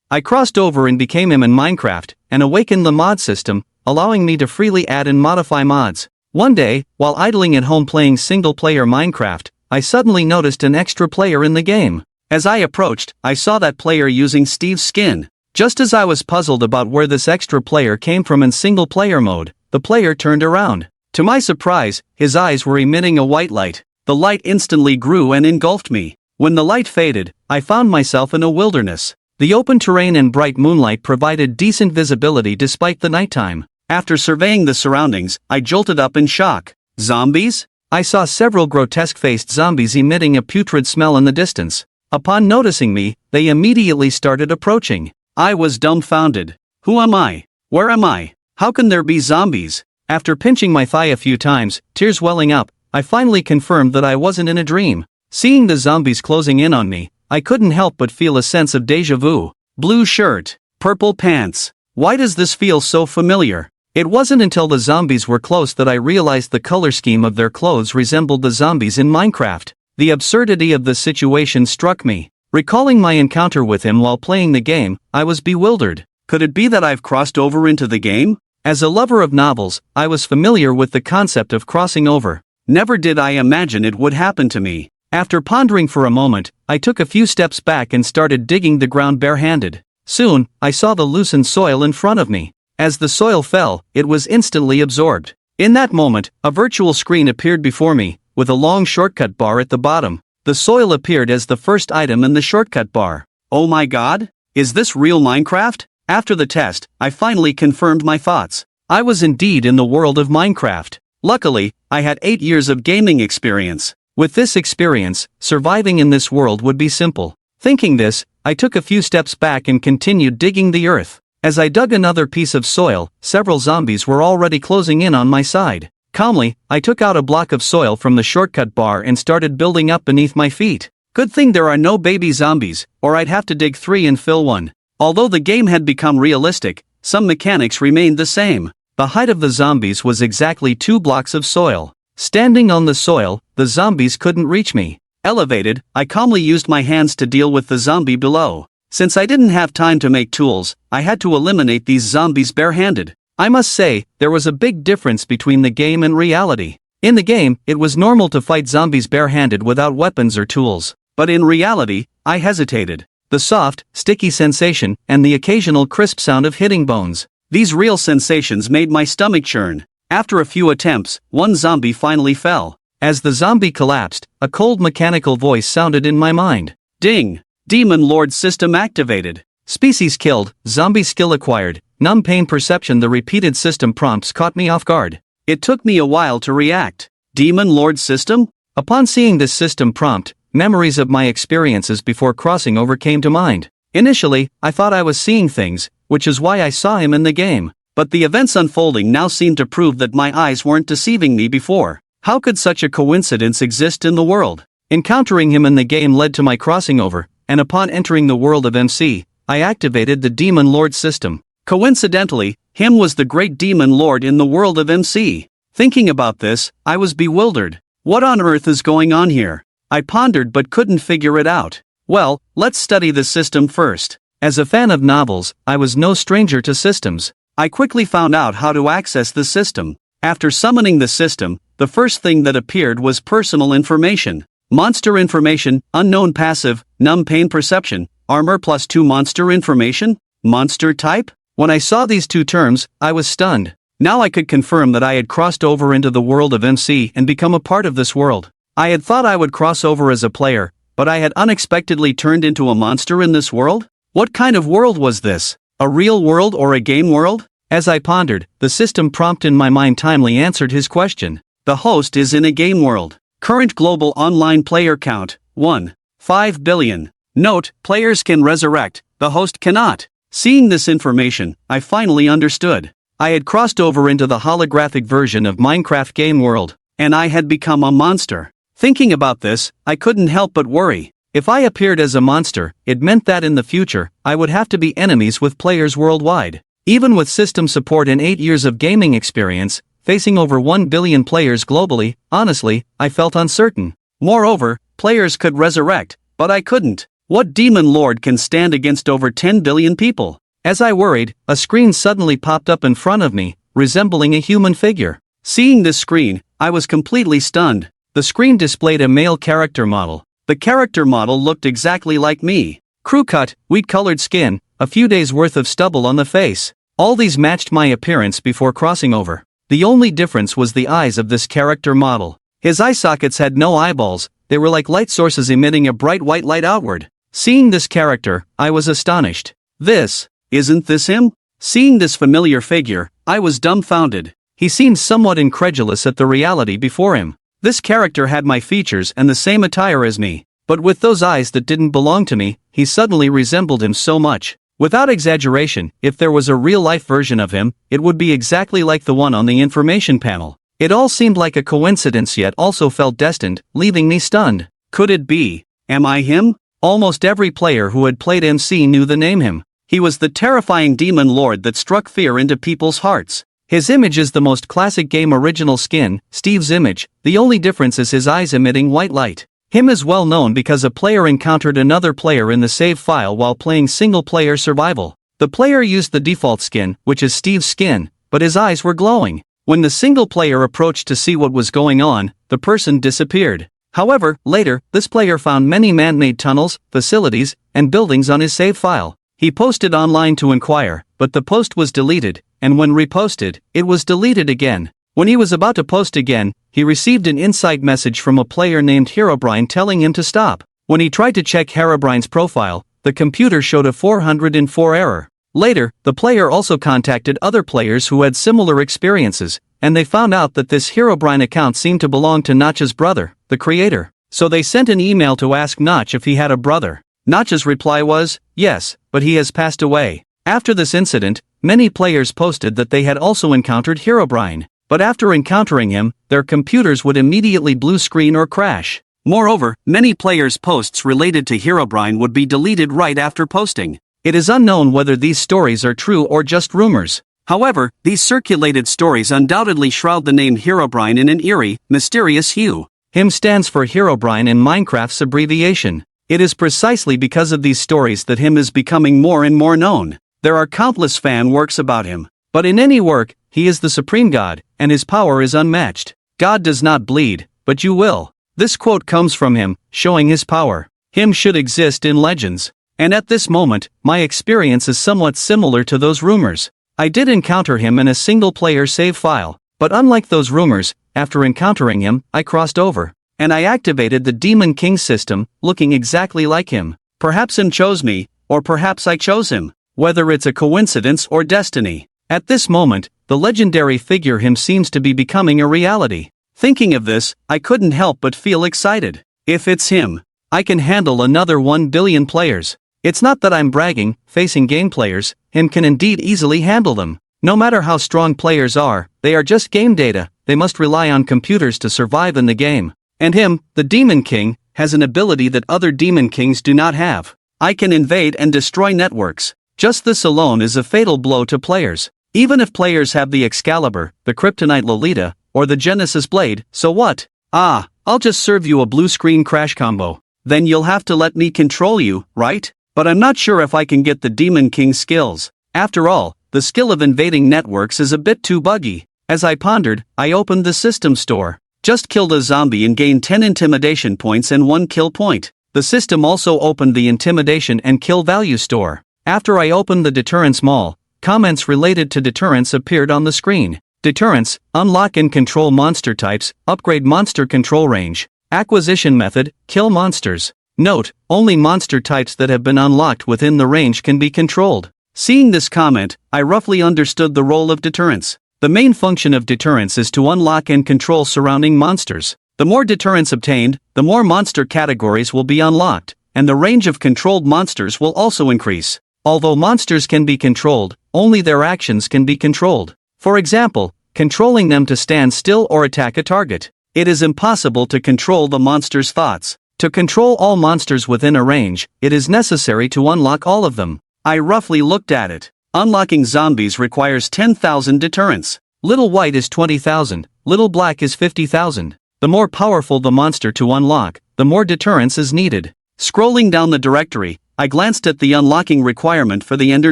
I crossed over and became him in Minecraft, and awakened the mod system, allowing me to freely add and modify mods. One day, while idling at home playing single-player Minecraft, I suddenly noticed an extra player in the game. As I approached, I saw that player using Steve's skin. Just as I was puzzled about where this extra player came from in single-player mode, the player turned around. To my surprise, his eyes were emitting a white light. The light instantly grew and engulfed me. When the light faded, I found myself in a wilderness. The open terrain and bright moonlight provided decent visibility despite the nighttime. After surveying the surroundings, I jolted up in shock. Zombies? I saw several grotesque-faced zombies emitting a putrid smell in the distance. Upon noticing me, they immediately started approaching. I was dumbfounded. Who am I? Where am I? How can there be zombies? After pinching my thigh a few times, tears welling up, I finally confirmed that I wasn't in a dream. Seeing the zombies closing in on me, I couldn't help but feel a sense of déjà vu. Blue shirt, purple pants. Why does this feel so familiar? It wasn't until the zombies were close that I realized the color scheme of their clothes resembled the zombies in Minecraft. The absurdity of the situation struck me. Recalling my encounter with him while playing the game, I was bewildered. Could it be that I've crossed over into the game? As a lover of novels, I was familiar with the concept of crossing over. Never did I imagine it would happen to me. After pondering for a moment, I took a few steps back and started digging the ground barehanded. Soon, I saw the loosened soil in front of me. As the soil fell, it was instantly absorbed. In that moment, a virtual screen appeared before me, with a long shortcut bar at the bottom. The soil appeared as the first item in the shortcut bar. Oh my god? Is this real Minecraft? After the test, I finally confirmed my thoughts. I was indeed in the world of Minecraft. Luckily, I had 8 years of gaming experience. With this experience, surviving in this world would be simple. Thinking this, I took a few steps back and continued digging the earth. As I dug another piece of soil, several zombies were already closing in on my side. Calmly, I took out a block of soil from the shortcut bar and started building up beneath my feet. Good thing there are no baby zombies, or I'd have to dig 3 and fill 1. Although the game had become realistic, some mechanics remained the same. The height of the zombies was exactly 2 blocks of soil. Standing on the soil, the zombies couldn't reach me. Elevated, I calmly used my hands to deal with the zombie below. Since I didn't have time to make tools, I had to eliminate these zombies barehanded. I must say, there was a big difference between the game and reality. In the game, it was normal to fight zombies barehanded without weapons or tools. But in reality, I hesitated. The soft, sticky sensation, and the occasional crisp sound of hitting bones. These real sensations made my stomach churn. After a few attempts, one zombie finally fell. As the zombie collapsed, a cold mechanical voice sounded in my mind. Ding! Demon Lord system activated. Species killed, zombie skill acquired, numb pain perception. The repeated system prompts caught me off guard. It took me a while to react. Demon Lord system? Upon seeing this system prompt, memories of my experiences before crossing over came to mind. Initially, I thought I was seeing things, which is why I saw him in the game. But the events unfolding now seemed to prove that my eyes weren't deceiving me before. How could such a coincidence exist in the world? Encountering him in the game led to my crossing over, and upon entering the world of MC, I activated the Demon Lord system. Coincidentally, him was the great Demon Lord in the world of MC. Thinking about this, I was bewildered. What on earth is going on here? I pondered but couldn't figure it out. Well, let's study the system first. As a fan of novels, I was no stranger to systems. I quickly found out how to access the system. After summoning the system, the first thing that appeared was personal information. Monster information, unknown passive, numb pain perception, armor +2 monster information, monster type? When I saw these 2 terms, I was stunned. Now I could confirm that I had crossed over into the world of MC and become a part of this world. I had thought I would cross over as a player, but I had unexpectedly turned into a monster in this world? What kind of world was this? A real world or a game world? As I pondered, the system prompt in my mind timely answered his question. The host is in a game world. Current global online player count, 1.5 billion. Note, players can resurrect, the host cannot. Seeing this information, I finally understood. I had crossed over into the holographic version of Minecraft game world, and I had become a monster. Thinking about this, I couldn't help but worry. If I appeared as a monster, it meant that in the future, I would have to be enemies with players worldwide. Even with system support and 8 years of gaming experience, facing over 1 billion players globally, honestly, I felt uncertain. Moreover, players could resurrect, but I couldn't. What demon lord can stand against over 10 billion people? As I worried, a screen suddenly popped up in front of me, resembling a human figure. Seeing this screen, I was completely stunned. The screen displayed a male character model. The character model looked exactly like me. Crew cut, wheat-colored skin, a few days' worth of stubble on the face. All these matched my appearance before crossing over. The only difference was the eyes of this character model. His eye sockets had no eyeballs, they were like light sources emitting a bright white light outward. Seeing this character, I was astonished. Isn't this him? Seeing this familiar figure, I was dumbfounded. He seemed somewhat incredulous at the reality before him. This character had my features and the same attire as me, but with those eyes that didn't belong to me, he suddenly resembled him so much. Without exaggeration, if there was a real-life version of him, it would be exactly like the one on the information panel. It all seemed like a coincidence yet also felt destined, leaving me stunned. Could it be? Am I him? Almost every player who had played MC knew the name him. He was the terrifying demon lord that struck fear into people's hearts. His image is the most classic game original skin, Steve's image, the only difference is his eyes emitting white light. Him is well known because a player encountered another player in the save file while playing single-player survival. The player used the default skin, which is Steve's skin, but his eyes were glowing. When the single player approached to see what was going on, the person disappeared. However, later, this player found many man-made tunnels, facilities, and buildings on his save file. He posted online to inquire, but the post was deleted, and when reposted, it was deleted again. When he was about to post again, he received an insight message from a player named Herobrine telling him to stop. When he tried to check Herobrine's profile, the computer showed a 404 error. Later, the player also contacted other players who had similar experiences, and they found out that this Herobrine account seemed to belong to Notch's brother, the creator. So they sent an email to ask Notch if he had a brother. Notch's reply was, yes, but he has passed away. After this incident, many players posted that they had also encountered Herobrine, but after encountering him, their computers would immediately blue screen or crash. Moreover, many players' posts related to Herobrine would be deleted right after posting. It is unknown whether these stories are true or just rumors. However, these circulated stories undoubtedly shroud the name Herobrine in an eerie, mysterious hue. HIM stands for Herobrine in Minecraft's abbreviation. It is precisely because of these stories that HIM is becoming more and more known. There are countless fan works about him. But in any work, he is the supreme god, and his power is unmatched. God does not bleed, but you will. This quote comes from him, showing his power. HIM should exist in legends. And at this moment, my experience is somewhat similar to those rumors. I did encounter him in a single-player save file, but unlike those rumors, after encountering him, I crossed over. And I activated the Demon King system, looking exactly like him. Perhaps him chose me, or perhaps I chose him. Whether it's a coincidence or destiny. At this moment, the legendary figure him seems to be becoming a reality. Thinking of this, I couldn't help but feel excited. If it's him, I can handle another 1 billion players. It's not that I'm bragging, facing game players, him can indeed easily handle them. No matter how strong players are, they are just game data, they must rely on computers to survive in the game. And him, the Demon King, has an ability that other Demon Kings do not have. I can invade and destroy networks. Just this alone is a fatal blow to players. Even if players have the Excalibur, the Kryptonite Lolita, or the Genesis Blade, so what? I'll just serve you a blue screen crash combo. Then you'll have to let me control you, right? But I'm not sure if I can get the Demon King skills. After all, the skill of invading networks is a bit too buggy. As I pondered, I opened the system store. Just killed a zombie and gained 10 intimidation points and 1 kill point. The system also opened the intimidation and kill value store. After I opened the deterrence mall, comments related to deterrence appeared on the screen. Deterrence, unlock and control monster types, upgrade monster control range. Acquisition method, kill monsters. Note, only monster types that have been unlocked within the range can be controlled. Seeing this comment, I roughly understood the role of deterrence. The main function of deterrence is to unlock and control surrounding monsters. The more deterrence obtained, the more monster categories will be unlocked, and the range of controlled monsters will also increase. Although monsters can be controlled, only their actions can be controlled. For example, controlling them to stand still or attack a target. It is impossible to control the monster's thoughts. To control all monsters within a range, it is necessary to unlock all of them. I roughly looked at it. Unlocking zombies requires 10,000 deterrence. Little white is 20,000, little black is 50,000. The more powerful the monster to unlock, the more deterrence is needed. Scrolling down the directory, I glanced at the unlocking requirement for the Ender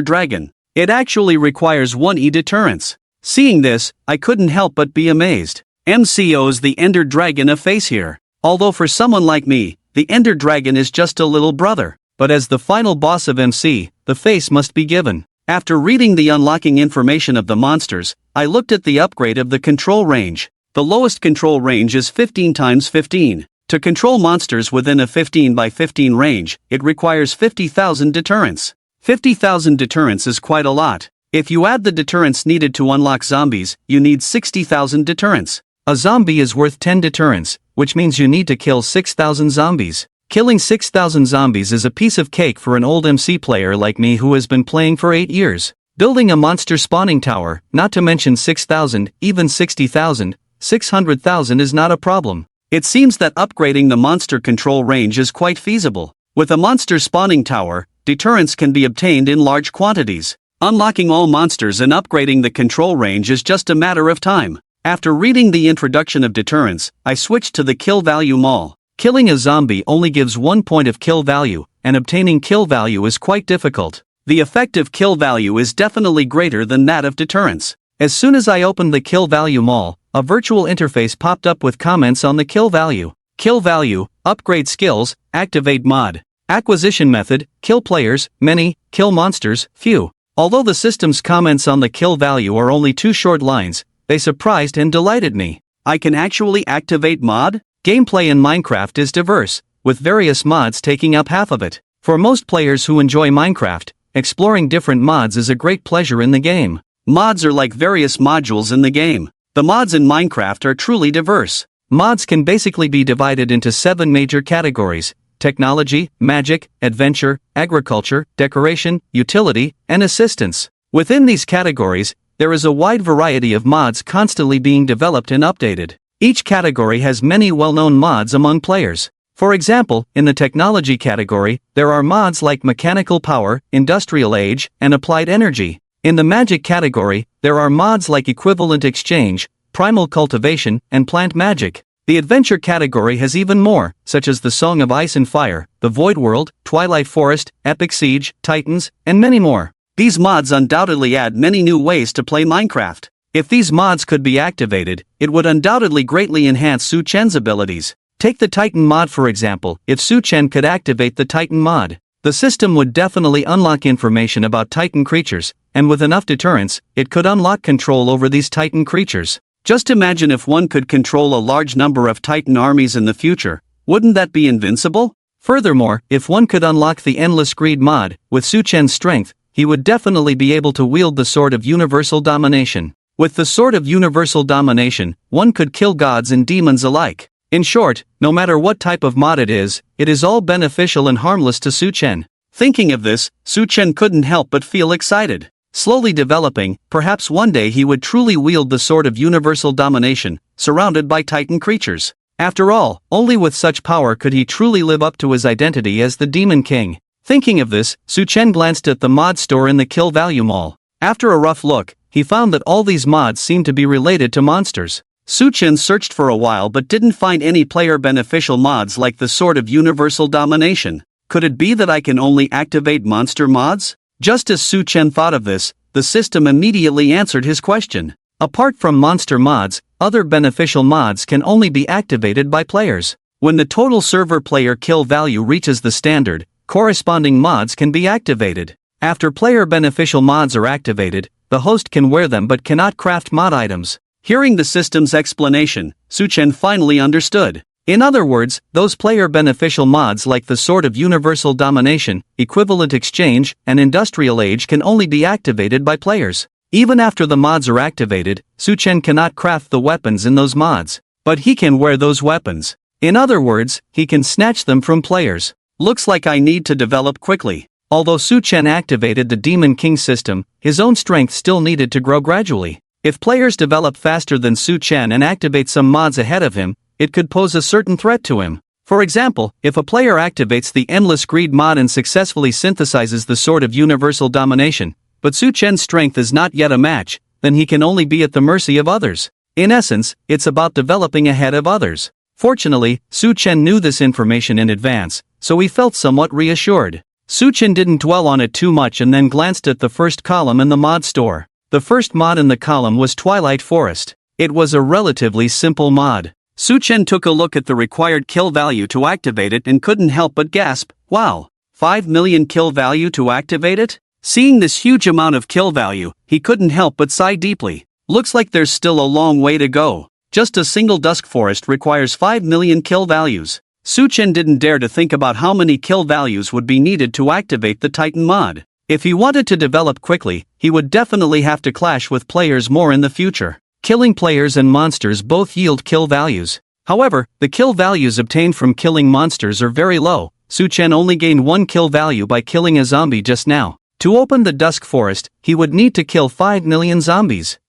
Dragon. It actually requires 1E deterrence. Seeing this, I couldn't help but be amazed. MCO's the Ender Dragon a face here. Although for someone like me, the Ender Dragon is just a little brother. But as the final boss of MC, the face must be given. After reading the unlocking information of the monsters, I looked at the upgrade of the control range. The lowest control range is 15 × 15. To control monsters within a 15 by 15 range, it requires 50,000 deterrence. 50,000 deterrence is quite a lot. If you add the deterrence needed to unlock zombies, you need 60,000 deterrence. A zombie is worth 10 deterrence, which means you need to kill 6,000 zombies. Killing 6,000 zombies is a piece of cake for an old MC player like me who has been playing for 8 years. Building a monster spawning tower, not to mention 6,000, even 60,000, 600,000 is not a problem. It seems that upgrading the monster control range is quite feasible. With a monster spawning tower, deterrence can be obtained in large quantities. Unlocking all monsters and upgrading the control range is just a matter of time. After reading the introduction of deterrence, I switched to the kill value mall. Killing a zombie only gives 1 point of kill value, and obtaining kill value is quite difficult. The effective kill value is definitely greater than that of deterrence. As soon as I opened the kill value mall, a virtual interface popped up with comments on the kill value. Kill value, upgrade skills, activate mod. Acquisition method, kill players, many, kill monsters, few. Although the system's comments on the kill value are only 2 short lines, they surprised and delighted me. I can actually activate mod? Gameplay in Minecraft is diverse, with various mods taking up half of it. For most players who enjoy Minecraft, exploring different mods is a great pleasure in the game. Mods are like various modules in the game. The mods in Minecraft are truly diverse. Mods can basically be divided into 7 major categories: technology, magic, adventure, agriculture, decoration, utility, and assistance. Within these categories, there is a wide variety of mods constantly being developed and updated. Each category has many well-known mods among players. For example, in the technology category, there are mods like mechanical power, industrial age, and applied energy. In the magic category, there are mods like equivalent exchange, primal cultivation, and plant magic. The adventure category has even more, such as the Song of Ice and Fire, the Void World, Twilight Forest, Epic Siege, Titans, and many more. These mods undoubtedly add many new ways to play Minecraft. If these mods could be activated, it would undoubtedly greatly enhance Su Chen's abilities. Take the Titan mod for example. If Su Chen could activate the Titan mod, the system would definitely unlock information about Titan creatures, and with enough deterrence, it could unlock control over these Titan creatures. Just imagine if one could control a large number of Titan armies in the future. Wouldn't that be invincible? Furthermore, if one could unlock the Endless Greed mod, with Su Chen's strength, he would definitely be able to wield the Sword of Universal Domination. With the Sword of Universal Domination, one could kill gods and demons alike. In short, no matter what type of mod it is all beneficial and harmless to Su Chen. Thinking of this, Su Chen couldn't help but feel excited. Slowly developing, perhaps one day he would truly wield the Sword of Universal Domination, surrounded by Titan creatures. After all, only with such power could he truly live up to his identity as the Demon King. Thinking of this, Su Chen glanced at the mod store in the Kill Value Mall. After a rough look, he found that all these mods seemed to be related to monsters. Su Chen searched for a while but didn't find any player-beneficial mods like the Sword of Universal Domination. Could it be that I can only activate monster mods? Just as Su Chen thought of this, the system immediately answered his question. Apart from monster mods, other beneficial mods can only be activated by players. When the total server player kill value reaches the standard, corresponding mods can be activated. After player-beneficial mods are activated, the host can wear them but cannot craft mod items. Hearing the system's explanation, Su Chen finally understood. In other words, those player-beneficial mods like the Sword of Universal Domination, Equivalent Exchange, and Industrial Age can only be activated by players. Even after the mods are activated, Su Chen cannot craft the weapons in those mods, but he can wear those weapons. In other words, he can snatch them from players. Looks like I need to develop quickly. Although Su Chen activated the Demon King system, his own strength still needed to grow gradually. If players develop faster than Su Chen and activate some mods ahead of him, it could pose a certain threat to him. For example, if a player activates the Endless Greed mod and successfully synthesizes the Sword of Universal Domination, but Su Chen's strength is not yet a match, then he can only be at the mercy of others. In essence, it's about developing ahead of others. Fortunately, Su Chen knew this information in advance, so he felt somewhat reassured. Suchin didn't dwell on it too much and then glanced at the first column in the mod store. The first mod in the column was Twilight Forest. It was a relatively simple mod. Suchen took a look at the required kill value to activate it and couldn't help but gasp, wow, 5 million kill value to activate it? Seeing this huge amount of kill value, he couldn't help but sigh deeply. Looks like there's still a long way to go. Just a single dusk forest requires 5 million kill values. Suchen didn't dare to think about how many kill values would be needed to activate the Titan mod. If he wanted to develop quickly, he would definitely have to clash with players more in the future. Killing players and monsters both yield kill values. However, the kill values obtained from killing monsters are very low. Suchen only gained 1 kill value by killing a zombie just now. To open the Dusk Forest, he would need to kill 5 million zombies.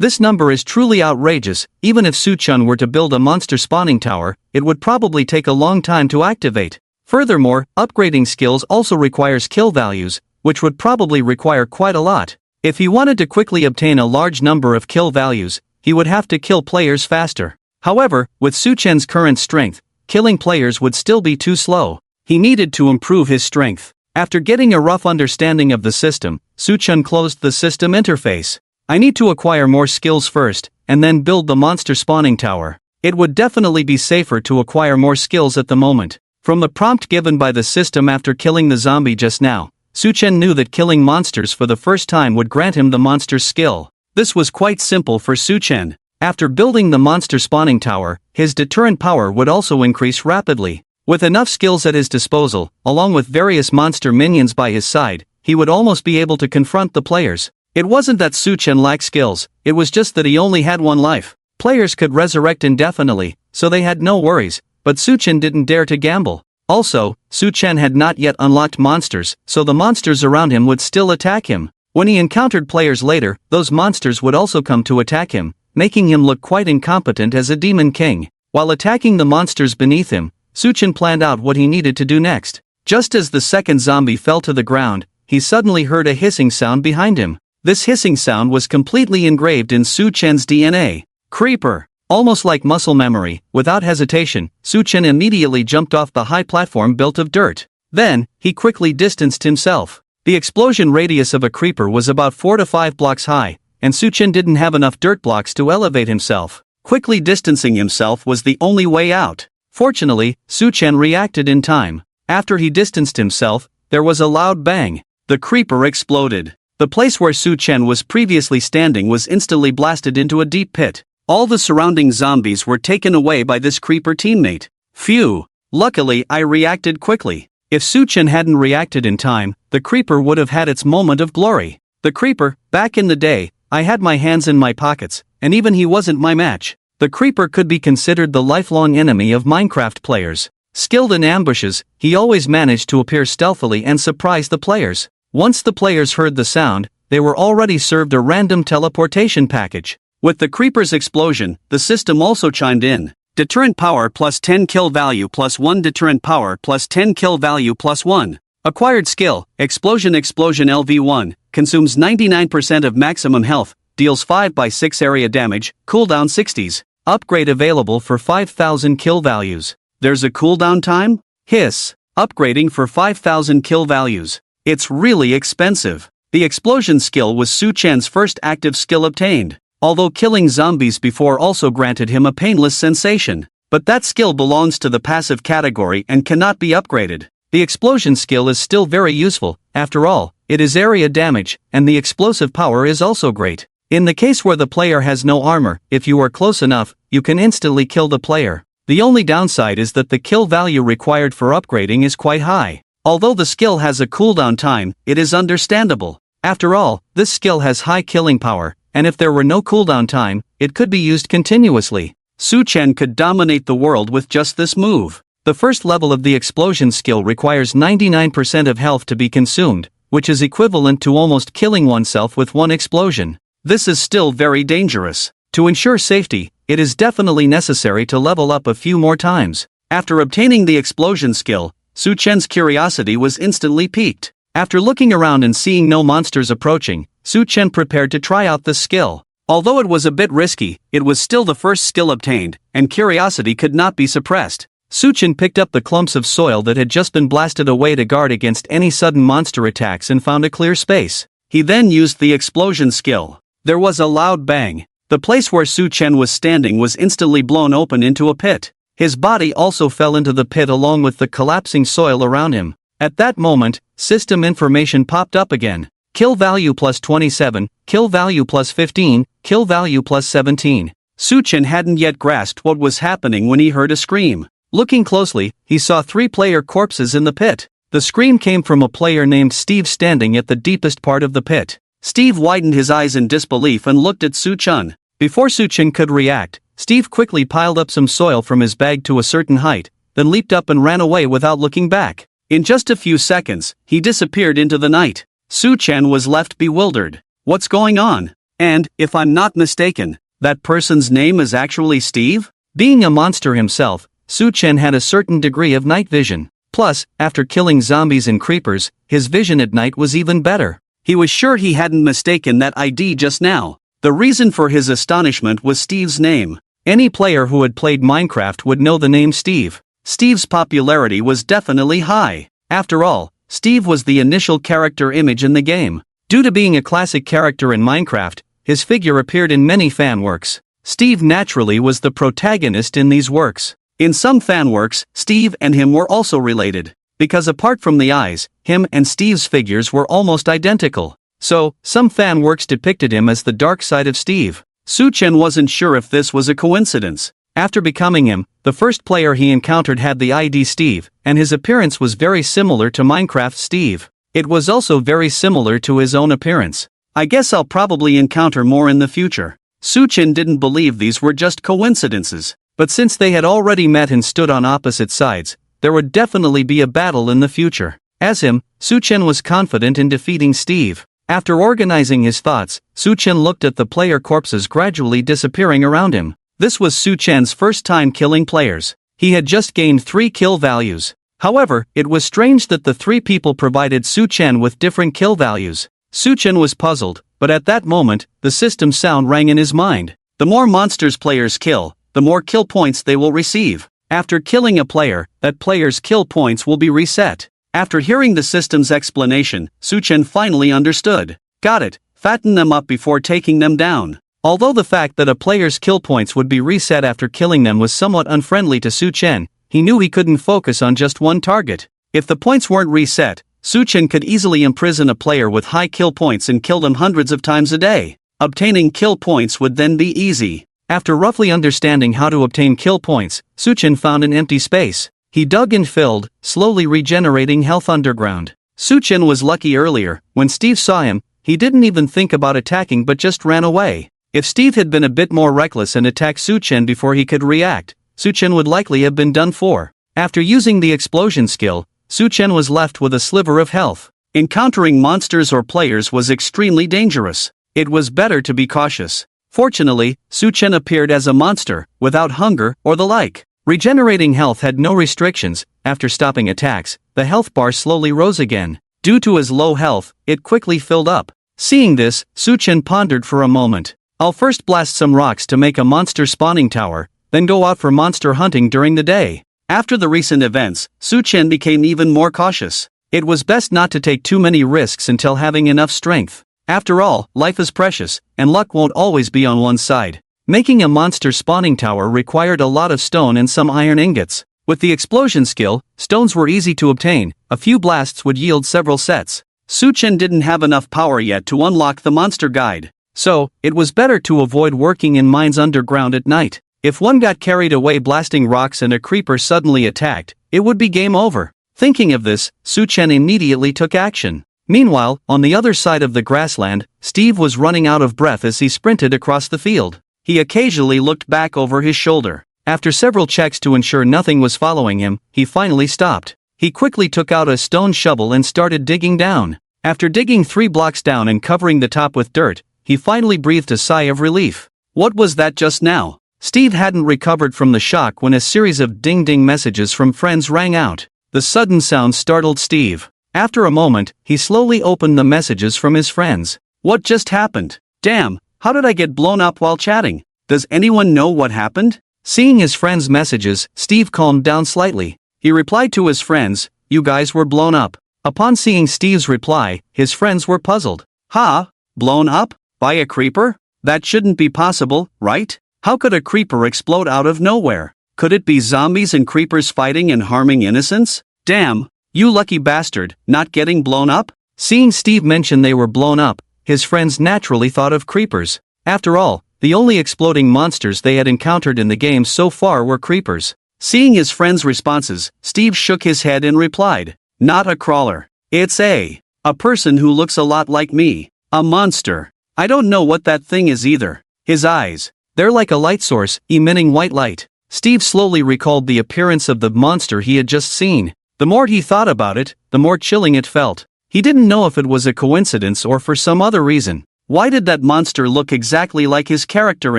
This number is truly outrageous. Even if Suchun were to build a monster spawning tower, it would probably take a long time to activate. Furthermore, upgrading skills also requires kill values, which would probably require quite a lot. If he wanted to quickly obtain a large number of kill values, he would have to kill players faster. However, with Suchen's current strength, killing players would still be too slow. He needed to improve his strength. After getting a rough understanding of the system, Suchun closed the system interface. I need to acquire more skills first, and then build the monster spawning tower. It would definitely be safer to acquire more skills at the moment. From the prompt given by the system after killing the zombie just now, Suchen knew that killing monsters for the first time would grant him the monster's skill. This was quite simple for Suchen. After building the monster spawning tower, his deterrent power would also increase rapidly. With enough skills at his disposal, along with various monster minions by his side, he would almost be able to confront the players. It wasn't that Suchen lacked skills, it was just that he only had one life. Players could resurrect indefinitely, so they had no worries, but Suchen didn't dare to gamble. Also, Suchen had not yet unlocked monsters, so the monsters around him would still attack him. When he encountered players later, those monsters would also come to attack him, making him look quite incompetent as a demon king. While attacking the monsters beneath him, Suchen planned out what he needed to do next. Just as the second zombie fell to the ground, he suddenly heard a hissing sound behind him. This hissing sound was completely engraved in Suchen's DNA. Creeper. Almost like muscle memory, without hesitation, Suchen immediately jumped off the high platform built of dirt. Then, he quickly distanced himself. The explosion radius of a creeper was about 4 to 5 blocks high, and Suchen didn't have enough dirt blocks to elevate himself. Quickly distancing himself was the only way out. Fortunately, Suchen reacted in time. After he distanced himself, there was a loud bang. The creeper exploded. The place where Suchen was previously standing was instantly blasted into a deep pit. All the surrounding zombies were taken away by this creeper teammate. Phew! Luckily, I reacted quickly. If Suchen hadn't reacted in time, the creeper would have had its moment of glory. The creeper, back in the day, I had my hands in my pockets, and even he wasn't my match. The creeper could be considered the lifelong enemy of Minecraft players. Skilled in ambushes, he always managed to appear stealthily and surprise the players. Once the players heard the sound, they were already served a random teleportation package. With the creeper's explosion, the system also chimed in. Deterrent power plus 10 kill value plus 1 deterrent power plus 10 kill value plus 1. Acquired skill, Explosion LV1, consumes 99% of maximum health, deals 5/6 area damage, cooldown 60s. Upgrade available for 5,000 kill values. There's a cooldown time? Hiss. Upgrading for 5,000 kill values. It's really expensive. The explosion skill was Suchen's first active skill obtained, although killing zombies before also granted him a painless sensation. But that skill belongs to the passive category and cannot be upgraded. The explosion skill is still very useful, after all, it is area damage, and the explosive power is also great. In the case where the player has no armor, if you are close enough, you can instantly kill the player. The only downside is that the kill value required for upgrading is quite high. Although the skill has a cooldown time, it is understandable. After all, this skill has high killing power, and if there were no cooldown time, it could be used continuously. Suchen could dominate the world with just this move. The first level of the explosion skill requires 99% of health to be consumed, which is equivalent to almost killing oneself with one explosion. This is still very dangerous. To ensure safety, it is definitely necessary to level up a few more times. After obtaining the explosion skill, Suchen's curiosity was instantly piqued. After looking around and seeing no monsters approaching, Suchen prepared to try out the skill. Although it was a bit risky, it was still the first skill obtained, and curiosity could not be suppressed. Suchin picked up the clumps of soil that had just been blasted away to guard against any sudden monster attacks and found a clear space. He then used the explosion skill. There was a loud bang. The place where Suchen was standing was instantly blown open into a pit. His body also fell into the pit along with the collapsing soil around him. At that moment, system information popped up again. Kill value plus 27, kill value plus 15, kill value plus 17. Suchen hadn't yet grasped what was happening when he heard a scream. Looking closely, he saw 3 player corpses in the pit. The scream came from a player named Steve standing at the deepest part of the pit. Steve widened his eyes in disbelief and looked at Suchen. Before Suchen could react, Steve quickly piled up some soil from his bag to a certain height, then leaped up and ran away without looking back. In just a few seconds, he disappeared into the night. Suchen was left bewildered. What's going on? And, if I'm not mistaken, that person's name is actually Steve? Being a monster himself, Suchen had a certain degree of night vision. Plus, after killing zombies and creepers, his vision at night was even better. He was sure he hadn't mistaken that ID just now. The reason for his astonishment was Steve's name. Any player who had played Minecraft would know the name Steve. Steve's popularity was definitely high. After all, Steve was the initial character image in the game. Due to being a classic character in Minecraft, his figure appeared in many fan works. Steve naturally was the protagonist in these works. In some fan works, Steve and him were also related, because apart from the eyes, him and Steve's figures were almost identical. So, some fan works depicted him as the dark side of Steve. Suchen wasn't sure if this was a coincidence. After becoming him, the first player he encountered had the ID Steve, and his appearance was very similar to Minecraft Steve. It was also very similar to his own appearance. I guess I'll probably encounter more in the future. Suchen didn't believe these were just coincidences, but since they had already met and stood on opposite sides, there would definitely be a battle in the future. As him, Suchen was confident in defeating Steve. After organizing his thoughts, Suchen looked at the player corpses gradually disappearing around him. This was Suchen's first time killing players. He had just gained 3 kill values. However, it was strange that the 3 people provided Suchen with different kill values. Suchen was puzzled, but at that moment, the system sound rang in his mind. The more monsters players kill, the more kill points they will receive. After killing a player, that player's kill points will be reset. After hearing the system's explanation, Suchen finally understood. Got it, fatten them up before taking them down. Although the fact that a player's kill points would be reset after killing them was somewhat unfriendly to Suchen, he knew he couldn't focus on just one target. If the points weren't reset, Suchen could easily imprison a player with high kill points and kill them hundreds of times a day. Obtaining kill points would then be easy. After roughly understanding how to obtain kill points, Suchen found an empty space. He dug and filled, slowly regenerating health underground. Suchen was lucky earlier. When Steve saw him, he didn't even think about attacking but just ran away. If Steve had been a bit more reckless and attacked Suchen before he could react, Suchen would likely have been done for. After using the explosion skill, Suchen was left with a sliver of health. Encountering monsters or players was extremely dangerous. It was better to be cautious. Fortunately, Suchen appeared as a monster, without hunger or the like. Regenerating health had no restrictions. After stopping attacks, the health bar slowly rose again. Due to his low health, it quickly filled up. Seeing this, Suchen pondered for a moment. I'll first blast some rocks to make a monster spawning tower, then go out for monster hunting during the day. After the recent events, Suchen became even more cautious. It was best not to take too many risks until having enough strength. After all, life is precious, and luck won't always be on one's side. Making a monster spawning tower required a lot of stone and some iron ingots. With the explosion skill, stones were easy to obtain. A few blasts would yield several sets. Suchen didn't have enough power yet to unlock the monster guide. So, it was better to avoid working in mines underground at night. If one got carried away blasting rocks and a creeper suddenly attacked, it would be game over. Thinking of this, Suchen immediately took action. Meanwhile, on the other side of the grassland, Steve was running out of breath as he sprinted across the field. He occasionally looked back over his shoulder. After several checks to ensure nothing was following him, he finally stopped. He quickly took out a stone shovel and started digging down. After digging 3 blocks down and covering the top with dirt, he finally breathed a sigh of relief. What was that just now? Steve hadn't recovered from the shock when a series of ding-ding messages from friends rang out. The sudden sound startled Steve. After a moment, he slowly opened the messages from his friends. What just happened? Damn, how did I get blown up while chatting? Does anyone know what happened? Seeing his friend's messages, Steve calmed down slightly. He replied to his friends, "You guys were blown up." Upon seeing Steve's reply, his friends were puzzled. Ha? Blown up? By a creeper? That shouldn't be possible, right? How could a creeper explode out of nowhere? Could it be zombies and creepers fighting and harming innocents? Damn, you lucky bastard, not getting blown up? Seeing Steve mention they were blown up, his friends naturally thought of creepers. After all, the only exploding monsters they had encountered in the game so far were creepers. Seeing his friends' responses, Steve shook his head and replied, "Not a crawler. It's a person who looks a lot like me. A monster. I don't know what that thing is either. His eyes, they're like a light source, emitting white light." Steve slowly recalled the appearance of the monster he had just seen. The more he thought about it, the more chilling it felt. He didn't know if it was a coincidence or for some other reason. Why did that monster look exactly like his character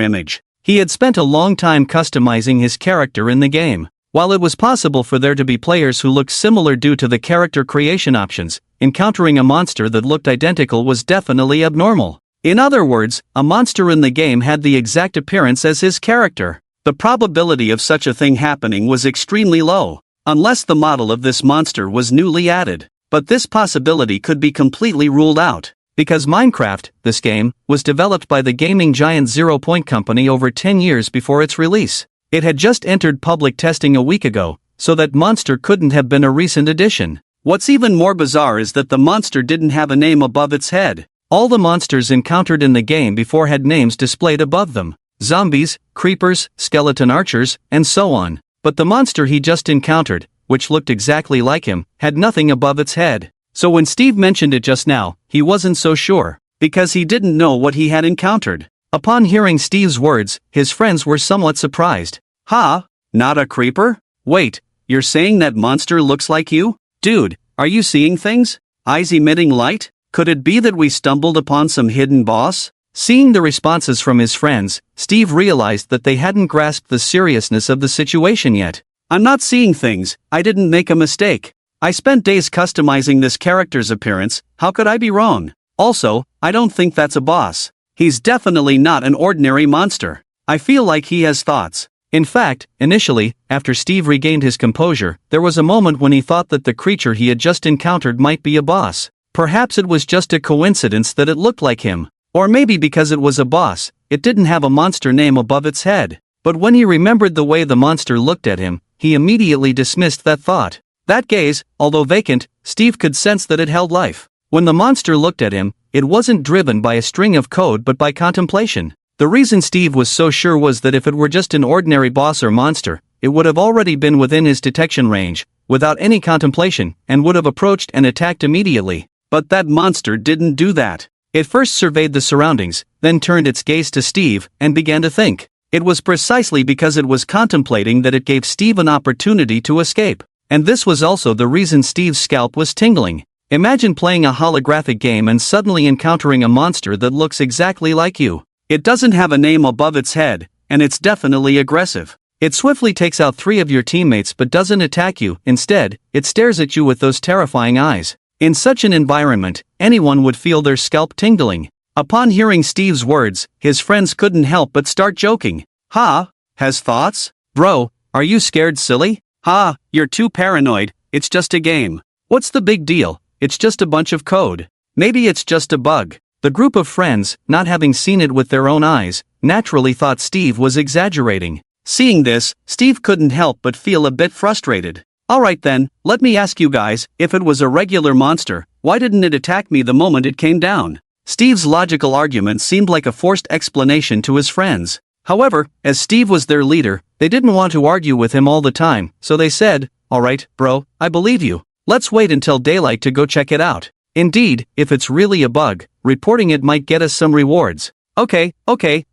image? He had spent a long time customizing his character in the game. While it was possible for there to be players who looked similar due to the character creation options, encountering a monster that looked identical was definitely abnormal. In other words, a monster in the game had the exact appearance as his character. The probability of such a thing happening was extremely low, unless the model of this monster was newly added. But this possibility could be completely ruled out. Because Minecraft, this game, was developed by the gaming giant 0 Point Company over 10 years before its release. It had just entered public testing a week ago, so that monster couldn't have been a recent addition. What's even more bizarre is that the monster didn't have a name above its head. All the monsters encountered in the game before had names displayed above them. Zombies, creepers, skeleton archers, and so on. But the monster he just encountered, which looked exactly like him, had nothing above its head. So when Steve mentioned it just now, he wasn't so sure, because he didn't know what he had encountered. Upon hearing Steve's words, his friends were somewhat surprised. Ha? Not a creeper? Wait, you're saying that monster looks like you? Dude, are you seeing things? Eyes emitting light? Could it be that we stumbled upon some hidden boss? Seeing the responses from his friends, Steve realized that they hadn't grasped the seriousness of the situation yet. I'm not seeing things, I didn't make a mistake. I spent days customizing this character's appearance, how could I be wrong? Also, I don't think that's a boss. He's definitely not an ordinary monster. I feel like he has thoughts. In fact, initially, after Steve regained his composure, there was a moment when he thought that the creature he had just encountered might be a boss. Perhaps it was just a coincidence that it looked like him. Or maybe because it was a boss, it didn't have a monster name above its head. But when he remembered the way the monster looked at him, he immediately dismissed that thought. That gaze, although vacant, Steve could sense that it held life. When the monster looked at him, it wasn't driven by a string of code but by contemplation. The reason Steve was so sure was that if it were just an ordinary boss or monster, it would have already been within his detection range, without any contemplation, and would have approached and attacked immediately. But that monster didn't do that. It first surveyed the surroundings, then turned its gaze to Steve, and began to think. It was precisely because it was contemplating that it gave Steve an opportunity to escape. And this was also the reason Steve's scalp was tingling. Imagine playing a holographic game and suddenly encountering a monster that looks exactly like you. It doesn't have a name above its head, and it's definitely aggressive. It swiftly takes out 3 of your teammates but doesn't attack you. Instead, it stares at you with those terrifying eyes. In such an environment, anyone would feel their scalp tingling. Upon hearing Steve's words, his friends couldn't help but start joking. Ha? Has thoughts? Bro, are you scared silly? Ha, you're too paranoid, it's just a game. What's the big deal? It's just a bunch of code. Maybe it's just a bug. The group of friends, not having seen it with their own eyes, naturally thought Steve was exaggerating. Seeing this, Steve couldn't help but feel a bit frustrated. Alright then, let me ask you guys, if it was a regular monster, why didn't it attack me the moment it came down? Steve's logical argument seemed like a forced explanation to his friends. However, as Steve was their leader, they didn't want to argue with him all the time, so they said, "Alright, bro, I believe you. Let's wait until daylight to go check it out. Indeed, if it's really a bug, reporting it might get us some rewards." Okay,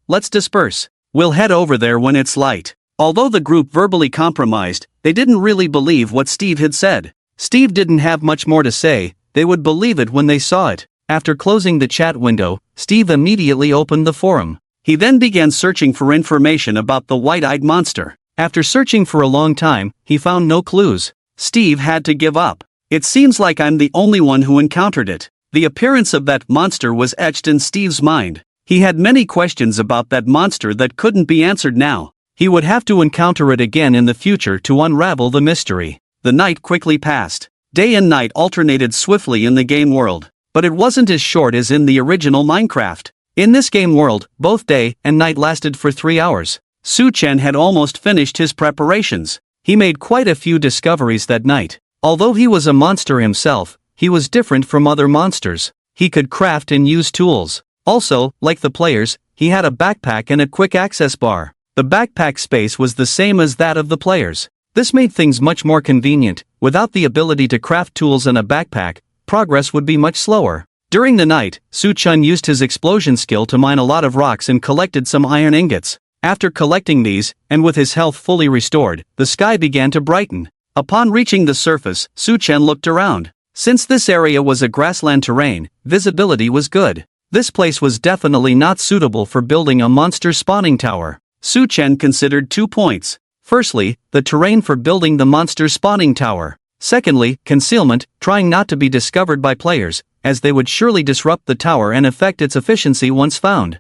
let's disperse. We'll head over there when it's light. Although the group verbally compromised, they didn't really believe what Steve had said. Steve didn't have much more to say, they would believe it when they saw it. After closing the chat window, Steve immediately opened the forum. He then began searching for information about the white-eyed monster. After searching for a long time, he found no clues. Steve had to give up. It seems like I'm the only one who encountered it. The appearance of that monster was etched in Steve's mind. He had many questions about that monster that couldn't be answered now. He would have to encounter it again in the future to unravel the mystery. The night quickly passed. Day and night alternated swiftly in the game world, but it wasn't as short as in the original Minecraft. In this game world, both day and night lasted for 3 hours. Su Chen had almost finished his preparations. He made quite a few discoveries that night. Although he was a monster himself, he was different from other monsters. He could craft and use tools. Also, like the players, he had a backpack and a quick access bar. The backpack space was the same as that of the players. This made things much more convenient. Without the ability to craft tools and a backpack, progress would be much slower. During the night, Su Chen used his explosion skill to mine a lot of rocks and collected some iron ingots. After collecting these, and with his health fully restored, the sky began to brighten. Upon reaching the surface, Su Chen looked around. Since this area was a grassland terrain, visibility was good. This place was definitely not suitable for building a monster spawning tower. Su Chen considered 2 points. Firstly, the terrain for building the monster spawning tower. Secondly, concealment, trying not to be discovered by players, as they would surely disrupt the tower and affect its efficiency once found.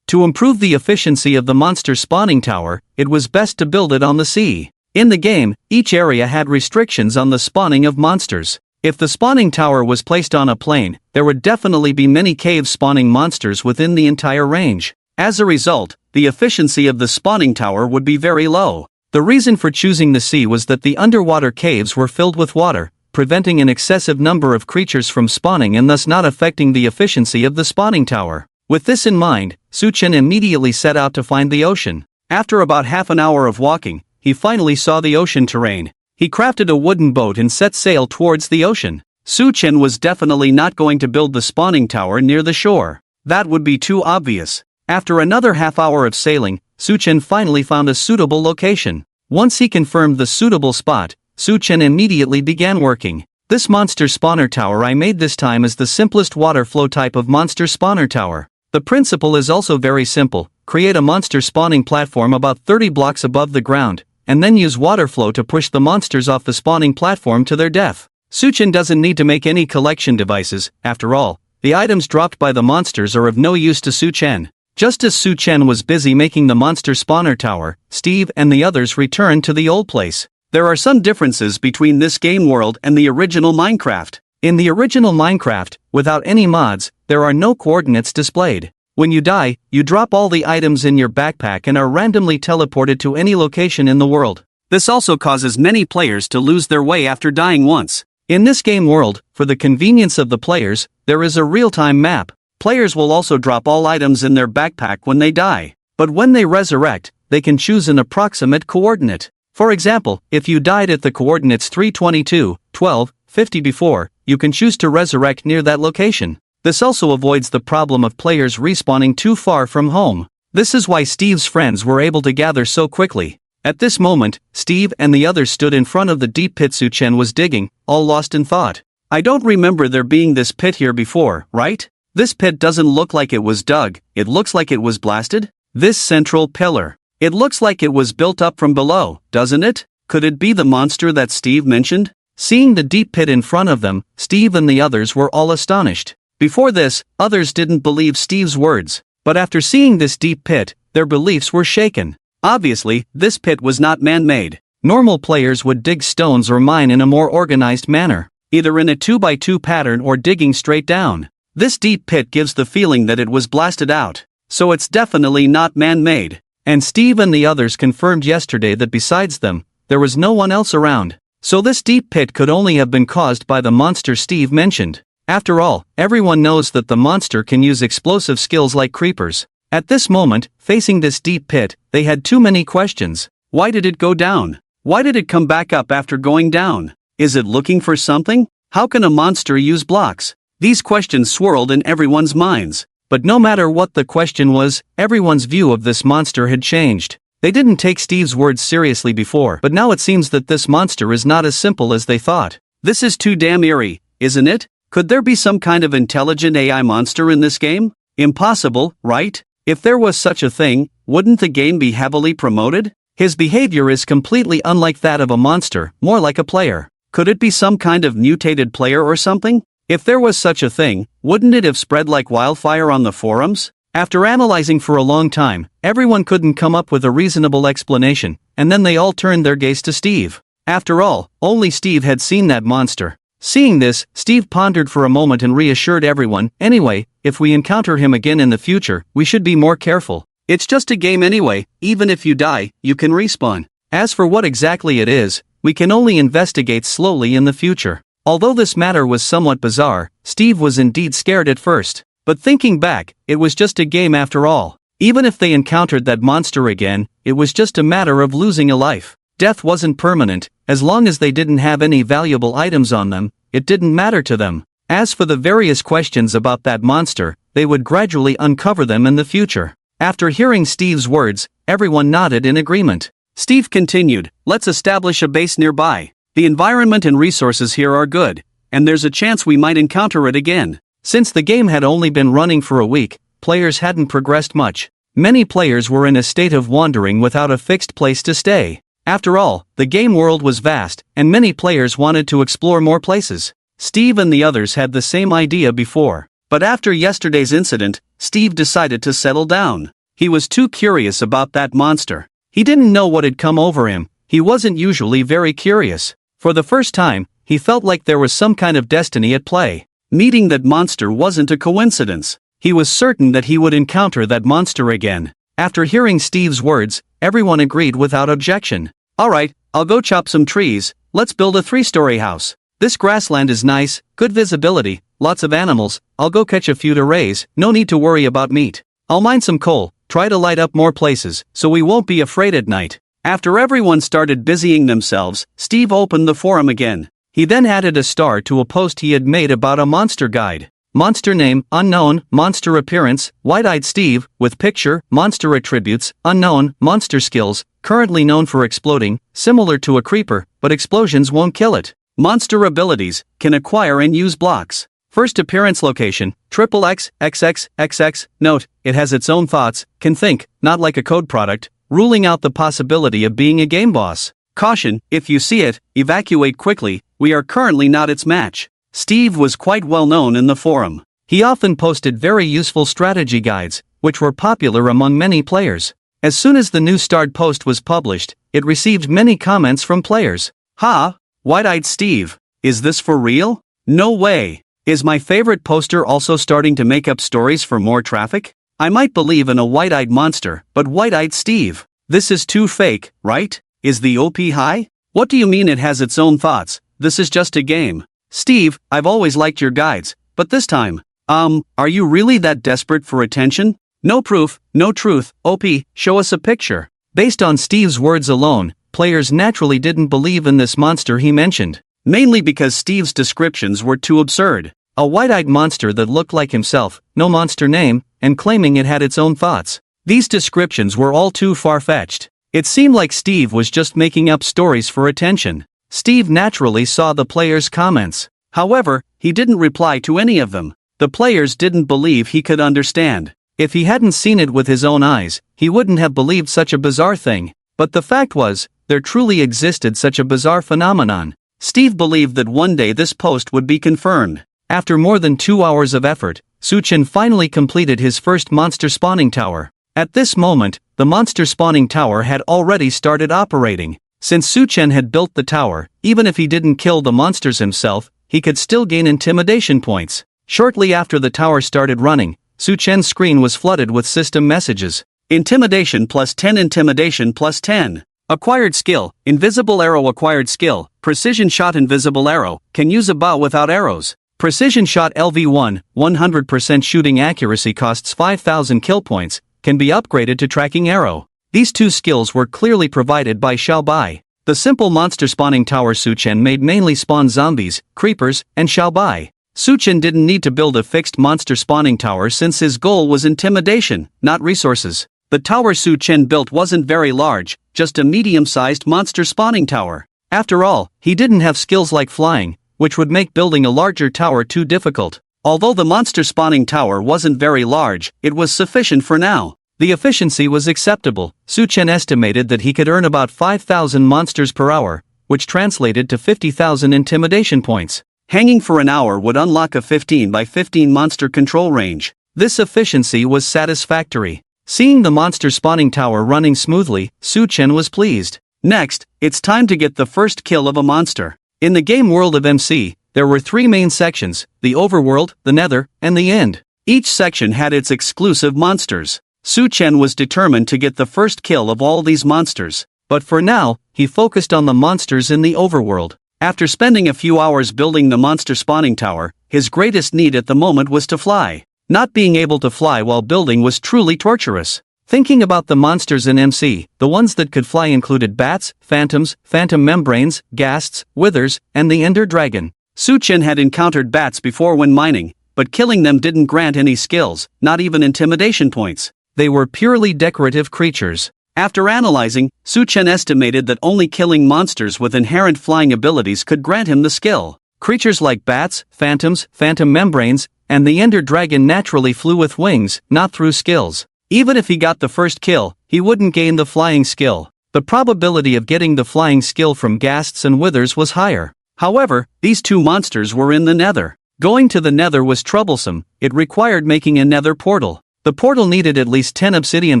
To improve the efficiency of the monster spawning tower, it was best to build it on the sea. In the game, each area had restrictions on the spawning of monsters. If the spawning tower was placed on a plain, there would definitely be many cave spawning monsters within the entire range. As a result, the efficiency of the spawning tower would be very low. The reason for choosing the sea was that the underwater caves were filled with water, preventing an excessive number of creatures from spawning and thus not affecting the efficiency of the spawning tower. With this in mind, Su Chen immediately set out to find the ocean. After about half an hour of walking, he finally saw the ocean terrain. He crafted a wooden boat and set sail towards the ocean. Su Chen was definitely not going to build the spawning tower near the shore. That would be too obvious. After another half hour of sailing, Su Chen finally found a suitable location. Once he confirmed the suitable spot, Su Chen immediately began working. This monster spawner tower I made this time is the simplest water flow type of monster spawner tower. The principle is also very simple. Create a monster spawning platform about 30 blocks above the ground, and then use water flow to push the monsters off the spawning platform to their death. Su Chen doesn't need to make any collection devices. After all, the items dropped by the monsters are of no use to Su Chen. Just as Su Chen was busy making the monster spawner tower, Steve and the others returned to the old place. There are some differences between this game world and the original Minecraft. In the original Minecraft, without any mods, there are no coordinates displayed. When you die, you drop all the items in your backpack and are randomly teleported to any location in the world. This also causes many players to lose their way after dying once. In this game world, for the convenience of the players, there is a real-time map. Players will also drop all items in their backpack when they die. But when they resurrect, they can choose an approximate coordinate. For example, if you died at the coordinates 322, 12, 50 before, you can choose to resurrect near that location. This also avoids the problem of players respawning too far from home. This is why Steve's friends were able to gather so quickly. At this moment, Steve and the others stood in front of the deep pit Su Chen was digging, all lost in thought. I don't remember there being this pit here before, right? This pit doesn't look like it was dug, it looks like it was blasted. This central pillar. It looks like it was built up from below, doesn't it? Could it be the monster that Steve mentioned? Seeing the deep pit in front of them, Steve and the others were all astonished. Before this, others didn't believe Steve's words. But after seeing this deep pit, their beliefs were shaken. Obviously, this pit was not man-made. Normal players would dig stones or mine in a more organized manner, either in a 2x2 pattern or digging straight down. This deep pit gives the feeling that it was blasted out. So it's definitely not man-made. And Steve and the others confirmed yesterday that besides them, there was no one else around. So this deep pit could only have been caused by the monster Steve mentioned. After all, everyone knows that the monster can use explosive skills like creepers. At this moment, facing this deep pit, they had too many questions. Why did it go down? Why did it come back up after going down? Is it looking for something? How can a monster use blocks? These questions swirled in everyone's minds. But no matter what the question was, everyone's view of this monster had changed. They didn't take Steve's words seriously before, but now it seems that this monster is not as simple as they thought. This is too damn eerie, isn't it? Could there be some kind of intelligent AI monster in this game? Impossible, right? If there was such a thing, wouldn't the game be heavily promoted? His behavior is completely unlike that of a monster, more like a player. Could it be some kind of mutated player or something? If there was such a thing, wouldn't it have spread like wildfire on the forums? After analyzing for a long time, everyone couldn't come up with a reasonable explanation, and then they all turned their gaze to Steve. After all, only Steve had seen that monster. Seeing this, Steve pondered for a moment and reassured everyone, anyway, if we encounter him again in the future, we should be more careful. It's just a game anyway, even if you die, you can respawn. As for what exactly it is, we can only investigate slowly in the future. Although this matter was somewhat bizarre, Steve was indeed scared at first. But thinking back, it was just a game after all. Even if they encountered that monster again, it was just a matter of losing a life. Death wasn't permanent, as long as they didn't have any valuable items on them, it didn't matter to them. As for the various questions about that monster, they would gradually uncover them in the future. After hearing Steve's words, everyone nodded in agreement. Steve continued, let's establish a base nearby. The environment and resources here are good, and there's a chance we might encounter it again. Since the game had only been running for a week, players hadn't progressed much. Many players were in a state of wandering without a fixed place to stay. After all, the game world was vast, and many players wanted to explore more places. Steve and the others had the same idea before. But after yesterday's incident, Steve decided to settle down. He was too curious about that monster. He didn't know what had come over him. He wasn't usually very curious. For the first time, he felt like there was some kind of destiny at play. Meeting that monster wasn't a coincidence. He was certain that he would encounter that monster again. After hearing Steve's words, everyone agreed without objection. Alright, I'll go chop some trees, let's build a 3-story house. This grassland is nice, good visibility, lots of animals, I'll go catch a few to raise, no need to worry about meat. I'll mine some coal, try to light up more places, so we won't be afraid at night. After everyone started busying themselves, Steve opened the forum again. He then added a star to a post he had made about a monster guide. Monster name, unknown, monster appearance, white-eyed Steve, with picture, monster attributes, unknown, monster skills, currently known for exploding, similar to a creeper, but explosions won't kill it. Monster abilities, can acquire and use blocks. First appearance location, XXXXXX, note, it has its own thoughts, can think, not like a code product, ruling out the possibility of being a game boss. Caution, if you see it, evacuate quickly, we are currently not its match. Steve was quite well known in the forum. He often posted very useful strategy guides, which were popular among many players. As soon as the new starred post was published, it received many comments from players. Ha! White-eyed Steve. Is this for real? No way. Is my favorite poster also starting to make up stories for more traffic? I might believe in a white-eyed monster, but white-eyed Steve. This is too fake, right? Is the OP high? What do you mean it has its own thoughts? This is just a game. Steve, I've always liked your guides, but this time, are you really that desperate for attention? No proof, no truth, OP, show us a picture. Based on Steve's words alone, players naturally didn't believe in this monster he mentioned. Mainly because Steve's descriptions were too absurd. A white-eyed monster that looked like himself, no monster name, and claiming it had its own thoughts. These descriptions were all too far-fetched. It seemed like Steve was just making up stories for attention. Steve naturally saw the players' comments. However, he didn't reply to any of them. The players didn't believe he could understand. If he hadn't seen it with his own eyes, he wouldn't have believed such a bizarre thing. But the fact was, there truly existed such a bizarre phenomenon. Steve believed that one day this post would be confirmed. After more than 2 hours of effort, Suchin finally completed his first monster spawning tower. At this moment, the monster spawning tower had already started operating. Since Suchen had built the tower, even if he didn't kill the monsters himself, he could still gain intimidation points. Shortly after the tower started running, Suchen's screen was flooded with system messages. Intimidation plus 10, intimidation plus 10. Acquired skill, invisible arrow, acquired skill, precision shot, invisible arrow, can use a bow without arrows. Precision shot LV1, 100% shooting accuracy, costs 5,000 kill points, can be upgraded to tracking arrow. These two skills were clearly provided by Xiaobai. The simple monster spawning tower Suchen made mainly spawn zombies, creepers, and Xiaobai. Suchen didn't need to build a fixed monster spawning tower since his goal was intimidation, not resources. The tower Suchen built wasn't very large, just a medium-sized monster spawning tower. After all, he didn't have skills like flying, which would make building a larger tower too difficult. Although the monster spawning tower wasn't very large, it was sufficient for now. The efficiency was acceptable. Suchen estimated that he could earn about 5,000 monsters per hour, which translated to 50,000 intimidation points. Hanging for an hour would unlock a 15 by 15 monster control range. This efficiency was satisfactory. Seeing the monster spawning tower running smoothly, Su Chen was pleased. Next, it's time to get the first kill of a monster. In the game world of MC, there were 3 main sections: the overworld, the nether, and the end. Each section had its exclusive monsters. Su Chen was determined to get the first kill of all these monsters. But for now, he focused on the monsters in the overworld. After spending a few hours building the monster spawning tower, his greatest need at the moment was to fly. Not being able to fly while building was truly torturous. Thinking about the monsters in MC, the ones that could fly included bats, phantoms, phantom membranes, ghasts, withers, and the ender dragon. Su Chen had encountered bats before when mining, but killing them didn't grant any skills, not even intimidation points. They were purely decorative creatures. After analyzing, Su Chen estimated that only killing monsters with inherent flying abilities could grant him the skill. Creatures like bats, phantoms, phantom membranes, and the ender dragon naturally flew with wings, not through skills. Even if he got the first kill, he wouldn't gain the flying skill. The probability of getting the flying skill from ghasts and withers was higher. However, these 2 monsters were in the nether. Going to the nether was troublesome. It required making a nether portal. The portal needed at least 10 obsidian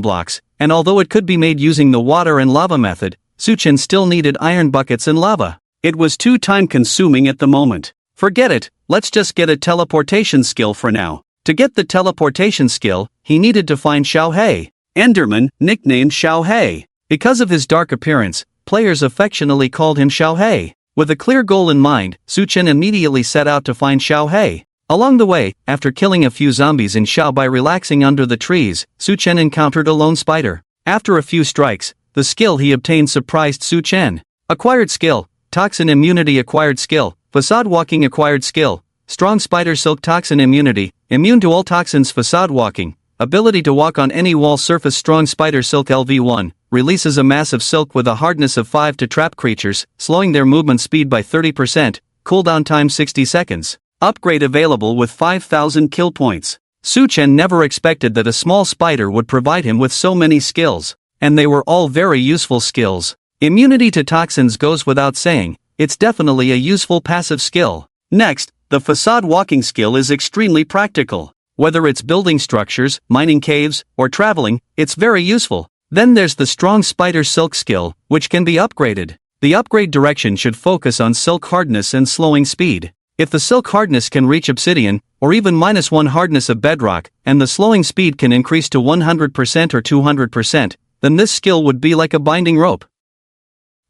blocks, and although it could be made using the water and lava method, Su Chen still needed iron buckets and lava. It was too time-consuming at the moment. Forget it, let's just get a teleportation skill for now. To get the teleportation skill, he needed to find Xiao Hei. Enderman, nicknamed Xiao Hei. Because of his dark appearance, players affectionately called him Xiao Hei. With a clear goal in mind, Su Chen immediately set out to find Xiao Hei. Along the way, after killing a few zombies in Xiao by relaxing under the trees, Su Chen encountered a lone spider. After a few strikes, the skill he obtained surprised Su Chen. Acquired skill: Toxin Immunity. Acquired skill: Facade Walking. Acquired skill: Strong Spider Silk. Toxin Immunity, immune to all toxins. Facade Walking, ability to walk on any wall surface. Strong Spider Silk LV1, releases a mass of silk with a hardness of 5 to trap creatures, slowing their movement speed by 30%, cooldown time 60 seconds. Upgrade available with 5,000 kill points. Su Chen never expected that a small spider would provide him with so many skills, and they were all very useful skills. Immunity to toxins goes without saying, it's definitely a useful passive skill. Next, the facade walking skill is extremely practical. Whether it's building structures, mining caves, or traveling, it's very useful. Then there's the strong spider silk skill, which can be upgraded. The upgrade direction should focus on silk hardness and slowing speed. If the silk hardness can reach obsidian, or even -1 hardness of bedrock, and the slowing speed can increase to 100% or 200%, then this skill would be like a binding rope.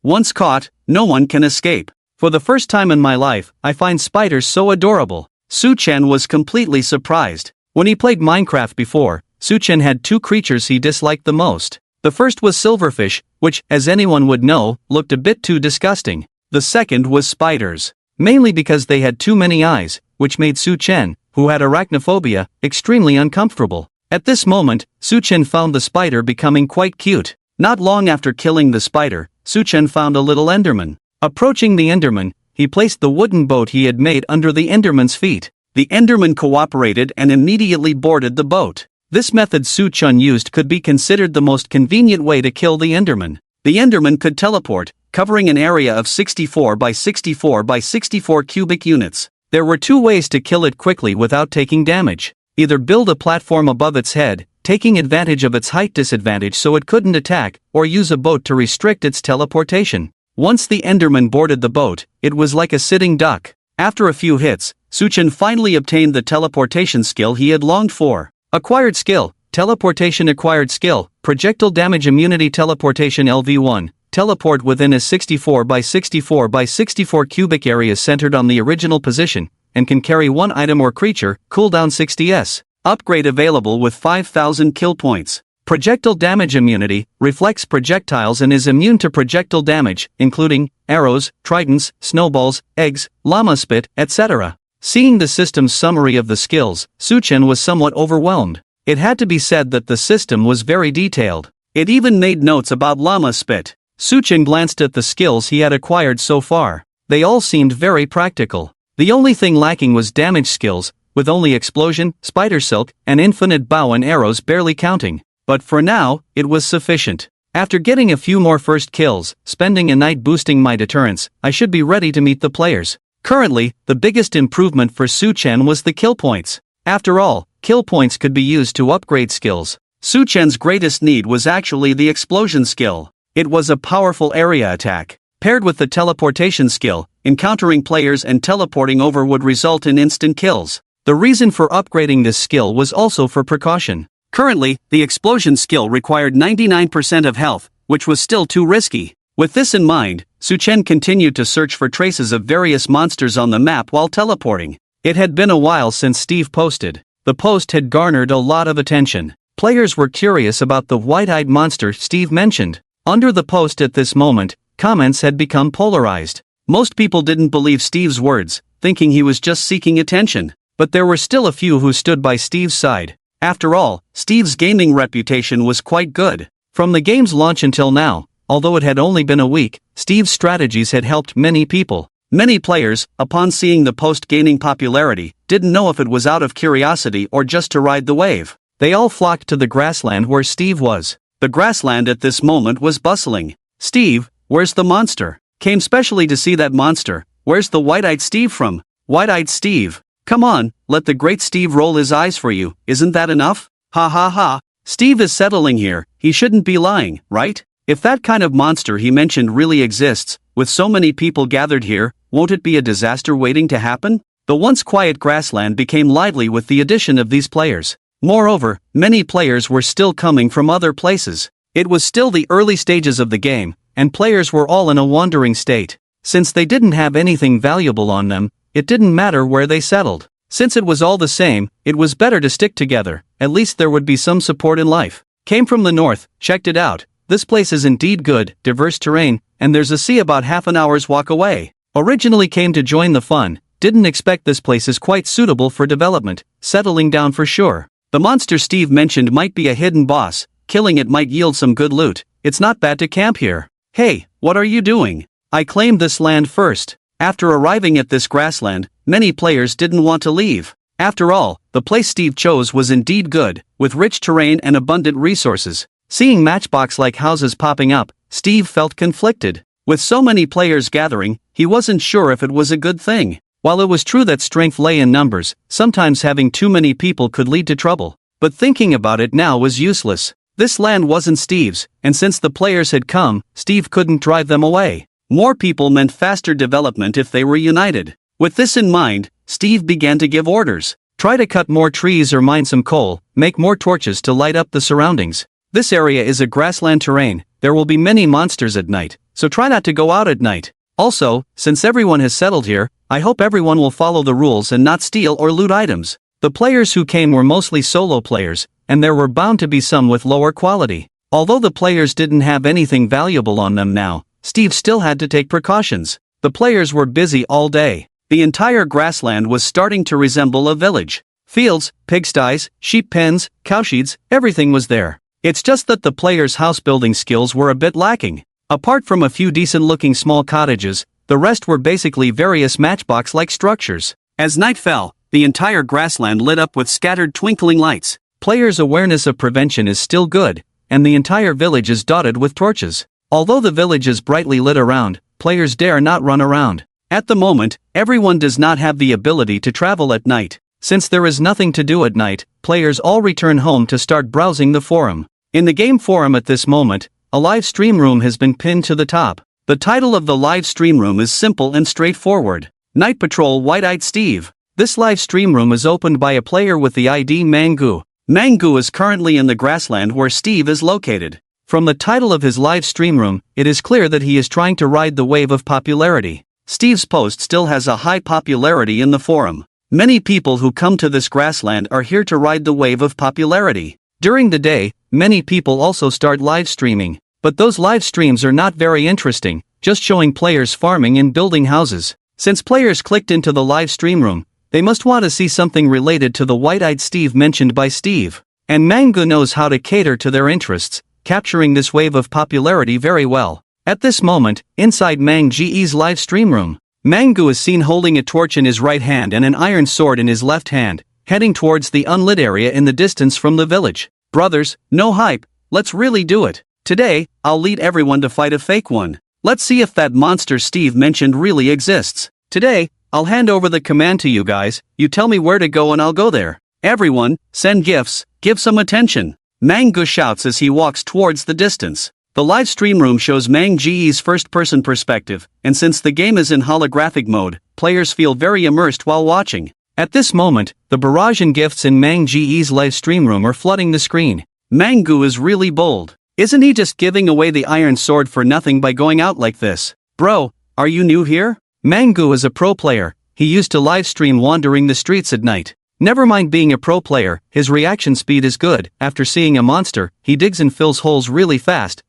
Once caught, no one can escape. For the first time in my life, I find spiders so adorable. Su Chen was completely surprised. When he played Minecraft before, Su Chen had 2 creatures he disliked the most. The first was silverfish, which, as anyone would know, looked a bit too disgusting. The second was spiders. Mainly because they had too many eyes, which made Su Chen, who had arachnophobia, extremely uncomfortable. At this moment, Su Chen found the spider becoming quite cute. Not long after killing the spider, Su Chen found a little enderman. Approaching the enderman, he placed the wooden boat he had made under the enderman's feet. The enderman cooperated and immediately boarded the boat. This method Su Chen used could be considered the most convenient way to kill the enderman. The enderman could teleport, covering an area of 64 by 64 by 64 cubic units. There were 2 ways to kill it quickly without taking damage. Either build a platform above its head, taking advantage of its height disadvantage so it couldn't attack, or use a boat to restrict its teleportation. Once the enderman boarded the boat, it was like a sitting duck. After a few hits, Su Chen finally obtained the teleportation skill he had longed for. Acquired skill: Teleportation. Acquired skill: Projectile Damage Immunity. Teleportation LV1, teleport within a 64 by 64 by 64 cubic area centered on the original position, and can carry 1 item or creature, cooldown 60s. Upgrade available with 5,000 kill points. Projectile Damage Immunity, reflects projectiles and is immune to projectile damage, including arrows, tridents, snowballs, eggs, llama spit, etc. Seeing the system's summary of the skills, Su Chen was somewhat overwhelmed. It had to be said that the system was very detailed. It even made notes about llama spit. Su Chen glanced at the skills he had acquired so far. They all seemed very practical. The only thing lacking was damage skills, with only explosion, spider silk, and infinite bow and arrows barely counting. But for now, it was sufficient. After getting a few more first kills, spending a night boosting my deterrence, I should be ready to meet the players. Currently, the biggest improvement for Su Chen was the kill points. After all, kill points could be used to upgrade skills. Suchen's greatest need was actually the explosion skill. It was a powerful area attack. Paired with the teleportation skill, encountering players and teleporting over would result in instant kills. The reason for upgrading this skill was also for precaution. Currently, the explosion skill required 99% of health, which was still too risky. With this in mind, Suchen continued to search for traces of various monsters on the map while teleporting. It had been a while since Steve posted. The post had garnered a lot of attention. Players were curious about the white-eyed monster Steve mentioned. Under the post at this moment, comments had become polarized. Most people didn't believe Steve's words, thinking he was just seeking attention. But there were still a few who stood by Steve's side. After all, Steve's gaming reputation was quite good. From the game's launch until now, although it had only been a week, Steve's strategies had helped many people. Many players, upon seeing the post gaining popularity, didn't know if it was out of curiosity or just to ride the wave. They all flocked to the grassland where Steve was. The grassland at this moment was bustling. "Steve, where's the monster? Came specially to see that monster. Where's the white-eyed Steve from? White-eyed Steve. Come on, let the great Steve roll his eyes for you, isn't that enough? Ha ha ha. Steve is settling here, he shouldn't be lying, right? If that kind of monster he mentioned really exists, with so many people gathered here, won't it be a disaster waiting to happen?" The once quiet grassland became lively with the addition of these players. Moreover, many players were still coming from other places. It was still the early stages of the game, and players were all in a wandering state. Since they didn't have anything valuable on them, it didn't matter where they settled. Since it was all the same, it was better to stick together, at least there would be some support in life. Came from the north, checked it out. This place is indeed good, diverse terrain, and there's a sea about half an hour's walk away. Originally came to join the fun, didn't expect this place is quite suitable for development, settling down for sure. The monster Steve mentioned might be a hidden boss, killing it might yield some good loot. It's not bad to camp here. Hey, what are you doing? I claimed this land first. After arriving at this grassland, many players didn't want to leave. After all, the place Steve chose was indeed good, with rich terrain and abundant resources. Seeing matchbox-like houses popping up, Steve felt conflicted. With so many players gathering, he wasn't sure if it was a good thing. While it was true that strength lay in numbers, sometimes having too many people could lead to trouble. But thinking about it now was useless. This land wasn't Steve's, and since the players had come, Steve couldn't drive them away. More people meant faster development if they were united. With this in mind, Steve began to give orders. Try to cut more trees or mine some coal, make more torches to light up the surroundings. This area is a grassland terrain, there will be many monsters at night, so try not to go out at night. Also, since everyone has settled here, I hope everyone will follow the rules and not steal or loot items. The players who came were mostly solo players, and there were bound to be some with lower quality. Although the players didn't have anything valuable on them now, Steve still had to take precautions. The players were busy all day. The entire grassland was starting to resemble a village. Fields, pigsties, sheep pens, cowsheds, everything was there. It's just that the players' house-building skills were a bit lacking. Apart from a few decent-looking small cottages, the rest were basically various matchbox-like structures. As night fell, the entire grassland lit up with scattered twinkling lights. Players' awareness of prevention is still good, and the entire village is dotted with torches. Although the village is brightly lit around, players dare not run around. At the moment, everyone does not have the ability to travel at night. Since there is nothing to do at night, players all return home to start browsing the forum. In the game forum at this moment, a live stream room has been pinned to the top. The title of the live stream room is simple and straightforward. Night Patrol White-Eyed Steve. This live stream room is opened by a player with the ID Mangu. Mangu is currently in the grassland where Steve is located. From the title of his live stream room, it is clear that he is trying to ride the wave of popularity. Steve's post still has a high popularity in the forum. Many people who come to this grassland are here to ride the wave of popularity. During the day, many people also start live streaming, but those live streams are not very interesting, just showing players farming and building houses. Since players clicked into the live stream room, they must want to see something related to the white-eyed Steve mentioned by Steve. And Manga knows how to cater to their interests, capturing this wave of popularity very well. At this moment, inside Mang-Ge's live stream room, Mangu is seen holding a torch in his right hand and an iron sword in his left hand, heading towards the unlit area in the distance from the village. Brothers, no hype, let's really do it. Today, I'll lead everyone to fight a fake one. Let's see if that monster Steve mentioned really exists. Today, I'll hand over the command to you guys, you tell me where to go and I'll go there. Everyone, send gifts, give some attention. Manga shouts as he walks towards the distance. The live stream room shows Mange's first-person perspective, and since the game is in holographic mode, players feel very immersed while watching. At this moment, the barrage and gifts in Mange's live stream room are flooding the screen. Manga is really bold. Isn't he just giving away the iron sword for nothing by going out like this? Bro, are you new here? Manga is a pro player. He used to live stream wandering the streets at night. Never mind being a pro player, his reaction speed is good. After seeing a monster, he digs and fills holes really fast.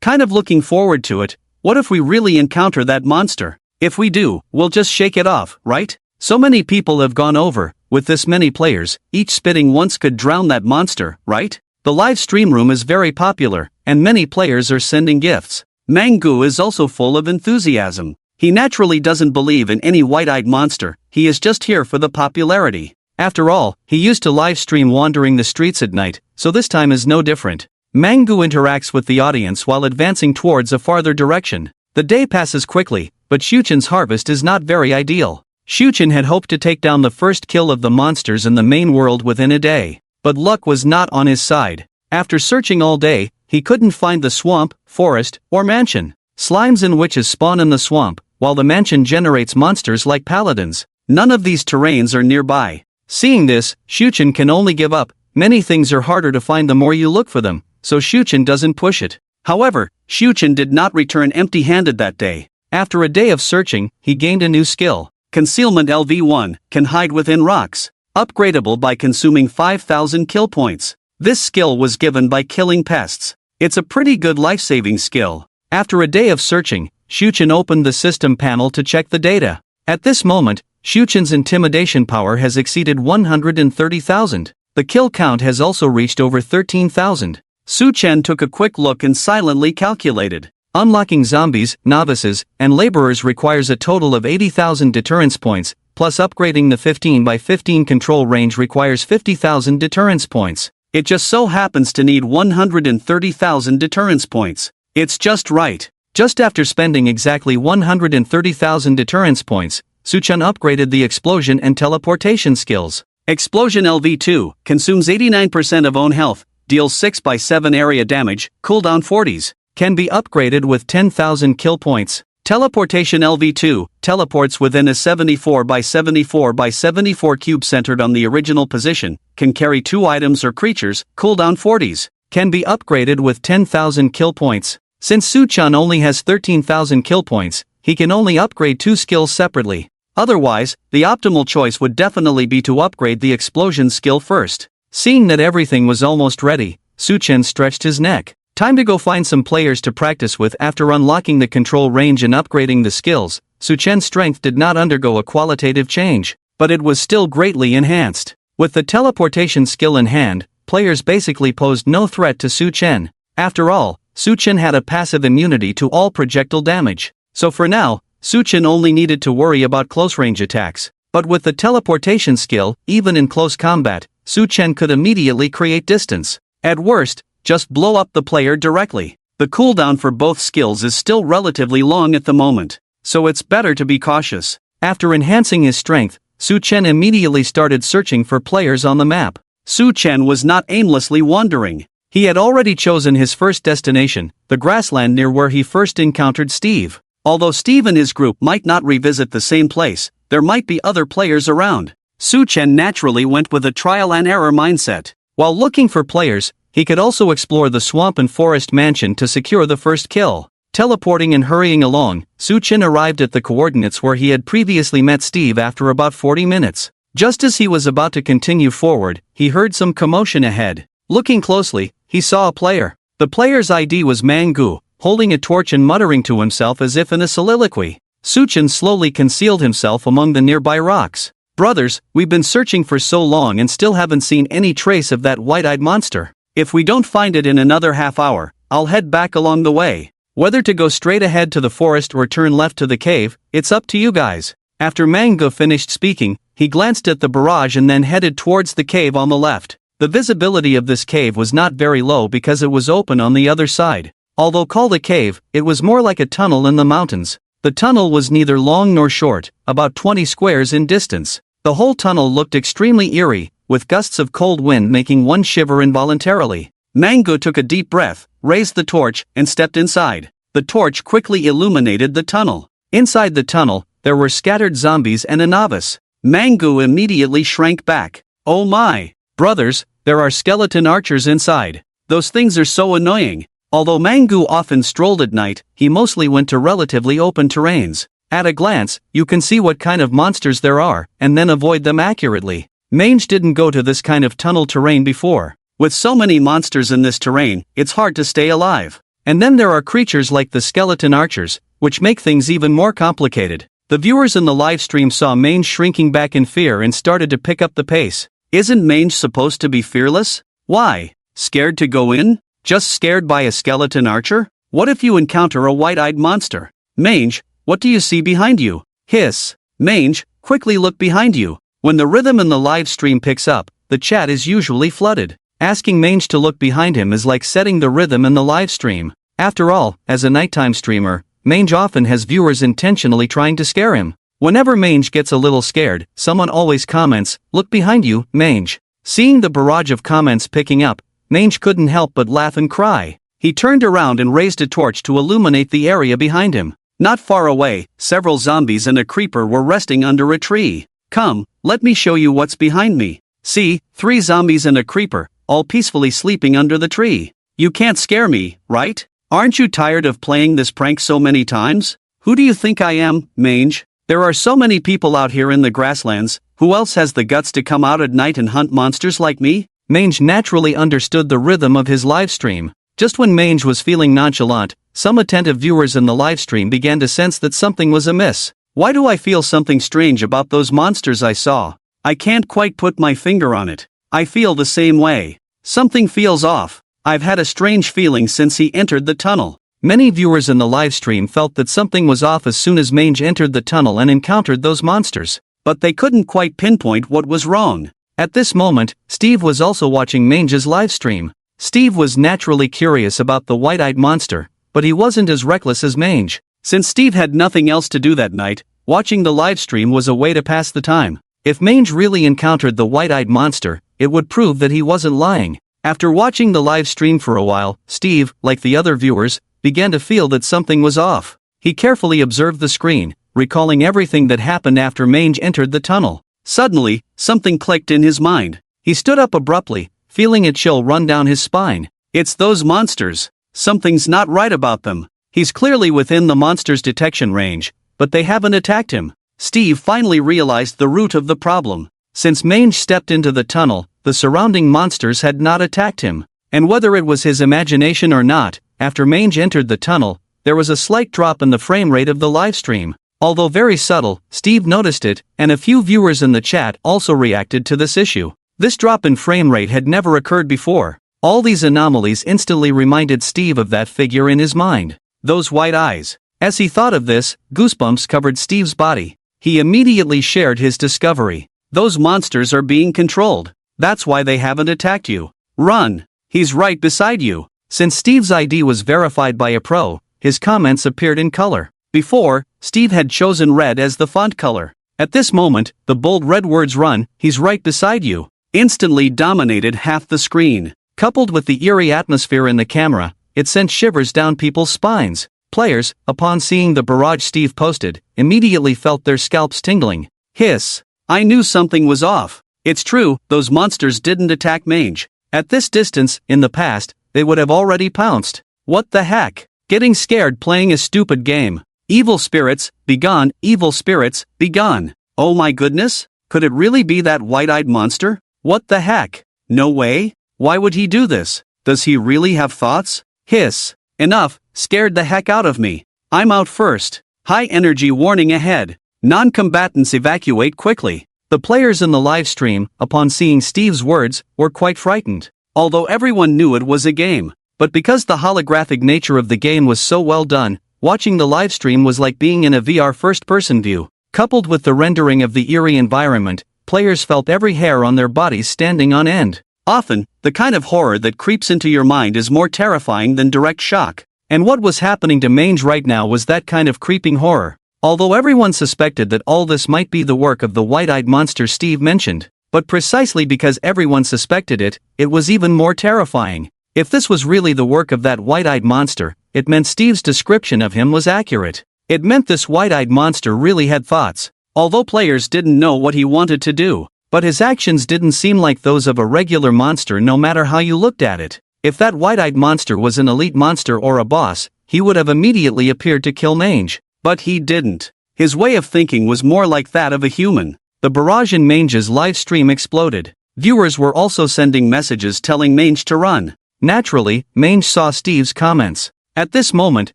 Kind of looking forward to it. What if we really encounter that monster? If we do, we'll just shake it off, right? So many people have gone over. With this many players, each spitting once could drown that monster, right? The live stream room is very popular, and many players are sending gifts. Manga is also full of enthusiasm. He naturally doesn't believe in any white-eyed monster. He is just here for the popularity. After all, he used to live stream wandering the streets at night, so this time is no different. Manga interacts with the audience while advancing towards a farther direction. The day passes quickly, but Shuchen's harvest is not very ideal. Shuchen had hoped to take down the first kill of the monsters in the main world within a day, but luck was not on his side. After searching all day, he couldn't find the swamp, forest, or mansion. Slimes and witches spawn in the swamp, while the mansion generates monsters like paladins. None of these terrains are nearby. Seeing this, Shuchen can only give up. Many things are harder to find the more you look for them, so Shuchen doesn't push it. However, Shuchen did not return empty-handed that day. After a day of searching, he gained a new skill. Concealment LV1, can hide within rocks. Upgradable by consuming 5,000 kill points. This skill was given by killing pests. It's a pretty good life-saving skill. After a day of searching, Shuchen opened the system panel to check the data. At this moment, Shuchen's intimidation power has exceeded 130,000. The kill count has also reached over 13,000. Shuchen took a quick look and silently calculated. Unlocking zombies, novices, and laborers requires a total of 80,000 deterrence points, plus upgrading the 15x15 control range requires 50,000 deterrence points. It just so happens to need 130,000 deterrence points. It's just right. Just after spending exactly 130,000 deterrence points, Shuchen upgraded the explosion and teleportation skills. Explosion LV2 consumes 89% of own health, deals 6x7 area damage, cooldown 40s, can be upgraded with 10,000 kill points. Teleportation LV2 teleports within a 74x74x74 cube centered on the original position, can carry 2 items or creatures, cooldown 40s, can be upgraded with 10,000 kill points. Since Shuchen only has 13,000 kill points, he can only upgrade 2 skills separately. Otherwise, the optimal choice would definitely be to upgrade the explosion skill first. Seeing that everything was almost ready, Shuchen stretched his neck. Time to go find some players to practice with. After unlocking the control range and upgrading the skills, Shuchen's strength did not undergo a qualitative change, but it was still greatly enhanced. With the teleportation skill in hand, players basically posed no threat to Shuchen. After all, Shuchen had a passive immunity to all projectile damage. So for now, Shuchen only needed to worry about close-range attacks. But with the teleportation skill, even in close combat, Shuchen could immediately create distance. At worst, just blow up the player directly. The cooldown for both skills is still relatively long at the moment, so it's better to be cautious. After enhancing his strength, Shuchen immediately started searching for players on the map. Shuchen was not aimlessly wandering. He had already chosen his first destination, the grassland near where he first encountered Steve. Although Steve and his group might not revisit the same place, there might be other players around. Shuchen naturally went with a trial-and-error mindset. While looking for players, he could also explore the swamp and forest mansion to secure the first kill. Teleporting and hurrying along, Shuchen arrived at the coordinates where he had previously met Steve after about 40 minutes. Just as he was about to continue forward, he heard some commotion ahead. Looking closely, he saw a player. The player's ID was Manga, holding a torch and muttering to himself as if in a soliloquy. Shuchen slowly concealed himself among the nearby rocks. "Brothers, we've been searching for so long and still haven't seen any trace of that white-eyed monster. If we don't find it in another half hour, I'll head back along the way. Whether to go straight ahead to the forest or turn left to the cave, it's up to you guys." After Manga finished speaking, he glanced at the barrage and then headed towards the cave on the left. The visibility of this cave was not very low because it was open on the other side. Although called a cave, it was more like a tunnel in the mountains. The tunnel was neither long nor short, about 20 squares in distance. The whole tunnel looked extremely eerie, with gusts of cold wind making one shiver involuntarily. Manga took a deep breath, raised the torch, and stepped inside. The torch quickly illuminated the tunnel. Inside the tunnel, there were scattered zombies and a novice. Manga immediately shrank back. Oh my! Brothers, there are skeleton archers inside. Those things are so annoying. Although Manga often strolled at night, he mostly went to relatively open terrains. At a glance, you can see what kind of monsters there are, and then avoid them accurately. Mange didn't go to this kind of tunnel terrain before. With so many monsters in this terrain, it's hard to stay alive. And then there are creatures like the skeleton archers, which make things even more complicated. The viewers in the live stream saw Mange shrinking back in fear and started to pick up the pace. Isn't Mange supposed to be fearless? Why? Scared to go in? Just scared by a skeleton archer? What if you encounter a white-eyed monster? Mange, what do you see behind you? Hiss. Mange, quickly look behind you. When the rhythm in the live stream picks up, the chat is usually flooded. Asking Mange to look behind him is like setting the rhythm in the live stream. After all, as a nighttime streamer, Mange often has viewers intentionally trying to scare him. Whenever Mange gets a little scared, someone always comments, "Look behind you, Mange." Seeing the barrage of comments picking up, Mange couldn't help but laugh and cry. He turned around and raised a torch to illuminate the area behind him. Not far away, several zombies and a creeper were resting under a tree. Come, let me show you what's behind me. See, 3 zombies and a creeper, all peacefully sleeping under the tree. You can't scare me, right? Aren't you tired of playing this prank so many times? Who do you think I am, Mange? There are so many people out here in the grasslands. Who else has the guts to come out at night and hunt monsters like me? Mange naturally understood the rhythm of his live stream. Just when Mange was feeling nonchalant, some attentive viewers in the live stream began to sense that something was amiss. Why do I feel something strange about those monsters I saw? I can't quite put my finger on it. I feel the same way. Something feels off. I've had a strange feeling since he entered the tunnel. Many viewers in the live stream felt that something was off as soon as Mange entered the tunnel and encountered those monsters. But they couldn't quite pinpoint what was wrong. At this moment, Steve was also watching Mange's live stream. Steve was naturally curious about the white-eyed monster, but he wasn't as reckless as Mange. Since Steve had nothing else to do that night, watching the live stream was a way to pass the time. If Mange really encountered the white-eyed monster, it would prove that he wasn't lying. After watching the live stream for a while, Steve, like the other viewers, began to feel that something was off. He carefully observed the screen, recalling everything that happened after Mange entered the tunnel. Suddenly, something clicked in his mind. He stood up abruptly, feeling a chill run down his spine. It's those monsters. Something's not right about them. He's clearly within the monster's detection range, but they haven't attacked him. Steve finally realized the root of the problem. Since Mange stepped into the tunnel, the surrounding monsters had not attacked him. And whether it was his imagination or not, after Mange entered the tunnel, there was a slight drop in the frame rate of the livestream. Although very subtle, Steve noticed it, and a few viewers in the chat also reacted to this issue. This drop in frame rate had never occurred before. All these anomalies instantly reminded Steve of that figure in his mind. Those white eyes. As he thought of this, goosebumps covered Steve's body. He immediately shared his discovery. Those monsters are being controlled. That's why they haven't attacked you. Run! He's right beside you. Since Steve's ID was verified by a pro, his comments appeared in color. Before, Steve had chosen red as the font color. At this moment, the bold red words "Run, he's right beside you" instantly dominated half the screen. Coupled with the eerie atmosphere in the camera, it sent shivers down people's spines. Players, upon seeing the barrage Steve posted, immediately felt their scalps tingling. Hiss! I knew something was off. It's true, those monsters didn't attack Mange. At this distance, in the past, they would have already pounced. What the heck? Getting scared playing a stupid game. Evil spirits, be gone, evil spirits, be gone. Oh my goodness, could it really be that white-eyed monster? What the heck? No way? Why would he do this? Does he really have thoughts? Hiss. Enough, scared the heck out of me. I'm out first. High energy warning ahead. Non-combatants evacuate quickly. The players in the live stream, upon seeing Steve's words, were quite frightened. Although everyone knew it was a game. But because the holographic nature of the game was so well done, watching the live stream was like being in a VR first-person view. Coupled with the rendering of the eerie environment, players felt every hair on their bodies standing on end. Often, the kind of horror that creeps into your mind is more terrifying than direct shock. And what was happening to Mange right now was that kind of creeping horror. Although everyone suspected that all this might be the work of the white-eyed monster Steve mentioned, But precisely because everyone suspected it, it was even more terrifying. If this was really the work of that white-eyed monster, it meant Steve's description of him was accurate. It meant this white-eyed monster really had thoughts. Although players didn't know what he wanted to do, but his actions didn't seem like those of a regular monster no matter how you looked at it. If that white-eyed monster was an elite monster or a boss, he would have immediately appeared to kill Mange. But he didn't. His way of thinking was more like that of a human. The barrage in Mange's live stream exploded. Viewers were also sending messages telling Mange to run. Naturally, Mange saw Steve's comments. At this moment,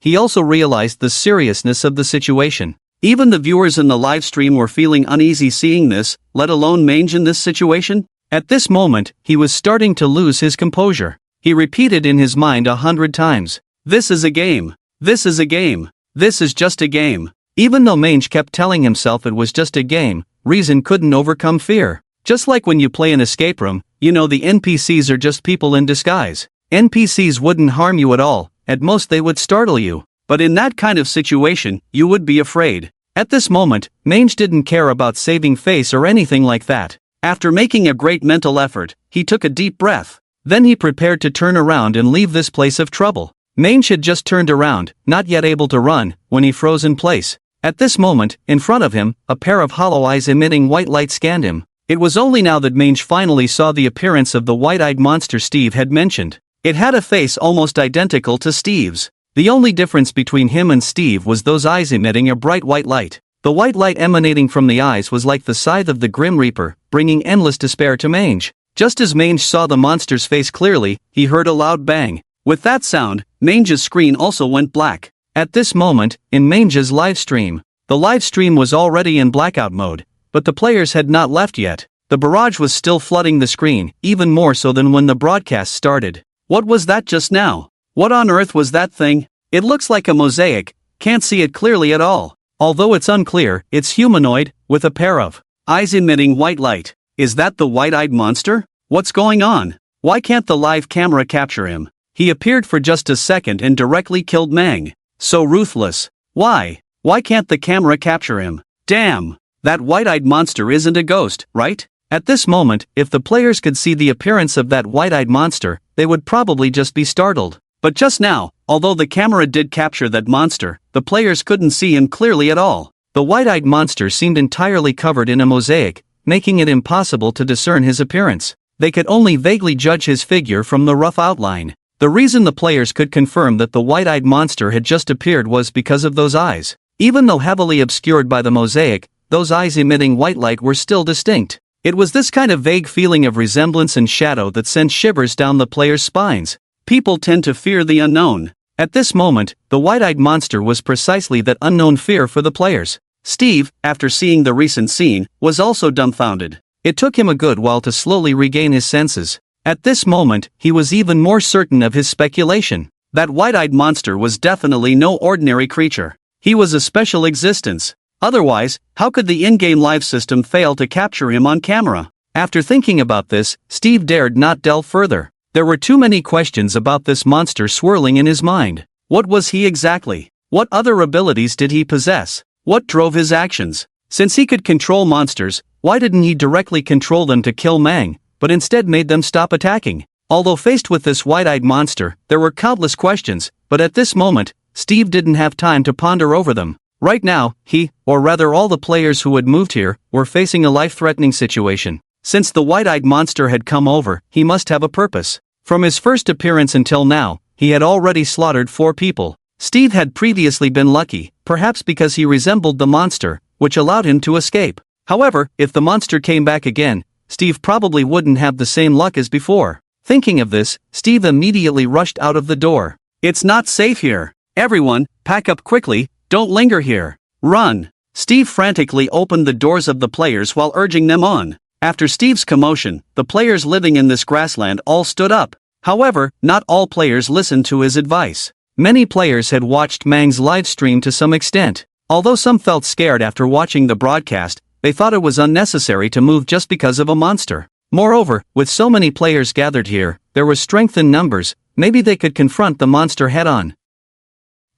he also realized the seriousness of the situation. Even the viewers in the live stream were feeling uneasy seeing this, let alone Mange in this situation. At this moment, he was starting to lose his composure. He repeated in his mind 100 times, "This is a game. This is a game. This is just a game." Even though Mange kept telling himself it was just a game, reason couldn't overcome fear. Just like when you play an escape room, you know the NPCs are just people in disguise. NPCs wouldn't harm you at all, at most they would startle you. But in that kind of situation, you would be afraid. At this moment, Mange didn't care about saving face or anything like that. After making a great mental effort, he took a deep breath. Then he prepared to turn around and leave this place of trouble. Mange had just turned around, not yet able to run, when he froze in place. At this moment, in front of him, a pair of hollow eyes emitting white light scanned him. It was only now that Mange finally saw the appearance of the white-eyed monster Steve had mentioned. It had a face almost identical to Steve's. The only difference between him and Steve was those eyes emitting a bright white light. The white light emanating from the eyes was like the scythe of the Grim Reaper, bringing endless despair to Mange. Just as Mange saw the monster's face clearly, he heard a loud bang. With that sound, Mange's screen also went black. At this moment, in Mange's live stream, the live stream was already in blackout mode, but the players had not left yet. The barrage was still flooding the screen, even more so than when the broadcast started. What was that just now? What on earth was that thing? It looks like a mosaic, can't see it clearly at all. Although it's unclear, it's humanoid, with a pair of eyes emitting white light. Is that the white-eyed monster? What's going on? Why can't the live camera capture him? He appeared for just a second and directly killed Mang. So ruthless. Why? Why can't the camera capture him? Damn! That white-eyed monster isn't a ghost, right? At this moment, if the players could see the appearance of that white-eyed monster, they would probably just be startled. But just now, although the camera did capture that monster, the players couldn't see him clearly at all. The white-eyed monster seemed entirely covered in a mosaic, making it impossible to discern his appearance. They could only vaguely judge his figure from the rough outline. The reason the players could confirm that the white-eyed monster had just appeared was because of those eyes. Even though heavily obscured by the mosaic, those eyes emitting white light were still distinct. It was this kind of vague feeling of resemblance and shadow that sent shivers down the players' spines. People tend to fear the unknown. At this moment, the white-eyed monster was precisely that unknown fear for the players. Steve, after seeing the recent scene, was also dumbfounded. It took him a good while to slowly regain his senses. At this moment, he was even more certain of his speculation. That white-eyed monster was definitely no ordinary creature. He was a special existence. Otherwise, how could the in-game live system fail to capture him on camera? After thinking about this, Steve dared not delve further. There were too many questions about this monster swirling in his mind. What was he exactly? What other abilities did he possess? What drove his actions? Since he could control monsters, why didn't he directly control them to kill Mang, but instead made them stop attacking? Although faced with this white-eyed monster, there were countless questions, but at this moment, Steve didn't have time to ponder over them. Right now, he, or rather all the players who had moved here, were facing a life-threatening situation. Since the white-eyed monster had come over, he must have a purpose. From his first appearance until now, he had already slaughtered 4 people. Steve had previously been lucky, perhaps because he resembled the monster, which allowed him to escape. However, if the monster came back again, Steve probably wouldn't have the same luck as before. Thinking of this, Steve immediately rushed out of the door. It's not safe here. Everyone, pack up quickly, don't linger here. Run. Steve frantically opened the doors of the players while urging them on. After Steve's commotion, the players living in this grassland all stood up. However, not all players listened to his advice. Many players had watched Mang's live stream to some extent. Although some felt scared after watching the broadcast, they thought it was unnecessary to move just because of a monster. Moreover, with so many players gathered here, there was strength in numbers, maybe they could confront the monster head-on.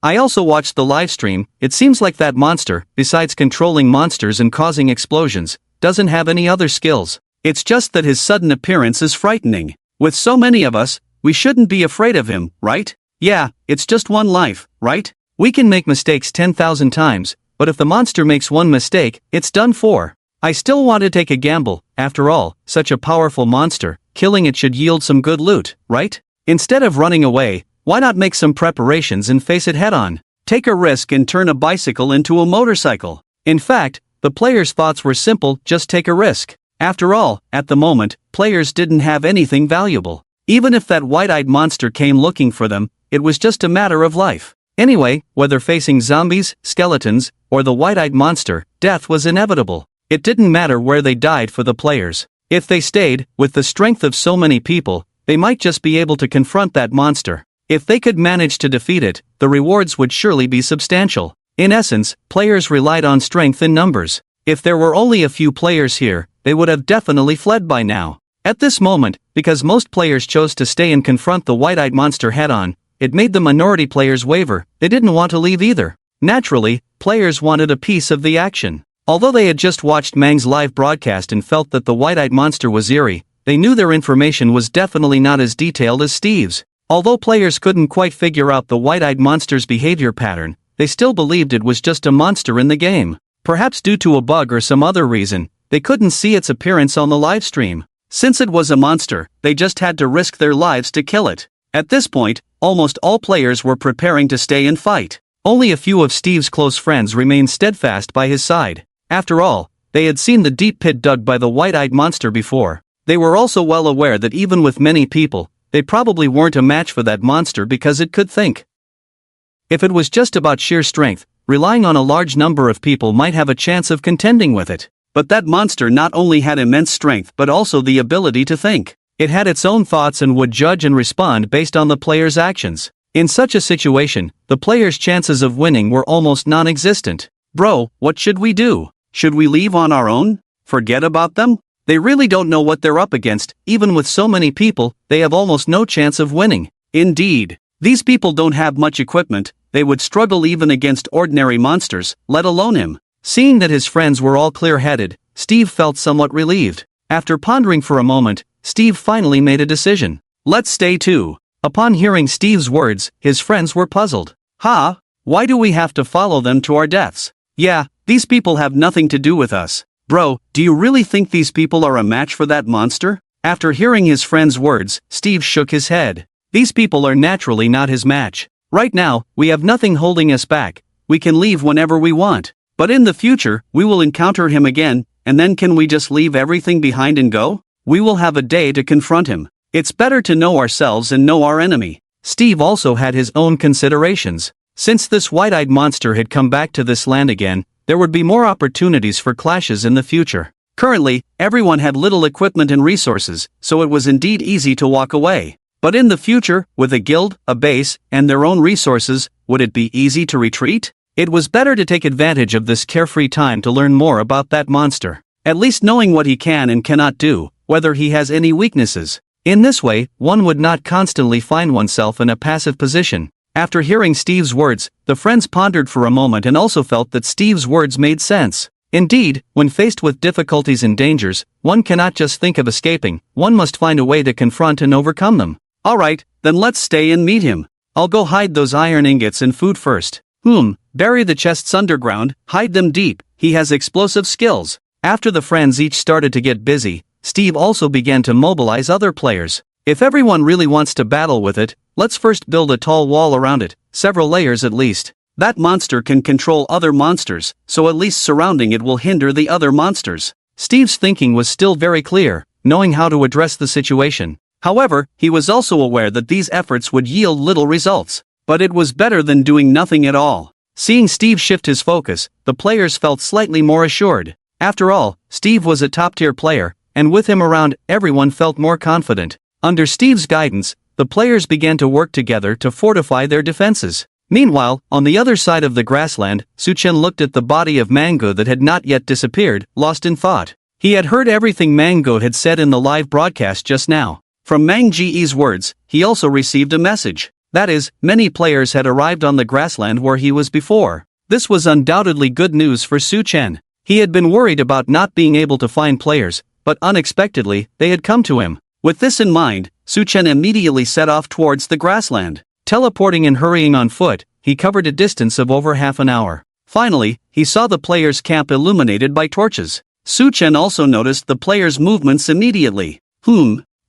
I also watched the live stream. It seems like that monster, besides controlling monsters and causing explosions, doesn't have any other skills. It's just that his sudden appearance is frightening. With so many of us, we shouldn't be afraid of him, right? Yeah, it's just one life, right? We can make mistakes 10,000 times, but if the monster makes one mistake, it's done for. I still want to take a gamble. After all, such a powerful monster, killing it should yield some good loot, right? Instead of running away, why not make some preparations and face it head-on? Take a risk and turn a bicycle into a motorcycle. In fact, the players' thoughts were simple: just take a risk. After all, at the moment, players didn't have anything valuable. Even if that white-eyed monster came looking for them, it was just a matter of life. Anyway, whether facing zombies, skeletons, or the white-eyed monster, death was inevitable. It didn't matter where they died for the players. If they stayed, with the strength of so many people, they might just be able to confront that monster. If they could manage to defeat it, the rewards would surely be substantial. In essence, players relied on strength in numbers. If there were only a few players here, they would have definitely fled by now. At this moment, because most players chose to stay and confront the white-eyed monster head-on, it made the minority players waver. They didn't want to leave either. Naturally, players wanted a piece of the action. Although they had just watched Mang's live broadcast and felt that the white-eyed monster was eerie, they knew their information was definitely not as detailed as Steve's. Although players couldn't quite figure out the white-eyed monster's behavior pattern, they still believed it was just a monster in the game. Perhaps due to a bug or some other reason, they couldn't see its appearance on the live stream. Since it was a monster, they just had to risk their lives to kill it. At this point, almost all players were preparing to stay and fight. Only a few of Steve's close friends remained steadfast by his side. After all, they had seen the deep pit dug by the white-eyed monster before. They were also well aware that even with many people, they probably weren't a match for that monster because it could think. If it was just about sheer strength, relying on a large number of people might have a chance of contending with it. But that monster not only had immense strength but also the ability to think. It had its own thoughts and would judge and respond based on the player's actions. In such a situation, the player's chances of winning were almost non-existent. Bro, what should we do? Should we leave on our own? Forget about them? They really don't know what they're up against. Even with so many people, they have almost no chance of winning. Indeed, these people don't have much equipment. They would struggle even against ordinary monsters, let alone him. Seeing that his friends were all clear-headed, Steve felt somewhat relieved. After pondering for a moment, Steve finally made a decision. Let's stay too. Upon hearing Steve's words, his friends were puzzled. Huh? Why do we have to follow them to our deaths? Yeah, these people have nothing to do with us. Bro, do you really think these people are a match for that monster? After hearing his friend's words, Steve shook his head. These people are naturally not his match. Right now, we have nothing holding us back. We can leave whenever we want. But in the future, we will encounter him again, and then can we just leave everything behind and go? We will have a day to confront him. It's better to know ourselves and know our enemy. Steve also had his own considerations. Since this white-eyed monster had come back to this land again, there would be more opportunities for clashes in the future. Currently, everyone had little equipment and resources, so it was indeed easy to walk away. But in the future, with a guild, a base, and their own resources, would it be easy to retreat? It was better to take advantage of this carefree time to learn more about that monster. At least knowing what he can and cannot do, whether he has any weaknesses. In this way, one would not constantly find oneself in a passive position. After hearing Steve's words, the friends pondered for a moment and also felt that Steve's words made sense. Indeed, when faced with difficulties and dangers, one cannot just think of escaping, one must find a way to confront and overcome them. Alright, then let's stay and meet him. I'll go hide those iron ingots and food first. Bury the chests underground, hide them deep. He has explosive skills. After the friends each started to get busy, Steve also began to mobilize other players. If everyone really wants to battle with it, let's first build a tall wall around it, several layers at least. That monster can control other monsters, so at least surrounding it will hinder the other monsters. Steve's thinking was still very clear, knowing how to address the situation. However, he was also aware that these efforts would yield little results. But it was better than doing nothing at all. Seeing Steve shift his focus, the players felt slightly more assured. After all, Steve was a top-tier player, and with him around, everyone felt more confident. Under Steve's guidance, the players began to work together to fortify their defenses. Meanwhile, on the other side of the grassland, Suchen looked at the body of Mango that had not yet disappeared, lost in thought. He had heard everything Mango had said in the live broadcast just now. From Mang Ge's words, he also received a message. That is, many players had arrived on the grassland where he was before. This was undoubtedly good news for Suchen. He had been worried about not being able to find players, but unexpectedly, they had come to him. With this in mind, Su-chen immediately set off towards the grassland. Teleporting and hurrying on foot, he covered a distance of over half an hour. Finally, he saw the players' camp illuminated by torches. Su-chen also noticed the players' movements immediately.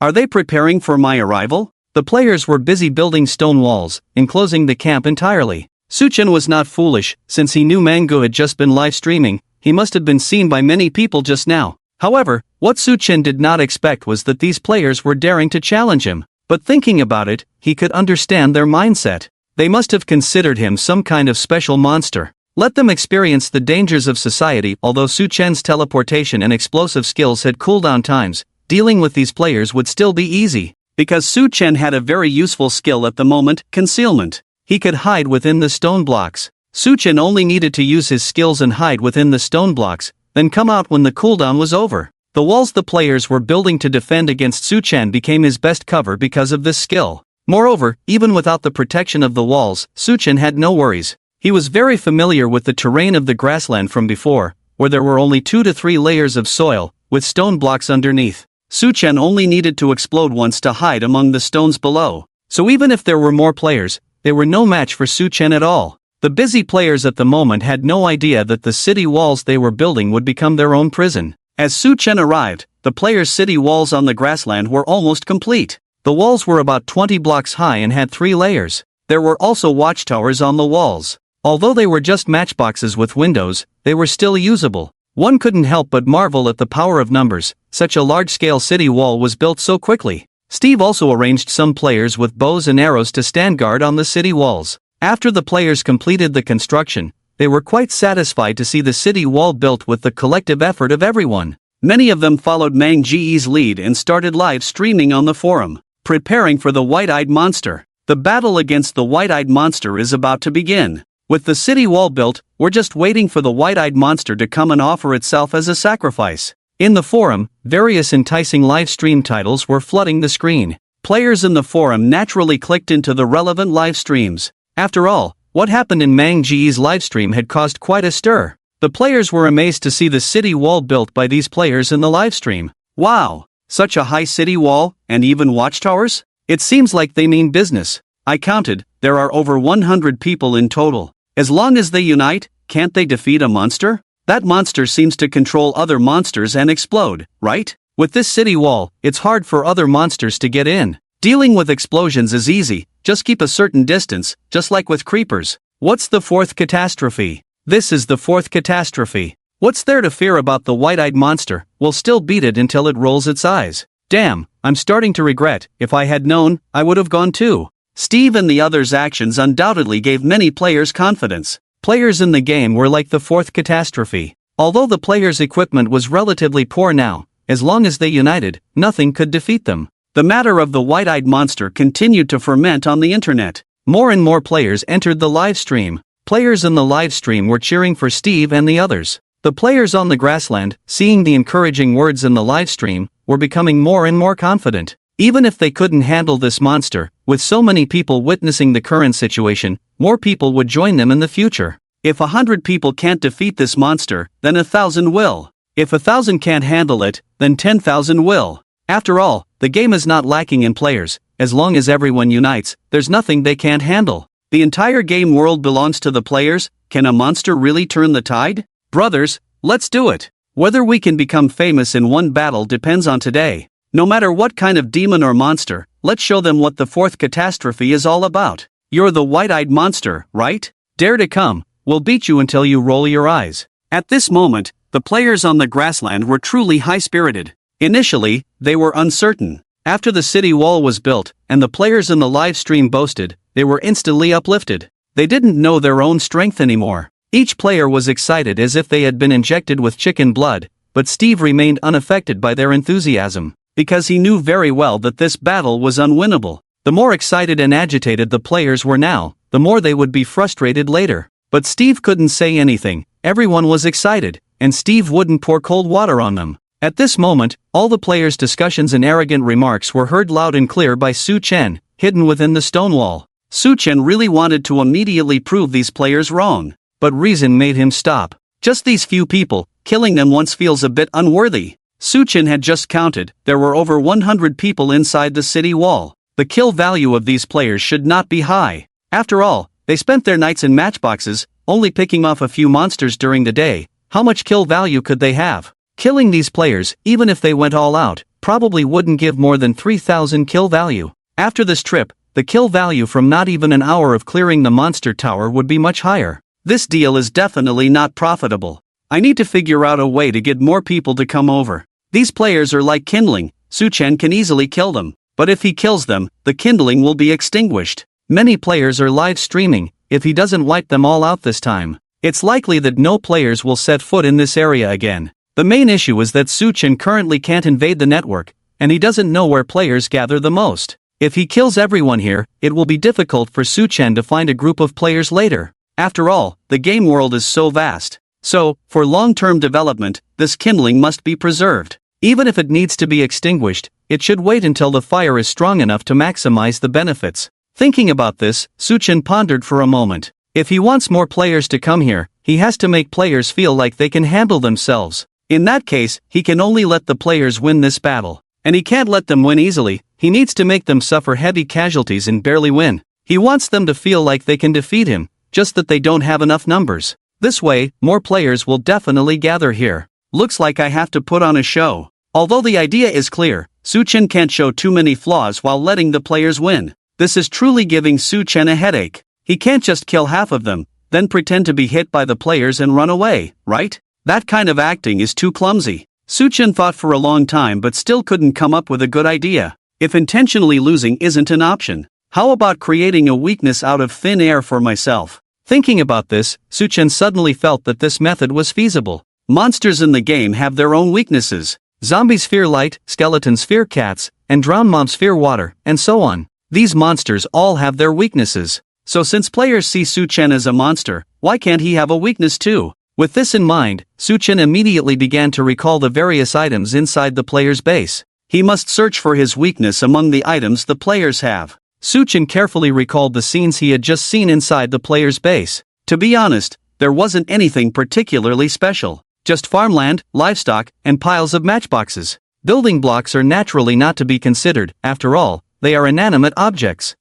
Are they preparing for my arrival? The players were busy building stone walls, enclosing the camp entirely. Su-chen was not foolish, since he knew Manga had just been live streaming. He must have been seen by many people just now. However, what Su-chen did not expect was that these players were daring to challenge him. But thinking about it, he could understand their mindset. They must have considered him some kind of special monster. Let them experience the dangers of society. Although Su-chen's teleportation and explosive skills had cooldown times, dealing with these players would still be easy. Because Su-chen had a very useful skill at the moment, concealment. He could hide within the stone blocks. Su-chen only needed to use his skills and hide within the stone blocks, then come out when the cooldown was over. The walls the players were building to defend against Su-chen became his best cover because of this skill. Moreover, even without the protection of the walls, Su-chen had no worries. He was very familiar with the terrain of the grassland from before, where there were only 2 to 3 layers of soil, with stone blocks underneath. Su-chen only needed to explode once to hide among the stones below. So even if there were more players, they were no match for Su-chen at all. The busy players at the moment had no idea that the city walls they were building would become their own prison. As Su-chen arrived, the players' city walls on the grassland were almost complete. The walls were about 20 blocks high and had 3 layers. There were also watchtowers on the walls. Although they were just matchboxes with windows, they were still usable. One couldn't help but marvel at the power of numbers. Such a large-scale city wall was built so quickly. Steve also arranged some players with bows and arrows to stand guard on the city walls. After the players completed the construction, they were quite satisfied to see the city wall built with the collective effort of everyone. Many of them followed Mang Ge's lead and started live streaming on the forum, preparing for the white-eyed monster. The battle against the white-eyed monster is about to begin. With the city wall built, we're just waiting for the white-eyed monster to come and offer itself as a sacrifice. In the forum, various enticing live stream titles were flooding the screen. Players in the forum naturally clicked into the relevant live streams. After all, what happened in Mang Ge's livestream had caused quite a stir. The players were amazed to see the city wall built by these players in the livestream. Wow! Such a high city wall, and even watchtowers? It seems like they mean business. I counted, there are over 100 people in total. As long as they unite, can't they defeat a monster? That monster seems to control other monsters and explode, right? With this city wall, it's hard for other monsters to get in. Dealing with explosions is easy, just keep a certain distance, just like with creepers. What's the 4th catastrophe? This is the 4th catastrophe. What's there to fear about the white-eyed monster? We'll still beat it until it rolls its eyes. Damn, I'm starting to regret. If I had known, I would have gone too. Steve and the others' actions undoubtedly gave many players confidence. Players in the game were like the 4th catastrophe. Although the players' equipment was relatively poor now, as long as they united, nothing could defeat them. The matter of the white-eyed monster continued to ferment on the internet. More and more players entered the live stream. Players in the live stream were cheering for Steve and the others. The players on the grassland, seeing the encouraging words in the live stream, were becoming more and more confident. Even if they couldn't handle this monster, with so many people witnessing the current situation, more people would join them in the future. If 100 people can't defeat this monster, then 1,000 will. If 1,000 can't handle it, then 10,000 will. After all, the game is not lacking in players. As long as everyone unites, there's nothing they can't handle. The entire game world belongs to the players. Can a monster really turn the tide? Brothers, let's do it. Whether we can become famous in one battle depends on today. No matter what kind of demon or monster, let's show them what the 4th catastrophe is all about. You're the white-eyed monster, right? Dare to come, we'll beat you until you roll your eyes. At this moment, the players on the grassland were truly high-spirited. Initially, they were uncertain. After the city wall was built, and the players in the live stream boasted, they were instantly uplifted. They didn't know their own strength anymore. Each player was excited as if they had been injected with chicken blood, but Steve remained unaffected by their enthusiasm, because he knew very well that this battle was unwinnable. The more excited and agitated the players were now, the more they would be frustrated later. But Steve couldn't say anything. Everyone was excited, and Steve wouldn't pour cold water on them. At this moment, all the players' discussions and arrogant remarks were heard loud and clear by Su-chen, hidden within the stone wall. Su-chen really wanted to immediately prove these players wrong. But reason made him stop. Just these few people, killing them once feels a bit unworthy. Suchin had just counted, there were over 100 people inside the city wall. The kill value of these players should not be high. After all, they spent their nights in matchboxes, only picking off a few monsters during the day. How much kill value could they have? Killing these players, even if they went all out, probably wouldn't give more than 3,000 kill value. After this trip, the kill value from not even an hour of clearing the monster tower would be much higher. This deal is definitely not profitable. I need to figure out a way to get more people to come over. These players are like kindling, Suchen can easily kill them, but if he kills them, the kindling will be extinguished. Many players are live streaming. If he doesn't wipe them all out this time, it's likely that no players will set foot in this area again. The main issue is that Suchen currently can't invade the network, and he doesn't know where players gather the most. If he kills everyone here, it will be difficult for Suchen to find a group of players later. After all, the game world is so vast. So, for long-term development, this kindling must be preserved. Even if it needs to be extinguished, it should wait until the fire is strong enough to maximize the benefits. Thinking about this, Suchen pondered for a moment. If he wants more players to come here, he has to make players feel like they can handle themselves. In that case, he can only let the players win this battle. And he can't let them win easily, he needs to make them suffer heavy casualties and barely win. He wants them to feel like they can defeat him, just that they don't have enough numbers. This way, more players will definitely gather here. Looks like I have to put on a show. Although the idea is clear, Suchen can't show too many flaws while letting the players win. This is truly giving Suchen a headache. He can't just kill half of them, then pretend to be hit by the players and run away, right? That kind of acting is too clumsy. Suchen thought for a long time but still couldn't come up with a good idea. If intentionally losing isn't an option, how about creating a weakness out of thin air for myself? Thinking about this, Suchen suddenly felt that this method was feasible. Monsters in the game have their own weaknesses. Zombies fear light, skeletons fear cats, and drowned mobs fear water, and so on. These monsters all have their weaknesses. So since players see Suchen as a monster, why can't he have a weakness too? With this in mind, Suchen immediately began to recall the various items inside the player's base. He must search for his weakness among the items the players have. Suchen carefully recalled the scenes he had just seen inside the player's base. To be honest, there wasn't anything particularly special. Just farmland, livestock, and piles of matchboxes. Building blocks are naturally not to be considered, after all, they are inanimate objects.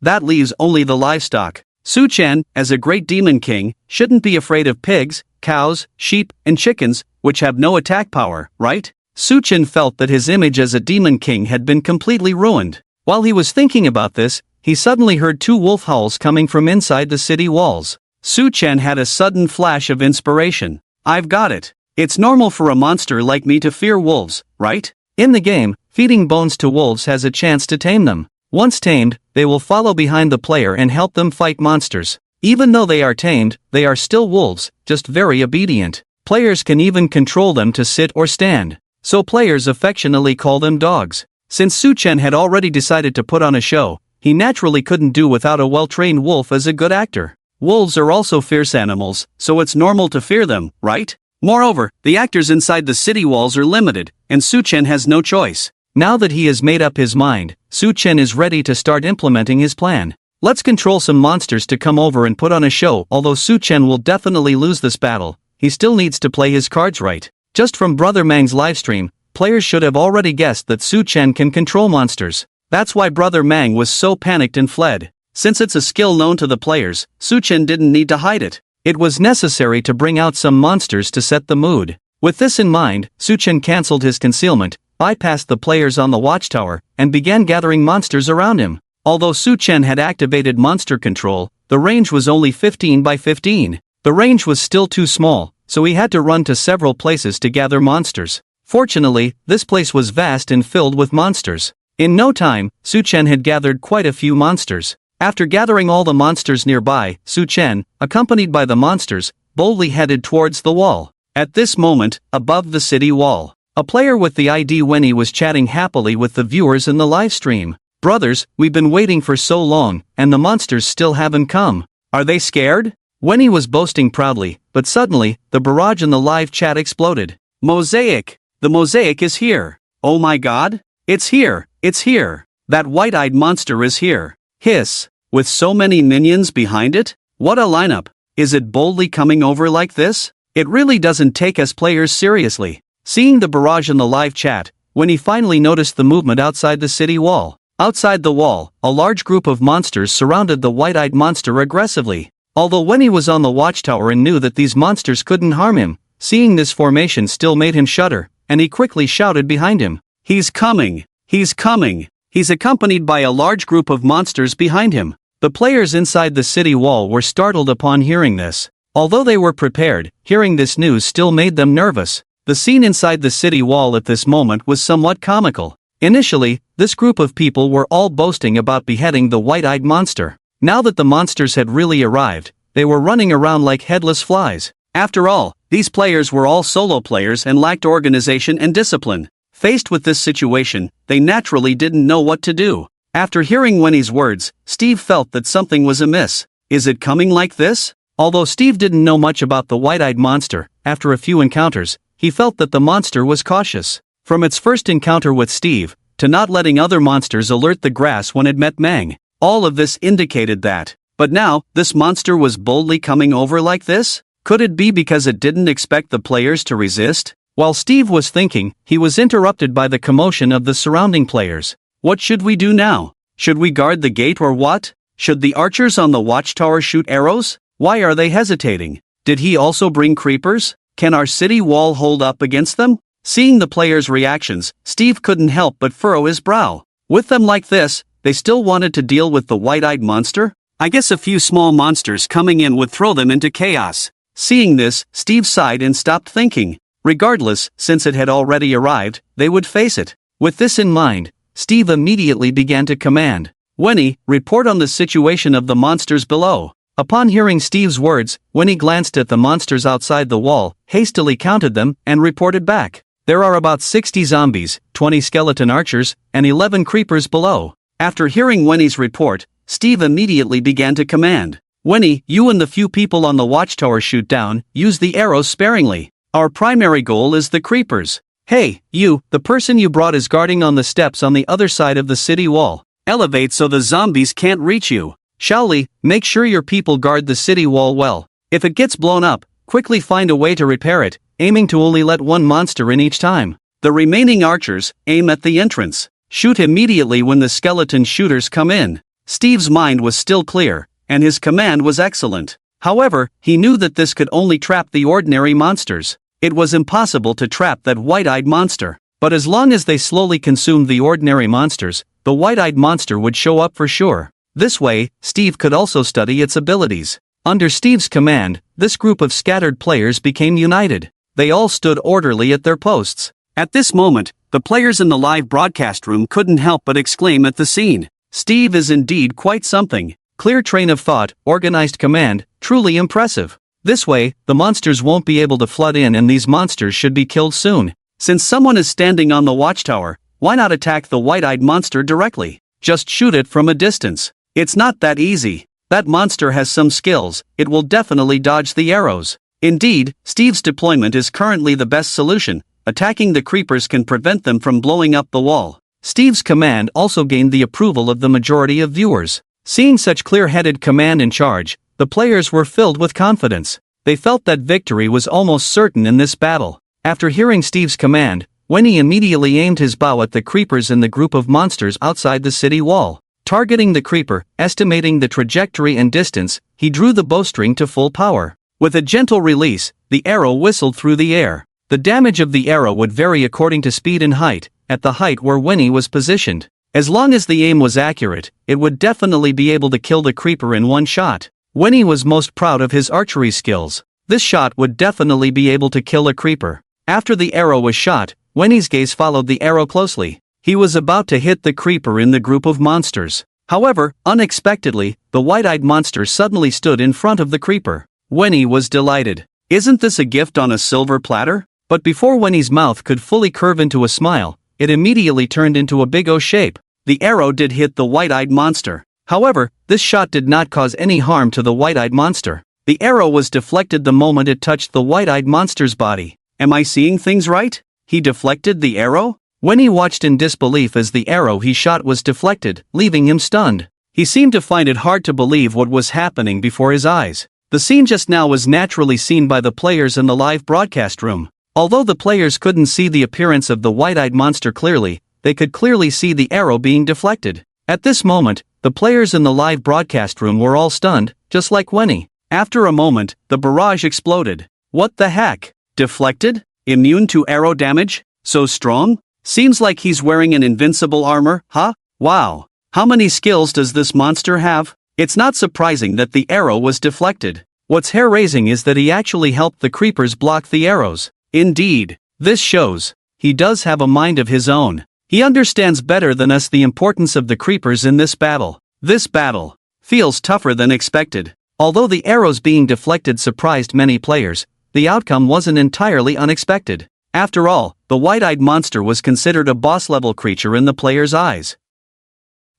That leaves only the livestock. Suchen, as a great demon king, shouldn't be afraid of pigs, cows, sheep, and chickens, which have no attack power, right? Suchen felt that his image as a demon king had been completely ruined. While he was thinking about this, he suddenly heard two wolf howls coming from inside the city walls. Suchen had a sudden flash of inspiration. I've got it. It's normal for a monster like me to fear wolves, right? In the game, feeding bones to wolves has a chance to tame them. Once tamed, they will follow behind the player and help them fight monsters. Even though they are tamed, they are still wolves, just very obedient. Players can even control them to sit or stand. So players affectionately call them dogs. Since Suchen had already decided to put on a show, he naturally couldn't do without a well-trained wolf as a good actor. Wolves are also fierce animals, so it's normal to fear them, right? Moreover, the actors inside the city walls are limited, and Suchen has no choice. Now that he has made up his mind, Suchen is ready to start implementing his plan. Let's control some monsters to come over and put on a show. Although Suchen will definitely lose this battle, he still needs to play his cards right. Just from Brother Mang's livestream, players should have already guessed that Suchen can control monsters. That's why Brother Mang was so panicked and fled. Since it's a skill known to the players, Suchen didn't need to hide it. It was necessary to bring out some monsters to set the mood. With this in mind, Suchen cancelled his concealment, bypassed the players on the watchtower, and began gathering monsters around him. Although Suchen had activated monster control, the range was only 15 by 15. The range was still too small, so he had to run to several places to gather monsters. Fortunately, this place was vast and filled with monsters. In no time, Suchen had gathered quite a few monsters. After gathering all the monsters nearby, Suchen, accompanied by the monsters, boldly headed towards the wall. At this moment, above the city wall, a player with the ID Wenny was chatting happily with the viewers in the live stream. Brothers, we've been waiting for so long, and the monsters still haven't come. Are they scared? Wenny was boasting proudly, but suddenly, the barrage in the live chat exploded. Mosaic! The mosaic is here! Oh my god! It's here! It's here! That white-eyed monster is here! Hiss! With so many minions behind it? What a lineup! Is it boldly coming over like this? It really doesn't take us players seriously. Seeing the barrage in the live chat, Winnie finally noticed the movement outside the city wall. Outside the wall, a large group of monsters surrounded the white-eyed monster aggressively. Although Winnie was on the watchtower and knew that these monsters couldn't harm him, seeing this formation still made him shudder, and he quickly shouted behind him, "He's coming! He's coming!" He's accompanied by a large group of monsters behind him. The players inside the city wall were startled upon hearing this. Although they were prepared, hearing this news still made them nervous. The scene inside the city wall at this moment was somewhat comical. Initially, this group of people were all boasting about beheading the white-eyed monster. Now that the monsters had really arrived, they were running around like headless flies. After all, these players were all solo players and lacked organization and discipline. Faced with this situation, they naturally didn't know what to do. After hearing Winnie's words, Steve felt that something was amiss. Is it coming like this? Although Steve didn't know much about the white-eyed monster, after a few encounters, he felt that the monster was cautious. From its first encounter with Steve, to not letting other monsters alert the grass when it met Mang, all of this indicated that. But now, this monster was boldly coming over like this? Could it be because it didn't expect the players to resist? While Steve was thinking, he was interrupted by the commotion of the surrounding players. What should we do now? Should we guard the gate or what? Should the archers on the watchtower shoot arrows? Why are they hesitating? Did he also bring creepers? Can our city wall hold up against them? Seeing the players' reactions, Steve couldn't help but furrow his brow. With them like this, they still wanted to deal with the white-eyed monster? I guess a few small monsters coming in would throw them into chaos. Seeing this, Steve sighed and stopped thinking. Regardless, since it had already arrived, they would face it. With this in mind, Steve immediately began to command, "Winnie, report on the situation of the monsters below." Upon hearing Steve's words, Winnie glanced at the monsters outside the wall, hastily counted them, and reported back. There are about 60 zombies, 20 skeleton archers, and 11 creepers below. After hearing Winnie's report, Steve immediately began to command, "Winnie, you and the few people on the watchtower shoot down, use the arrows sparingly. Our primary goal is the creepers. Hey, you, the person you brought is guarding on the steps on the other side of the city wall. Elevate so the zombies can't reach you. Shaoli, make sure your people guard the city wall well. If it gets blown up, quickly find a way to repair it, aiming to only let one monster in each time. The remaining archers, aim at the entrance. Shoot immediately when the skeleton shooters come in." Steve's mind was still clear, and his command was excellent. However, he knew that this could only trap the ordinary monsters. It was impossible to trap that white-eyed monster. But as long as they slowly consumed the ordinary monsters, the white-eyed monster would show up for sure. This way, Steve could also study its abilities. Under Steve's command, this group of scattered players became united. They all stood orderly at their posts. At this moment, the players in the live broadcast room couldn't help but exclaim at the scene. Steve is indeed quite something. Clear train of thought, organized command, truly impressive. This way, the monsters won't be able to flood in and these monsters should be killed soon. Since someone is standing on the watchtower, why not attack the white-eyed monster directly? Just shoot it from a distance. It's not that easy. That monster has some skills, it will definitely dodge the arrows. Indeed, Steve's deployment is currently the best solution. Attacking the creepers can prevent them from blowing up the wall. Steve's command also gained the approval of the majority of viewers. Seeing such clear-headed command in charge, the players were filled with confidence. They felt that victory was almost certain in this battle. After hearing Steve's command, Winnie immediately aimed his bow at the creepers in the group of monsters outside the city wall. Targeting the creeper, estimating the trajectory and distance, he drew the bowstring to full power. With a gentle release, the arrow whistled through the air. The damage of the arrow would vary according to speed and height, at the height where Winnie was positioned. As long as the aim was accurate, it would definitely be able to kill the creeper in one shot. Winnie was most proud of his archery skills. This shot would definitely be able to kill a creeper. After the arrow was shot, Winnie's gaze followed the arrow closely. He was about to hit the creeper in the group of monsters. However, unexpectedly, the white-eyed monster suddenly stood in front of the creeper. Winnie was delighted. Isn't this a gift on a silver platter? But before Winnie's mouth could fully curve into a smile, it immediately turned into a big O shape. The arrow did hit the white-eyed monster. However, this shot did not cause any harm to the white-eyed monster. The arrow was deflected the moment it touched the white-eyed monster's body. Am I seeing things right? He deflected the arrow? Winnie watched in disbelief as the arrow he shot was deflected, leaving him stunned. He seemed to find it hard to believe what was happening before his eyes. The scene just now was naturally seen by the players in the live broadcast room. Although the players couldn't see the appearance of the white-eyed monster clearly, they could clearly see the arrow being deflected. At this moment, the players in the live broadcast room were all stunned, just like Winnie. After a moment, the barrage exploded. What the heck? Deflected? Immune to arrow damage? So strong? Seems like he's wearing an invincible armor, huh? Wow. How many skills does this monster have? It's not surprising that the arrow was deflected. What's hair-raising is that he actually helped the creepers block the arrows. Indeed, this shows he does have a mind of his own. He understands better than us the importance of the creepers in this battle. This battle feels tougher than expected. Although the arrows being deflected surprised many players, the outcome wasn't entirely unexpected. After all, the white-eyed monster was considered a boss-level creature in the players' eyes.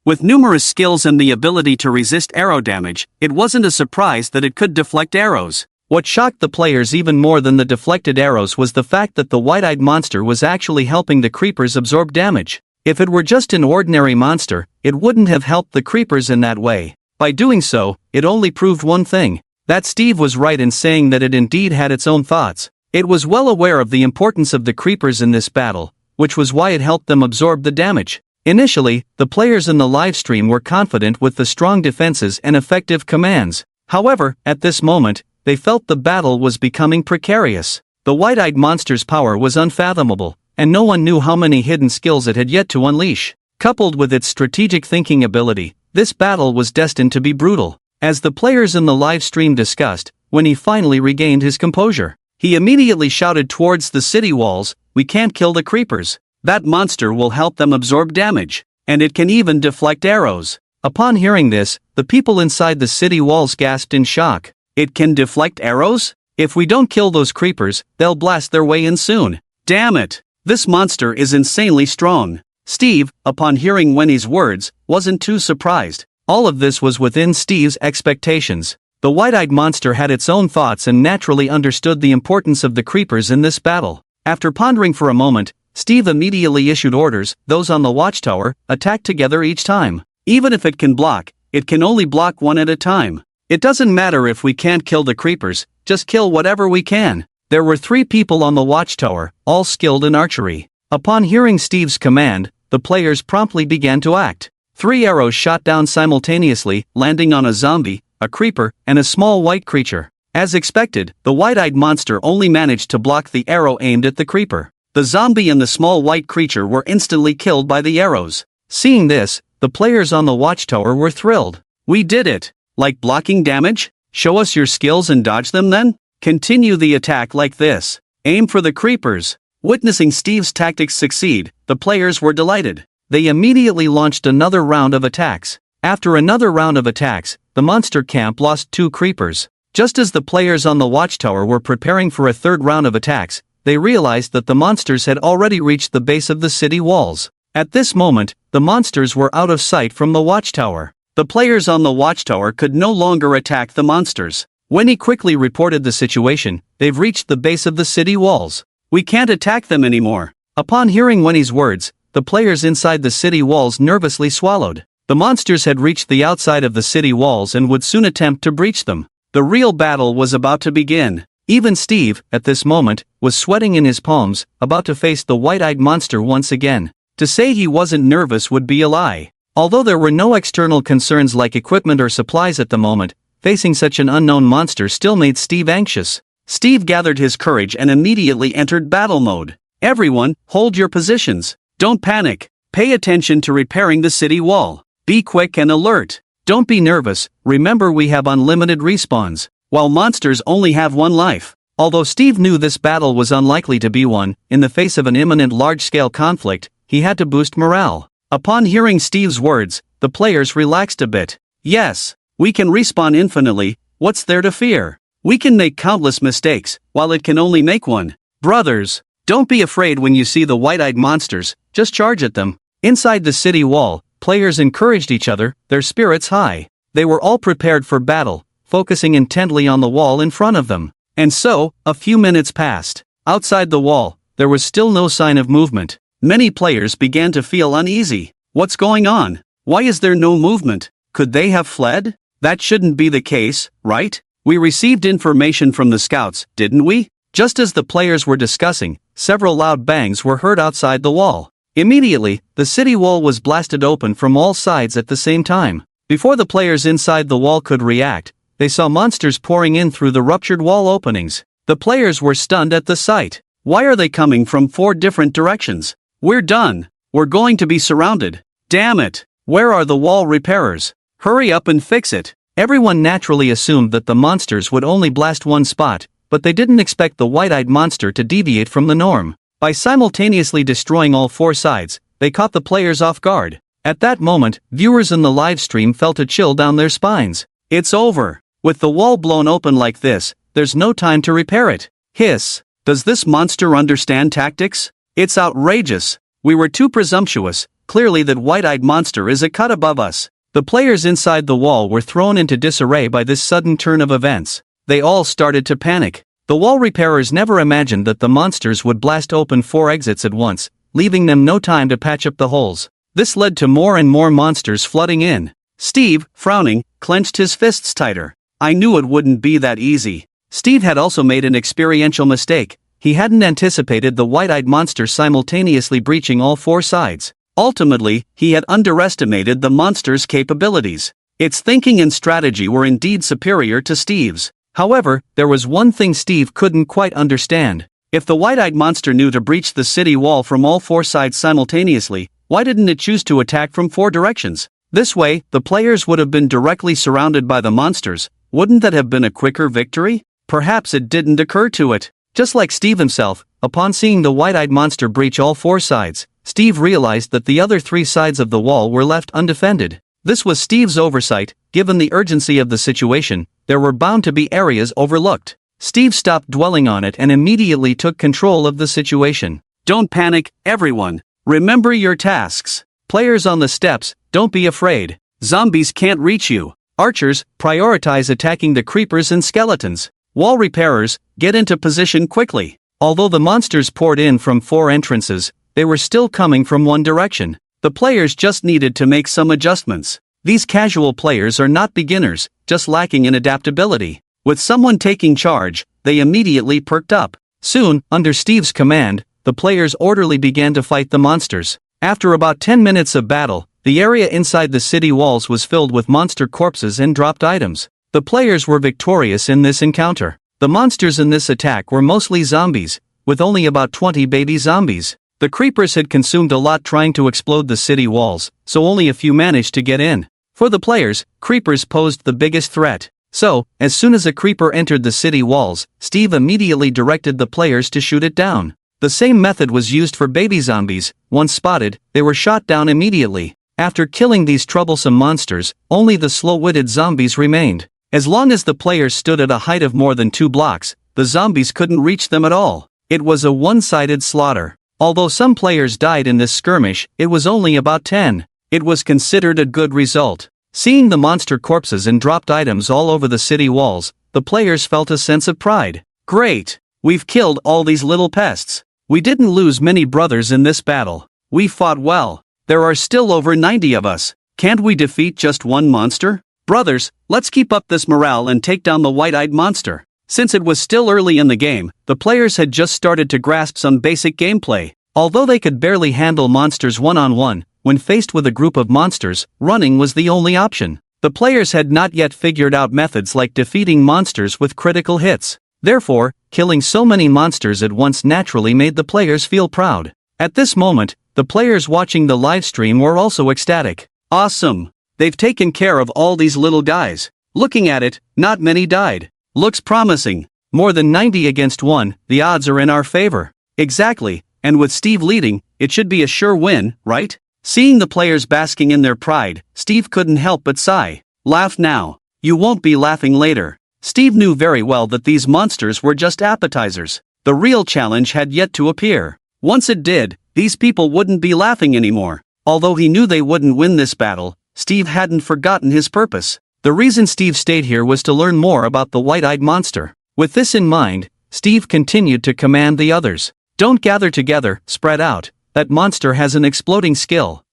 With numerous skills and the ability to resist arrow damage, it wasn't a surprise that it could deflect arrows. What shocked the players even more than the deflected arrows was the fact that the white-eyed monster was actually helping the creepers absorb damage. If it were just an ordinary monster, it wouldn't have helped the creepers in that way. By doing so, it only proved one thing: that Steve was right in saying that it indeed had its own thoughts. It was well aware of the importance of the creepers in this battle, which was why it helped them absorb the damage. Initially, the players in the livestream were confident with the strong defenses and effective commands. However, at this moment, they felt the battle was becoming precarious. The white-eyed monster's power was unfathomable, and no one knew how many hidden skills it had yet to unleash. Coupled with its strategic thinking ability, this battle was destined to be brutal. As the players in the live stream discussed, when he finally regained his composure, he immediately shouted towards the city walls, "We can't kill the creepers. That monster will help them absorb damage, and it can even deflect arrows." Upon hearing this, the people inside the city walls gasped in shock. It can deflect arrows? If we don't kill those creepers, they'll blast their way in soon. Damn it! This monster is insanely strong. Steve, upon hearing Winnie's words, wasn't too surprised. All of this was within Steve's expectations. The white-eyed monster had its own thoughts and naturally understood the importance of the creepers in this battle. After pondering for a moment, Steve immediately issued orders: those on the watchtower, attack together each time. Even if it can block, it can only block one at a time. It doesn't matter if we can't kill the creepers, just kill whatever we can. There were 3 people on the watchtower, all skilled in archery. Upon hearing Steve's command, the players promptly began to act. 3 arrows shot down simultaneously, landing on a zombie, a creeper, and a small white creature. As expected, the white-eyed monster only managed to block the arrow aimed at the creeper. The zombie and the small white creature were instantly killed by the arrows. Seeing this, the players on the watchtower were thrilled. We did it! Like blocking damage? Show us your skills and dodge them then? Continue the attack like this. Aim for the creepers. Witnessing Steve's tactics succeed, the players were delighted. They immediately launched another round of attacks. After another round of attacks, the monster camp lost 2 creepers. Just as the players on the watchtower were preparing for a third round of attacks, they realized that the monsters had already reached the base of the city walls. At this moment, the monsters were out of sight from the watchtower. The players on the watchtower could no longer attack the monsters. Winnie quickly reported the situation: they've reached the base of the city walls. We can't attack them anymore. Upon hearing Winnie's words, the players inside the city walls nervously swallowed. The monsters had reached the outside of the city walls and would soon attempt to breach them. The real battle was about to begin. Even Steve, at this moment, was sweating in his palms, about to face the white-eyed monster once again. To say he wasn't nervous would be a lie. Although there were no external concerns like equipment or supplies at the moment, facing such an unknown monster still made Steve anxious. Steve gathered his courage and immediately entered battle mode. Everyone, hold your positions. Don't panic. Pay attention to repairing the city wall. Be quick and alert. Don't be nervous, remember we have unlimited respawns, while monsters only have 1 life. Although Steve knew this battle was unlikely to be won, in the face of an imminent large-scale conflict, he had to boost morale. Upon hearing Steve's words, the players relaxed a bit. Yes, we can respawn infinitely, what's there to fear? We can make countless mistakes, while it can only make 1. Brothers, don't be afraid when you see the white-eyed monsters, just charge at them. Inside the city wall, players encouraged each other, their spirits high. They were all prepared for battle, focusing intently on the wall in front of them. And so, a few minutes passed. Outside the wall, there was still no sign of movement. Many players began to feel uneasy. What's going on? Why is there no movement? Could they have fled? That shouldn't be the case, right? We received information from the scouts, didn't we? Just as the players were discussing, several loud bangs were heard outside the wall. Immediately, the city wall was blasted open from all sides at the same time. Before the players inside the wall could react, they saw monsters pouring in through the ruptured wall openings. The players were stunned at the sight. Why are they coming from 4 different directions? We're done. We're going to be surrounded. Damn it. Where are the wall repairers? Hurry up and fix it. Everyone naturally assumed that the monsters would only blast one spot, but they didn't expect the white-eyed monster to deviate from the norm. By simultaneously destroying all 4 sides, they caught the players off guard. At that moment, viewers in the live stream felt a chill down their spines. It's over. With the wall blown open like this, there's no time to repair it. Hiss. Does this monster understand tactics? It's outrageous. We were too presumptuous. Clearly that white-eyed monster is a cut above us. The players inside the wall were thrown into disarray by this sudden turn of events. They all started to panic. The wall repairers never imagined that the monsters would blast open 4 exits at once, leaving them no time to patch up the holes. This led to more and more monsters flooding in. Steve, frowning, clenched his fists tighter. I knew it wouldn't be that easy. Steve had also made an experiential mistake. He hadn't anticipated the white-eyed monster simultaneously breaching all 4 sides. Ultimately, he had underestimated the monster's capabilities. Its thinking and strategy were indeed superior to Steve's. However, there was one thing Steve couldn't quite understand. If the white-eyed monster knew to breach the city wall from all 4 sides simultaneously, why didn't it choose to attack from 4 directions? This way, the players would have been directly surrounded by the monsters. Wouldn't that have been a quicker victory? Perhaps it didn't occur to it. Just like Steve himself, upon seeing the white-eyed monster breach all 4 sides, Steve realized that the other 3 sides of the wall were left undefended. This was Steve's oversight. Given the urgency of the situation, there were bound to be areas overlooked. Steve stopped dwelling on it and immediately took control of the situation. Don't panic, everyone. Remember your tasks. Players on the steps, don't be afraid. Zombies can't reach you. Archers, prioritize attacking the creepers and skeletons. Wall repairers, get into position quickly. Although the monsters poured in from 4 entrances, they were still coming from one direction. The players just needed to make some adjustments. These casual players are not beginners, just lacking in adaptability. With someone taking charge, they immediately perked up. Soon, under Steve's command, the players orderly began to fight the monsters. After about 10 minutes of battle, the area inside the city walls was filled with monster corpses and dropped items. The players were victorious in this encounter. The monsters in this attack were mostly zombies, with only about 20 baby zombies. The creepers had consumed a lot trying to explode the city walls, so only a few managed to get in. For the players, creepers posed the biggest threat. So, as soon as a creeper entered the city walls, Steve immediately directed the players to shoot it down. The same method was used for baby zombies. Once spotted, they were shot down immediately. After killing these troublesome monsters, only the slow-witted zombies remained. As long as the players stood at a height of more than 2 blocks, the zombies couldn't reach them at all. It was a one-sided slaughter. Although some players died in this skirmish, it was only about 10. It was considered a good result. Seeing the monster corpses and dropped items all over the city walls, the players felt a sense of pride. Great! We've killed all these little pests. We didn't lose many brothers in this battle. We fought well. There are still over 90 of us. Can't we defeat just one monster? Brothers, let's keep up this morale and take down the white-eyed monster. Since it was still early in the game, the players had just started to grasp some basic gameplay. Although they could barely handle monsters one-on-one, when faced with a group of monsters, running was the only option. The players had not yet figured out methods like defeating monsters with critical hits. Therefore, killing so many monsters at once naturally made the players feel proud. At this moment, the players watching the live stream were also ecstatic. Awesome! They've taken care of all these little guys. Looking at it, not many died. Looks promising. More than 90 against 1, the odds are in our favor. Exactly, and with Steve leading, it should be a sure win, right? Seeing the players basking in their pride, Steve couldn't help but sigh. Laugh now. You won't be laughing later. Steve knew very well that these monsters were just appetizers. The real challenge had yet to appear. Once it did, these people wouldn't be laughing anymore. Although he knew they wouldn't win this battle, Steve hadn't forgotten his purpose. The reason Steve stayed here was to learn more about the white-eyed monster. With this in mind, Steve continued to command the others. Don't gather together, spread out. That monster has an exploding skill.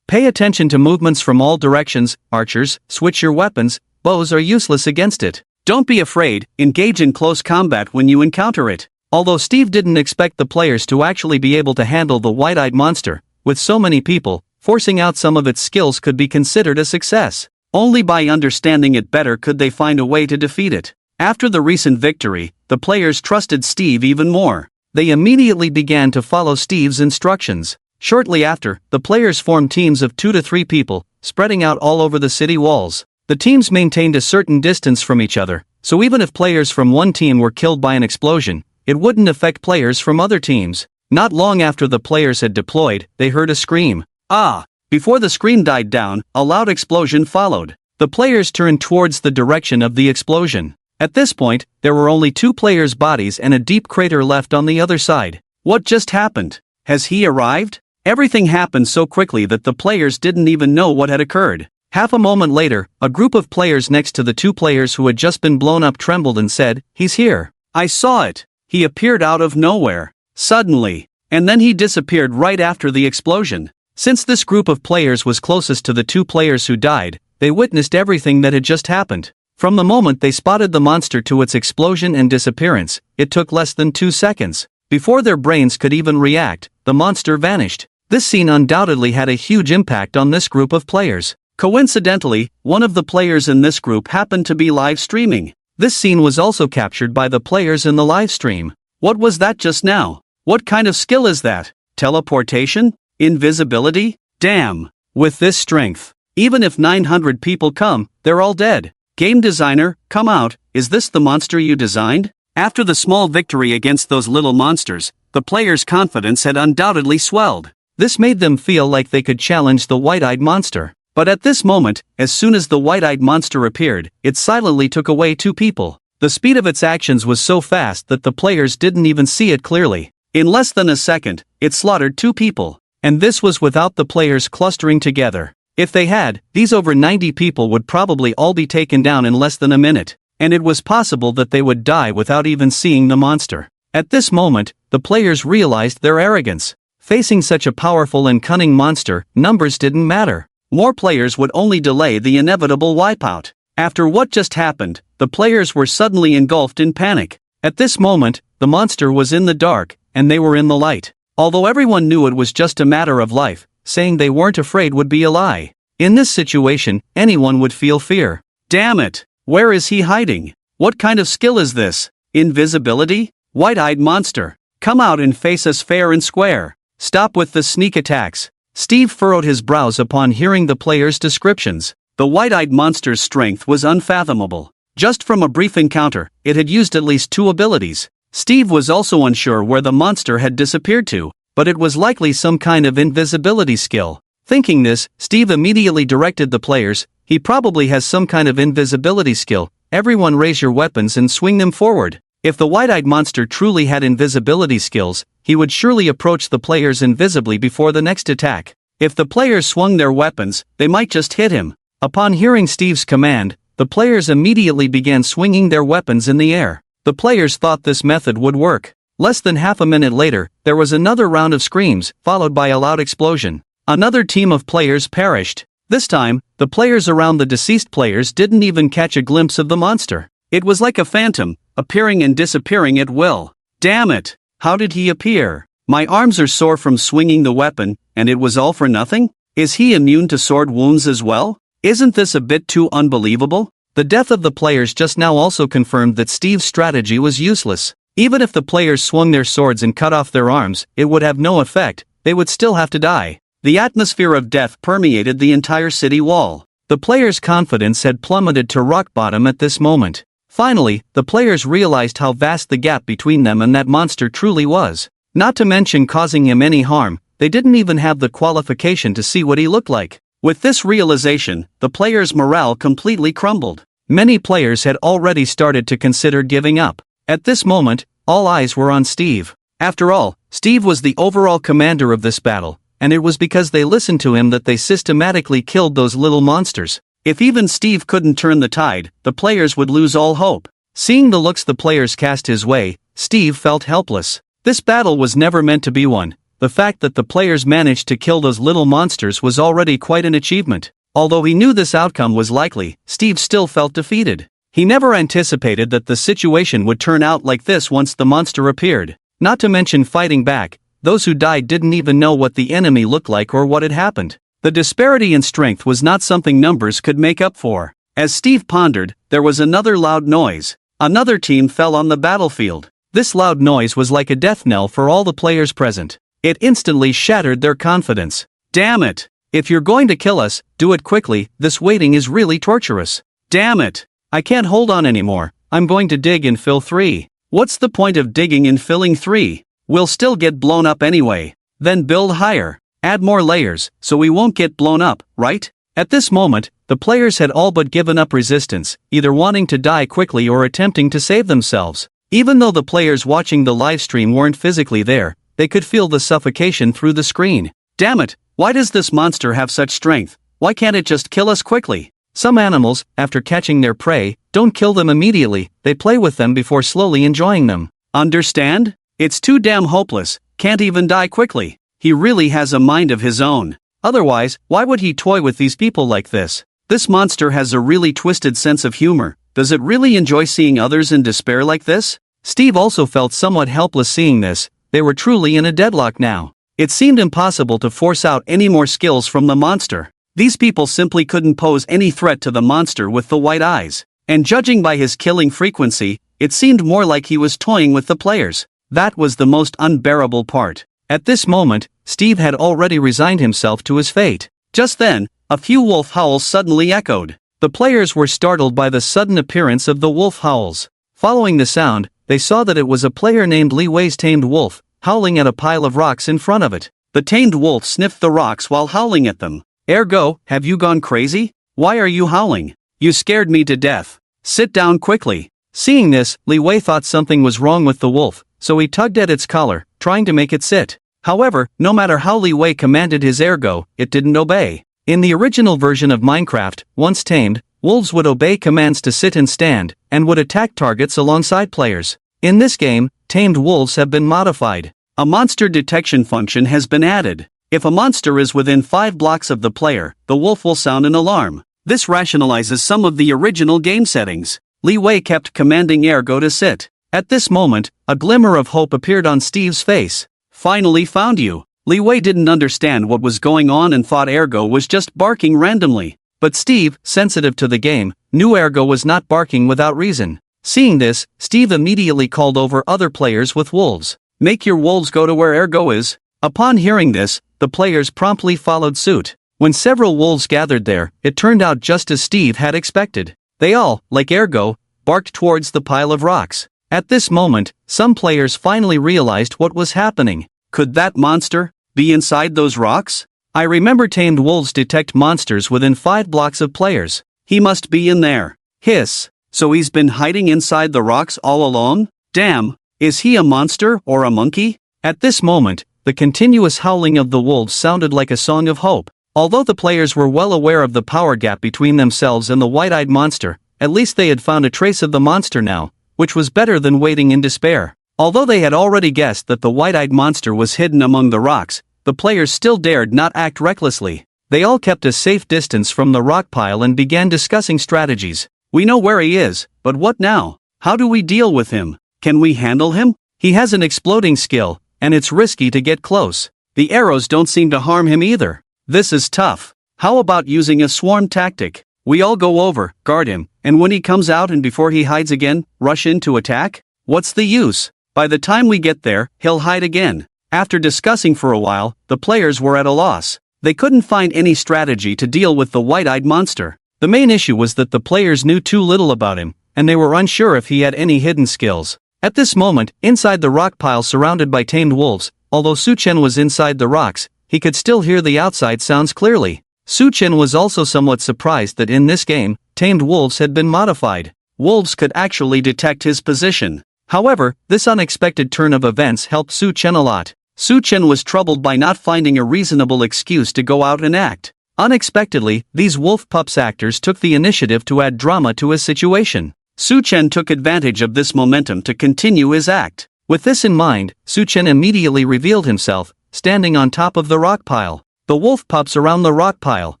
Pay attention to movements from all directions. Archers, switch your weapons. Bows are useless against it. Don't be afraid, engage in close combat when you encounter it. Although Steve didn't expect the players to actually be able to handle the white-eyed monster, with so many people, forcing out some of its skills could be considered a success. Only by understanding it better could they find a way to defeat it. After the recent victory, the players trusted Steve even more. They immediately began to follow Steve's instructions. Shortly after, the players formed teams of 2 to 3 people, spreading out all over the city walls. The teams maintained a certain distance from each other, so even if players from one team were killed by an explosion, it wouldn't affect players from other teams. Not long after the players had deployed, they heard a scream. Ah! Before the scream died down, a loud explosion followed. The players turned towards the direction of the explosion. At this point, there were only 2 players' bodies and a deep crater left on the other side. What just happened? Has he arrived? Everything happened so quickly that the players didn't even know what had occurred. Half a moment later, a group of players next to the 2 players who had just been blown up trembled and said, "He's here." I saw it. He appeared out of nowhere. Suddenly. And then he disappeared right after the explosion. Since this group of players was closest to the 2 players who died, they witnessed everything that had just happened. From the moment they spotted the monster to its explosion and disappearance, it took less than 2 seconds. Before their brains could even react, the monster vanished. This scene undoubtedly had a huge impact on this group of players. Coincidentally, one of the players in this group happened to be live streaming. This scene was also captured by the players in the live stream. What was that just now? What kind of skill is that? Teleportation? Invisibility? Damn! With this strength, even if 900 people come, they're all dead. Game designer, come out, is this the monster you designed? After the small victory against those little monsters, the players' confidence had undoubtedly swelled. This made them feel like they could challenge the white-eyed monster. But at this moment, as soon as the white-eyed monster appeared, it silently took away 2 people. The speed of its actions was so fast that the players didn't even see it clearly. In less than a second, it slaughtered 2 people. And this was without the players clustering together. If they had, these over 90 people would probably all be taken down in less than a minute. And it was possible that they would die without even seeing the monster. At this moment, the players realized their arrogance. Facing such a powerful and cunning monster, numbers didn't matter. More players would only delay the inevitable wipeout. After what just happened, the players were suddenly engulfed in panic. At this moment, the monster was in the dark, and they were in the light. Although everyone knew it was just a matter of life, saying they weren't afraid would be a lie. In this situation, anyone would feel fear. Damn it! Where is he hiding? What kind of skill is this? Invisibility? White-eyed monster, come out and face us fair and square. Stop with the sneak attacks. Steve furrowed his brows upon hearing the players' descriptions. The white-eyed monster's strength was unfathomable. Just from a brief encounter, it had used at least 2 abilities. Steve was also unsure where the monster had disappeared to, but it was likely some kind of invisibility skill. Thinking this, Steve immediately directed the players, "He probably has some kind of invisibility skill. Everyone raise your weapons and swing them forward." If the white-eyed monster truly had invisibility skills, he would surely approach the players invisibly before the next attack. If the players swung their weapons, they might just hit him. Upon hearing Steve's command, the players immediately began swinging their weapons in the air. The players thought this method would work. Less than half a minute later, there was another round of screams, followed by a loud explosion. Another team of players perished. This time, the players around the deceased players didn't even catch a glimpse of the monster. It was like a phantom, appearing and disappearing at will. Damn it! How did he appear? My arms are sore from swinging the weapon, and it was all for nothing? Is he immune to sword wounds as well? Isn't this a bit too unbelievable? The death of the players just now also confirmed that Steve's strategy was useless. Even if the players swung their swords and cut off their arms, it would have no effect. They would still have to die. The atmosphere of death permeated the entire city wall. The players' confidence had plummeted to rock bottom at this moment. Finally, the players realized how vast the gap between them and that monster truly was. Not to mention causing him any harm, they didn't even have the qualification to see what he looked like. With this realization, the players' morale completely crumbled. Many players had already started to consider giving up. At this moment, all eyes were on Steve. After all, Steve was the overall commander of this battle, and it was because they listened to him that they systematically killed those little monsters. If even Steve couldn't turn the tide, the players would lose all hope. Seeing the looks the players cast his way, Steve felt helpless. This battle was never meant to be won. The fact that the players managed to kill those little monsters was already quite an achievement. Although he knew this outcome was likely, Steve still felt defeated. He never anticipated that the situation would turn out like this once the monster appeared. Not to mention fighting back, those who died didn't even know what the enemy looked like or what had happened. The disparity in strength was not something numbers could make up for. As Steve pondered, there was another loud noise. Another team fell on the battlefield. This loud noise was like a death knell for all the players present. It instantly shattered their confidence. Damn it! If you're going to kill us, do it quickly, this waiting is really torturous. Damn it! I can't hold on anymore, I'm going to dig and fill 3. What's the point of digging and filling 3? We'll still get blown up anyway. Then build higher. Add more layers, so we won't get blown up, right? At this moment, the players had all but given up resistance, either wanting to die quickly or attempting to save themselves. Even though the players watching the livestream weren't physically there, they could feel the suffocation through the screen. Damn it, why does this monster have such strength? Why can't it just kill us quickly? Some animals, after catching their prey, don't kill them immediately, they play with them before slowly enjoying them. Understand? It's too damn hopeless, can't even die quickly. He really has a mind of his own. Otherwise, why would he toy with these people like this? This monster has a really twisted sense of humor. Does it really enjoy seeing others in despair like this? Steve also felt somewhat helpless seeing this. They were truly in a deadlock now. It seemed impossible to force out any more skills from the monster. These people simply couldn't pose any threat to the monster with the white eyes. And judging by his killing frequency, it seemed more like he was toying with the players. That was the most unbearable part. At this moment, Steve had already resigned himself to his fate. Just then, a few wolf howls suddenly echoed. The players were startled by the sudden appearance of the wolf howls. Following the sound, they saw that it was a player named Li Wei's tamed wolf, howling at a pile of rocks in front of it. The tamed wolf sniffed the rocks while howling at them. Ergo, have you gone crazy? Why are you howling? You scared me to death. Sit down quickly. Seeing this, Li Wei thought something was wrong with the wolf, so he tugged at its collar, trying to make it sit. However, no matter how Li Wei commanded his ergo, it didn't obey. In the original version of Minecraft, once tamed, wolves would obey commands to sit and stand, and would attack targets alongside players. In this game, tamed wolves have been modified. A monster detection function has been added. If a monster is within 5 blocks of the player, the wolf will sound an alarm. This rationalizes some of the original game settings. Li Wei kept commanding ergo to sit. At this moment, a glimmer of hope appeared on Steve's face. Finally found you. Li Wei didn't understand what was going on and thought ergo was just barking randomly. But Steve, sensitive to the game, knew ergo was not barking without reason. Seeing this, Steve immediately called over other players with wolves. Make your wolves go to where ergo is. Upon hearing this, the players promptly followed suit. When several wolves gathered there, it turned out just as Steve had expected. They all, like ergo, barked towards the pile of rocks. At this moment, some players finally realized what was happening. Could that monster be inside those rocks? I remember tamed wolves detect monsters within 5 blocks of players. He must be in there. Hiss. So he's been hiding inside the rocks all along? Damn, is he a monster or a monkey? At this moment, the continuous howling of the wolves sounded like a song of hope. Although the players were well aware of the power gap between themselves and the white-eyed monster, at least they had found a trace of the monster now, which was better than waiting in despair. Although they had already guessed that the white-eyed monster was hidden among the rocks, the players still dared not act recklessly. They all kept a safe distance from the rock pile and began discussing strategies. We know where he is, but what now? How do we deal with him? Can we handle him? He has an exploding skill, and it's risky to get close. The arrows don't seem to harm him either. This is tough. How about using a swarm tactic? We all go over, guard him, and when he comes out and before he hides again, rush in to attack? What's the use? By the time we get there, he'll hide again. After discussing for a while, the players were at a loss. They couldn't find any strategy to deal with the white-eyed monster. The main issue was that the players knew too little about him, and they were unsure if he had any hidden skills. At this moment, inside the rock pile surrounded by tamed wolves, although Su-chen was inside the rocks, he could still hear the outside sounds clearly. Su-chen was also somewhat surprised that in this game, tamed wolves had been modified. Wolves could actually detect his position. However, this unexpected turn of events helped Su-chen a lot. Su-chen was troubled by not finding a reasonable excuse to go out and act. Unexpectedly, these wolf pups actors took the initiative to add drama to his situation. Su-chen took advantage of this momentum to continue his act. With this in mind, Su-chen immediately revealed himself, standing on top of the rock pile. The wolf pups around the rock pile,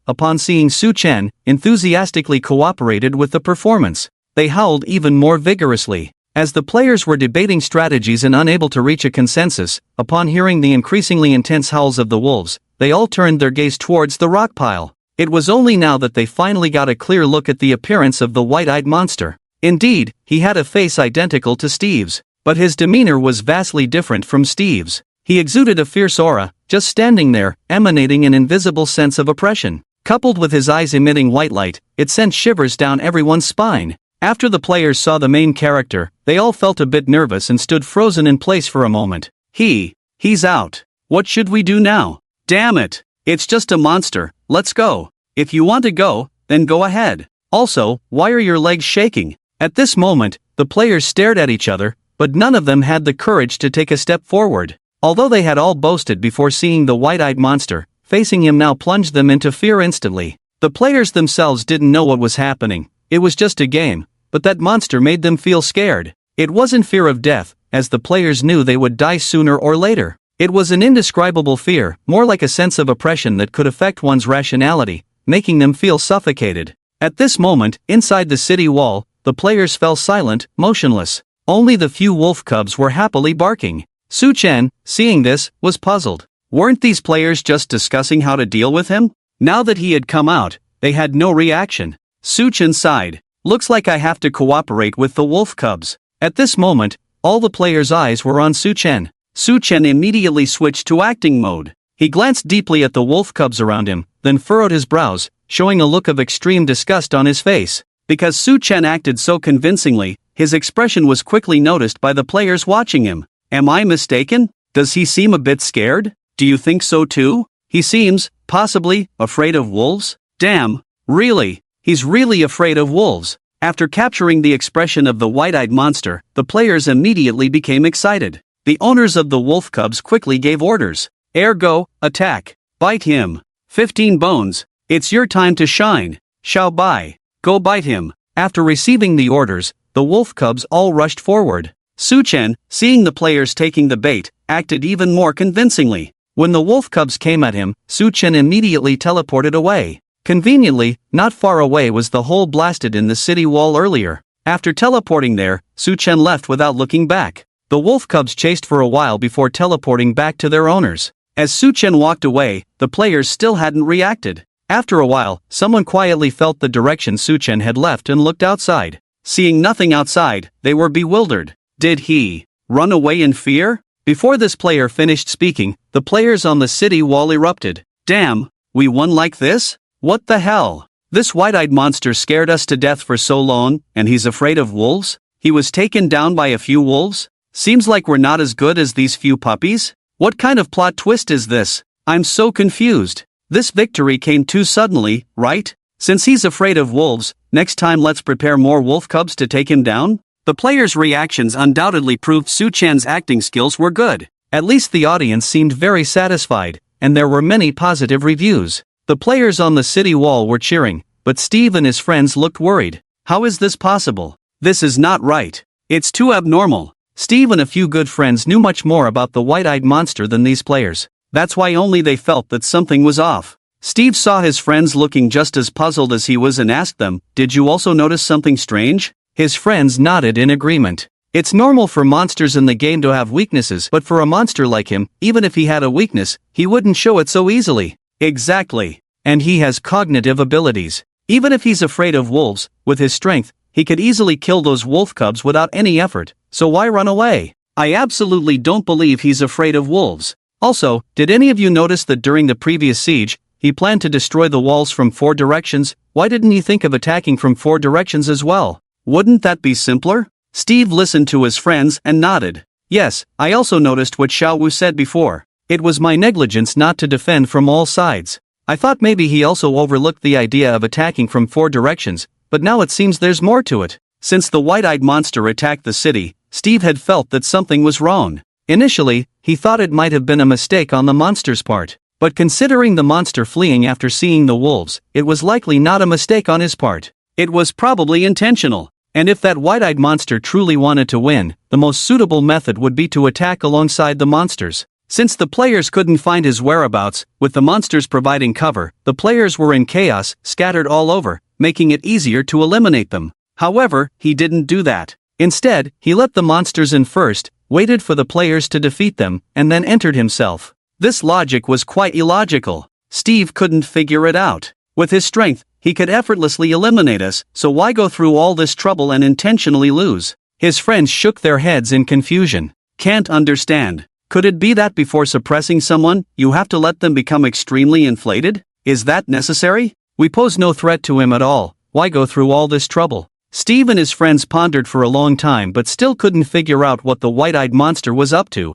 upon seeing Su-chen, enthusiastically cooperated with the performance. they howled even more vigorously. As the players were debating strategies and unable to reach a consensus, upon hearing the increasingly intense howls of the wolves, they all turned their gaze towards the rock pile. It was only now that they finally got a clear look at the appearance of the white-eyed monster. Indeed, he had a face identical to Steve's, but his demeanor was vastly different from Steve's. He exuded a fierce aura, just standing there, emanating an invisible sense of oppression. Coupled with his eyes emitting white light, it sent shivers down everyone's spine. After the players saw the main character, they all felt a bit nervous and stood frozen in place for a moment. He's out. What should we do now? Damn it. It's just a monster, let's go. If you want to go, then go ahead. Also, why are your legs shaking? At this moment, the players stared at each other, but none of them had the courage to take a step forward. Although they had all boasted before seeing the white-eyed monster, facing him now plunged them into fear instantly. The players themselves didn't know what was happening. It was just a game, but that monster made them feel scared. It wasn't fear of death, as the players knew they would die sooner or later. It was an indescribable fear, more like a sense of oppression that could affect one's rationality, making them feel suffocated. At this moment, inside the city wall, the players fell silent, motionless. Only the few wolf cubs were happily barking. Su Chen, seeing this, was puzzled. Weren't these players just discussing how to deal with him? Now that he had come out, they had no reaction. Su Chen sighed. Looks like I have to cooperate with the wolf cubs. At this moment, all the players' eyes were on Su Chen. Su Chen immediately switched to acting mode. He glanced deeply at the wolf cubs around him, then furrowed his brows, showing a look of extreme disgust on his face. Because Su Chen acted so convincingly, his expression was quickly noticed by the players watching him. Am I mistaken? Does he seem a bit scared? Do you think so too? He seems, possibly, afraid of wolves? Damn, really? He's really afraid of wolves. After capturing the expression of the white-eyed monster, the players immediately became excited. The owners of the wolf cubs quickly gave orders. Ergo, attack. Bite him. 15 bones. It's your time to shine. Xiao Bai. Go bite him. After receiving the orders, the wolf cubs all rushed forward. Su Chen, seeing the players taking the bait, acted even more convincingly. When the wolf cubs came at him, Su Chen immediately teleported away. Conveniently, not far away was the hole blasted in the city wall earlier. After teleporting there, Su Chen left without looking back. The wolf cubs chased for a while before teleporting back to their owners. As Su Chen walked away, the players still hadn't reacted. After a while, someone quietly felt the direction Su Chen had left and looked outside. Seeing nothing outside, they were bewildered. Did he run away in fear? Before this player finished speaking, the players on the city wall erupted. Damn, we won like this? What the hell? This white-eyed monster scared us to death for so long, and he's afraid of wolves? He was taken down by a few wolves? Seems like we're not as good as these few puppies? What kind of plot twist is this? I'm so confused. This victory came too suddenly, right? Since he's afraid of wolves, next time let's prepare more wolf cubs to take him down? The players' reactions undoubtedly proved Su Chen's acting skills were good. At least the audience seemed very satisfied, and there were many positive reviews. The players on the city wall were cheering, but Steve and his friends looked worried. How is this possible? This is not right. It's too abnormal. Steve and a few good friends knew much more about the white-eyed monster than these players. That's why only they felt that something was off. Steve saw his friends looking just as puzzled as he was and asked them, "Did you also notice something strange?" His friends nodded in agreement. It's normal for monsters in the game to have weaknesses, but for a monster like him, even if he had a weakness, he wouldn't show it so easily. Exactly. And he has cognitive abilities. Even if he's afraid of wolves, with his strength, he could easily kill those wolf cubs without any effort, so why run away? I absolutely don't believe he's afraid of wolves. Also, did any of you notice that during the previous siege, he planned to destroy the walls from 4 directions? Why didn't he think of attacking from 4 directions as well? Wouldn't that be simpler? Steve listened to his friends and nodded. Yes, I also noticed what Xiao Wu said before. It was my negligence not to defend from all sides. I thought maybe he also overlooked the idea of attacking from 4 directions, but now it seems there's more to it. Since the white-eyed monster attacked the city, Steve had felt that something was wrong. Initially, he thought it might have been a mistake on the monster's part. But considering the monster fleeing after seeing the wolves, it was likely not a mistake on his part. It was probably intentional. And if that white-eyed monster truly wanted to win, the most suitable method would be to attack alongside the monsters. Since the players couldn't find his whereabouts, with the monsters providing cover, the players were in chaos, scattered all over, making it easier to eliminate them. However, he didn't do that. Instead, he let the monsters in first, waited for the players to defeat them, and then entered himself. This logic was quite illogical. Steve couldn't figure it out. With his strength, he could effortlessly eliminate us, so why go through all this trouble and intentionally lose? His friends shook their heads in confusion. Can't understand. Could it be that before suppressing someone, you have to let them become extremely inflated? Is that necessary? We pose no threat to him at all, why go through all this trouble? Steve and his friends pondered for a long time but still couldn't figure out what the white-eyed monster was up to.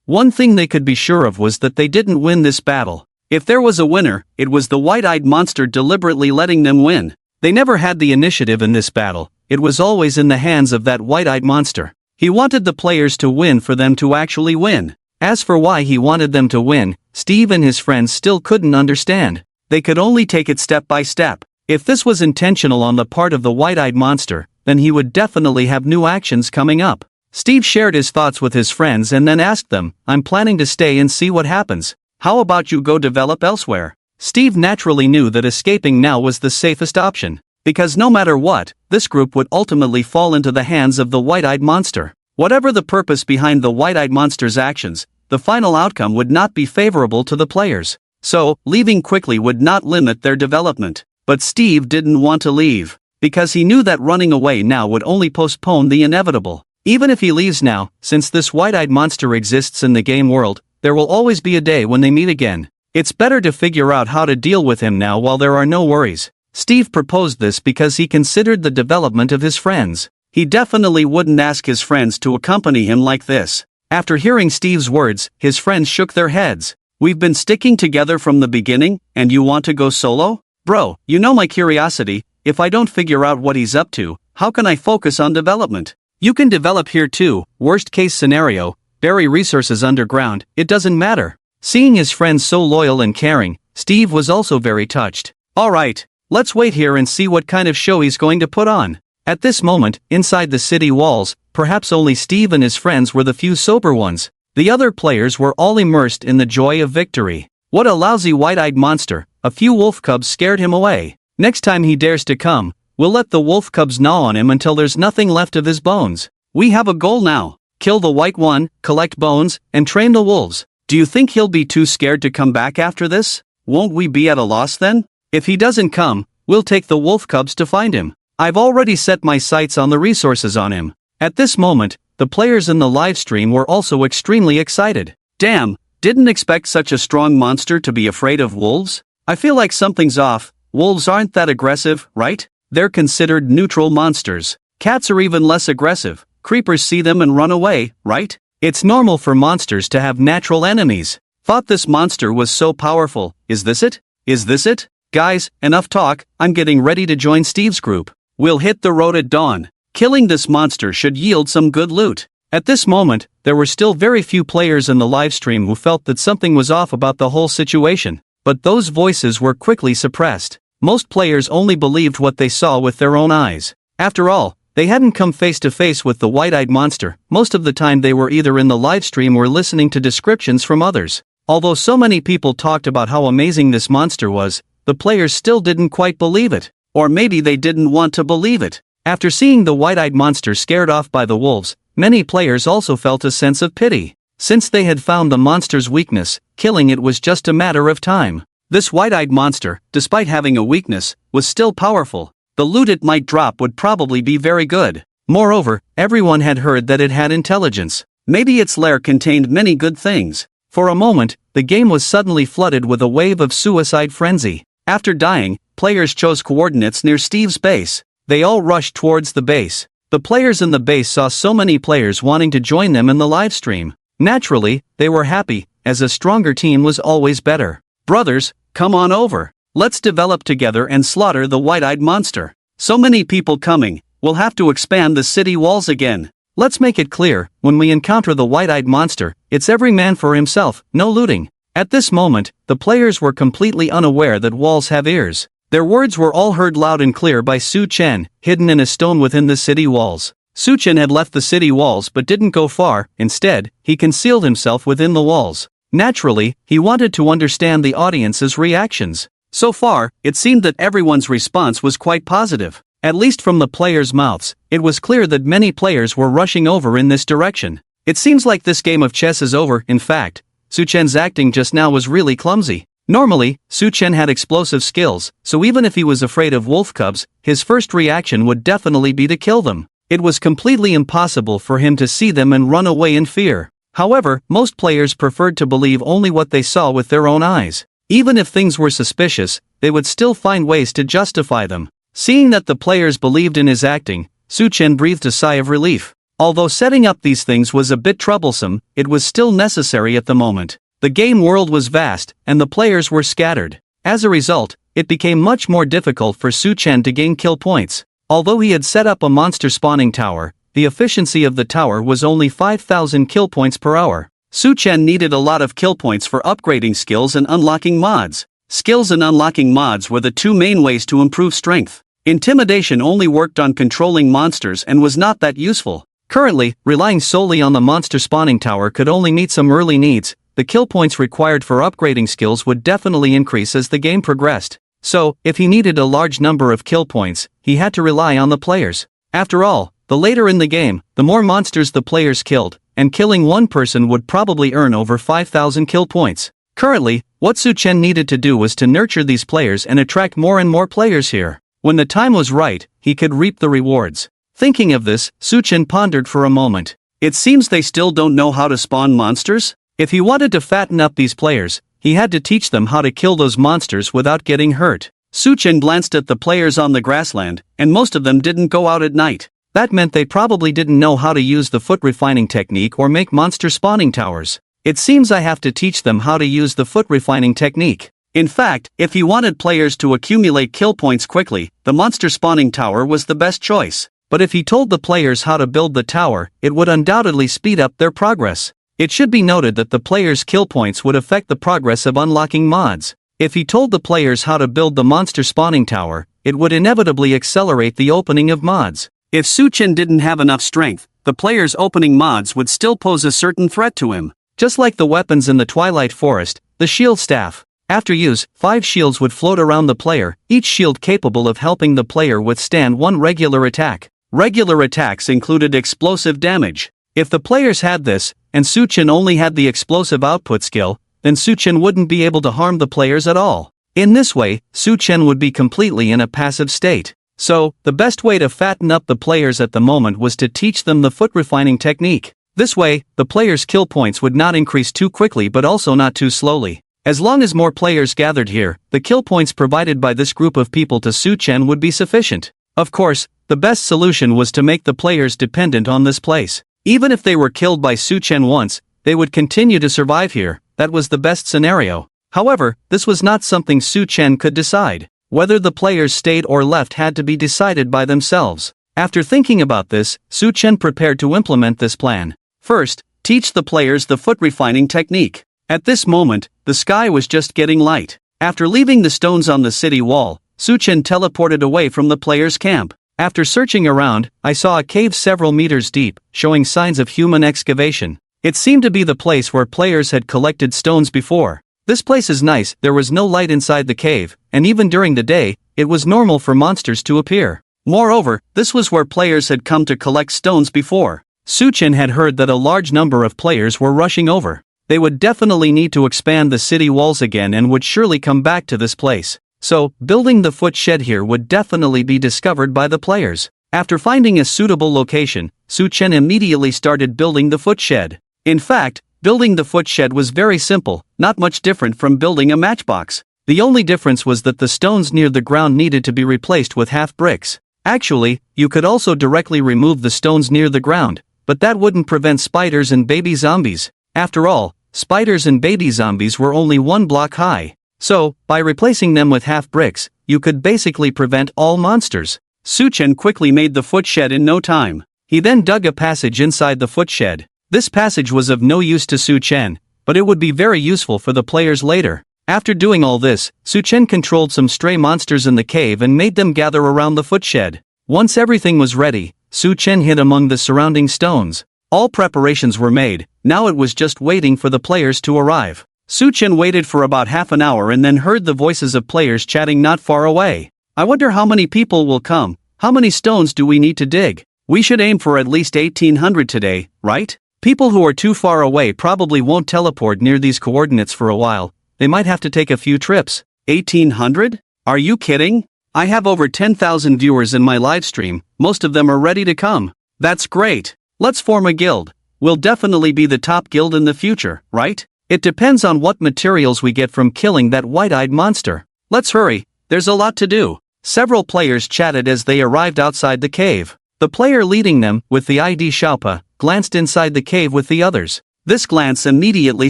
One thing they could be sure of was that they didn't win this battle. If there was a winner, it was the white-eyed monster deliberately letting them win. They never had the initiative in this battle, it was always in the hands of that white-eyed monster. He wanted the players to win for them to actually win. As for why he wanted them to win, Steve and his friends still couldn't understand. They could only take it step by step. If this was intentional on the part of the white-eyed monster, then he would definitely have new actions coming up. Steve shared his thoughts with his friends and then asked them, "I'm planning to stay and see what happens. How about you go develop elsewhere?" Steve naturally knew that escaping now was the safest option, because no matter what, this group would ultimately fall into the hands of the white-eyed monster. Whatever the purpose behind the white-eyed monster's actions, the final outcome would not be favorable to the players. So, leaving quickly would not limit their development. But Steve didn't want to leave, because he knew that running away now would only postpone the inevitable. Even if he leaves now, since this white-eyed monster exists in the game world, there will always be a day when they meet again. It's better to figure out how to deal with him now while there are no worries. Steve proposed this because he considered the development of his friends. He definitely wouldn't ask his friends to accompany him like this. After hearing Steve's words, his friends shook their heads. "We've been sticking together from the beginning, and you want to go solo? Bro, you know my curiosity, if I don't figure out what he's up to, how can I focus on development?" You can develop here too, worst case scenario, bury resources underground, it doesn't matter. Seeing his friends so loyal and caring, Steve was also very touched. Alright, let's wait here and see what kind of show he's going to put on. At this moment, inside the city walls, perhaps only Steve and his friends were the few sober ones. The other players were all immersed in the joy of victory. What a lousy white-eyed monster, a few wolf cubs scared him away. Next time he dares to come, we'll let the wolf cubs gnaw on him until there's nothing left of his bones. We have a goal now. Kill the white one, collect bones, and train the wolves. Do you think he'll be too scared to come back after this? Won't we be at a loss then? If he doesn't come, we'll take the wolf cubs to find him. I've already set my sights on the resources on him. At this moment, the players in the live stream were also extremely excited. Damn, didn't expect such a strong monster to be afraid of wolves? I feel like something's off. Wolves aren't that aggressive, right? They're considered neutral monsters. Cats are even less aggressive. Creepers see them and run away, right? It's normal for monsters to have natural enemies. Thought this monster was so powerful. Is this it? Is this it? Guys, enough talk, I'm getting ready to join Steve's group. We'll hit the road at dawn. Killing this monster should yield some good loot. At this moment, there were still very few players in the livestream who felt that something was off about the whole situation, but those voices were quickly suppressed. Most players only believed what they saw with their own eyes. After all, they hadn't come face to face with the white-eyed monster. Most of the time they were either in the livestream or listening to descriptions from others. Although so many people talked about how amazing this monster was, the players still didn't quite believe it. Or maybe they didn't want to believe it. After seeing the white-eyed monster scared off by the wolves, many players also felt a sense of pity. Since they had found the monster's weakness, killing it was just a matter of time. This white-eyed monster, despite having a weakness, was still powerful. The loot it might drop would probably be very good. Moreover, everyone had heard that it had intelligence. Maybe its lair contained many good things. For a moment, the game was suddenly flooded with a wave of suicide frenzy. After dying, players chose coordinates near Steve's base. They all rushed towards the base. The players in the base saw so many players wanting to join them in the livestream. Naturally, they were happy, as a stronger team was always better. Brothers, come on over. Let's develop together and slaughter the white-eyed monster. So many people coming, we'll have to expand the city walls again. Let's make it clear, when we encounter the white-eyed monster, it's every man for himself, no looting. At this moment, the players were completely unaware that walls have ears. Their words were all heard loud and clear by Su Chen, hidden in a stone within the city walls. Su Chen had left the city walls but didn't go far. Instead, he concealed himself within the walls. Naturally, he wanted to understand the audience's reactions. So far, it seemed that everyone's response was quite positive. At least from the players' mouths, it was clear that many players were rushing over in this direction. It seems like this game of chess is over. In fact, Su Chen's acting just now was really clumsy. Normally, Su Chen had explosive skills, so even if he was afraid of wolf cubs, his first reaction would definitely be to kill them. It was completely impossible for him to see them and run away in fear. However, most players preferred to believe only what they saw with their own eyes. Even if things were suspicious, they would still find ways to justify them. Seeing that the players believed in his acting, Su Chen breathed a sigh of relief. Although setting up these things was a bit troublesome, it was still necessary at the moment. The game world was vast, and the players were scattered. As a result, it became much more difficult for Su Chen to gain kill points. Although he had set up a monster spawning tower, the efficiency of the tower was only 5,000 kill points per hour. Su Chen needed a lot of kill points for upgrading skills and unlocking mods. Skills and unlocking mods were the two main ways to improve strength. Intimidation only worked on controlling monsters and was not that useful. Currently, relying solely on the monster spawning tower could only meet some early needs. The kill points required for upgrading skills would definitely increase as the game progressed. So, if he needed a large number of kill points, he had to rely on the players. After all, the later in the game, the more monsters the players killed, and killing one person would probably earn over 5,000 kill points. Currently, what Su Chen needed to do was to nurture these players and attract more and more players here. When the time was right, he could reap the rewards. Thinking of this, Su Chen pondered for a moment. It seems they still don't know how to spawn monsters? If he wanted to fatten up these players, he had to teach them how to kill those monsters without getting hurt. Su Chen glanced at the players on the grassland, and most of them didn't go out at night. That meant they probably didn't know how to use the foot refining technique or make monster spawning towers. It seems I have to teach them how to use the foot refining technique. In fact, if he wanted players to accumulate kill points quickly, the monster spawning tower was the best choice. But if he told the players how to build the tower, it would undoubtedly speed up their progress. It should be noted that the players' kill points would affect the progress of unlocking mods. If he told the players how to build the monster spawning tower, it would inevitably accelerate the opening of mods. If Su Chen didn't have enough strength, the players' opening mods would still pose a certain threat to him. Just like the weapons in the Twilight Forest, the shield staff. After use, 5 shields would float around the player, each shield capable of helping the player withstand one regular attack. Regular attacks included explosive damage. If the players had this, and Su Chen only had the explosive output skill, then Su Chen wouldn't be able to harm the players at all. In this way, Su Chen would be completely in a passive state. So, the best way to fatten up the players at the moment was to teach them the foot refining technique. This way, the players' kill points would not increase too quickly but also not too slowly. As long as more players gathered here, the kill points provided by this group of people to Su Chen would be sufficient. Of course, the best solution was to make the players dependent on this place. Even if they were killed by Su Chen once, they would continue to survive here. That was the best scenario. However, this was not something Su Chen could decide. Whether the players stayed or left had to be decided by themselves. After thinking about this, Su Chen prepared to implement this plan. First, teach the players the foot refining technique. At this moment, the sky was just getting light. After leaving the stones on the city wall, Su Chen teleported away from the players' camp. After searching around, I saw a cave several meters deep, showing signs of human excavation. It seemed to be the place where players had collected stones before. This place is nice. There was no light inside the cave, and even during the day, it was normal for monsters to appear. Moreover, this was where players had come to collect stones before. Su Chen had heard that a large number of players were rushing over. They would definitely need to expand the city walls again and would surely come back to this place. So, building the foot shed here would definitely be discovered by the players. After finding a suitable location, Su Chen immediately started building the foot shed. In fact, building the foot shed was very simple, not much different from building a matchbox. The only difference was that the stones near the ground needed to be replaced with half bricks. Actually, you could also directly remove the stones near the ground, but that wouldn't prevent spiders and baby zombies. After all, spiders and baby zombies were only 1 block high. So, by replacing them with half bricks, you could basically prevent all monsters. Su Chen quickly made the foot shed in no time. He then dug a passage inside the foot shed. This passage was of no use to Su Chen, but it would be very useful for the players later. After doing all this, Su Chen controlled some stray monsters in the cave and made them gather around the foot shed. Once everything was ready, Su Chen hid among the surrounding stones. All preparations were made, now it was just waiting for the players to arrive. Su Chen waited for about half an hour and then heard the voices of players chatting not far away. I wonder how many people will come. How many stones do we need to dig? We should aim for at least 1800 today, right? People who are too far away probably won't teleport near these coordinates for a while. They might have to take a few trips. 1800? Are you kidding? I have over 10,000 viewers in my live stream, most of them are ready to come. That's great. Let's form a guild. We'll definitely be the top guild in the future, right? It depends on what materials we get from killing that white-eyed monster. Let's hurry, there's a lot to do. Several players chatted as they arrived outside the cave. The player leading them, with the ID Xiaopa, glanced inside the cave with the others. This glance immediately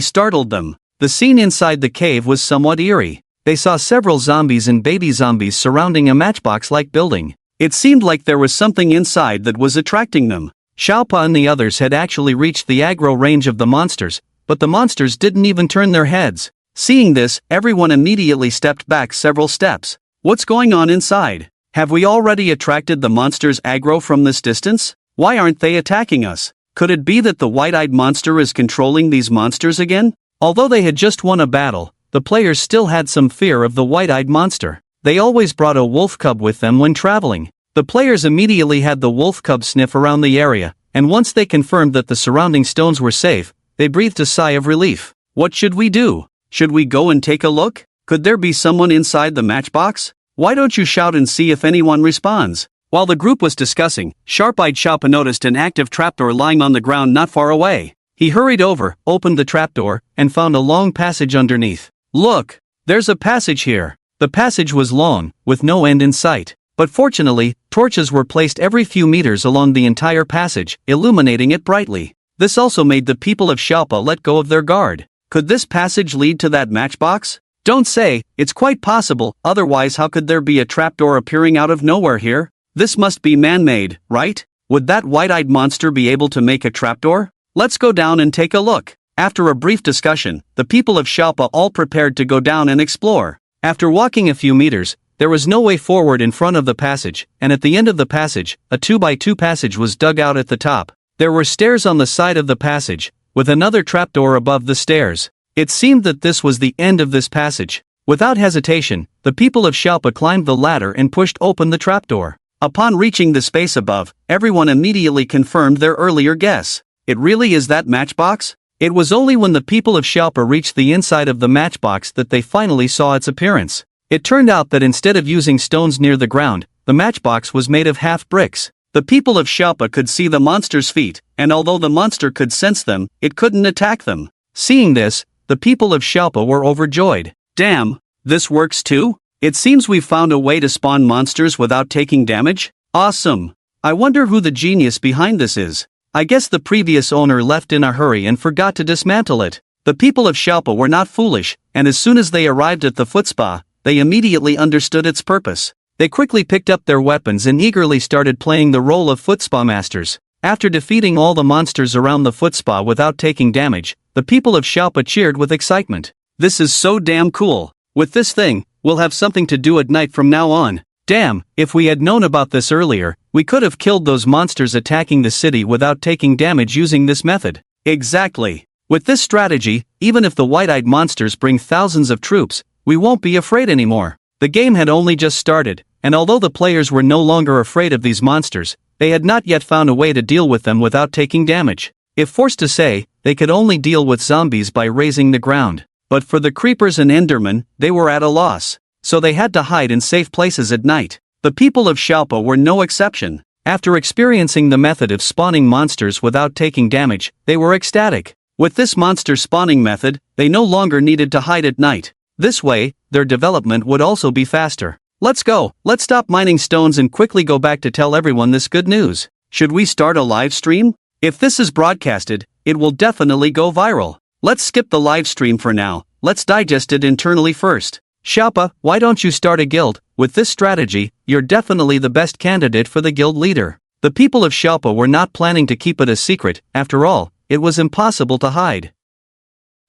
startled them. The scene inside the cave was somewhat eerie. They saw several zombies and baby zombies surrounding a matchbox-like building. It seemed like there was something inside that was attracting them. Xiaopa and the others had actually reached the aggro range of the monsters, but the monsters didn't even turn their heads. Seeing this, everyone immediately stepped back several steps. What's going on inside? Have we already attracted the monsters' aggro from this distance? Why aren't they attacking us? Could it be that the white-eyed monster is controlling these monsters again? Although they had just won a battle, the players still had some fear of the white-eyed monster. They always brought a wolf cub with them when traveling. The players immediately had the wolf cub sniff around the area, and once they confirmed that the surrounding stones were safe, they breathed a sigh of relief. What should we do? Should we go and take a look? Could there be someone inside the matchbox? Why don't you shout and see if anyone responds? While the group was discussing, sharp-eyed Xiaopa noticed an active trapdoor lying on the ground not far away. He hurried over, opened the trapdoor, and found a long passage underneath. Look! There's a passage here. The passage was long, with no end in sight. But fortunately, torches were placed every few meters along the entire passage, illuminating it brightly. This also made the people of Xiaopa let go of their guard. Could this passage lead to that matchbox? Don't say, it's quite possible, otherwise how could there be a trapdoor appearing out of nowhere here? This must be man-made, right? Would that white-eyed monster be able to make a trapdoor? Let's go down and take a look. After a brief discussion, the people of Xiaopa all prepared to go down and explore. After walking a few meters, there was no way forward in front of the passage, and at the end of the passage, a 2x2 passage was dug out at the top. There were stairs on the side of the passage, with another trapdoor above the stairs. It seemed that this was the end of this passage. Without hesitation, the people of Xiaopa climbed the ladder and pushed open the trapdoor. Upon reaching the space above, everyone immediately confirmed their earlier guess. It really is that matchbox? It was only when the people of Xiaopa reached the inside of the matchbox that they finally saw its appearance. It turned out that instead of using stones near the ground, the matchbox was made of half bricks. The people of Xiaopa could see the monster's feet, and although the monster could sense them, it couldn't attack them. Seeing this, the people of Xiaopa were overjoyed. Damn, this works too? It seems we've found a way to spawn monsters without taking damage? Awesome! I wonder who the genius behind this is. I guess the previous owner left in a hurry and forgot to dismantle it. The people of Xiaopa were not foolish, and as soon as they arrived at the foot spa, they immediately understood its purpose. They quickly picked up their weapons and eagerly started playing the role of foot spa masters. After defeating all the monsters around the foot spa without taking damage, the people of Xiaopa cheered with excitement. This is so damn cool. With this thing, we'll have something to do at night from now on. Damn, if we had known about this earlier, we could have killed those monsters attacking the city without taking damage using this method. Exactly. With this strategy, even if the white-eyed monsters bring thousands of troops, we won't be afraid anymore. The game had only just started, and although the players were no longer afraid of these monsters, they had not yet found a way to deal with them without taking damage. If forced to say, they could only deal with zombies by razing the ground. But for the creepers and endermen, they were at a loss. So they had to hide in safe places at night. The people of Xiaopa were no exception. After experiencing the method of spawning monsters without taking damage, they were ecstatic. With this monster spawning method, they no longer needed to hide at night. This way, their development would also be faster. Let's go, let's stop mining stones and quickly go back to tell everyone this good news. Should we start a live stream? If this is broadcasted, it will definitely go viral. Let's skip the live stream for now, let's digest it internally first. Xiaopa, why don't you start a guild? With this strategy, you're definitely the best candidate for the guild leader. The people of Xiaopa were not planning to keep it a secret, after all, it was impossible to hide.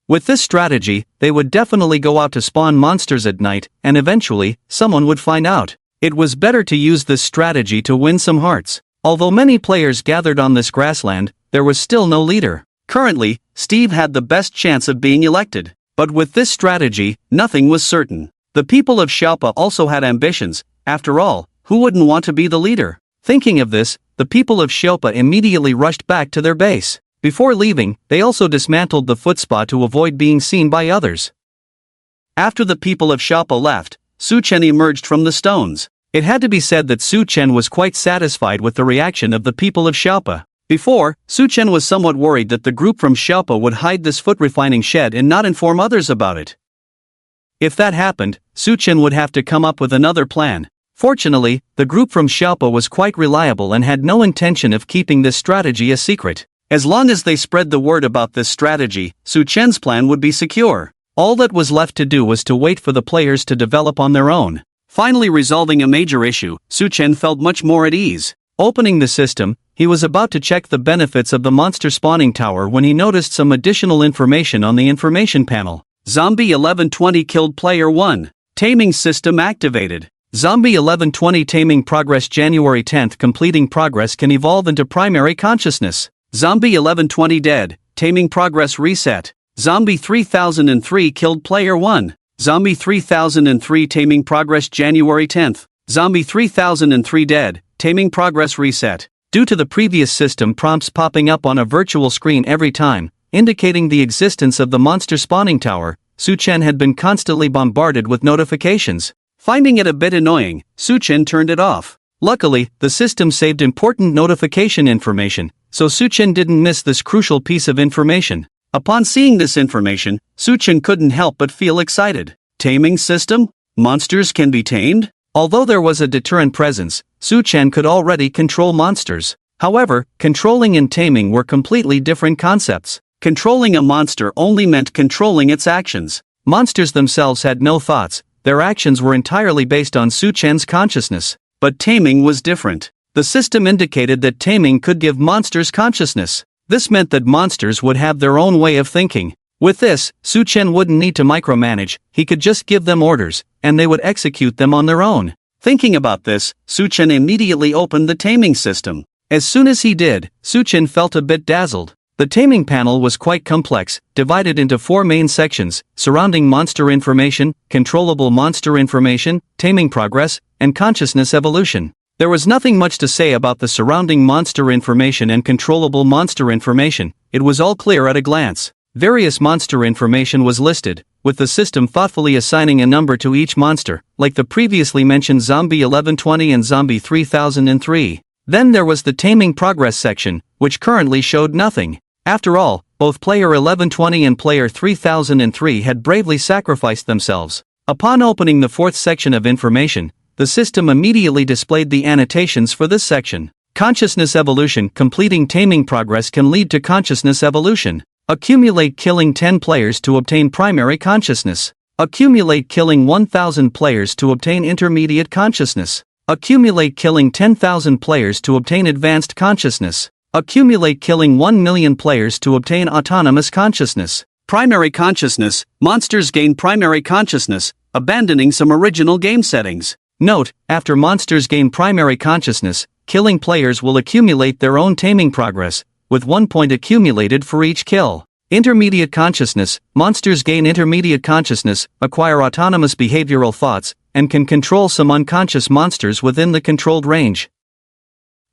With this strategy, they would definitely go out to spawn monsters at night, and eventually, someone would find out. It was better to use this strategy to win some hearts. Although many players gathered on this grassland, there was still no leader. Currently, Steve had the best chance of being elected. But with this strategy, nothing was certain. The people of Xiaopa also had ambitions. After all, Who wouldn't want to be the leader? Thinking of this, the people of Shiopa immediately rushed back to their base. Before leaving, they also dismantled the foot spa to avoid being seen by others. After the people of Shiopa left, Su Chen emerged from the stones. It had to be said that Su Chen was quite satisfied with the reaction of the people of Shiopa. Before, Su Chen was somewhat worried that the group from Shiopa would hide this foot refining shed and not inform others about it. If that happened, Su Chen would have to come up with another plan. Fortunately, the group from Shiopa was quite reliable and had no intention of keeping this strategy a secret. As long as they spread the word about this strategy, Su Chen's plan would be secure. All that was left to do was to wait for the players to develop on their own. Finally resolving a major issue, Su Chen felt much more at ease. Opening the system, he was about to check the benefits of the monster spawning tower when he noticed some additional information on the information panel. Zombie 1120 killed player 1. Taming system activated. Zombie 1120 taming progress January 10th. Completing progress can evolve into primary consciousness. Zombie 1120 dead. Taming progress reset. Zombie 3003 killed player 1. Zombie 3003 taming progress January 10th. Zombie 3003 dead. Taming progress reset. Due to the previous system prompts popping up on a virtual screen every time, indicating the existence of the monster spawning tower, Su Chen had been constantly bombarded with notifications. Finding it a bit annoying, Su Chen turned it off. Luckily, the system saved important notification information, so Su Chen didn't miss this crucial piece of information. Upon seeing this information, Su Chen couldn't help but feel excited. Taming system? Monsters can be tamed? Although there was a deterrent presence, Su Chen could already control monsters. However, controlling and taming were completely different concepts. Controlling a monster only meant controlling its actions. Monsters themselves had no thoughts. Their actions were entirely based on Su Chen's consciousness. But taming was different. The system indicated that taming could give monsters consciousness. This meant that monsters would have their own way of thinking. With this, Su Chen wouldn't need to micromanage, he could just give them orders, and they would execute them on their own. Thinking about this, Su Chen immediately opened the taming system. As soon as he did, Su Chen felt a bit dazzled. The taming panel was quite complex, divided into 4 main sections: surrounding monster information, controllable monster information, taming progress, and consciousness evolution. There was nothing much to say about the surrounding monster information and controllable monster information, it was all clear at a glance. Various monster information was listed, with the system thoughtfully assigning a number to each monster, like the previously mentioned Zombie 1120 and Zombie 3003. Then there was the taming progress section, which currently showed nothing. After all, both player 1120 and player 3003 had bravely sacrificed themselves. Upon opening the 4th section of information, the system immediately displayed the annotations for this section. Consciousness evolution. Completing taming progress can lead to consciousness evolution. Accumulate killing 10 players to obtain primary consciousness. Accumulate killing 1,000 players to obtain intermediate consciousness. Accumulate killing 10,000 players to obtain advanced consciousness. Accumulate killing 1 million players to obtain autonomous consciousness. Primary consciousness. Monsters gain primary consciousness, abandoning some original game settings. Note, after monsters gain primary consciousness, killing players will accumulate their own taming progress, with 1 point accumulated for each kill. Intermediate consciousness. Monsters gain intermediate consciousness, acquire autonomous behavioral thoughts, and can control some unconscious monsters within the controlled range.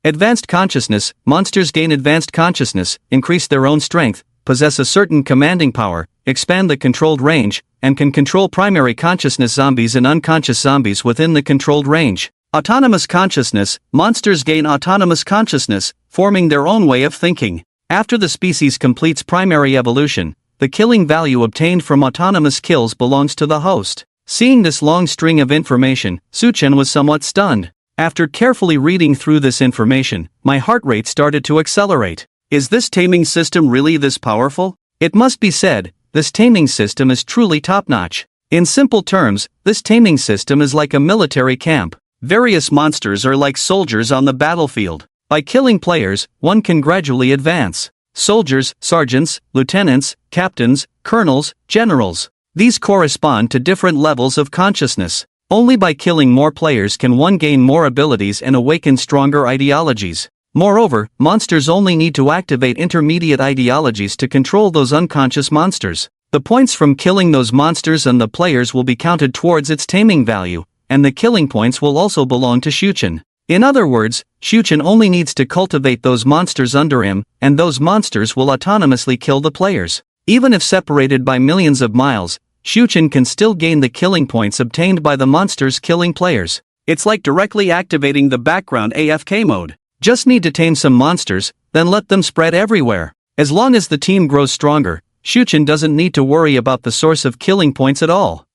Advanced consciousness. Monsters gain advanced consciousness, increase their own strength, possess a certain commanding power, expand the controlled range, and can control primary consciousness zombies and unconscious zombies within the controlled range. Autonomous consciousness. Monsters gain autonomous consciousness, forming their own way of thinking. After the species completes primary evolution, the killing value obtained from autonomous kills belongs to the host. Seeing this long string of information, Su Chen was somewhat stunned. After carefully reading through this information, my heart rate started to accelerate. Is this taming system really this powerful? It must be said, this taming system is truly top-notch. In simple terms, this taming system is like a military camp. Various monsters are like soldiers on the battlefield. By killing players, one can gradually advance. Soldiers, sergeants, lieutenants, captains, colonels, generals. These correspond to different levels of consciousness. Only by killing more players can one gain more abilities and awaken stronger ideologies. Moreover, monsters only need to activate intermediate ideologies to control those unconscious monsters. The points from killing those monsters and the players will be counted towards its taming value, and the killing points will also belong to Shuchen. In other words, Shuchen only needs to cultivate those monsters under him, and those monsters will autonomously kill the players. Even if separated by millions of miles, Shuchen can still gain the killing points obtained by the monsters killing players. It's like directly activating the background AFK mode. Just need to tame some monsters, then let them spread everywhere. As long as the team grows stronger, Shuchen doesn't need to worry about the source of killing points at all.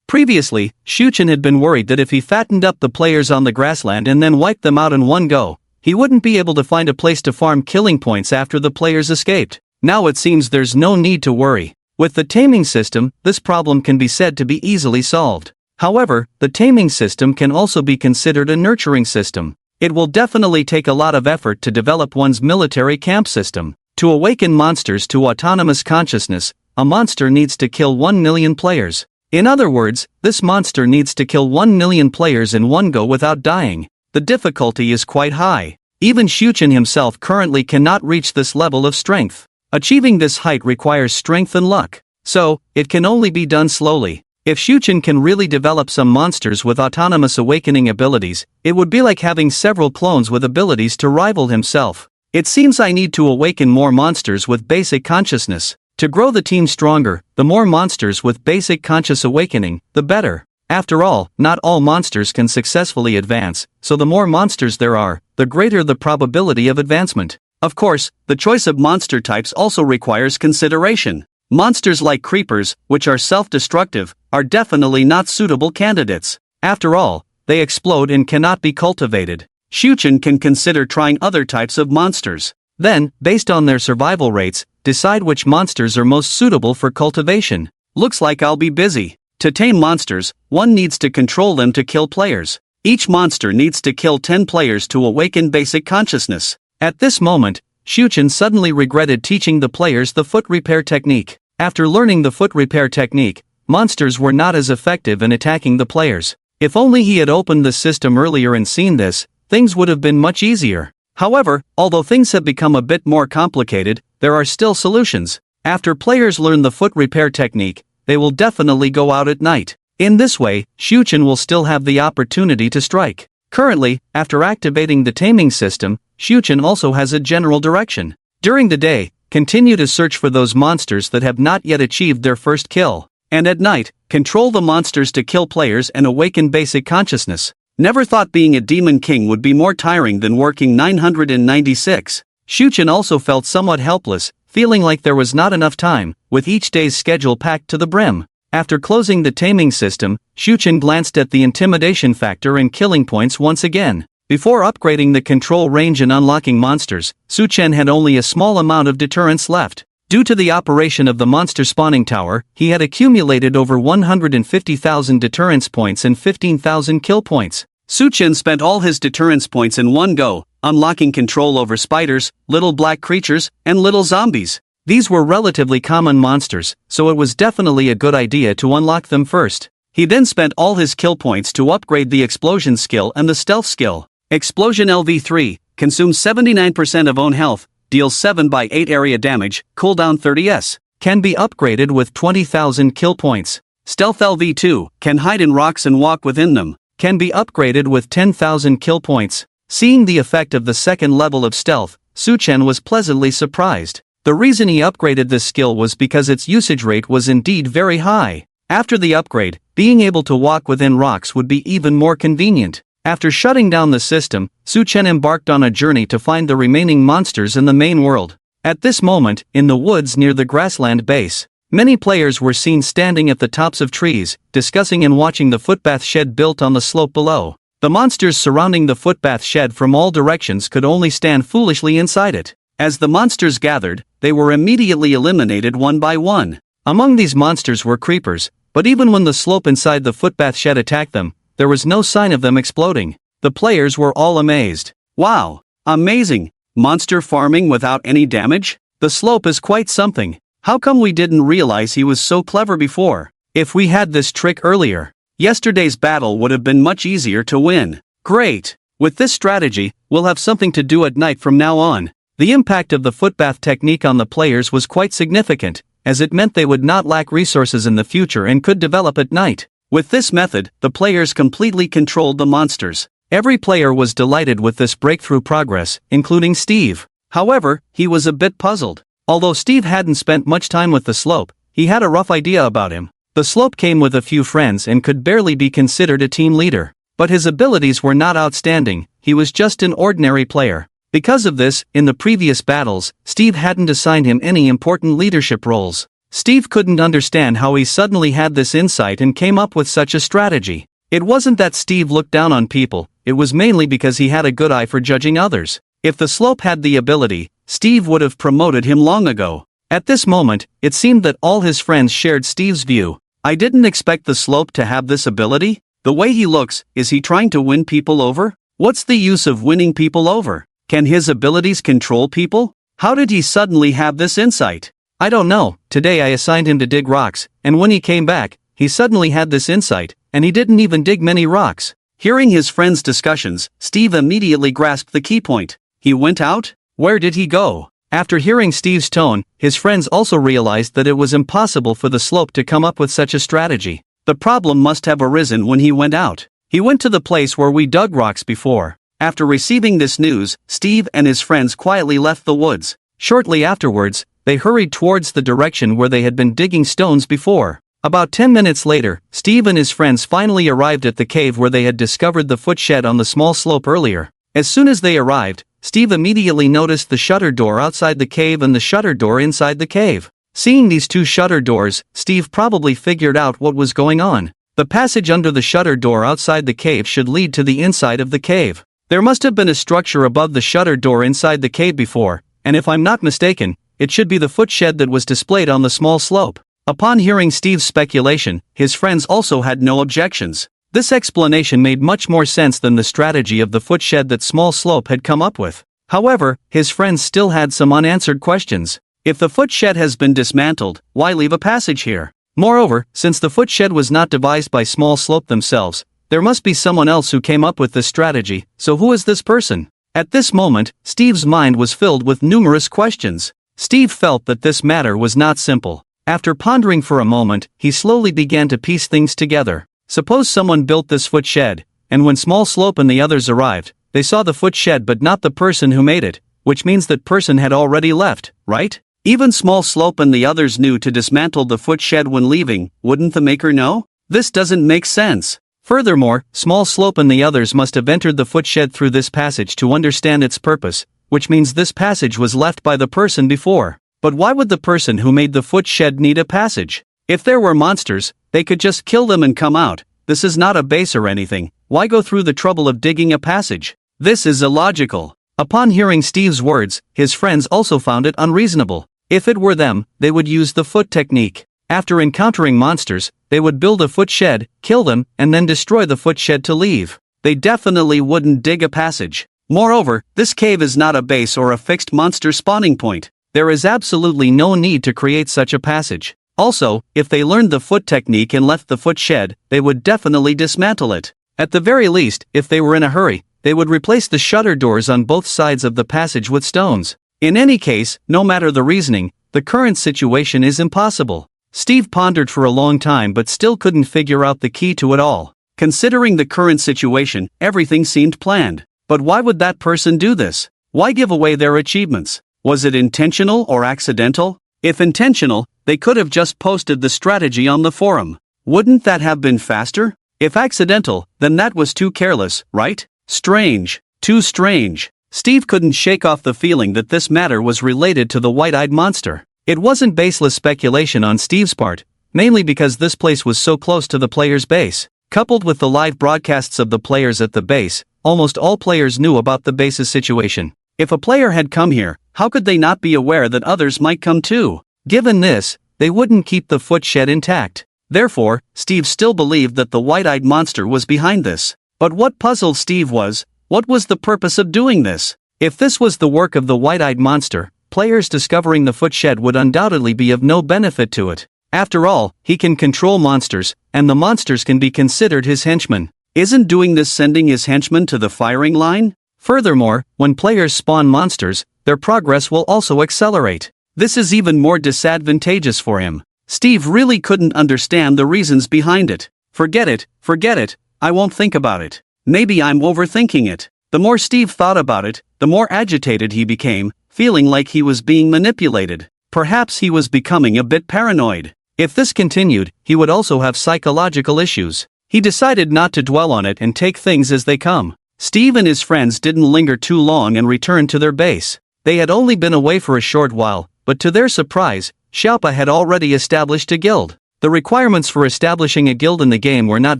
Previously, Shuchen had been worried that if he fattened up the players on the grassland and then wiped them out in one go, he wouldn't be able to find a place to farm killing points after the players escaped. Now it seems there's no need to worry. With the taming system, this problem can be said to be easily solved. However, the taming system can also be considered a nurturing system. It will definitely take a lot of effort to develop one's military camp system. To awaken monsters to autonomous consciousness, a monster needs to kill 1 million players. In other words, this monster needs to kill 1 million players in one go without dying. The difficulty is quite high. Even Shuchen himself currently cannot reach this level of strength. Achieving this height requires strength and luck. So, it can only be done slowly. If Shuchen can really develop some monsters with autonomous awakening abilities, it would be like having several clones with abilities to rival himself. It seems I need to awaken more monsters with basic consciousness. To grow the team stronger, the more monsters with basic conscious awakening, the better. After all, not all monsters can successfully advance, so the more monsters there are, the greater the probability of advancement. Of course, the choice of monster types also requires consideration. Monsters like creepers, which are self-destructive, are definitely not suitable candidates. After all, they explode and cannot be cultivated. Shuchen can consider trying other types of monsters. Then, based on their survival rates, decide which monsters are most suitable for cultivation. Looks like I'll be busy. To tame monsters, one needs to control them to kill players. Each monster needs to kill 10 players to awaken basic consciousness. At this moment, Shuchen suddenly regretted teaching the players the foot repair technique. After learning the foot repair technique, monsters were not as effective in attacking the players. If only he had opened the system earlier and seen this, things would have been much easier. However, although things have become a bit more complicated, there are still solutions. After players learn the foot repair technique, they will definitely go out at night. In this way, Shuchen will still have the opportunity to strike. Currently, after activating the taming system, Shuchen also has a general direction. During the day, continue to search for those monsters that have not yet achieved their first kill. And at night, control the monsters to kill players and awaken basic consciousness. Never thought being a demon king would be more tiring than working 996. Shuchen also felt somewhat helpless, feeling like there was not enough time, with each day's schedule packed to the brim. After closing the taming system, Shuchen glanced at the intimidation factor and killing points once again. Before upgrading the control range and unlocking monsters, Shuchen had only a small amount of deterrence left. Due to the operation of the monster spawning tower, he had accumulated over 150,000 deterrence points and 15,000 kill points. Shuchen spent all his deterrence points in one go, unlocking control over spiders, little black creatures, and little zombies. These were relatively common monsters, so it was definitely a good idea to unlock them first. He then spent all his kill points to upgrade the explosion skill and the stealth skill. Explosion LV3, consumes 79% of own health, deals 7/8 area damage, cooldown 30s. Can be upgraded with 20,000 kill points. Stealth LV2, can hide in rocks and walk within them. Can be upgraded with 10,000 kill points. Seeing the effect of the second level of stealth, Shuchen was pleasantly surprised. The reason he upgraded this skill was because its usage rate was indeed very high. After the upgrade, being able to walk within rocks would be even more convenient. After shutting down the system, Shuchen embarked on a journey to find the remaining monsters in the main world. At this moment, in the woods near the grassland base, many players were seen standing at the tops of trees, discussing and watching the footbath shed built on the slope below. The monsters surrounding the footbath shed from all directions could only stand foolishly inside it. As the monsters gathered, they were immediately eliminated one by one. Among these monsters were creepers, but even when the slope inside the footbath shed attacked them, there was no sign of them exploding. The players were all amazed. Wow! Amazing! Monster farming without any damage? The slope is quite something. How come we didn't realize he was so clever before? If we had this trick earlier, yesterday's battle would have been much easier to win. Great! With this strategy, we'll have something to do at night from now on. The impact of the footbath technique on the players was quite significant, as it meant they would not lack resources in the future and could develop at night. With this method, the players completely controlled the monsters. Every player was delighted with this breakthrough progress, including Steve. However, he was a bit puzzled. Although Steve hadn't spent much time with the Slope, he had a rough idea about him. The Slope came with a few friends and could barely be considered a team leader. But his abilities were not outstanding, he was just an ordinary player. Because of this, in the previous battles, Steve hadn't assigned him any important leadership roles. Steve couldn't understand how he suddenly had this insight and came up with such a strategy. It wasn't that Steve looked down on people, it was mainly because he had a good eye for judging others. If the Slope had the ability, Steve would have promoted him long ago. At this moment, it seemed that all his friends shared Steve's view. I didn't expect the Slope to have this ability. The way he looks, is he trying to win people over? What's the use of winning people over? Can his abilities control people? How did he suddenly have this insight? I don't know. Today I assigned him to dig rocks, and when he came back, he suddenly had this insight, and he didn't even dig many rocks. Hearing his friends' discussions, Steve immediately grasped the key point. He went out? Where did he go? After hearing Steve's tone, his friends also realized that it was impossible for the Slope to come up with such a strategy. The problem must have arisen when he went out. He went to the place where we dug rocks before. After receiving this news, Steve and his friends quietly left the woods. Shortly afterwards, they hurried towards the direction where they had been digging stones before. About 10 minutes later, Steve and his friends finally arrived at the cave where they had discovered the footshed on the small slope earlier. As soon as they arrived, Steve immediately noticed the shutter door outside the cave and the shutter door inside the cave. Seeing these two shutter doors, Steve probably figured out what was going on. The passage under the shutter door outside the cave should lead to the inside of the cave. There must have been a structure above the shutter door inside the cave before, and if I'm not mistaken, it should be the footshed that was displayed on the small slope. Upon hearing Steve's speculation, his friends also had no objections. This explanation made much more sense than the strategy of the footshed that Small Slope had come up with. However, his friends still had some unanswered questions. If the footshed has been dismantled, why leave a passage here? Moreover, since the footshed was not devised by Small Slope themselves, there must be someone else who came up with this strategy, so who is this person? At this moment, Steve's mind was filled with numerous questions. Steve felt that this matter was not simple. After pondering for a moment, he slowly began to piece things together. Suppose someone built this footshed, and when Small Slope and the others arrived, they saw the footshed but not the person who made it, which means that person had already left, right? Even Small Slope and the others knew to dismantle the footshed when leaving, wouldn't the maker know? This doesn't make sense. Furthermore, Small Slope and the others must have entered the footshed through this passage to understand its purpose, which means this passage was left by the person before. But why would the person who made the footshed need a passage? If there were monsters, they could just kill them and come out. This is not a base or anything. Why go through the trouble of digging a passage? This is illogical. Upon hearing Steve's words, his friends also found it unreasonable. If it were them, they would use the foot technique. After encountering monsters, they would build a footshed, kill them, and then destroy the footshed to leave. They definitely wouldn't dig a passage. Moreover, this cave is not a base or a fixed monster spawning point. There is absolutely no need to create such a passage. Also, if they learned the foot technique and left the footshed, they would definitely dismantle it. At the very least, if they were in a hurry, they would replace the shutter doors on both sides of the passage with stones. In any case, no matter the reasoning, the current situation is impossible. Steve pondered for a long time but still couldn't figure out the key to it all. Considering the current situation, everything seemed planned. But why would that person do this? Why give away their achievements? Was it intentional or accidental? If intentional, they could have just posted the strategy on the forum. Wouldn't that have been faster? If accidental, then that was too careless, right? Strange. Too strange. Steve couldn't shake off the feeling that this matter was related to the white-eyed monster. It wasn't baseless speculation on Steve's part, mainly because this place was so close to the player's base. Coupled with the live broadcasts of the players at the base, almost all players knew about the base's situation. If a player had come here, how could they not be aware that others might come too? Given this, they wouldn't keep the footshed intact. Therefore, Steve still believed that the white-eyed monster was behind this. But what puzzled Steve was, what was the purpose of doing this? If this was the work of the white-eyed monster, players discovering the footshed would undoubtedly be of no benefit to it. After all, he can control monsters, and the monsters can be considered his henchmen. Isn't doing this sending his henchmen to the firing line? Furthermore, when players spawn monsters, their progress will also accelerate. This is even more disadvantageous for him. Steve really couldn't understand the reasons behind it. Forget it, I won't think about it. Maybe I'm overthinking it. The more Steve thought about it, the more agitated he became, feeling like he was being manipulated. Perhaps he was becoming a bit paranoid. If this continued, he would also have psychological issues. He decided not to dwell on it and take things as they come. Steve and his friends didn't linger too long and returned to their base. They had only been away for a short while, but to their surprise, Xiaopa had already established a guild. The requirements for establishing a guild in the game were not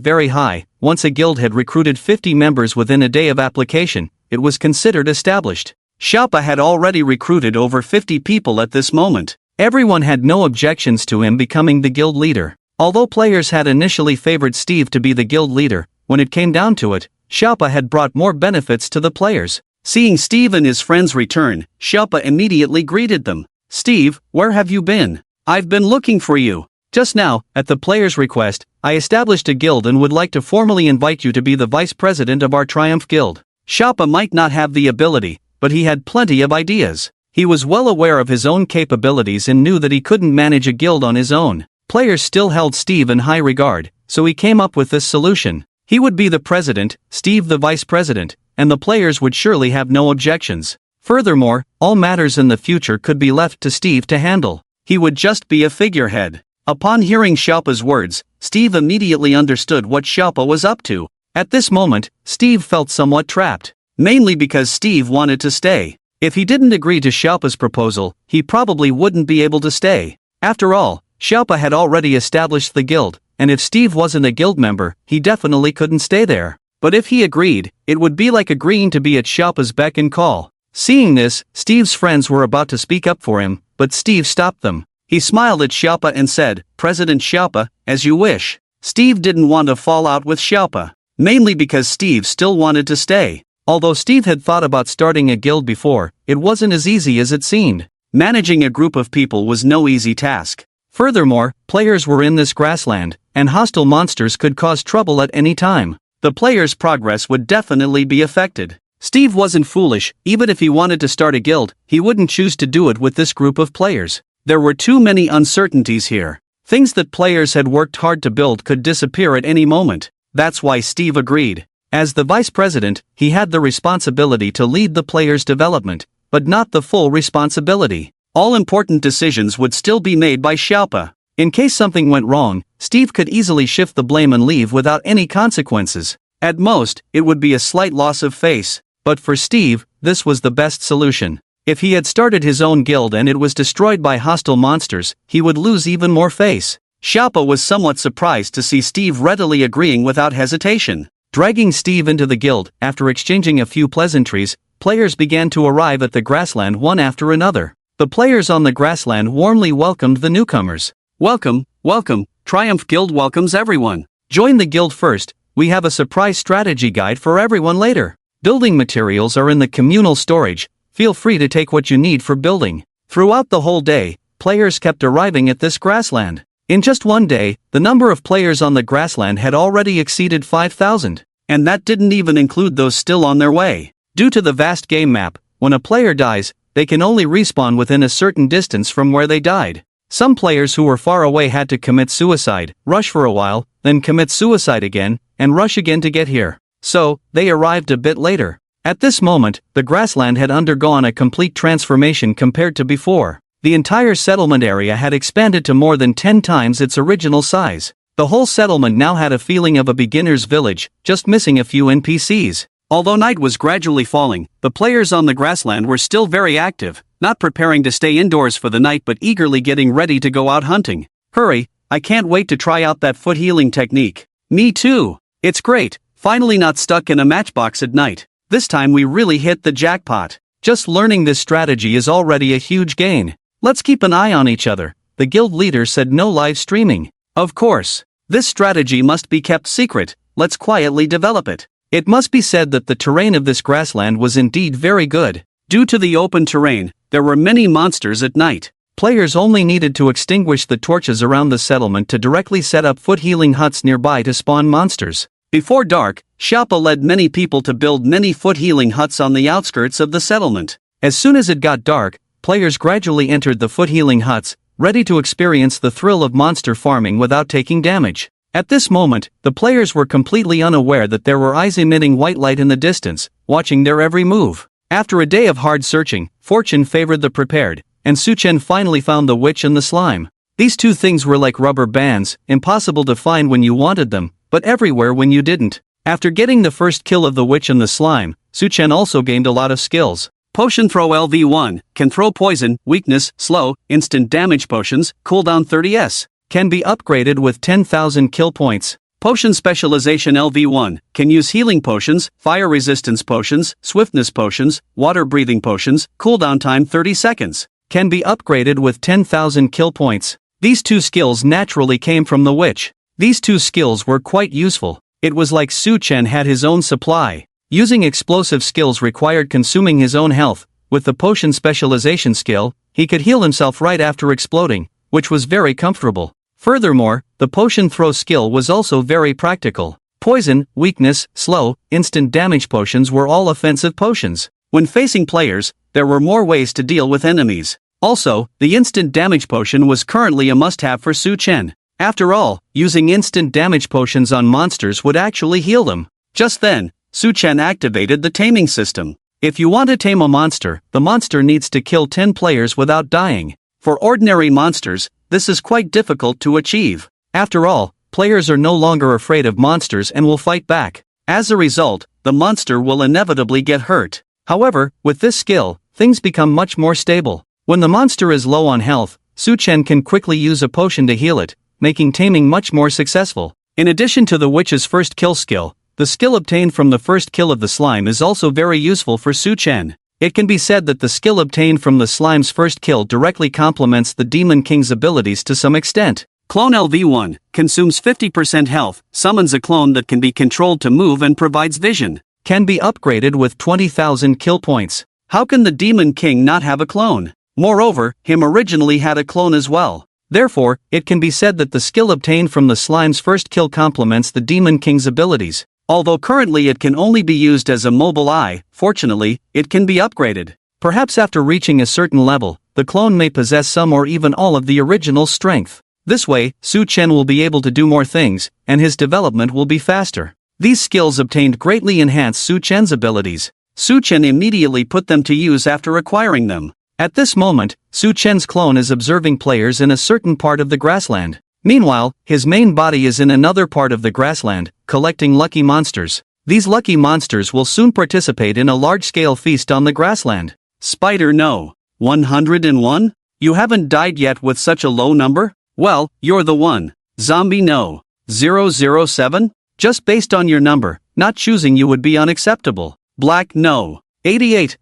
very high. Once a guild had recruited 50 members within a day of application, it was considered established. Xiaopa had already recruited over 50 people at this moment. Everyone had no objections to him becoming the guild leader. Although players had initially favored Steve to be the guild leader, when it came down to it, Xiaopa had brought more benefits to the players. Seeing Steve and his friends return, Xiaopa immediately greeted them. "Steve, where have you been? I've been looking for you. Just now, at the players' request, I established a guild and would like to formally invite you to be the vice president of our Triumph Guild." Xiaopa might not have the ability, but he had plenty of ideas. He was well aware of his own capabilities and knew that he couldn't manage a guild on his own. Players still held Steve in high regard, so he came up with this solution. He would be the president, Steve the vice president, and the players would surely have no objections. Furthermore, all matters in the future could be left to Steve to handle. He would just be a figurehead. Upon hearing Xiaopa's words, Steve immediately understood what Xiaopa was up to. At this moment, Steve felt somewhat trapped. Mainly because Steve wanted to stay. If he didn't agree to Xiaopa's proposal, he probably wouldn't be able to stay. After all, Xiaopa had already established the guild, and if Steve wasn't a guild member, he definitely couldn't stay there. But if he agreed, it would be like agreeing to be at Xiaopa's beck and call. Seeing this, Steve's friends were about to speak up for him, but Steve stopped them. He smiled at Xiaopa and said, "President Xiaopa, as you wish." Steve didn't want to fall out with Xiaopa, mainly because Steve still wanted to stay. Although Steve had thought about starting a guild before, it wasn't as easy as it seemed. Managing a group of people was no easy task. Furthermore, players were in this grassland, and hostile monsters could cause trouble at any time. The players' progress would definitely be affected. Steve wasn't foolish. Even if he wanted to start a guild, he wouldn't choose to do it with this group of players. There were too many uncertainties here. Things that players had worked hard to build could disappear at any moment. That's why Steve agreed. As the vice president, he had the responsibility to lead the players' development, but not the full responsibility. All important decisions would still be made by Xiaopa. In case something went wrong, Steve could easily shift the blame and leave without any consequences. At most, it would be a slight loss of face. But for Steve, this was the best solution. If he had started his own guild and it was destroyed by hostile monsters, he would lose even more face. Xiaopa was somewhat surprised to see Steve readily agreeing without hesitation. Dragging Steve into the guild, after exchanging a few pleasantries, players began to arrive at the grassland one after another. The players on the grassland warmly welcomed the newcomers. "Welcome, welcome, Triumph Guild welcomes everyone. Join the guild first, we have a surprise strategy guide for everyone later. Building materials are in the communal storage, feel free to take what you need for building." Throughout the whole day, players kept arriving at this grassland. In just one day, the number of players on the grassland had already exceeded 5,000. And that didn't even include those still on their way. Due to the vast game map, when a player dies, they can only respawn within a certain distance from where they died. Some players who were far away had to commit suicide, rush for a while, then commit suicide again, and rush again to get here. So, they arrived a bit later. At this moment, the grassland had undergone a complete transformation compared to before. The entire settlement area had expanded to more than 10 times its original size. The whole settlement now had a feeling of a beginner's village, just missing a few NPCs. Although night was gradually falling, the players on the grassland were still very active, not preparing to stay indoors for the night but eagerly getting ready to go out hunting. "Hurry, I can't wait to try out that foot healing technique." "Me too. It's great, finally not stuck in a matchbox at night. This time we really hit the jackpot. Just learning this strategy is already a huge gain. Let's keep an eye on each other." The guild leader said no live streaming. "Of course. This strategy must be kept secret, let's quietly develop it." It must be said that the terrain of this grassland was indeed very good. Due to the open terrain, there were many monsters at night. Players only needed to extinguish the torches around the settlement to directly set up foot healing huts nearby to spawn monsters. Before dark, Xiaopa led many people to build many foot healing huts on the outskirts of the settlement. As soon as it got dark, players gradually entered the foot healing huts, ready to experience the thrill of monster farming without taking damage. At this moment, the players were completely unaware that there were eyes emitting white light in the distance, watching their every move. After a day of hard searching, fortune favored the prepared, and Suchen finally found the witch and the slime. These two things were like rubber bands, impossible to find when you wanted them, but everywhere when you didn't. After getting the first kill of the witch and the slime, Suchen also gained a lot of skills. Potion Throw LV1, can throw poison, weakness, slow, instant damage potions, cooldown 30s. Can be upgraded with 10,000 kill points. Potion Specialization LV1, can use healing potions, fire resistance potions, swiftness potions, water breathing potions, cooldown time 30 seconds. Can be upgraded with 10,000 kill points. These two skills naturally came from the witch. These two skills were quite useful. It was like Suchen had his own supply. Using explosive skills required consuming his own health. With the potion specialization skill, he could heal himself right after exploding, which was very comfortable. Furthermore, the potion throw skill was also very practical. Poison, weakness, slow, instant damage potions were all offensive potions. When facing players, there were more ways to deal with enemies. Also, the instant damage potion was currently a must-have for Suchen. After all, using instant damage potions on monsters would actually heal them. Just then, Suchen activated the taming system. If you want to tame a monster, the monster needs to kill 10 players without dying. For ordinary monsters, this is quite difficult to achieve. After all, players are no longer afraid of monsters and will fight back. As a result, the monster will inevitably get hurt. However, with this skill, things become much more stable. When the monster is low on health, Suchen can quickly use a potion to heal it, making taming much more successful. In addition to the witch's first kill skill, the skill obtained from the first kill of the slime is also very useful for Suchen. It can be said that the skill obtained from the slime's first kill directly complements the Demon King's abilities to some extent. Clone LV1, consumes 50% health, summons a clone that can be controlled to move and provides vision. Can be upgraded with 20,000 kill points. How can the Demon King not have a clone? Moreover, him originally had a clone as well. Therefore, it can be said that the skill obtained from the slime's first kill complements the Demon King's abilities. Although currently it can only be used as a mobile eye, fortunately, it can be upgraded. Perhaps after reaching a certain level, the clone may possess some or even all of the original strength. This way, Suchen will be able to do more things, and his development will be faster. These skills obtained greatly enhance Suchen's abilities. Suchen immediately put them to use after acquiring them. At this moment, Suchen's clone is observing players in a certain part of the grassland. Meanwhile, his main body is in another part of the grassland, collecting lucky monsters. These lucky monsters will soon participate in a large-scale feast on the grassland. Spider no. 101? You haven't died yet with such a low number? Well, you're the one. Zombie no. 007? Just based on your number, not choosing you would be unacceptable. Black no. 88.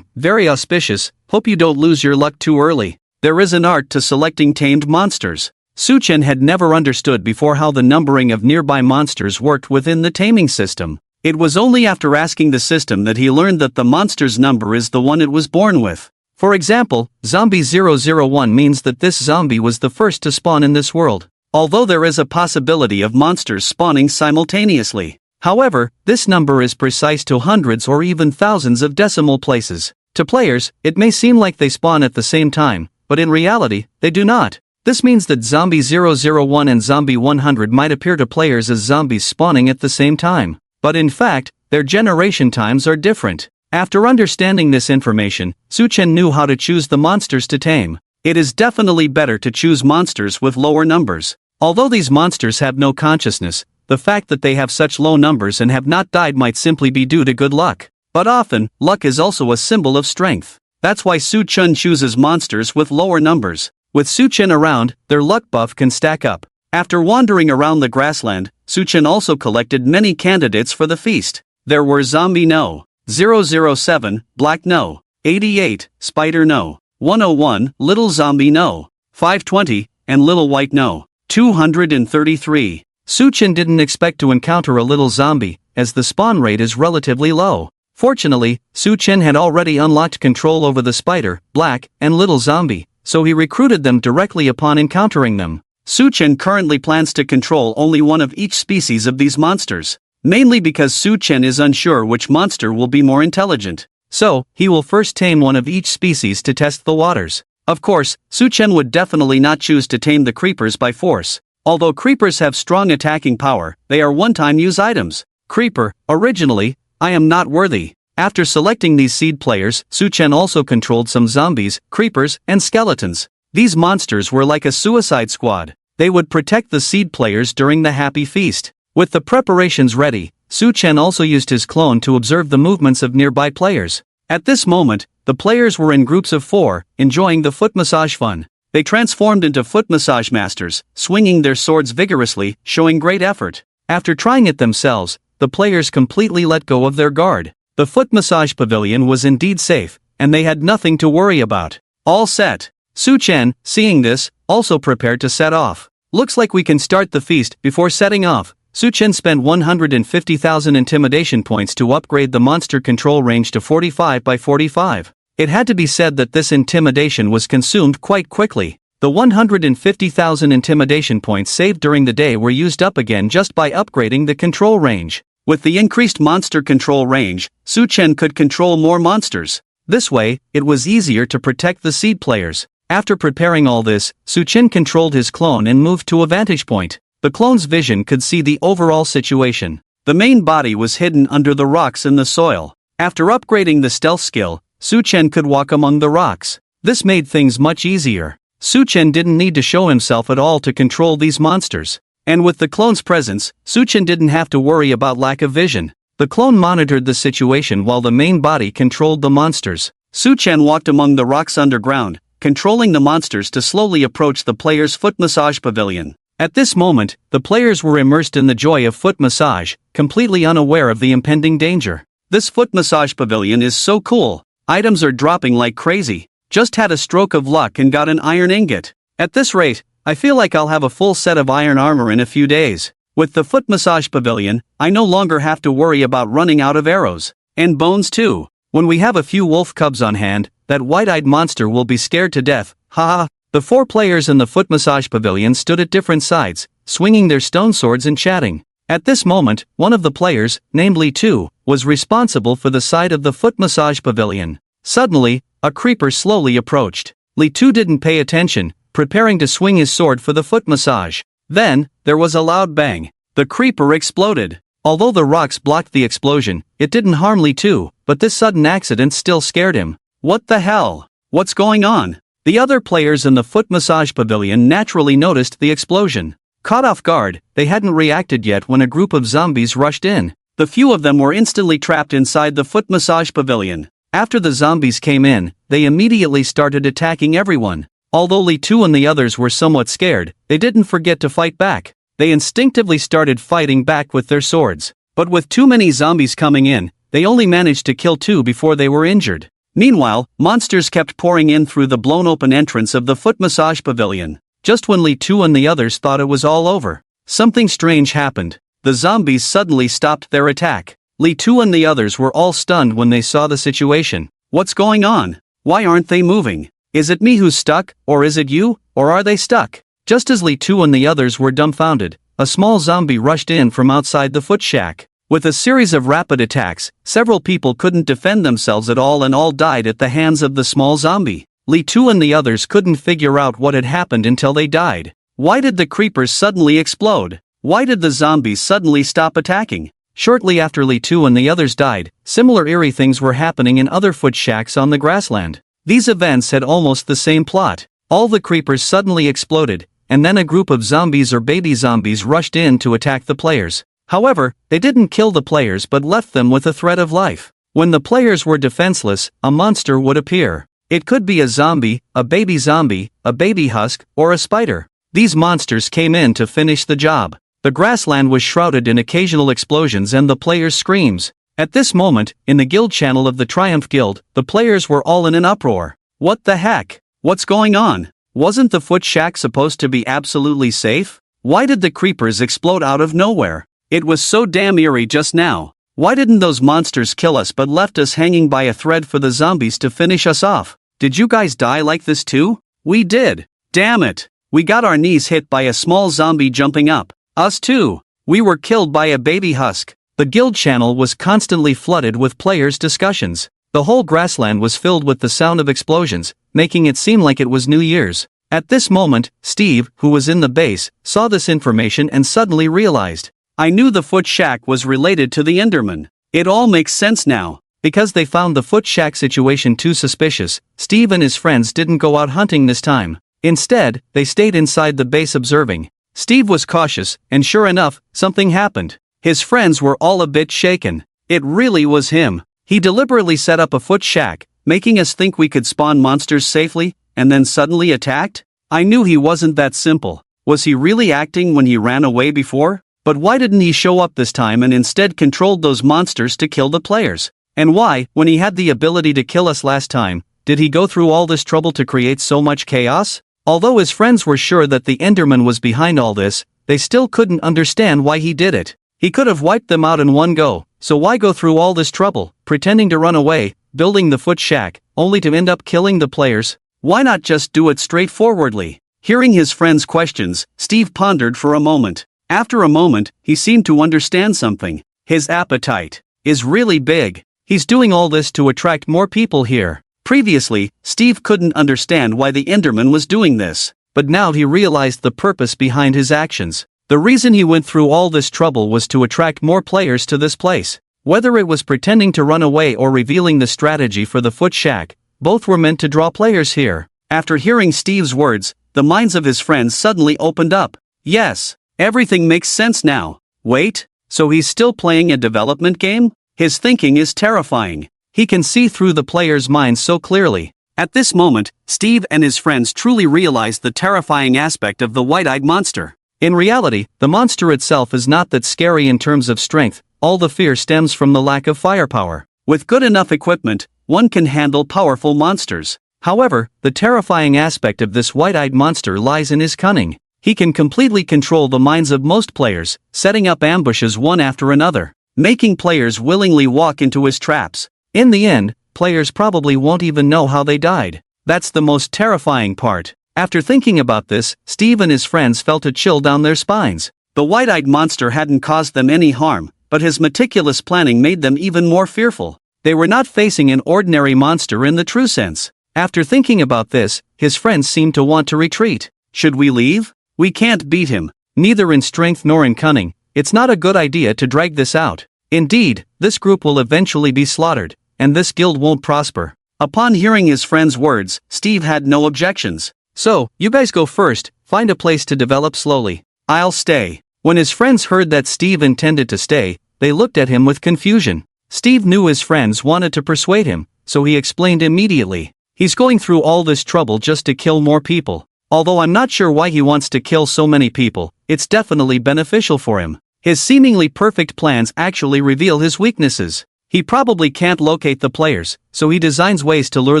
Very auspicious, hope you don't lose your luck too early. There is an art to selecting tamed monsters. Suchen had never understood before how the numbering of nearby monsters worked within the taming system. It was only after asking the system that he learned that the monster's number is the one it was born with. For example, Zombie 001 means that this zombie was the first to spawn in this world. Although there is a possibility of monsters spawning simultaneously. However, this number is precise to hundreds or even thousands of decimal places. To players, it may seem like they spawn at the same time, but in reality, they do not. This means that Zombie 001 and Zombie 100 might appear to players as zombies spawning at the same time. But in fact, their generation times are different. After understanding this information, Suchen knew how to choose the monsters to tame. It is definitely better to choose monsters with lower numbers. Although these monsters have no consciousness, the fact that they have such low numbers and have not died might simply be due to good luck. But often, luck is also a symbol of strength. That's why Suchen chooses monsters with lower numbers. With Suchen around, their luck buff can stack up. After wandering around the grassland, Suchen also collected many candidates for the feast. There were Zombie no. 007, Black no. 88, Spider no. 101, Little Zombie no. 520, and Little White no. 233. Suchen didn't expect to encounter a little zombie, as the spawn rate is relatively low. Fortunately, Suchen had already unlocked control over the Spider, Black, and Little Zombie, so he recruited them directly upon encountering them. Suchen currently plans to control only one of each species of these monsters, mainly because Suchen is unsure which monster will be more intelligent. So, he will first tame one of each species to test the waters. Of course, Suchen would definitely not choose to tame the creepers by force. Although creepers have strong attacking power, they are one-time use items. Creeper, originally, I am not worthy. After selecting these seed players, Su-chen also controlled some zombies, creepers, and skeletons. These monsters were like a suicide squad. They would protect the seed players during the happy feast. With the preparations ready, Su-chen also used his clone to observe the movements of nearby players. At this moment, the players were in groups of 4, enjoying the foot massage fun. They transformed into foot massage masters, swinging their swords vigorously, showing great effort. After trying it themselves, the players completely let go of their guard. The foot massage pavilion was indeed safe, and they had nothing to worry about. All set. Su-chen, seeing this, also prepared to set off. Looks like we can start the feast. Before setting off, Su-chen spent 150,000 intimidation points to upgrade the monster control range to 45 by 45. It had to be said that this intimidation was consumed quite quickly. The 150,000 intimidation points saved during the day were used up again just by upgrading the control range. With the increased monster control range, Su-chen could control more monsters. This way, it was easier to protect the seed players. After preparing all this, Su-chen controlled his clone and moved to a vantage point. The clone's vision could see the overall situation. The main body was hidden under the rocks in the soil. After upgrading the stealth skill, Su-chen could walk among the rocks. This made things much easier. Su-chen didn't need to show himself at all to control these monsters. And with the clone's presence, Su-chen didn't have to worry about lack of vision. The clone monitored the situation while the main body controlled the monsters. Su-chen walked among the rocks underground, controlling the monsters to slowly approach the players' foot massage pavilion. At this moment, the players were immersed in the joy of foot massage, completely unaware of the impending danger. This foot massage pavilion is so cool. Items are dropping like crazy. Just had a stroke of luck and got an iron ingot. At this rate, I feel like I'll have a full set of iron armor in a few days. With the foot massage pavilion, I no longer have to worry about running out of arrows. And bones too. When we have a few wolf cubs on hand, that white-eyed monster will be scared to death, haha. The 4 players in the foot massage pavilion stood at different sides, swinging their stone swords and chatting. At this moment, one of the players, named Li Tu, was responsible for the side of the foot massage pavilion. Suddenly, a creeper slowly approached. Li Tu didn't pay attention, preparing to swing his sword for the foot massage. Then, there was a loud bang. The creeper exploded. Although the rocks blocked the explosion, it didn't harm Li Tu, but this sudden accident still scared him. What the hell? What's going on? The other players in the foot massage pavilion naturally noticed the explosion. Caught off guard, they hadn't reacted yet when a group of zombies rushed in. The few of them were instantly trapped inside the foot massage pavilion. After the zombies came in, they immediately started attacking everyone. Although Li Tu and the others were somewhat scared, they didn't forget to fight back. They instinctively started fighting back with their swords. But with too many zombies coming in, they only managed to kill 2 before they were injured. Meanwhile, monsters kept pouring in through the blown-open entrance of the foot massage pavilion. Just when Li Tu and the others thought it was all over, something strange happened. The zombies suddenly stopped their attack. Li Tu and the others were all stunned when they saw the situation. What's going on? Why aren't they moving? Is it me who's stuck, or is it you, or are they stuck? Just as Li Tu and the others were dumbfounded, a small zombie rushed in from outside the foot shack. With a series of rapid attacks, several people couldn't defend themselves at all and all died at the hands of the small zombie. Li Tu and the others couldn't figure out what had happened until they died. Why did the creepers suddenly explode? Why did the zombies suddenly stop attacking? Shortly after Li Tu and the others died, similar eerie things were happening in other foot shacks on the grassland. These events had almost the same plot. All the creepers suddenly exploded, and then a group of zombies or baby zombies rushed in to attack the players. However, they didn't kill the players but left them with a threat of life. When the players were defenseless, a monster would appear. It could be a zombie, a baby husk, or a spider. These monsters came in to finish the job. The grassland was shrouded in occasional explosions and the players' screams. At this moment, in the guild channel of the Triumph Guild, the players were all in an uproar. What the heck? What's going on? Wasn't the foot shack supposed to be absolutely safe? Why did the creepers explode out of nowhere? It was so damn eerie just now. Why didn't those monsters kill us but left us hanging by a thread for the zombies to finish us off? Did you guys die like this too? We did. Damn it. We got our knees hit by a small zombie jumping up. Us too. We were killed by a baby husk. The guild channel was constantly flooded with players' discussions. The whole grassland was filled with the sound of explosions, making it seem like it was New Year's. At this moment, Steve, who was in the base, saw this information and suddenly realized. I knew the foot shack was related to the Enderman. It all makes sense now. Because they found the foot shack situation too suspicious, Steve and his friends didn't go out hunting this time. Instead, they stayed inside the base observing. Steve was cautious, and sure enough, something happened. His friends were all a bit shaken. It really was him. He deliberately set up a foot shack, making us think we could spawn monsters safely, and then suddenly attacked? I knew he wasn't that simple. Was he really acting when he ran away before? But why didn't he show up this time and instead controlled those monsters to kill the players? And why, when he had the ability to kill us last time, did he go through all this trouble to create so much chaos? Although his friends were sure that the Enderman was behind all this, they still couldn't understand why he did it. He could have wiped them out in one go, so why go through all this trouble, pretending to run away, building the foot shack, only to end up killing the players? Why not just do it straightforwardly? Hearing his friends' questions, Steve pondered for a moment. After a moment, he seemed to understand something. His appetite is really big. He's doing all this to attract more people here. Previously, Steve couldn't understand why the Enderman was doing this, but now he realized the purpose behind his actions. The reason he went through all this trouble was to attract more players to this place. Whether it was pretending to run away or revealing the strategy for the foot shack, both were meant to draw players here. After hearing Steve's words, the minds of his friends suddenly opened up. Yes, everything makes sense now. Wait, so he's still playing a development game? His thinking is terrifying. He can see through the players' minds so clearly. At this moment, Steve and his friends truly realized the terrifying aspect of the white-eyed monster. In reality, the monster itself is not that scary in terms of strength, all the fear stems from the lack of firepower. With good enough equipment, one can handle powerful monsters. However, the terrifying aspect of this white-eyed monster lies in his cunning. He can completely control the minds of most players, setting up ambushes one after another, making players willingly walk into his traps. In the end, players probably won't even know how they died. That's the most terrifying part. After thinking about this, Steve and his friends felt a chill down their spines. The white-eyed monster hadn't caused them any harm, but his meticulous planning made them even more fearful. They were not facing an ordinary monster in the true sense. After thinking about this, his friends seemed to want to retreat. Should we leave? We can't beat him, neither in strength nor in cunning. It's not a good idea to drag this out. Indeed, this group will eventually be slaughtered, and this guild won't prosper. Upon hearing his friend's words, Steve had no objections. So, you guys go first, find a place to develop slowly. I'll stay. When his friends heard that Steve intended to stay, they looked at him with confusion. Steve knew his friends wanted to persuade him, so he explained immediately. He's going through all this trouble just to kill more people. Although I'm not sure why he wants to kill so many people, it's definitely beneficial for him. His seemingly perfect plans actually reveal his weaknesses. He probably can't locate the players, so he designs ways to lure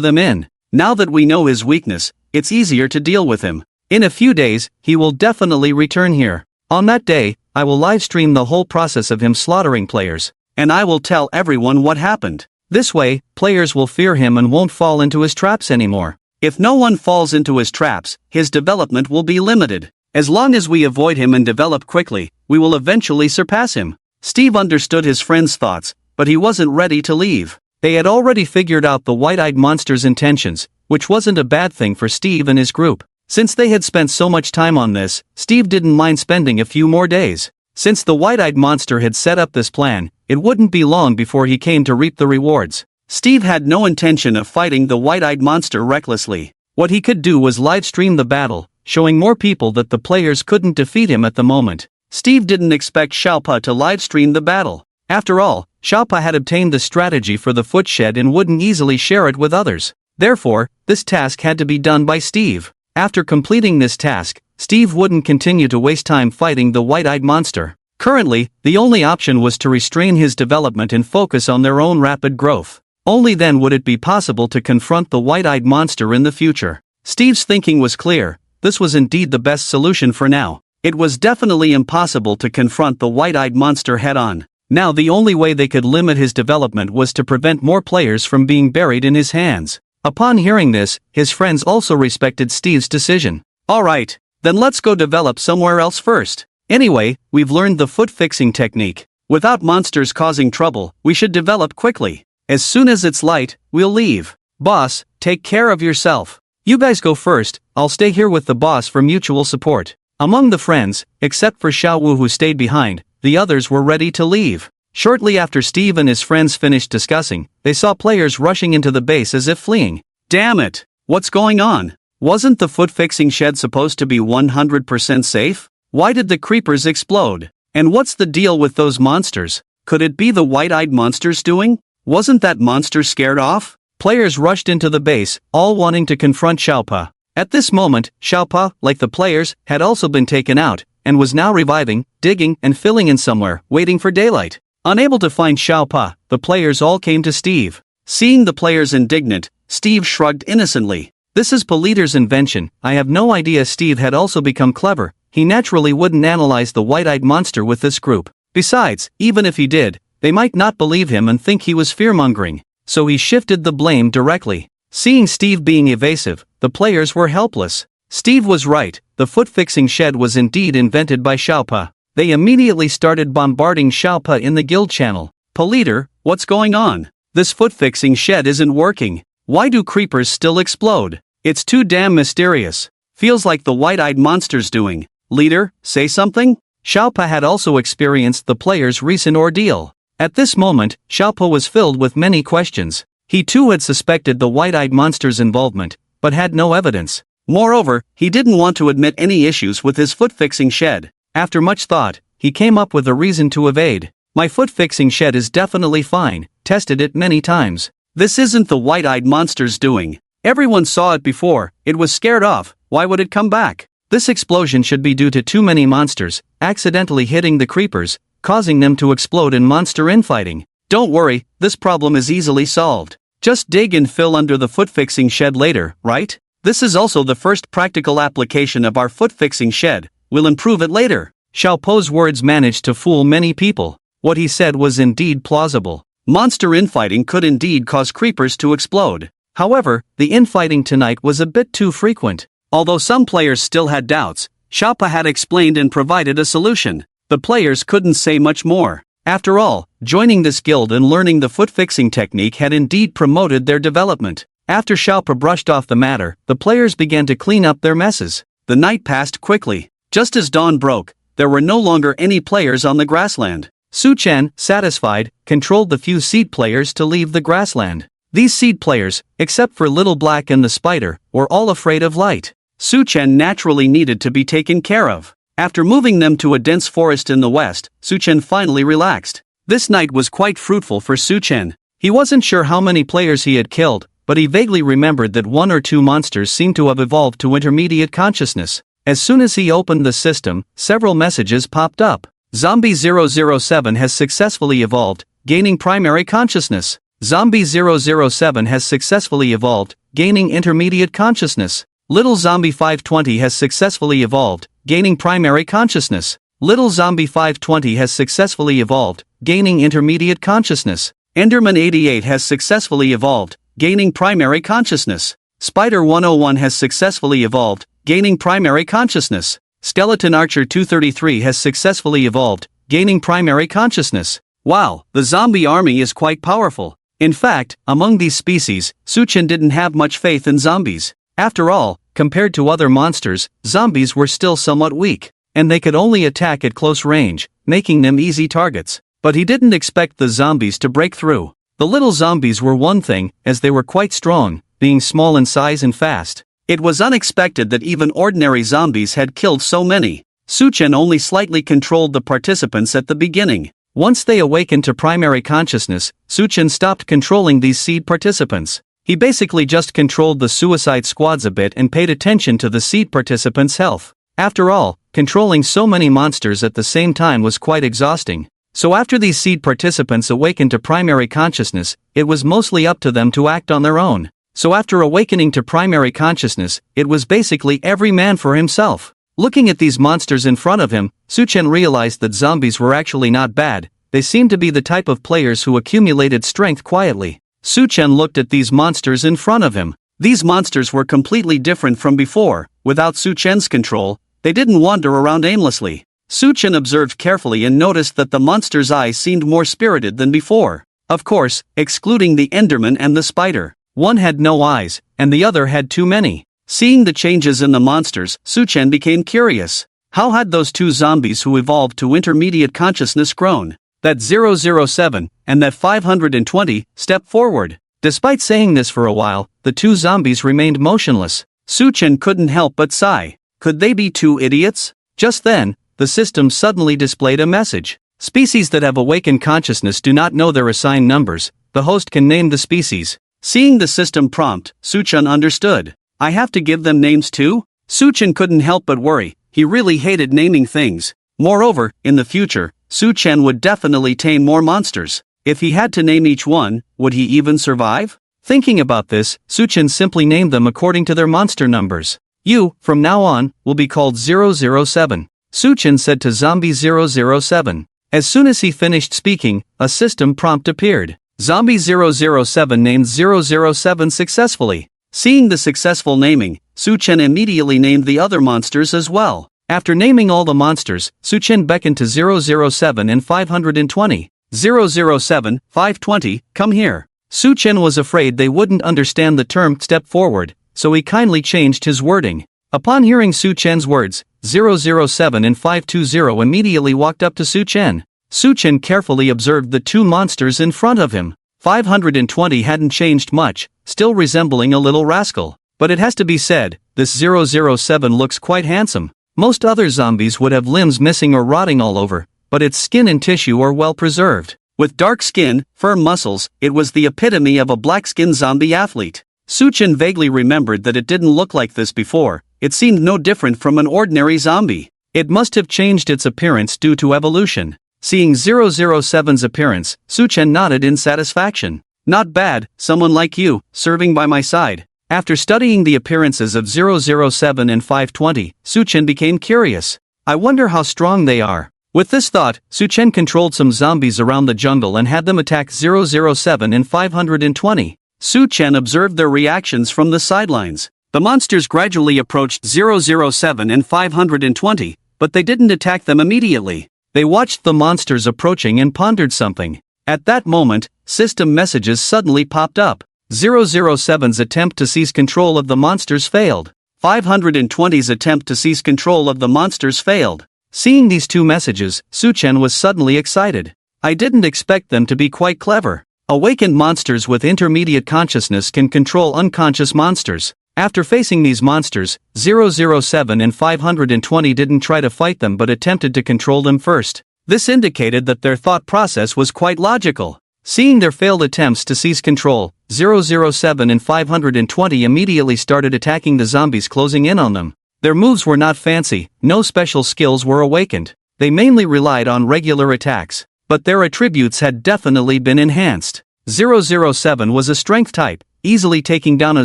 them in. Now that we know his weakness, it's easier to deal with him. In a few days, he will definitely return here. On that day, I will livestream the whole process of him slaughtering players, and I will tell everyone what happened. This way, players will fear him and won't fall into his traps anymore. If no one falls into his traps, his development will be limited. As long as we avoid him and develop quickly, we will eventually surpass him. Steve understood his friend's thoughts, but he wasn't ready to leave. They had already figured out the white-eyed monster's intentions, which wasn't a bad thing for Steve and his group. Since they had spent so much time on this, Steve didn't mind spending a few more days. Since the white-eyed monster had set up this plan, it wouldn't be long before he came to reap the rewards. Steve had no intention of fighting the white-eyed monster recklessly. What he could do was live-stream the battle, showing more people that the players couldn't defeat him at the moment. Steve didn't expect Xiaopa to live-stream the battle. After all, Xiaopa had obtained the strategy for the footshed and wouldn't easily share it with others. Therefore, this task had to be done by Steve. After completing this task, Steve wouldn't continue to waste time fighting the white-eyed monster. Currently, the only option was to restrain his development and focus on their own rapid growth. Only then would it be possible to confront the white-eyed monster in the future. Steve's thinking was clear. This was indeed the best solution for now. It was definitely impossible to confront the white-eyed monster head-on. Now the only way they could limit his development was to prevent more players from being buried in his hands. Upon hearing this, his friends also respected Steve's decision. Alright, then let's go develop somewhere else first. Anyway, we've learned the foot-fixing technique. Without monsters causing trouble, we should develop quickly. As soon as it's light, we'll leave. Boss, take care of yourself. You guys go first, I'll stay here with the boss for mutual support. Among the friends, except for Xiao Wu who stayed behind, the others were ready to leave. Shortly after Steve and his friends finished discussing, they saw players rushing into the base as if fleeing. Damn it! What's going on? Wasn't the foot-fixing shed supposed to be 100% safe? Why did the creepers explode? And what's the deal with those monsters? Could it be the white-eyed monsters doing? Wasn't that monster scared off? Players rushed into the base, all wanting to confront Xiaopa. At this moment, Xiaopa, like the players, had also been taken out, and was now reviving, digging, and filling in somewhere, waiting for daylight. Unable to find Xiaopa, the players all came to Steve. Seeing the players indignant, Steve shrugged innocently. This is Politer's invention. I have no idea Steve had also become clever. He naturally wouldn't analyze the white-eyed monster with this group. Besides, even if he did, they might not believe him and think he was fearmongering. So he shifted the blame directly. Seeing Steve being evasive, the players were helpless. Steve was right, the foot-fixing shed was indeed invented by Xiaopa. They immediately started bombarding Xiaopa in the guild channel. Politer, what's going on? This foot-fixing shed isn't working. Why do creepers still explode? It's too damn mysterious. Feels like the white-eyed monster's doing. Leader, say something? Xiaopa had also experienced the players' recent ordeal. At this moment, Xiaopa was filled with many questions. He too had suspected the white-eyed monster's involvement, but had no evidence. Moreover, he didn't want to admit any issues with his foot-fixing shed. After much thought, he came up with a reason to evade. My foot-fixing shed is definitely fine, tested it many times. This isn't the white-eyed monster's doing. Everyone saw it before, it was scared off, why would it come back? This explosion should be due to too many monsters, accidentally hitting the creepers, causing them to explode in monster infighting. Don't worry, this problem is easily solved. Just dig and fill under the foot-fixing shed later, right? This is also the first practical application of our foot-fixing shed. We'll improve it later. Xiaopo's words managed to fool many people. What he said was indeed plausible. Monster infighting could indeed cause creepers to explode. However, the infighting tonight was a bit too frequent. Although some players still had doubts, Xiaopa had explained and provided a solution. The players couldn't say much more. After all, joining this guild and learning the foot-fixing technique had indeed promoted their development. After Xiaopa brushed off the matter, the players began to clean up their messes. The night passed quickly. Just as dawn broke, there were no longer any players on the grassland. Su Chen, satisfied, controlled the few seed players to leave the grassland. These seed players, except for Little Black and the Spider, were all afraid of light. Su Chen naturally needed to be taken care of. After moving them to a dense forest in the west, Su Chen finally relaxed. This night was quite fruitful for Su Chen. He wasn't sure how many players he had killed, but he vaguely remembered that one or two monsters seemed to have evolved to intermediate consciousness. As soon as he opened the system, several messages popped up. Zombie 007 has successfully evolved, gaining primary consciousness. Zombie 007 has successfully evolved, gaining intermediate consciousness. Little Zombie 520 has successfully evolved, gaining primary consciousness. Little Zombie 520 has successfully evolved, gaining intermediate consciousness. Enderman 88 has successfully evolved, gaining primary consciousness. Spider 101 has successfully evolved, gaining primary consciousness. Skeleton Archer 233 has successfully evolved, gaining primary consciousness. Wow, the zombie army is quite powerful. In fact, among these species, Su Chen didn't have much faith in zombies. After all, compared to other monsters, zombies were still somewhat weak, and they could only attack at close range, making them easy targets. But he didn't expect the zombies to break through. The little zombies were one thing, as they were quite strong, being small in size and fast. It was unexpected that even ordinary zombies had killed so many. Su Chen only slightly controlled the participants at the beginning. Once they awakened to primary consciousness, Su Chen stopped controlling these seed participants. He basically just controlled the suicide squads a bit and paid attention to the seed participants' health. After all, controlling so many monsters at the same time was quite exhausting. So after these seed participants awakened to primary consciousness, it was mostly up to them to act on their own. So after awakening to primary consciousness, it was basically every man for himself. Looking at these monsters in front of him, Su Chen realized that zombies were actually not bad. They seemed to be the type of players who accumulated strength quietly. Su Chen looked at these monsters in front of him. These monsters were completely different from before. Without Su Chen's control, they didn't wander around aimlessly. Su Chen observed carefully and noticed that the monsters' eyes seemed more spirited than before. Of course, excluding the Enderman and the Spider. One had no eyes, and the other had too many. Seeing the changes in the monsters, Su-chen became curious. How had those two zombies who evolved to intermediate consciousness grown? That 007 and that 520 stepped forward. Despite saying this for a while, the two zombies remained motionless. Su-chen couldn't help but sigh. Could they be two idiots? Just then, the system suddenly displayed a message. Species that have awakened consciousness do not know their assigned numbers. The host can name the species. Seeing the system prompt, Su-chen understood. I have to give them names too? Su-chen couldn't help but worry. He really hated naming things. Moreover, in the future, Su-chen would definitely tame more monsters. If he had to name each one, would he even survive? Thinking about this, Su-chen simply named them according to their monster numbers. You, from now on, will be called 007. Su-chen said to Zombie 007. As soon as he finished speaking, a system prompt appeared. Zombie 007 named 007 successfully. Seeing the successful naming, Su-chen immediately named the other monsters as well. After naming all the monsters, Su-chen beckoned to 007 and 520. 007, 520, come here. Su-chen was afraid they wouldn't understand the term step forward, so he kindly changed his wording. Upon hearing Su-chen's words, 007 and 520 immediately walked up to Su-chen. Su-chen carefully observed the two monsters in front of him. 520 hadn't changed much, still resembling a little rascal. But it has to be said, this 007 looks quite handsome. Most other zombies would have limbs missing or rotting all over, but its skin and tissue are well preserved. With dark skin, firm muscles, it was the epitome of a black-skinned zombie athlete. Su-chen vaguely remembered that it didn't look like this before. It seemed no different from an ordinary zombie. It must have changed its appearance due to evolution. Seeing 007's appearance, Su-chen nodded in satisfaction. Not bad, someone like you, serving by my side. After studying the appearances of 007 and 520, Su-chen became curious. I wonder how strong they are. With this thought, Su-chen controlled some zombies around the jungle and had them attack 007 and 520. Su-chen observed their reactions from the sidelines. The monsters gradually approached 007 and 520, but they didn't attack them immediately. They watched the monsters approaching and pondered something. At that moment, system messages suddenly popped up. 007's attempt to seize control of the monsters failed. 520's attempt to seize control of the monsters failed. Seeing these two messages, Su-chen was suddenly excited. I didn't expect them to be quite clever. Awakened monsters with intermediate consciousness can control unconscious monsters. After facing these monsters, 007 and 520 didn't try to fight them but attempted to control them first. This indicated that their thought process was quite logical. Seeing their failed attempts to seize control, 007 and 520 immediately started attacking the zombies closing in on them. Their moves were not fancy, no special skills were awakened. They mainly relied on regular attacks, but their attributes had definitely been enhanced. 007 was a strength type, easily taking down a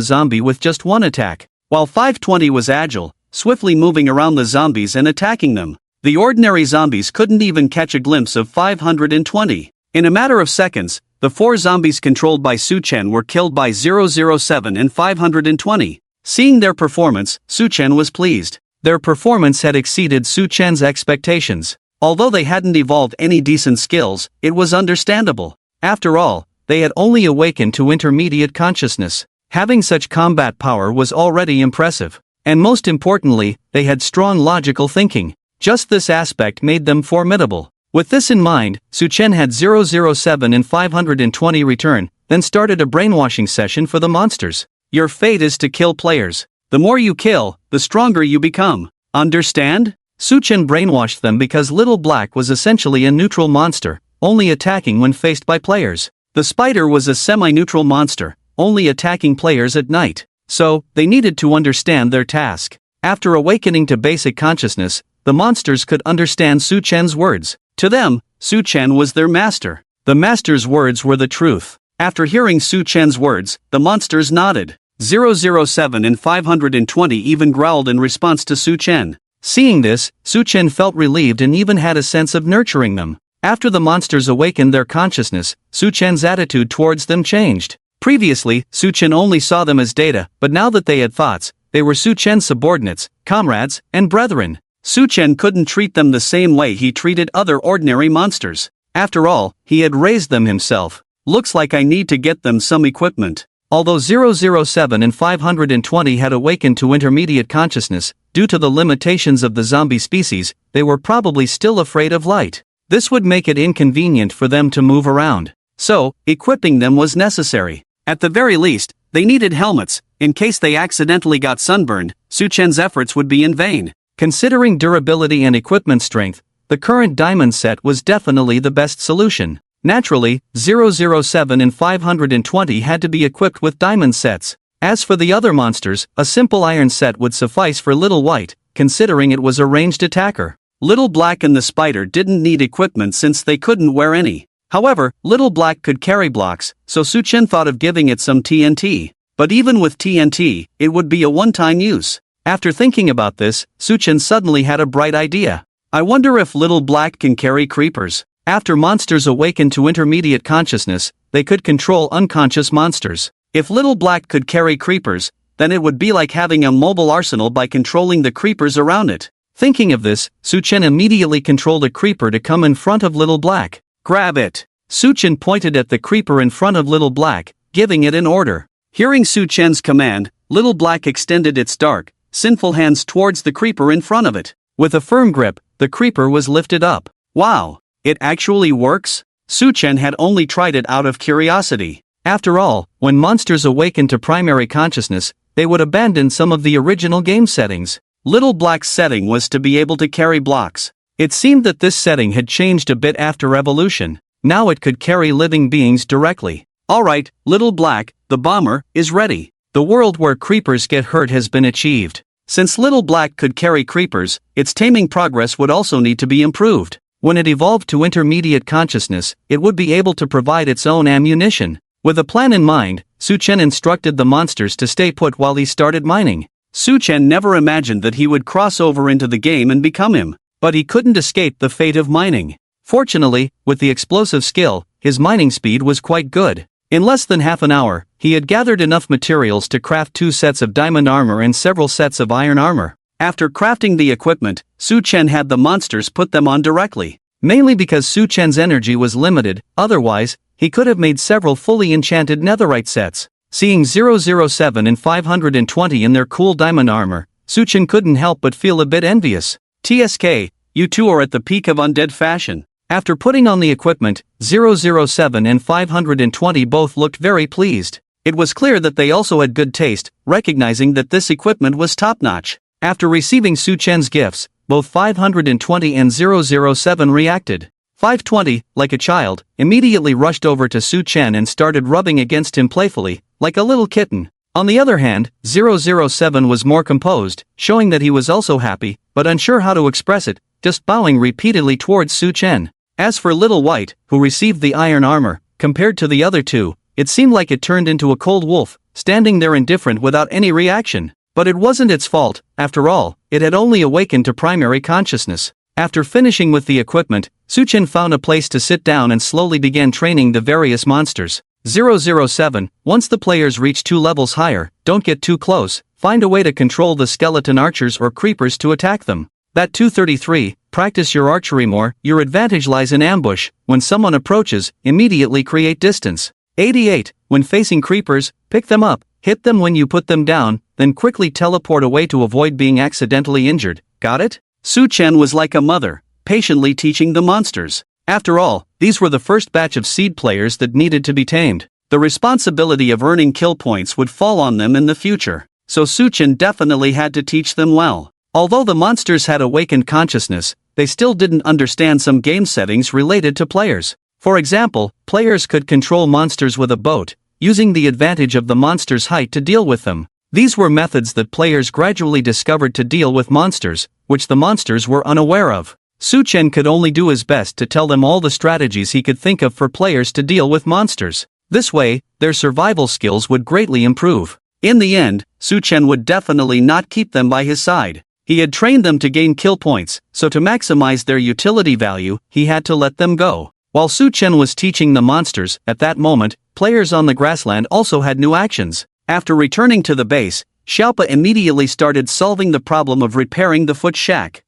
zombie with just one attack, while 520 was agile, swiftly moving around the zombies and attacking them. The ordinary zombies couldn't even catch a glimpse of 520. In a matter of seconds, the four zombies controlled by Su-chen were killed by 007 and 520. Seeing their performance, Su-chen was pleased. Their performance had exceeded Su-chen's expectations. Although they hadn't evolved any decent skills, it was understandable. After all, they had only awakened to intermediate consciousness. Having such combat power was already impressive. And most importantly, they had strong logical thinking. Just this aspect made them formidable. With this in mind, Su-chen had 007 and 520 return, then started a brainwashing session for the monsters. Your fate is to kill players. The more you kill, the stronger you become. Understand? Su-chen brainwashed them because Little Black was essentially a neutral monster, only attacking when faced by players. The spider was a semi-neutral monster, only attacking players at night. So, they needed to understand their task. After awakening to basic consciousness, the monsters could understand Su-chen's words. To them, Su-chen was their master. The master's words were the truth. After hearing Su-chen's words, the monsters nodded. 007 and 520 even growled in response to Su-chen. Seeing this, Su-chen felt relieved and even had a sense of nurturing them. After the monsters awakened their consciousness, Su-chen's attitude towards them changed. Previously, Su-chen only saw them as data, but now that they had thoughts, they were Su-chen's subordinates, comrades, and brethren. Su-chen couldn't treat them the same way he treated other ordinary monsters. After all, he had raised them himself. Looks like I need to get them some equipment. Although 007 and 520 had awakened to intermediate consciousness, due to the limitations of the zombie species, they were probably still afraid of light. This would make it inconvenient for them to move around. So, equipping them was necessary. At the very least, they needed helmets, in case they accidentally got sunburned. Suchen's efforts would be in vain. Considering durability and equipment strength, the current diamond set was definitely the best solution. Naturally, 007 and 520 had to be equipped with diamond sets. As for the other monsters, a simple iron set would suffice for Little White, considering it was a ranged attacker. Little Black and the Spider didn't need equipment since they couldn't wear any. However, Little Black could carry blocks, so Suchen thought of giving it some TNT. But even with TNT, it would be a one-time use. After thinking about this, Suchen suddenly had a bright idea. I wonder if Little Black can carry creepers. After monsters awaken to intermediate consciousness, they could control unconscious monsters. If Little Black could carry creepers, then it would be like having a mobile arsenal by controlling the creepers around it. Thinking of this, Suchen immediately controlled a creeper to come in front of Little Black. Grab it! Suchen pointed at the creeper in front of Little Black, giving it an order. Hearing Suchen's command, Little Black extended its dark, sinful hands towards the creeper in front of it. With a firm grip, the creeper was lifted up. Wow! It actually works? Suchen had only tried it out of curiosity. After all, when monsters awaken to primary consciousness, they would abandon some of the original game settings. Little Black's setting was to be able to carry blocks. It seemed that this setting had changed a bit after evolution. Now it could carry living beings directly. Alright, Little Black, the bomber, is ready. The world where creepers get hurt has been achieved. Since Little Black could carry creepers, its taming progress would also need to be improved. When it evolved to intermediate consciousness, it would be able to provide its own ammunition. With a plan in mind, Suchen instructed the monsters to stay put while he started mining. Suchen never imagined that he would cross over into the game and become him. But he couldn't escape the fate of mining. Fortunately, with the explosive skill, his mining speed was quite good. In less than half an hour, he had gathered enough materials to craft 2 sets of diamond armor and several sets of iron armor. After crafting the equipment, Suchen had the monsters put them on directly. Mainly because Suchen's energy was limited, otherwise, he could have made several fully enchanted netherite sets. Seeing 007 and 520 in their cool diamond armor, Suchen couldn't help but feel a bit envious. TSK, you two are at the peak of undead fashion. After putting on the equipment, 007 and 520 both looked very pleased. It was clear that they also had good taste, recognizing that this equipment was top-notch. After receiving Suchen's gifts, both 520 and 007 reacted. 520, like a child, immediately rushed over to Suchen and started rubbing against him playfully, like a little kitten. On the other hand, 007 was more composed, showing that he was also happy, but unsure how to express it, just bowing repeatedly towards Suchen. As for Little White, who received the iron armor, compared to the other two, it seemed like it turned into a cold wolf, standing there indifferent without any reaction. But it wasn't its fault, after all, it had only awakened to primary consciousness. After finishing with the equipment, Suchen found a place to sit down and slowly began training the various monsters. 007, once the players reach 2 levels higher, don't get too close, find a way to control the skeleton archers or creepers to attack them. That 233, practice your archery more, your advantage lies in ambush, when someone approaches, immediately create distance. 88, when facing creepers, pick them up, hit them when you put them down, then quickly teleport away to avoid being accidentally injured, got it? Suchen was like a mother, patiently teaching the monsters. After all, these were the first batch of seed players that needed to be tamed. The responsibility of earning kill points would fall on them in the future, so Suchen definitely had to teach them well. Although the monsters had awakened consciousness, they still didn't understand some game settings related to players. For example, players could control monsters with a boat, using the advantage of the monster's height to deal with them. These were methods that players gradually discovered to deal with monsters, which the monsters were unaware of. Suchen could only do his best to tell them all the strategies he could think of for players to deal with monsters. This way, their survival skills would greatly improve. In the end, Suchen would definitely not keep them by his side. He had trained them to gain kill points, so to maximize their utility value, he had to let them go. While Suchen was teaching the monsters, at that moment, players on the grassland also had new actions. After returning to the base, Xiaopa immediately started solving the problem of repairing the foot shack.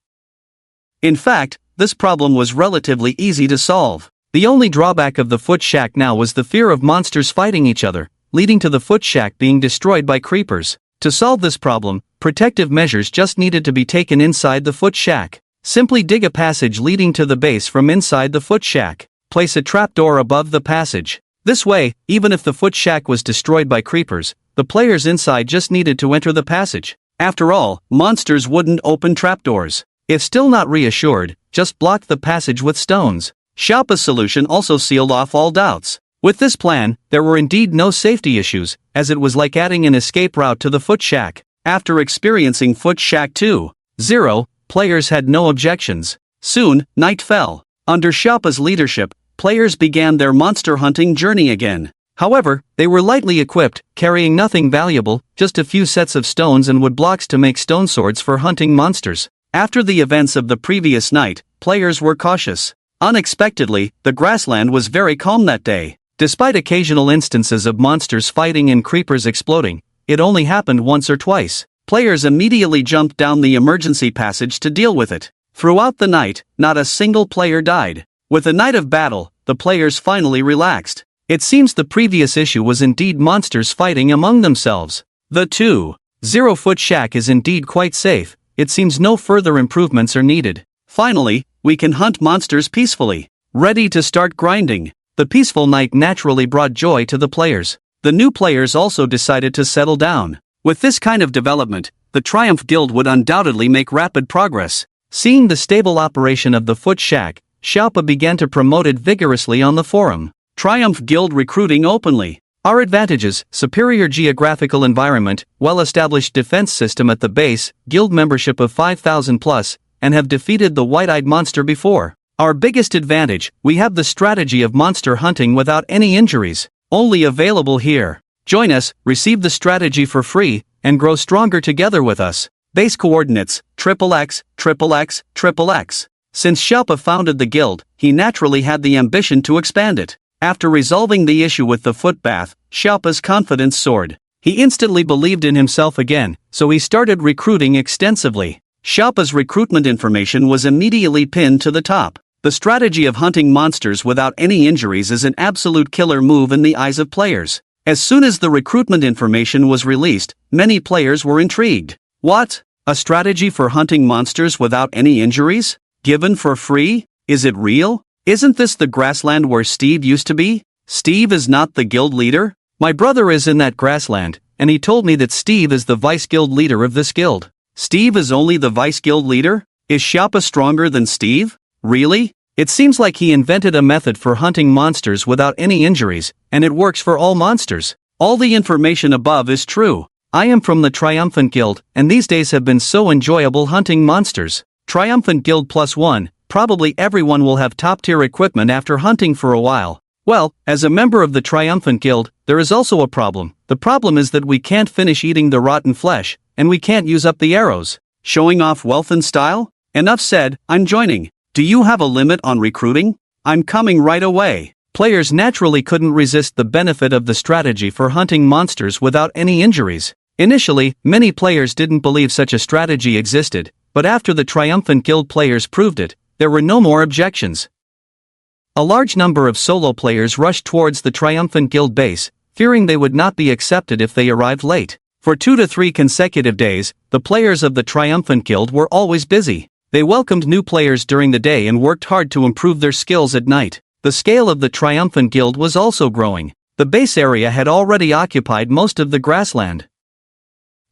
In fact, this problem was relatively easy to solve. The only drawback of the foot shack now was the fear of monsters fighting each other, leading to the foot shack being destroyed by creepers. To solve this problem, protective measures just needed to be taken inside the foot shack. Simply dig a passage leading to the base from inside the foot shack. Place a trapdoor above the passage. This way, even if the foot shack was destroyed by creepers, the players inside just needed to enter the passage. After all, monsters wouldn't open trapdoors. If still not reassured, just block the passage with stones. Shoppa's solution also sealed off all doubts. With this plan, there were indeed no safety issues, as it was like adding an escape route to the foot shack. After experiencing Foot Shack 2.0, players had no objections. Soon, night fell. Under Shoppa's leadership, players began their monster hunting journey again. However, they were lightly equipped, carrying nothing valuable, just a few sets of stones and wood blocks to make stone swords for hunting monsters. After the events of the previous night, players were cautious. Unexpectedly, the grassland was very calm that day. Despite occasional instances of monsters fighting and creepers exploding, it only happened once or twice. Players immediately jumped down the emergency passage to deal with it. Throughout the night, not a single player died. With the night of battle, the players finally relaxed. It seems the previous issue was indeed monsters fighting among themselves. The 2.0 foot shack is indeed quite safe. It seems no further improvements are needed. Finally, we can hunt monsters peacefully. Ready to start grinding. The peaceful night naturally brought joy to the players. The new players also decided to settle down. With this kind of development, the Triumph Guild would undoubtedly make rapid progress. Seeing the stable operation of the foot shack, Shoppa began to promote it vigorously on the forum. Triumph Guild recruiting openly. Our advantages: superior geographical environment, well-established defense system at the base, guild membership of 5,000 plus, and have defeated the white-eyed monster before. Our biggest advantage: we have the strategy of monster hunting without any injuries. Only available here. Join us, receive the strategy for free, and grow stronger together with us. Base coordinates: XXX, XXX, XXX. Since Shoppa founded the guild, he naturally had the ambition to expand it. After resolving the issue with the foot bath, Shoppa's confidence soared. He instantly believed in himself again, so he started recruiting extensively. Shoppa's recruitment information was immediately pinned to the top. The strategy of hunting monsters without any injuries is an absolute killer move in the eyes of players. As soon as the recruitment information was released, many players were intrigued. What? A strategy for hunting monsters without any injuries? Given for free? Is it real? Isn't this the grassland where Steve used to be? Steve is not the guild leader? My brother is in that grassland, and he told me that Steve is the vice guild leader of this guild. Steve is only the vice guild leader? Is Shoppa stronger than Steve? Really? It seems like he invented a method for hunting monsters without any injuries, and it works for all monsters. All the information above is true. I am from the Triumphant Guild, and these days have been so enjoyable hunting monsters. Triumphant Guild +1, probably everyone will have top-tier equipment after hunting for a while. Well, as a member of the Triumphant Guild, there is also a problem. The problem is that we can't finish eating the rotten flesh, and we can't use up the arrows. Showing off wealth and style? Enough said, I'm joining. Do you have a limit on recruiting? I'm coming right away. Players naturally couldn't resist the benefit of the strategy for hunting monsters without any injuries. Initially, many players didn't believe such a strategy existed, but after the Triumphant Guild players proved it, there were no more objections. A large number of solo players rushed towards the Triumphant Guild base, fearing they would not be accepted if they arrived late. For 2 to 3 consecutive days, the players of the Triumphant Guild were always busy. They welcomed new players during the day and worked hard to improve their skills at night. The scale of the Triumphant Guild was also growing. The base area had already occupied most of the grassland.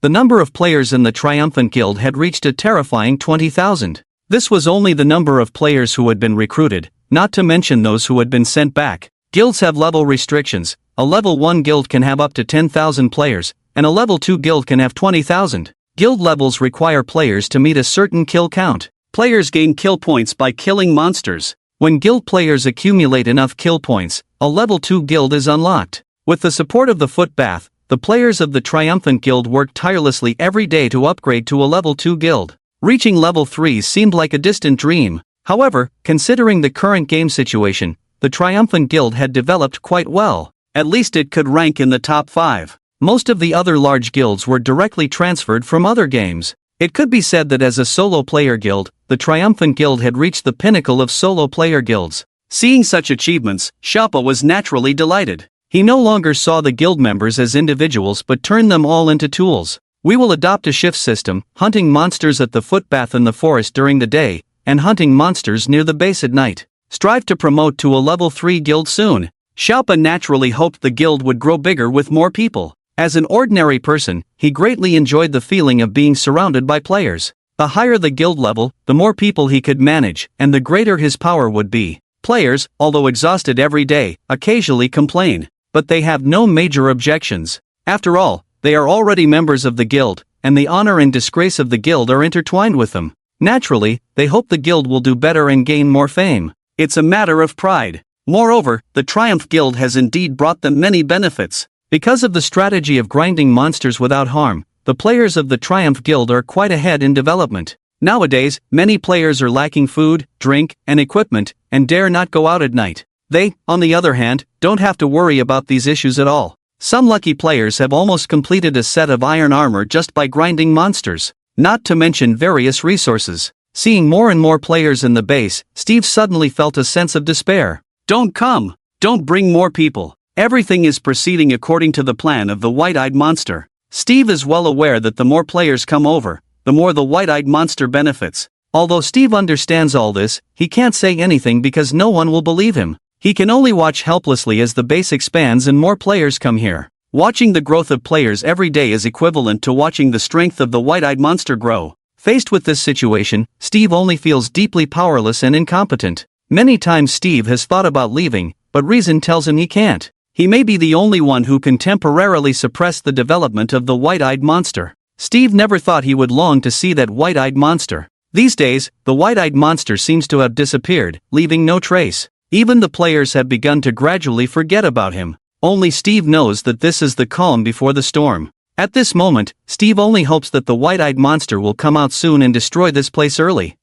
The number of players in the Triumphant Guild had reached a terrifying 20,000. This was only the number of players who had been recruited, not to mention those who had been sent back. Guilds have level restrictions. A level 1 guild can have up to 10,000 players, and a level 2 guild can have 20,000. Guild levels require players to meet a certain kill count. Players gain kill points by killing monsters. When guild players accumulate enough kill points, a level 2 guild is unlocked. With the support of the foot bath, the players of the Triumphant Guild worked tirelessly every day to upgrade to a level 2 guild. Reaching level 3 seemed like a distant dream. However, considering the current game situation, the Triumphant Guild had developed quite well. At least it could rank in the top 5. Most of the other large guilds were directly transferred from other games. It could be said that as a solo player guild, the Triumphant Guild had reached the pinnacle of solo player guilds. Seeing such achievements, Shoppa was naturally delighted. He no longer saw the guild members as individuals but turned them all into tools. We will adopt a shift system, hunting monsters at the footpath in the forest during the day, and hunting monsters near the base at night. Strive to promote to a level 3 guild soon. Xiaopa naturally hoped the guild would grow bigger with more people. As an ordinary person, he greatly enjoyed the feeling of being surrounded by players. The higher the guild level, the more people he could manage, and the greater his power would be. Players, although exhausted every day, occasionally complain, but they have no major objections. After all, they are already members of the guild, and the honor and disgrace of the guild are intertwined with them. Naturally, they hope the guild will do better and gain more fame. It's a matter of pride. Moreover, the Triumph Guild has indeed brought them many benefits. Because of the strategy of grinding monsters without harm, the players of the Triumph Guild are quite ahead in development. Nowadays, many players are lacking food, drink, and equipment, and dare not go out at night. They, on the other hand, don't have to worry about these issues at all. Some lucky players have almost completed a set of iron armor just by grinding monsters, not to mention various resources. Seeing more and more players in the base, Steve suddenly felt a sense of despair. Don't come! Don't bring more people! Everything is proceeding according to the plan of the white-eyed monster. Steve is well aware that the more players come over, the more the white-eyed monster benefits. Although Steve understands all this, he can't say anything because no one will believe him. He can only watch helplessly as the base expands and more players come here. Watching the growth of players every day is equivalent to watching the strength of the white-eyed monster grow. Faced with this situation, Steve only feels deeply powerless and incompetent. Many times Steve has thought about leaving, but reason tells him he can't. He may be the only one who can temporarily suppress the development of the white-eyed monster. Steve never thought he would long to see that white-eyed monster. These days, the white-eyed monster seems to have disappeared, leaving no trace. Even the players have begun to gradually forget about him. Only Steve knows that this is the calm before the storm. At this moment, Steve only hopes that the white-eyed monster will come out soon and destroy this place early,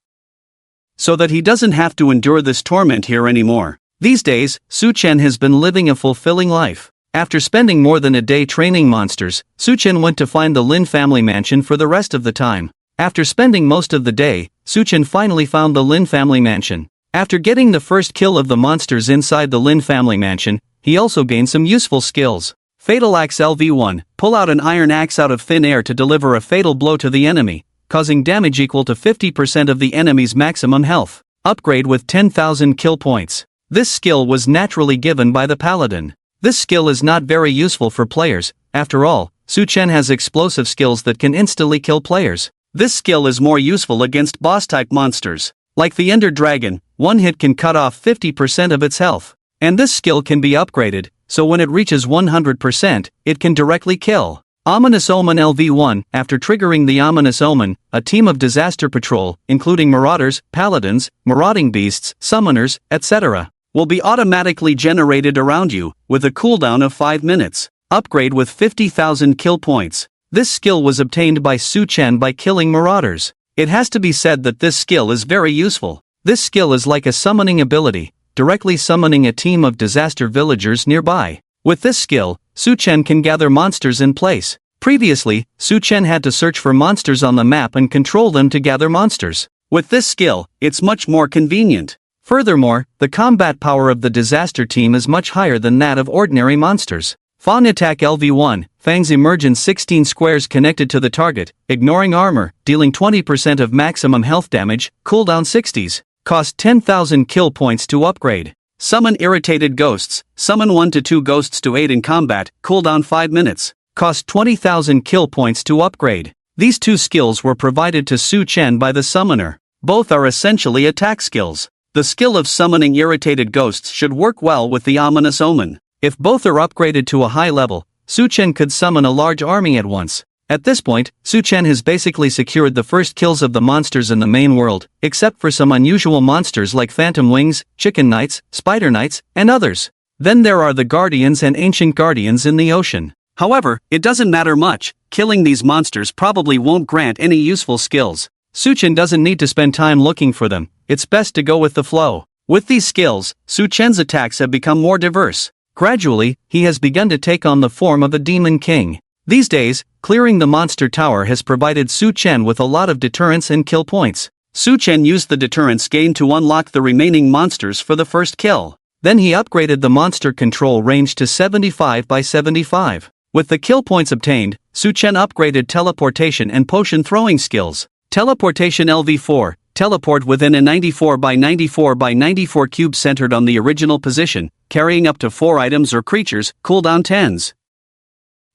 so that he doesn't have to endure this torment here anymore. These days, Su-chen has been living a fulfilling life. After spending more than a day training monsters, Su-chen went to find the Lin family mansion for the rest of the time. After spending most of the day, Su-chen finally found the Lin family mansion. After getting the first kill of the monsters inside the Lin family mansion, he also gained some useful skills. Fatal Axe LV1, pull out an iron axe out of thin air to deliver a fatal blow to the enemy, causing damage equal to 50% of the enemy's maximum health. Upgrade with 10,000 kill points. This skill was naturally given by the paladin. This skill is not very useful for players. After all, Su-chen has explosive skills that can instantly kill players. This skill is more useful against boss-type monsters. Like the Ender Dragon, one hit can cut off 50% of its health. And this skill can be upgraded, so when it reaches 100%, it can directly kill. Ominous Omen LV1, after triggering the Ominous Omen, a team of disaster patrol, including marauders, paladins, marauding beasts, summoners, etc., will be automatically generated around you, with a cooldown of 5 minutes. Upgrade with 50,000 kill points. This skill was obtained by Su-chen by killing marauders. It has to be said that this skill is very useful. This skill is like a summoning ability, directly summoning a team of disaster villagers nearby. With this skill, Su-chen can gather monsters in place. Previously, Su-chen had to search for monsters on the map and control them to gather monsters. With this skill, it's much more convenient. Furthermore, the combat power of the disaster team is much higher than that of ordinary monsters. Fang Attack LV1, Fangs emerge in 16 squares connected to the target, ignoring armor, dealing 20% of maximum health damage, cooldown 60s, cost 10,000 kill points to upgrade. Summon Irritated Ghosts, summon 1 to 2 ghosts to aid in combat, cooldown 5 minutes, cost 20,000 kill points to upgrade. These two skills were provided to Su-chen by the summoner. Both are essentially attack skills. The skill of summoning irritated ghosts should work well with the Ominous Omen. If both are upgraded to a high level, Su-chen could summon a large army at once. At this point, Su-chen has basically secured the first kills of the monsters in the main world, except for some unusual monsters like Phantom Wings, Chicken Knights, Spider Knights, and others. Then there are the Guardians and Ancient Guardians in the ocean. However, it doesn't matter much. Killing these monsters probably won't grant any useful skills. Su-chen doesn't need to spend time looking for them. It's best to go with the flow. With these skills, Su-chen's attacks have become more diverse. Gradually, he has begun to take on the form of a demon king. These days, clearing the monster tower has provided Su-chen with a lot of deterrence and kill points. Su-chen used the deterrence gained to unlock the remaining monsters for the first kill. Then he upgraded the monster control range to 75 by 75. With the kill points obtained, Su Chen upgraded teleportation and potion throwing skills. Teleportation LV4, teleport within a 94 by 94 by 94 cube centered on the original position, carrying up to 4 items or creatures, cooldown 10s.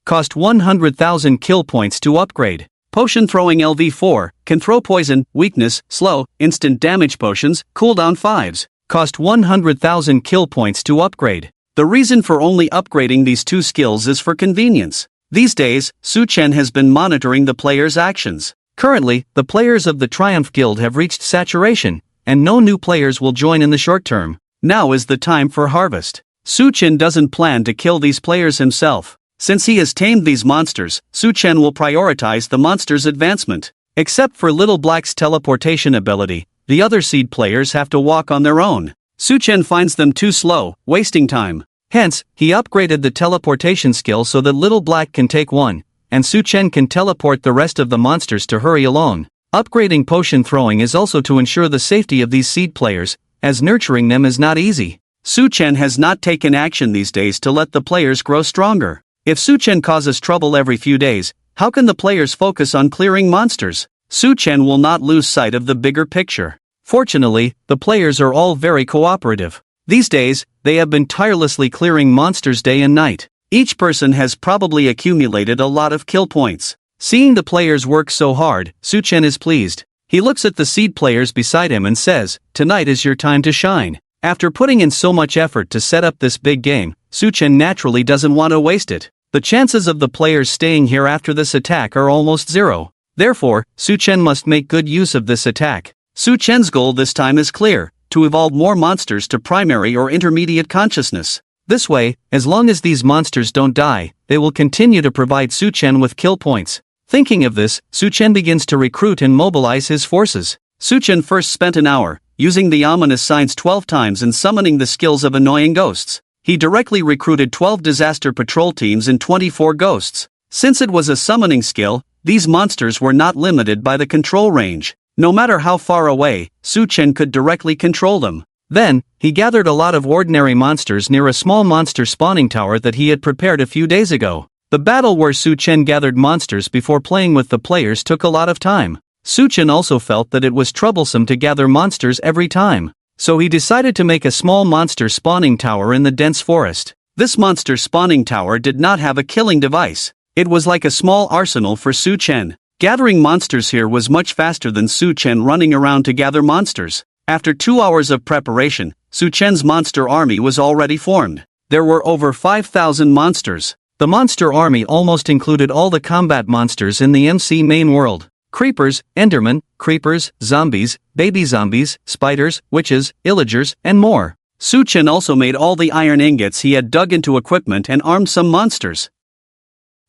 Cost 100,000 kill points to upgrade. Potion throwing LV4, can throw poison, weakness, slow, instant damage potions, cooldown 5s. Cost 100,000 kill points to upgrade. The reason for only upgrading these 2 skills is for convenience. These days, Su Chen has been monitoring the players' actions. Currently, the players of the Triumph Guild have reached saturation, and no new players will join in the short term. Now is the time for harvest. Su Chen doesn't plan to kill these players himself. Since he has tamed these monsters, Su Chen will prioritize the monster's advancement. Except for Little Black's teleportation ability, the other seed players have to walk on their own. Su Chen finds them too slow, wasting time. Hence, he upgraded the teleportation skill so that Little Black can take one, and Su Chen can teleport the rest of the monsters to hurry alone. Upgrading potion throwing is also to ensure the safety of these seed players, as nurturing them is not easy. Su Chen has not taken action these days to let the players grow stronger. If Su Chen causes trouble every few days, how can the players focus on clearing monsters? Su Chen will not lose sight of the bigger picture. Fortunately, the players are all very cooperative. These days, they have been tirelessly clearing monsters day and night. Each person has probably accumulated a lot of kill points. Seeing the players work so hard, Su Chen is pleased. He looks at the seed players beside him and says, "Tonight is your time to shine." After putting in so much effort to set up this big game, Su Chen naturally doesn't want to waste it. The chances of the players staying here after this attack are almost zero. Therefore, Su Chen must make good use of this attack. Su Chen's goal this time is clear: to evolve more monsters to primary or intermediate consciousness. This way, as long as these monsters don't die, they will continue to provide Su Chen with kill points. Thinking of this, Su Chen begins to recruit and mobilize his forces. Su Chen first spent an hour, using the ominous signs 12 times and summoning the skills of annoying ghosts. He directly recruited 12 disaster patrol teams and 24 ghosts. Since it was a summoning skill, these monsters were not limited by the control range. No matter how far away, Su Chen could directly control them. Then, he gathered a lot of ordinary monsters near a small monster spawning tower that he had prepared a few days ago. The battle where Su Chen gathered monsters before playing with the players took a lot of time. Su Chen also felt that it was troublesome to gather monsters every time. So he decided to make a small monster spawning tower in the dense forest. This monster spawning tower did not have a killing device. It was like a small arsenal for Su Chen. Gathering monsters here was much faster than Su Chen running around to gather monsters. After 2 hours of preparation, Su Chen's monster army was already formed. There were over 5,000 monsters. The monster army almost included all the combat monsters in the MC main world. Creepers, Endermen, creepers, zombies, baby zombies, spiders, witches, illagers, and more. Su Chen also made all the iron ingots he had dug into equipment and armed some monsters.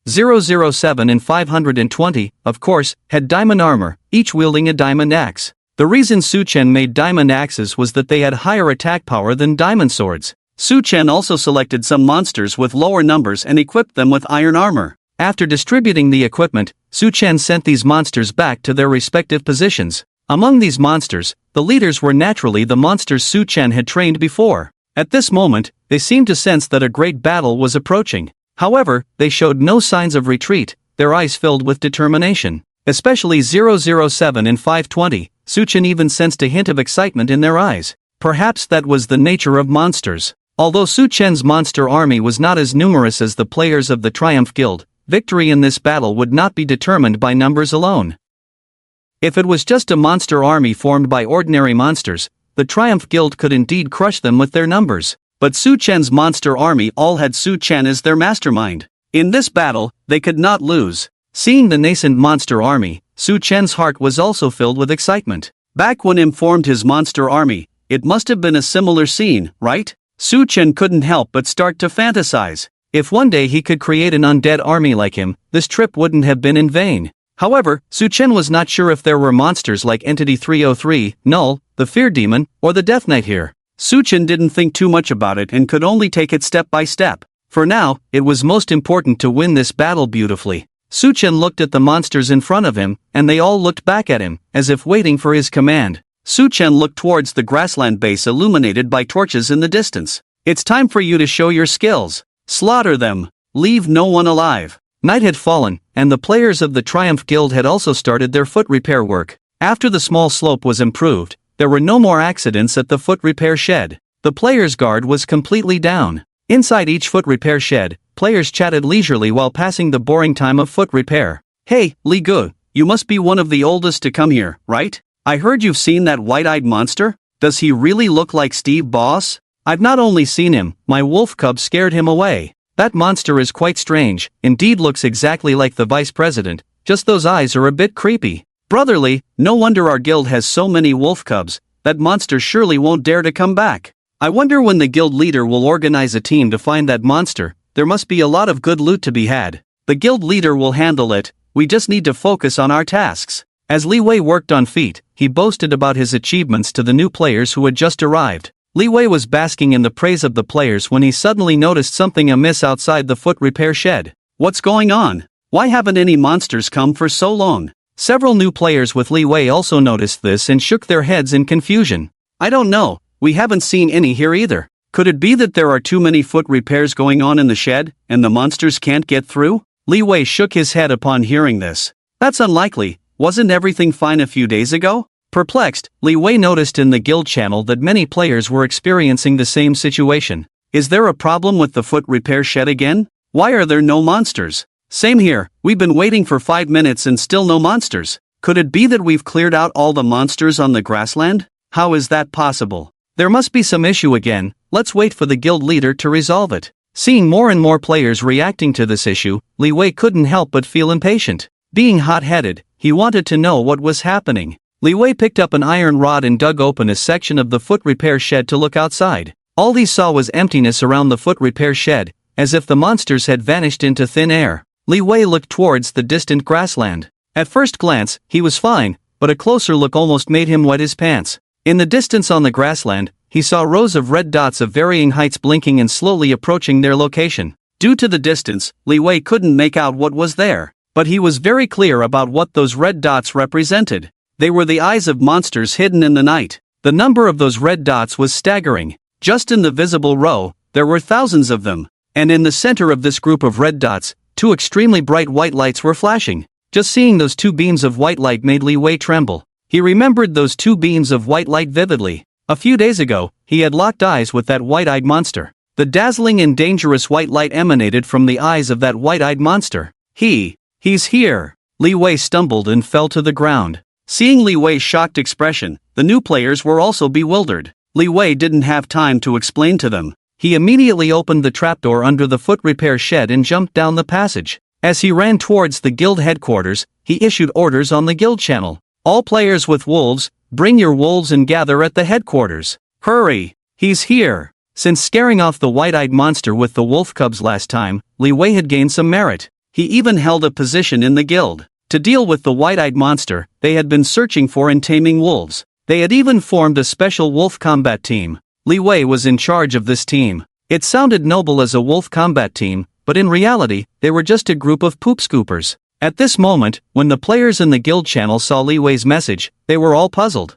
007 and 520, of course, had diamond armor, each wielding a diamond axe. The reason Su Chen made diamond axes was that they had higher attack power than diamond swords. Su Chen also selected some monsters with lower numbers and equipped them with iron armor. After distributing the equipment, Su Chen sent these monsters back to their respective positions. Among these monsters, the leaders were naturally the monsters Su Chen had trained before. At this moment, they seemed to sense that a great battle was approaching. However, they showed no signs of retreat, their eyes filled with determination. Especially 007 and 520, Su Chen even sensed a hint of excitement in their eyes. Perhaps that was the nature of monsters. Although Su Chen's monster army was not as numerous as the players of the Triumph Guild, victory in this battle would not be determined by numbers alone. If it was just a monster army formed by ordinary monsters, the Triumph Guild could indeed crush them with their numbers. But Su Chen's monster army all had Su Chen as their mastermind. In this battle, they could not lose. Seeing the nascent monster army, Su Chen's heart was also filled with excitement. Back when him formed his monster army, it must have been a similar scene, right? Su Chen couldn't help but start to fantasize. If one day he could create an undead army like him, this trip wouldn't have been in vain. However, Su Chen was not sure if there were monsters like Entity 303, Null, the Fear Demon, or the Death Knight here. Su Chen didn't think too much about it and could only take it step by step. For now, it was most important to win this battle beautifully. Su Chen looked at the monsters in front of him, and they all looked back at him, as if waiting for his command. Su Chen looked towards the grassland base illuminated by torches in the distance. It's time for you to show your skills. Slaughter them. Leave no one alive. Night had fallen, and the players of the Triumph Guild had also started their foot repair work. After the small slope was improved, there were no more accidents at the foot repair shed. The players' guard was completely down. Inside each foot repair shed, players chatted leisurely while passing the boring time of foot repair. Hey, Li Gu, you must be one of the oldest to come here, right? I heard you've seen that white-eyed monster? Does he really look like Steve Boss? I've not only seen him, my wolf cub scared him away. That monster is quite strange, indeed looks exactly like the vice president, just those eyes are a bit creepy. Brotherly, no wonder our guild has so many wolf cubs, that monster surely won't dare to come back. I wonder when the guild leader will organize a team to find that monster. There must be a lot of good loot to be had. The guild leader will handle it, we just need to focus on our tasks. As Li Wei worked on feet, he boasted about his achievements to the new players who had just arrived. Li Wei was basking in the praise of the players when he suddenly noticed something amiss outside the foot repair shed. What's going on? Why haven't any monsters come for so long? Several new players with Li Wei also noticed this and shook their heads in confusion. I don't know, we haven't seen any here either. Could it be that there are too many foot repairs going on in the shed, and the monsters can't get through? Li Wei shook his head upon hearing this. That's unlikely, wasn't everything fine a few days ago? Perplexed, Li Wei noticed in the guild channel that many players were experiencing the same situation. Is there a problem with the foot repair shed again? Why are there no monsters? Same here, we've been waiting for 5 minutes and still no monsters. Could it be that we've cleared out all the monsters on the grassland? How is that possible? There must be some issue again, let's wait for the guild leader to resolve it. Seeing more and more players reacting to this issue, Li Wei couldn't help but feel impatient. Being hot-headed, he wanted to know what was happening. Li Wei picked up an iron rod and dug open a section of the foot repair shed to look outside. All he saw was emptiness around the foot repair shed, as if the monsters had vanished into thin air. Li Wei looked towards the distant grassland. At first glance, he was fine, but a closer look almost made him wet his pants. In the distance on the grassland, he saw rows of red dots of varying heights blinking and slowly approaching their location. Due to the distance, Li Wei couldn't make out what was there, but he was very clear about what those red dots represented. They were the eyes of monsters hidden in the night. The number of those red dots was staggering. Just in the visible row, there were thousands of them, and in the center of this group of red dots, 2 extremely bright white lights were flashing. Just seeing those 2 beams of white light made Li Wei tremble. He remembered those 2 beams of white light vividly. A few days ago, he had locked eyes with that white-eyed monster. The dazzling and dangerous white light emanated from the eyes of that white-eyed monster. He's here. Li Wei stumbled and fell to the ground. Seeing Li Wei's shocked expression, the new players were also bewildered. Li Wei didn't have time to explain to them. He immediately opened the trapdoor under the foot repair shed and jumped down the passage. As he ran towards the guild headquarters, he issued orders on the guild channel. All players with wolves, bring your wolves and gather at the headquarters. Hurry, he's here. Since scaring off the white-eyed monster with the wolf cubs last time, Li Wei had gained some merit. He even held a position in the guild. To deal with the white-eyed monster, they had been searching for and taming wolves. They had even formed a special wolf combat team. Li Wei was in charge of this team. It sounded noble as a wolf combat team, but in reality, they were just a group of poop scoopers. At this moment, when the players in the guild channel saw Li Wei's message, they were all puzzled.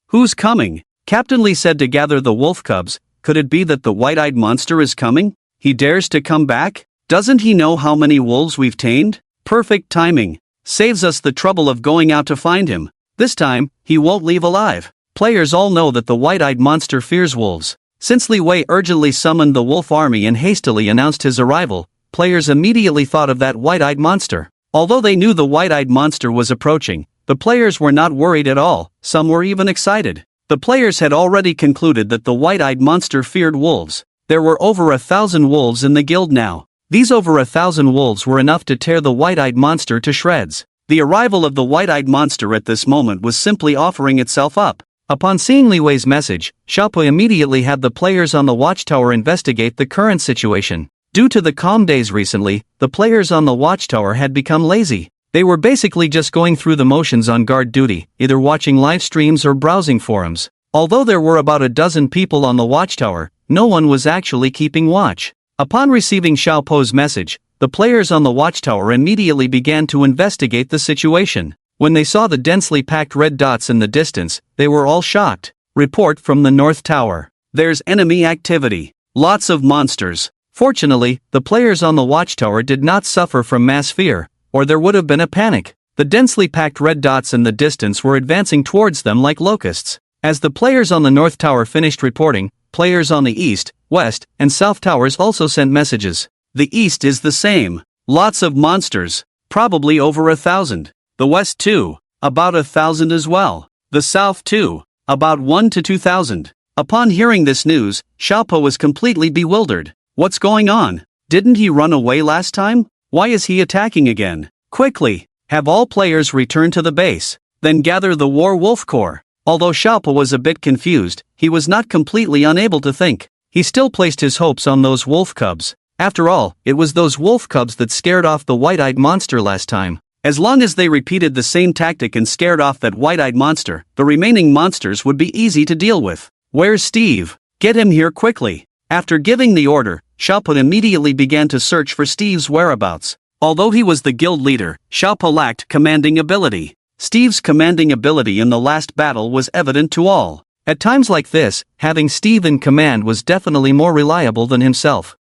Who's coming? Captain Li said to gather the wolf cubs. Could it be that the white-eyed monster is coming? He dares to come back? Doesn't he know how many wolves we've tamed? Perfect timing. Saves us the trouble of going out to find him. This time, he won't leave alive. Players all know that the white-eyed monster fears wolves. Since Li Wei urgently summoned the wolf army and hastily announced his arrival, players immediately thought of that white-eyed monster. Although they knew the white-eyed monster was approaching, the players were not worried at all, some were even excited. The players had already concluded that the white-eyed monster feared wolves. There were over 1,000 wolves in the guild now. These over 1,000 wolves were enough to tear the white-eyed monster to shreds. The arrival of the white-eyed monster at this moment was simply offering itself up. Upon seeing Li Wei's message, Xiaopui immediately had the players on the watchtower investigate the current situation. Due to the calm days recently, the players on the watchtower had become lazy. They were basically just going through the motions on guard duty, either watching live streams or browsing forums. Although there were about a dozen people on the watchtower, no one was actually keeping watch. Upon receiving Xiaopo's message, the players on the watchtower immediately began to investigate the situation. When they saw the densely packed red dots in the distance, they were all shocked. Report from the North Tower. There's enemy activity. Lots of monsters. Fortunately, the players on the watchtower did not suffer from mass fear, or there would have been a panic. The densely packed red dots in the distance were advancing towards them like locusts. As the players on the north tower finished reporting, players on the east, west, and south towers also sent messages. The east is the same. Lots of monsters. Probably over 1,000. The west too. About 1,000 as well. The south too. About 1 to 2,000. Upon hearing this news, Xiaopo was completely bewildered. What's going on? Didn't he run away last time? Why is he attacking again? Quickly, have all players return to the base. Then gather the War Wolf Corps. Although Xiaopo was a bit confused, he was not completely unable to think. He still placed his hopes on those wolf cubs. After all, it was those wolf cubs that scared off the white-eyed monster last time. As long as they repeated the same tactic and scared off that white-eyed monster, the remaining monsters would be easy to deal with. Where's Steve? Get him here quickly. After giving the order, Xiaopo immediately began to search for Steve's whereabouts. Although he was the guild leader, Xiaopo lacked commanding ability. Steve's commanding ability in the last battle was evident to all. At times like this, having Steve in command was definitely more reliable than himself.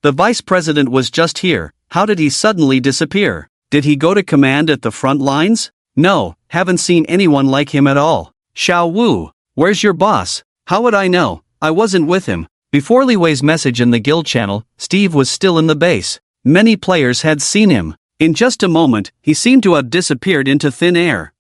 The vice president was just here. How did he suddenly disappear? Did he go to command at the front lines? No, haven't seen anyone like him at all. Xiao Wu, where's your boss? How would I know? I wasn't with him. Before Li Wei's message in the guild channel, Steve was still in the base. Many players had seen him. In just a moment, he seemed to have disappeared into thin air.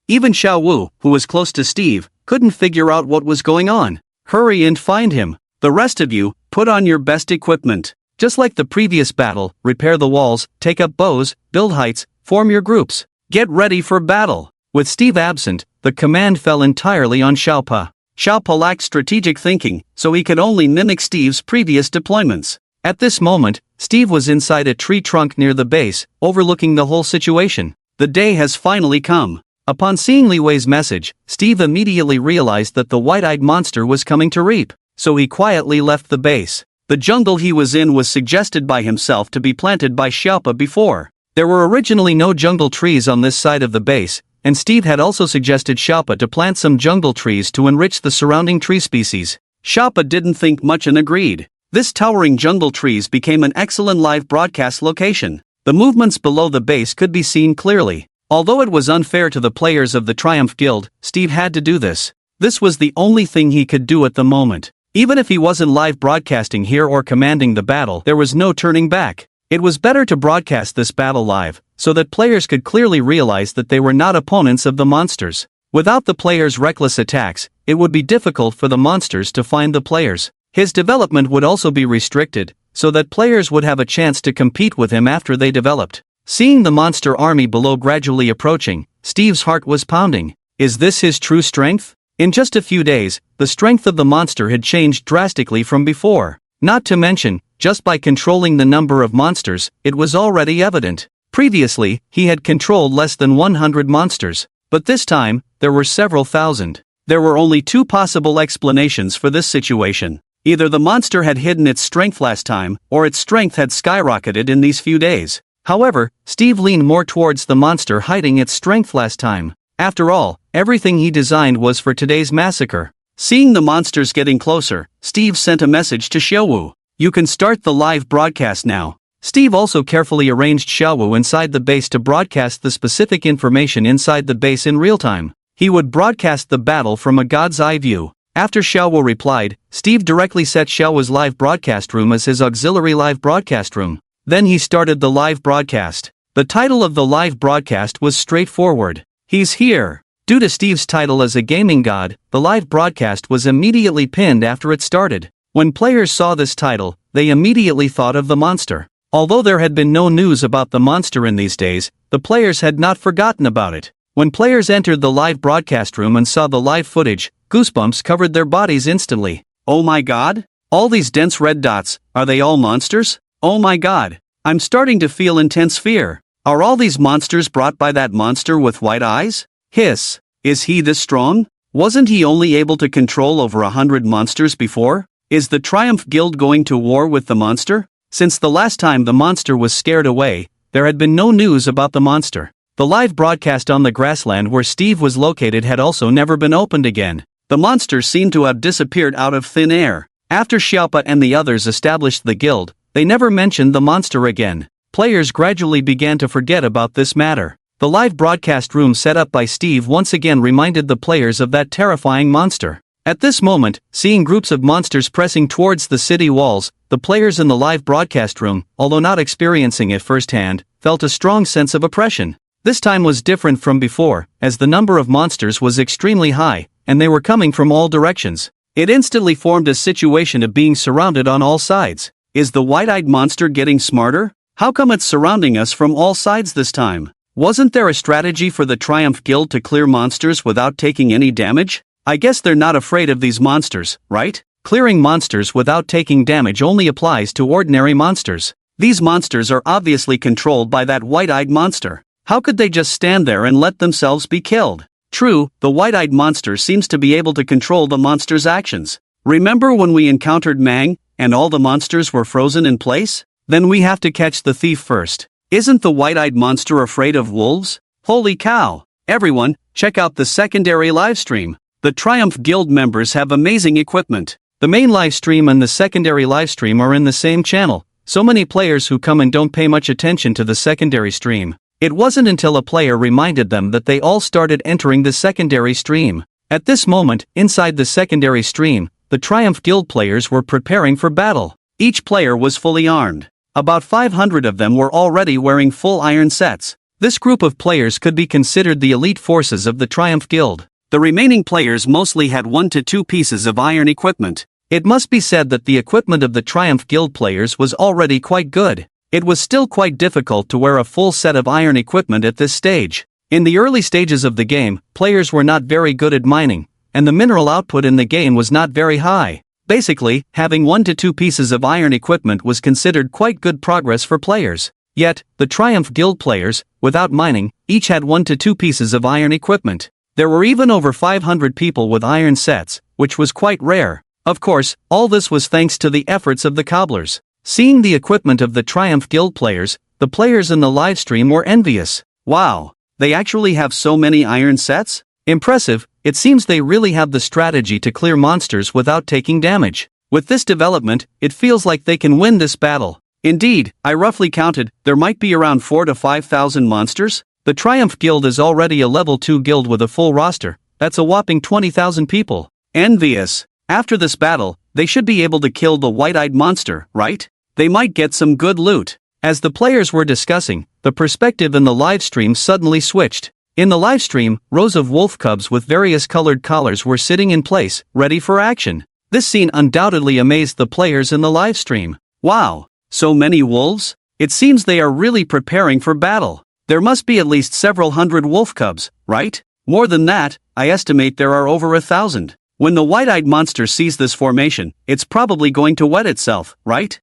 Even Xiao Wu, who was close to Steve, couldn't figure out what was going on. Hurry and find him. The rest of you, put on your best equipment. Just like the previous battle, repair the walls, take up bows, build heights, form your groups. Get ready for battle. With Steve absent, the command fell entirely on Xiaopo. Xiaopo lacked strategic thinking, so he could only mimic Steve's previous deployments. At this moment, Steve was inside a tree trunk near the base, overlooking the whole situation. The day has finally come. Upon seeing Li Wei's message, Steve immediately realized that the white-eyed monster was coming to reap, so he quietly left the base. The jungle he was in was suggested by himself to be planted by Xiaopo before. There were originally no jungle trees on this side of the base, and Steve had also suggested Xiaopo to plant some jungle trees to enrich the surrounding tree species. Xiaopo didn't think much and agreed. This towering jungle trees became an excellent live broadcast location. The movements below the base could be seen clearly. Although it was unfair to the players of the Triumph Guild, Steve had to do this. This was the only thing he could do at the moment. Even if he wasn't live broadcasting here or commanding the battle, there was no turning back. It was better to broadcast this battle live, so that players could clearly realize that they were not opponents of the monsters. Without the players' reckless attacks, it would be difficult for the monsters to find the players. His development would also be restricted, so that players would have a chance to compete with him after they developed. Seeing the monster army below gradually approaching, Steve's heart was pounding. Is this his true strength? In just a few days, the strength of the monster had changed drastically from before. Not to mention, just by controlling the number of monsters, it was already evident. Previously, he had controlled less than 100 monsters, but this time, there were several thousand. There were only two possible explanations for this situation. Either the monster had hidden its strength last time, or its strength had skyrocketed in these few days. However, Steve leaned more towards the monster hiding its strength last time. After all, everything he designed was for today's massacre. Seeing the monsters getting closer, Steve sent a message to Xiaowu. You can start the live broadcast now. Steve also carefully arranged Xiaowu inside the base to broadcast the specific information inside the base in real time. He would broadcast the battle from a god's eye view. After Xiaowu replied, Steve directly set Xiaowu's live broadcast room as his auxiliary live broadcast room. Then he started the live broadcast. The title of the live broadcast was straightforward. He's here. Due to Steve's title as a gaming god, the live broadcast was immediately pinned after it started. When players saw this title, they immediately thought of the monster. Although there had been no news about the monster in these days, the players had not forgotten about it. When players entered the live broadcast room and saw the live footage, goosebumps covered their bodies instantly. Oh my god? All these dense red dots, are they all monsters? Oh my god, I'm starting to feel intense fear. Are all these monsters brought by that monster with white eyes? Hiss. Is he this strong? Wasn't he only able to control over 100 monsters before? Is the Triumph Guild going to war with the monster? Since the last time the monster was scared away, there had been no news about the monster. The live broadcast on the grassland where Steve was located had also never been opened again. The monster seemed to have disappeared out of thin air. After Xiaopa and the others established the guild, they never mentioned the monster again. Players gradually began to forget about this matter. The live broadcast room set up by Steve once again reminded the players of that terrifying monster. At this moment, seeing groups of monsters pressing towards the city walls, the players in the live broadcast room, although not experiencing it firsthand, felt a strong sense of oppression. This time was different from before, as the number of monsters was extremely high, and they were coming from all directions. It instantly formed a situation of being surrounded on all sides. Is the white-eyed monster getting smarter? How come it's surrounding us from all sides this time? Wasn't there a strategy for the Triumph Guild to clear monsters without taking any damage? I guess they're not afraid of these monsters, right? Clearing monsters without taking damage only applies to ordinary monsters. These monsters are obviously controlled by that white-eyed monster. How could they just stand there and let themselves be killed? True, the white-eyed monster seems to be able to control the monster's actions. Remember when we encountered Mang, and all the monsters were frozen in place? Then we have to catch the thief first. Isn't the white-eyed monster afraid of wolves? Holy cow! Everyone, check out the secondary livestream. The Triumph Guild members have amazing equipment. The main livestream and the secondary livestream are in the same channel. So many players who come and don't pay much attention to the secondary stream. It wasn't until a player reminded them that they all started entering the secondary stream. At this moment, inside the secondary stream, the Triumph Guild players were preparing for battle. Each player was fully armed. About 500 of them were already wearing full iron sets. This group of players could be considered the elite forces of the Triumph Guild. The remaining players mostly had 1 to 2 pieces of iron equipment. It must be said that the equipment of the Triumph Guild players was already quite good. It was still quite difficult to wear a full set of iron equipment at this stage. In the early stages of the game, players were not very good at mining, and the mineral output in the game was not very high. Basically, having 1 to 2 pieces of iron equipment was considered quite good progress for players. Yet, the Triumph Guild players, without mining, each had 1 to 2 pieces of iron equipment. There were even over 500 people with iron sets, which was quite rare. Of course, all this was thanks to the efforts of the cobblers. Seeing the equipment of the Triumph Guild players, the players in the livestream were envious. Wow, they actually have so many iron sets? Impressive, it seems they really have the strategy to clear monsters without taking damage. With this development, it feels like they can win this battle. Indeed, I roughly counted, there might be around 4,000 to 5,000 monsters. The Triumph Guild is already a level 2 guild with a full roster. That's a whopping 20,000 people. Envious. After this battle, they should be able to kill the white-eyed monster, right? They might get some good loot. As the players were discussing, the perspective in the livestream suddenly switched. In the livestream, rows of wolf cubs with various colored collars were sitting in place, ready for action. This scene undoubtedly amazed the players in the livestream. Wow, so many wolves? It seems they are really preparing for battle. There must be at least several hundred wolf cubs, right? More than that, I estimate there are over 1,000. When the white-eyed monster sees this formation, it's probably going to wet itself, right?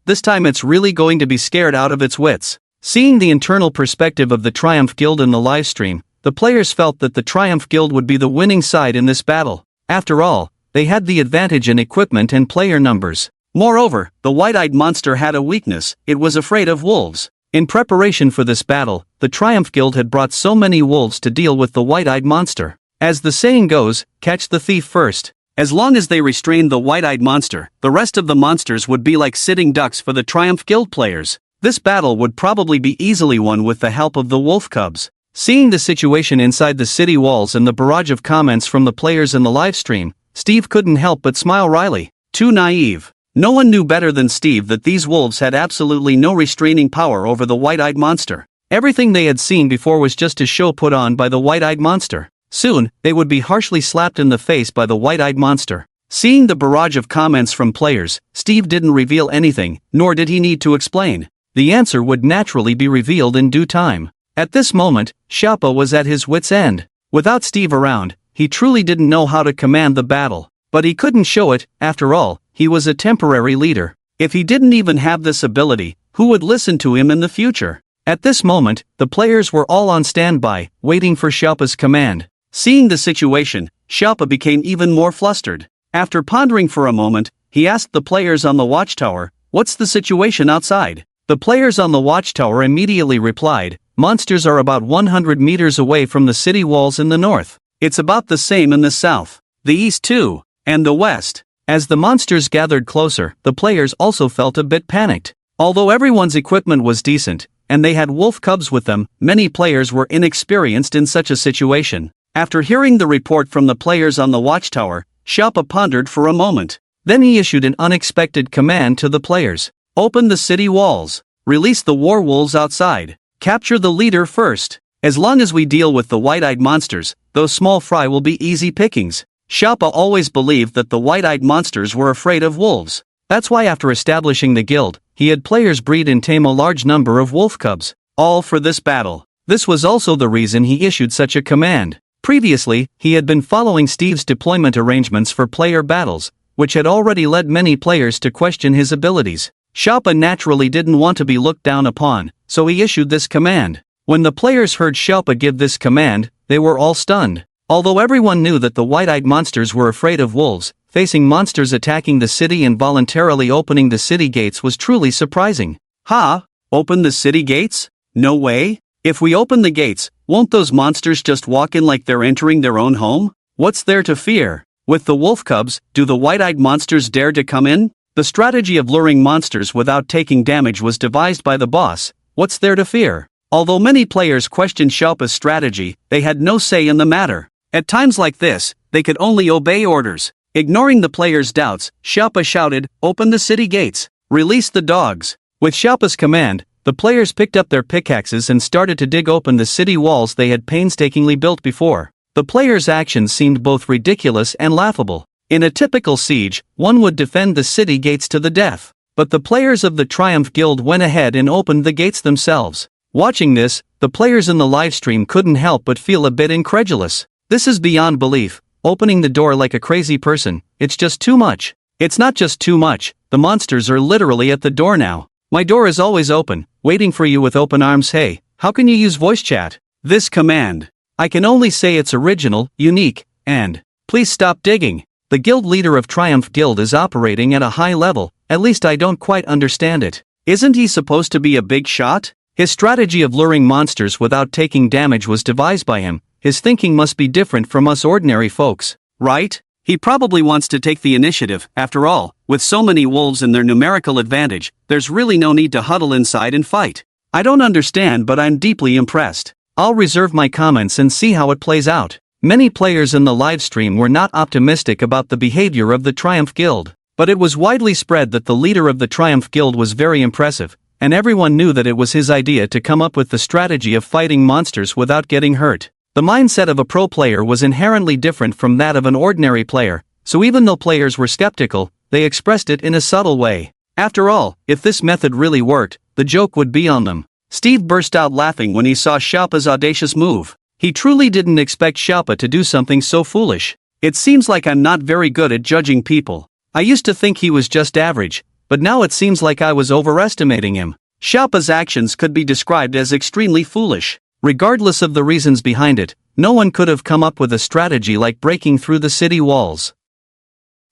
This time it's really going to be scared out of its wits. Seeing the internal perspective of the Triumph Guild in the livestream, the players felt that the Triumph Guild would be the winning side in this battle. After all, they had the advantage in equipment and player numbers. Moreover, the white-eyed monster had a weakness, it was afraid of wolves. In preparation for this battle, the Triumph Guild had brought so many wolves to deal with the white-eyed monster. As the saying goes, catch the thief first. As long as they restrained the white-eyed monster, the rest of the monsters would be like sitting ducks for the Triumph Guild players. This battle would probably be easily won with the help of the wolf cubs. Seeing the situation inside the city walls and the barrage of comments from the players in the livestream, Steve couldn't help but smile wryly. Too naive. No one knew better than Steve that these wolves had absolutely no restraining power over the white-eyed monster. Everything they had seen before was just a show put on by the white-eyed monster. Soon, they would be harshly slapped in the face by the white-eyed monster. Seeing the barrage of comments from players, Steve didn't reveal anything, nor did he need to explain. The answer would naturally be revealed in due time. At this moment, Xiaopa was at his wit's end. Without Steve around, he truly didn't know how to command the battle. But he couldn't show it, after all, he was a temporary leader. If he didn't even have this ability, who would listen to him in the future? At this moment, the players were all on standby, waiting for Xiaopa's command. Seeing the situation, Xiaopa became even more flustered. After pondering for a moment, he asked the players on the watchtower, "What's the situation outside?" The players on the watchtower immediately replied, "Monsters are about 100 meters away from the city walls in the north. It's about the same in the south, the east too, and the west." As the monsters gathered closer, the players also felt a bit panicked. Although everyone's equipment was decent, and they had wolf cubs with them, many players were inexperienced in such a situation. After hearing the report from the players on the watchtower, Shapa pondered for a moment. Then he issued an unexpected command to the players. Open the city walls. Release the war wolves outside. Capture the leader first. As long as we deal with the white-eyed monsters, those small fry will be easy pickings. Shapa always believed that the white-eyed monsters were afraid of wolves. That's why after establishing the guild, he had players breed and tame a large number of wolf cubs, all for this battle. This was also the reason he issued such a command. Previously, he had been following Steve's deployment arrangements for player battles, which had already led many players to question his abilities. Shapa naturally didn't want to be looked down upon, so he issued this command. When the players heard Shapa give this command, they were all stunned. Although everyone knew that the white-eyed monsters were afraid of wolves, facing monsters attacking the city and voluntarily opening the city gates was truly surprising. Ha! Open the city gates? No way! If we open the gates, won't those monsters just walk in like they're entering their own home? What's there to fear? With the wolf cubs, do the white-eyed monsters dare to come in? The strategy of luring monsters without taking damage was devised by the boss. What's there to fear? Although many players questioned Shapa's strategy, they had no say in the matter. At times like this, they could only obey orders. Ignoring the players' doubts, Shapa shouted, "Open the city gates! Release the dogs!" With Shapa's command, the players picked up their pickaxes and started to dig open the city walls they had painstakingly built before. The players' actions seemed both ridiculous and laughable. In a typical siege, one would defend the city gates to the death. But the players of the Triumph Guild went ahead and opened the gates themselves. Watching this, the players in the livestream couldn't help but feel a bit incredulous. This is beyond belief. Opening the door like a crazy person, it's just too much. It's not just too much, the monsters are literally at the door now. My door is always open, waiting for you with open arms. Hey, how can you use voice chat? This command. I can only say it's original, unique, and please stop digging. The guild leader of Triumph Guild is operating at a high level, at least I don't quite understand it. Isn't he supposed to be a big shot? His strategy of luring monsters without taking damage was devised by him. His thinking must be different from us ordinary folks, right? He probably wants to take the initiative. After all, with so many wolves and their numerical advantage, there's really no need to huddle inside and fight. I don't understand, but I'm deeply impressed. I'll reserve my comments and see how it plays out. Many players in the livestream were not optimistic about the behavior of the Triumph Guild, but it was widely spread that the leader of the Triumph Guild was very impressive, and everyone knew that it was his idea to come up with the strategy of fighting monsters without getting hurt. The mindset of a pro player was inherently different from that of an ordinary player, so even though players were skeptical, they expressed it in a subtle way. After all, if this method really worked, the joke would be on them. Steve burst out laughing when he saw Shapa's audacious move. He truly didn't expect Shapa to do something so foolish. It seems like I'm not very good at judging people. I used to think he was just average, but now it seems like I was overestimating him. Shapa's actions could be described as extremely foolish. Regardless of the reasons behind it, no one could have come up with a strategy like breaking through the city walls.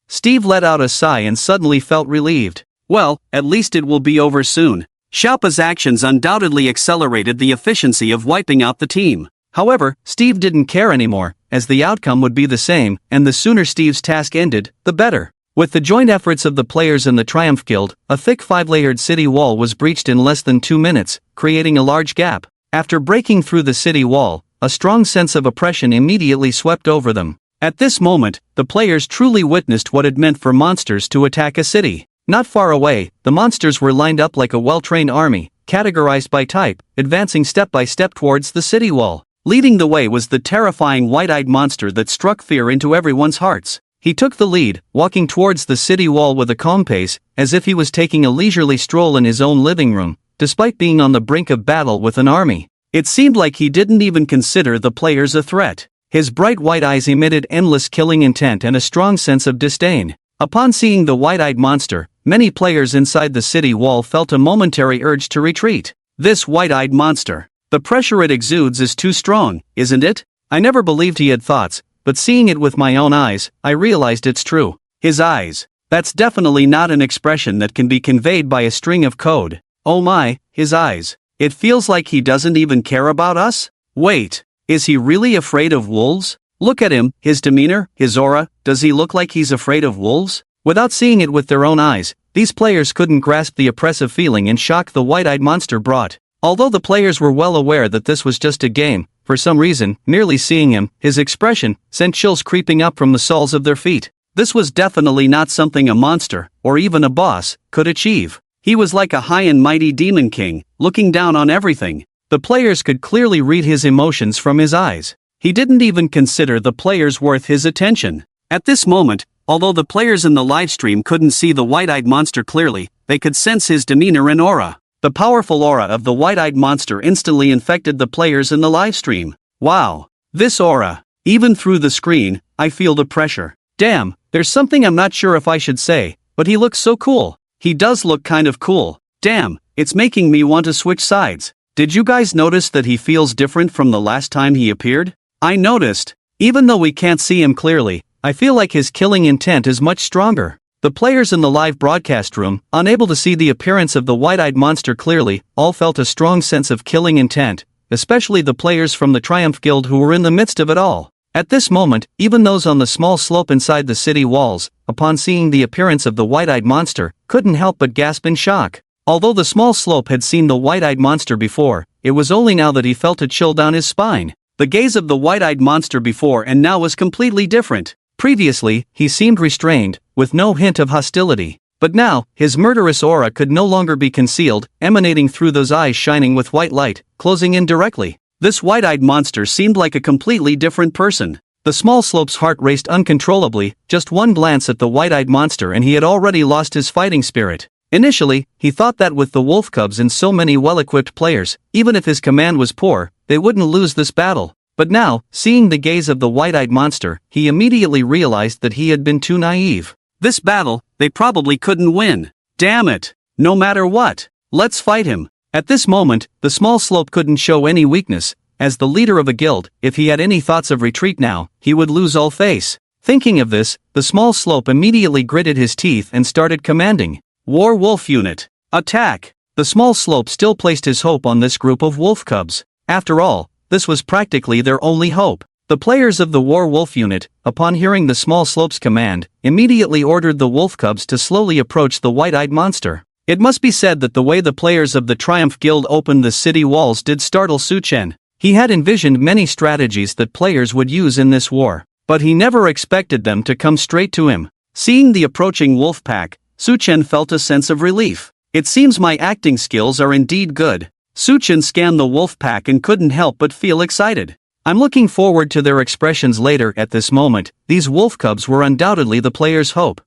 Steve let out a sigh and suddenly felt relieved. Well, at least it will be over soon. Shapa's actions undoubtedly accelerated the efficiency of wiping out the team. However, Steve didn't care anymore, as the outcome would be the same, and the sooner Steve's task ended, the better. With the joint efforts of the players in the Triumph Guild, a thick 5-layered city wall was breached in less than 2 minutes, creating a large gap. After breaking through the city wall, a strong sense of oppression immediately swept over them. At this moment, the players truly witnessed what it meant for monsters to attack a city. Not far away, the monsters were lined up like a well-trained army, categorized by type, advancing step by step towards the city wall. Leading the way was the terrifying white-eyed monster that struck fear into everyone's hearts. He took the lead, walking towards the city wall with a calm pace, as if he was taking a leisurely stroll in his own living room, despite being on the brink of battle with an army. It seemed like he didn't even consider the players a threat. His bright white eyes emitted endless killing intent and a strong sense of disdain. Upon seeing the white-eyed monster, many players inside the city wall felt a momentary urge to retreat. This white-eyed monster. The pressure it exudes is too strong, isn't it? I never believed he had thoughts, but seeing it with my own eyes, I realized it's true. His eyes. That's definitely not an expression that can be conveyed by a string of code. Oh my, his eyes. It feels like he doesn't even care about us? Wait, is he really afraid of wolves? Look at him, his demeanor, his aura, does he look like he's afraid of wolves? Without seeing it with their own eyes, these players couldn't grasp the oppressive feeling and shock the white-eyed monster brought. Although the players were well aware that this was just a game, for some reason, merely seeing him, his expression, sent chills creeping up from the soles of their feet. This was definitely not something a monster, or even a boss, could achieve. He was like a high and mighty demon king, looking down on everything. The players could clearly read his emotions from his eyes. He didn't even consider the players worth his attention. At this moment, although the players in the livestream couldn't see the white-eyed monster clearly, they could sense his demeanor and aura. The powerful aura of the white-eyed monster instantly infected the players in the livestream. Wow! This aura! Even through the screen, I feel the pressure. Damn, there's something I'm not sure if I should say, but he looks so cool. He does look kind of cool. Damn, it's making me want to switch sides. Did you guys notice that he feels different from the last time he appeared? I noticed. Even though we can't see him clearly, I feel like his killing intent is much stronger. The players in the live broadcast room, unable to see the appearance of the white-eyed monster clearly, all felt a strong sense of killing intent, especially the players from the Triumph Guild who were in the midst of it all. At this moment, even those on the small slope inside the city walls, upon seeing the appearance of the white-eyed monster, couldn't help but gasp in shock. Although the small slope had seen the white-eyed monster before, it was only now that he felt a chill down his spine. The gaze of the white-eyed monster before and now was completely different. Previously, he seemed restrained, with no hint of hostility. But now, his murderous aura could no longer be concealed, emanating through those eyes shining with white light, closing in directly. This white-eyed monster seemed like a completely different person. The small slope's heart raced uncontrollably, just one glance at the white-eyed monster and he had already lost his fighting spirit. Initially, he thought that with the wolf cubs and so many well-equipped players, even if his command was poor, they wouldn't lose this battle. But now, seeing the gaze of the white-eyed monster, he immediately realized that he had been too naive. This battle, they probably couldn't win. Damn it! No matter what, let's fight him. At this moment, the small slope couldn't show any weakness. As the leader of a guild, if he had any thoughts of retreat now, he would lose all face. Thinking of this, the small slope immediately gritted his teeth and started commanding. War Wolf Unit, attack! The small slope still placed his hope on this group of wolf cubs. After all, this was practically their only hope. The players of the War Wolf Unit, upon hearing the small slope's command, immediately ordered the wolf cubs to slowly approach the white-eyed monster. It must be said that the way the players of the Triumph Guild opened the city walls did startle Suchen. He had envisioned many strategies that players would use in this war, but he never expected them to come straight to him. Seeing the approaching wolf pack, Suchen felt a sense of relief. It seems my acting skills are indeed good. Suchen scanned the wolf pack and couldn't help but feel excited. I'm looking forward to their expressions later. At this moment, these wolf cubs were undoubtedly the players' hope.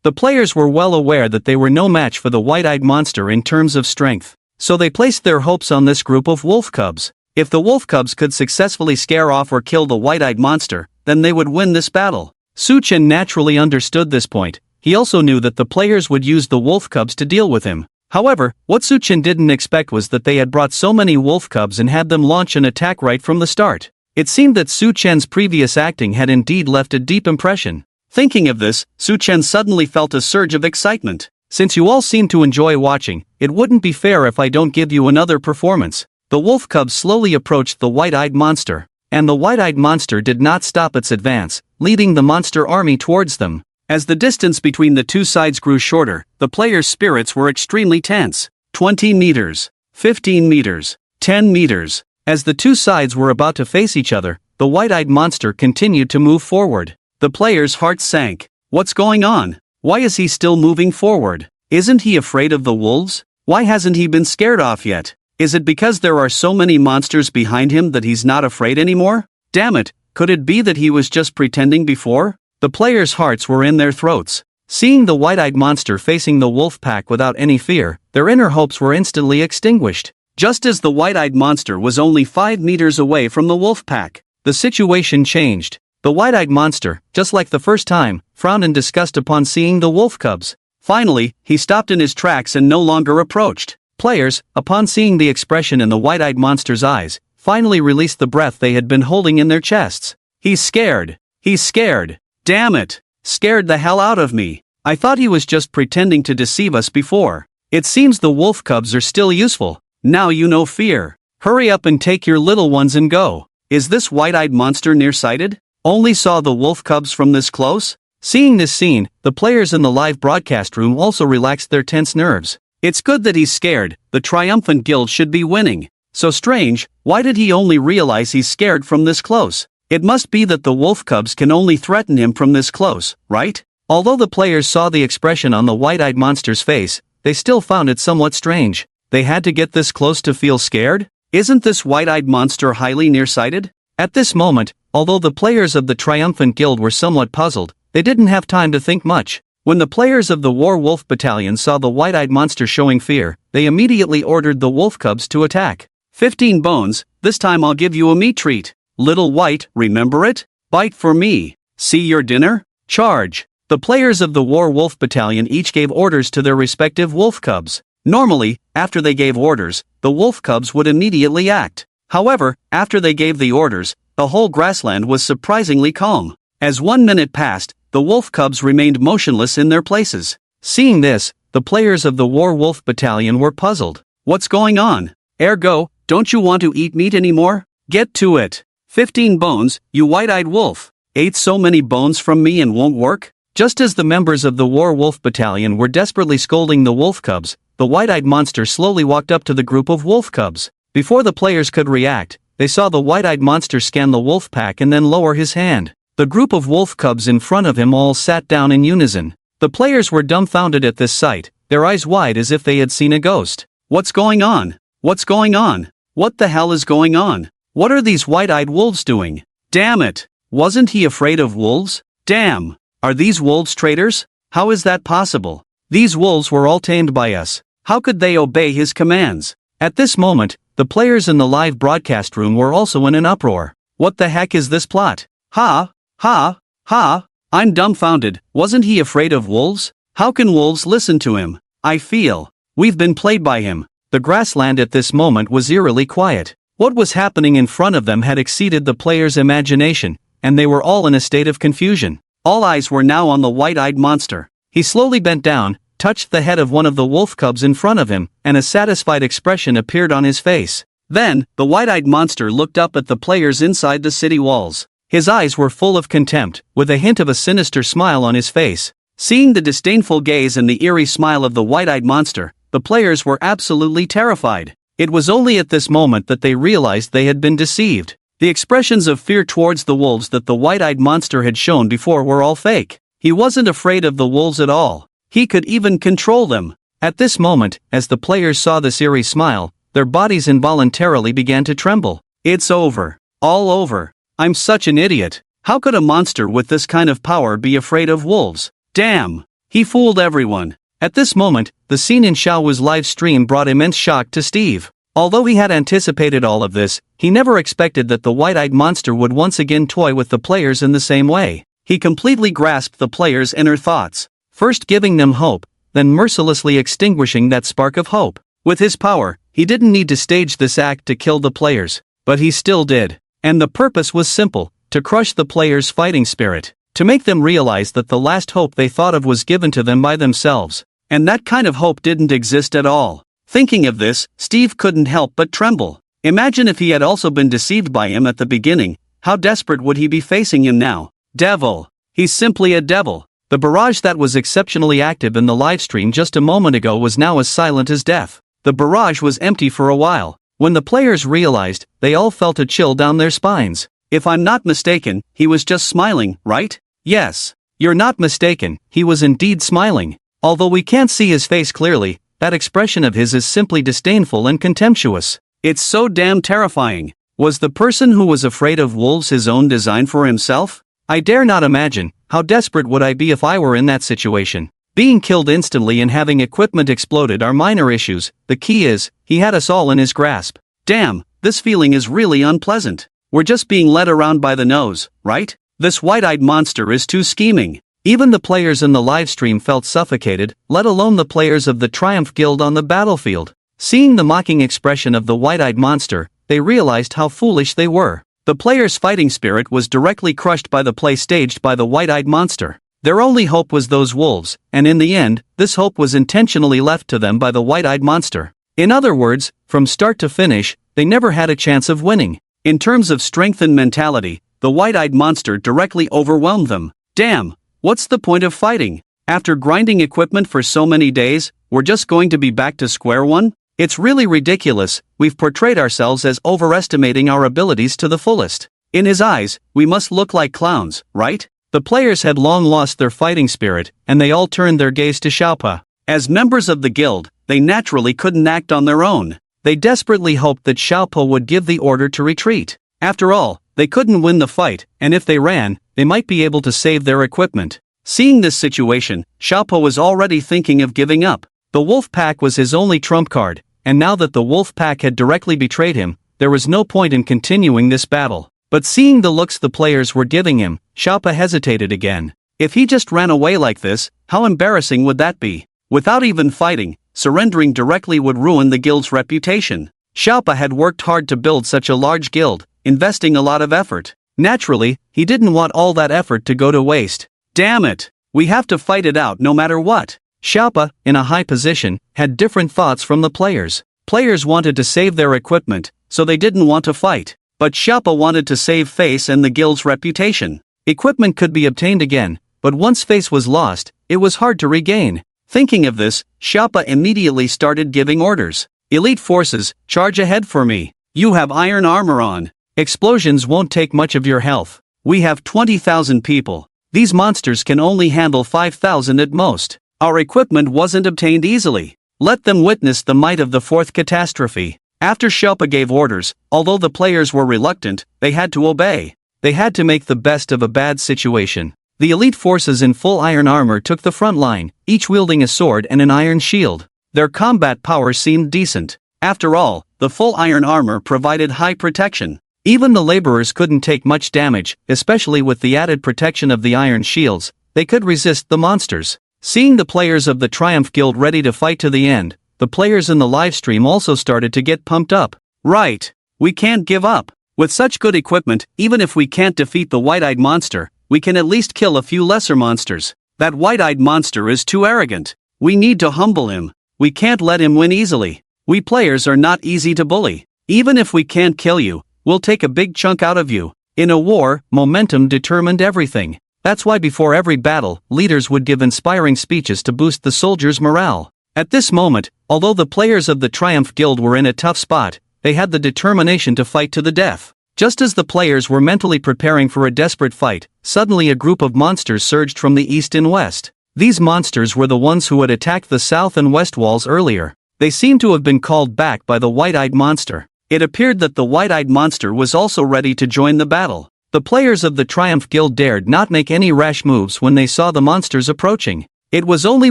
The players were well aware that they were no match for the white-eyed monster in terms of strength, so they placed their hopes on this group of wolf cubs. If the wolf cubs could successfully scare off or kill the white-eyed monster, then they would win this battle. Suchen naturally understood this point. He also knew that the players would use the wolf cubs to deal with him. However, what Suchen didn't expect was that they had brought so many wolf cubs and had them launch an attack right from the start. It seemed that Suchen's previous acting had indeed left a deep impression. Thinking of this, Suchen suddenly felt a surge of excitement. Since you all seem to enjoy watching, it wouldn't be fair if I don't give you another performance. The wolf cubs slowly approached the white-eyed monster, and the white-eyed monster did not stop its advance, leading the monster army towards them. As the distance between the two sides grew shorter, the players' spirits were extremely tense. 20 meters, 15 meters, 10 meters. As the two sides were about to face each other, the white-eyed monster continued to move forward. The players' hearts sank. What's going on? Why is he still moving forward? Isn't he afraid of the wolves? Why hasn't he been scared off yet? Is it because there are so many monsters behind him that he's not afraid anymore? Damn it, could it be that he was just pretending before? The players' hearts were in their throats. Seeing the white-eyed monster facing the wolf pack without any fear, their inner hopes were instantly extinguished. Just as the white-eyed monster was only 5 meters away from the wolf pack, the situation changed. The white-eyed monster, just like the first time, frowned in disgust upon seeing the wolf cubs. Finally, he stopped in his tracks and no longer approached. Players, upon seeing the expression in the white-eyed monster's eyes, finally released the breath they had been holding in their chests. He's scared. He's scared. Damn it! Scared the hell out of me. I thought he was just pretending to deceive us before. It seems the wolf cubs are still useful. Now you know fear. Hurry up and take your little ones and go. Is this white-eyed monster nearsighted? Only saw the wolf cubs from this close? Seeing this scene, the players in the live broadcast room also relaxed their tense nerves. It's good that he's scared, the triumphant guild should be winning. So strange, why did he only realize he's scared from this close? It must be that the wolf cubs can only threaten him from this close, right? Although the players saw the expression on the white-eyed monster's face, they still found it somewhat strange. They had to get this close to feel scared? Isn't this white-eyed monster highly nearsighted? At this moment, although the players of the triumphant guild were somewhat puzzled, they didn't have time to think much. When the players of the War Wolf Battalion saw the white-eyed monster showing fear, they immediately ordered the wolf cubs to attack. 15 bones, this time I'll give you a meat treat. Little white, remember it? Bite for me. See your dinner? Charge. The players of the War Wolf Battalion each gave orders to their respective wolf cubs. Normally, after they gave orders, the wolf cubs would immediately act. However, after they gave the orders, the whole grassland was surprisingly calm. As 1 minute passed, the wolf cubs remained motionless in their places. Seeing this, the players of the War Wolf Battalion were puzzled. What's going on? Ergo, don't you want to eat meat anymore? Get to it. 15 bones, you white-eyed wolf. Ate so many bones from me and won't work? Just as the members of the War Wolf Battalion were desperately scolding the wolf cubs, the white-eyed monster slowly walked up to the group of wolf cubs. Before the players could react, they saw the white-eyed monster scan the wolf pack and then lower his hand. The group of wolf cubs in front of him all sat down in unison. The players were dumbfounded at this sight, their eyes wide as if they had seen a ghost. What's going on? What's going on? What the hell is going on? What are these white-eyed wolves doing? Damn it! Wasn't he afraid of wolves? Damn! Are these wolves traitors? How is that possible? These wolves were all tamed by us. How could they obey his commands? At this moment, the players in the live broadcast room were also in an uproar. What the heck is this plot? Ha! Ha! Ha! I'm dumbfounded. Wasn't he afraid of wolves? How can wolves listen to him? I feel we've been played by him. The grassland at this moment was eerily quiet. What was happening in front of them had exceeded the players' imagination, and they were all in a state of confusion. All eyes were now on the white-eyed monster. He slowly bent down, touched the head of one of the wolf cubs in front of him, and a satisfied expression appeared on his face. Then, the white-eyed monster looked up at the players inside the city walls. His eyes were full of contempt, with a hint of a sinister smile on his face. Seeing the disdainful gaze and the eerie smile of the white-eyed monster, the players were absolutely terrified. It was only at this moment that they realized they had been deceived. The expressions of fear towards the wolves that the white-eyed monster had shown before were all fake. He wasn't afraid of the wolves at all. He could even control them. At this moment, as the players saw this eerie smile, their bodies involuntarily began to tremble. It's over. All over. I'm such an idiot. How could a monster with this kind of power be afraid of wolves? Damn! He fooled everyone. At this moment, the scene in Xiao's live stream brought immense shock to Steve. Although he had anticipated all of this, he never expected that the white-eyed monster would once again toy with the players in the same way. He completely grasped the players' inner thoughts, first giving them hope, then mercilessly extinguishing that spark of hope. With his power, he didn't need to stage this act to kill the players, but he still did. And the purpose was simple, to crush the players' fighting spirit, to make them realize that the last hope they thought of was given to them by themselves. And that kind of hope didn't exist at all. Thinking of this, Steve couldn't help but tremble. Imagine if he had also been deceived by him at the beginning, how desperate would he be facing him now? Devil! He's simply a devil. The barrage that was exceptionally active in the livestream just a moment ago was now as silent as death. The barrage was empty for a while. When the players realized, they all felt a chill down their spines. If I'm not mistaken, he was just smiling, right? Yes. You're not mistaken, he was indeed smiling. Although we can't see his face clearly, that expression of his is simply disdainful and contemptuous. It's so damn terrifying. Was the person who was afraid of wolves his own design for himself? I dare not imagine, how desperate would I be if I were in that situation. Being killed instantly and having equipment exploded are minor issues, the key is, he had us all in his grasp. Damn, this feeling is really unpleasant. We're just being led around by the nose, right? This white-eyed monster is too scheming. Even the players in the livestream felt suffocated, let alone the players of the Triumph Guild on the battlefield. Seeing the mocking expression of the white-eyed monster, they realized how foolish they were. The players' fighting spirit was directly crushed by the play staged by the white-eyed monster. Their only hope was those wolves, and in the end, this hope was intentionally left to them by the white-eyed monster. In other words, from start to finish, they never had a chance of winning. In terms of strength and mentality, the white-eyed monster directly overwhelmed them. Damn, What's the point of fighting? After grinding equipment for so many days, we're just going to be back to square one? It's really ridiculous. We've portrayed ourselves as overestimating our abilities to the fullest. In his eyes, we must look like clowns, right? The players had long lost their fighting spirit, and they all turned their gaze to Xiaopa. As members of the guild, they naturally couldn't act on their own. They desperately hoped that Xiaopa would give the order to retreat. After all, they couldn't win the fight, and if they ran, they might be able to save their equipment. Seeing this situation, Xiaopa was already thinking of giving up. The wolf pack was his only trump card, and now that the wolf pack had directly betrayed him, there was no point in continuing this battle. But seeing the looks the players were giving him, Xiaopa hesitated again. If he just ran away like this, how embarrassing would that be? Without even fighting, surrendering directly would ruin the guild's reputation. Xiaopa had worked hard to build such a large guild, investing a lot of effort. Naturally, he didn't want all that effort to go to waste. Damn it! We have to fight it out no matter what. Xiaopa, in a high position, had different thoughts from the players. Players wanted to save their equipment, so they didn't want to fight. But Xiaopa wanted to save face and the guild's reputation. Equipment could be obtained again, but once face was lost, it was hard to regain. Thinking of this, Xiaopa immediately started giving orders. Elite forces, charge ahead for me. You have iron armor on. Explosions won't take much of your health. We have 20,000 people. These monsters can only handle 5,000 at most. Our equipment wasn't obtained easily. Let them witness the might of the fourth catastrophe. After Xiaopa gave orders, although the players were reluctant, they had to obey. They had to make the best of a bad situation. The elite forces in full iron armor took the front line, each wielding a sword and an iron shield. Their combat power seemed decent. After all, the full iron armor provided high protection. Even the laborers couldn't take much damage, especially with the added protection of the iron shields. They could resist the monsters. Seeing the players of the Triumph Guild ready to fight to the end, the players in the livestream also started to get pumped up. Right. We can't give up. With such good equipment, even if we can't defeat the white-eyed monster, we can at least kill a few lesser monsters. That white-eyed monster is too arrogant. We need to humble him. We can't let him win easily. We players are not easy to bully. Even if we can't kill you, we'll take a big chunk out of you. In a war, momentum determined everything. That's why before every battle, leaders would give inspiring speeches to boost the soldiers' morale. At this moment, although the players of the Triumph Guild were in a tough spot, they had the determination to fight to the death. Just as the players were mentally preparing for a desperate fight, suddenly a group of monsters surged from the east and west. These monsters were the ones who had attacked the south and west walls earlier. They seemed to have been called back by the white-eyed monster. It appeared that the white-eyed monster was also ready to join the battle. The players of the Triumph Guild dared not make any rash moves when they saw the monsters approaching. It was only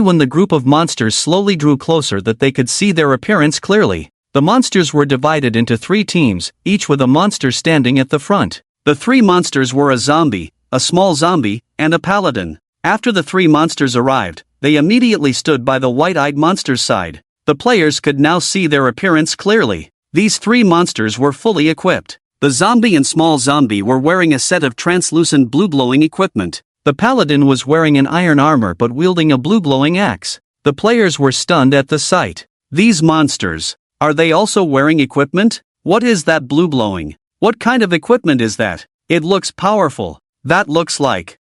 when the group of monsters slowly drew closer that they could see their appearance clearly. The monsters were divided into 3 teams, each with a monster standing at the front. The 3 monsters were a zombie, a small zombie, and a paladin. After the 3 monsters arrived, they immediately stood by the white-eyed monster's side. The players could now see their appearance clearly. These 3 monsters were fully equipped. The zombie and small zombie were wearing a set of translucent blue-glowing equipment. The paladin was wearing an iron armor but wielding a blue-glowing axe. The players were stunned at the sight. These monsters, are they also wearing equipment? What is that blue-glowing? What kind of equipment is that? It looks powerful. That looks like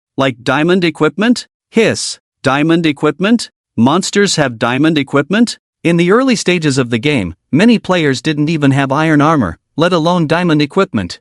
diamond equipment? Hiss. Diamond equipment? Monsters have diamond equipment? In the early stages of the game, many players didn't even have iron armor, let alone diamond equipment.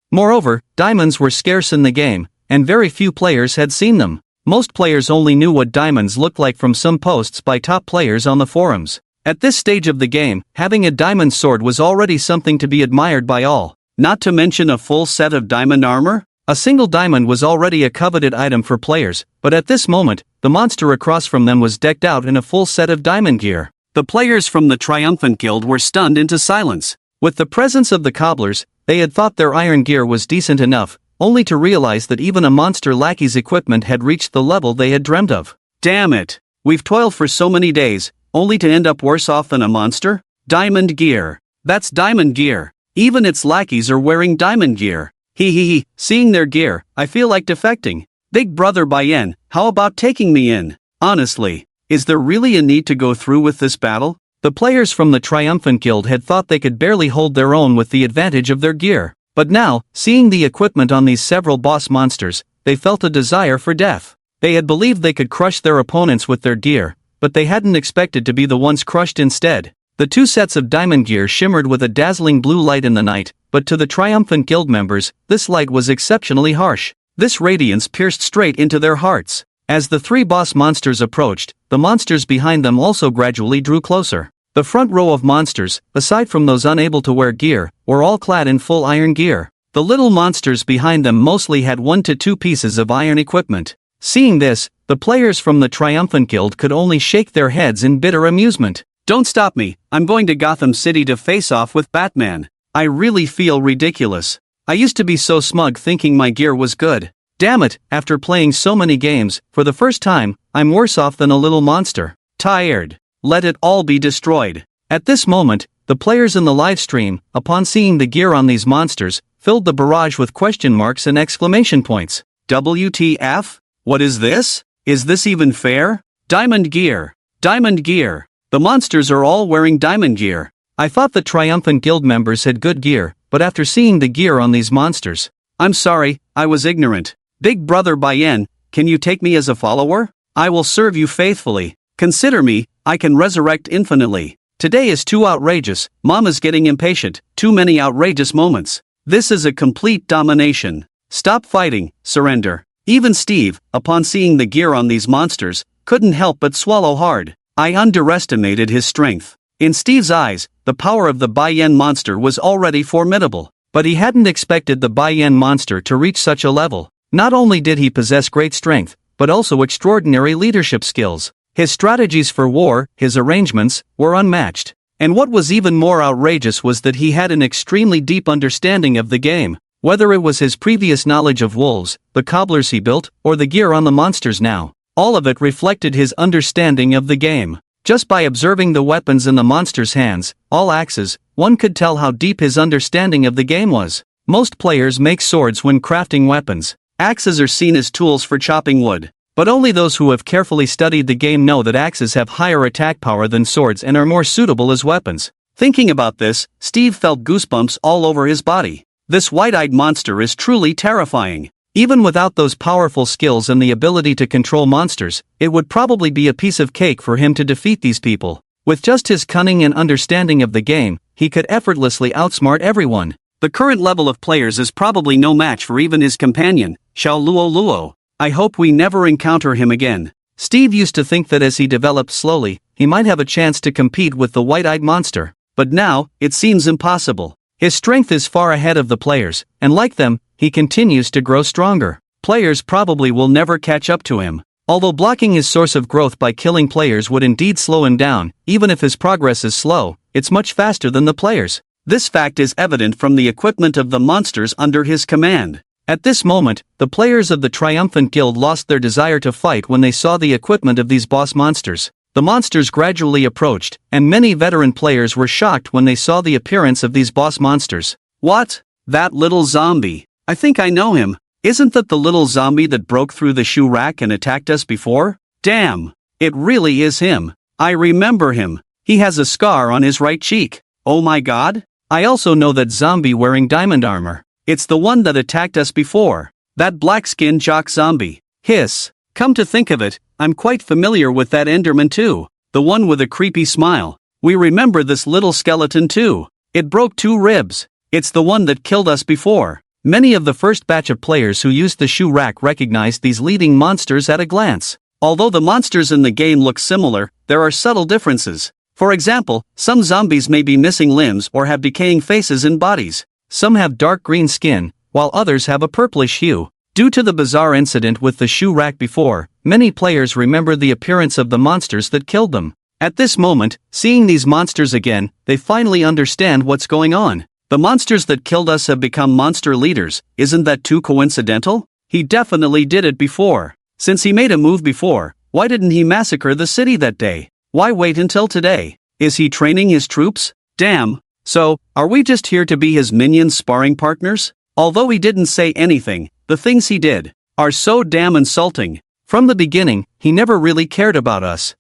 Moreover, diamonds were scarce in the game, and very few players had seen them. Most players only knew what diamonds looked like from some posts by top players on the forums. At this stage of the game, having a diamond sword was already something to be admired by all. Not to mention a full set of diamond armor? A single diamond was already a coveted item for players, but at this moment, the monster across from them was decked out in a full set of diamond gear. The players from the Triumphant Guild were stunned into silence. With the presence of the cobblers, they had thought their iron gear was decent enough, only to realize that even a monster lackey's equipment had reached the level they had dreamt of. Damn it! We've toiled for so many days, only to end up worse off than a monster? Diamond gear. That's diamond gear. Even its lackeys are wearing diamond gear. Hee. Seeing their gear, I feel like defecting. Big brother Bayen, how about taking me in? Honestly, is there really a need to go through with this battle? The players from the Triumphant Guild had thought they could barely hold their own with the advantage of their gear. But now, seeing the equipment on these several boss monsters, they felt a desire for death. They had believed they could crush their opponents with their gear, but they hadn't expected to be the ones crushed instead. The two sets of diamond gear shimmered with a dazzling blue light in the night, but to the triumphant guild members, this light was exceptionally harsh. This radiance pierced straight into their hearts. As the three boss monsters approached, the monsters behind them also gradually drew closer. The front row of monsters, aside from those unable to wear gear, were all clad in full iron gear. The little monsters behind them mostly had 1 to 2 pieces of iron equipment. Seeing this, the players from the Triumphant Guild could only shake their heads in bitter amusement. Don't stop me, I'm going to Gotham City to face off with Batman. I really feel ridiculous. I used to be so smug thinking my gear was good. Damn it, after playing so many games, for the first time, I'm worse off than a little monster. Tired. Let it all be destroyed. At this moment, the players in the live stream, upon seeing the gear on these monsters, filled the barrage with question marks and exclamation points. WTF? What is this? Is this even fair? Diamond gear. Diamond gear. The monsters are all wearing diamond gear. I thought the Triumphant Guild members had good gear, but after seeing the gear on these monsters, I'm sorry, I was ignorant. Big brother Bayen, can you take me as a follower? I will serve you faithfully. Consider me, I can resurrect infinitely. Today is too outrageous, Mama's getting impatient, too many outrageous moments. This is a complete domination. Stop fighting, surrender. Even Steve, upon seeing the gear on these monsters, couldn't help but swallow hard. I underestimated his strength. In Steve's eyes, the power of the Bayen monster was already formidable, but he hadn't expected the Bayen monster to reach such a level. Not only did he possess great strength, but also extraordinary leadership skills. His strategies for war, his arrangements, were unmatched. And what was even more outrageous was that he had an extremely deep understanding of the game. Whether it was his previous knowledge of wolves, the cobblers he built, or the gear on the monsters now, all of it reflected his understanding of the game. Just by observing the weapons in the monsters' hands, all axes, one could tell how deep his understanding of the game was. Most players make swords when crafting weapons. Axes are seen as tools for chopping wood. But only those who have carefully studied the game know that axes have higher attack power than swords and are more suitable as weapons. Thinking about this, Steve felt goosebumps all over his body. This white-eyed monster is truly terrifying. Even without those powerful skills and the ability to control monsters, it would probably be a piece of cake for him to defeat these people. With just his cunning and understanding of the game, he could effortlessly outsmart everyone. The current level of players is probably no match for even his companion, Xiao Luo Luo. I hope we never encounter him again. Steve used to think that as he developed slowly, he might have a chance to compete with the white-eyed monster. But now, it seems impossible. His strength is far ahead of the players, and like them, he continues to grow stronger. Players probably will never catch up to him. Although blocking his source of growth by killing players would indeed slow him down, even if his progress is slow, it's much faster than the players. This fact is evident from the equipment of the monsters under his command. At this moment, the players of the Triumphant Guild lost their desire to fight when they saw the equipment of these boss monsters. The monsters gradually approached, and many veteran players were shocked when they saw the appearance of these boss monsters. What? That little zombie. I think I know him. Isn't that the little zombie that broke through the shoe rack and attacked us before? Damn! It really is him. I remember him. He has a scar on his right cheek. Oh my god? I also know that zombie wearing diamond armor. It's the one that attacked us before. That black-skinned jock zombie. Hiss. Come to think of it, I'm quite familiar with that Enderman too. The one with a creepy smile. We remember this little skeleton too. It broke 2 ribs. It's the one that killed us before. Many of the first batch of players who used the shoe rack recognized these leading monsters at a glance. Although the monsters in the game look similar, there are subtle differences. For example, some zombies may be missing limbs or have decaying faces and bodies. Some have dark green skin, while others have a purplish hue. Due to the bizarre incident with the shoe rack before, many players remember the appearance of the monsters that killed them. At this moment, seeing these monsters again, they finally understand what's going on. The monsters that killed us have become monster leaders. Isn't that too coincidental? He definitely did it before. Since he made a move before, why didn't he massacre the city that day? Why wait until today? Is he training his troops? Damn. So, are we just here to be his minions' sparring partners? Although he didn't say anything, the things he did are so damn insulting. From the beginning, he never really cared about us.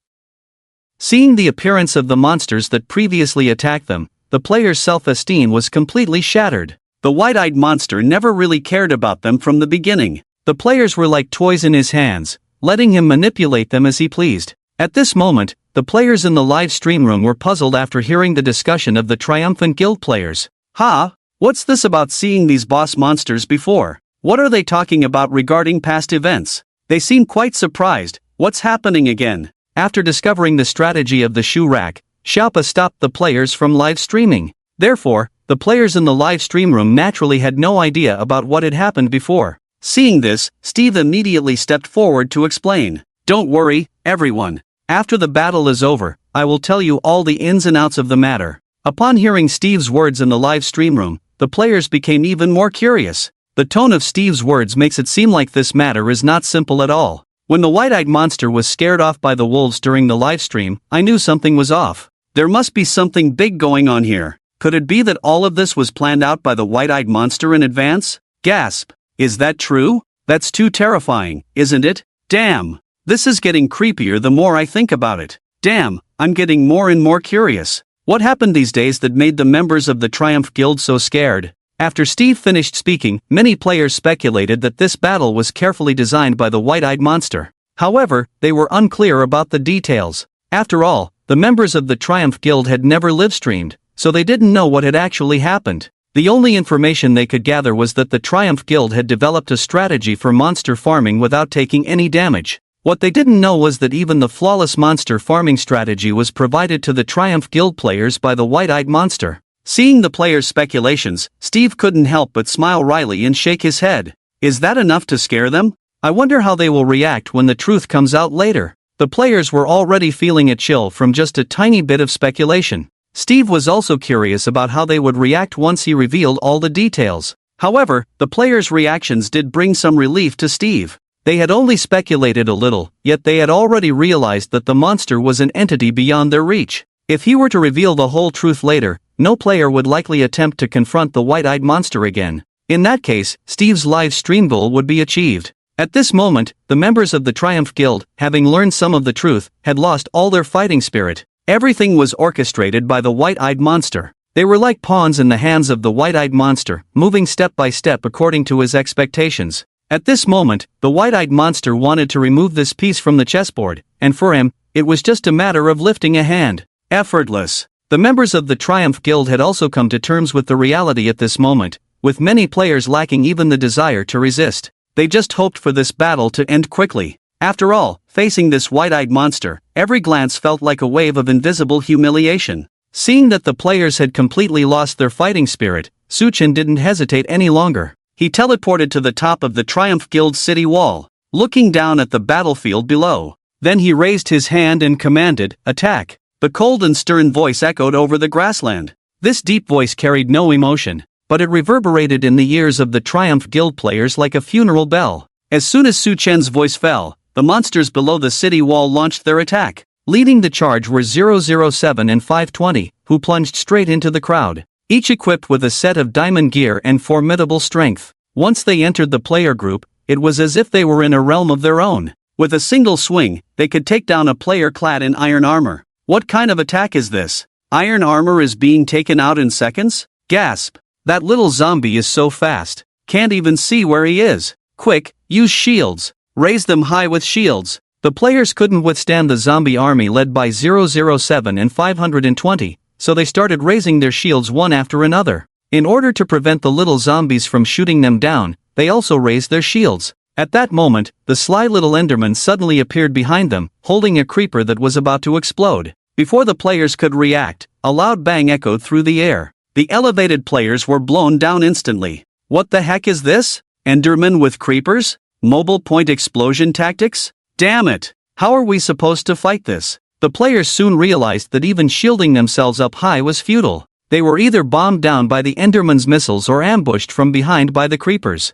Seeing the appearance of the monsters that previously attacked them, the player's self-esteem was completely shattered. The white-eyed monster never really cared about them from the beginning. The players were like toys in his hands, letting him manipulate them as he pleased. At this moment, the players in the live stream room were puzzled after hearing the discussion of the triumphant guild players. Ha! What's this about seeing these boss monsters before? What are they talking about regarding past events? They seem quite surprised. What's happening again? After discovering the strategy of the shoe rack, Xiaopa stopped the players from live streaming. Therefore, the players in the live stream room naturally had no idea about what had happened before. Seeing this, Steve immediately stepped forward to explain. Don't worry, everyone. After the battle is over, I will tell you all the ins and outs of the matter. Upon hearing Steve's words in the live stream room, the players became even more curious. The tone of Steve's words makes it seem like this matter is not simple at all. When the white-eyed monster was scared off by the wolves during the live stream, I knew something was off. There must be something big going on here. Could it be that all of this was planned out by the white-eyed monster in advance? Gasp. Is that true? That's too terrifying, isn't it? Damn. This is getting creepier the more I think about it. Damn, I'm getting more and more curious. What happened these days that made the members of the Triumph Guild so scared? After Steve finished speaking, many players speculated that this battle was carefully designed by the white-eyed monster. However, they were unclear about the details. After all, the members of the Triumph Guild had never live-streamed, so they didn't know what had actually happened. The only information they could gather was that the Triumph Guild had developed a strategy for monster farming without taking any damage. What they didn't know was that even the flawless monster farming strategy was provided to the Triumph Guild players by the white-eyed monster. Seeing the players' speculations, Steve couldn't help but smile wryly and shake his head. Is that enough to scare them? I wonder how they will react when the truth comes out later. The players were already feeling a chill from just a tiny bit of speculation. Steve was also curious about how they would react once he revealed all the details. However, the players' reactions did bring some relief to Steve. They had only speculated a little, yet they had already realized that the monster was an entity beyond their reach. If he were to reveal the whole truth later, no player would likely attempt to confront the white-eyed monster again. In that case, Steve's live stream goal would be achieved. At this moment, the members of the Triumph Guild, having learned some of the truth, had lost all their fighting spirit. Everything was orchestrated by the white-eyed monster. They were like pawns in the hands of the white-eyed monster, moving step by step according to his expectations. At this moment, the white-eyed monster wanted to remove this piece from the chessboard, and for him, it was just a matter of lifting a hand. Effortless. The members of the Triumph Guild had also come to terms with the reality at this moment, with many players lacking even the desire to resist. They just hoped for this battle to end quickly. After all, facing this white-eyed monster, every glance felt like a wave of invisible humiliation. Seeing that the players had completely lost their fighting spirit, Suchin didn't hesitate any longer. He teleported to the top of the Triumph Guild city wall, looking down at the battlefield below. Then he raised his hand and commanded, "Attack." The cold and stern voice echoed over the grassland. This deep voice carried no emotion, but it reverberated in the ears of the Triumph Guild players like a funeral bell. As soon as Su Chen's voice fell, the monsters below the city wall launched their attack. Leading the charge were 007 and 520, who plunged straight into the crowd, each equipped with a set of diamond gear and formidable strength. Once they entered the player group, it was as if they were in a realm of their own. With a single swing, they could take down a player clad in iron armor. What kind of attack is this? Iron armor is being taken out in seconds? Gasp. That little zombie is so fast. Can't even see where he is. Quick, use shields. Raise them high with shields. The players couldn't withstand the zombie army led by 007 and 520, so they started raising their shields one after another. In order to prevent the little zombies from shooting them down, they also raised their shields. At that moment, the sly little Enderman suddenly appeared behind them, holding a creeper that was about to explode. Before the players could react, a loud bang echoed through the air. The elevated players were blown down instantly. What the heck is this? Enderman with creepers? Mobile point explosion tactics? Damn it! How are we supposed to fight this? The players soon realized that even shielding themselves up high was futile. They were either bombed down by the Enderman's missiles or ambushed from behind by the creepers.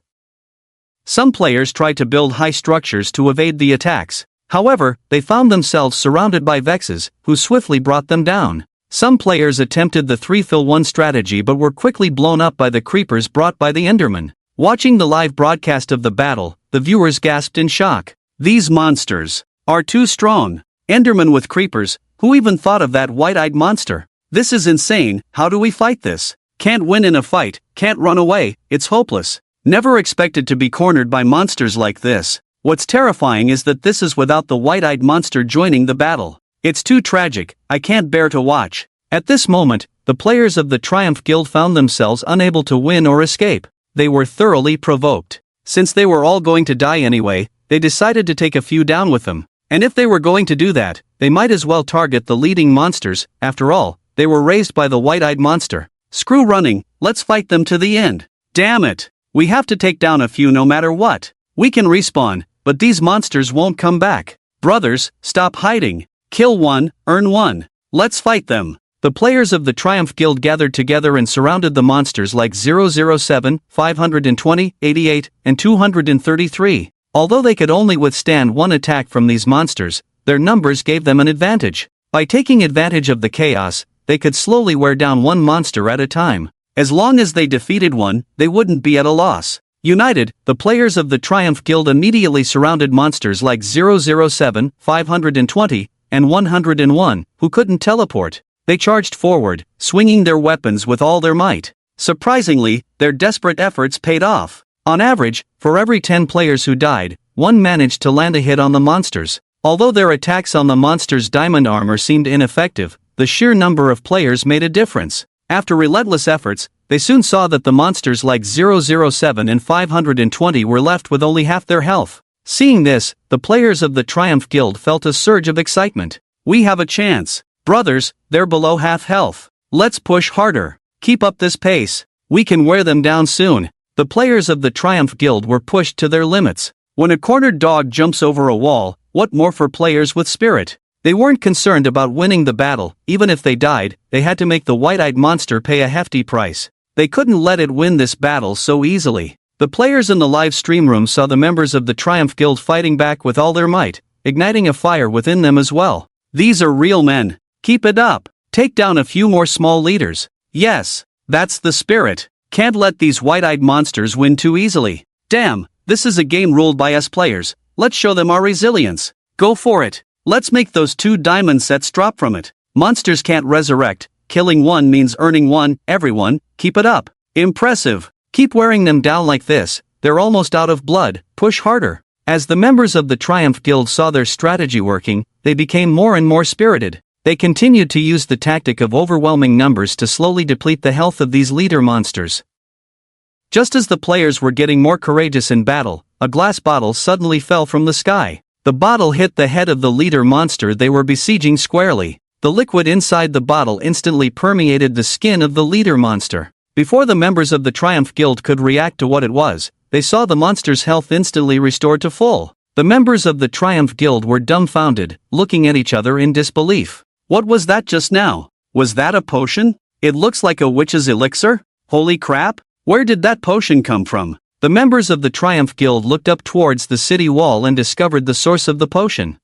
Some players tried to build high structures to evade the attacks. However, they found themselves surrounded by Vexes, who swiftly brought them down. Some players attempted the 3-fill-1 strategy but were quickly blown up by the creepers brought by the Enderman. Watching the live broadcast of the battle, the viewers gasped in shock. These monsters are too strong. Enderman with creepers, who even thought of that white-eyed monster? This is insane. How do we fight this? Can't win in a fight, can't run away, it's hopeless. Never expected to be cornered by monsters like this. What's terrifying is that this is without the white-eyed monster joining the battle. It's too tragic, I can't bear to watch. At this moment, the players of the Triumph Guild found themselves unable to win or escape. They were thoroughly provoked. Since they were all going to die anyway, they decided to take a few down with them. And if they were going to do that, they might as well target the leading monsters. After all, they were raised by the white-eyed monster. Screw running, let's fight them to the end. Damn it! We have to take down a few no matter what. We can respawn, but these monsters won't come back. Brothers, stop hiding. Kill one, earn one. Let's fight them. The players of the Triumph Guild gathered together and surrounded the monsters like 007, 520, 88, and 233. Although they could only withstand one attack from these monsters, their numbers gave them an advantage. By taking advantage of the chaos, they could slowly wear down one monster at a time. As long as they defeated one, they wouldn't be at a loss. United, the players of the Triumph Guild immediately surrounded monsters like 007, 520, and 101, who couldn't teleport. They charged forward, swinging their weapons with all their might. Surprisingly, their desperate efforts paid off. On average, for every 10 players who died, one managed to land a hit on the monsters. Although their attacks on the monsters' diamond armor seemed ineffective, the sheer number of players made a difference. After relentless efforts, they soon saw that the monsters like 007 and 520 were left with only half their health. Seeing this, the players of the Triumph Guild felt a surge of excitement. We have a chance. Brothers, they're below half health. Let's push harder. Keep up this pace. We can wear them down soon. The players of the Triumph Guild were pushed to their limits. When a cornered dog jumps over a wall, what more for players with spirit? They weren't concerned about winning the battle. Even if they died, they had to make the white-eyed monster pay a hefty price. They couldn't let it win this battle so easily. The players in the live stream room saw the members of the Triumph Guild fighting back with all their might, igniting a fire within them as well. These are real men. Keep it up. Take down a few more small leaders. Yes, that's the spirit. Can't let these white-eyed monsters win too easily. Damn, this is a game ruled by us players. Let's show them our resilience. Go for it. Let's make those 2 diamond sets drop from it. Monsters can't resurrect. Killing one means earning one. Everyone, keep it up. Impressive. Keep wearing them down like this. They're almost out of blood. Push harder. As the members of the Triumph Guild saw their strategy working, they became more and more spirited. They continued to use the tactic of overwhelming numbers to slowly deplete the health of these leader monsters. Just as the players were getting more courageous in battle, a glass bottle suddenly fell from the sky. The bottle hit the head of the leader monster they were besieging squarely. The liquid inside the bottle instantly permeated the skin of the leader monster. Before the members of the Triumph Guild could react to what it was, they saw the monster's health instantly restored to full. The members of the Triumph Guild were dumbfounded, looking at each other in disbelief. What was that just now? Was that a potion? It looks like a witch's elixir? Holy crap! Where did that potion come from? The members of the Triumph Guild looked up towards the city wall and discovered the source of the potion.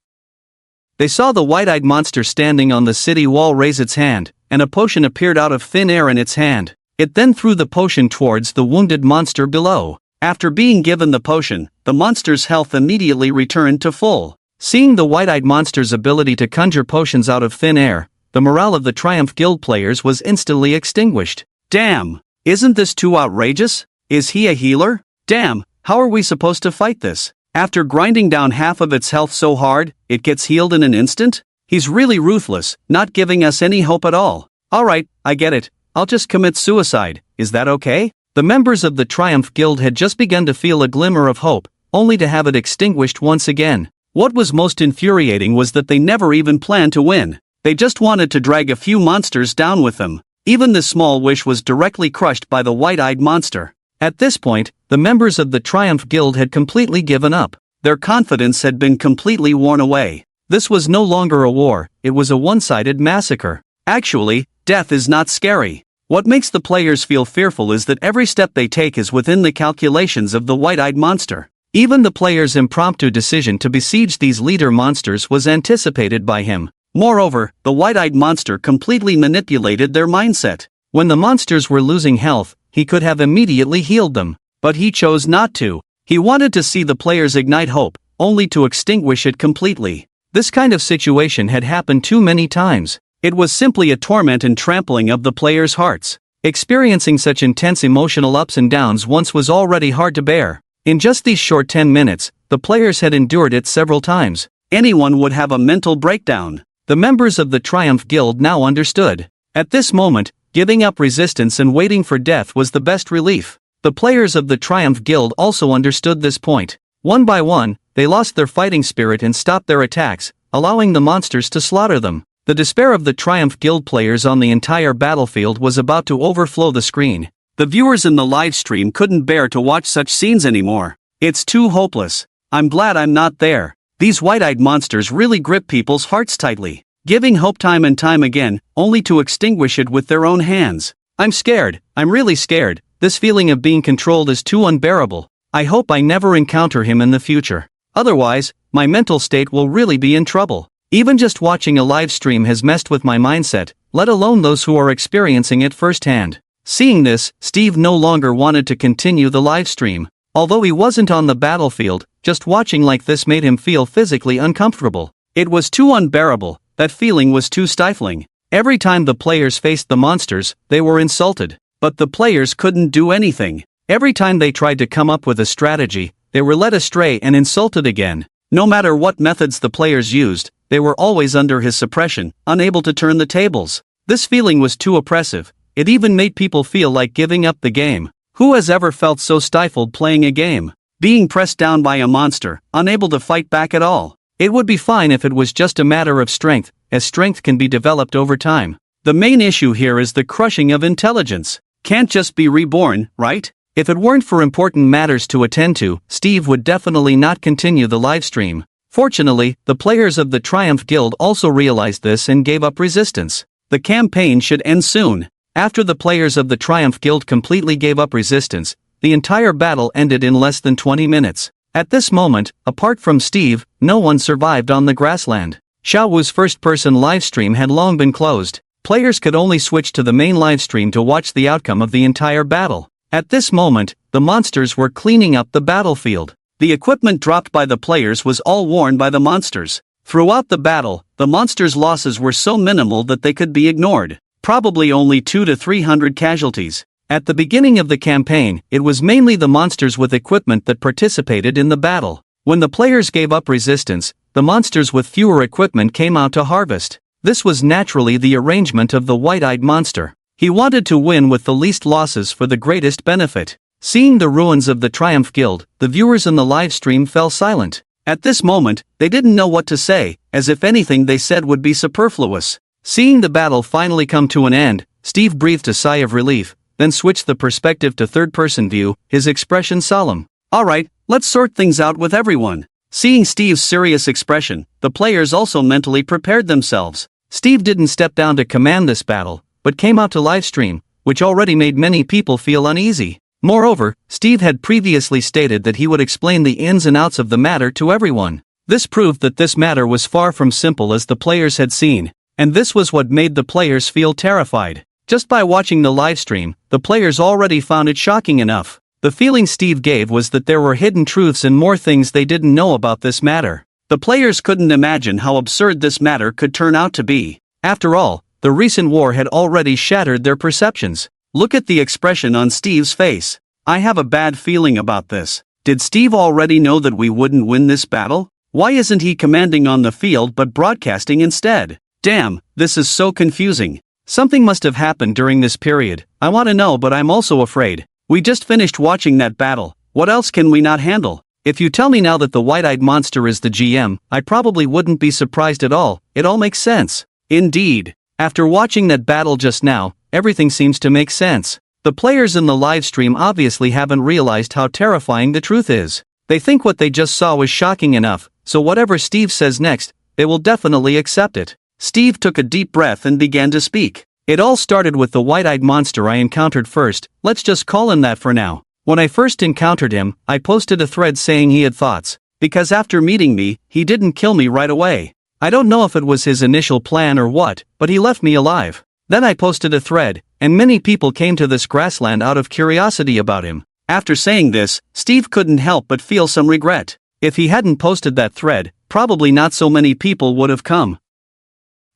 They saw the white-eyed monster standing on the city wall raise its hand, and a potion appeared out of thin air in its hand. It then threw the potion towards the wounded monster below. After being given the potion, the monster's health immediately returned to full. Seeing the white-eyed monster's ability to conjure potions out of thin air, the morale of the Triumph Guild players was instantly extinguished. Damn! Isn't this too outrageous? Is he a healer? Damn, how are we supposed to fight this? After grinding down half of its health so hard, it gets healed in an instant? He's really ruthless, not giving us any hope at all. Alright, I get it. I'll just commit suicide. Is that okay? The members of the Triumph Guild had just begun to feel a glimmer of hope, only to have it extinguished once again. What was most infuriating was that they never even planned to win. They just wanted to drag a few monsters down with them. Even this small wish was directly crushed by the white-eyed monster. At this point, the members of the Triumph Guild had completely given up. Their confidence had been completely worn away. This was no longer a war, it was a one-sided massacre. Actually, death is not scary. What makes the players feel fearful is that every step they take is within the calculations of the white-eyed monster. Even the players' impromptu decision to besiege these leader monsters was anticipated by him. Moreover, the white-eyed monster completely manipulated their mindset. When the monsters were losing health, he could have immediately healed them. But he chose not to. He wanted to see the players ignite hope, only to extinguish it completely. This kind of situation had happened too many times. It was simply a torment and trampling of the players' hearts. Experiencing such intense emotional ups and downs once was already hard to bear. In just these short 10 minutes, the players had endured it several times. Anyone would have a mental breakdown. The members of the Triumph Guild now understood. At this moment, giving up resistance and waiting for death was the best relief. The players of the Triumph Guild also understood this point. One by one, they lost their fighting spirit and stopped their attacks, allowing the monsters to slaughter them. The despair of the Triumph Guild players on the entire battlefield was about to overflow the screen. The viewers in the live stream couldn't bear to watch such scenes anymore. It's too hopeless. I'm glad I'm not there. These white-eyed monsters really grip people's hearts tightly, giving hope time and time again, only to extinguish it with their own hands. I'm scared. I'm really scared. This feeling of being controlled is too unbearable. I hope I never encounter him in the future. Otherwise, my mental state will really be in trouble. Even just watching a live stream has messed with my mindset, let alone those who are experiencing it firsthand. Seeing this, Steve no longer wanted to continue the live stream. Although he wasn't on the battlefield, just watching like this made him feel physically uncomfortable. It was too unbearable, that feeling was too stifling. Every time the players faced the monsters, they were insulted. But the players couldn't do anything. Every time they tried to come up with a strategy, they were led astray and insulted again. No matter what methods the players used, they were always under his suppression, unable to turn the tables. This feeling was too oppressive. It even made people feel like giving up the game. Who has ever felt so stifled playing a game? Being pressed down by a monster, unable to fight back at all. It would be fine if it was just a matter of strength, as strength can be developed over time. The main issue here is the crushing of intelligence. Can't just be reborn, right? If it weren't for important matters to attend to, Steve would definitely not continue the livestream. Fortunately, the players of the Triumph Guild also realized this and gave up resistance. The campaign should end soon. After the players of the Triumph Guild completely gave up resistance, the entire battle ended in less than 20 minutes. At this moment, apart from Steve, no one survived on the grassland. Xiaowu's first-person livestream had long been closed. Players could only switch to the main livestream to watch the outcome of the entire battle. At this moment, the monsters were cleaning up the battlefield. The equipment dropped by the players was all worn by the monsters. Throughout the battle, the monsters' losses were so minimal that they could be ignored. Probably only 200 to 300 casualties. At the beginning of the campaign, it was mainly the monsters with equipment that participated in the battle. When the players gave up resistance, the monsters with fewer equipment came out to harvest. This was naturally the arrangement of the white-eyed monster. He wanted to win with the least losses for the greatest benefit. Seeing the ruins of the Triumph Guild, the viewers in the live stream fell silent. At this moment, they didn't know what to say, as if anything they said would be superfluous. Seeing the battle finally come to an end, Steve breathed a sigh of relief, then switched the perspective to third-person view, his expression solemn. Alright, let's sort things out with everyone. Seeing Steve's serious expression, the players also mentally prepared themselves. Steve didn't step down to command this battle, but came out to livestream, which already made many people feel uneasy. Moreover, Steve had previously stated that he would explain the ins and outs of the matter to everyone. This proved that this matter was far from simple as the players had seen. And this was what made the players feel terrified. Just by watching the livestream, the players already found it shocking enough. The feeling Steve gave was that there were hidden truths and more things they didn't know about this matter. The players couldn't imagine how absurd this matter could turn out to be. After all, the recent war had already shattered their perceptions. Look at the expression on Steve's face. I have a bad feeling about this. Did Steve already know that we wouldn't win this battle? Why isn't he commanding on the field but broadcasting instead? Damn, this is so confusing. Something must have happened during this period. I want to know, but I'm also afraid. We just finished watching that battle. What else can we not handle? If you tell me now that the white-eyed monster is the GM, I probably wouldn't be surprised at all. It all makes sense. Indeed. After watching that battle just now, everything seems to make sense. The players in the live stream obviously haven't realized how terrifying the truth is. They think what they just saw was shocking enough, so whatever Steve says next, they will definitely accept it. Steve took a deep breath and began to speak. It all started with the white-eyed monster I encountered first. Let's just call him that for now. When I first encountered him, I posted a thread saying he had thoughts. Because after meeting me, he didn't kill me right away. I don't know if it was his initial plan or what, but he left me alive. Then I posted a thread, and many people came to this grassland out of curiosity about him. After saying this, Steve couldn't help but feel some regret. If he hadn't posted that thread, probably not so many people would have come.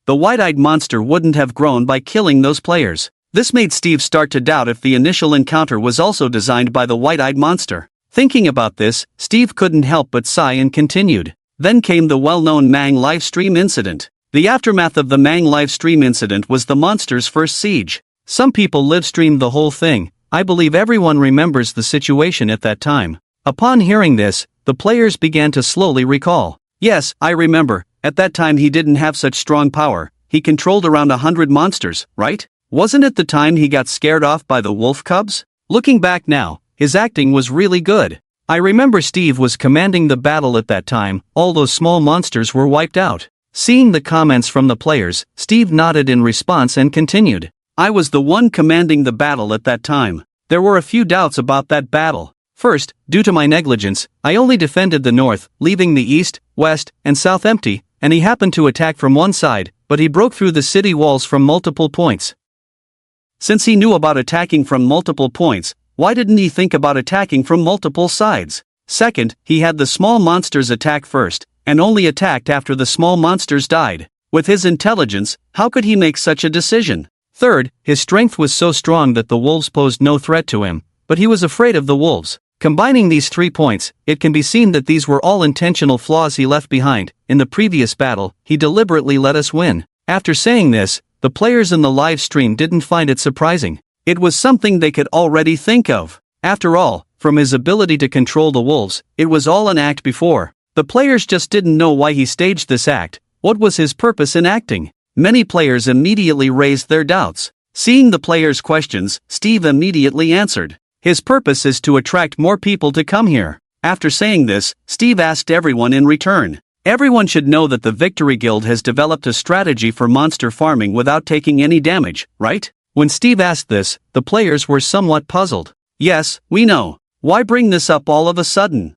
The white-eyed monster wouldn't have grown by killing those players. This made Steve start to doubt if the initial encounter was also designed by the white-eyed monster. Thinking about this, Steve couldn't help but sigh and continued. Then came the well-known Mang livestream incident. The aftermath of the Mang livestream incident was the monster's first siege. Some people livestreamed the whole thing. I believe everyone remembers the situation at that time. Upon hearing this, the players began to slowly recall. Yes, I remember. At that time he didn't have such strong power. He controlled around 100 monsters, right? Wasn't it the time he got scared off by the wolf cubs? Looking back now, his acting was really good. I remember Steve was commanding the battle at that time. All those small monsters were wiped out. Seeing the comments from the players, Steve nodded in response and continued. I was the one commanding the battle at that time. There were a few doubts about that battle. First, due to my negligence, I only defended the north, leaving the east, west, and south empty, and he happened to attack from one side, but he broke through the city walls from multiple points. Since he knew about attacking from multiple points, why didn't he think about attacking from multiple sides? Second, he had the small monsters attack first, and only attacked after the small monsters died. With his intelligence, how could he make such a decision? Third, his strength was so strong that the wolves posed no threat to him, but he was afraid of the wolves. Combining these 3 points, it can be seen that these were all intentional flaws he left behind. In the previous battle, he deliberately let us win. After saying this, the players in the live stream didn't find it surprising. It was something they could already think of. After all, from his ability to control the wolves, it was all an act before. The players just didn't know why he staged this act. What was his purpose in acting? Many players immediately raised their doubts. Seeing the players' questions, Steve immediately answered. His purpose is to attract more people to come here. After saying this, Steve asked everyone in return. Everyone should know that the Victory Guild has developed a strategy for monster farming without taking any damage, right? When Steve asked this, the players were somewhat puzzled. Yes, we know. Why bring this up all of a sudden?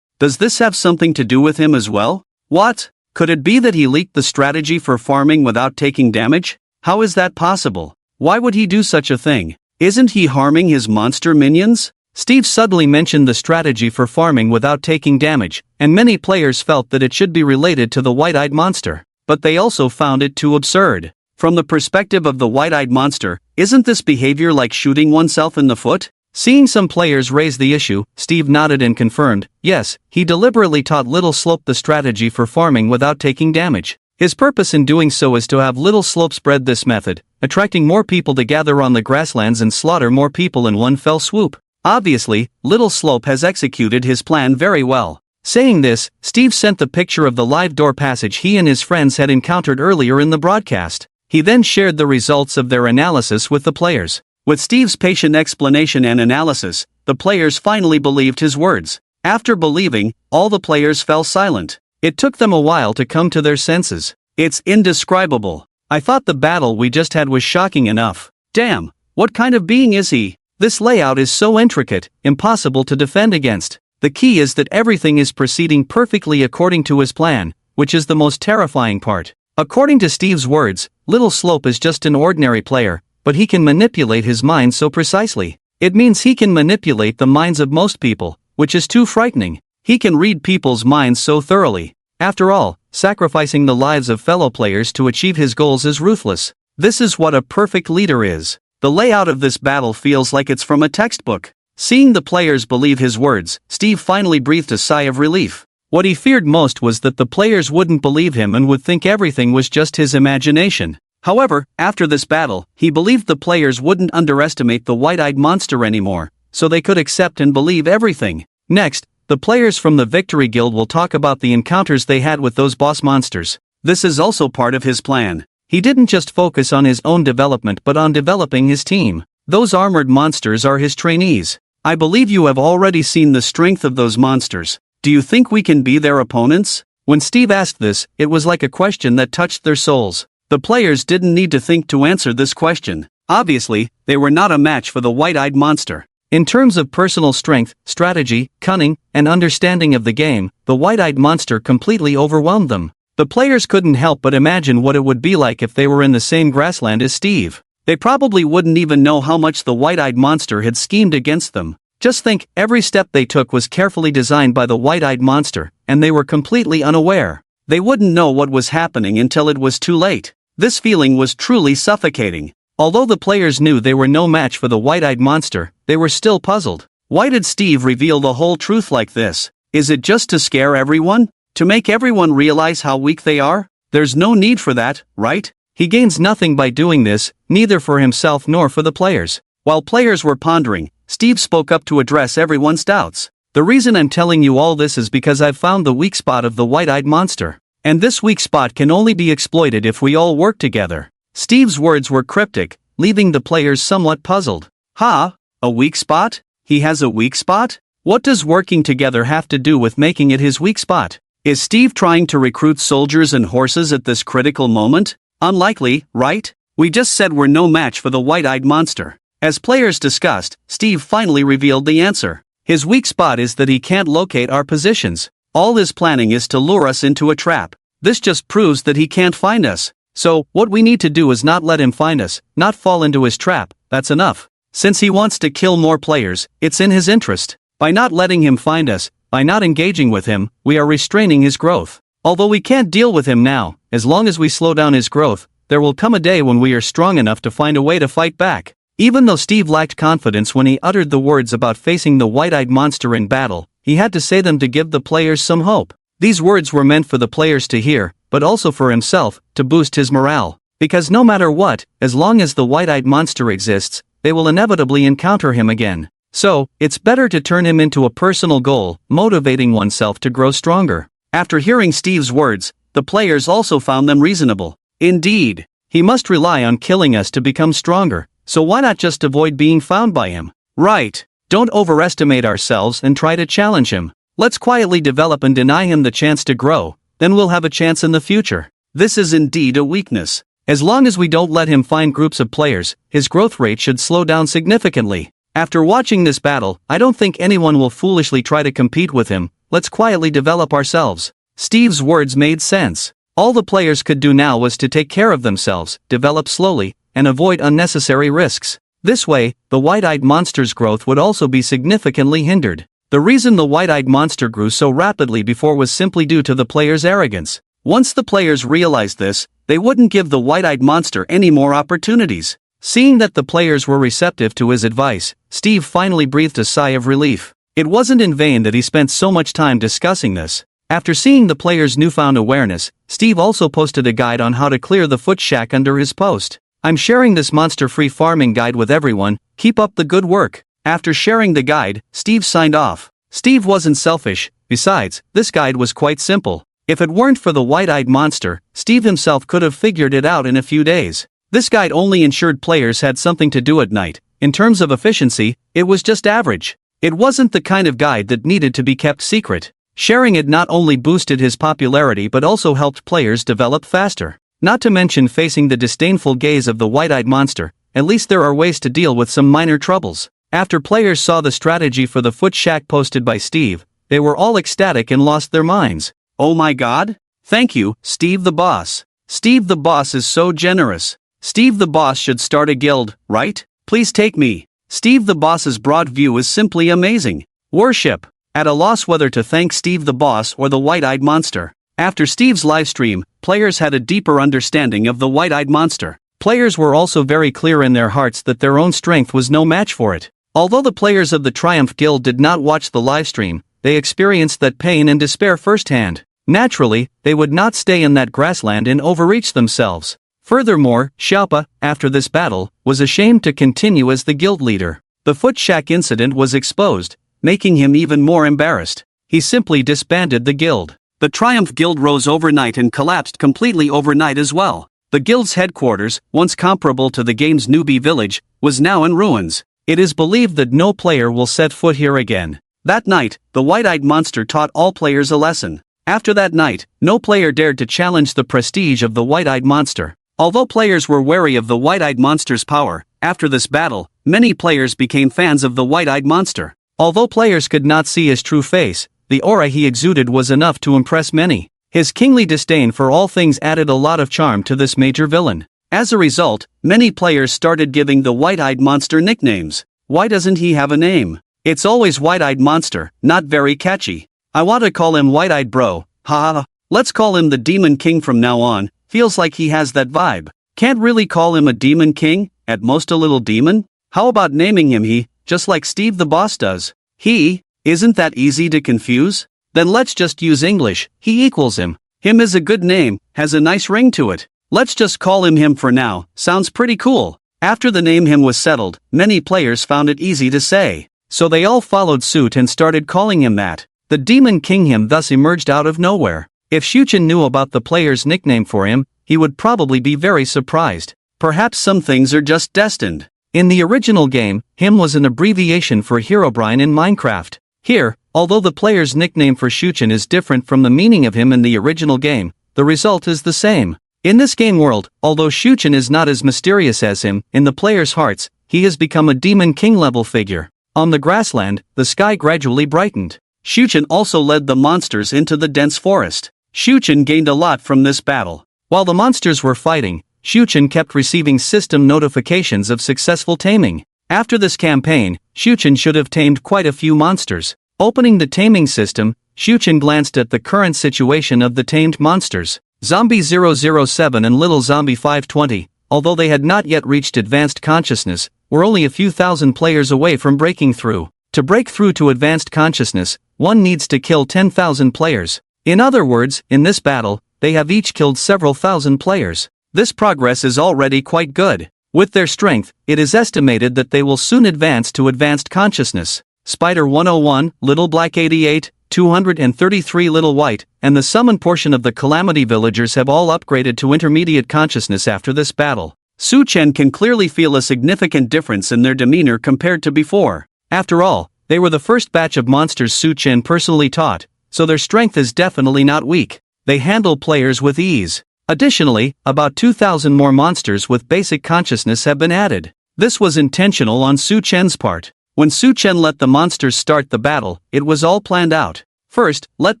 Does this have something to do with him as well? What? Could it be that he leaked the strategy for farming without taking damage? How is that possible? Why would he do such a thing? Isn't he harming his monster minions? Steve suddenly mentioned the strategy for farming without taking damage, and many players felt that it should be related to the white-eyed monster. But they also found it too absurd. From the perspective of the white-eyed monster, isn't this behavior like shooting oneself in the foot? Seeing some players raise the issue, Steve nodded and confirmed, yes, he deliberately taught Little Slope the strategy for farming without taking damage. His purpose in doing so is to have Little Slope spread this method, attracting more people to gather on the grasslands and slaughter more people in one fell swoop. Obviously, Little Slope has executed his plan very well. Saying this, Steve sent the picture of the live door passage he and his friends had encountered earlier in the broadcast. He then shared the results of their analysis with the players. With Steve's patient explanation and analysis, the players finally believed his words. After believing, all the players fell silent. It took them a while to come to their senses. It's indescribable. I thought the battle we just had was shocking enough. Damn, what kind of being is he? This layout is so intricate, impossible to defend against. The key is that everything is proceeding perfectly according to his plan, which is the most terrifying part. According to Steve's words, Little Slope is just an ordinary player, but he can manipulate his mind so precisely. It means he can manipulate the minds of most people, which is too frightening. He can read people's minds so thoroughly. After all, sacrificing the lives of fellow players to achieve his goals is ruthless. This is what a perfect leader is. The layout of this battle feels like it's from a textbook. Seeing the players believe his words, Steve finally breathed a sigh of relief. What he feared most was that the players wouldn't believe him and would think everything was just his imagination. However, after this battle, he believed the players wouldn't underestimate the white-eyed monster anymore, so they could accept and believe everything. Next, the players from the Victory Guild will talk about the encounters they had with those boss monsters. This is also part of his plan. He didn't just focus on his own development but on developing his team. Those armored monsters are his trainees. I believe you have already seen the strength of those monsters. Do you think we can be their opponents? When Steve asked this, it was like a question that touched their souls. The players didn't need to think to answer this question. Obviously, they were not a match for the white-eyed monster. In terms of personal strength, strategy, cunning, and understanding of the game, the white-eyed monster completely overwhelmed them. The players couldn't help but imagine what it would be like if they were in the same grassland as Steve. They probably wouldn't even know how much the white-eyed monster had schemed against them. Just think, every step they took was carefully designed by the white-eyed monster, and they were completely unaware. They wouldn't know what was happening until it was too late. This feeling was truly suffocating. Although the players knew they were no match for the white-eyed monster, they were still puzzled. Why did Steve reveal the whole truth like this? Is it just to scare everyone? To make everyone realize how weak they are? There's no need for that, right? He gains nothing by doing this, neither for himself nor for the players. While players were pondering, Steve spoke up to address everyone's doubts. The reason I'm telling you all this is because I've found the weak spot of the white-eyed monster. And this weak spot can only be exploited if we all work together. Steve's words were cryptic, leaving the players somewhat puzzled. Ha? A weak spot? He has a weak spot? What does working together have to do with making it his weak spot? Is Steve trying to recruit soldiers and horses at this critical moment? Unlikely, right? We just said we're no match for the white-eyed monster. As players discussed, Steve finally revealed the answer. His weak spot is that he can't locate our positions. All his planning is to lure us into a trap. This just proves that he can't find us. So, what we need to do is not let him find us, not fall into his trap, that's enough. Since he wants to kill more players, it's in his interest. By not letting him find us, by not engaging with him, we are restraining his growth. Although we can't deal with him now, as long as we slow down his growth, there will come a day when we are strong enough to find a way to fight back. Even though Steve lacked confidence when he uttered the words about facing the white-eyed monster in battle, he had to say them to give the players some hope. These words were meant for the players to hear, but also for himself, to boost his morale. Because no matter what, as long as the white-eyed monster exists, they will inevitably encounter him again. So, it's better to turn him into a personal goal, motivating oneself to grow stronger. After hearing Steve's words, the players also found them reasonable. Indeed, he must rely on killing us to become stronger, so why not just avoid being found by him? Right. Don't overestimate ourselves and try to challenge him. Let's quietly develop and deny him the chance to grow, then we'll have a chance in the future. This is indeed a weakness. As long as we don't let him find groups of players, his growth rate should slow down significantly. After watching this battle, I don't think anyone will foolishly try to compete with him. Let's quietly develop ourselves. Steve's words made sense. All the players could do now was to take care of themselves, develop slowly, and avoid unnecessary risks. This way, the white-eyed monster's growth would also be significantly hindered. The reason the white-eyed monster grew so rapidly before was simply due to the players' arrogance. Once the players realized this, they wouldn't give the white-eyed monster any more opportunities. Seeing that the players were receptive to his advice, Steve finally breathed a sigh of relief. It wasn't in vain that he spent so much time discussing this. After seeing the players' newfound awareness, Steve also posted a guide on how to clear the foot shack under his post. I'm sharing this monster-free farming guide with everyone, keep up the good work. After sharing the guide, Steve signed off. Steve wasn't selfish, besides, this guide was quite simple. If it weren't for the white-eyed monster, Steve himself could have figured it out in a few days. This guide only ensured players had something to do at night. In terms of efficiency, it was just average. It wasn't the kind of guide that needed to be kept secret. Sharing it not only boosted his popularity but also helped players develop faster. Not to mention facing the disdainful gaze of the white-eyed monster, at least there are ways to deal with some minor troubles. After players saw the strategy for the foot shack posted by Steve, they were all ecstatic and lost their minds. Oh my god? Thank you, Steve the boss. Steve the boss is so generous. Steve the boss should start a guild, right? Please take me. Steve the boss's broad view is simply amazing. Worship. At a loss whether to thank Steve the boss or the white-eyed monster. After Steve's livestream, players had a deeper understanding of the white-eyed monster. Players were also very clear in their hearts that their own strength was no match for it. Although the players of the Triumph Guild did not watch the livestream, they experienced that pain and despair firsthand. Naturally, they would not stay in that grassland and overreach themselves. Furthermore, Xiaopa, after this battle, was ashamed to continue as the guild leader. The foot shack incident was exposed, making him even more embarrassed. He simply disbanded the guild. The Triumph Guild rose overnight and collapsed completely overnight as well. The guild's headquarters, once comparable to the game's newbie village, was now in ruins. It is believed that no player will set foot here again. That night, the white-eyed monster taught all players a lesson. After that night, no player dared to challenge the prestige of the white-eyed monster. Although players were wary of the white-eyed monster's power, after this battle, many players became fans of the white-eyed monster. Although players could not see his true face, the aura he exuded was enough to impress many. His kingly disdain for all things added a lot of charm to this major villain. As a result, many players started giving the white-eyed monster nicknames. Why doesn't he have a name? It's always white-eyed monster, not very catchy. I want to call him white-eyed bro, haha. Let's call him the Demon King from now on, feels like he has that vibe. Can't really call him a Demon King, at most a little demon? How about naming him he, just like Steve the boss does? He? Isn't that easy to confuse? Then let's just use English. He equals him. Him is a good name, has a nice ring to it. Let's just call him him for now, sounds pretty cool. After the name him was settled, many players found it easy to say. So they all followed suit and started calling him that. The Demon King him thus emerged out of nowhere. If Shuchen knew about the player's nickname for him, he would probably be very surprised. Perhaps some things are just destined. In the original game, him was an abbreviation for Herobrine in Minecraft. Here, although the player's nickname for Shuchen is different from the meaning of him in the original game, the result is the same. In this game world, although Shuchen is not as mysterious as him, in the player's hearts, he has become a Demon King level figure. On the grassland, the sky gradually brightened. Shuchen also led the monsters into the dense forest. Shuchen gained a lot from this battle. While the monsters were fighting, Shuchen kept receiving system notifications of successful taming. After this campaign, Shuchen should have tamed quite a few monsters. Opening the taming system, Shuchen glanced at the current situation of the tamed monsters. Zombie 007 and Little Zombie 520, although they had not yet reached advanced consciousness, were only a few thousand players away from breaking through. To break through to advanced consciousness, one needs to kill 10,000 players. In other words, in this battle, they have each killed several thousand players. This progress is already quite good. With their strength, it is estimated that they will soon advance to advanced consciousness. Spider 101, Little Black 88, 233 Little White, and the summon portion of the Calamity Villagers have all upgraded to intermediate consciousness after this battle. Su Chen can clearly feel a significant difference in their demeanor compared to before. After all, they were the first batch of monsters Su Chen personally taught, so their strength is definitely not weak. They handle players with ease. Additionally, about 2,000 more monsters with basic consciousness have been added. This was intentional on Su Chen's part. When Su Chen let the monsters start the battle, it was all planned out. First, let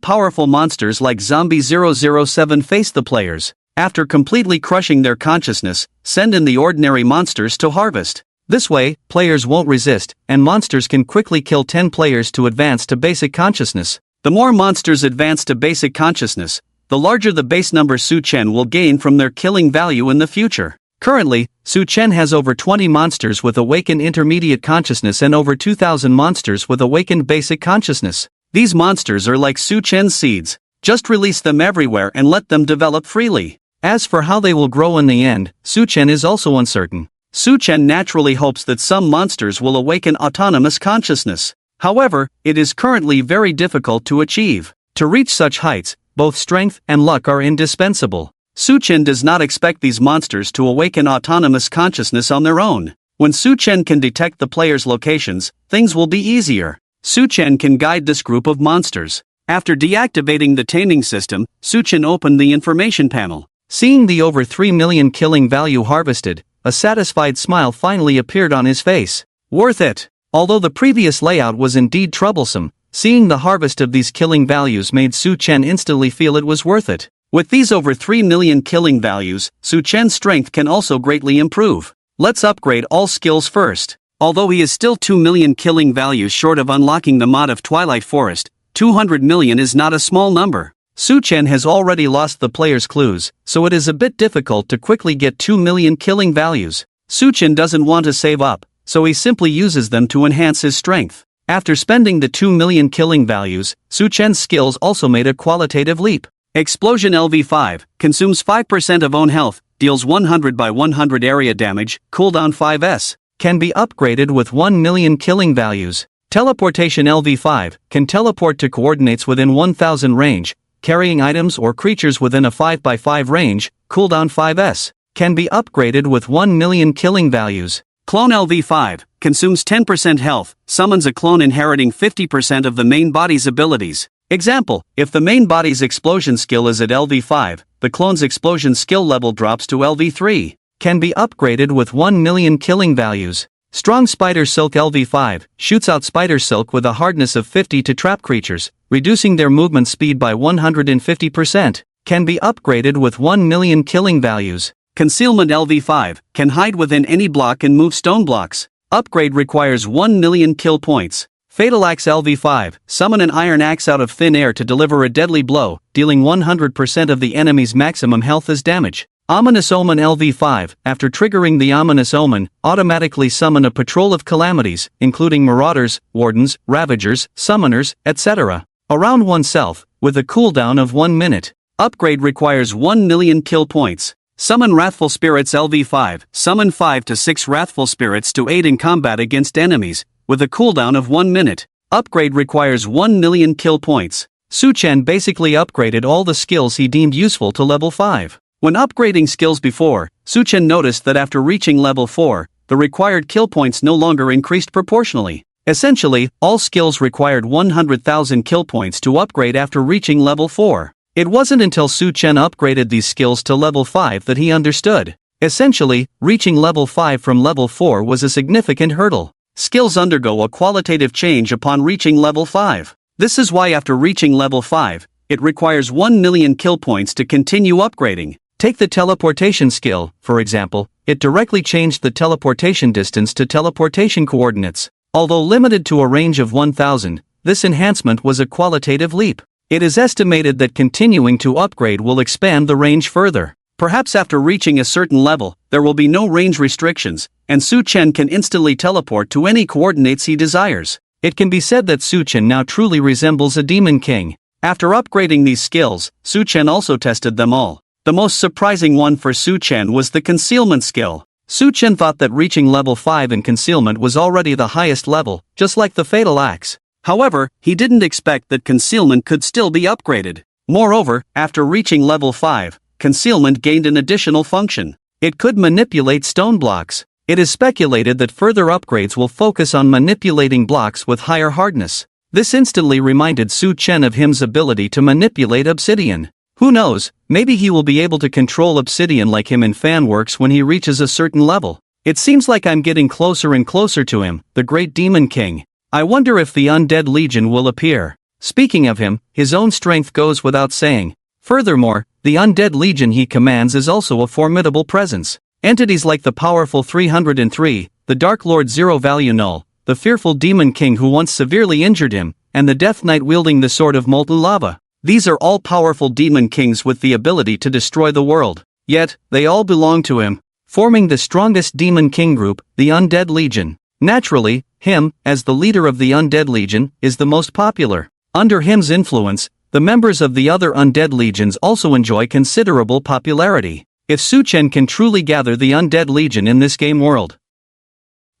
powerful monsters like Zombie 007 face the players. After completely crushing their consciousness, send in the ordinary monsters to harvest. This way, players won't resist, and monsters can quickly kill 10 players to advance to basic consciousness. The more monsters advance to basic consciousness, the larger the base number Su Chen will gain from their killing value in the future. Currently, Su Chen has over 20 monsters with awakened intermediate consciousness and over 2,000 monsters with awakened basic consciousness. These monsters are like Su Chen's seeds. Just release them everywhere and let them develop freely. As for how they will grow in the end, Su Chen is also uncertain. Su Chen naturally hopes that some monsters will awaken autonomous consciousness. However, it is currently very difficult to achieve. To reach such heights, both strength and luck are indispensable. Su Chen does not expect these monsters to awaken autonomous consciousness on their own. When Su Chen can detect the player's locations, things will be easier. Su Chen can guide this group of monsters. After deactivating the taming system, Su Chen opened the information panel. Seeing the over 3 million killing value harvested, a satisfied smile finally appeared on his face. Worth it! Although the previous layout was indeed troublesome, seeing the harvest of these killing values made Su Chen instantly feel it was worth it. With these over 3 million killing values, Su Chen's strength can also greatly improve. Let's upgrade all skills first. Although he is still 2 million killing values short of unlocking the mod of Twilight Forest, 200 million is not a small number. Su Chen has already lost the player's clues, so it is a bit difficult to quickly get 2 million killing values. Su Chen doesn't want to save up, so he simply uses them to enhance his strength. After spending the 2 million killing values, Su Chen's skills also made a qualitative leap. Explosion LV5, consumes 5% of own health, deals 100 by 100 area damage, cooldown 5s. Can be upgraded with 1 million killing values. Teleportation LV5, can teleport to coordinates within 1000 range, carrying items or creatures within a 5x5 range, cooldown 5s. Can be upgraded with 1 million killing values. Clone LV5, consumes 10% health, summons a clone inheriting 50% of the main body's abilities. Example, if the main body's explosion skill is at LV5, the clone's explosion skill level drops to LV3. Can be upgraded with 1 million killing values. Strong Spider Silk LV5, shoots out Spider Silk with a hardness of 50 to trap creatures, reducing their movement speed by 150%. Can be upgraded with 1 million killing values. Concealment LV5, can hide within any block and move stone blocks. Upgrade requires 1 million kill points. Fatal Axe LV5, summon an iron axe out of thin air to deliver a deadly blow, dealing 100% of the enemy's maximum health as damage. Ominous Omen LV5, after triggering the Ominous Omen, automatically summon a patrol of calamities, including marauders, wardens, ravagers, summoners, etc. around oneself, with a cooldown of 1 minute. Upgrade requires 1 million kill points. Summon Wrathful Spirits LV5, summon 5 to 6 Wrathful Spirits to aid in combat against enemies, with a cooldown of 1 minute. Upgrade requires 1 million kill points. Su-Chen basically upgraded all the skills he deemed useful to level 5. When upgrading skills before, Su-Chen noticed that after reaching level 4, the required kill points no longer increased proportionally. Essentially, all skills required 100,000 kill points to upgrade after reaching level 4. It wasn't until Su-Chen upgraded these skills to level 5 that he understood. Essentially, reaching level 5 from level 4 was a significant hurdle. Skills undergo a qualitative change upon reaching level 5. This is why after reaching level 5, it requires 1 million kill points to continue upgrading. Take the teleportation skill, for example, it directly changed the teleportation distance to teleportation coordinates. Although limited to a range of 1000, this enhancement was a qualitative leap. It is estimated that continuing to upgrade will expand the range further. Perhaps after reaching a certain level, there will be no range restrictions, and Su-Chen can instantly teleport to any coordinates he desires. It can be said that Su-Chen now truly resembles a demon king. After upgrading these skills, Su-Chen also tested them all. The most surprising one for Su-Chen was the concealment skill. Su-Chen thought that reaching level 5 in concealment was already the highest level, just like the Fatal Axe. However, he didn't expect that concealment could still be upgraded. Moreover, after reaching level 5, concealment gained an additional function. It could manipulate stone blocks. It is speculated that further upgrades will focus on manipulating blocks with higher hardness. This instantly reminded Su-Chen of him's ability to manipulate obsidian. Who knows, maybe he will be able to control obsidian like him in Fanworks when he reaches a certain level. It seems like I'm getting closer and closer to him, the great demon king. I wonder if the Undead Legion will appear. Speaking of him, his own strength goes without saying. Furthermore, the Undead Legion he commands is also a formidable presence. Entities like the powerful 303, the Dark Lord Zero Value Null, the fearful Demon King who once severely injured him, and the Death Knight wielding the Sword of Molten Lava. These are all powerful demon kings with the ability to destroy the world. Yet, they all belong to him, forming the strongest demon king group, the Undead Legion. Naturally, him, as the leader of the Undead Legion, is the most popular. Under him's influence, the members of the other Undead Legions also enjoy considerable popularity. If Su-Chen can truly gather the Undead Legion in this game world,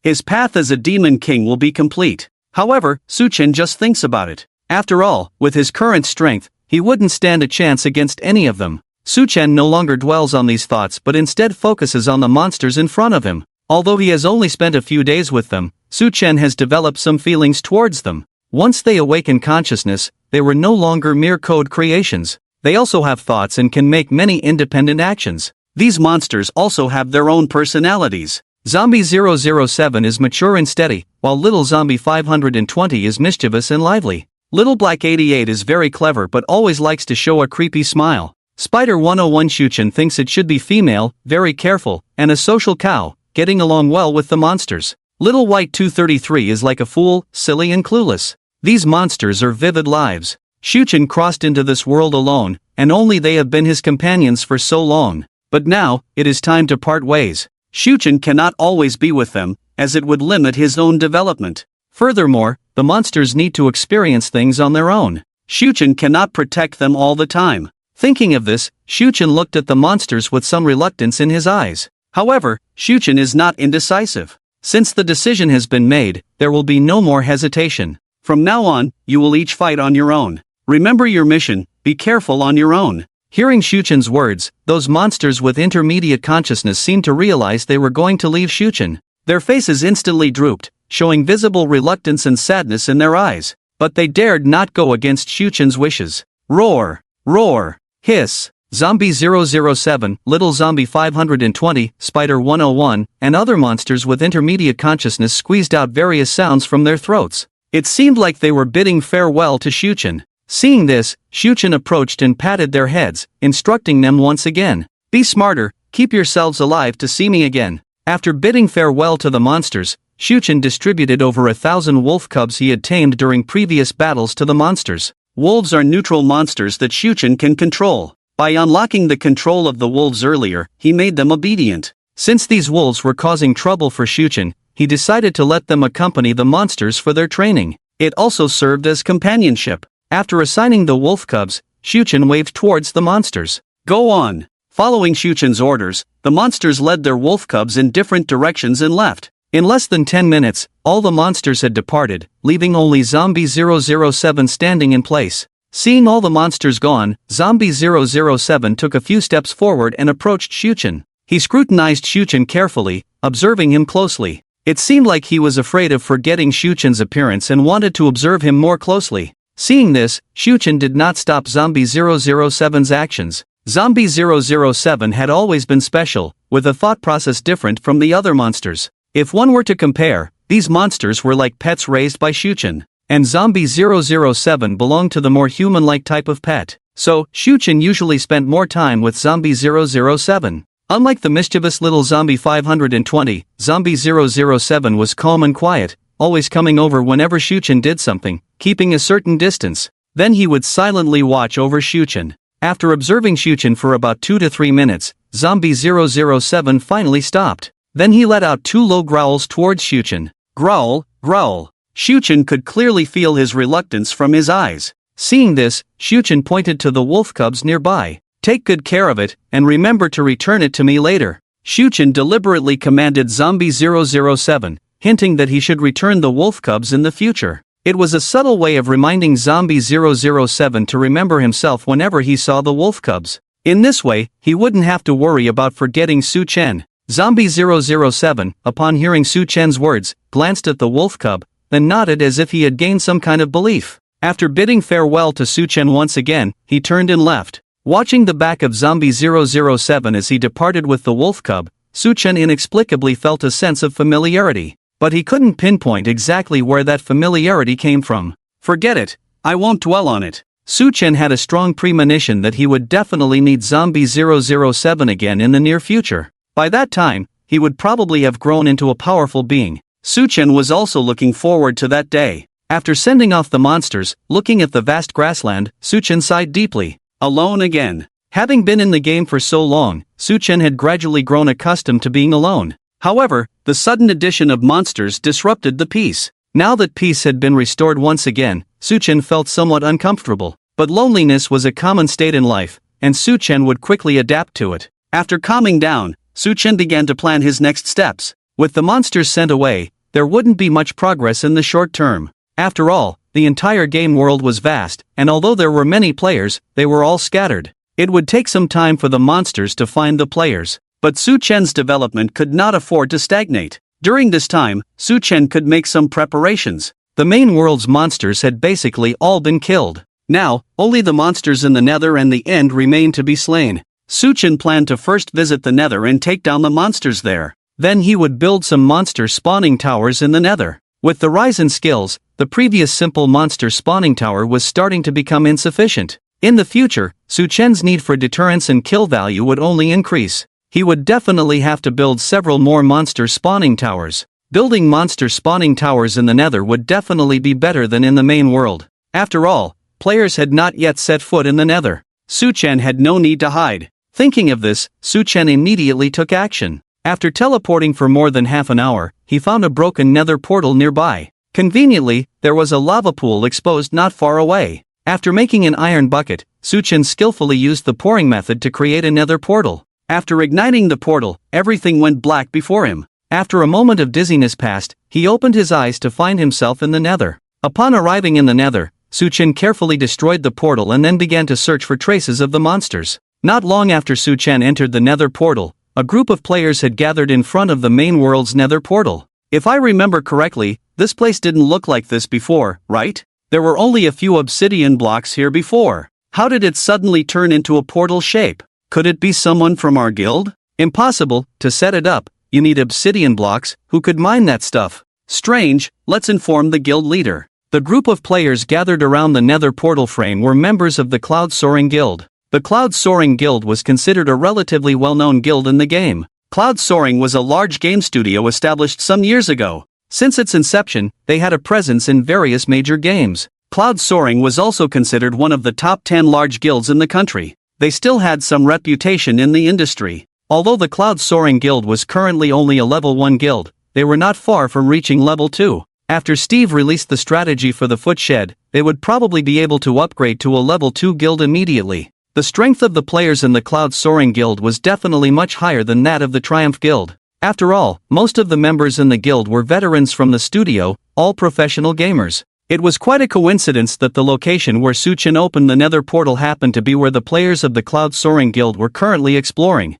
his path as a demon king will be complete. However, Su-Chen just thinks about it. After all, with his current strength, he wouldn't stand a chance against any of them. Su-Chen no longer dwells on these thoughts but instead focuses on the monsters in front of him. Although he has only spent a few days with them, Su-Chen has developed some feelings towards them. Once they awaken consciousness, they were no longer mere code creations. They also have thoughts and can make many independent actions. These monsters also have their own personalities. Zombie 007 is mature and steady, while Little Zombie 520 is mischievous and lively. Little Black 88 is very clever but always likes to show a creepy smile. Spider 101 Shuchen thinks it should be female, very careful, and a social cow, getting along well with the monsters. Little White 233 is like a fool, silly and clueless. These monsters are vivid lives. Shuchen crossed into this world alone, and only they have been his companions for so long. But now, it is time to part ways. Shuchen cannot always be with them, as it would limit his own development. Furthermore, the monsters need to experience things on their own. Shuchen cannot protect them all the time. Thinking of this, Shuchen looked at the monsters with some reluctance in his eyes. However, Shuchen is not indecisive. Since the decision has been made, there will be no more hesitation. From now on, you will each fight on your own. Remember your mission, be careful on your own. Hearing Shuchen's words, those monsters with intermediate consciousness seemed to realize they were going to leave Shuchen. Their faces instantly drooped, showing visible reluctance and sadness in their eyes. But they dared not go against Shuchen's wishes. Roar! Roar! Hiss! Zombie 007, Little Zombie 520, Spider 101, and other monsters with intermediate consciousness squeezed out various sounds from their throats. It seemed like they were bidding farewell to Shuchen. Seeing this, Shuchen approached and patted their heads, instructing them once again. Be smarter, keep yourselves alive to see me again. After bidding farewell to the monsters, Shuchen distributed over 1,000 wolf cubs he had tamed during previous battles to the monsters. Wolves are neutral monsters that Shuchen can control. By unlocking the control of the wolves earlier, he made them obedient. Since these wolves were causing trouble for Shuchen, he decided to let them accompany the monsters for their training. It also served as companionship. After assigning the wolf cubs, Shuchen waved towards the monsters. Go on. Following Shuchen's orders, the monsters led their wolf cubs in different directions and left. In less than 10 minutes, all the monsters had departed, leaving only Zombie 007 standing in place. Seeing all the monsters gone, Zombie 007 took a few steps forward and approached Shuchen. He scrutinized Shuchen carefully, observing him closely. It seemed like he was afraid of forgetting Shuchen's appearance and wanted to observe him more closely. Seeing this, Shuchen did not stop Zombie 007's actions. Zombie 007 had always been special, with a thought process different from the other monsters. If one were to compare, these monsters were like pets raised by Shuchen, and Zombie 007 belonged to the more human-like type of pet. So, Shuchen usually spent more time with Zombie 007. Unlike the mischievous little Zombie 520, Zombie 007 was calm and quiet, always coming over whenever Shuchen did something, keeping a certain distance. Then he would silently watch over Shuchen. After observing Shuchen for about 2 to 3 minutes, Zombie 007 finally stopped. Then he let out 2 low growls towards Shuchen. Growl, growl. Shuchen could clearly feel his reluctance from his eyes. Seeing this, Shuchen pointed to the wolf cubs nearby. Take good care of it, and remember to return it to me later. Shuchen deliberately commanded Zombie 007, hinting that he should return the wolf cubs in the future. It was a subtle way of reminding Zombie 007 to remember himself whenever he saw the wolf cubs. In this way, he wouldn't have to worry about forgetting Shuchen. Zombie 007, upon hearing Shuchen's words, glanced at the wolf cub, then nodded as if he had gained some kind of belief. After bidding farewell to Shuchen once again, he turned and left. Watching the back of Zombie 007 as he departed with the wolf cub, Shuchen inexplicably felt a sense of familiarity. But he couldn't pinpoint exactly where that familiarity came from. Forget it, I won't dwell on it. Shuchen had a strong premonition that he would definitely need Zombie 007 again in the near future. By that time, he would probably have grown into a powerful being. Shuchen was also looking forward to that day. After sending off the monsters, looking at the vast grassland, Shuchen sighed deeply. Alone again. Having been in the game for so long, Shuchen had gradually grown accustomed to being alone. However, the sudden addition of monsters disrupted the peace. Now that peace had been restored once again, Shuchen felt somewhat uncomfortable. But loneliness was a common state in life, and Shuchen would quickly adapt to it. After calming down, Shuchen began to plan his next steps. With the monsters sent away, there wouldn't be much progress in the short term. After all, the entire game world was vast, and although there were many players, they were all scattered. It would take some time for the monsters to find the players. But Shuchen's development could not afford to stagnate. During this time, Shuchen could make some preparations. The main world's monsters had basically all been killed. Now, only the monsters in the Nether and the End remained to be slain. Shuchen planned to first visit the Nether and take down the monsters there. Then he would build some monster spawning towers in the Nether. With the rise in skills, the previous simple monster spawning tower was starting to become insufficient. In the future, Shuchen's need for deterrence and kill value would only increase. He would definitely have to build several more monster spawning towers. Building monster spawning towers in the Nether would definitely be better than in the main world. After all, players had not yet set foot in the Nether. Shuchen had no need to hide. Thinking of this, Shuchen immediately took action. After teleporting for more than half an hour, he found a broken Nether portal nearby. Conveniently, there was a lava pool exposed not far away. After making an iron bucket, Shuchen skillfully used the pouring method to create a Nether portal. After igniting the portal, everything went black before him. After a moment of dizziness passed, he opened his eyes to find himself in the Nether. Upon arriving in the Nether, Shuchen carefully destroyed the portal and then began to search for traces of the monsters. Not long after Shuchen entered the Nether portal, a group of players had gathered in front of the main world's Nether portal. If I remember correctly, this place didn't look like this before, right? There were only a few obsidian blocks here before. How did it suddenly turn into a portal shape? Could it be someone from our guild? Impossible. To set it up, you need obsidian blocks. Who could mine that stuff? Strange. Let's inform the guild leader. The group of players gathered around the Nether portal frame were members of the Cloud Soaring Guild. The Cloud Soaring Guild was considered a relatively well-known guild in the game. Cloud Soaring was a large game studio established some years ago. Since its inception, they had a presence in various major games. Cloud Soaring was also considered one of the top 10 large guilds in the country. they still had some reputation in the industry. Although the Cloud Soaring Guild was currently only a level 1 guild, they were not far from reaching level 2. After Steve released the strategy for the Footshed, they would probably be able to upgrade to a level 2 guild immediately. The strength of the players in the Cloud Soaring Guild was definitely much higher than that of the Triumph Guild. After all, most of the members in the guild were veterans from the studio, all professional gamers. It was quite a coincidence that the location where Suchin opened the Nether portal happened to be where the players of the Cloud Soaring Guild were currently exploring.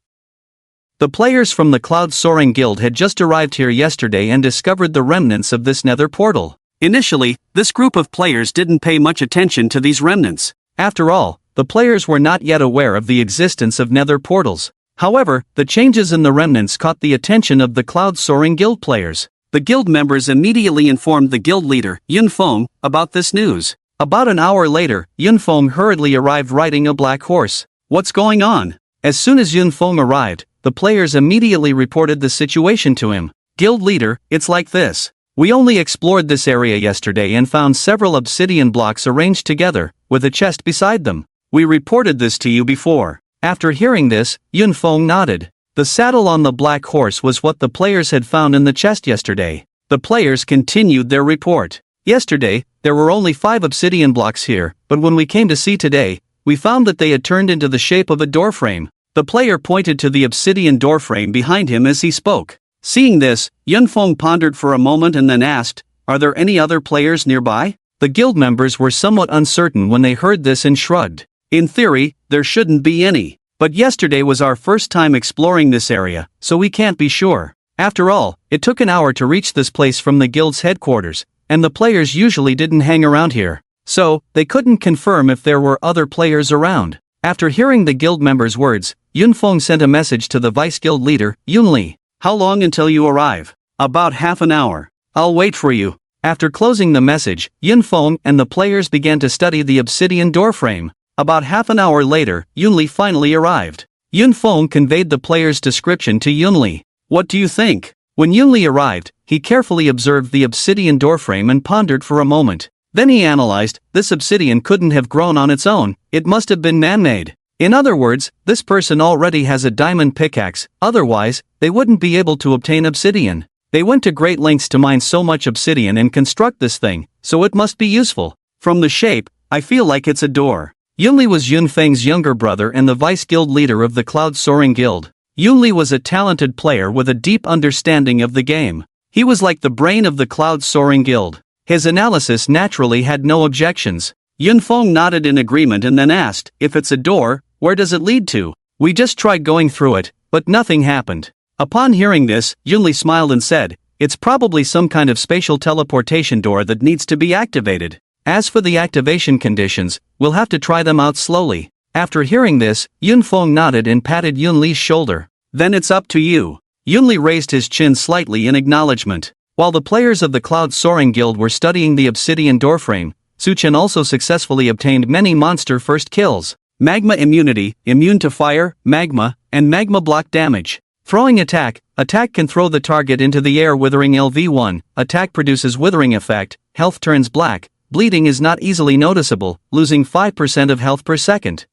The players from the Cloud Soaring Guild had just arrived here yesterday and discovered the remnants of this Nether portal. Initially, this group of players didn't pay much attention to these remnants. After all, the players were not yet aware of the existence of Nether portals. However, the changes in the remnants caught the attention of the Cloud Soaring Guild players. The guild members immediately informed the guild leader, Yunfeng, about this news. About an hour later, Yunfeng hurriedly arrived riding a black horse. What's going on? As soon as Yunfeng arrived, the players immediately reported the situation to him. Guild leader, it's like this. We only explored this area yesterday and found several obsidian blocks arranged together, with a chest beside them. We reported this to you before. After hearing this, Yunfeng nodded. The saddle on the black horse was what the players had found in the chest yesterday. The players continued their report. Yesterday, there were only 5 obsidian blocks here, but when we came to see today, we found that they had turned into the shape of a doorframe. The player pointed to the obsidian doorframe behind him as he spoke. Seeing this, Yunfeng pondered for a moment and then asked, "Are there any other players nearby?" The guild members were somewhat uncertain when they heard this and shrugged. In theory, there shouldn't be any. But yesterday was our first time exploring this area, so we can't be sure. After all, it took an hour to reach this place from the guild's headquarters, and the players usually didn't hang around here. So, they couldn't confirm if there were other players around. After hearing the guild members' words, Yunfeng sent a message to the vice guild leader, Yunli. "How long until you arrive?" "About half an hour. I'll wait for you." After closing the message, Yunfeng and the players began to study the obsidian doorframe. About half an hour later, Yunli finally arrived. Yunfeng conveyed the player's description to Yunli. "What do you think?" When Yunli arrived, he carefully observed the obsidian doorframe and pondered for a moment. Then he analyzed, this obsidian couldn't have grown on its own, it must have been man-made. In other words, this person already has a diamond pickaxe, otherwise, they wouldn't be able to obtain obsidian. They went to great lengths to mine so much obsidian and construct this thing, so it must be useful. From the shape, I feel like it's a door. Yunli was Yunfeng's younger brother and the vice guild leader of the Cloud Soaring Guild. Yunli was a talented player with a deep understanding of the game. He was like the brain of the Cloud Soaring Guild. His analysis naturally had no objections. Yunfeng nodded in agreement and then asked, "If it's a door, where does it lead to?" "We just tried going through it, but nothing happened." Upon hearing this, Yunli smiled and said, "It's probably some kind of spatial teleportation door that needs to be activated. As for the activation conditions, we'll have to try them out slowly." After hearing this, Yunfeng nodded and patted Yunli's shoulder. "Then it's up to you." Yunli raised his chin slightly in acknowledgement. While the players of the Cloud Soaring Guild were studying the obsidian doorframe, Suchin also successfully obtained many monster first kills. Magma immunity, immune to fire, magma, and magma block damage. Throwing attack, attack can throw the target into the air. Withering LV1, attack produces withering effect, health turns black, bleeding is not easily noticeable, losing 5% of health per second.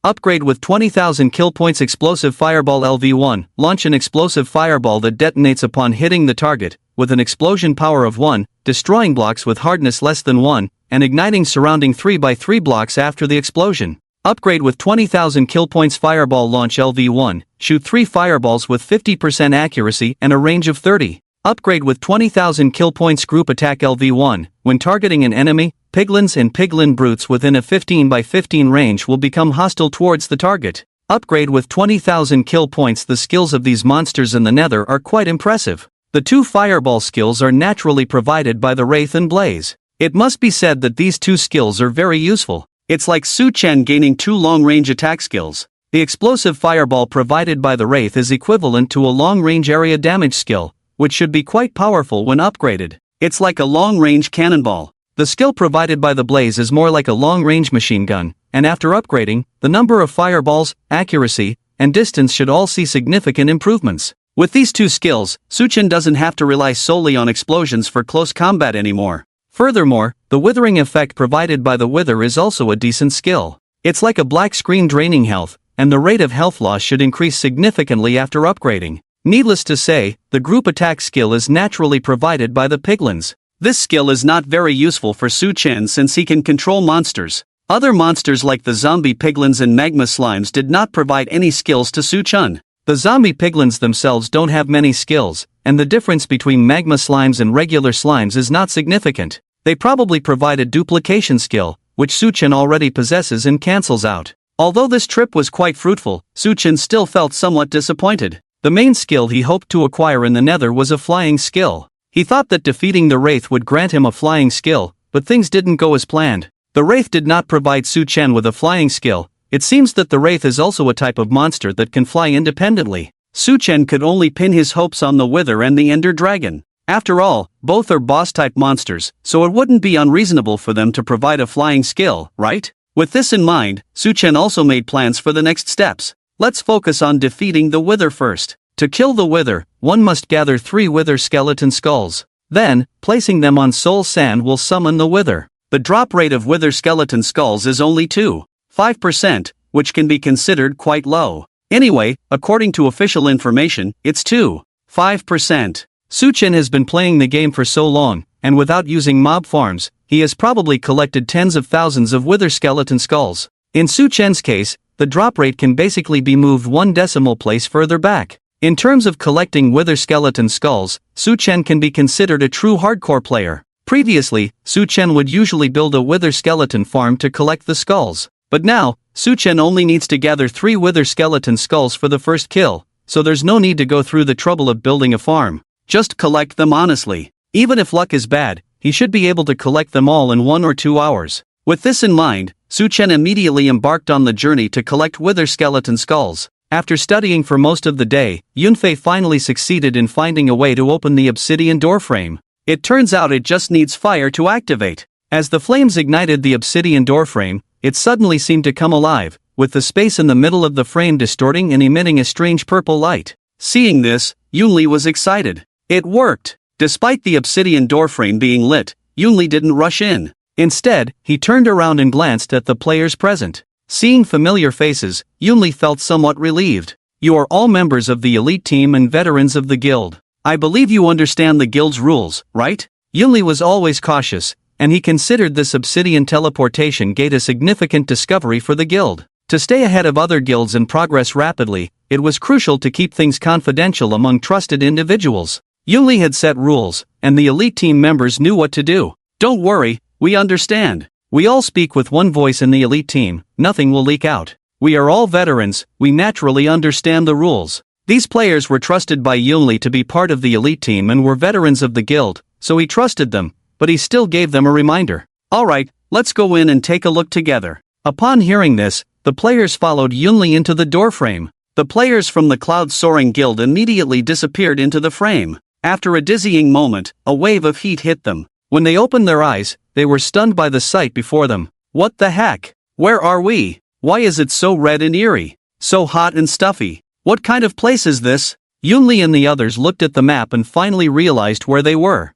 Upgrade with 20,000 kill points. Explosive Fireball LV1, launch an explosive fireball that detonates upon hitting the target, with an explosion power of 1, destroying blocks with hardness less than 1, and igniting surrounding 3x3 blocks after the explosion. Upgrade with 20,000 kill points. Fireball launch LV1, shoot 3 fireballs with 50% accuracy and a range of 30. Upgrade with 20,000 kill points. Group attack LV1, when targeting an enemy, piglins and piglin brutes within a 15x15 range will become hostile towards the target. Upgrade with 20,000 kill points. The skills of these monsters in the Nether are quite impressive. The 2 fireball skills are naturally provided by the Wraith and Blaze. It must be said that these 2 skills are very useful. It's like Su Chen gaining 2 long-range attack skills. The explosive fireball provided by the Wraith is equivalent to a long-range area damage skill, which should be quite powerful when upgraded. It's like a long-range cannonball. The skill provided by the Blaze is more like a long-range machine gun, and after upgrading, the number of fireballs, accuracy, and distance should all see significant improvements. With these 2 skills, Suchin doesn't have to rely solely on explosions for close combat anymore. Furthermore, the withering effect provided by the Wither is also a decent skill. It's like a black screen draining health, and the rate of health loss should increase significantly after upgrading. Needless to say, the group attack skill is naturally provided by the piglins. This skill is not very useful for Su-Chen since he can control monsters. Other monsters like the zombie piglins and magma slimes did not provide any skills to Su-Chen. The zombie piglins themselves don't have many skills, and the difference between magma slimes and regular slimes is not significant. They probably provide a duplication skill, which Su-Chen already possesses and cancels out. Although this trip was quite fruitful, Su-Chen still felt somewhat disappointed. The main skill he hoped to acquire in the Nether was a flying skill. He thought that defeating the Wraith would grant him a flying skill, but things didn't go as planned. The Wraith did not provide Su-Chen with a flying skill. It seems that the Wraith is also a type of monster that can fly independently. Su-Chen could only pin his hopes on the Wither and the Ender Dragon. After all, both are boss-type monsters, so it wouldn't be unreasonable for them to provide a flying skill, right? With this in mind, Su-Chen also made plans for the next steps. Let's focus on defeating the Wither first. To kill the Wither, one must gather 3 Wither skeleton skulls. Then, placing them on soul sand will summon the Wither. The drop rate of Wither skeleton skulls is only 2.5%, which can be considered quite low. Anyway, according to official information, it's 2.5%. Su-Chen has been playing the game for so long, and without using mob farms, he has probably collected tens of thousands of Wither skeleton skulls. In Su-Chen's case, the drop rate can basically be moved 1 decimal place further back. In terms of collecting Wither skeleton skulls, Su-Chen can be considered a true hardcore player. Previously, Su-Chen would usually build a Wither skeleton farm to collect the skulls. But now, Su-Chen only needs to gather 3 Wither skeleton skulls for the first kill, so there's no need to go through the trouble of building a farm. Just collect them honestly. Even if luck is bad, he should be able to collect them all in 1 or 2 hours. With this in mind, Su-Chen immediately embarked on the journey to collect Wither skeleton skulls. After studying for most of the day, Yunfei finally succeeded in finding a way to open the obsidian doorframe. It turns out it just needs fire to activate. As the flames ignited the obsidian doorframe, it suddenly seemed to come alive, with the space in the middle of the frame distorting and emitting a strange purple light. Seeing this, Yunli was excited. It worked! Despite the obsidian doorframe being lit, Yunli didn't rush in. Instead, he turned around and glanced at the players present. Seeing familiar faces, Yunli felt somewhat relieved. You are all members of the elite team and veterans of the guild. I believe you understand the guild's rules, right? Yunli was always cautious, and he considered this obsidian teleportation gate a significant discovery for the guild. To stay ahead of other guilds and progress rapidly, it was crucial to keep things confidential among trusted individuals. Yunli had set rules, and the elite team members knew what to do. Don't worry, we understand. We all speak with one voice in the elite team, nothing will leak out. We are all veterans, we naturally understand the rules. These players were trusted by Yunli to be part of the elite team and were veterans of the guild, so he trusted them, but he still gave them a reminder. Alright, let's go in and take a look together. Upon hearing this, the players followed Yunli into the doorframe. The players from the Cloud Soaring Guild immediately disappeared into the frame. After a dizzying moment, a wave of heat hit them. When they opened their eyes, they were stunned by the sight before them. What the heck? Where are we? Why is it so red and eerie? So hot and stuffy? What kind of place is this? Yunli and the others looked at the map and finally realized where they were.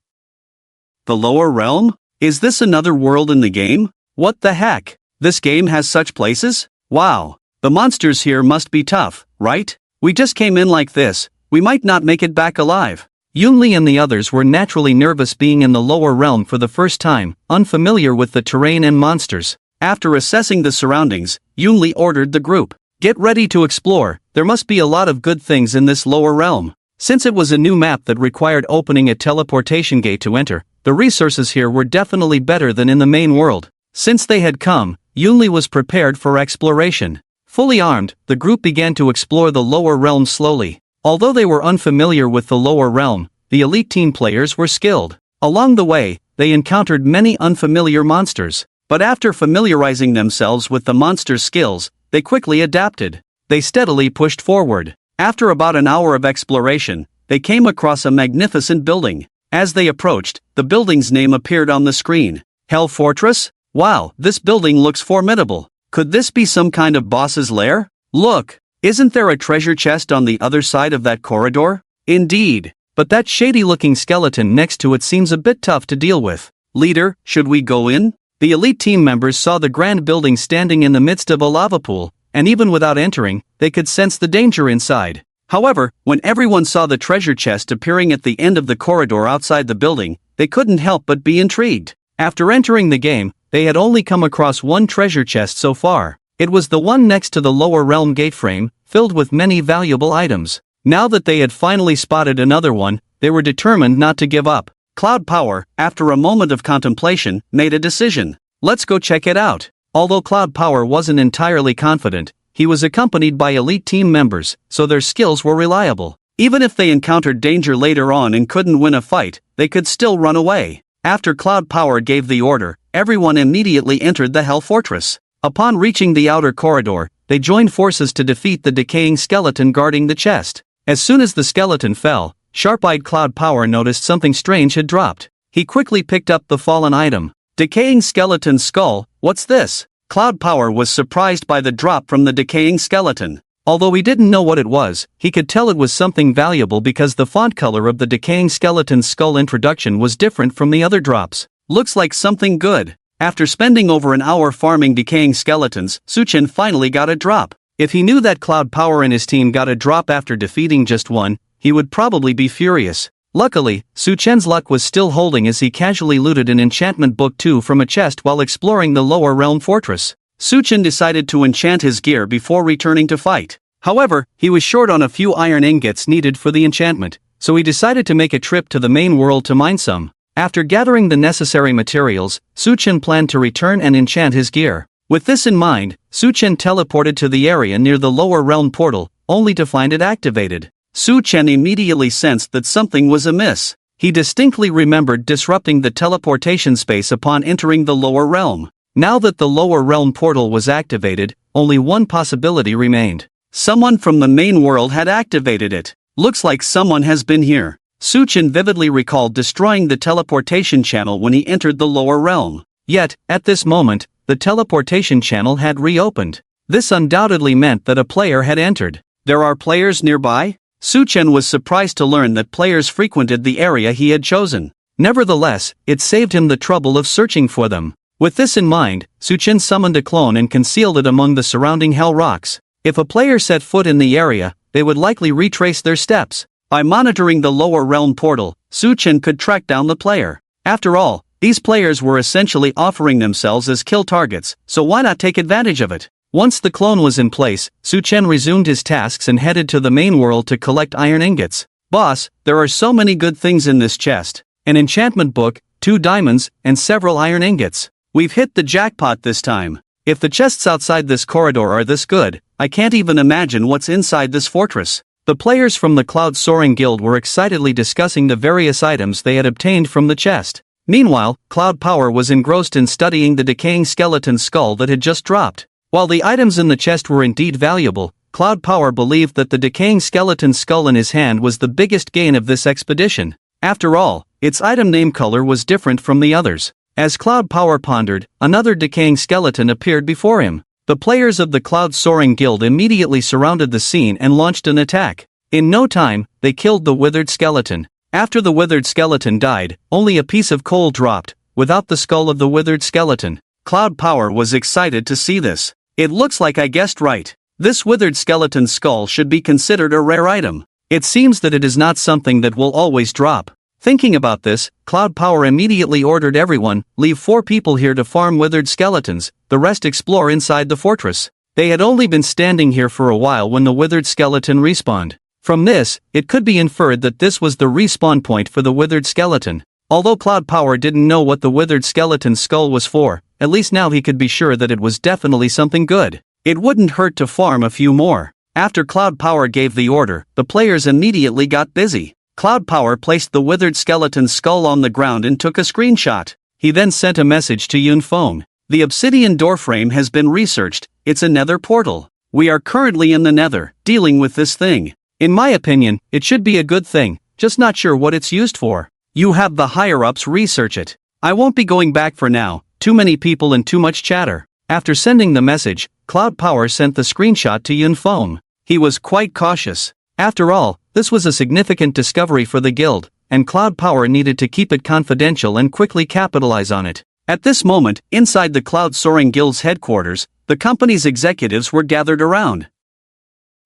The lower realm? Is this another world in the game? What the heck? This game has such places? Wow. The monsters here must be tough, right? We just came in like this, we might not make it back alive. Yunli and the others were naturally nervous being in the lower realm for the first time, unfamiliar with the terrain and monsters. After assessing the surroundings, Yunli ordered the group, "Get ready to explore, there must be a lot of good things in this lower realm." Since it was a new map that required opening a teleportation gate to enter, the resources here were definitely better than in the main world. Since they had come, Yunli was prepared for exploration. Fully armed, the group began to explore the lower realm slowly. Although they were unfamiliar with the lower realm, the elite team players were skilled. Along the way, they encountered many unfamiliar monsters. But after familiarizing themselves with the monsters' skills, they quickly adapted. They steadily pushed forward. After about an hour of exploration, they came across a magnificent building. As they approached, the building's name appeared on the screen. Hell Fortress? Wow, this building looks formidable. Could this be some kind of boss's lair? Look! Isn't there a treasure chest on the other side of that corridor? Indeed. But that shady-looking skeleton next to it seems a bit tough to deal with. Leader, should we go in? The elite team members saw the grand building standing in the midst of a lava pool, and even without entering, they could sense the danger inside. However, when everyone saw the treasure chest appearing at the end of the corridor outside the building, they couldn't help but be intrigued. After entering the game, they had only come across one treasure chest so far. It was the one next to the lower realm gate frame, filled with many valuable items. Now that they had finally spotted another one, they were determined not to give up. Cloud Power, after a moment of contemplation, made a decision. Let's go check it out. Although Cloud Power wasn't entirely confident, he was accompanied by elite team members, so their skills were reliable. Even if they encountered danger later on and couldn't win a fight, they could still run away. After Cloud Power gave the order, everyone immediately entered the Hell Fortress. Upon reaching the outer corridor, they joined forces to defeat the decaying skeleton guarding the chest. As soon as the skeleton fell, sharp-eyed Cloud Power noticed something strange had dropped. He quickly picked up the fallen item. Decaying skeleton skull, what's this? Cloud Power was surprised by the drop from the decaying skeleton. Although he didn't know what it was, he could tell it was something valuable because the font color of the decaying skeleton's skull introduction was different from the other drops. Looks like something good. After spending over an hour farming decaying skeletons, Suchen finally got a drop. If he knew that Cloud Power and his team got a drop after defeating just one, he would probably be furious. Luckily, Suchen's luck was still holding as he casually looted an enchantment book 2 from a chest while exploring the lower realm fortress. Suchen decided to enchant his gear before returning to fight. However, he was short on a few iron ingots needed for the enchantment, so he decided to make a trip to the main world to mine some. After gathering the necessary materials, Suchen planned to return and enchant his gear. With this in mind, Suchen teleported to the area near the lower realm portal, only to find it activated. Suchen immediately sensed that something was amiss. He distinctly remembered disrupting the teleportation space upon entering the lower realm. Now that the lower realm portal was activated, only one possibility remained. Someone from the main world had activated it. Looks like someone has been here. Suchen vividly recalled destroying the teleportation channel when he entered the lower realm. Yet, at this moment, the teleportation channel had reopened. This undoubtedly meant that a player had entered. There are players nearby? Suchen was surprised to learn that players frequented the area he had chosen. Nevertheless, it saved him the trouble of searching for them. With this in mind, Suchen summoned a clone and concealed it among the surrounding hell rocks. If a player set foot in the area, they would likely retrace their steps. By monitoring the lower realm portal, Suchen could track down the player. After all, these players were essentially offering themselves as kill targets, so why not take advantage of it? Once the clone was in place, Suchen resumed his tasks and headed to the main world to collect iron ingots. Boss, there are so many good things in this chest. An enchantment book, 2 diamonds, and several iron ingots. We've hit the jackpot this time. If the chests outside this corridor are this good, I can't even imagine what's inside this fortress. The players from the Cloud Soaring Guild were excitedly discussing the various items they had obtained from the chest. Meanwhile, Cloud Power was engrossed in studying the decaying skeleton skull that had just dropped. While the items in the chest were indeed valuable, Cloud Power believed that the decaying skeleton skull in his hand was the biggest gain of this expedition. After all, its item name color was different from the others. As Cloud Power pondered, another decaying skeleton appeared before him. The players of the Cloud Soaring Guild immediately surrounded the scene and launched an attack. In no time, they killed the withered skeleton. After the withered skeleton died, only a piece of coal dropped, without the skull of the withered skeleton. Cloud Power was excited to see this. It looks like I guessed right. This withered skeleton skull should be considered a rare item. It seems that it is not something that will always drop. Thinking about this, Cloud Power immediately ordered everyone, leave 4 people here to farm withered skeletons, the rest explore inside the fortress. They had only been standing here for a while when the withered skeleton respawned. From this, it could be inferred that this was the respawn point for the withered skeleton. Although Cloud Power didn't know what the withered skeleton's skull was for, at least now he could be sure that it was definitely something good. It wouldn't hurt to farm a few more. After Cloud Power gave the order, the players immediately got busy. Cloud Power placed the withered skeleton's skull on the ground and took a screenshot. He then sent a message to Yunfeng. The obsidian doorframe has been researched, it's a nether portal. We are currently in the nether, dealing with this thing. In my opinion, it should be a good thing, just not sure what it's used for. You have the higher-ups research it. I won't be going back for now, too many people and too much chatter. After sending the message, Cloud Power sent the screenshot to Yunfeng. He was quite cautious. After all, this was a significant discovery for the guild, and Cloud Power needed to keep it confidential and quickly capitalize on it. At this moment, inside the Cloud Soaring Guild's headquarters, the company's executives were gathered around.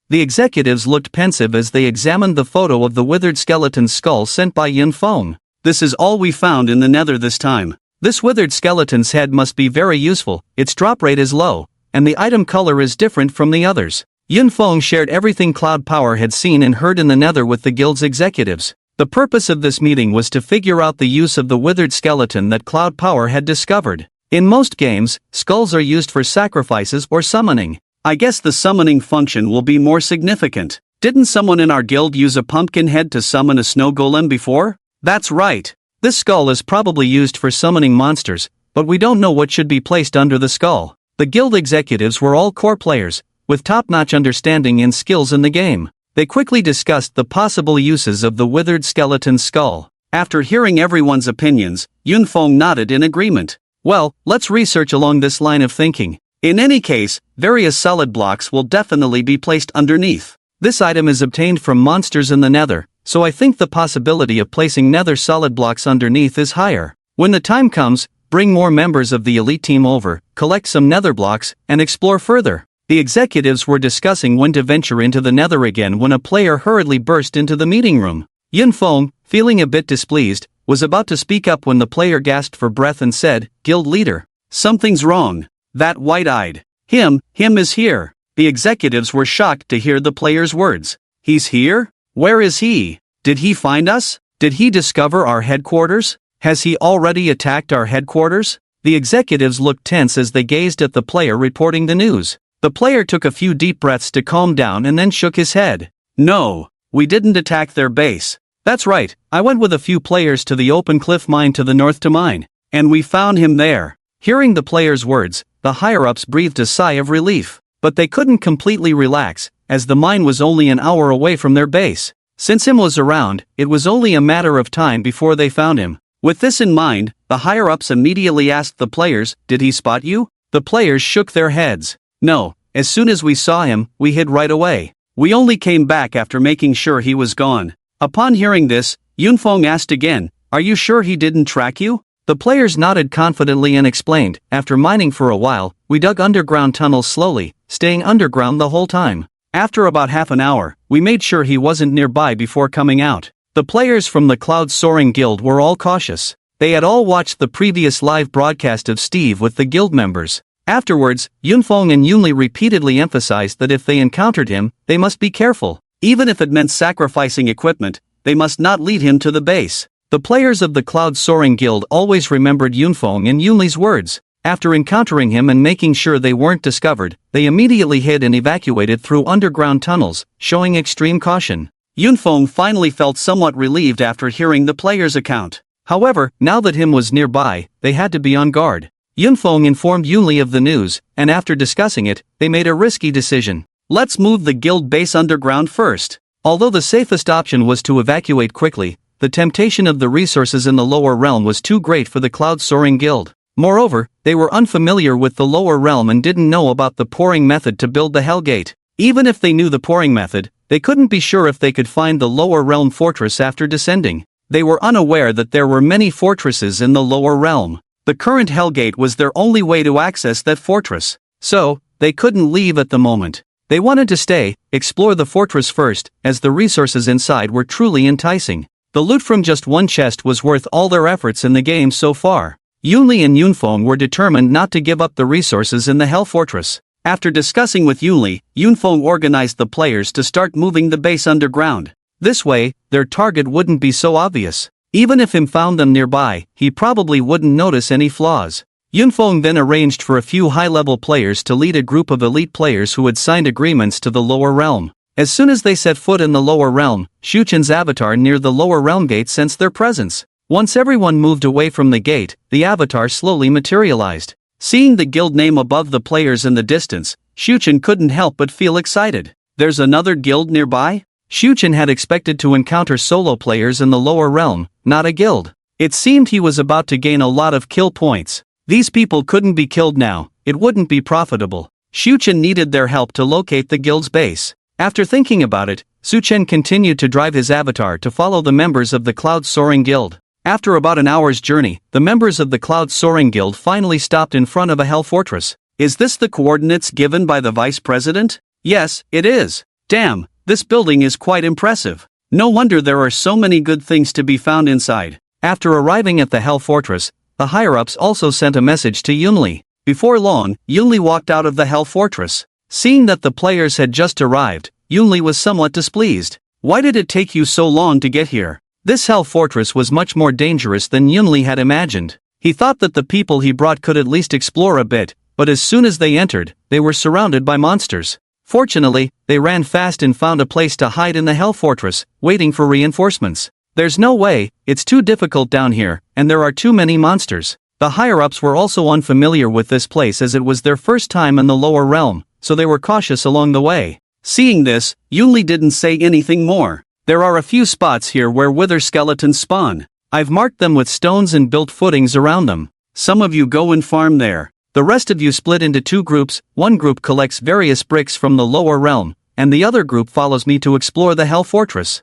The executives looked pensive as they examined the photo of the withered skeleton's skull sent by Yin Feng. This is all we found in the nether this time. This withered skeleton's head must be very useful, its drop rate is low, and the item color is different from the others. Yin Feng shared everything Cloud Power had seen and heard in the nether with the guild's executives. The purpose of this meeting was to figure out the use of the withered skeleton that Cloud Power had discovered. In most games, skulls are used for sacrifices or summoning. I guess the summoning function will be more significant. Didn't someone in our guild use a pumpkin head to summon a snow golem before? That's right. This skull is probably used for summoning monsters, but we don't know what should be placed under the skull. The guild executives were all core players, with top-notch understanding and skills in the game. They quickly discussed the possible uses of the withered skeleton's skull. After hearing everyone's opinions, Yun Feng nodded in agreement. Well, let's research along this line of thinking. In any case, various solid blocks will definitely be placed underneath. This item is obtained from monsters in the nether, so I think the possibility of placing nether solid blocks underneath is higher. When the time comes, bring more members of the elite team over, collect some nether blocks, and explore further. The executives were discussing when to venture into the nether again when a player hurriedly burst into the meeting room. Yin Feng, feeling a bit displeased, was about to speak up when the player gasped for breath and said, "Guild leader. Something's wrong. That white-eyed. Him is here." The executives were shocked to hear the player's words. He's here? Where is he? Did he find us? Did he discover our headquarters? Has he already attacked our headquarters? The executives looked tense as they gazed at the player reporting the news. The player took a few deep breaths to calm down and then shook his head. No, we didn't attack their base. That's right, I went with a few players to the open cliff mine to the north to mine, and we found him there. Hearing the player's words, the higher-ups breathed a sigh of relief. But they couldn't completely relax, as the mine was only an hour away from their base. Since him was around, it was only a matter of time before they found him. With this in mind, the higher-ups immediately asked the players, "Did he spot you?" The players shook their heads. No, as soon as we saw him, we hid right away. We only came back after making sure he was gone. Upon hearing this, Yun Feng asked again, "Are you sure he didn't track you?" The players nodded confidently and explained, "After mining for a while, we dug underground tunnels slowly, staying underground the whole time. After about half an hour, we made sure he wasn't nearby before coming out." The players from the Cloud Soaring Guild were all cautious. They had all watched the previous live broadcast of Steve with the guild members. Afterwards, Yun Feng and Yunli repeatedly emphasized that if they encountered him, they must be careful. Even if it meant sacrificing equipment, they must not lead him to the base. The players of the Cloud Soaring Guild always remembered Yun Feng and Yunli's words. After encountering him and making sure they weren't discovered, they immediately hid and evacuated through underground tunnels, showing extreme caution. Yun Feng finally felt somewhat relieved after hearing the player's account. However, now that him was nearby, they had to be on guard. Yun Feng informed Yunli of the news, and after discussing it, they made a risky decision. Let's move the guild base underground first. Although the safest option was to evacuate quickly, the temptation of the resources in the lower realm was too great for the Cloud Soaring Guild. Moreover, they were unfamiliar with the lower realm and didn't know about the pouring method to build the Hellgate. Even if they knew the pouring method, they couldn't be sure if they could find the lower realm fortress after descending. They were unaware that there were many fortresses in the lower realm. The current Hellgate was their only way to access that fortress. So, they couldn't leave at the moment. They wanted to stay, explore the fortress first, as the resources inside were truly enticing. The loot from just one chest was worth all their efforts in the game so far. Yunli and Yun Feng were determined not to give up the resources in the Hell Fortress. After discussing with Yunli, Yun Feng organized the players to start moving the base underground. This way, their target wouldn't be so obvious. Even if him found them nearby, he probably wouldn't notice any flaws. Yun Feng then arranged for a few high-level players to lead a group of elite players who had signed agreements to the lower realm. As soon as they set foot in the lower realm, Shuchen's avatar near the lower realm gate sensed their presence. Once everyone moved away from the gate, the avatar slowly materialized. Seeing the guild name above the players in the distance, Shuchen couldn't help but feel excited. There's another guild nearby? Shuchen had expected to encounter solo players in the lower realm, not a guild. It seemed he was about to gain a lot of kill points. These people couldn't be killed now, it wouldn't be profitable. Shuchen needed their help to locate the guild's base. After thinking about it, Suchen continued to drive his avatar to follow the members of the Cloud Soaring Guild. After about an hour's journey, the members of the Cloud Soaring Guild finally stopped in front of a hell fortress. Is this the coordinates given by the vice president? Yes, it is. Damn, this building is quite impressive. No wonder there are so many good things to be found inside. After arriving at the hell fortress, the higher-ups also sent a message to Yunli. Before long, Yunli walked out of the hell fortress. Seeing that the players had just arrived, Yunli was somewhat displeased. Why did it take you so long to get here? This hell fortress was much more dangerous than Yunli had imagined. He thought that the people he brought could at least explore a bit, but as soon as they entered, they were surrounded by monsters. Fortunately, they ran fast and found a place to hide in the hell fortress, waiting for reinforcements. There's no way, it's too difficult down here, and there are too many monsters. The higher-ups were also unfamiliar with this place as it was their first time in the lower realm, so they were cautious along the way. Seeing this, Yunli didn't say anything more. There are a few spots here where wither skeletons spawn. I've marked them with stones and built footings around them. Some of you go and farm there. The rest of you split into two groups. One group collects various bricks from the lower realm, and the other group follows me to explore the hell fortress.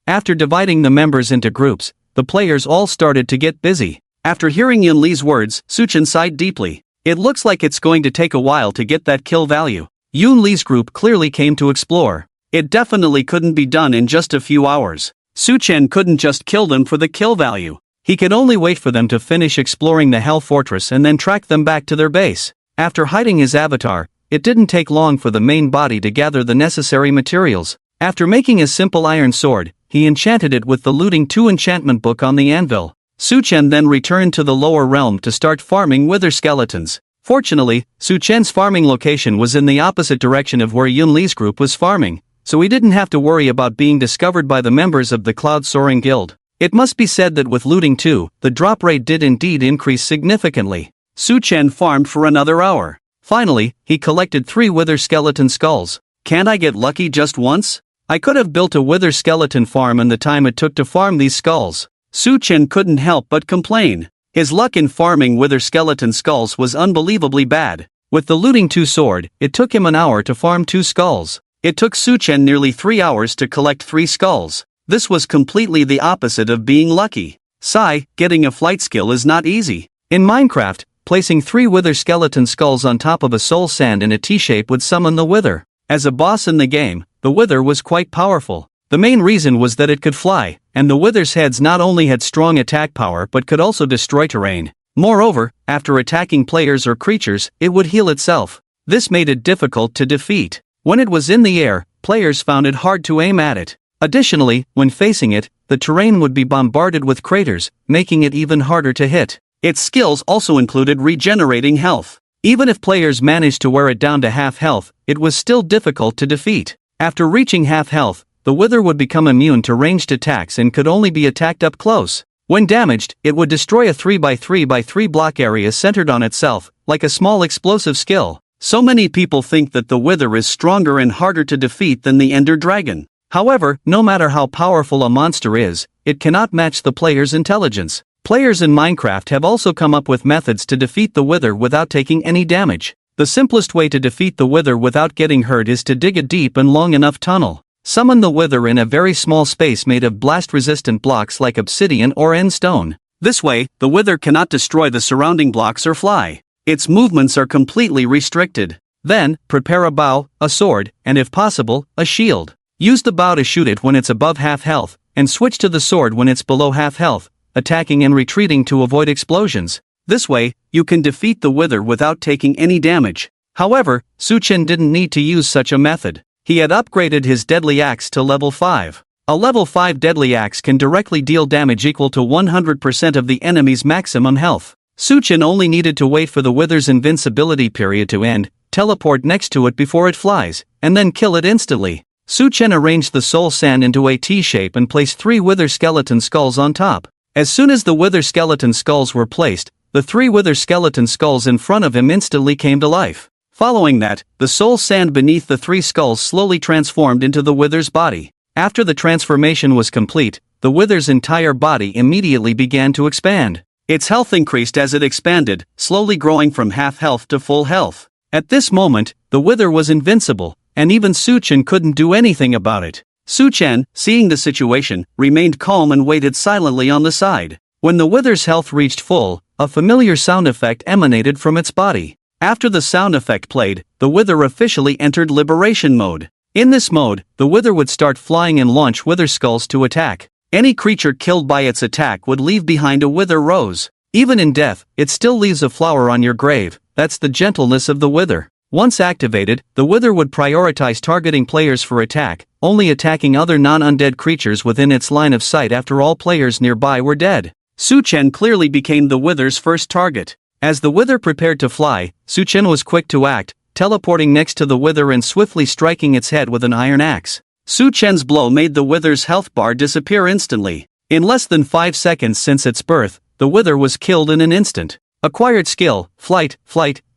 After dividing the members into groups, the players all started to get busy. After hearing Yunli's words, Suchen sighed deeply. It looks like it's going to take a while to get that kill value. Yunli's group clearly came to explore. It definitely couldn't be done in just a few hours. Suchen couldn't just kill them for the kill value. He could only wait for them to finish exploring the hell fortress and then track them back to their base. After hiding his avatar, it didn't take long for the main body to gather the necessary materials. After making a simple iron sword, he enchanted it with the Looting 2 enchantment book on the anvil. Suchen then returned to the lower realm to start farming wither skeletons. Fortunately, Suchen's farming location was in the opposite direction of where Yunli's group was farming, so he didn't have to worry about being discovered by the members of the Cloud Soaring Guild. It must be said that with Looting 2, the drop rate did indeed increase significantly. Suchen farmed for another hour. Finally, he collected 3 wither skeleton skulls. Can't I get lucky just once? I could have built a wither skeleton farm in the time it took to farm these skulls. Suchen couldn't help but complain. His luck in farming wither skeleton skulls was unbelievably bad. With the Looting 2 sword, it took him an hour to farm 2 skulls. It took Suchen nearly 3 hours to collect 3 skulls. This was completely the opposite of being lucky. Sigh, getting a flight skill is not easy. In Minecraft, placing 3 wither skeleton skulls on top of a soul sand in a T-shape would summon the wither. As a boss in the game, the wither was quite powerful. The main reason was that it could fly, and the wither's heads not only had strong attack power but could also destroy terrain. Moreover, after attacking players or creatures, it would heal itself. This made it difficult to defeat. When it was in the air, players found it hard to aim at it. Additionally, when facing it, the terrain would be bombarded with craters, making it even harder to hit. Its skills also included regenerating health. Even if players managed to wear it down to half health, it was still difficult to defeat. After reaching half health, the wither would become immune to ranged attacks and could only be attacked up close. When damaged, it would destroy a 3x3x3 block area centered on itself, like a small explosive skill. So many people think that the wither is stronger and harder to defeat than the Ender Dragon. However, no matter how powerful a monster is, it cannot match the player's intelligence. Players in Minecraft have also come up with methods to defeat the wither without taking any damage. The simplest way to defeat the wither without getting hurt is to dig a deep and long enough tunnel. Summon the wither in a very small space made of blast-resistant blocks like obsidian or end stone. This way, the wither cannot destroy the surrounding blocks or fly. Its movements are completely restricted. Then, prepare a bow, a sword, and if possible, a shield. Use the bow to shoot it when it's above half health, and switch to the sword when it's below half health, attacking and retreating to avoid explosions. This way, you can defeat the wither without taking any damage. However, Suchen didn't need to use such a method. He had upgraded his deadly axe to level 5. A level 5 deadly axe can directly deal damage equal to 100% of the enemy's maximum health. Suchen only needed to wait for the wither's invincibility period to end, teleport next to it before it flies, and then kill it instantly. Suchen arranged the soul sand into a T-shape and placed 3 wither skeleton skulls on top. As soon as the wither skeleton skulls were placed, the 3 wither skeleton skulls in front of him instantly came to life. Following that, the soul sand beneath the 3 skulls slowly transformed into the wither's body. After the transformation was complete, the wither's entire body immediately began to expand. Its health increased as it expanded, slowly growing from half health to full health. At this moment, the wither was invincible, and even Suchen couldn't do anything about it. Su Chen, seeing the situation, remained calm and waited silently on the side. When the wither's health reached full, a familiar sound effect emanated from its body. After the sound effect played, the wither officially entered liberation mode. In this mode, the wither would start flying and launch wither skulls to attack. Any creature killed by its attack would leave behind a wither rose. Even in death, it still leaves a flower on your grave. That's the gentleness of the wither. Once activated, the wither would prioritize targeting players for attack, only attacking other non-undead creatures within its line of sight after all players nearby were dead. Su Chen clearly became the wither's first target. As the wither prepared to fly, Su Chen was quick to act, teleporting next to the wither and swiftly striking its head with an iron axe. Su Chen's blow made the wither's health bar disappear instantly. In less than 5 seconds since its birth, the wither was killed in an instant. Acquired skill, flight,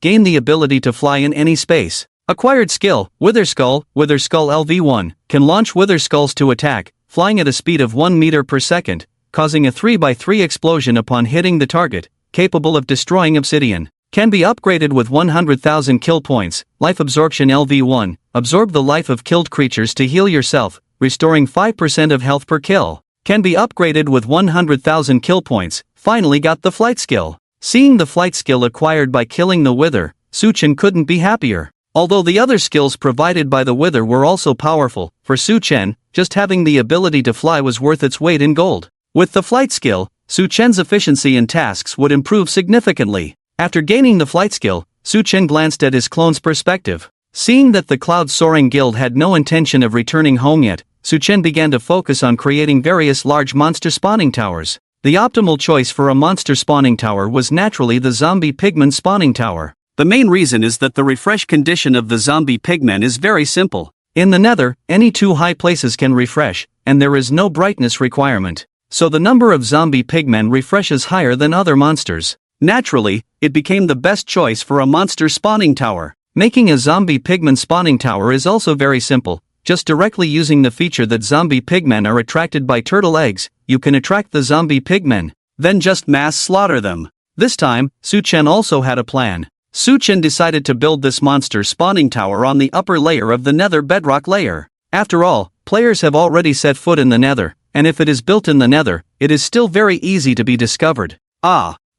gain the ability to fly in any space. Acquired skill, Wither Skull LV1, can launch wither skulls to attack, flying at a speed of 1 meter per second, causing a 3x3 explosion upon hitting the target, capable of destroying obsidian. Can be upgraded with 100,000 kill points. Life Absorption LV1, absorb the life of killed creatures to heal yourself, restoring 5% of health per kill. Can be upgraded with 100,000 kill points. Finally got the flight skill. Seeing the flight skill acquired by killing the wither, Su Chen couldn't be happier. Although the other skills provided by the wither were also powerful, for Su Chen, just having the ability to fly was worth its weight in gold. With the flight skill, Su Chen's efficiency in tasks would improve significantly. After gaining the flight skill, Su Chen glanced at his clone's perspective. Seeing that the Cloud Soaring Guild had no intention of returning home yet, Su Chen began to focus on creating various large monster spawning towers. The optimal choice for a monster spawning tower was naturally the zombie pigman spawning tower. The main reason is that the refresh condition of the zombie pigmen is very simple. In the Nether, any 2 high places can refresh, and there is no brightness requirement. So the number of zombie pigmen refreshes higher than other monsters. Naturally, it became the best choice for a monster spawning tower. Making a zombie pigman spawning tower is also very simple. Just directly using the feature that zombie pigmen are attracted by turtle eggs, you can attract the zombie pigmen. Then just mass slaughter them. This time, Su Chen also had a plan. Su Chen decided to build this monster spawning tower on the upper layer of the Nether bedrock layer. After all, players have already set foot in the Nether, and if it is built in the Nether, it is still very easy to be discovered.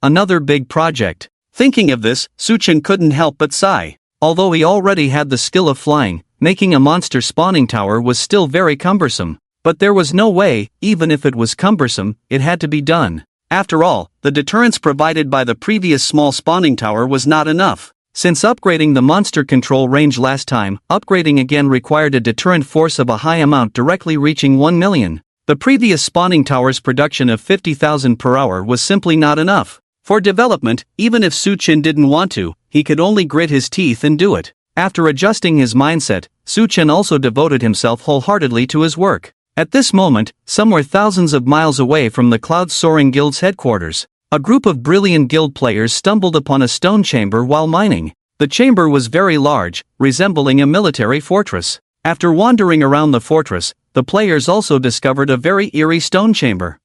Another big project. Thinking of this, Su Chen couldn't help but sigh. Although he already had the skill of flying, making a monster spawning tower was still very cumbersome. But there was no way, even if it was cumbersome, it had to be done. After all, the deterrence provided by the previous small spawning tower was not enough. Since upgrading the monster control range last time, upgrading again required a deterrent force of a high amount directly reaching 1 million. The previous spawning tower's production of 50,000 per hour was simply not enough. For development, even if Su Chen didn't want to, he could only grit his teeth and do it. After adjusting his mindset, Su Chen also devoted himself wholeheartedly to his work. At this moment, somewhere thousands of miles away from the Cloud Soaring Guild's headquarters, a group of brilliant guild players stumbled upon a stone chamber while mining. The chamber was very large, resembling a military fortress. After wandering around the fortress, the players also discovered a very eerie stone chamber.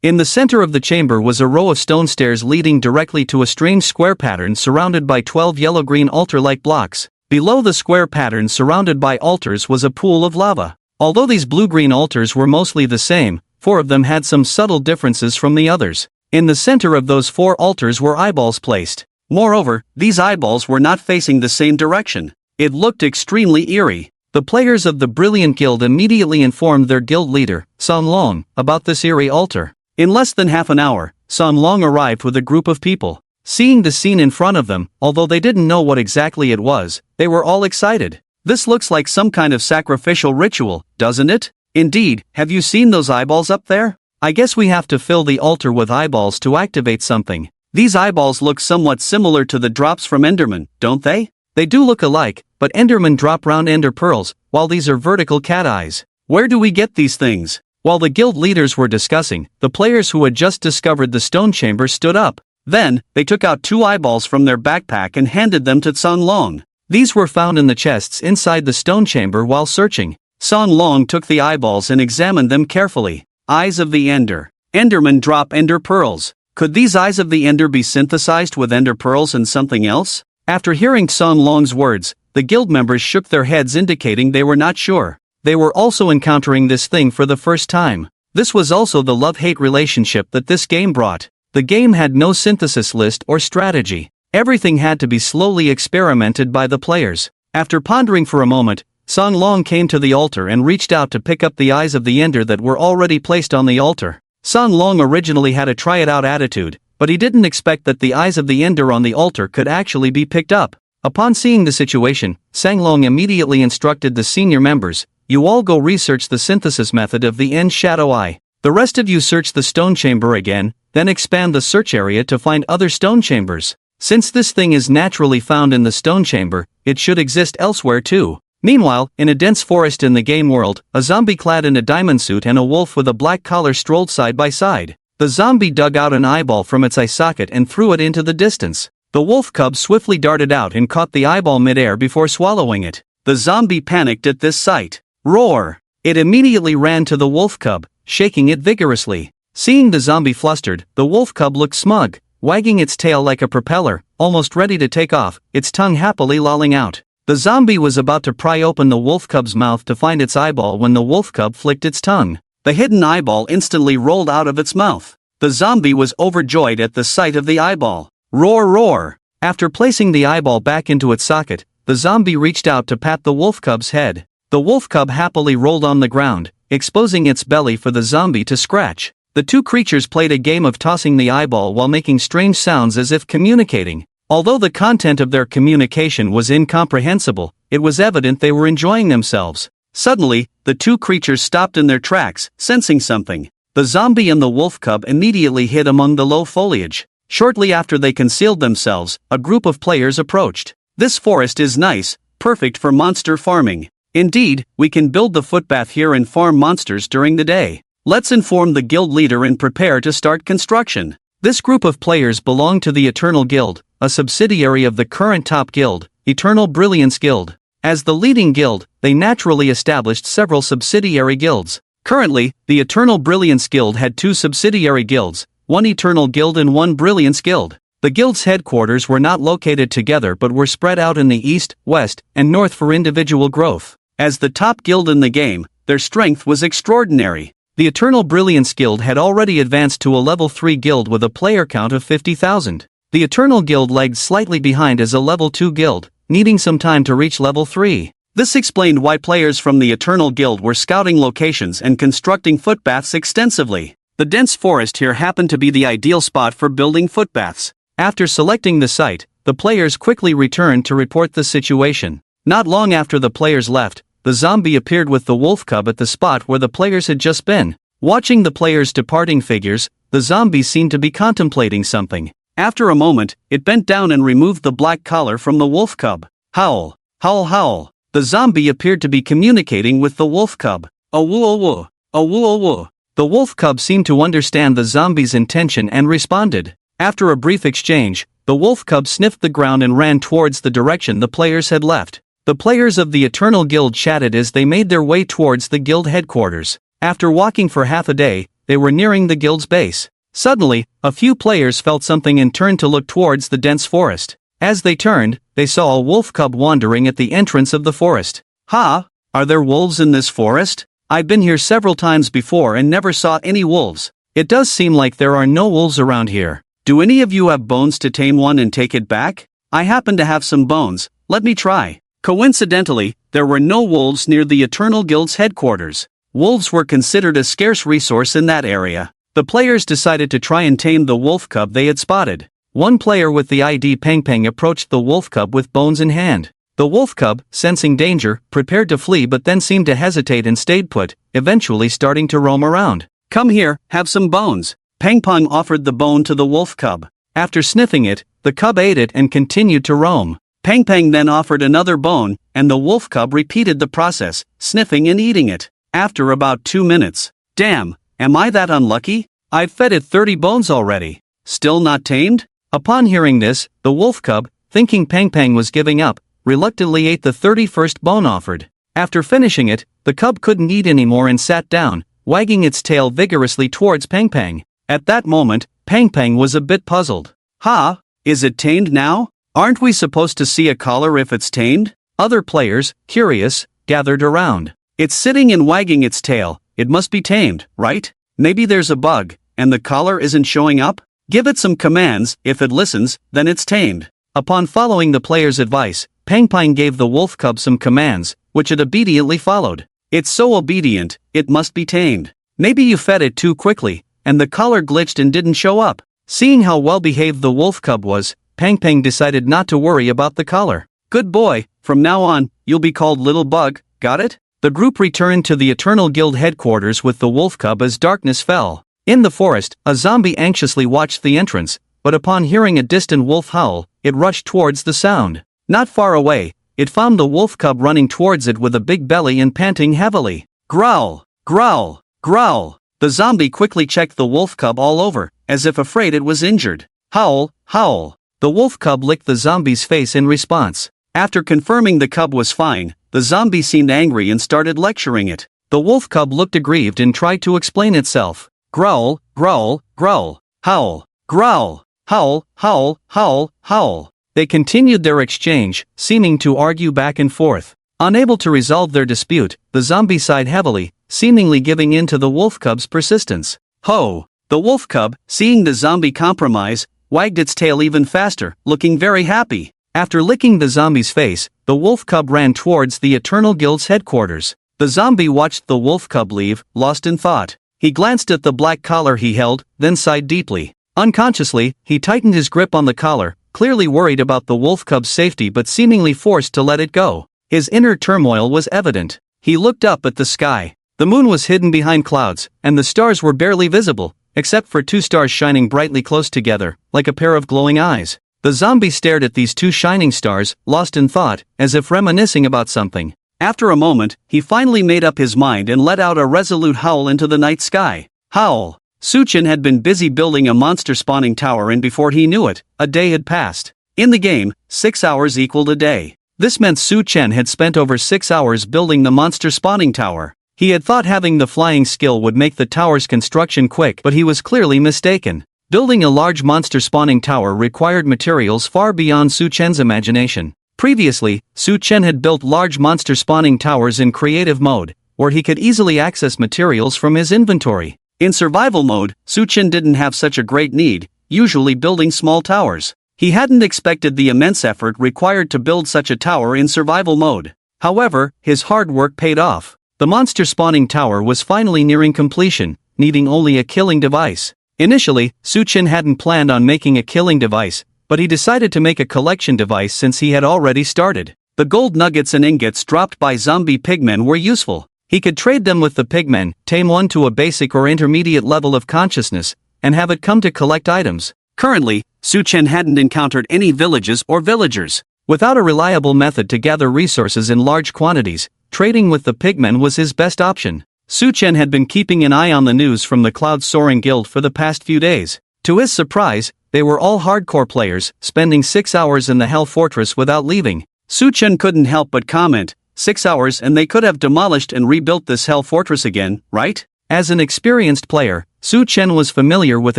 In the center of the chamber was a row of stone stairs leading directly to a strange square pattern surrounded by 12 yellow-green altar-like blocks. Below the square pattern surrounded by altars was a pool of lava. Although these blue-green altars were mostly the same, 4 of them had some subtle differences from the others. In the center of those 4 altars were eyeballs placed. Moreover, these eyeballs were not facing the same direction. It looked extremely eerie. The players of the Brilliant Guild immediately informed their guild leader, Sun Long, about this eerie altar. In less than half an hour, Sun Long arrived with a group of people. Seeing the scene in front of them, although they didn't know what exactly it was, they were all excited. This looks like some kind of sacrificial ritual, doesn't it? Indeed, have you seen those eyeballs up there? I guess we have to fill the altar with eyeballs to activate something. These eyeballs look somewhat similar to the drops from Enderman, don't they? They do look alike, but Enderman drop round ender pearls, while these are vertical cat eyes. Where do we get these things? While the guild leaders were discussing, the players who had just discovered the stone chamber stood up. Then, they took out 2 eyeballs from their backpack and handed them to Sun Long. These were found in the chests inside the stone chamber while searching. Sun Long took the eyeballs and examined them carefully. Eyes of the Ender. Enderman drop ender pearls. Could these eyes of the Ender be synthesized with ender pearls and something else? After hearing Sun Long's words, the guild members shook their heads indicating they were not sure. they were also encountering this thing for the first time. This was also the love-hate relationship that this game brought. The game had no synthesis list or strategy. Everything had to be slowly experimented by the players. After pondering for a moment, Song Long came to the altar and reached out to pick up the eyes of the ender that were already placed on the altar. Song Long originally had a try-it-out attitude, but he didn't expect that the eyes of the ender on the altar could actually be picked up. Upon seeing the situation, Sang Long immediately instructed the senior members, "You all go research the synthesis method of the end shadow eye. The rest of you search the stone chamber again, then expand the search area to find other stone chambers. Since this thing is naturally found in the stone chamber, it should exist elsewhere too." Meanwhile, in a dense forest in the game world, a zombie clad in a diamond suit and a wolf with a black collar strolled side by side. The zombie dug out an eyeball from its eye socket and threw it into the distance. The wolf cub swiftly darted out and caught the eyeball midair before swallowing it. The zombie panicked at this sight. Roar! It immediately ran to the wolf cub, shaking it vigorously. Seeing the zombie flustered, the wolf cub looked smug, wagging its tail like a propeller, almost ready to take off, its tongue happily lolling out. The zombie was about to pry open the wolf cub's mouth to find its eyeball when the wolf cub flicked its tongue. The hidden eyeball instantly rolled out of its mouth. The zombie was overjoyed at the sight of the eyeball. Roar, roar! After placing the eyeball back into its socket, the zombie reached out to pat the wolf cub's head. The wolf cub happily rolled on the ground, exposing its belly for the zombie to scratch. The two creatures played a game of tossing the eyeball while making strange sounds as if communicating. Although the content of their communication was incomprehensible, it was evident they were enjoying themselves. Suddenly, the two creatures stopped in their tracks, sensing something. The zombie and the wolf cub immediately hid among the low foliage. Shortly after they concealed themselves, a group of players approached. "This forest is nice, perfect for monster farming. Indeed, we can build the footpath here and farm monsters during the day. Let's inform the guild leader and prepare to start construction." This group of players belonged to the Eternal Guild, a subsidiary of the current top guild, Eternal Brilliance Guild. As the leading guild, they naturally established several subsidiary guilds. Currently, the Eternal Brilliance Guild had two subsidiary guilds, one Eternal Guild and one Brilliance Guild. The guild's headquarters were not located together but were spread out in the east, west, and north for individual growth. As the top guild in the game, their strength was extraordinary. The Eternal Brilliance Guild had already advanced to a level 3 guild with a player count of 50,000. The Eternal Guild lagged slightly behind as a level 2 guild, needing some time to reach level 3. This explained why players from the Eternal Guild were scouting locations and constructing footpaths extensively. The dense forest here happened to be the ideal spot for building footpaths. After selecting the site, the players quickly returned to report the situation. Not long after the players left, the zombie appeared with the wolf cub at the spot where the players had just been. Watching the players' departing figures, the zombie seemed to be contemplating something. After a moment, it bent down and removed the black collar from the wolf cub. Howl, howl, howl. The zombie appeared to be communicating with the wolf cub. "Awoo, awoo, awoo, awoo." The wolf cub seemed to understand the zombie's intention and responded. After a brief exchange, the wolf cub sniffed the ground and ran towards the direction the players had left. The players of the Eternal Guild chatted as they made their way towards the guild headquarters. After walking for half a day, they were nearing the guild's base. Suddenly, a few players felt something and turned to look towards the dense forest. As they turned, they saw a wolf cub wandering at the entrance of the forest. "Ha! Are there wolves in this forest? I've been here several times before and never saw any wolves. It does seem like there are no wolves around here. Do any of you have bones to tame one and take it back? I happen to have some bones, let me try." Coincidentally, there were no wolves near the Eternal Guild's headquarters. Wolves were considered a scarce resource in that area. The players decided to try and tame the wolf cub they had spotted. One player with the ID Peng Peng approached the wolf cub with bones in hand. The wolf cub, sensing danger, prepared to flee but then seemed to hesitate and stayed put, eventually starting to roam around. "Come here, have some bones." Peng Peng offered the bone to the wolf cub. After sniffing it, the cub ate it and continued to roam. Peng Peng then offered another bone, and the wolf cub repeated the process, sniffing and eating it. After about 2 minutes. "Damn, am I that unlucky? I've fed it 30 bones already. Still not tamed?" Upon hearing this, the wolf cub, thinking Peng Peng was giving up, reluctantly ate the 31st bone offered. After finishing it, the cub couldn't eat anymore and sat down, wagging its tail vigorously towards Peng Peng. At that moment, Peng Peng was a bit puzzled. "Ha, is it tamed now? Aren't we supposed to see a collar if it's tamed?" Other players, curious, gathered around. It's sitting and wagging its tail, it must be tamed, right? Maybe there's a bug, and the collar isn't showing up? Give it some commands, if it listens, then it's tamed. Upon following the player's advice, Pangpang gave the wolf cub some commands, which it obediently followed. It's so obedient, it must be tamed. Maybe you fed it too quickly, and the collar glitched and didn't show up. Seeing how well behaved the wolf cub was, Pangpang decided not to worry about the collar. Good boy, from now on, you'll be called Little Bug, got it? The group returned to the Eternal Guild headquarters with the wolf cub as darkness fell. In the forest, a zombie anxiously watched the entrance, but upon hearing a distant wolf howl, it rushed towards the sound. Not far away, it found the wolf cub running towards it with a big belly and panting heavily. Growl, growl, growl. The zombie quickly checked the wolf cub all over, as if afraid it was injured. Howl, howl. The wolf cub licked the zombie's face in response. After confirming the cub was fine, the zombie seemed angry and started lecturing it. The wolf cub looked aggrieved and tried to explain itself. Growl, growl, growl. Howl, growl, howl, howl, howl, howl. They continued their exchange, seeming to argue back and forth. Unable to resolve their dispute, the zombie sighed heavily, seemingly giving in to the wolf cub's persistence. Ho! The wolf cub, seeing the zombie compromise, wagged its tail even faster, looking very happy. After licking the zombie's face, the wolf cub ran towards the Eternal Guild's headquarters. The zombie watched the wolf cub leave, lost in thought. He glanced at the black collar he held, then sighed deeply. Unconsciously, he tightened his grip on the collar, clearly worried about the wolf cub's safety but seemingly forced to let it go. His inner turmoil was evident. He looked up at the sky. The moon was hidden behind clouds, and the stars were barely visible, except for two stars shining brightly close together, like a pair of glowing eyes. The zombie stared at these two shining stars, lost in thought, as if reminiscing about something. After a moment, he finally made up his mind and let out a resolute howl into the night sky. Howl! Suchin had been busy building a monster spawning tower, and before he knew it, a day had passed. In the game, 6 hours equaled a day. This meant Su Chen had spent over 6 hours building the monster spawning tower. He had thought having the flying skill would make the tower's construction quick, but he was clearly mistaken. Building a large monster spawning tower required materials far beyond Su Chen's imagination. Previously, Su Chen had built large monster spawning towers in creative mode, where he could easily access materials from his inventory. In survival mode, Su Chen didn't have such a great need, usually building small towers. He hadn't expected the immense effort required to build such a tower in survival mode. However, his hard work paid off. The monster spawning tower was finally nearing completion, needing only a killing device. Initially, Su Chen hadn't planned on making a killing device, but he decided to make a collection device since he had already started. The gold nuggets and ingots dropped by zombie pigmen were useful. He could trade them with the pigmen, tame one to a basic or intermediate level of consciousness, and have it come to collect items. Currently, Su Chen hadn't encountered any villages or villagers. Without a reliable method to gather resources in large quantities, trading with the pigmen was his best option. Su Chen had been keeping an eye on the news from the Cloud Soaring Guild for the past few days. To his surprise, they were all hardcore players, spending 6 hours in the Hell Fortress without leaving. Su Chen couldn't help but comment, 6 hours and they could have demolished and rebuilt this Hell Fortress again, right? As an experienced player, Su Chen was familiar with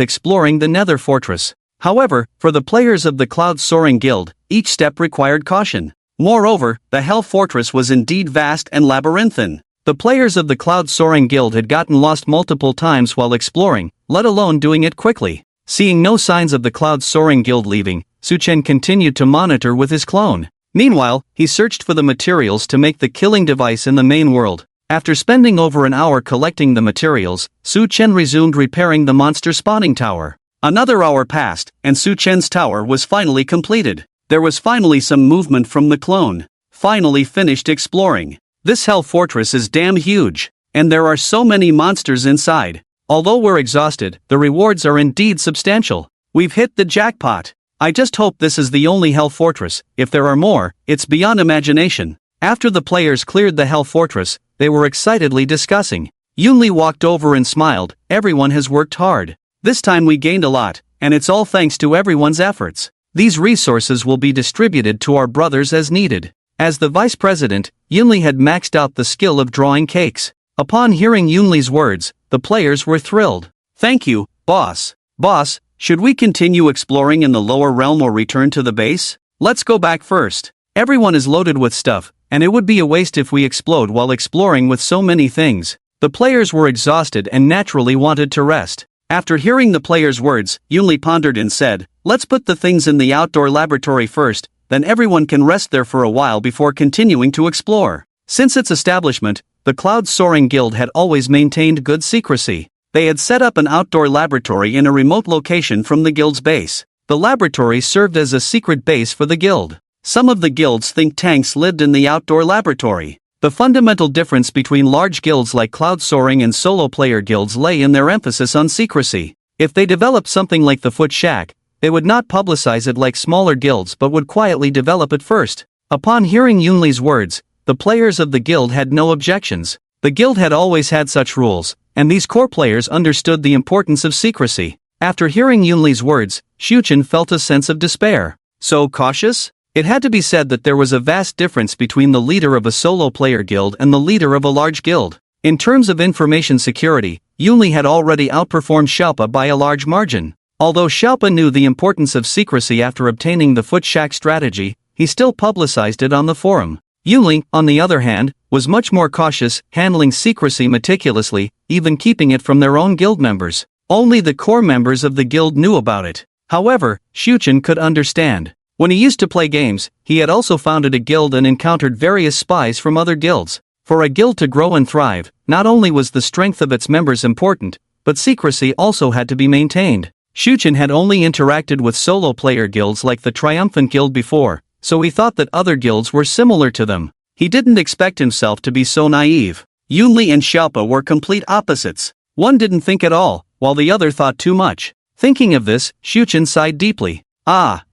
exploring the Nether Fortress. However, for the players of the Cloud Soaring Guild, each step required caution. Moreover, the Hell Fortress was indeed vast and labyrinthine. The players of the Cloud Soaring Guild had gotten lost multiple times while exploring, let alone doing it quickly. Seeing no signs of the Cloud Soaring Guild leaving, Su Chen continued to monitor with his clone. Meanwhile, he searched for the materials to make the killing device in the main world. After spending over an hour collecting the materials, Su Chen resumed repairing the monster spawning tower. Another hour passed, and Su Chen's tower was finally completed. There was finally some movement from the clone. Finally finished exploring. This Hell Fortress is damn huge, and there are so many monsters inside. Although we're exhausted, the rewards are indeed substantial. We've hit the jackpot. I just hope this is the only Hell Fortress. If there are more, it's beyond imagination. After the players cleared the Hell Fortress, they were excitedly discussing. Yunli walked over and smiled. Everyone has worked hard. This time we gained a lot, and it's all thanks to everyone's efforts. These resources will be distributed to our brothers as needed. As the vice president, Yunli had maxed out the skill of drawing cakes. Upon hearing Yunli's words, the players were thrilled. Thank you, boss. Boss, should we continue exploring in the lower realm or return to the base? Let's go back first. Everyone is loaded with stuff, and it would be a waste if we explode while exploring with so many things. The players were exhausted and naturally wanted to rest. After hearing the players' words, Yunli pondered and said, "Let's put the things in the outdoor laboratory first, then everyone can rest there for a while before continuing to explore." Since its establishment, the Cloud Soaring Guild had always maintained good secrecy. They had set up an outdoor laboratory in a remote location from the guild's base. The laboratory served as a secret base for the guild. Some of the guild's think tanks lived in the outdoor laboratory. The fundamental difference between large guilds like Cloud Soaring and solo player guilds lay in their emphasis on secrecy. If they developed something like the Foot Shack, they would not publicize it like smaller guilds but would quietly develop it first. Upon hearing Yunli's words, the players of the guild had no objections. The guild had always had such rules, and these core players understood the importance of secrecy. After hearing Yunli's words, Shuchen felt a sense of despair. So cautious? It had to be said that there was a vast difference between the leader of a solo player guild and the leader of a large guild. In terms of information security, Yunli had already outperformed Xiaopa by a large margin. Although Xiaopa knew the importance of secrecy after obtaining the Foot Shack strategy, he still publicized it on the forum. Yunli, on the other hand, was much more cautious, handling secrecy meticulously, even keeping it from their own guild members. Only the core members of the guild knew about it. However, Shuchen could understand. When he used to play games, he had also founded a guild and encountered various spies from other guilds. For a guild to grow and thrive, not only was the strength of its members important, but secrecy also had to be maintained. Shuchen had only interacted with solo player guilds like the Triumphant Guild before, so he thought that other guilds were similar to them. He didn't expect himself to be so naive. Yunli and Xiaopa were complete opposites. One didn't think at all, while the other thought too much. Thinking of this, Shuchen sighed deeply.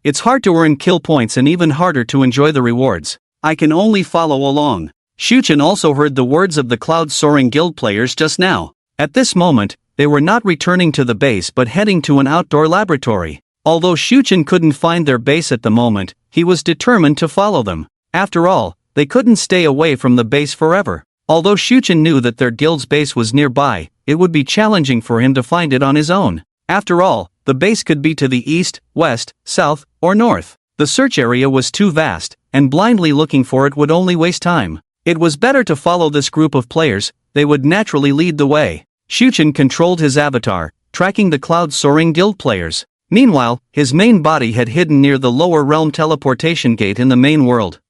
It's hard to earn kill points and even harder to enjoy the rewards. I can only follow along. Shuchen also heard the words of the Cloud Soaring Guild players just now. At this moment, they were not returning to the base but heading to an outdoor laboratory. Although Shuchen couldn't find their base at the moment, he was determined to follow them. After all, they couldn't stay away from the base forever. Although Shuchen knew that their guild's base was nearby, it would be challenging for him to find it on his own. After all, the base could be to the east, west, south, or north. The search area was too vast, and blindly looking for it would only waste time. It was better to follow this group of players, they would naturally lead the way. Shuchen controlled his avatar, tracking the Cloud Soaring Guild players. Meanwhile, his main body had hidden near the lower realm teleportation gate in the main world.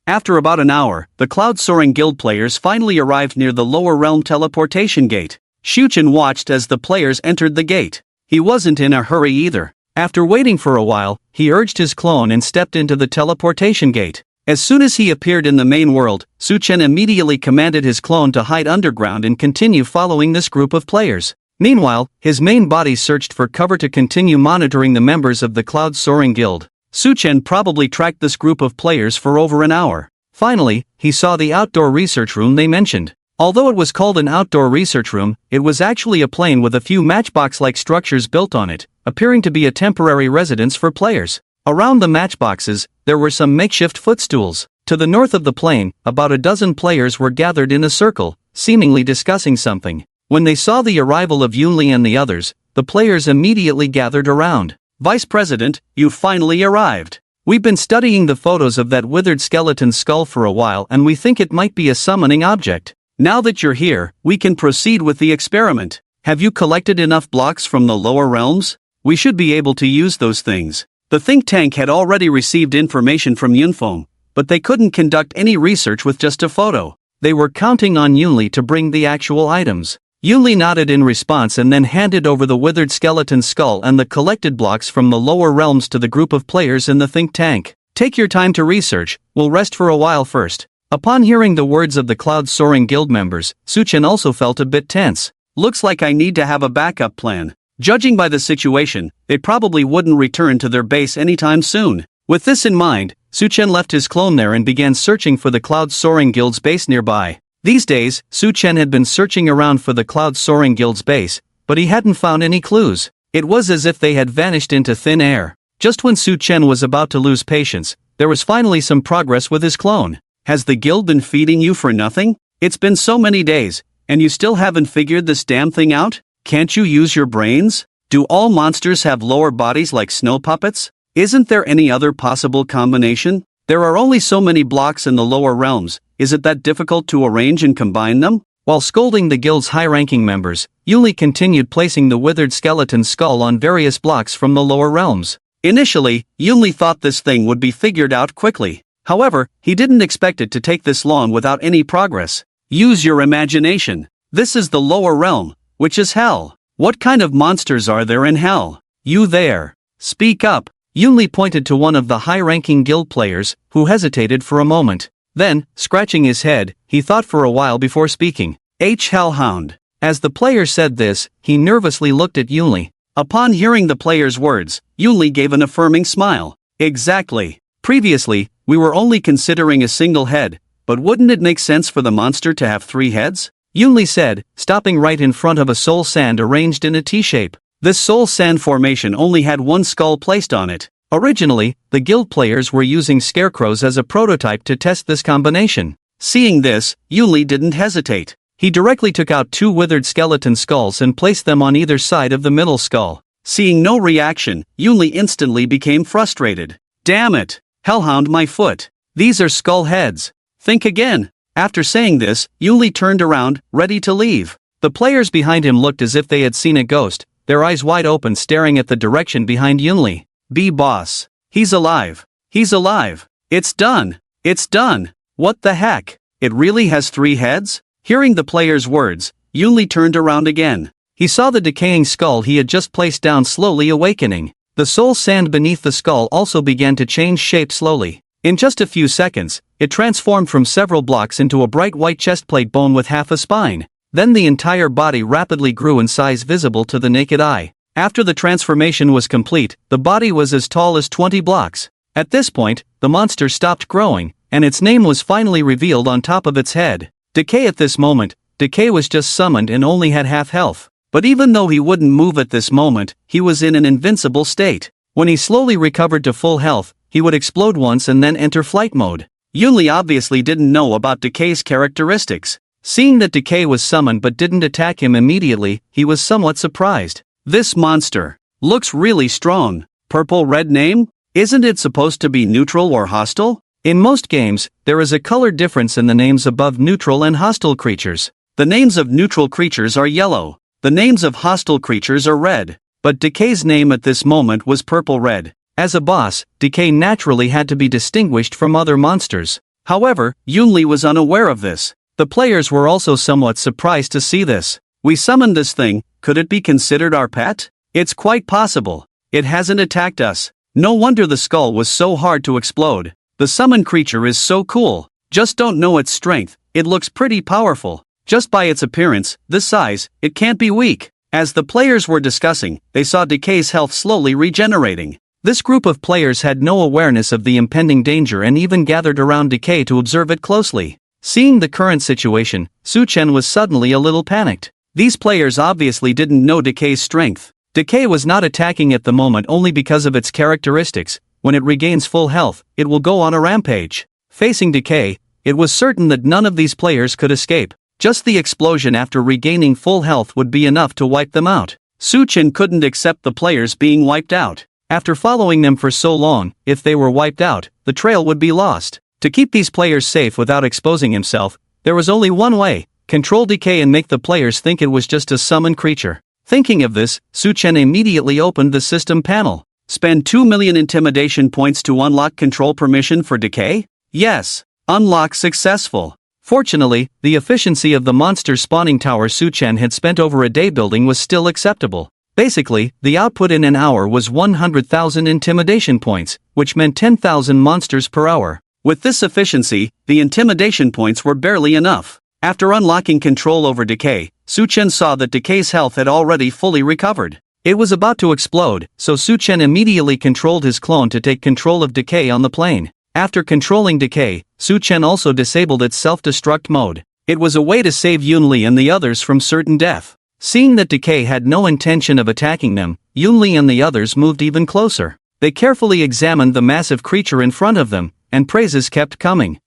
After about an hour, the Cloud Soaring Guild players finally arrived near the lower realm teleportation gate. Shuchen watched as the players entered the gate. He wasn't in a hurry either. After waiting for a while, he urged his clone and stepped into the teleportation gate. As soon as he appeared in the main world, Shuchen immediately commanded his clone to hide underground and continue following this group of players. Meanwhile, his main body searched for cover to continue monitoring the members of the Cloud Soaring Guild. Shuchen probably tracked this group of players for over an hour. Finally, he saw the outdoor research room they mentioned. Although it was called an outdoor research room, it was actually a plane with a few matchbox-like structures built on it, appearing to be a temporary residence for players. Around the matchboxes, there were some makeshift footstools. To the north of the plane, about a dozen players were gathered in a circle, seemingly discussing something. When they saw the arrival of Yunli and the others, the players immediately gathered around. "Vice President, you finally arrived. We've been studying the photos of that withered skeleton skull for a while and we think it might be a summoning object. Now that you're here, we can proceed with the experiment. Have you collected enough blocks from the lower realms? We should be able to use those things." The think tank had already received information from Yunfeng, but they couldn't conduct any research with just a photo. They were counting on Yunli to bring the actual items. Yunli nodded in response and then handed over the withered skeleton skull and the collected blocks from the lower realms to the group of players in the think tank. "Take your time to research, we'll rest for a while first." Upon hearing the words of the Cloud Soaring Guild members, Shuchen also felt a bit tense. Looks like I need to have a backup plan. Judging by the situation, they probably wouldn't return to their base anytime soon. With this in mind, Shuchen left his clone there and began searching for the Cloud Soaring Guild's base nearby. These days, Shuchen had been searching around for the Cloud Soaring Guild's base, but he hadn't found any clues. It was as if they had vanished into thin air. Just when Shuchen was about to lose patience, there was finally some progress with his clone. "Has the guild been feeding you for nothing? It's been so many days, and you still haven't figured this damn thing out? Can't you use your brains? Do all monsters have lower bodies like snow puppets? Isn't there any other possible combination?" There are only so many blocks in the lower realms, is it that difficult to arrange and combine them? While scolding the guild's high-ranking members, Yunli continued placing the withered skeleton skull on various blocks from the lower realms. Initially, Yunli thought this thing would be figured out quickly. However, he didn't expect it to take this long without any progress. Use your imagination. This is the lower realm, which is hell. What kind of monsters are there in hell? You there. Speak up. Yunli pointed to one of the high-ranking guild players, who hesitated for a moment. Then, scratching his head, he thought for a while before speaking. Hellhound. As the player said this, he nervously looked at Yunli. Upon hearing the player's words, Yunli gave an affirming smile. Exactly. Previously, we were only considering a single head, but wouldn't it make sense for the monster to have 3 heads? Yunli said, stopping right in front of a soul sand arranged in a T-shape. This soul sand formation only had 1 skull placed on it. Originally, the guild players were using scarecrows as a prototype to test this combination. Seeing this, Yunli didn't hesitate. He directly took out 2 withered skeleton skulls and placed them on either side of the middle skull. Seeing no reaction, Yunli instantly became frustrated. Damn it! Hellhound my foot! These are skull heads! Think again! After saying this, Yunli turned around, ready to leave. The players behind him looked as if they had seen a ghost, their eyes wide open staring at the direction behind Yunli. Boss. He's alive. He's alive. It's done. It's done. What the heck? It really has 3 heads? Hearing the player's words, Yunli turned around again. He saw the decaying skull he had just placed down slowly awakening. The soul sand beneath the skull also began to change shape slowly. In just a few seconds, it transformed from several blocks into a bright white chestplate bone with half a spine. Then the entire body rapidly grew in size visible to the naked eye. After the transformation was complete, the body was as tall as 20 blocks. At this point, the monster stopped growing, and its name was finally revealed on top of its head. Decay. At this moment, Decay was just summoned and only had half health. But even though he wouldn't move at this moment, he was in an invincible state. When he slowly recovered to full health, he would explode once and then enter flight mode. Yunli obviously didn't know about Decay's characteristics. Seeing that Decay was summoned but didn't attack him immediately, he was somewhat surprised. This monster looks really strong. Purple-red name? Isn't it supposed to be neutral or hostile? In most games, there is a color difference in the names above neutral and hostile creatures. The names of neutral creatures are yellow. The names of hostile creatures are red. But Decay's name at this moment was purple-red. As a boss, Decay naturally had to be distinguished from other monsters. However, Yunli was unaware of this. The players were also somewhat surprised to see this. We summoned this thing, could it be considered our pet? It's quite possible. It hasn't attacked us. No wonder the skull was so hard to explode. The summoned creature is so cool. Just don't know its strength, it looks pretty powerful. Just by its appearance, this size, it can't be weak. As the players were discussing, they saw Decay's health slowly regenerating. This group of players had no awareness of the impending danger and even gathered around Decay to observe it closely. Seeing the current situation, Su-Chen was suddenly a little panicked. These players obviously didn't know Decay's strength. Decay was not attacking at the moment only because of its characteristics. When it regains full health, it will go on a rampage. Facing Decay, it was certain that none of these players could escape. Just the explosion after regaining full health would be enough to wipe them out. Su-Chen couldn't accept the players being wiped out. After following them for so long, if they were wiped out, the trail would be lost. To keep these players safe without exposing himself, there was only one way: control Decay and make the players think it was just a summoned creature. Thinking of this, Su-Chen immediately opened the system panel. Spend 2 million intimidation points to unlock control permission for Decay? Yes. Unlock successful. Fortunately, the efficiency of the monster spawning tower Su-Chen had spent over a day building was still acceptable. Basically, the output in an hour was 100,000 intimidation points, which meant 10,000 monsters per hour. With this efficiency, the intimidation points were barely enough. After unlocking control over Decay, Su-Chen saw that Decay's health had already fully recovered. It was about to explode, so Su-Chen immediately controlled his clone to take control of Decay on the plane. After controlling Decay, Su-Chen also disabled its self-destruct mode. It was a way to save Yunli and the others from certain death. Seeing that Decay had no intention of attacking them, Yunli and the others moved even closer. They carefully examined the massive creature in front of them, and praises kept coming.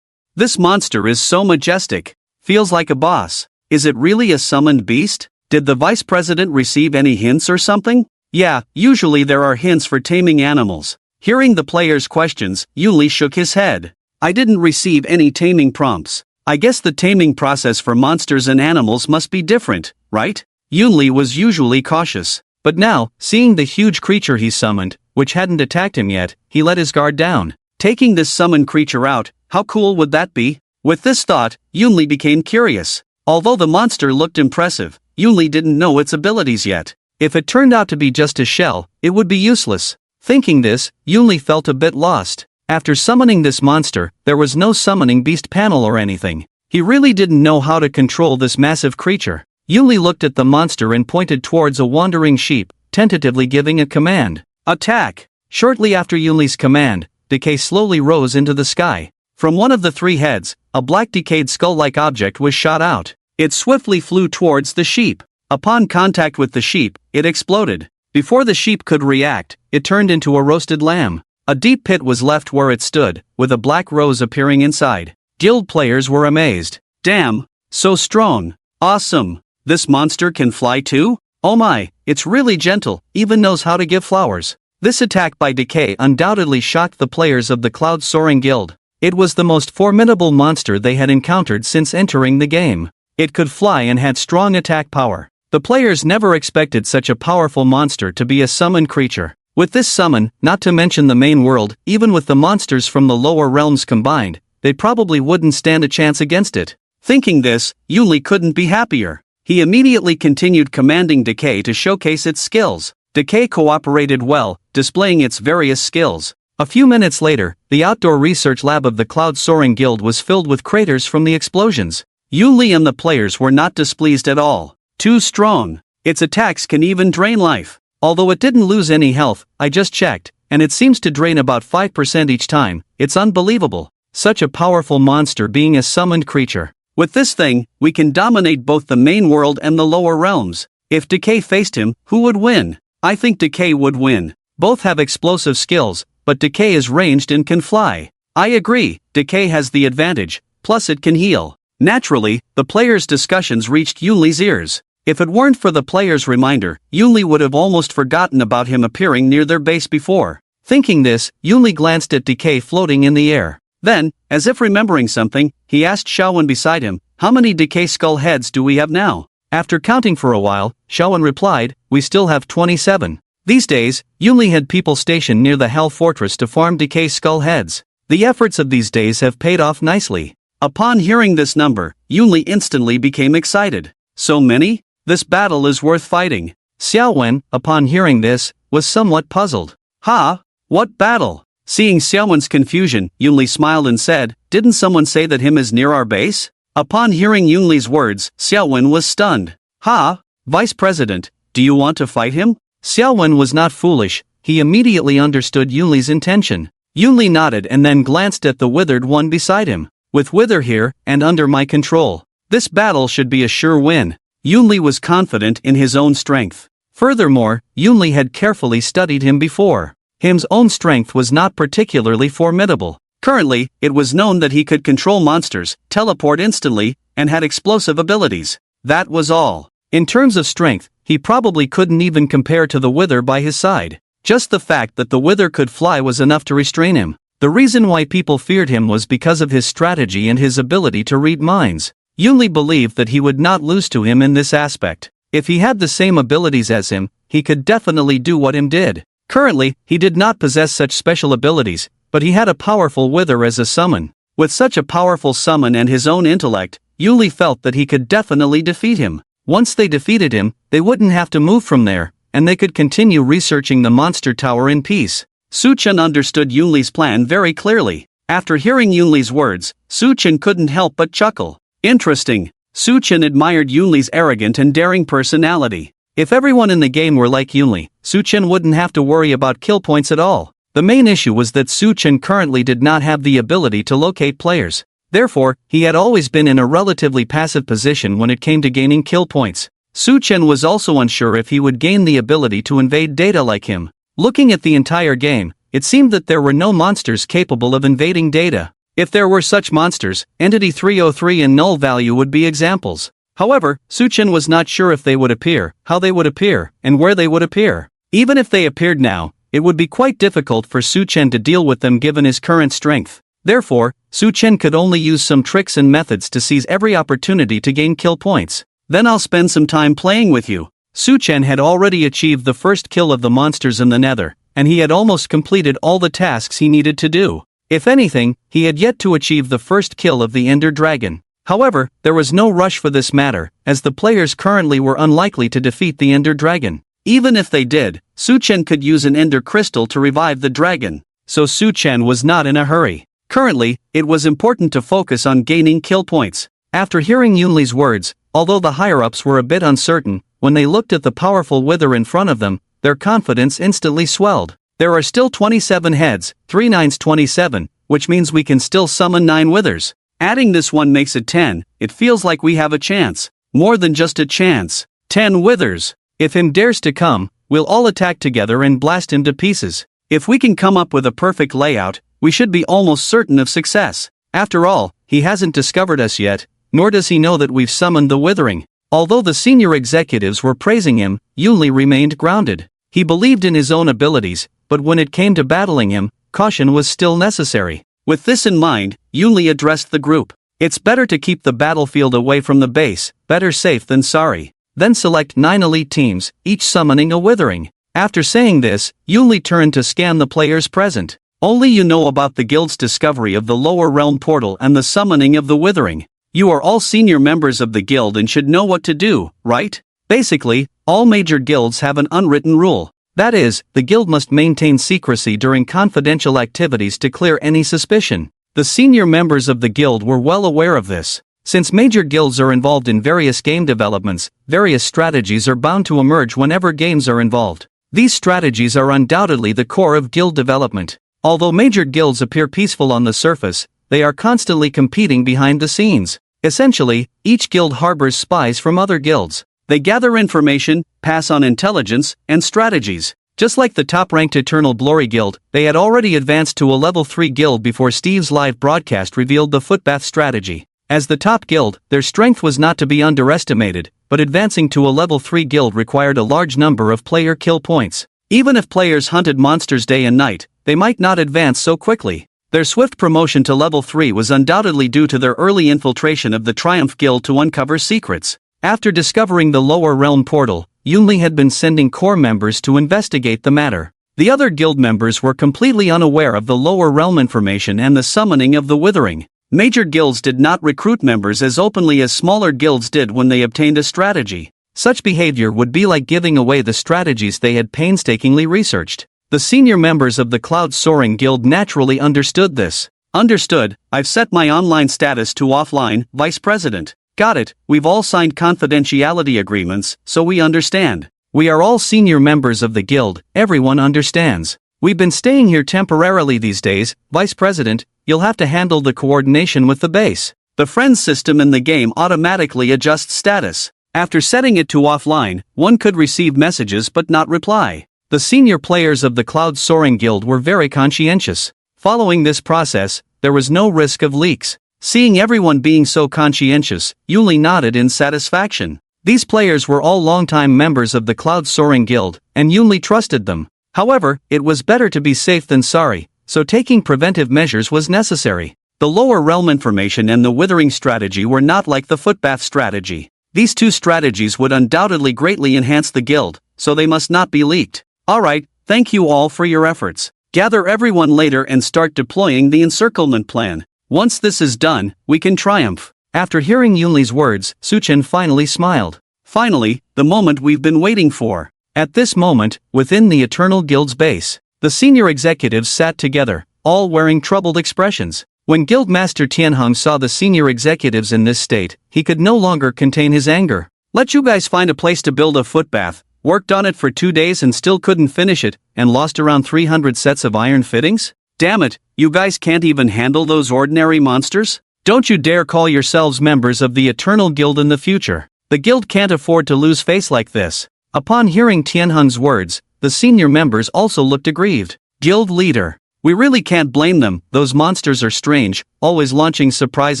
This monster is so majestic. Feels like a boss. Is it really a summoned beast? Did the vice president receive any hints or something? Yeah, usually there are hints for taming animals. Hearing the player's questions, Yunli shook his head. I didn't receive any taming prompts. I guess the taming process for monsters and animals must be different, right? Yunli was usually cautious. But now, seeing the huge creature he summoned, which hadn't attacked him yet, he let his guard down. Taking this summoned creature out, how cool would that be? With this thought, Yunli became curious. Although the monster looked impressive, Yunli didn't know its abilities yet. If it turned out to be just a shell, it would be useless. Thinking this, Yunli felt a bit lost. After summoning this monster, there was no summoning beast panel or anything. He really didn't know how to control this massive creature. Yunli looked at the monster and pointed towards a wandering sheep, tentatively giving a command. Attack! Shortly after Yunli's command, decay slowly rose into the sky. From one of the three heads, a black decayed skull-like object was shot out. It swiftly flew towards the sheep. Upon contact with the sheep, it exploded. Before the sheep could react, it turned into a roasted lamb. A deep pit was left where it stood, with a black rose appearing inside. Guild players were amazed. Damn, so strong. Awesome. This monster can fly too? Oh my, it's really gentle, even knows how to give flowers. This attack by Decay undoubtedly shocked the players of the Cloud Soaring Guild. It was the most formidable monster they had encountered since entering the game. It could fly and had strong attack power. The players never expected such a powerful monster to be a summoned creature. With this summon, not to mention the main world, even with the monsters from the lower realms combined, they probably wouldn't stand a chance against it. Thinking this, Yunli couldn't be happier. He immediately continued commanding Decay to showcase its skills. Decay cooperated well, displaying its various skills. A few minutes later, the outdoor research lab of the Cloud Soaring Guild was filled with craters from the explosions. Yunli and the players were not displeased at all. Too strong. Its attacks can even drain life. Although it didn't lose any health, I just checked, and it seems to drain about 5% each time. It's unbelievable. Such a powerful monster being a summoned creature. With this thing, we can dominate both the main world and the lower realms. If Decay faced him, who would win? I think Decay would win. Both have explosive skills, but Decay is ranged and can fly. I agree, Decay has the advantage, plus it can heal. Naturally, the players' discussions reached Yunli's ears. If it weren't for the players' reminder, Yunli would have almost forgotten about him appearing near their base before. Thinking this, Yunli glanced at Decay floating in the air. Then, as if remembering something, he asked Xiaowen beside him, "How many Decay skull heads do we have now?" After counting for a while, Xiaowen replied, "We still have 27. These days, Yunli had people stationed near the Hell Fortress to farm Decay skull heads. The efforts of these days have paid off nicely." Upon hearing this number, Yunli instantly became excited. So many? This battle is worth fighting. Xiaowen, upon hearing this, was somewhat puzzled. Ha? What battle? Seeing Xiaowen's confusion, Yunli smiled and said, "Didn't someone say that him is near our base?" Upon hearing Yunli's words, Xiaowen was stunned. Ha? Vice President, do you want to fight him? Xiaowen was not foolish, he immediately understood Yunli's intention. Yunli nodded and then glanced at the withered one beside him. With Wither here, and under my control, this battle should be a sure win. Yunli was confident in his own strength. Furthermore, Yunli had carefully studied him before. Him's own strength was not particularly formidable. Currently, it was known that he could control monsters, teleport instantly, and had explosive abilities. That was all. In terms of strength, he probably couldn't even compare to the Wither by his side. Just the fact that the Wither could fly was enough to restrain him. The reason why people feared him was because of his strategy and his ability to read minds. Yunli believed that he would not lose to him in this aspect. If he had the same abilities as him, he could definitely do what him did. Currently, he did not possess such special abilities, but he had a powerful Wither as a summon. With such a powerful summon and his own intellect, Yunli felt that he could definitely defeat him. Once they defeated him, they wouldn't have to move from there, and they could continue researching the monster tower in peace. Su-Chen understood Yunli's plan very clearly. After hearing Yunli's words, Su-Chen couldn't help but chuckle. Interesting. Su-Chen admired Yunli's arrogant and daring personality. If everyone in the game were like Yunli, Su-Chen wouldn't have to worry about kill points at all. The main issue was that Su-Chen currently did not have the ability to locate players. Therefore, he had always been in a relatively passive position when it came to gaining kill points. Su-Chen was also unsure if he would gain the ability to invade data like him. Looking at the entire game, it seemed that there were no monsters capable of invading data. If there were such monsters, Entity 303 and Null Value would be examples. However, Su-Chen was not sure if they would appear, how they would appear, and where they would appear. Even if they appeared now, it would be quite difficult for Su Chen to deal with them given his current strength. Therefore, Su Chen could only use some tricks and methods to seize every opportunity to gain kill points. Then I'll spend some time playing with you. Su Chen had already achieved the first kill of the monsters in the Nether, and he had almost completed all the tasks he needed to do. If anything, he had yet to achieve the first kill of the Ender Dragon. However, there was no rush for this matter, as the players currently were unlikely to defeat the Ender Dragon. Even if they did, Su Chen could use an Ender Crystal to revive the dragon. So Su Chen was not in a hurry. Currently, it was important to focus on gaining kill points. After hearing Yunli's words, although the higher-ups were a bit uncertain, when they looked at the powerful wither in front of them, their confidence instantly swelled. There are still 27 heads, 3 9s 27, which means we can still summon 9 withers. Adding this one makes it 10, it feels like we have a chance. More than just a chance. 10 withers. If him dares to come, we'll all attack together and blast him to pieces. If we can come up with a perfect layout, we should be almost certain of success. After all, he hasn't discovered us yet, nor does he know that we've summoned the withering. Although the senior executives were praising him, Yunli remained grounded. He believed in his own abilities, but when it came to battling him, caution was still necessary. With this in mind, Yunli addressed the group. It's better to keep the battlefield away from the base, better safe than sorry. Then select 9 elite teams, each summoning a withering. After saying this, Yunli turned to scan the players present. Only you know about the guild's discovery of the lower realm portal and the summoning of the withering. You are all senior members of the guild and should know what to do, right? Basically, all major guilds have an unwritten rule. That is, the guild must maintain secrecy during confidential activities to clear any suspicion. The senior members of the guild were well aware of this. Since major guilds are involved in various game developments, various strategies are bound to emerge whenever games are involved. These strategies are undoubtedly the core of guild development. Although major guilds appear peaceful on the surface, they are constantly competing behind the scenes. Essentially, each guild harbors spies from other guilds. They gather information, pass on intelligence, and strategies. Just like the top-ranked Eternal Glory Guild, they had already advanced to a level 3 guild before Steve's live broadcast revealed the footbath strategy. As the top guild, their strength was not to be underestimated, but advancing to a level 3 guild required a large number of player kill points. Even if players hunted monsters day and night, they might not advance so quickly. Their swift promotion to level 3 was undoubtedly due to their early infiltration of the Triumph Guild to uncover secrets. After discovering the lower realm portal, Yunli had been sending core members to investigate the matter. The other guild members were completely unaware of the lower realm information and the summoning of the withering. Major guilds did not recruit members as openly as smaller guilds did when they obtained a strategy. Such behavior would be like giving away the strategies they had painstakingly researched. The senior members of the Cloud Soaring Guild naturally understood this. Understood, I've set my online status to offline, Vice President. Got it, we've all signed confidentiality agreements, so we understand. We are all senior members of the guild, everyone understands. We've been staying here temporarily these days, Vice President, you'll have to handle the coordination with the base. The friends system in the game automatically adjusts status. After setting it to offline, one could receive messages but not reply. The senior players of the Cloud Soaring Guild were very conscientious. Following this process, there was no risk of leaks. Seeing everyone being so conscientious, Yunli nodded in satisfaction. These players were all longtime members of the Cloud Soaring Guild, and Yunli trusted them. However, it was better to be safe than sorry, so taking preventive measures was necessary. The lower realm information and the withering strategy were not like the footbath strategy. These two strategies would undoubtedly greatly enhance the guild, so they must not be leaked. Alright, thank you all for your efforts. Gather everyone later and start deploying the encirclement plan. Once this is done, we can triumph. After hearing Yunli's words, Su Chen finally smiled. Finally, the moment we've been waiting for. At this moment, within the Eternal Guild's base, the senior executives sat together, all wearing troubled expressions. When Guildmaster Tianheng saw the senior executives in this state, he could no longer contain his anger. Let you guys find a place to build a footbath, worked on it for 2 days and still couldn't finish it, and lost around 300 sets of iron fittings? Damn it, you guys can't even handle those ordinary monsters? Don't you dare call yourselves members of the Eternal Guild in the future. The guild can't afford to lose face like this. Upon hearing Tianheng's words, the senior members also looked aggrieved. Guild leader. We really can't blame them, those monsters are strange, always launching surprise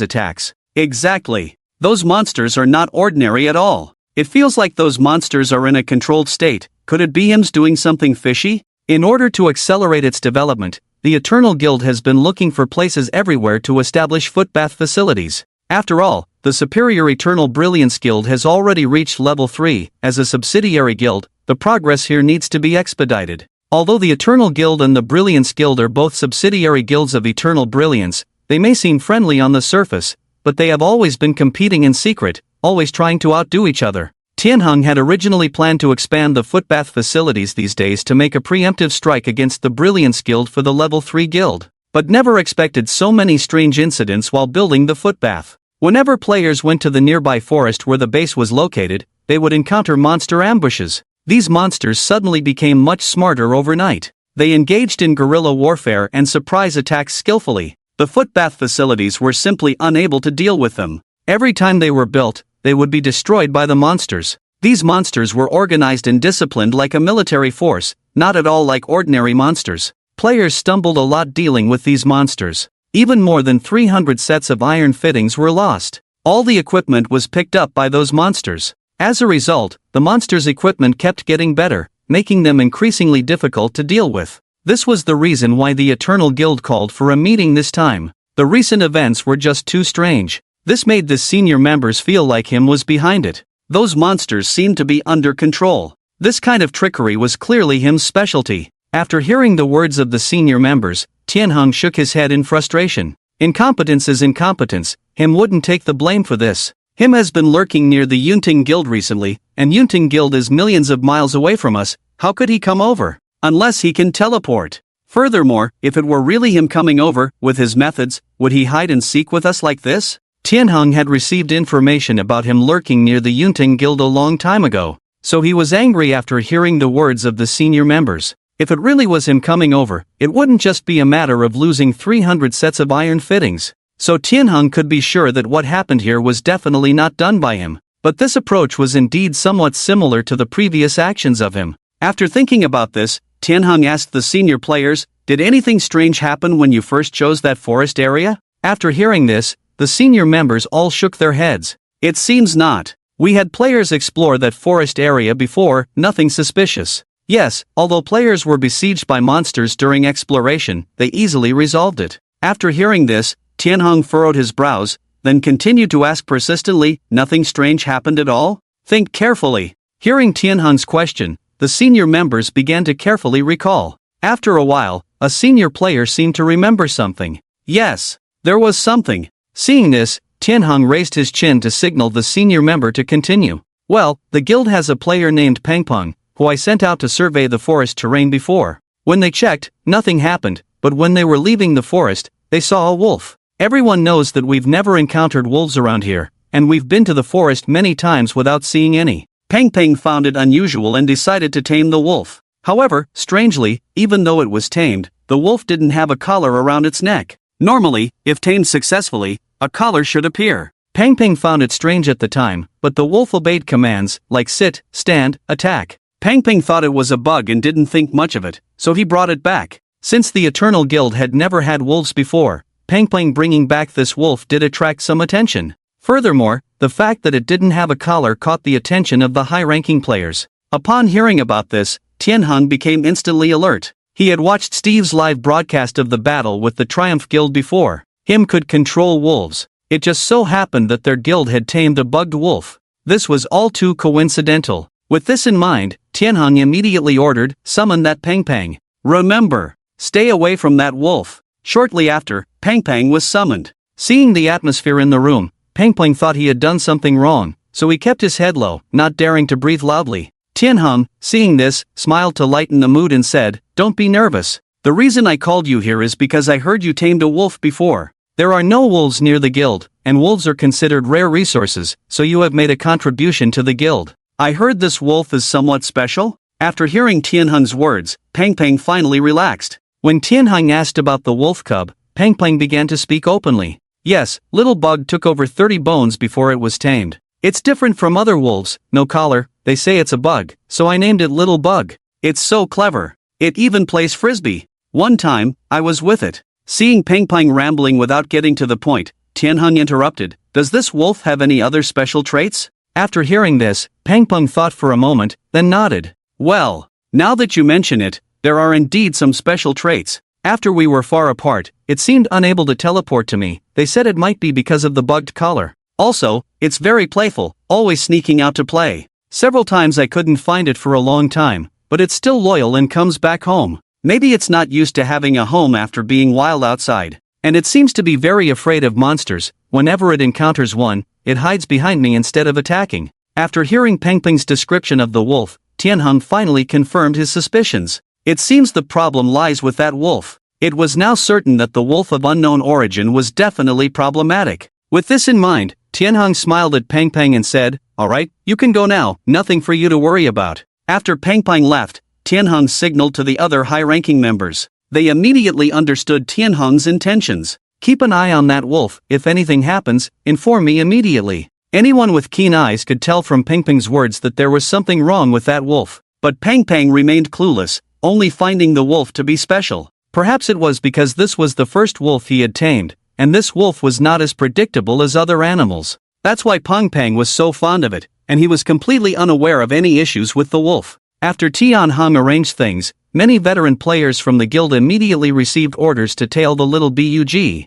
attacks. Exactly. Those monsters are not ordinary at all. It feels like those monsters are in a controlled state. Could it be him's doing something fishy? In order to accelerate its development, the Eternal Guild has been looking for places everywhere to establish footbath facilities. After all, the superior Eternal Brilliance Guild has already reached level 3. As a subsidiary guild, the progress here needs to be expedited. Although the Eternal Guild and the Brilliance Guild are both subsidiary guilds of Eternal Brilliance, they may seem friendly on the surface, but they have always been competing in secret, always trying to outdo each other. Tianheng had originally planned to expand the footbath facilities these days to make a preemptive strike against the Brilliance Guild for the level 3 guild, but never expected so many strange incidents while building the footbath. Whenever players went to the nearby forest where the base was located, they would encounter monster ambushes. These monsters suddenly became much smarter overnight. They engaged in guerrilla warfare and surprise attacks skillfully. The footbath facilities were simply unable to deal with them. Every time they were built, they would be destroyed by the monsters. These monsters were organized and disciplined like a military force, not at all like ordinary monsters. Players stumbled a lot dealing with these monsters. Even more than 300 sets of iron fittings were lost. All the equipment was picked up by those monsters. As a result, the monsters' equipment kept getting better, making them increasingly difficult to deal with. This was the reason why the Eternal Guild called for a meeting this time. The recent events were just too strange. This made the senior members feel like him was behind it. Those monsters seemed to be under control. This kind of trickery was clearly him's specialty. After hearing the words of the senior members, Tianheng shook his head in frustration. Incompetence is incompetence. Him wouldn't take the blame for this. Him has been lurking near the Yunting Guild recently, and Yunting Guild is millions of miles away from us. How could he come over? Unless he can teleport. Furthermore, if it were really him coming over, with his methods, would he hide and seek with us like this? Tianheng had received information about him lurking near the Yunting Guild a long time ago, so he was angry after hearing the words of the senior members. If it really was him coming over, it wouldn't just be a matter of losing 300 sets of iron fittings. So Tianheng could be sure that what happened here was definitely not done by him. But this approach was indeed somewhat similar to the previous actions of him. After thinking about this, Tianheng asked the senior players, "Did anything strange happen when you first chose that forest area?" After hearing this, the senior members all shook their heads. "It seems not. We had players explore that forest area before, nothing suspicious." Yes, although players were besieged by monsters during exploration, they easily resolved it. After hearing this, Tianheng furrowed his brows, then continued to ask persistently, "Nothing strange happened at all?" Think carefully. Hearing Tianheng's question, the senior members began to carefully recall. After a while, a senior player seemed to remember something. Yes, there was something. Seeing this, Tianheng raised his chin to signal the senior member to continue. "Well, the guild has a player named Pengpeng, who I sent out to survey the forest terrain before. When they checked, nothing happened, but when they were leaving the forest, they saw a wolf. Everyone knows that we've never encountered wolves around here, and we've been to the forest many times without seeing any. Pengpeng found it unusual and decided to tame the wolf. However, strangely, even though it was tamed, the wolf didn't have a collar around its neck. Normally, if tamed successfully, a collar should appear. Pengpeng found it strange at the time, but the wolf obeyed commands, like sit, stand, attack. Pengpeng thought it was a bug and didn't think much of it, so he brought it back. Since the Eternal Guild had never had wolves before, Pengpeng bringing back this wolf did attract some attention. Furthermore, the fact that it didn't have a collar caught the attention of the high-ranking players. Upon hearing about this, Tianheng became instantly alert. He had watched Steve's live broadcast of the battle with the Triumph Guild before. Him could control wolves. It just so happened that their guild had tamed a bugged wolf. This was all too coincidental. With this in mind, Tianheng immediately ordered, "Summon that Pengpeng. Remember, stay away from that wolf." Shortly after, Pengpeng was summoned. Seeing the atmosphere in the room, Pengpeng thought he had done something wrong, so he kept his head low, not daring to breathe loudly. Tianheng, seeing this, smiled to lighten the mood and said, "Don't be nervous. The reason I called you here is because I heard you tamed a wolf before. There are no wolves near the guild, and wolves are considered rare resources, so you have made a contribution to the guild. I heard this wolf is somewhat special?" After hearing Tianheng's words, Pengpeng finally relaxed. When Tianheng asked about the wolf cub, Pengpeng began to speak openly. "Yes, Little Bug took over 30 bones before it was tamed. It's different from other wolves, no collar, they say it's a bug, so I named it Little Bug. It's so clever. It even plays frisbee. One time, I was with it." Seeing Pengpeng rambling without getting to the point, Tianheng interrupted, "Does this wolf have any other special traits?" After hearing this, Pengpeng thought for a moment, then nodded. "Well, now that you mention it, there are indeed some special traits. After we were far apart, it seemed unable to teleport to me. They said it might be because of the bugged collar. Also, it's very playful, always sneaking out to play. Several times I couldn't find it for a long time, but it's still loyal and comes back home. Maybe it's not used to having a home after being wild outside. And it seems to be very afraid of monsters. Whenever it encounters one, it hides behind me instead of attacking. After hearing Peng Peng's description of the wolf, Tianheng finally confirmed his suspicions. It seems the problem lies with that wolf. It was now certain that the wolf of unknown origin was definitely problematic. With this in mind, Tianheng smiled at Peng Peng and said, "Alright, you can go now, nothing for you to worry about." After Peng Peng left, Tianheng signaled to the other high-ranking members. They immediately understood Tianheng's intentions. "Keep an eye on that wolf. If anything happens, inform me immediately." Anyone with keen eyes could tell from Peng Peng's words that there was something wrong with that wolf. But Peng Peng remained clueless, only finding the wolf to be special. Perhaps it was because this was the first wolf he had tamed, and this wolf was not as predictable as other animals. That's why Peng Peng was so fond of it, and he was completely unaware of any issues with the wolf. After Tianheng arranged things, many veteran players from the guild immediately received orders to tail the little bug.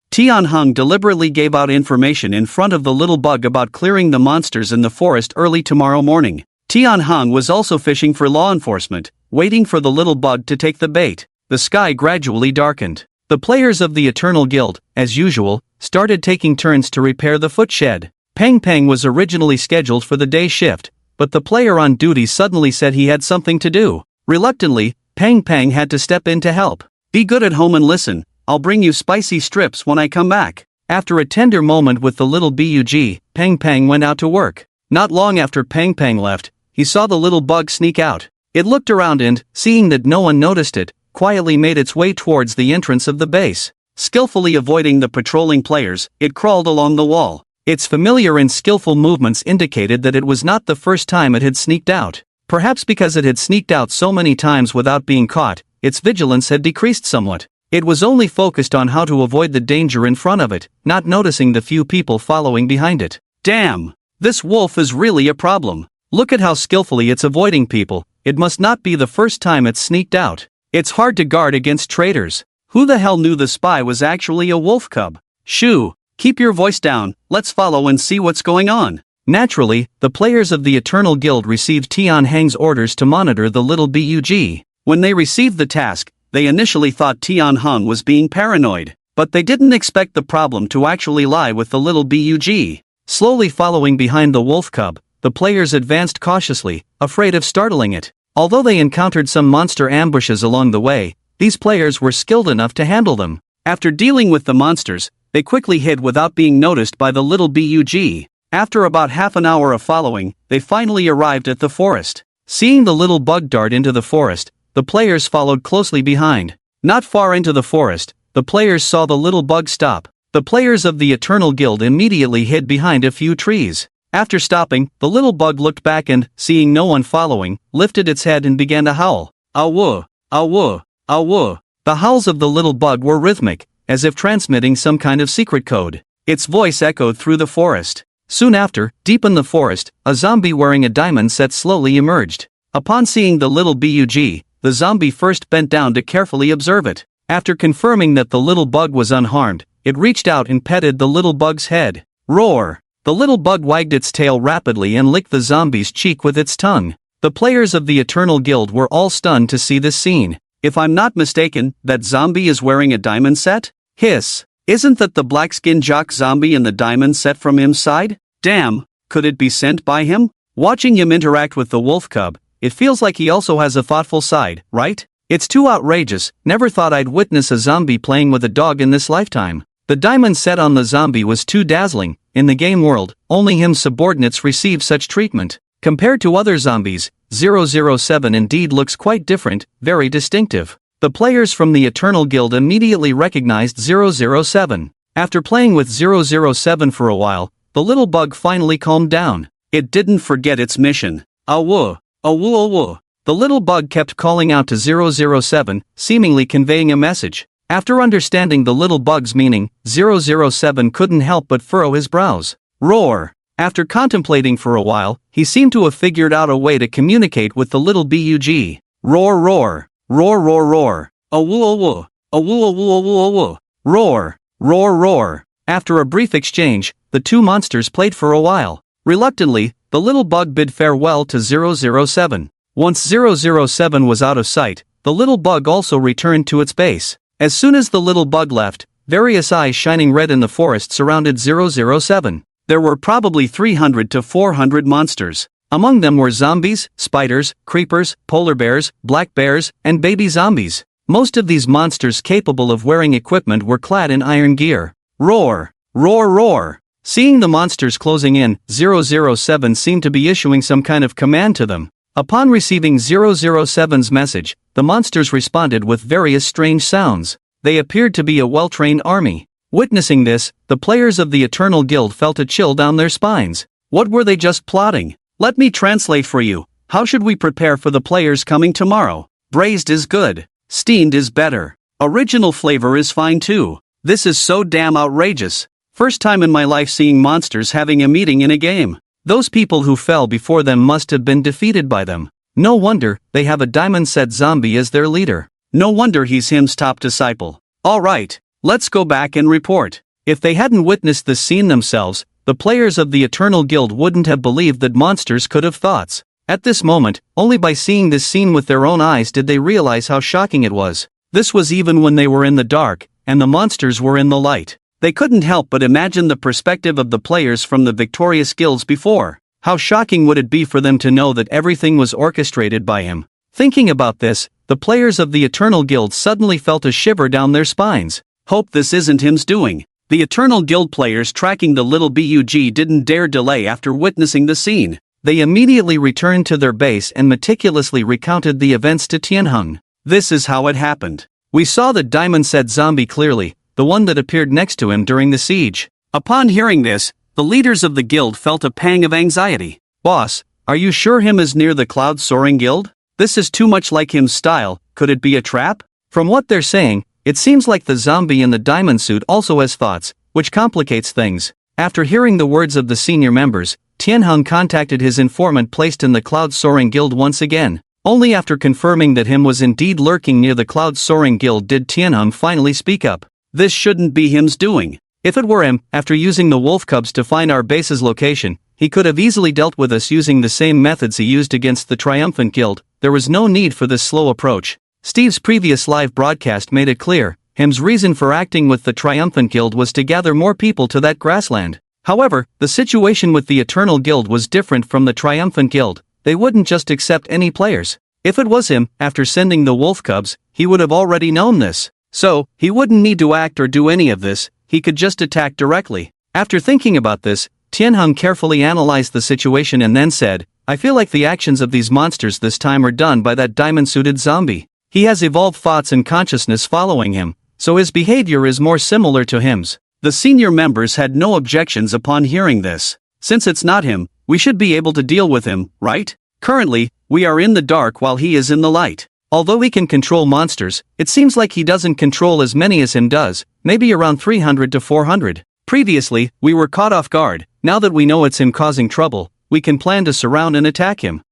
Tianheng deliberately gave out information in front of the little bug about clearing the monsters in the forest early tomorrow morning. Tianheng was also fishing for law enforcement, waiting for the little bug to take the bait. The sky gradually darkened. The players of the Eternal Guild, as usual, started taking turns to repair the footshed. Peng Peng was originally scheduled for the day shift, but the player on duty suddenly said he had something to do. Reluctantly, Peng Peng had to step in to help. "Be good at home and listen. I'll bring you spicy strips when I come back." After a tender moment with the little bug, Peng Peng went out to work. Not long after Peng Peng left, he saw the little bug sneak out. It looked around and, seeing that no one noticed it, quietly made its way towards the entrance of the base. Skillfully avoiding the patrolling players, it crawled along the wall. Its familiar and skillful movements indicated that it was not the first time it had sneaked out. Perhaps because it had sneaked out so many times without being caught, its vigilance had decreased somewhat. It was only focused on how to avoid the danger in front of it, not noticing the few people following behind it. Damn! This wolf is really a problem. Look at how skillfully it's avoiding people. It must not be the first time it's sneaked out. It's hard to guard against traitors. Who the hell knew the spy was actually a wolf cub? Shoo! Keep your voice down, let's follow and see what's going on. Naturally, the players of the Eternal Guild received Tianheng's orders to monitor the little bug. When they received the task, they initially thought Tianheng was being paranoid, but they didn't expect the problem to actually lie with the little bug. Slowly following behind the wolf cub, the players advanced cautiously, afraid of startling it. Although they encountered some monster ambushes along the way, these players were skilled enough to handle them. After dealing with the monsters, they quickly hid without being noticed by the little bug. After about half an hour of following, they finally arrived at the forest. Seeing the little bug dart into the forest, the players followed closely behind. Not far into the forest, the players saw the little bug stop. The players of the Eternal Guild immediately hid behind a few trees. After stopping, the little bug looked back and, seeing no one following, lifted its head and began to howl. "Awu! Awu! Awu!" The howls of the little bug were rhythmic, as if transmitting some kind of secret code. Its voice echoed through the forest. Soon after, deep in the forest, a zombie wearing a diamond set slowly emerged. Upon seeing the little bug, the zombie first bent down to carefully observe it. After confirming that the little bug was unharmed, it reached out and petted the little bug's head. Roar! The little bug wagged its tail rapidly and licked the zombie's cheek with its tongue. The players of the Eternal Guild were all stunned to see this scene. If I'm not mistaken, that zombie is wearing a diamond set? Hiss! Isn't that the black-skinned jock zombie in the diamond set from him's side? Damn, could it be sent by him? Watching him interact with the wolf cub, it feels like he also has a thoughtful side, right? It's too outrageous, never thought I'd witness a zombie playing with a dog in this lifetime. The diamond set on the zombie was too dazzling. In the game world, only him's subordinates receive such treatment. Compared to other zombies, 007 indeed looks quite different, very distinctive. The players from the Eternal Guild immediately recognized 007. After playing with 007 for a while, the little bug finally calmed down. It didn't forget its mission. Awu, awu awu. The little bug kept calling out to 007, seemingly conveying a message. After understanding the little bug's meaning, 007 couldn't help but furrow his brows. Roar! After contemplating for a while, he seemed to have figured out a way to communicate with the little bug. Roar roar. Roar roar roar. A woo a woo. A woo a woo a woo a woo. Roar. Roar roar. After a brief exchange, the two monsters played for a while. Reluctantly, the little bug bid farewell to 007. Once 007 was out of sight, the little bug also returned to its base. As soon as the little bug left, various eyes shining red in the forest surrounded 007. There were probably 300 to 400 monsters. Among them were zombies, spiders, creepers, polar bears, black bears, and baby zombies. Most of these monsters capable of wearing equipment were clad in iron gear. Roar! Roar roar! Seeing the monsters closing in, 007 seemed to be issuing some kind of command to them. Upon receiving 007's message, the monsters responded with various strange sounds. They appeared to be a well-trained army. Witnessing this, the players of the Eternal Guild felt a chill down their spines. What were they just plotting? Let me translate for you. How should we prepare for the players coming tomorrow? Braised is good. Steamed is better. Original flavor is fine too. This is so damn outrageous. First time in my life seeing monsters having a meeting in a game. Those people who fell before them must have been defeated by them. No wonder they have a diamond set zombie as their leader. No wonder he's him's top disciple. Alright, let's go back and report. If they hadn't witnessed this scene themselves, the players of the Eternal Guild wouldn't have believed that monsters could have thoughts. At this moment, only by seeing this scene with their own eyes did they realize how shocking it was. This was even when they were in the dark, and the monsters were in the light. They couldn't help but imagine the perspective of the players from the victorious guilds before. How shocking would it be for them to know that everything was orchestrated by him? Thinking about this, the players of the Eternal Guild suddenly felt a shiver down their spines. Hope this isn't him's doing. The Eternal Guild players tracking the little bug didn't dare delay after witnessing the scene. They immediately returned to their base and meticulously recounted the events to Tianheng. This is how it happened. We saw the diamond-set zombie clearly, the one that appeared next to him during the siege. Upon hearing this, the leaders of the guild felt a pang of anxiety. Boss, are you sure him is near the cloud-soaring guild? This is too much like him's style. Could it be a trap? From what they're saying, it seems like the zombie in the diamond suit also has thoughts, which complicates things. After hearing the words of the senior members, Tianheng contacted his informant placed in the cloud-soaring guild once again. Only after confirming that him was indeed lurking near the cloud-soaring guild did Tianheng finally speak up. This shouldn't be him's doing. If it were him, after using the wolf cubs to find our base's location, he could have easily dealt with us using the same methods he used against the Triumphant Guild. There was no need for this slow approach. Steve's previous live broadcast made it clear, him's reason for acting with the Triumphant Guild was to gather more people to that grassland. However, the situation with the Eternal Guild was different from the Triumphant Guild. They wouldn't just accept any players. If it was him, after sending the wolf cubs, he would have already known this. So, he wouldn't need to act or do any of this, he could just attack directly. After thinking about this, Tianheng carefully analyzed the situation and then said, I feel like the actions of these monsters this time are done by that diamond-suited zombie. He has evolved thoughts and consciousness following him, so his behavior is more similar to him's. The senior members had no objections upon hearing this. Since it's not him, we should be able to deal with him, right? Currently, we are in the dark while he is in the light. Although he can control monsters, it seems like he doesn't control as many as him does, maybe around 300 to 400. Previously, we were caught off guard. Now that we know it's him causing trouble, we can plan to surround and attack him.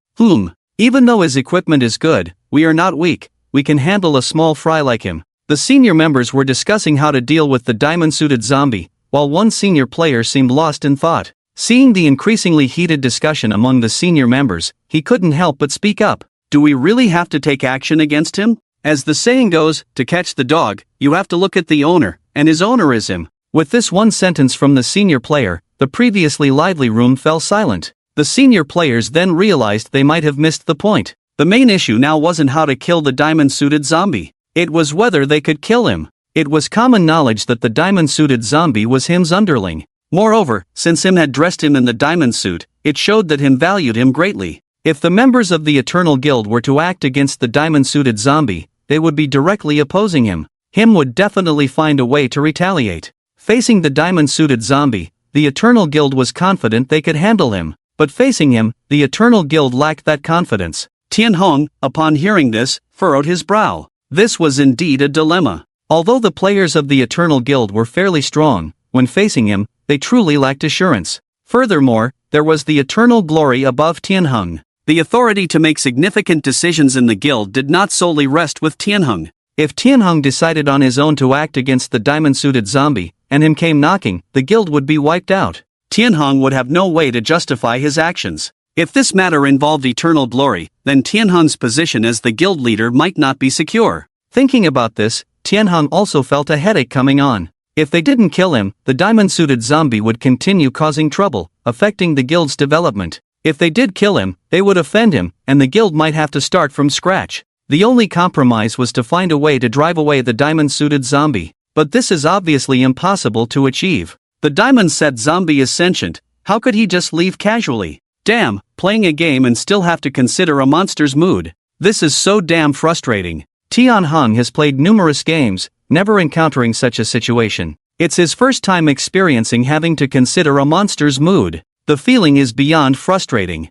Even though his equipment is good, we are not weak. We can handle a small fry like him. The senior members were discussing how to deal with the diamond-suited zombie, while one senior player seemed lost in thought. Seeing the increasingly heated discussion among the senior members, he couldn't help but speak up. Do we really have to take action against him? As the saying goes, to catch the dog, you have to look at the owner, and his owner is him. With this one sentence from the senior player, the previously lively room fell silent. The senior players then realized they might have missed the point. The main issue now wasn't how to kill the diamond-suited zombie. It was whether they could kill him. It was common knowledge that the diamond-suited zombie was him's underling. Moreover, since him had dressed him in the diamond suit, it showed that him valued him greatly. If the members of the Eternal Guild were to act against the diamond-suited zombie, they would be directly opposing him. Him would definitely find a way to retaliate. Facing the diamond-suited zombie, the Eternal Guild was confident they could handle him. But facing him, the Eternal Guild lacked that confidence. Tianheng, upon hearing this, furrowed his brow. This was indeed a dilemma. Although the players of the Eternal Guild were fairly strong, when facing him, they truly lacked assurance. Furthermore, there was the eternal glory above Tianheng. The authority to make significant decisions in the guild did not solely rest with Tianheng. If Tianheng decided on his own to act against the diamond-suited zombie, and him came knocking, the guild would be wiped out. Tianheng would have no way to justify his actions. If this matter involved eternal glory, then Tianheng's position as the guild leader might not be secure. Thinking about this, Tianheng also felt a headache coming on. If they didn't kill him, the diamond-suited zombie would continue causing trouble, affecting the guild's development. If they did kill him, they would offend him, and the guild might have to start from scratch. The only compromise was to find a way to drive away the diamond-suited zombie. But this is obviously impossible to achieve. The diamond-set zombie is sentient, how could he just leave casually? Damn, playing a game and still have to consider a monster's mood. This is so damn frustrating. Tianheng has played numerous games, never encountering such a situation. It's his first time experiencing having to consider a monster's mood. The feeling is beyond frustrating.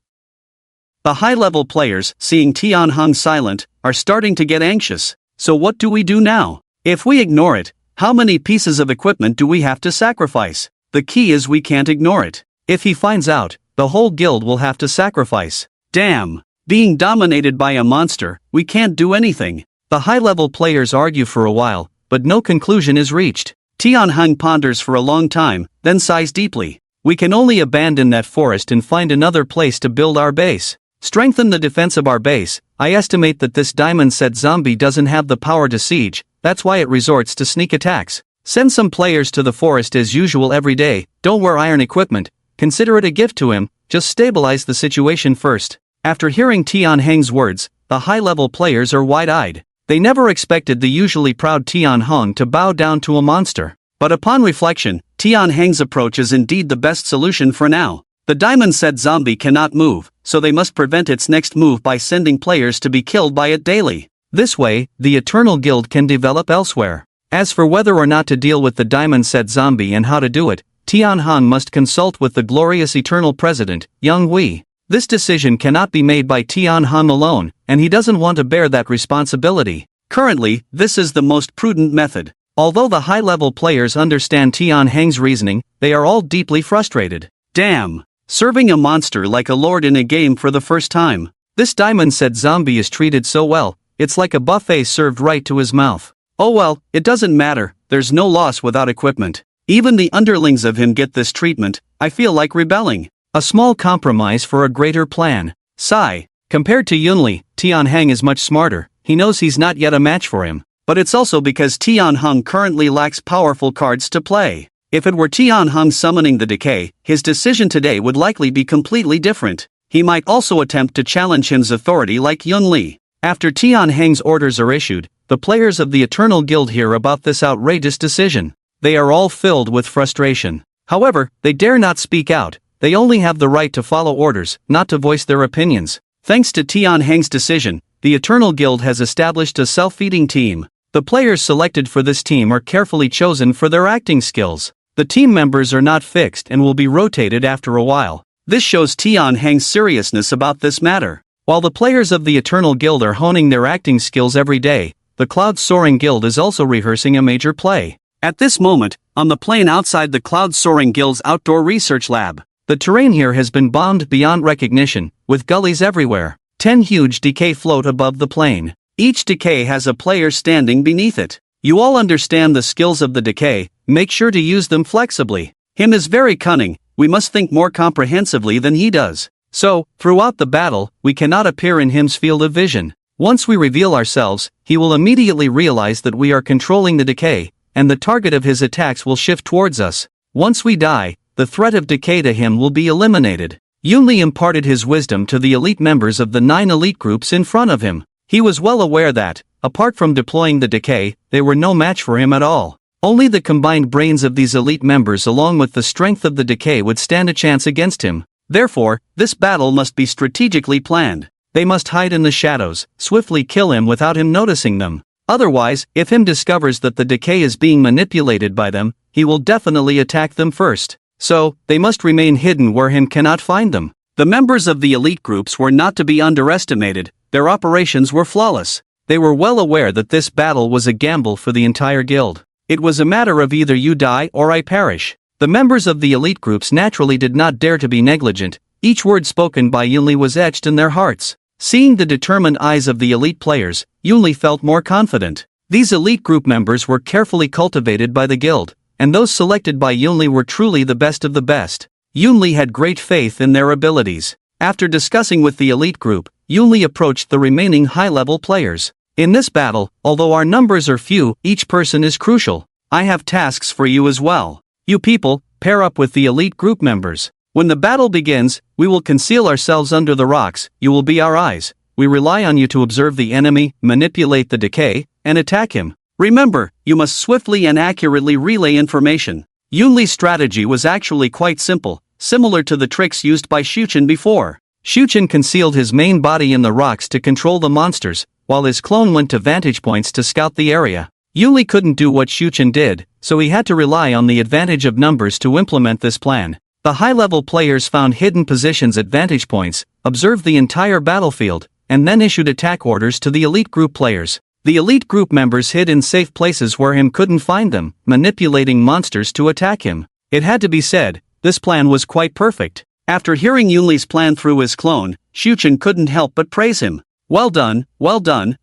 The high-level players, seeing Tianheng silent, are starting to get anxious. So what do we do now? If we ignore it, how many pieces of equipment do we have to sacrifice? The key is we can't ignore it. If he finds out, the whole guild will have to sacrifice. Damn! Being dominated by a monster, we can't do anything. The high-level players argue for a while, but no conclusion is reached. Tianheng ponders for a long time, then sighs deeply. We can only abandon that forest and find another place to build our base. Strengthen the defense of our base. I estimate that this diamond-set zombie doesn't have the power to siege, that's why it resorts to sneak attacks. Send some players to the forest as usual every day, don't wear iron equipment, consider it a gift to him, just stabilize the situation first. After hearing Tianheng's words, the high-level players are wide-eyed. They never expected the usually proud Tianheng to bow down to a monster. But upon reflection, Tianheng's approach is indeed the best solution for now. The diamond-set zombie cannot move, so they must prevent its next move by sending players to be killed by it daily. This way, the Eternal Guild can develop elsewhere. As for whether or not to deal with the diamond-set zombie and how to do it, Tianheng must consult with the glorious Eternal President, Young Wei. This decision cannot be made by Tianheng alone, and he doesn't want to bear that responsibility. Currently, this is the most prudent method. Although the high-level players understand Tianheng's reasoning, they are all deeply frustrated. Damn! Serving a monster like a lord in a game for the first time. This diamond-set zombie is treated so well, it's like a buffet served right to his mouth. Oh well, it doesn't matter, there's no loss without equipment. Even the underlings of him get this treatment, I feel like rebelling. A small compromise for a greater plan. Sigh. Compared to Yunli, Tianheng is much smarter, he knows he's not yet a match for him. But it's also because Tianheng currently lacks powerful cards to play. If it were Tianheng summoning the decay, his decision today would likely be completely different. He might also attempt to challenge his authority like Yunli. After Tianheng's orders are issued, the players of the Eternal Guild hear about this outrageous decision. They are all filled with frustration. However, they dare not speak out. They only have the right to follow orders, not to voice their opinions. Thanks to Tianheng's decision, the Eternal Guild has established a self-feeding team. The players selected for this team are carefully chosen for their acting skills. The team members are not fixed and will be rotated after a while. This shows Tianheng's seriousness about this matter. While the players of the Eternal Guild are honing their acting skills every day, the Cloud Soaring Guild is also rehearsing a major play. At this moment, on the plain outside the Cloud Soaring Guild's outdoor research lab, the terrain here has been bombed beyond recognition, with gullies everywhere. 10 huge decay float above the plain. Each decay has a player standing beneath it. You all understand the skills of the decay, make sure to use them flexibly. Him is very cunning, we must think more comprehensively than he does. So, throughout the battle, we cannot appear in him's field of vision. Once we reveal ourselves, he will immediately realize that we are controlling the decay, and the target of his attacks will shift towards us. Once we die, the threat of decay to him will be eliminated. Yunli imparted his wisdom to the elite members of the 9 elite groups in front of him. He was well aware that, apart from deploying the decay, they were no match for him at all. Only the combined brains of these elite members along with the strength of the decay would stand a chance against him. Therefore, this battle must be strategically planned. They must hide in the shadows, swiftly kill him without him noticing them. Otherwise, if him discovers that the decay is being manipulated by them, he will definitely attack them first. So, they must remain hidden where him cannot find them. The members of the elite groups were not to be underestimated, their operations were flawless. They were well aware that this battle was a gamble for the entire guild. It was a matter of either you die or I perish. The members of the elite groups naturally did not dare to be negligent, Each word spoken by Yunli was etched in their hearts. Seeing the determined eyes of the elite players, Yunli felt more confident. These elite group members were carefully cultivated by the guild, and those selected by Yunli were truly the best of the best. Yunli had great faith in their abilities. After discussing with the elite group, Yunli approached the remaining high-level players. In this battle, although our numbers are few, each person is crucial. I have tasks for you as well. You people, pair up with the elite group members. When the battle begins, we will conceal ourselves under the rocks, you will be our eyes. We rely on you to observe the enemy, manipulate the decay, and attack him. Remember, you must swiftly and accurately relay information. Yunli's strategy was actually quite simple, similar to the tricks used by Shuchen before. Shuchen concealed his main body in the rocks to control the monsters, while his clone went to vantage points to scout the area. Yunli couldn't do what Shuchen did, so he had to rely on the advantage of numbers to implement this plan. The high-level players found hidden positions at vantage points, observed the entire battlefield, and then issued attack orders to the elite group players. The elite group members hid in safe places where him couldn't find them, manipulating monsters to attack him. It had to be said, this plan was quite perfect. After hearing Yunli's plan through his clone, Shuchen couldn't help but praise him. Well done,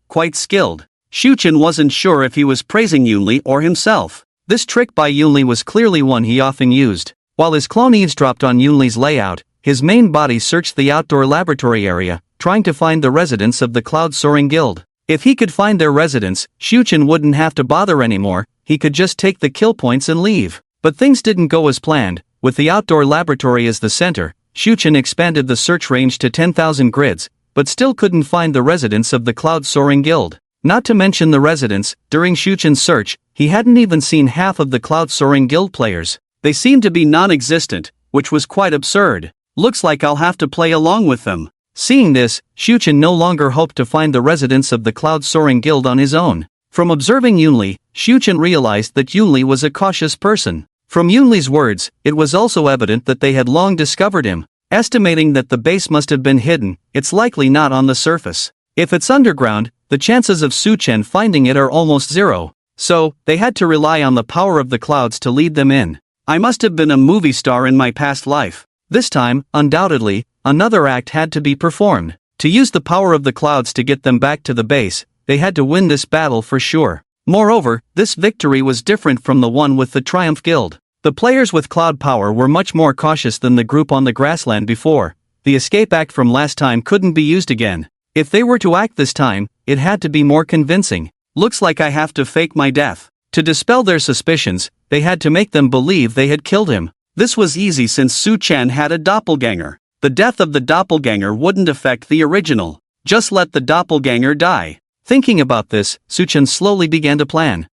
quite skilled. Shuchen wasn't sure if he was praising Yunli or himself. This trick by Yunli was clearly one he often used. While his clone eavesdropped on Yunli's layout, his main body searched the outdoor laboratory area, trying to find the residents of the Cloud-Soaring Guild. If he could find their residents, Shuchen wouldn't have to bother anymore, he could just take the kill points and leave. But things didn't go as planned. With the outdoor laboratory as the center, Shuchen expanded the search range to 10,000 grids, but still couldn't find the residents of the Cloud-Soaring Guild. Not to mention the residents, during Shuchen's search, he hadn't even seen half of the Cloud-Soaring Guild players. They seemed to be non-existent, which was quite absurd. Looks like I'll have to play along with them. Seeing this, Shuchen no longer hoped to find the residents of the Cloud-Soaring Guild on his own. From observing Yunli, Shuchen realized that Yunli was a cautious person. From Yunli's words, it was also evident that they had long discovered him. Estimating that the base must have been hidden, it's likely not on the surface. If it's underground, the chances of Shuchen finding it are almost zero. So, they had to rely on the power of the clouds to lead them in. I must have been a movie star in my past life. This time, undoubtedly, another act had to be performed. To use the power of the clouds to get them back to the base, they had to win this battle for sure. Moreover, this victory was different from the one with the Triumph Guild. The players with cloud power were much more cautious than the group on the grassland before. The escape act from last time couldn't be used again. If they were to act this time, it had to be more convincing. Looks like I have to fake my death. To dispel their suspicions, they had to make them believe they had killed him. This was easy since Su-chan had a doppelganger. The death of the doppelganger wouldn't affect the original. Just let the doppelganger die. Thinking about this, Su-chan slowly began to plan.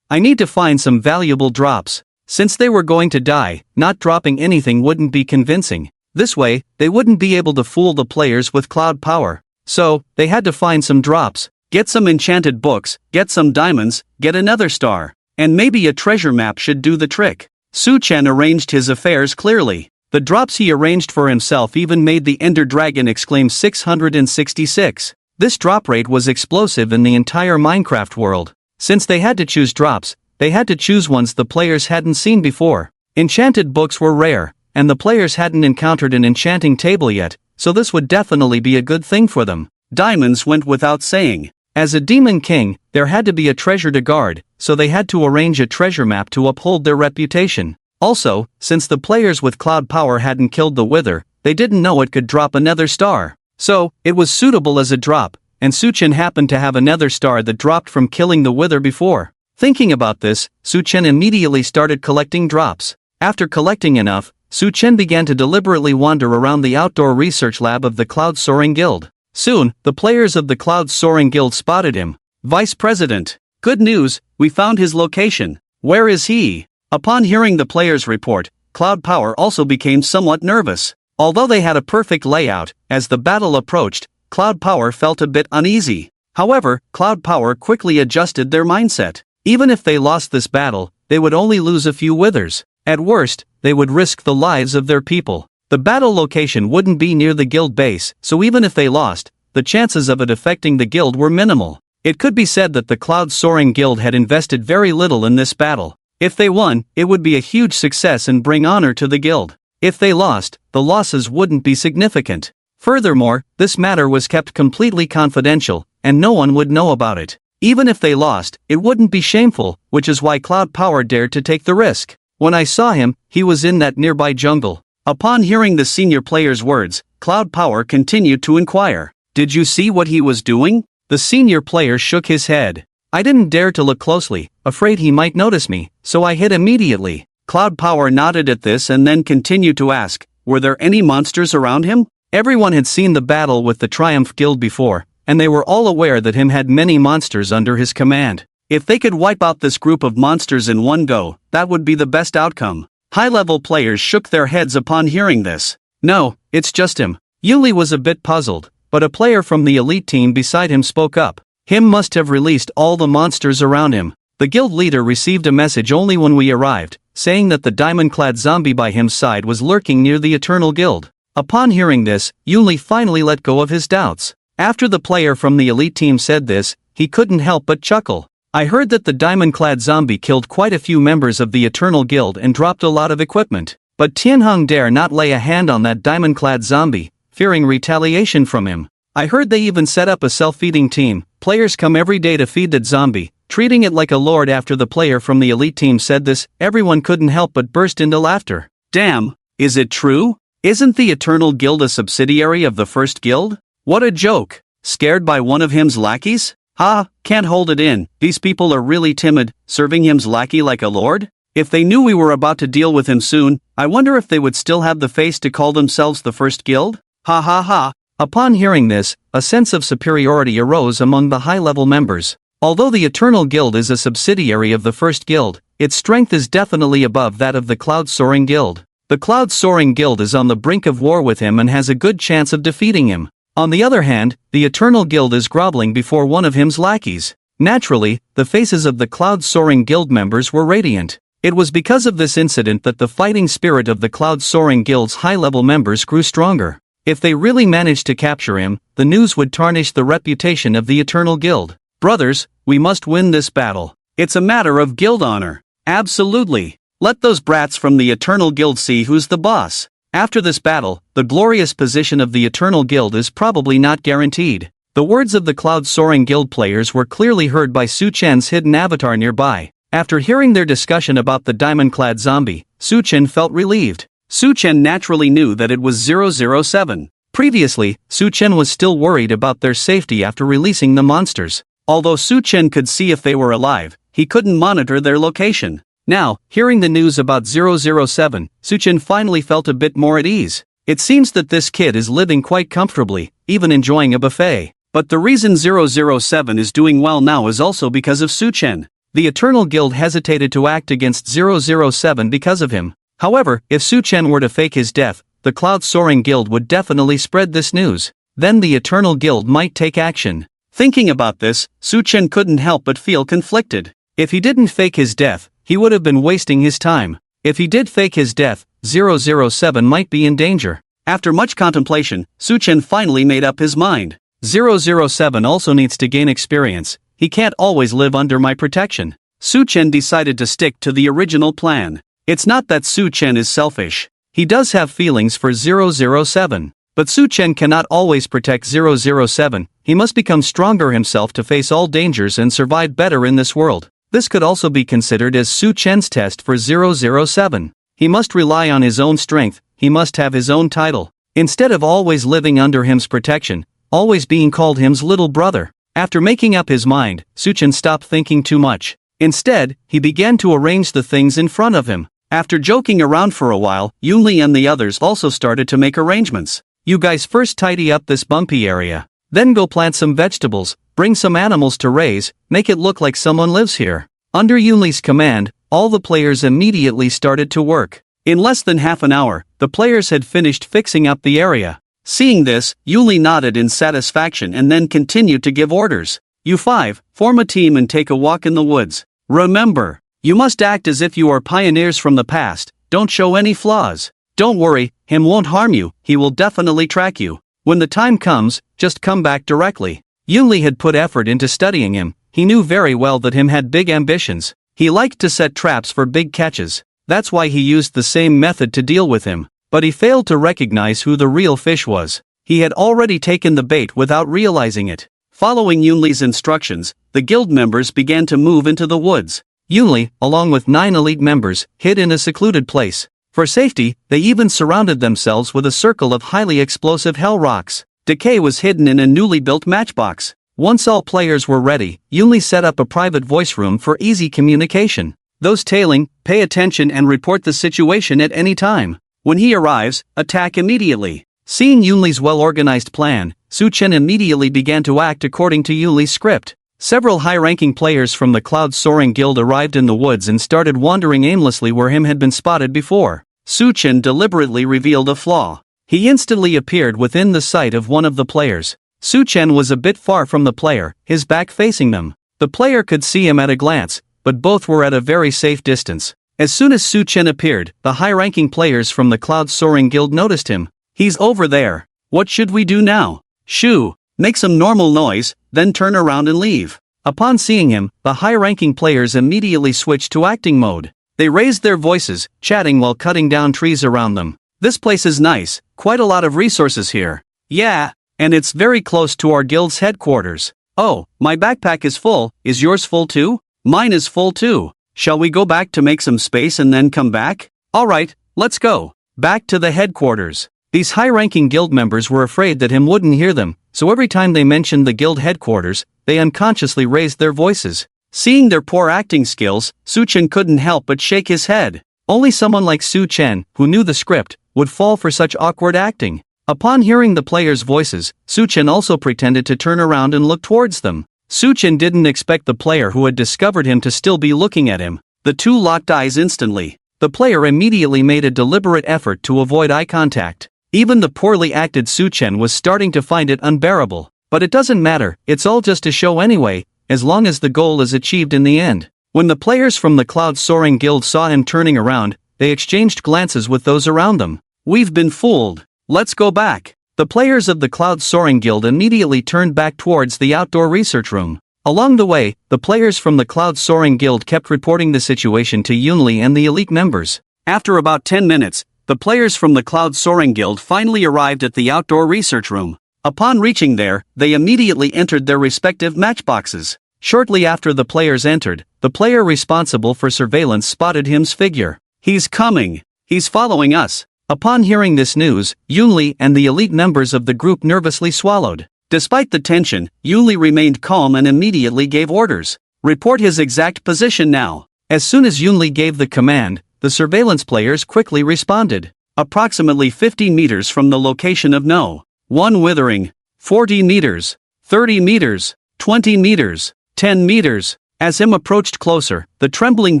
I need to find some valuable drops. Since they were going to die, not dropping anything wouldn't be convincing. This way, they wouldn't be able to fool the players with cloud power. So, they had to find some drops. Get some enchanted books, get some diamonds, get another star. And maybe a treasure map should do the trick. Su-chan arranged his affairs clearly. The drops he arranged for himself even made the Ender Dragon exclaim 666. This drop rate was explosive in the entire Minecraft world. Since they had to choose drops, they had to choose ones the players hadn't seen before. Enchanted books were rare, and the players hadn't encountered an enchanting table yet, so this would definitely be a good thing for them. Diamonds went without saying. As a demon king, there had to be a treasure to guard, so they had to arrange a treasure map to uphold their reputation. Also, since the players with cloud power hadn't killed the Wither, they didn't know it could drop another star. So, it was suitable as a drop, and Su-chan happened to have another star that dropped from killing the Wither before. Thinking about this, Su-chan immediately started collecting drops. After collecting enough, Su-chan began to deliberately wander around the outdoor research lab of the Cloud-Soaring Guild. Soon, the players of the Cloud-Soaring Guild spotted him. Vice President. Good news, we found his location. Where is he? Upon hearing the players' report, Cloud Power also became somewhat nervous. Although they had a perfect layout, as the battle approached, Cloud Power felt a bit uneasy. However, Cloud Power quickly adjusted their mindset. Even if they lost this battle, they would only lose a few withers. At worst, they would risk the lives of their people. The battle location wouldn't be near the guild base, so even if they lost, the chances of it affecting the guild were minimal. It could be said that the Cloud-Soaring Guild had invested very little in this battle. If they won, it would be a huge success and bring honor to the guild. If they lost, the losses wouldn't be significant. Furthermore, this matter was kept completely confidential, and no one would know about it. Even if they lost, it wouldn't be shameful, which is why Cloud Power dared to take the risk. When I saw him, he was in that nearby jungle. Upon hearing the senior player's words, Cloud Power continued to inquire. Did you see what he was doing? The senior player shook his head. I didn't dare to look closely, afraid he might notice me, so I hid immediately. Cloud Power nodded at this and then continued to ask, were there any monsters around him? Everyone had seen the battle with the Triumph Guild before, and they were all aware that him had many monsters under his command. If they could wipe out this group of monsters in one go, that would be the best outcome. High-level players shook their heads upon hearing this. No, it's just him. Yuli was a bit puzzled, but a player from the elite team beside him spoke up. Him must have released all the monsters around him. The guild leader received a message only when we arrived, saying that the diamond-clad zombie by his side was lurking near the Eternal Guild. Upon hearing this, Yuli finally let go of his doubts. After the player from the elite team said this, he couldn't help but chuckle. I heard that the diamond-clad zombie killed quite a few members of the Eternal Guild and dropped a lot of equipment. But Tianheng dare not lay a hand on that diamond-clad zombie, fearing retaliation from him. I heard they even set up a self-feeding team. Players come every day to feed that zombie, treating it like a lord. After the player from the elite team said this, everyone couldn't help but burst into laughter. Damn, is it true? Isn't the Eternal Guild a subsidiary of the First Guild? What a joke! Scared by one of him's lackeys? Ha, can't hold it in. These people are really timid, serving him's lackey like a lord? If they knew we were about to deal with him soon, I wonder if they would still have the face to call themselves the First Guild? Ha ha ha. Upon hearing this, a sense of superiority arose among the high-level members. Although the Eternal Guild is a subsidiary of the First Guild, its strength is definitely above that of the Cloud Soaring Guild. The Cloud Soaring Guild is on the brink of war with him and has a good chance of defeating him. On the other hand, the Eternal Guild is groveling before one of him's lackeys. Naturally, the faces of the Cloud Soaring Guild members were radiant. It was because of this incident that the fighting spirit of the Cloud Soaring Guild's high-level members grew stronger. If they really managed to capture him, the news would tarnish the reputation of the Eternal Guild. Brothers, we must win this battle. It's a matter of guild honor. Absolutely. Let those brats from the Eternal Guild see who's the boss. After this battle, the glorious position of the Eternal Guild is probably not guaranteed. The words of the Cloud Soaring Guild players were clearly heard by Su Chen's hidden avatar nearby. After hearing their discussion about the diamond-clad zombie, Su Chen felt relieved. Su Chen naturally knew that it was 007. Previously, Su Chen was still worried about their safety after releasing the monsters. Although Su Chen could see if they were alive, he couldn't monitor their location. Now, hearing the news about 007, Su Chen finally felt a bit more at ease. It seems that this kid is living quite comfortably, even enjoying a buffet. But the reason 007 is doing well now is also because of Su Chen. The Eternal Guild hesitated to act against 007 because of him. However, if Su Chen were to fake his death, the Cloud Soaring Guild would definitely spread this news. Then the Eternal Guild might take action. Thinking about this, Su Chen couldn't help but feel conflicted. If he didn't fake his death, he would have been wasting his time. If he did fake his death, 007 might be in danger. After much contemplation, Su Chen finally made up his mind. 007 also needs to gain experience. He can't always live under my protection. Su Chen decided to stick to the original plan. It's not that Su Chen is selfish. He does have feelings for 007. But Su Chen cannot always protect 007. He must become stronger himself to face all dangers and survive better in this world. This could also be considered as Su Chen's test for 007. He must rely on his own strength, he must have his own title. Instead of always living under him's protection, always being called him's little brother. After making up his mind, Su Chen stopped thinking too much. Instead, he began to arrange the things in front of him. After joking around for a while, Yunli and the others also started to make arrangements. You guys first tidy up this bumpy area. Then go plant some vegetables, bring some animals to raise, make it look like someone lives here. Under Yunli's command, all the players immediately started to work. In less than half an hour, the players had finished fixing up the area. Seeing this, Yuli nodded in satisfaction and then continued to give orders. You five, form a team and take a walk in the woods. Remember, you must act as if you are pioneers from the past, don't show any flaws. Don't worry, him won't harm you, he will definitely track you. When the time comes, just come back directly. Yunli had put effort into studying him. He knew very well that him had big ambitions. He liked to set traps for big catches. That's why he used the same method to deal with him. but he failed to recognize who the real fish was. He had already taken the bait without realizing it. Following Yunli's instructions, the guild members began to move into the woods. Yunli, along with 9 elite members, hid in a secluded place. For safety, they even surrounded themselves with a circle of highly explosive hell rocks. Decay was hidden in a newly built matchbox. Once all players were ready, Yunli set up a private voice room for easy communication. Those tailing, pay attention and report the situation at any time. When he arrives, attack immediately. Seeing Yunli's well-organized plan, Su Chen immediately began to act according to Yunli's script. Several high-ranking players from the Cloud Soaring Guild arrived in the woods and started wandering aimlessly where him had been spotted before. Su Chen deliberately revealed a flaw. He instantly appeared within the sight of one of the players. Su Chen was a bit far from the player, his back facing them. The player could see him at a glance, but both were at a very safe distance. As soon as Su Chen appeared, the high-ranking players from the Cloud Soaring Guild noticed him. He's over there. What should we do now? Shoo, make some normal noise, then turn around and leave. Upon seeing him, the high-ranking players immediately switched to acting mode. They raised their voices, chatting while cutting down trees around them. This place is nice, quite a lot of resources here. Yeah, and it's very close to our guild's headquarters. Oh, my backpack is full, is yours full too? Mine is full too. Shall we go back to make some space and then come back? Alright, let's go. Back to the headquarters. These high-ranking guild members were afraid that him wouldn't hear them, so every time they mentioned the guild headquarters, they unconsciously raised their voices. Seeing their poor acting skills, Su Chen couldn't help but shake his head. Only someone like Su Chen, who knew the script, would fall for such awkward acting. Upon hearing the players' voices, Su Chen also pretended to turn around and look towards them. Su Chen didn't expect the player who had discovered him to still be looking at him. The two locked eyes instantly. The player immediately made a deliberate effort to avoid eye contact. Even the poorly acted Su Chen was starting to find it unbearable. But it doesn't matter, it's all just a show anyway, as long as the goal is achieved in the end. When the players from the Cloud Soaring Guild saw him turning around, they exchanged glances with those around them. We've been fooled. Let's go back. The players of the Cloud Soaring Guild immediately turned back towards the outdoor research room. Along the way, the players from the Cloud Soaring Guild kept reporting the situation to Yunli and the elite members. After about 10 minutes, the players from the Cloud Soaring Guild finally arrived at the outdoor research room. Upon reaching there, they immediately entered their respective matchboxes. Shortly after the players entered, the player responsible for surveillance spotted him's figure. He's coming. He's following us. Upon hearing this news, Yunli and the elite members of the group nervously swallowed. Despite the tension, Yunli remained calm and immediately gave orders. Report his exact position now. As soon as Yunli gave the command, the surveillance players quickly responded. Approximately 50 meters from the location of No. 1 withering. 40 meters. 30 meters. 20 meters. 10 meters. As him approached closer, the trembling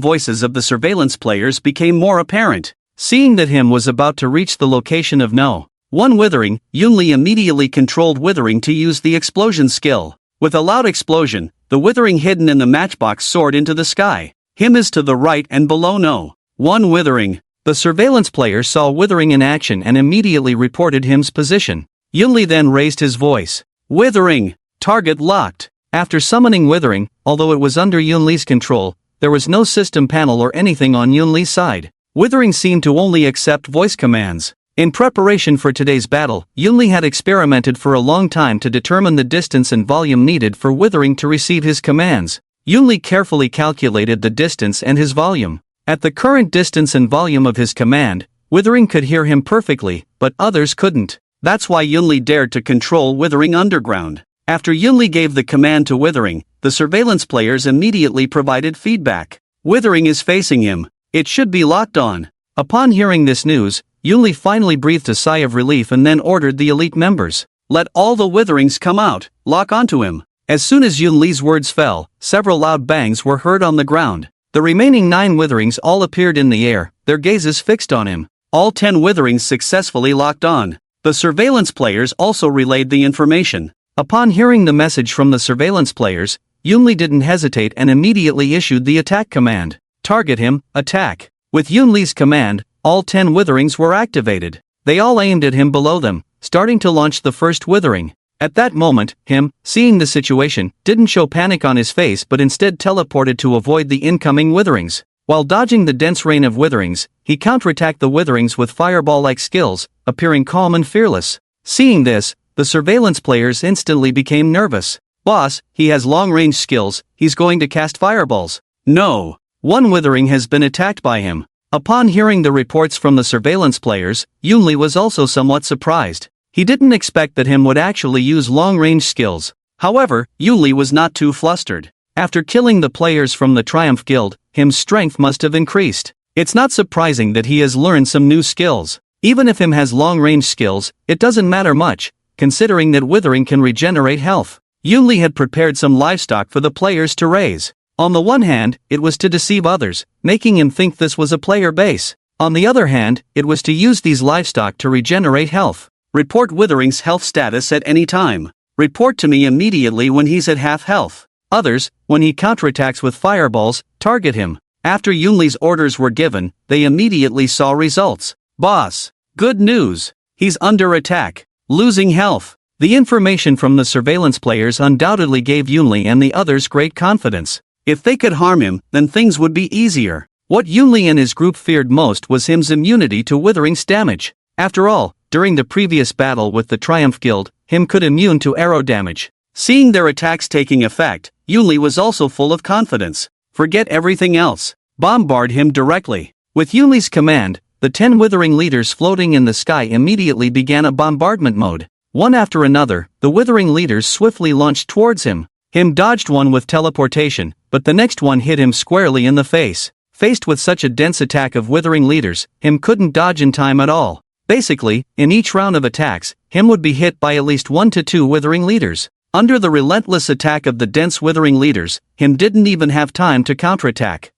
voices of the surveillance players became more apparent. Seeing that him was about to reach the location of No. 1 withering, Yunli immediately controlled withering to use the explosion skill. With a loud explosion, the withering hidden in the matchbox soared into the sky. Him is to the right and below No. 1 withering. The surveillance player saw withering in action and immediately reported him's position. Yunli then raised his voice. Withering! Target locked! After summoning withering, although it was under Yunli's control, there was no system panel or anything on Yunli's side. Withering seemed to only accept voice commands. In preparation for today's battle, Yunli had experimented for a long time to determine the distance and volume needed for withering to receive his commands. Yunli carefully calculated the distance and his volume. At the current distance and volume of his command, withering could hear him perfectly, but others couldn't. That's why Yunli dared to control withering underground. After Yunli gave the command to withering, the surveillance players immediately provided feedback. Withering is facing him. It should be locked on. Upon hearing this news, Yunli finally breathed a sigh of relief and then ordered the elite members. Let all the witherings come out, lock onto him. As soon as Yunli's words fell, several loud bangs were heard on the ground. The remaining 9 witherings all appeared in the air, their gazes fixed on him. All 10 witherings successfully locked on. The surveillance players also relayed the information. Upon hearing the message from the surveillance players, Yunli didn't hesitate and immediately issued the attack command. Target him, attack. With Yunli's command, all 10 witherings were activated. They all aimed at him below them, starting to launch the first withering. At that moment, him, seeing the situation, didn't show panic on his face but instead teleported to avoid the incoming witherings. While dodging the dense rain of witherings, he counterattacked the witherings with fireball-like skills, appearing calm and fearless. Seeing this, the surveillance players instantly became nervous. Boss, he has long-range skills, he's going to cast fireballs. No. One withering has been attacked by him. Upon hearing the reports from the surveillance players, Yunli was also somewhat surprised. He didn't expect that him would actually use long-range skills. However, Yunli was not too flustered. After killing the players from the Triumph Guild, him's strength must have increased. It's not surprising that he has learned some new skills. Even if him has long-range skills, it doesn't matter much, considering that withering can regenerate health. Yunli had prepared some livestock for the players to raise. On the one hand, it was to deceive others, making him think this was a player base. On the other hand, it was to use these livestock to regenerate health. Report withering's health status at any time. Report to me immediately when he's at half health. Others, when he counterattacks with fireballs, target him. After Yunli's orders were given, they immediately saw results. Boss, good news. He's under attack, losing health. The information from the surveillance players undoubtedly gave Yunli and the others great confidence. If they could harm him, then things would be easier. What Yunli and his group feared most was him's immunity to withering's damage. After all, during the previous battle with the Triumph Guild, him could immune to arrow damage. Seeing their attacks taking effect, Yunli was also full of confidence. Forget everything else. Bombard him directly. With Yunli's command, the 10 withering leaders floating in the sky immediately began a bombardment mode. One after another, the withering leaders swiftly launched towards him. Him dodged one with teleportation, but the next one hit him squarely in the face. Faced with such a dense attack of withering leaders, him couldn't dodge in time at all. Basically, in each round of attacks, him would be hit by at least 1 to 2 withering leaders. Under the relentless attack of the dense withering leaders, him didn't even have time to counterattack.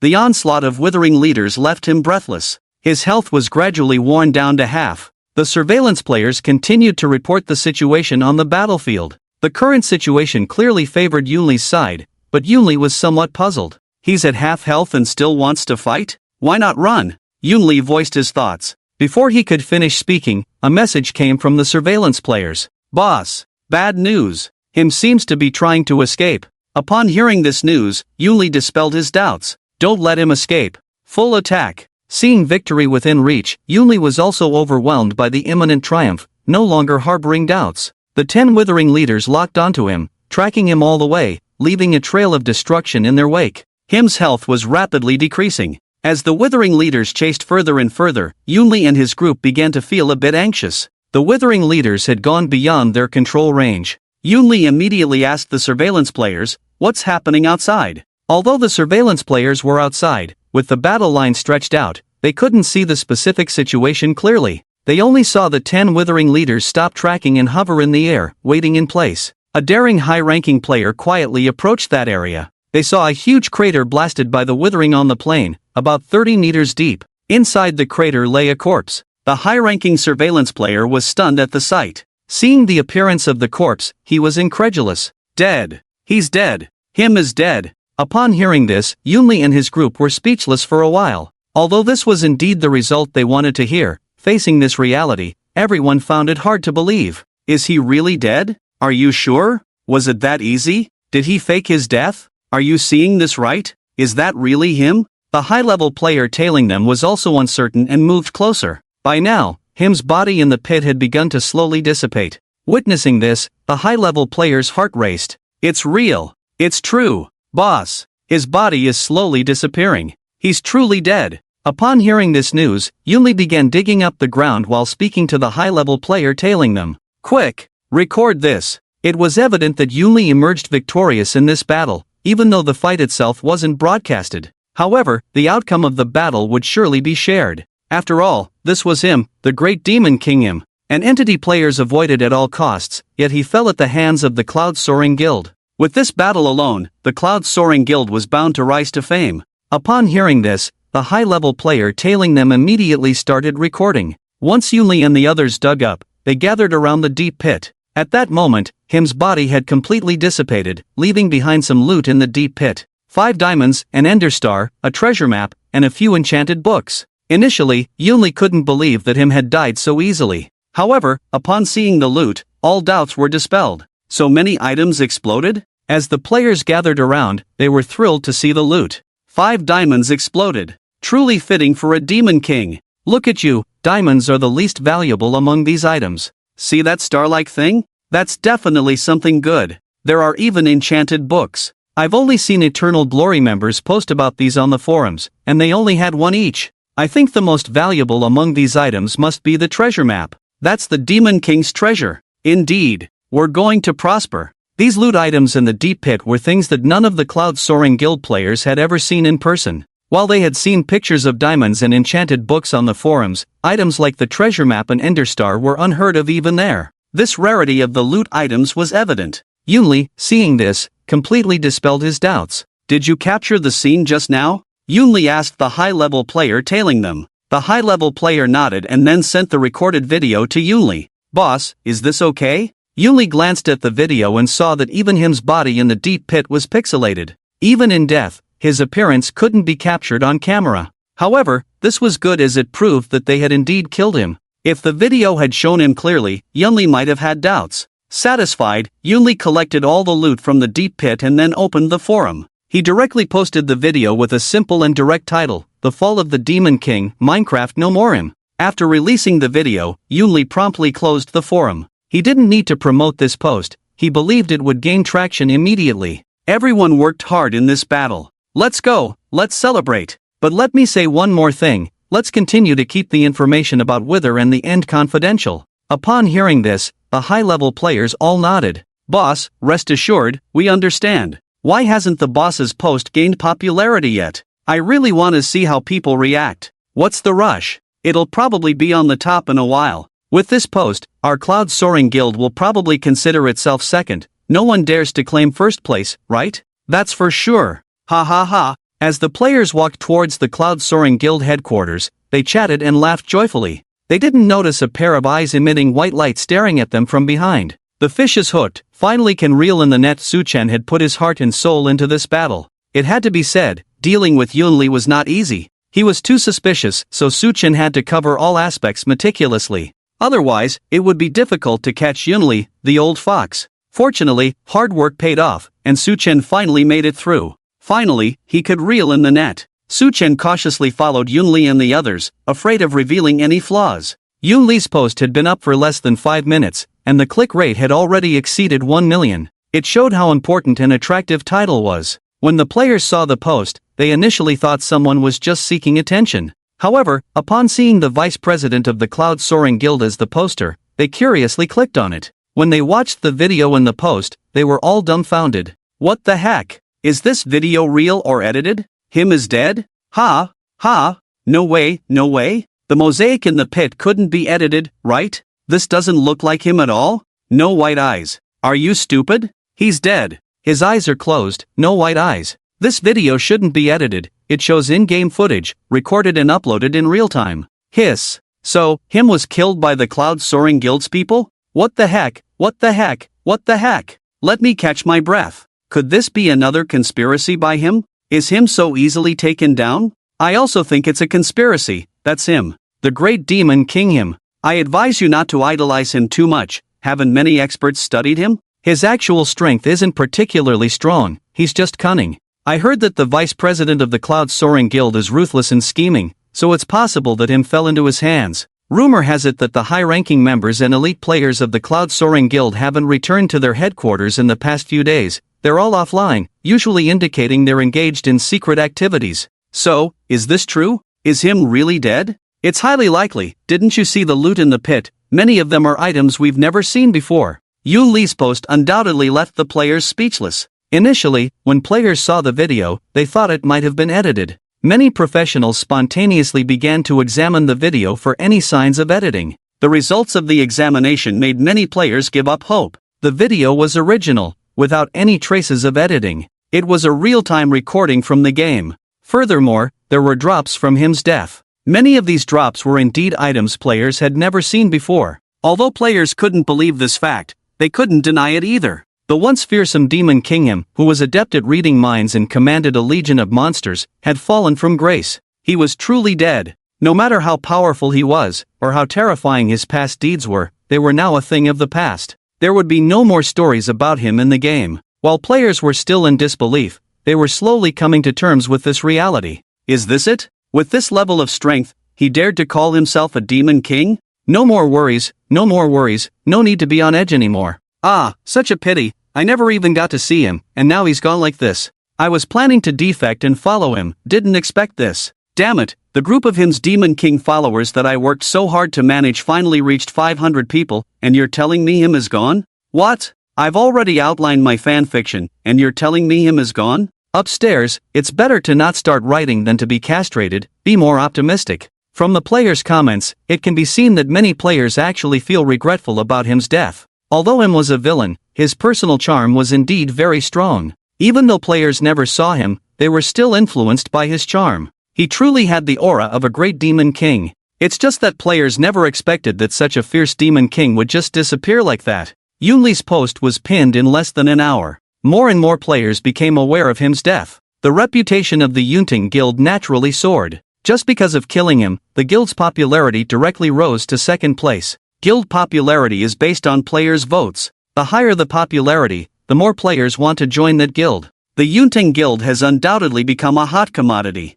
The onslaught of withering leaders left him breathless. His health was gradually worn down to half. The surveillance players continued to report the situation on the battlefield. The current situation clearly favored Yunli's side, but Yunli was somewhat puzzled. He's at half health and still wants to fight? Why not run? Yunli voiced his thoughts. Before he could finish speaking, a message came from the surveillance players. Boss, bad news. Him seems to be trying to escape. Upon hearing this news, Yunli dispelled his doubts. Don't let him escape. Full attack. Seeing victory within reach, Yunli was also overwhelmed by the imminent triumph, no longer harboring doubts. The 10 withering leaders locked onto him, tracking him all the way, leaving a trail of destruction in their wake. Him's health was rapidly decreasing. As the withering leaders chased further and further, Yunli and his group began to feel a bit anxious. The withering leaders had gone beyond their control range. Yunli immediately asked the surveillance players, "What's happening outside?" Although the surveillance players were outside, with the battle line stretched out, they couldn't see the specific situation clearly. They only saw the 10 withering leaders stop tracking and hover in the air, waiting in place. A daring high-ranking player quietly approached that area. They saw a huge crater blasted by the withering on the plain, about 30 meters deep. Inside the crater lay a corpse. The high-ranking surveillance player was stunned at the sight. Seeing the appearance of the corpse, he was incredulous. Dead. He's dead. Him is dead. Upon hearing this, Yunli and his group were speechless for a while. Although this was indeed the result they wanted to hear, facing this reality, everyone found it hard to believe. Is he really dead? Are you sure? Was it that easy? Did he fake his death? Are you seeing this right? Is that really him? The high-level player tailing them was also uncertain and moved closer. By now, him's body in the pit had begun to slowly dissipate. Witnessing this, the high-level player's heart raced. It's real. It's true. Boss, his body is slowly disappearing. He's truly dead. Upon hearing this news, Yunli began digging up the ground while speaking to the high-level player tailing them. Quick, record this. It was evident that Yunli emerged victorious in this battle, even though the fight itself wasn't broadcasted. However, the outcome of the battle would surely be shared. After all, this was him, the great demon king him, an entity players avoided at all costs, yet he fell at the hands of the Cloud-Soaring Guild. With this battle alone, the Cloud-Soaring Guild was bound to rise to fame. Upon hearing this, the high-level player tailing them immediately started recording. Once Yunli and the others dug up, they gathered around the deep pit. At that moment, him's body had completely dissipated, leaving behind some loot in the deep pit. 5 diamonds, an ender star, a treasure map, and a few enchanted books. Initially, Yunli couldn't believe that him had died so easily. However, upon seeing the loot, all doubts were dispelled. So many items exploded? As the players gathered around, they were thrilled to see the loot. 5 diamonds exploded. Truly fitting for a demon king. Look at you, diamonds are the least valuable among these items. See that star-like thing? That's definitely something good. There are even enchanted books. I've only seen Eternal Glory members post about these on the forums, and they only had one each. I think the most valuable among these items must be the treasure map. That's the Demon King's treasure. Indeed, we're going to prosper. These loot items in the deep pit were things that none of the Cloud Soaring Guild players had ever seen in person. While they had seen pictures of diamonds and enchanted books on the forums, items like the treasure map and Ender Star were unheard of even there. This rarity of the loot items was evident. Yunli, seeing this, completely dispelled his doubts. Did you capture the scene just now? Yunli asked the high-level player tailing them. The high-level player nodded and then sent the recorded video to Yunli. Boss, is this okay? Yunli glanced at the video and saw that even him's body in the deep pit was pixelated. Even in death, his appearance couldn't be captured on camera. However, this was good as it proved that they had indeed killed him. If the video had shown him clearly, Yunli might have had doubts. Satisfied, Yunli collected all the loot from the deep pit and then opened the forum. He directly posted the video with a simple and direct title, The Fall of the Demon King, Minecraft No More. After releasing the video, Yunli promptly closed the forum. He didn't need to promote this post, he believed it would gain traction immediately. Everyone worked hard in this battle. Let's go, let's celebrate. But let me say one more thing, let's continue to keep the information about Wither and the End confidential. Upon hearing this, the high-level players all nodded. Boss, rest assured, we understand. Why hasn't the boss's post gained popularity yet? I really want to see how people react. What's the rush? It'll probably be on the top in a while. With this post, our Cloud Soaring Guild will probably consider itself second. No one dares to claim first place, right? That's for sure. Ha ha ha. As the players walked towards the Cloud Soaring Guild headquarters, they chatted and laughed joyfully. They didn't notice a pair of eyes emitting white light staring at them from behind. The fish is hooked, finally can reel in the net. Suchen had put his heart and soul into this battle. It had to be said, dealing with Yunli was not easy. He was too suspicious, so Suchen had to cover all aspects meticulously. Otherwise, it would be difficult to catch Yunli, the old fox. Fortunately, hard work paid off, and Suchen finally made it through. Finally, he could reel in the net. Suchen cautiously followed Yunli and the others, afraid of revealing any flaws. Yunli's post had been up for less than 5 minutes, and the click rate had already exceeded 1 million. It showed how important an attractive title was. When the players saw the post, they initially thought someone was just seeking attention. However, upon seeing the vice president of the Cloud Soaring Guild as the poster, they curiously clicked on it. When they watched the video and the post, they were all dumbfounded. What the heck? Is this video real or edited? Him is dead? Ha, ha, no way, no way. The mosaic in the pit couldn't be edited, right? This doesn't look like him at all? No white eyes. Are you stupid? He's dead. His eyes are closed, no white eyes. This video shouldn't be edited, it shows in-game footage, recorded and uploaded in real time. Hiss. So, him was killed by the Cloud Soaring Guild's people? What the heck, what the heck, what the heck? Let me catch my breath. Could this be another conspiracy by him? Is him so easily taken down? I also think it's a conspiracy, that's him. The great demon king him. I advise you not to idolize him too much. Haven't many experts studied him? His actual strength isn't particularly strong, he's just cunning. I heard that the vice president of the Cloud Soaring Guild is ruthless and scheming, so it's possible that him fell into his hands. Rumor has it that the high-ranking members and elite players of the Cloud Soaring Guild haven't returned to their headquarters in the past few days. They're all offline, usually indicating they're engaged in secret activities. So, is this true? Is him really dead? It's highly likely. Didn't you see the loot in the pit? Many of them are items we've never seen before. Yunli's post undoubtedly left the players speechless. Initially, when players saw the video, they thought it might have been edited. Many professionals spontaneously began to examine the video for any signs of editing. The results of the examination made many players give up hope. The video was original, without any traces of editing. It was a real-time recording from the game. Furthermore, there were drops from him's death. Many of these drops were indeed items players had never seen before. Although players couldn't believe this fact, they couldn't deny it either. The once fearsome demon king him, who was adept at reading minds and commanded a legion of monsters, had fallen from grace. He was truly dead. No matter how powerful he was, or how terrifying his past deeds were, they were now a thing of the past. There would be no more stories about him in the game. While players were still in disbelief, they were slowly coming to terms with this reality. Is this it? With this level of strength, he dared to call himself a demon king? No more worries, no more worries, no need to be on edge anymore. Ah, such a pity, I never even got to see him, and now he's gone like this. I was planning to defect and follow him, didn't expect this. Damn it, the group of him's Demon King followers that I worked so hard to manage finally reached 500 people, and you're telling me him is gone? What? I've already outlined my fanfiction, and you're telling me him is gone? Upstairs, it's better to not start writing than to be castrated, be more optimistic. From the players' comments, it can be seen that many players actually feel regretful about him's death. Although him was a villain, his personal charm was indeed very strong. Even though players never saw him, they were still influenced by his charm. He truly had the aura of a great demon king. It's just that players never expected that such a fierce demon king would just disappear like that. Yunli's post was pinned in less than an hour. More and more players became aware of him's death. The reputation of the Yunting Guild naturally soared. Just because of killing him, the guild's popularity directly rose to second place. Guild popularity is based on players' votes. The higher the popularity, the more players want to join that guild. The Yunting Guild has undoubtedly become a hot commodity.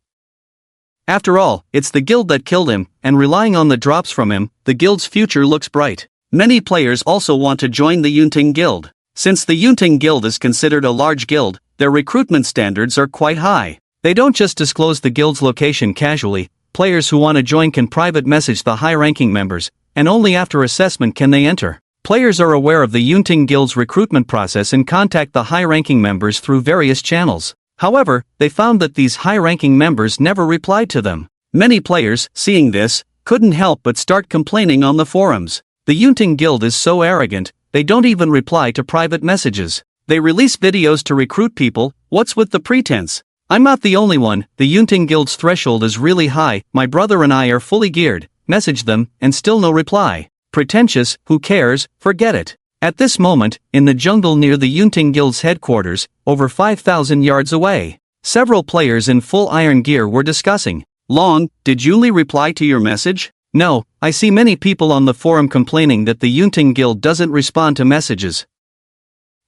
After all, it's the guild that killed him, and relying on the drops from him, the guild's future looks bright. Many players also want to join the Yunting Guild. Since the Yunting Guild is considered a large guild, their recruitment standards are quite high. They don't just disclose the guild's location casually. Players who want to join can private message the high-ranking members, and only after assessment can they enter. Players are aware of the Yunting Guild's recruitment process and contact the high-ranking members through various channels. However, they found that these high-ranking members never replied to them. Many players, seeing this, couldn't help but start complaining on the forums. The Yunting Guild is so arrogant, they don't even reply to private messages. They release videos to recruit people. What's with the pretense? I'm not the only one. The Yunting Guild's threshold is really high. My brother and I are fully geared. Message them, and still no reply. Pretentious, who cares, forget it. At this moment, in the jungle near the Yunting Guild's headquarters, over 5,000 yards away, several players in full iron gear were discussing. Long, did Yuli reply to your message? No, I see many people on the forum complaining that the Yunting Guild doesn't respond to messages.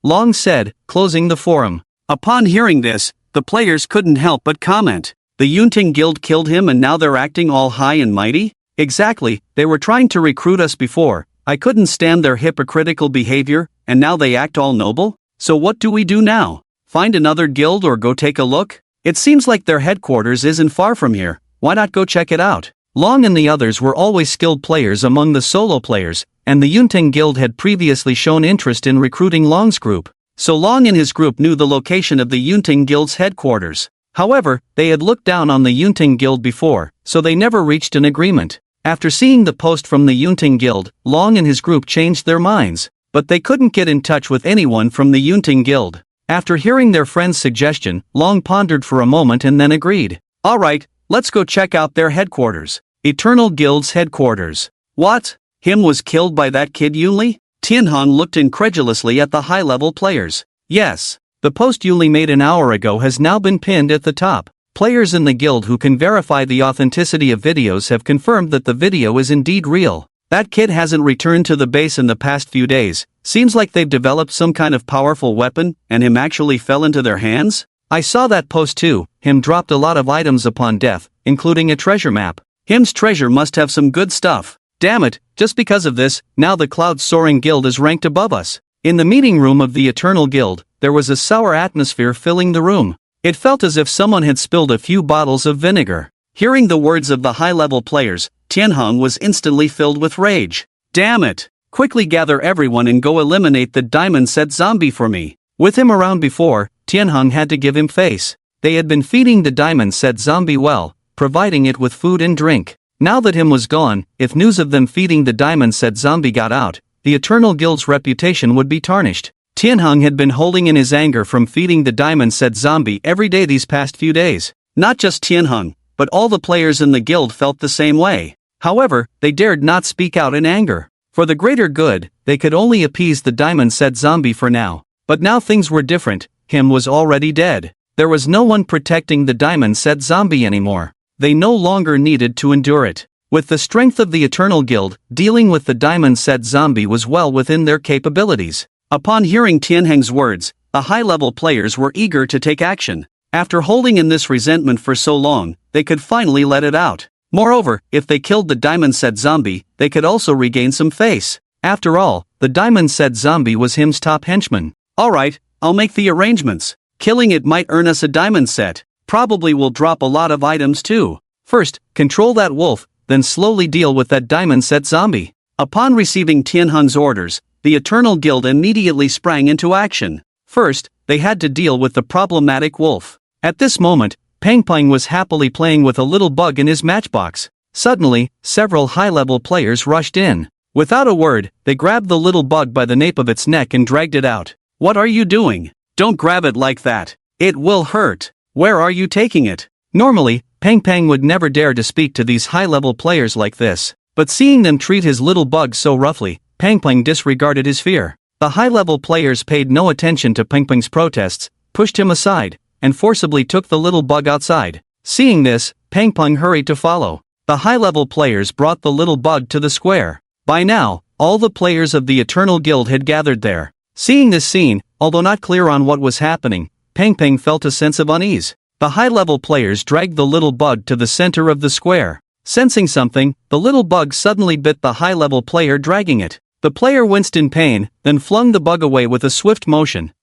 Long said, closing the forum. Upon hearing this, the players couldn't help but comment. The Yunting Guild killed him and now they're acting all high and mighty? Exactly, they were trying to recruit us before. I couldn't stand their hypocritical behavior, and now they act all noble? So what do we do now? Find another guild or go take a look? It seems like their headquarters isn't far from here. Why not go check it out? Long and the others were always skilled players among the solo players, and the Yunting Guild had previously shown interest in recruiting Long's group. So Long and his group knew the location of the Yunting Guild's headquarters. However, they had looked down on the Yunting Guild before, so they never reached an agreement. After seeing the post from the Yunting Guild, Long and his group changed their minds, but they couldn't get in touch with anyone from the Yunting Guild. After hearing their friend's suggestion, Long pondered for a moment and then agreed. Alright, let's go check out their headquarters. Eternal Guild's headquarters. What? Him was killed by that kid Yunli? Tianhong looked incredulously at the high-level players. Yes. The post Yuli made an hour ago has now been pinned at the top. Players in the guild who can verify the authenticity of videos have confirmed that the video is indeed real. That kid hasn't returned to the base in the past few days. Seems like they've developed some kind of powerful weapon, and him actually fell into their hands? I saw that post too. Him dropped a lot of items upon death, including a treasure map. Him's treasure must have some good stuff. Damn it, just because of this, now the Cloud-Soaring Guild is ranked above us. In the meeting room of the Eternal Guild, there was a sour atmosphere filling the room. It felt as if someone had spilled a few bottles of vinegar. Hearing the words of the high-level players, Tianhong was instantly filled with rage. Damn it! Quickly gather everyone and go eliminate the diamond-set zombie for me. With him around before, Tianhong had to give him face. They had been feeding the diamond-set zombie well, providing it with food and drink. Now that him was gone, if news of them feeding the diamond-set zombie got out, the Eternal Guild's reputation would be tarnished. Tianhong had been holding in his anger from feeding the diamond-set zombie every day these past few days. Not just Tianhong, but all the players in the guild felt the same way. However, they dared not speak out in anger. For the greater good, they could only appease the diamond-set zombie for now. But now things were different. Him was already dead. There was no one protecting the diamond-set zombie anymore. They no longer needed to endure it. With the strength of the Eternal Guild, dealing with the diamond-set zombie was well within their capabilities. Upon hearing Tianheng's words, The high-level players were eager to take action. After holding in this resentment for so long, they could finally let it out. Moreover, if they killed the diamond set zombie, they could also regain some face. After all, the diamond set zombie was him's top henchman. Alright, I'll make the arrangements. Killing it might earn us a diamond set. Probably will drop a lot of items too. First, control that wolf, then slowly deal with that diamond set zombie. Upon receiving Tianheng's orders, the Eternal Guild immediately sprang into action. First, they had to deal with the problematic wolf. At this moment, Peng was happily playing with a little bug in his matchbox. Suddenly, several high-level players rushed in. Without a word, they grabbed the little bug by the nape of its neck and dragged it out. What are you doing? Don't grab it like that. It will hurt. Where are you taking it? Normally, Peng would never dare to speak to these high-level players like this. But seeing them treat his little bug so roughly, Peng disregarded his fear. The high-level players paid no attention to Peng's protests, pushed him aside, and forcibly took the little bug outside. Seeing this, Peng hurried to follow. The high-level players brought the little bug to the square. By now, all the players of the Eternal Guild had gathered there. Seeing this scene, although not clear on what was happening, Peng felt a sense of unease. The high-level players dragged the little bug to the center of the square. Sensing something, the little bug suddenly bit the high-level player dragging it. The player winced in pain, then flung the bug away with a swift motion.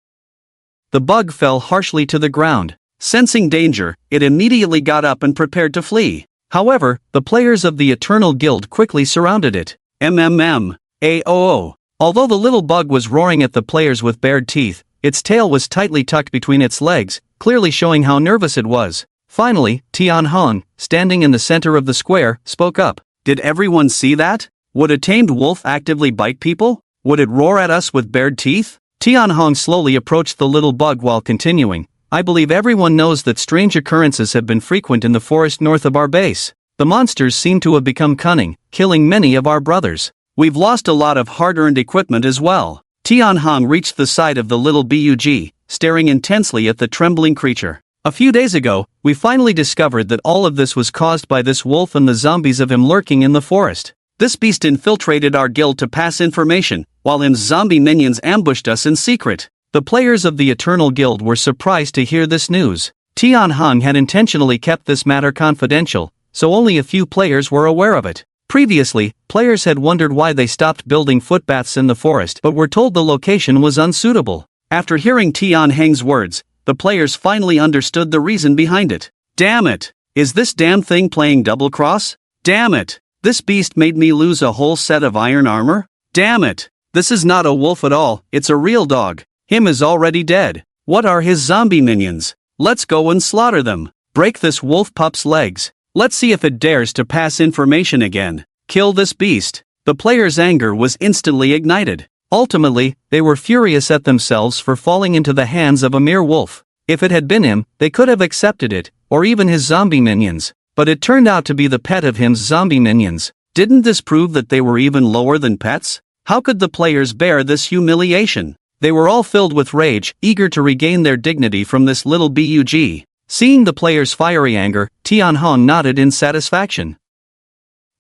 The bug fell harshly to the ground. Sensing danger, it immediately got up and prepared to flee. However, the players of the Eternal Guild quickly surrounded it. AOO. Although the little bug was roaring at the players with bared teeth, its tail was tightly tucked between its legs, clearly showing how nervous it was. Finally, Tianheng, standing in the center of the square, spoke up. Did everyone see that? Would a tamed wolf actively bite people? Would it roar at us with bared teeth? Tianheng slowly approached the little bug while continuing. I believe everyone knows that strange occurrences have been frequent in the forest north of our base. The monsters seem to have become cunning, killing many of our brothers. We've lost a lot of hard-earned equipment as well. Tianheng reached the side of the little bug, staring intensely at the trembling creature. A few days ago, we finally discovered that all of this was caused by this wolf and the zombies of him lurking in the forest. This beast infiltrated our guild to pass information, while his zombie minions ambushed us in secret. The players of the Eternal Guild were surprised to hear this news. Tianheng had intentionally kept this matter confidential, so only a few players were aware of it. Previously, players had wondered why they stopped building footbaths in the forest but were told the location was unsuitable. After hearing Tianheng's words, the players finally understood the reason behind it. Damn it! Is this damn thing playing double cross? Damn it! This beast made me lose a whole set of iron armor? Damn it! This is not a wolf at all, it's a real dog. Him is already dead. What are his zombie minions? Let's go and slaughter them. Break this wolf pup's legs. Let's see if it dares to pass information again. Kill this beast. The players' anger was instantly ignited. Ultimately, they were furious at themselves for falling into the hands of a mere wolf. If it had been him, they could have accepted it, or even his zombie minions. But it turned out to be the pet of him's zombie minions. Didn't this prove that they were even lower than pets? How could the players bear this humiliation? They were all filled with rage, eager to regain their dignity from this little bug. Seeing the players' fiery anger, Tianheng nodded in satisfaction.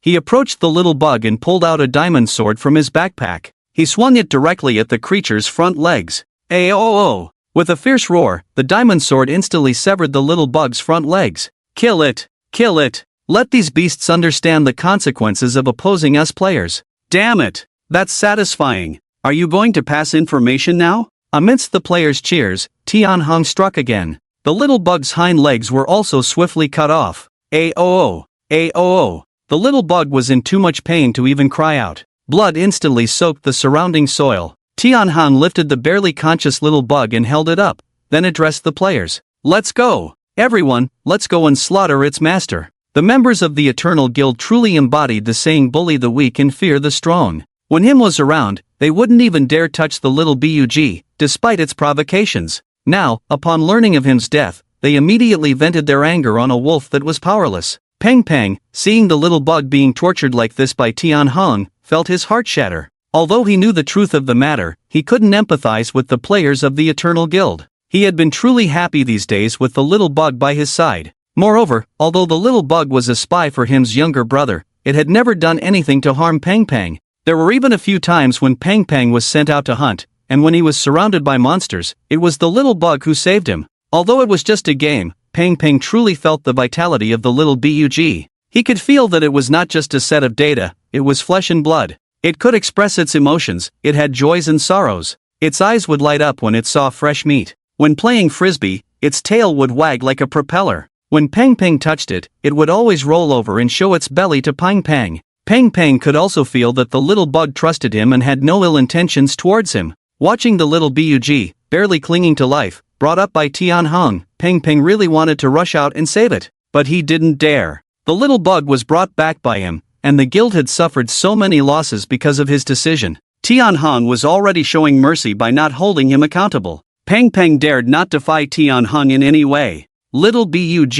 He approached the little bug and pulled out a diamond sword from his backpack. He swung it directly at the creature's front legs. Aoo! With a fierce roar, the diamond sword instantly severed the little bug's front legs. Kill it! Kill it! Let these beasts understand the consequences of opposing us players. Damn it! That's satisfying. Are you going to pass information now? Amidst the players' cheers, Tianheng struck again. The little bug's hind legs were also swiftly cut off. Aoo! Aoo! The little bug was in too much pain to even cry out. Blood instantly soaked the surrounding soil. Tianheng lifted the barely conscious little bug and held it up, then addressed the players. Let's go! Everyone, let's go and slaughter its master. The members of the Eternal Guild truly embodied the saying bully the weak and fear the strong. When him was around, they wouldn't even dare touch the little bug, despite its provocations. Now, upon learning of him's death, they immediately vented their anger on a wolf that was powerless. Peng, seeing the little bug being tortured like this by Tianheng, felt his heart shatter. Although he knew the truth of the matter, he couldn't empathize with the players of the Eternal Guild. He had been truly happy these days with the little bug by his side. Moreover, although the little bug was a spy for him's younger brother, it had never done anything to harm Peng. There were even a few times when Peng was sent out to hunt, and when he was surrounded by monsters, it was the little bug who saved him. Although it was just a game, Peng Peng truly felt the vitality of the little bug. He could feel that it was not just a set of data, it was flesh and blood. It could express its emotions, it had joys and sorrows. Its eyes would light up when it saw fresh meat. When playing frisbee, its tail would wag like a propeller. When Peng Peng touched it, it would always roll over and show its belly to Peng Peng. Peng Peng could also feel that the little bug trusted him and had no ill intentions towards him. Watching the little bug, barely clinging to life, brought up by Tian Hong, Peng Peng really wanted to rush out and save it. But he didn't dare. The little bug was brought back by him, and the guild had suffered so many losses because of his decision. Tian Hong was already showing mercy by not holding him accountable. Peng Peng dared not defy Tian Hong in any way. Little bug,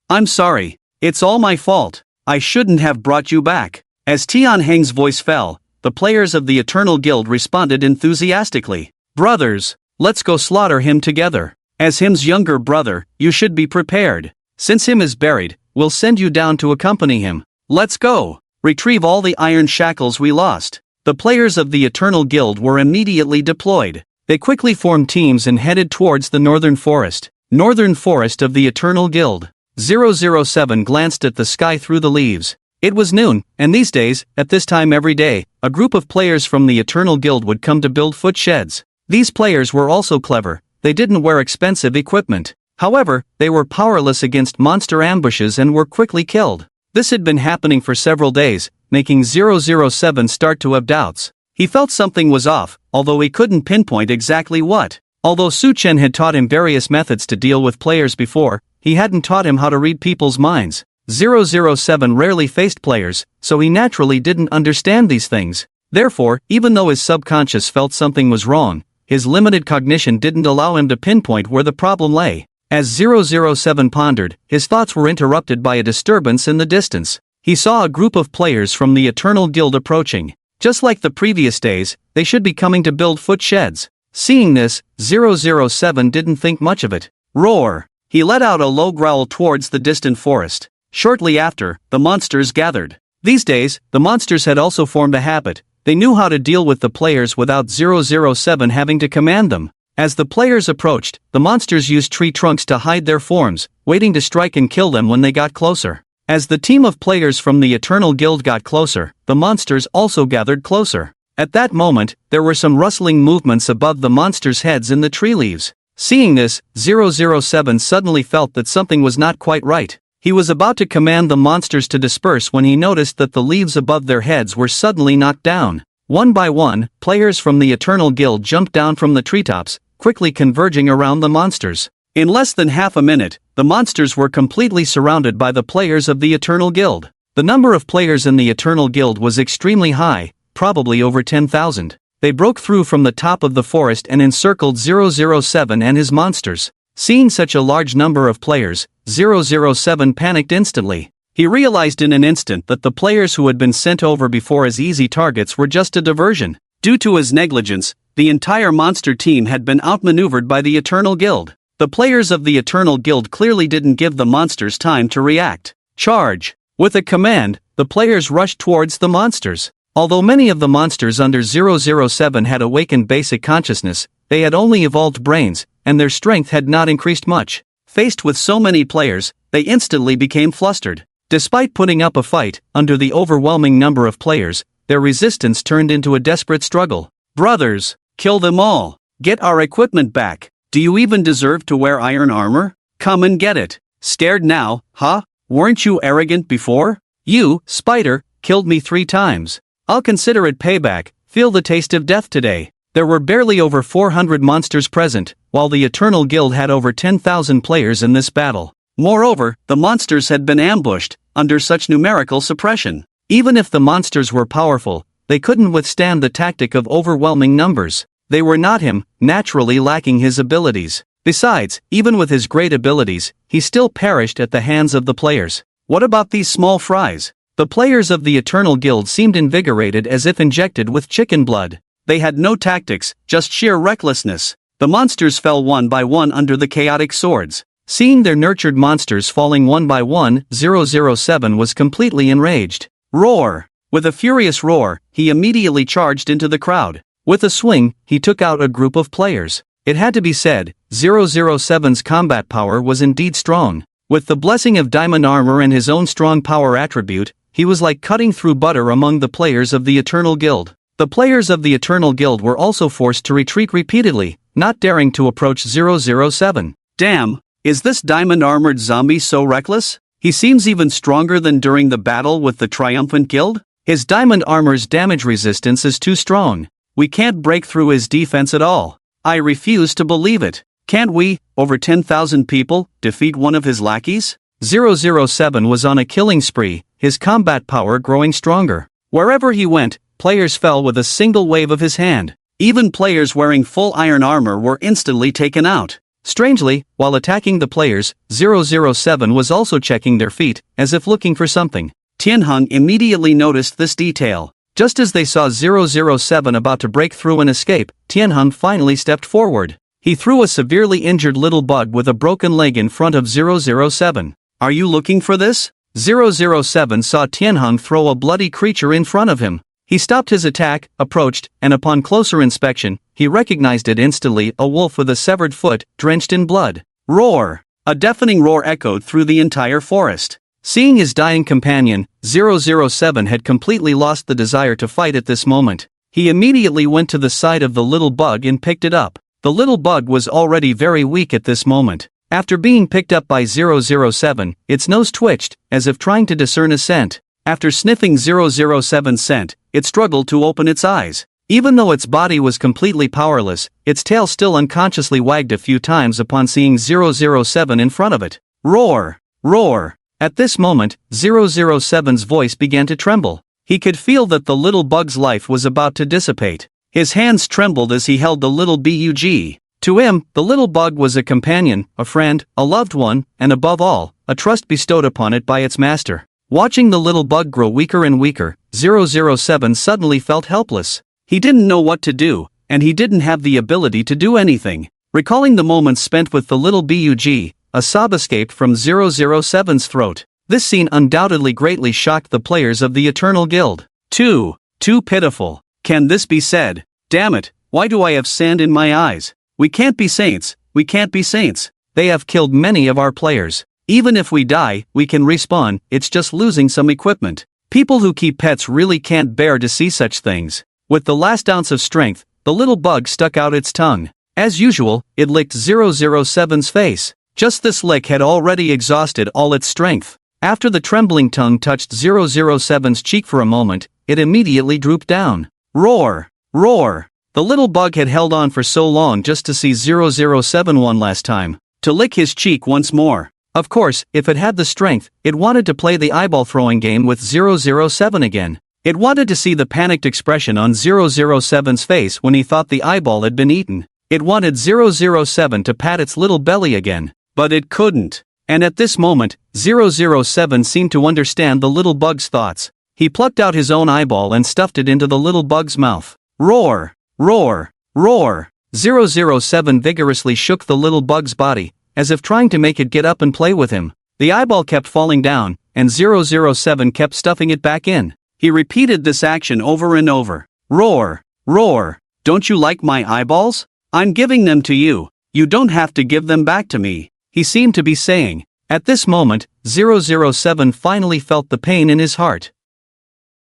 I'm sorry. It's all my fault. I shouldn't have brought you back. As Tian Hong's voice fell, the players of the Eternal Guild responded enthusiastically. Brothers, let's go slaughter him together. As him's younger brother, you should be prepared. Since him is buried, we'll send you down to accompany him. Let's go. Retrieve all the iron shackles we lost. The players of the Eternal Guild were immediately deployed. They quickly formed teams and headed towards the Northern Forest. Northern Forest of the Eternal Guild. 007 glanced at the sky through the leaves. It was noon, and these days, at this time every day, a group of players from the Eternal Guild would come to build foot sheds. These players were also clever. They didn't wear expensive equipment. However, they were powerless against monster ambushes and were quickly killed. This had been happening for several days, making 007 start to have doubts. He felt something was off, although he couldn't pinpoint exactly what. Although Su Chen had taught him various methods to deal with players before, he hadn't taught him how to read people's minds. 007 rarely faced players, so he naturally didn't understand these things. Therefore, even though his subconscious felt something was wrong, his limited cognition didn't allow him to pinpoint where the problem lay. As 007 pondered, his thoughts were interrupted by a disturbance in the distance. He saw a group of players from the Eternal Guild approaching. Just like the previous days, they should be coming to build foot sheds. Seeing this, 007 didn't think much of it. Roar! He let out a low growl towards the distant forest. Shortly after, the monsters gathered. These days, the monsters had also formed a habit. They knew how to deal with the players without 007 having to command them. As the players approached, the monsters used tree trunks to hide their forms, waiting to strike and kill them when they got closer. As the team of players from the Eternal Guild got closer, the monsters also gathered closer. At that moment, there were some rustling movements above the monsters' heads in the tree leaves. Seeing this, 007 suddenly felt that something was not quite right. He was about to command the monsters to disperse when he noticed that the leaves above their heads were suddenly knocked down. One by one, players from the Eternal Guild jumped down from the treetops, quickly converging around the monsters. In less than half a minute, the monsters were completely surrounded by the players of the Eternal Guild. The number of players in the Eternal Guild was extremely high, probably over 10,000. They broke through from the top of the forest and encircled 007 and his monsters. Seeing such a large number of players, 007 panicked instantly. He realized in an instant that the players who had been sent over before as easy targets were just a diversion. Due to his negligence, the entire monster team had been outmaneuvered by the Eternal Guild. The players of the Eternal Guild clearly didn't give the monsters time to react. Charge! With a command, the players rushed towards the monsters. Although many of the monsters under 007 had awakened basic consciousness, they had only evolved brains, and their strength had not increased much. Faced with so many players, they instantly became flustered. Despite putting up a fight, under the overwhelming number of players, their resistance turned into a desperate struggle. Brothers, kill them all. Get our equipment back. Do you even deserve to wear iron armor? Come and get it. Scared now, huh? Weren't you arrogant before? You, Spider, killed me 3 times. I'll consider it payback. Feel the taste of death today. There were barely over 400 monsters present, while the Eternal Guild had over 10,000 players in this battle. Moreover, the monsters had been ambushed, under such numerical suppression. Even if the monsters were powerful, they couldn't withstand the tactic of overwhelming numbers. They were not him, naturally lacking his abilities. Besides, even with his great abilities, he still perished at the hands of the players. What about these small fries? The players of the Eternal Guild seemed invigorated as if injected with chicken blood. They had no tactics, just sheer recklessness. The monsters fell one by one under the chaotic swords. Seeing their nurtured monsters falling one by one, 007 was completely enraged. Roar! With a furious roar, he immediately charged into the crowd. With a swing, he took out a group of players. It had to be said, 007's combat power was indeed strong. With the blessing of diamond armor and his own strong power attribute, he was like cutting through butter among the players of the Eternal Guild. The players of the Eternal Guild were also forced to retreat repeatedly, not daring to approach 007. Damn, is this diamond-armored zombie so reckless? He seems even stronger than during the battle with the Triumphant Guild? His diamond armor's damage resistance is too strong. We can't break through his defense at all. I refuse to believe it. Can't we, over 10,000 people, defeat one of his lackeys? 007 was on a killing spree, his combat power growing stronger. Wherever he went, players fell with a single wave of his hand. Even players wearing full iron armor were instantly taken out. Strangely, while attacking the players, 007 was also checking their feet, as if looking for something. Tianheng immediately noticed this detail. Just as they saw 007 about to break through and escape, Tianheng finally stepped forward. He threw a severely injured little bug with a broken leg in front of 007. Are you looking for this? 007 saw Tianheng throw a bloody creature in front of him. He stopped his attack, approached, and upon closer inspection, he recognized it instantly, a wolf with a severed foot, drenched in blood. Roar! A deafening roar echoed through the entire forest. Seeing his dying companion, 007 had completely lost the desire to fight at this moment. He immediately went to the side of the little bug and picked it up. The little bug was already very weak at this moment. After being picked up by 007, its nose twitched, as if trying to discern a scent. After sniffing 007's scent, it struggled to open its eyes. Even though its body was completely powerless, its tail still unconsciously wagged a few times upon seeing 007 in front of it. Roar! Roar! At this moment, 007's voice began to tremble. He could feel that the little bug's life was about to dissipate. His hands trembled as he held the little bug. To him, the little bug was a companion, a friend, a loved one, and above all, a trust bestowed upon it by its master. Watching the little bug grow weaker and weaker, 007 suddenly felt helpless. He didn't know what to do, and he didn't have the ability to do anything. Recalling the moments spent with the little bug, a sob escaped from 007's throat. This scene undoubtedly greatly shocked the players of the Eternal Guild. Too pitiful. Can this be said? Damn it, why do I have sand in my eyes? We can't be saints, we can't be saints. They have killed many of our players. Even if we die, we can respawn, it's just losing some equipment. People who keep pets really can't bear to see such things. With the last ounce of strength, the little bug stuck out its tongue. As usual, it licked 007's face. Just this lick had already exhausted all its strength. After the trembling tongue touched 007's cheek for a moment, it immediately drooped down. Roar! Roar! The little bug had held on for so long just to see 007 one last time, to lick his cheek once more. Of course, if it had the strength, it wanted to play the eyeball throwing game with 007 again. It wanted to see the panicked expression on 007's face when he thought the eyeball had been eaten. It wanted 007 to pat its little belly again. But it couldn't. And at this moment, 007 seemed to understand the little bug's thoughts. He plucked out his own eyeball and stuffed it into the little bug's mouth. Roar! Roar! Roar! 007 vigorously shook the little bug's body, as if trying to make it get up and play with him. The eyeball kept falling down, and 007 kept stuffing it back in. He repeated this action over and over. Roar! Roar! Don't you like my eyeballs? I'm giving them to you. You don't have to give them back to me, he seemed to be saying. At this moment, 007 finally felt the pain in his heart.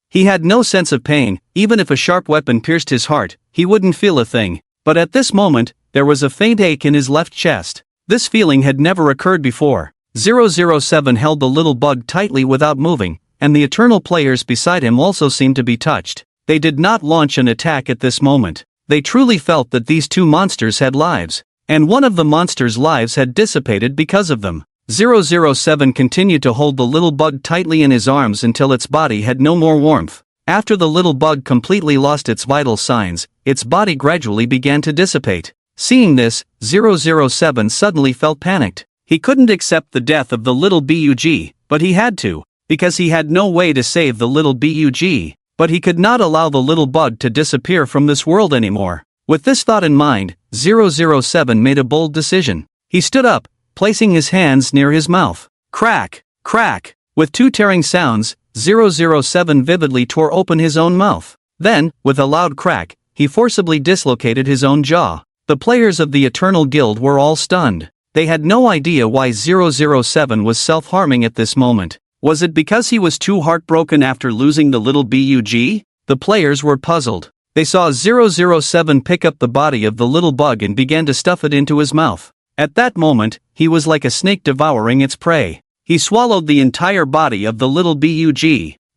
He had no sense of pain, even if a sharp weapon pierced his heart, he wouldn't feel a thing. But at this moment, there was a faint ache in his left chest. This feeling had never occurred before. 007 held the little bug tightly without moving, and the eternal players beside him also seemed to be touched. They did not launch an attack at this moment. They truly felt that these two monsters had lives, and one of the monsters' lives had dissipated because of them. 007 continued to hold the little bug tightly in his arms until its body had no more warmth. After the little bug completely lost its vital signs, its body gradually began to dissipate. Seeing this, 007 suddenly felt panicked. He couldn't accept the death of the little bug, but he had to, because he had no way to save the little bug. But he could not allow the little bug to disappear from this world anymore. With this thought in mind, 007 made a bold decision. He stood up, placing his hands near his mouth. Crack! Crack! With two tearing sounds, 007 vividly tore open his own mouth. Then, with a loud crack, he forcibly dislocated his own jaw. The players of the Eternal Guild were all stunned. They had no idea why 007 was self-harming at this moment. Was it because he was too heartbroken after losing the little bug? The players were puzzled. They saw 007 pick up the body of the little bug and began to stuff it into his mouth. At that moment, he was like a snake devouring its prey. He swallowed the entire body of the little bug.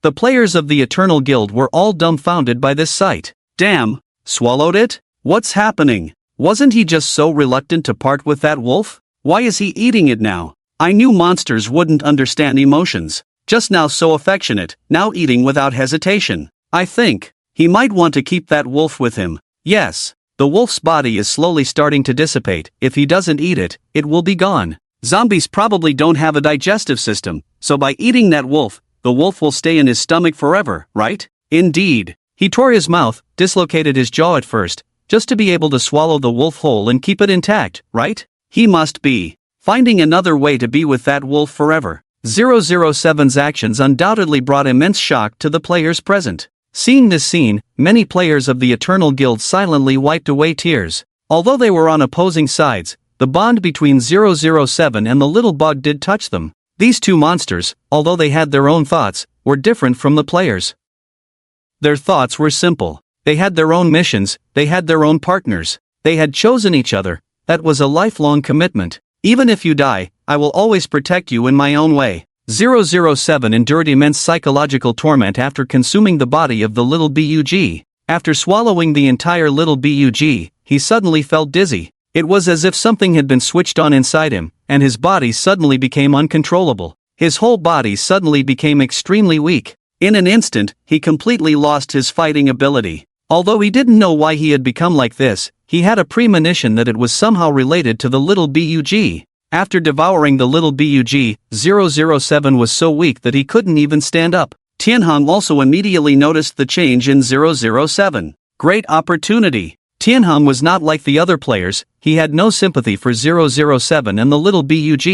The players of the Eternal Guild were all dumbfounded by this sight. Damn, swallowed it? What's happening? Wasn't he just so reluctant to part with that wolf? Why is he eating it now? I knew monsters wouldn't understand emotions. Just now so affectionate, now eating without hesitation. I think he might want to keep that wolf with him. Yes, the wolf's body is slowly starting to dissipate. If he doesn't eat it, it will be gone. Zombies probably don't have a digestive system, so by eating that wolf, the wolf will stay in his stomach forever, right? Indeed. He tore his mouth, dislocated his jaw at first, just to be able to swallow the wolf whole and keep it intact, right? He must be finding another way to be with that wolf forever. 007's actions undoubtedly brought immense shock to the players present. Seeing this scene, many players of the Eternal Guild silently wiped away tears. Although they were on opposing sides, the bond between 007 and the little bug did touch them. These two monsters, although they had their own thoughts, were different from the players. Their thoughts were simple. They had their own missions, they had their own partners. They had chosen each other. That was a lifelong commitment. Even if you die, I will always protect you in my own way. 007 endured immense psychological torment after consuming the body of the little bug. After swallowing the entire little bug, he suddenly felt dizzy. It was as if something had been switched on inside him, and his body suddenly became uncontrollable. His whole body suddenly became extremely weak. In an instant, he completely lost his fighting ability. Although he didn't know why he had become like this, he had a premonition that it was somehow related to the little bug. After devouring the little bug, 007 was so weak that he couldn't even stand up. Tianhong also immediately noticed the change in 007. Great opportunity. Tianhong was not like the other players. He had no sympathy for 007 and the little bug.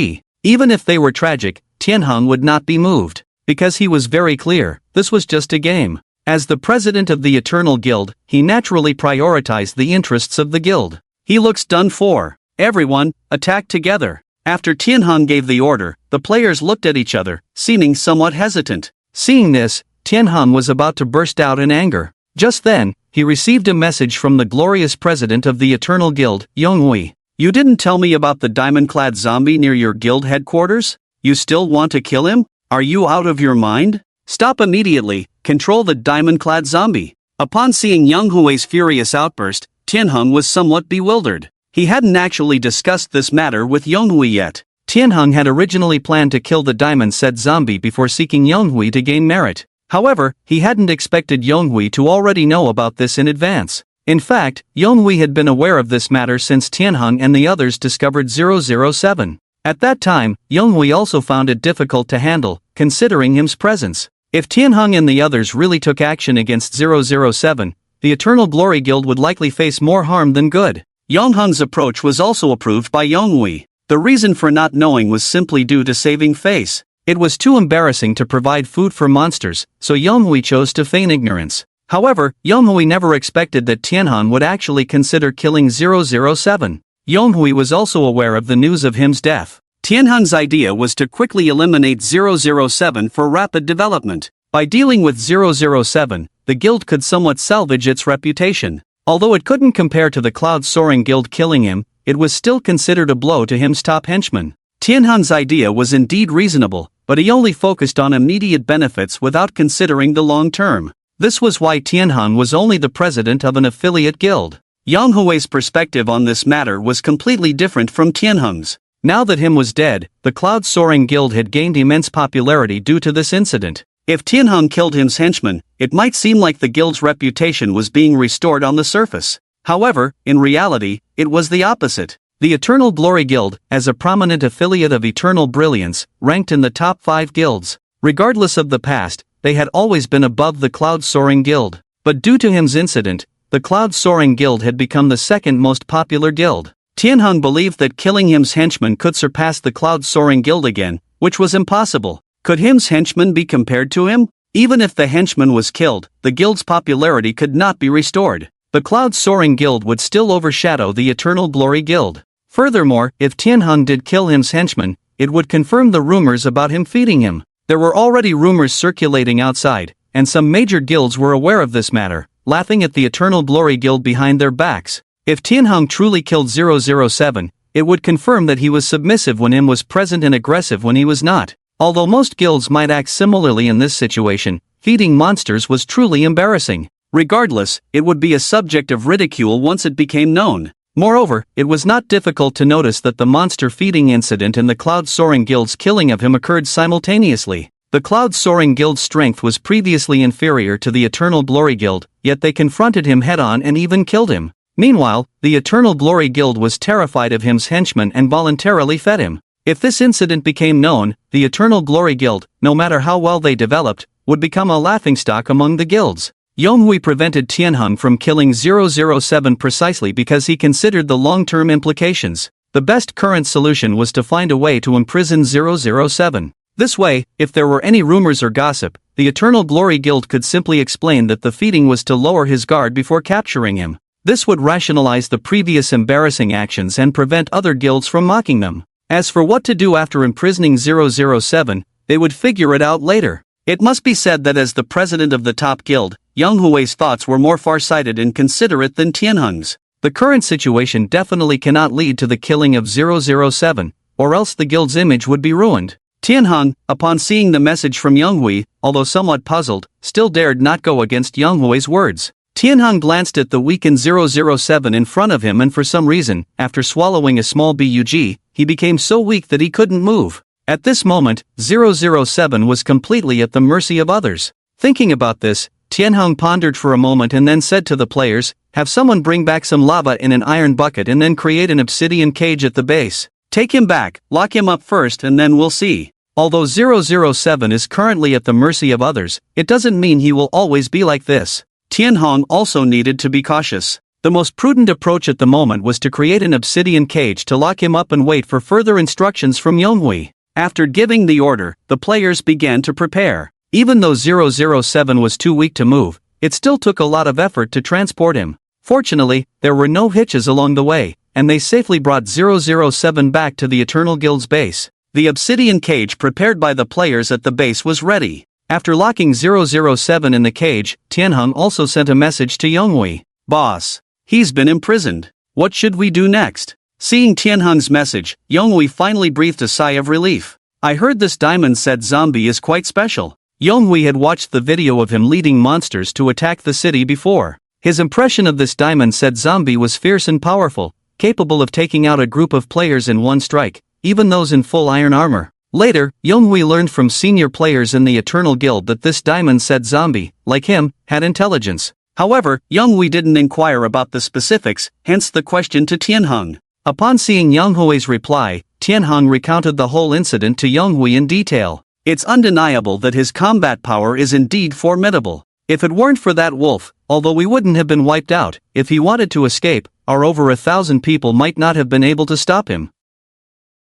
Even if they were tragic, Tianhong would not be moved. Because he was very clear, this was just a game. As the president of the Eternal Guild, he naturally prioritized the interests of the guild. He looks done for. Everyone, attack together. After Tianhong gave the order, the players looked at each other, seeming somewhat hesitant. Seeing this, Tianhong was about to burst out in anger. Just then, he received a message from the glorious president of the Eternal Guild, Yonghui. You didn't tell me about the diamond-clad zombie near your guild headquarters? You still want to kill him? Are you out of your mind? Stop immediately, control the diamond-clad zombie. Upon seeing Yonghui's furious outburst, Tianhong was somewhat bewildered. He hadn't actually discussed this matter with Yonghui yet. Tianhong had originally planned to kill the diamond-set zombie before seeking Yonghui to gain merit. However, he hadn't expected Yonghui to already know about this in advance. In fact, Yonghui had been aware of this matter since Tianhong and the others discovered 007. At that time, Yonghui also found it difficult to handle, considering him's presence. If Tianhong and the others really took action against 007, the Eternal Glory Guild would likely face more harm than good. Yongheng's approach was also approved by Yonghui. The reason for not knowing was simply due to saving face. It was too embarrassing to provide food for monsters, so Yonghui chose to feign ignorance. However, Yonghui never expected that Tianhong would actually consider killing 007. Yonghui was also aware of the news of him's death. Tianhong's idea was to quickly eliminate 007 for rapid development. By dealing with 007, the guild could somewhat salvage its reputation. Although it couldn't compare to the cloud-soaring guild killing him, it was still considered a blow to him's top henchman. Tianhong's idea was indeed reasonable, but he only focused on immediate benefits without considering the long term. This was why Tianhong was only the president of an affiliate guild. Yonghui's perspective on this matter was completely different from Tianhong's. Now that him was dead, the cloud-soaring guild had gained immense popularity due to this incident. If Tianhong killed him's henchman, it might seem like the guild's reputation was being restored on the surface. However, in reality, it was the opposite. The Eternal Glory Guild, as a prominent affiliate of Eternal Brilliance, ranked in the top 5 guilds. Regardless of the past, they had always been above the Cloud-Soaring Guild. But due to him's incident, the Cloud-Soaring Guild had become the second most popular guild. Tianhong believed that killing him's henchman could surpass the Cloud-Soaring Guild again, which was impossible. Could him's henchman be compared to him? Even if the henchman was killed, the guild's popularity could not be restored. the Cloud Soaring Guild would still overshadow the Eternal Glory Guild. Furthermore, if Tianheng did kill him's henchman, it would confirm the rumors about him feeding him. There were already rumors circulating outside, and some major guilds were aware of this matter, laughing at the Eternal Glory Guild behind their backs. If Tianheng truly killed 007, it would confirm that he was submissive when him was present and aggressive when he was not. Although most guilds might act similarly in this situation, feeding monsters was truly embarrassing. Regardless, it would be a subject of ridicule once it became known. Moreover, it was not difficult to notice that the monster feeding incident and the Cloud Soaring Guild's killing of him occurred simultaneously. The Cloud Soaring Guild's strength was previously inferior to the Eternal Glory Guild, yet they confronted him head-on and even killed him. Meanwhile, the Eternal Glory Guild was terrified of him's henchmen and voluntarily fed him. If this incident became known, the Eternal Glory Guild, no matter how well they developed, would become a laughingstock among the guilds. Yonghui prevented Tianheng from killing 007 precisely because he considered the long-term implications. The best current solution was to find a way to imprison 007. This way, if there were any rumors or gossip, the Eternal Glory Guild could simply explain that the feeding was to lower his guard before capturing him. This would rationalize the previous embarrassing actions and prevent other guilds from mocking them. As for what to do after imprisoning 007, they would figure it out later. It must be said that as the president of the top guild, Yang Hui's thoughts were more far-sighted and considerate than Tianheng's. The current situation definitely cannot lead to the killing of 007, or else the guild's image would be ruined. Tianheng, upon seeing the message from Yang Hui, although somewhat puzzled, still dared not go against Yang Hui's words. Tianheng glanced at the weakened 007 in front of him and for some reason, after swallowing a small bug, he became so weak that he couldn't move. At this moment, 007 was completely at the mercy of others. Thinking about this, Tianheng pondered for a moment and then said to the players, "Have someone bring back some lava in an iron bucket and then create an obsidian cage at the base. Take him back, lock him up first and then we'll see." Although 007 is currently at the mercy of others, it doesn't mean he will always be like this. Tianheng also needed to be cautious. The most prudent approach at the moment was to create an obsidian cage to lock him up and wait for further instructions from Yonghui. After giving the order, the players began to prepare. Even though 007 was too weak to move, it still took a lot of effort to transport him. Fortunately, there were no hitches along the way, and they safely brought 007 back to the Eternal Guild's base. The obsidian cage prepared by the players at the base was ready. After locking 007 in the cage, Tianheng also sent a message to Yonghui. "Boss, he's been imprisoned. What should we do next?" Seeing Tianheng's message, Yonghui finally breathed a sigh of relief. "I heard this diamond-set zombie is quite special." Yonghui had watched the video of him leading monsters to attack the city before. His impression of this diamond-set zombie was fierce and powerful, capable of taking out a group of players in one strike, even those in full iron armor. Later, Yonghui learned from senior players in the Eternal Guild that this diamond-set zombie, like him, had intelligence. However, Yonghui didn't inquire about the specifics, hence the question to Tianheng. Upon seeing Yonghui's reply, Tianheng recounted the whole incident to Yonghui in detail. "It's undeniable that his combat power is indeed formidable. If it weren't for that wolf, although we wouldn't have been wiped out, if he wanted to escape, our over 1,000 people might not have been able to stop him."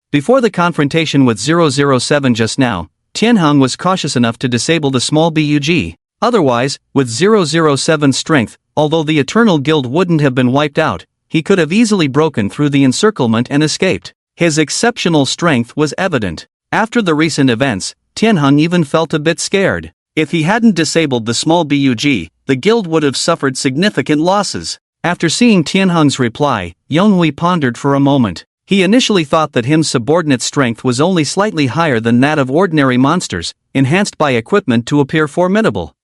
Before the confrontation with 007 just now, Tianheng was cautious enough to disable the small bug. Otherwise, with 007's strength, although the Eternal Guild wouldn't have been wiped out, he could have easily broken through the encirclement and escaped. His exceptional strength was evident. After the recent events, Tianheng even felt a bit scared. If he hadn't disabled the small bug, the guild would have suffered significant losses. After seeing Tianheng's reply, Yonghui pondered for a moment. He initially thought that him's subordinate strength was only slightly higher than that of ordinary monsters, enhanced by equipment to appear formidable.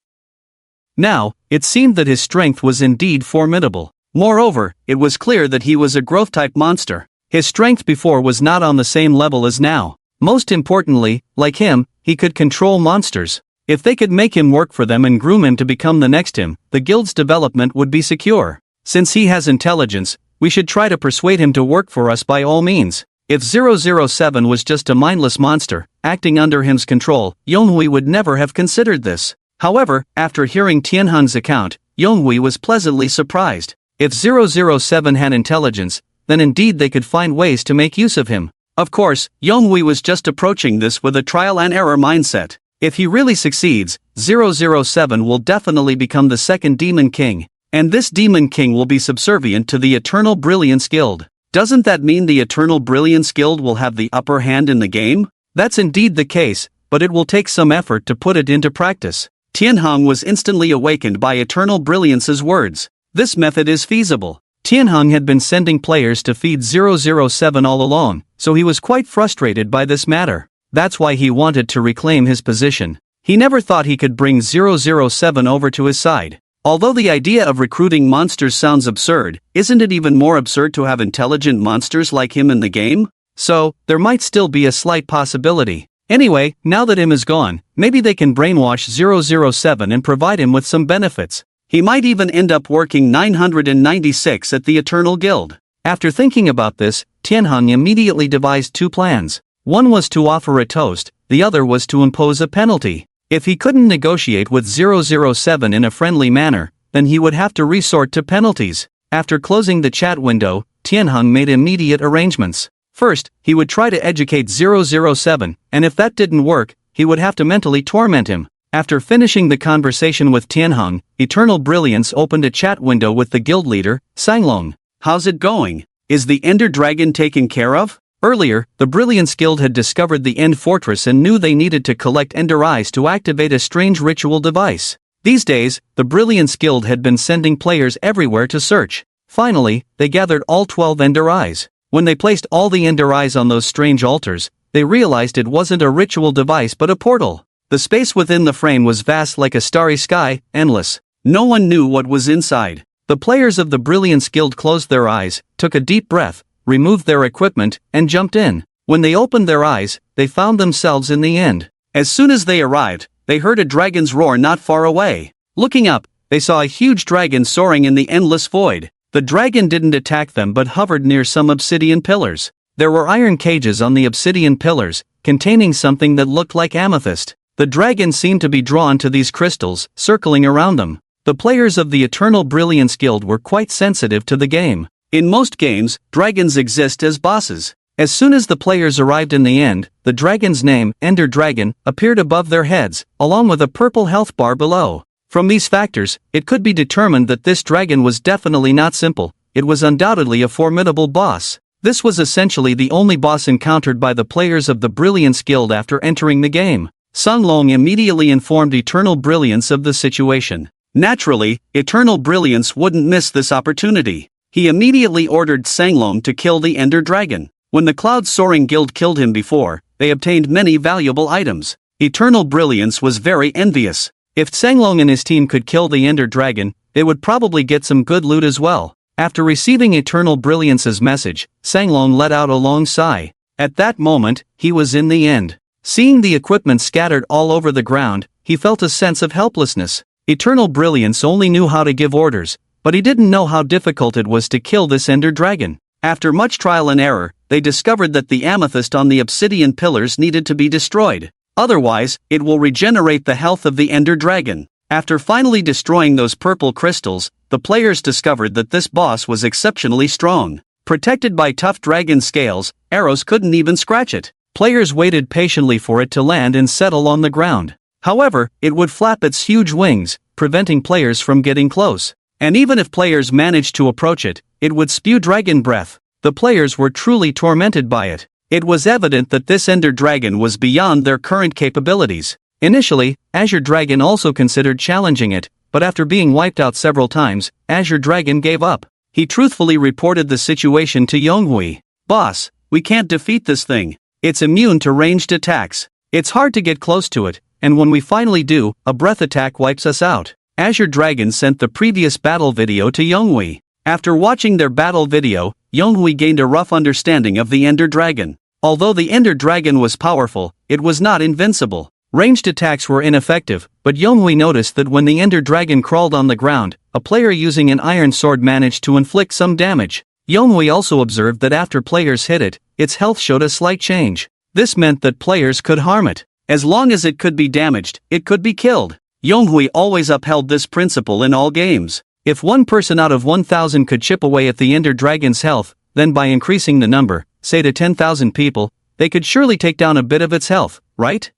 Now, it seemed that his strength was indeed formidable. Moreover, it was clear that he was a growth-type monster. His strength before was not on the same level as now. Most importantly, like him, he could control monsters. If they could make him work for them and groom him to become the next him, the guild's development would be secure. Since he has intelligence, we should try to persuade him to work for us by all means. If 007 was just a mindless monster, acting under him's control, Yonghui would never have considered this. However, after hearing Tianheng's account, Yonghui was pleasantly surprised. If 007 had intelligence, then indeed they could find ways to make use of him. Of course, Yonghui was just approaching this with a trial-and-error mindset. If he really succeeds, 007 will definitely become the second Demon King. And this Demon King will be subservient to the Eternal Brilliance Guild. Doesn't that mean the Eternal Brilliance Guild will have the upper hand in the game? That's indeed the case, but it will take some effort to put it into practice. Tianheng was instantly awakened by Eternal Brilliance's words. This method is feasible. Tianheng had been sending players to feed 007 all along, so he was quite frustrated by this matter. That's why he wanted to reclaim his position. He never thought he could bring 007 over to his side. Although the idea of recruiting monsters sounds absurd, isn't it even more absurd to have intelligent monsters like him in the game? So, there might still be a slight possibility. Anyway, now that him is gone, maybe they can brainwash 007 and provide him with some benefits. He might even end up working 996 at the Eternal Guild. After thinking about this, Tianheng immediately devised two plans. One was to offer a toast, the other was to impose a penalty. If he couldn't negotiate with 007 in a friendly manner, then he would have to resort to penalties. After closing the chat window, Tianheng made immediate arrangements. First, he would try to educate 007, and if that didn't work, he would have to mentally torment him. After finishing the conversation with Tianheng, Eternal Brilliance opened a chat window with the guild leader, Sanglong. How's it going? Is the Ender Dragon taken care of? Earlier, the Brilliance Guild had discovered the End Fortress and knew they needed to collect Ender Eyes to activate a strange ritual device. These days, the Brilliance Guild had been sending players everywhere to search. Finally, they gathered all 12 Ender Eyes. When they placed all the Ender Eyes on those strange altars, they realized it wasn't a ritual device but a portal. The space within the frame was vast like a starry sky, endless. No one knew what was inside. The players of the Brilliance Guild closed their eyes, took a deep breath, removed their equipment, and jumped in. When they opened their eyes, they found themselves in the end. As soon as they arrived, they heard a dragon's roar not far away. Looking up, they saw a huge dragon soaring in the endless void. The dragon didn't attack them but hovered near some obsidian pillars. There were iron cages on the obsidian pillars, containing something that looked like amethyst. The dragon seemed to be drawn to these crystals, circling around them. The players of the Eternal Brilliance Guild were quite sensitive to the game. In most games, dragons exist as bosses. As soon as the players arrived in the end, the dragon's name, Ender Dragon, appeared above their heads, along with a purple health bar below. From these factors, it could be determined that this dragon was definitely not simple. It was undoubtedly a formidable boss. This was essentially the only boss encountered by the players of the Brilliance Guild after entering the game. Sanglong immediately informed Eternal Brilliance of the situation. Naturally, Eternal Brilliance wouldn't miss this opportunity. He immediately ordered Sanglong to kill the Ender Dragon. When the Cloud Soaring Guild killed him before, they obtained many valuable items. Eternal Brilliance was very envious. If Sanglong and his team could kill the Ender Dragon, they would probably get some good loot as well. After receiving Eternal Brilliance's message, Sanglong let out a long sigh. At that moment, he was in the end. Seeing the equipment scattered all over the ground, he felt a sense of helplessness. Eternal Brilliance only knew how to give orders, but he didn't know how difficult it was to kill this Ender Dragon. After much trial and error, they discovered that the amethyst on the obsidian pillars needed to be destroyed. Otherwise, it will regenerate the health of the Ender Dragon. After finally destroying those purple crystals, the players discovered that this boss was exceptionally strong. Protected by tough dragon scales, arrows couldn't even scratch it. Players waited patiently for it to land and settle on the ground. However, it would flap its huge wings, preventing players from getting close. And even if players managed to approach it, it would spew dragon breath. The players were truly tormented by it. It was evident that this Ender Dragon was beyond their current capabilities. Initially, Azure Dragon also considered challenging it, but after being wiped out several times, Azure Dragon gave up. He truthfully reported the situation to Yonghui. "Boss, we can't defeat this thing. It's immune to ranged attacks. It's hard to get close to it, and when we finally do, a breath attack wipes us out." Azure Dragon sent the previous battle video to Yonghui. After watching their battle video, Yonghui gained a rough understanding of the Ender Dragon. Although the Ender Dragon was powerful, it was not invincible. Ranged attacks were ineffective, but Yonghui noticed that when the Ender Dragon crawled on the ground, a player using an iron sword managed to inflict some damage. Yonghui also observed that after players hit it, its health showed a slight change. This meant that players could harm it. As long as it could be damaged, it could be killed. Yonghui always upheld this principle in all games. If one person out of 1,000 could chip away at the Ender Dragon's health, then by increasing the number, say to 10,000 people, they could surely take down a bit of its health, right?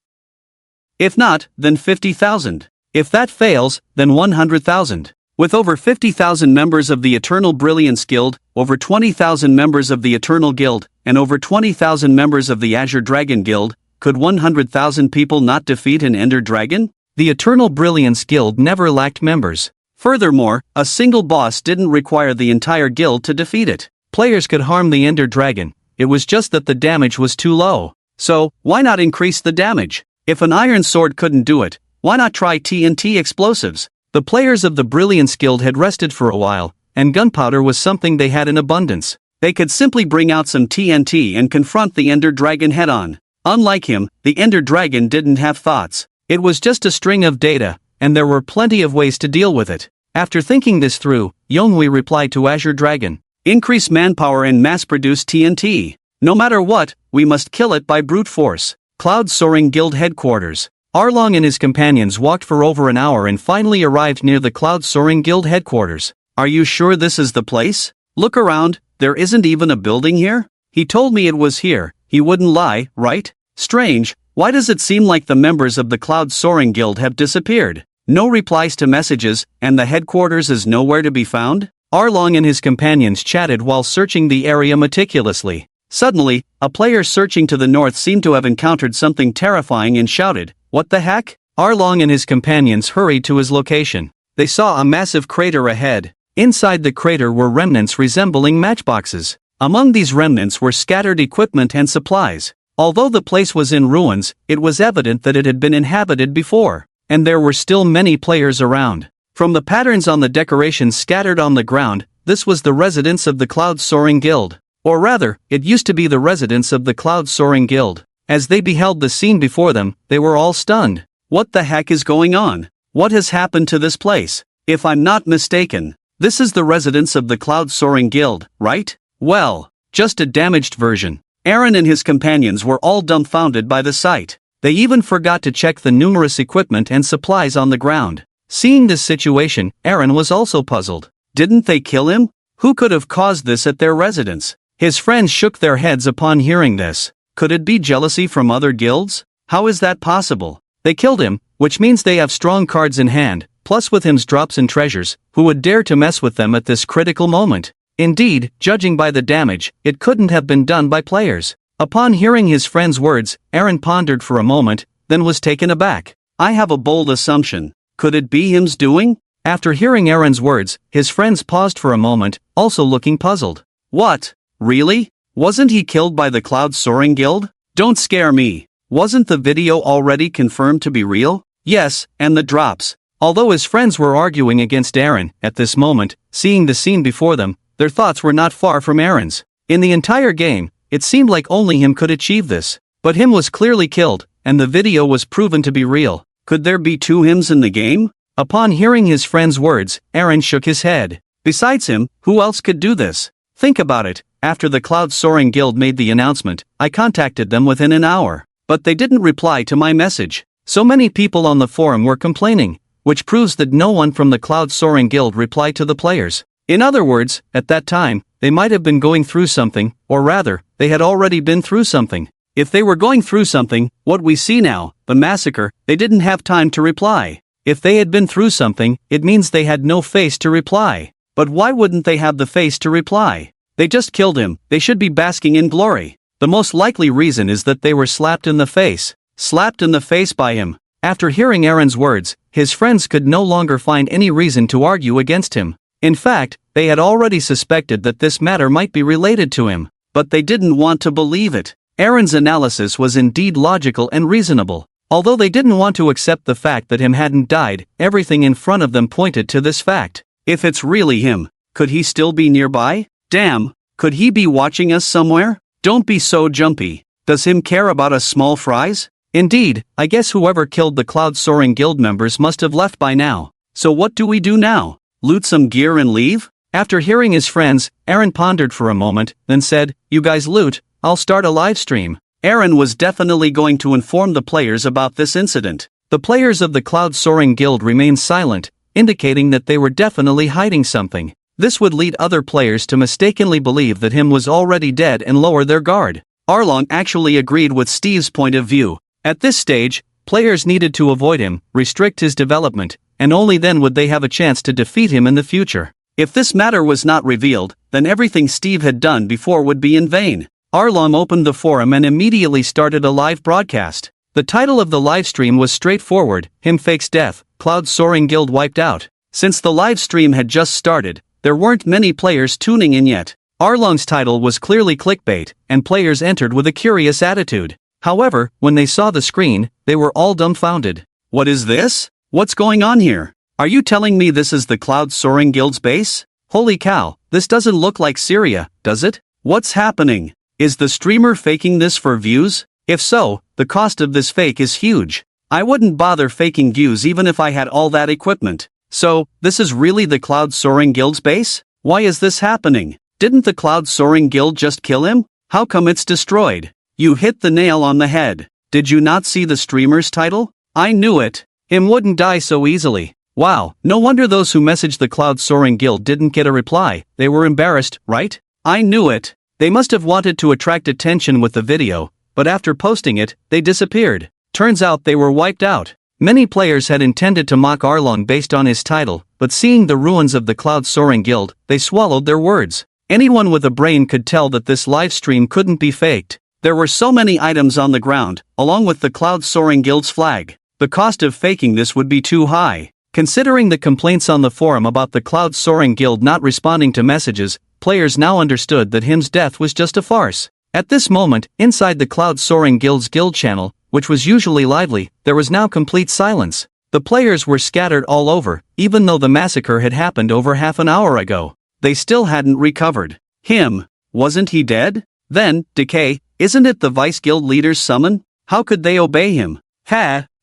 If not, then 50,000. If that fails, then 100,000. With over 50,000 members of the Eternal Brilliance Guild, over 20,000 members of the Eternal Guild, and over 20,000 members of the Azure Dragon Guild, could 100,000 people not defeat an Ender Dragon? The Eternal Brilliance Guild never lacked members. Furthermore, a single boss didn't require the entire guild to defeat it. Players could harm the Ender Dragon, it was just that the damage was too low. So, why not increase the damage? If an iron sword couldn't do it, why not try TNT explosives? The players of the Brilliance Guild had rested for a while, and gunpowder was something they had in abundance. They could simply bring out some TNT and confront the Ender Dragon head-on. Unlike him, the Ender Dragon didn't have thoughts. It was just a string of data, and there were plenty of ways to deal with it. After thinking this through, Yonghui replied to Azure Dragon. Increase manpower and mass-produce TNT. No matter what, we must kill it by brute force. Cloud Soaring Guild headquarters. Arlong and his companions walked for over an hour and finally arrived near the Cloud Soaring Guild headquarters. Are you sure this is the place? Look around, there isn't even a building here? He told me it was here, he wouldn't lie, right? Strange, why does it seem like the members of the Cloud Soaring Guild have disappeared? No replies to messages, and the headquarters is nowhere to be found? Arlong and his companions chatted while searching the area meticulously. Suddenly, a player searching to the north seemed to have encountered something terrifying and shouted, "What the heck?" Arlong and his companions hurried to his location. They saw a massive crater ahead. Inside the crater were remnants resembling matchboxes. Among these remnants were scattered equipment and supplies. Although the place was in ruins, it was evident that it had been inhabited before, and there were still many players around. From the patterns on the decorations scattered on the ground, this was the residence of the Cloud Soaring Guild. Or rather, it used to be the residence of the Cloud Soaring Guild. As they beheld the scene before them, they were all stunned. What the heck is going on? What has happened to this place? If I'm not mistaken, this is the residence of the Cloud Soaring Guild, right? Well, just a damaged version. Aaron and his companions were all dumbfounded by the sight. They even forgot to check the numerous equipment and supplies on the ground. Seeing this situation, Aaron was also puzzled. Didn't they kill him? Who could have caused this at their residence? His friends shook their heads upon hearing this. Could it be jealousy from other guilds? How is that possible? They killed him, which means they have strong cards in hand, plus with him's drops and treasures, who would dare to mess with them at this critical moment? Indeed, judging by the damage, it couldn't have been done by players. Upon hearing his friend's words, Aaron pondered for a moment, then was taken aback. I have a bold assumption. Could it be him's doing? After hearing Aaron's words, his friends paused for a moment, also looking puzzled. What? Really? Wasn't he killed by the Cloud Soaring Guild? Don't scare me. Wasn't the video already confirmed to be real? Yes, and the drops. Although his friends were arguing against Aaron, at this moment, seeing the scene before them, their thoughts were not far from Aaron's. In the entire game, it seemed like only him could achieve this. But him was clearly killed, and the video was proven to be real. Could there be two hims in the game? Upon hearing his friend's words, Aaron shook his head. Besides him, who else could do this? Think about it. After the Cloud Soaring Guild made the announcement, I contacted them within an hour. But they didn't reply to my message. So many people on the forum were complaining, which proves that no one from the Cloud Soaring Guild replied to the players. In other words, at that time, they might have been going through something, or rather, they had already been through something. If they were going through something, what we see now, the massacre, they didn't have time to reply. If they had been through something, it means they had no face to reply. But why wouldn't they have the face to reply? They just killed him, they should be basking in glory. The most likely reason is that they were slapped in the face. Slapped in the face by him. After hearing Aaron's words, his friends could no longer find any reason to argue against him. In fact, they had already suspected that this matter might be related to him. But they didn't want to believe it. Aaron's analysis was indeed logical and reasonable. Although they didn't want to accept the fact that him hadn't died, everything in front of them pointed to this fact. If it's really him, could he still be nearby? Damn, could he be watching us somewhere? Don't be so jumpy. Does him care about us small fries? Indeed, I guess whoever killed the Cloud Soaring Guild members must have left by now. So what do we do now? Loot some gear and leave? After hearing his friends, Aaron pondered for a moment, then said, "You guys loot, I'll start a live stream." Aaron was definitely going to inform the players about this incident. The players of the Cloud Soaring Guild remained silent, indicating that they were definitely hiding something. This would lead other players to mistakenly believe that him was already dead and lower their guard. Arlong actually agreed with Steve's point of view. At this stage, players needed to avoid him, restrict his development, and only then would they have a chance to defeat him in the future. If this matter was not revealed, then everything Steve had done before would be in vain. Arlong opened the forum and immediately started a live broadcast. The title of the livestream was straightforward: Him Fakes Death, Cloud Soaring Guild Wiped Out. Since the live stream had just started, there weren't many players tuning in yet. Arlong's title was clearly clickbait, and players entered with a curious attitude. However, when they saw the screen, they were all dumbfounded. What is this? What's going on here? Are you telling me this is the Cloud Soaring Guild's base? Holy cow, this doesn't look like Syria, does it? What's happening? Is the streamer faking this for views? If so, the cost of this fake is huge. I wouldn't bother faking views even if I had all that equipment. So, this is really the Cloud Soaring Guild's base? Why is this happening? Didn't the Cloud Soaring Guild just kill him? How come it's destroyed? You hit the nail on the head. Did you not see the streamer's title? I knew it. Him wouldn't die so easily. Wow, no wonder those who messaged the Cloud Soaring Guild didn't get a reply. They were embarrassed, right? I knew it. They must have wanted to attract attention with the video, but after posting it, they disappeared. Turns out they were wiped out. Many players had intended to mock Arlong based on his title, but seeing the ruins of the Cloud Soaring Guild, they swallowed their words. Anyone with a brain could tell that this live stream couldn't be faked. There were so many items on the ground, along with the Cloud Soaring Guild's flag. The cost of faking this would be too high. Considering the complaints on the forum about the Cloud Soaring Guild not responding to messages, players now understood that Him's death was just a farce. At this moment, inside the Cloud Soaring Guild's guild channel, which was usually lively, there was now complete silence. The players were scattered all over, even though the massacre had happened over half an hour ago. They still hadn't recovered. Him, wasn't he dead? Then, Decay, isn't it the Vice Guild leader's summon? How could they obey him?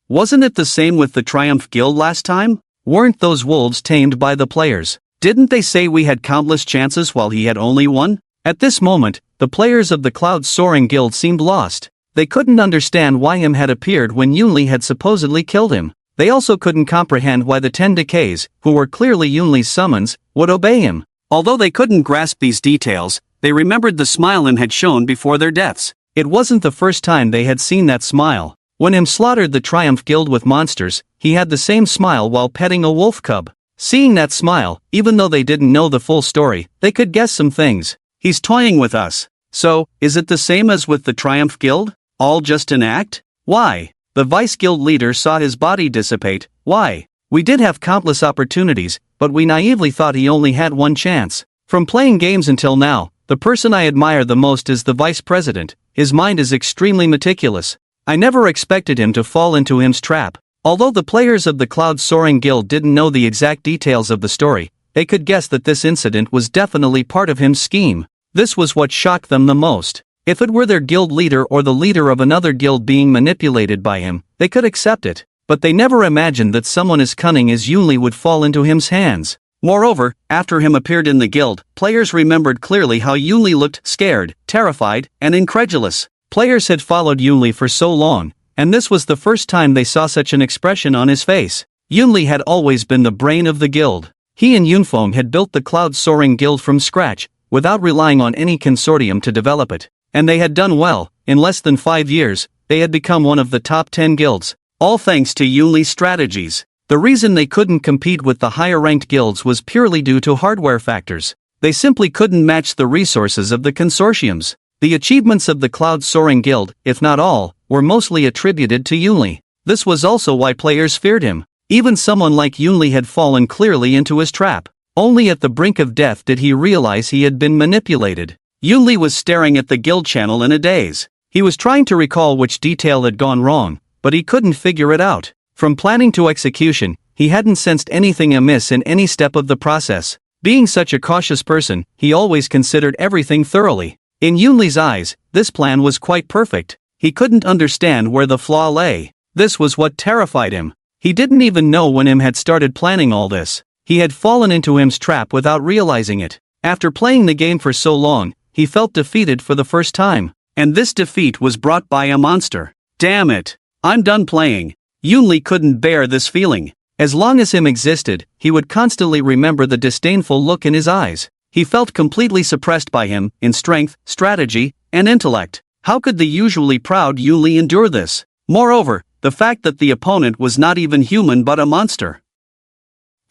Wasn't it the same with the Triumph Guild last time? Weren't those wolves tamed by the players? Didn't they say we had countless chances while he had only one? At this moment, the players of the Cloud Soaring Guild seemed lost. They couldn't understand why Him had appeared when Yunli had supposedly killed him. They also couldn't comprehend why the 10 Decays, who were clearly Yunli's summons, would obey him. Although they couldn't grasp these details, they remembered the smile Him had shown before their deaths. It wasn't the first time they had seen that smile. When Him slaughtered the Triumph Guild with monsters, he had the same smile while petting a wolf cub. Seeing that smile, even though they didn't know the full story, they could guess some things. He's toying with us. So, is it the same as with the Triumph Guild? All just an act? Why? The Vice Guild leader saw his body dissipate. Why? We did have countless opportunities, but we naively thought he only had one chance. From playing games until now, the person I admire the most is the Vice President. His mind is extremely meticulous. I never expected him to fall into Him's trap. Although the players of the Cloud Soaring Guild didn't know the exact details of the story, they could guess that this incident was definitely part of Him's scheme. This was what shocked them the most. If it were their guild leader or the leader of another guild being manipulated by him, they could accept it. But they never imagined that someone as cunning as Yunli would fall into Him's hands. Moreover, after Him appeared in the guild, players remembered clearly how Yunli looked scared, terrified, and incredulous. Players had followed Yunli for so long, and this was the first time they saw such an expression on his face. Yunli had always been the brain of the guild. He and Yunfeng had built the Cloud Soaring Guild from scratch, without relying on any consortium to develop it. And they had done well. In less than 5 years, they had become one of the top 10 guilds. All thanks to Yunli's strategies. The reason they couldn't compete with the higher-ranked guilds was purely due to hardware factors. They simply couldn't match the resources of the consortiums. The achievements of the Cloud Soaring Guild, if not all, were mostly attributed to Yunli. This was also why players feared him. Even someone like Yunli had fallen clearly into his trap. Only at the brink of death did he realize he had been manipulated. Yunli was staring at the guild channel in a daze. He was trying to recall which detail had gone wrong, but he couldn't figure it out. From planning to execution, he hadn't sensed anything amiss in any step of the process. Being such a cautious person, he always considered everything thoroughly. In Yunli's eyes, this plan was quite perfect. He couldn't understand where the flaw lay. This was what terrified him. He didn't even know when Him had started planning all this. He had fallen into Him's trap without realizing it. After playing the game for so long, he felt defeated for the first time. And this defeat was brought by a monster. Damn it. I'm done playing. Yunli couldn't bear this feeling. As long as Him existed, he would constantly remember the disdainful look in his eyes. He felt completely suppressed by him, in strength, strategy, and intellect. How could the usually proud Yunli endure this? Moreover, the fact that the opponent was not even human but a monster.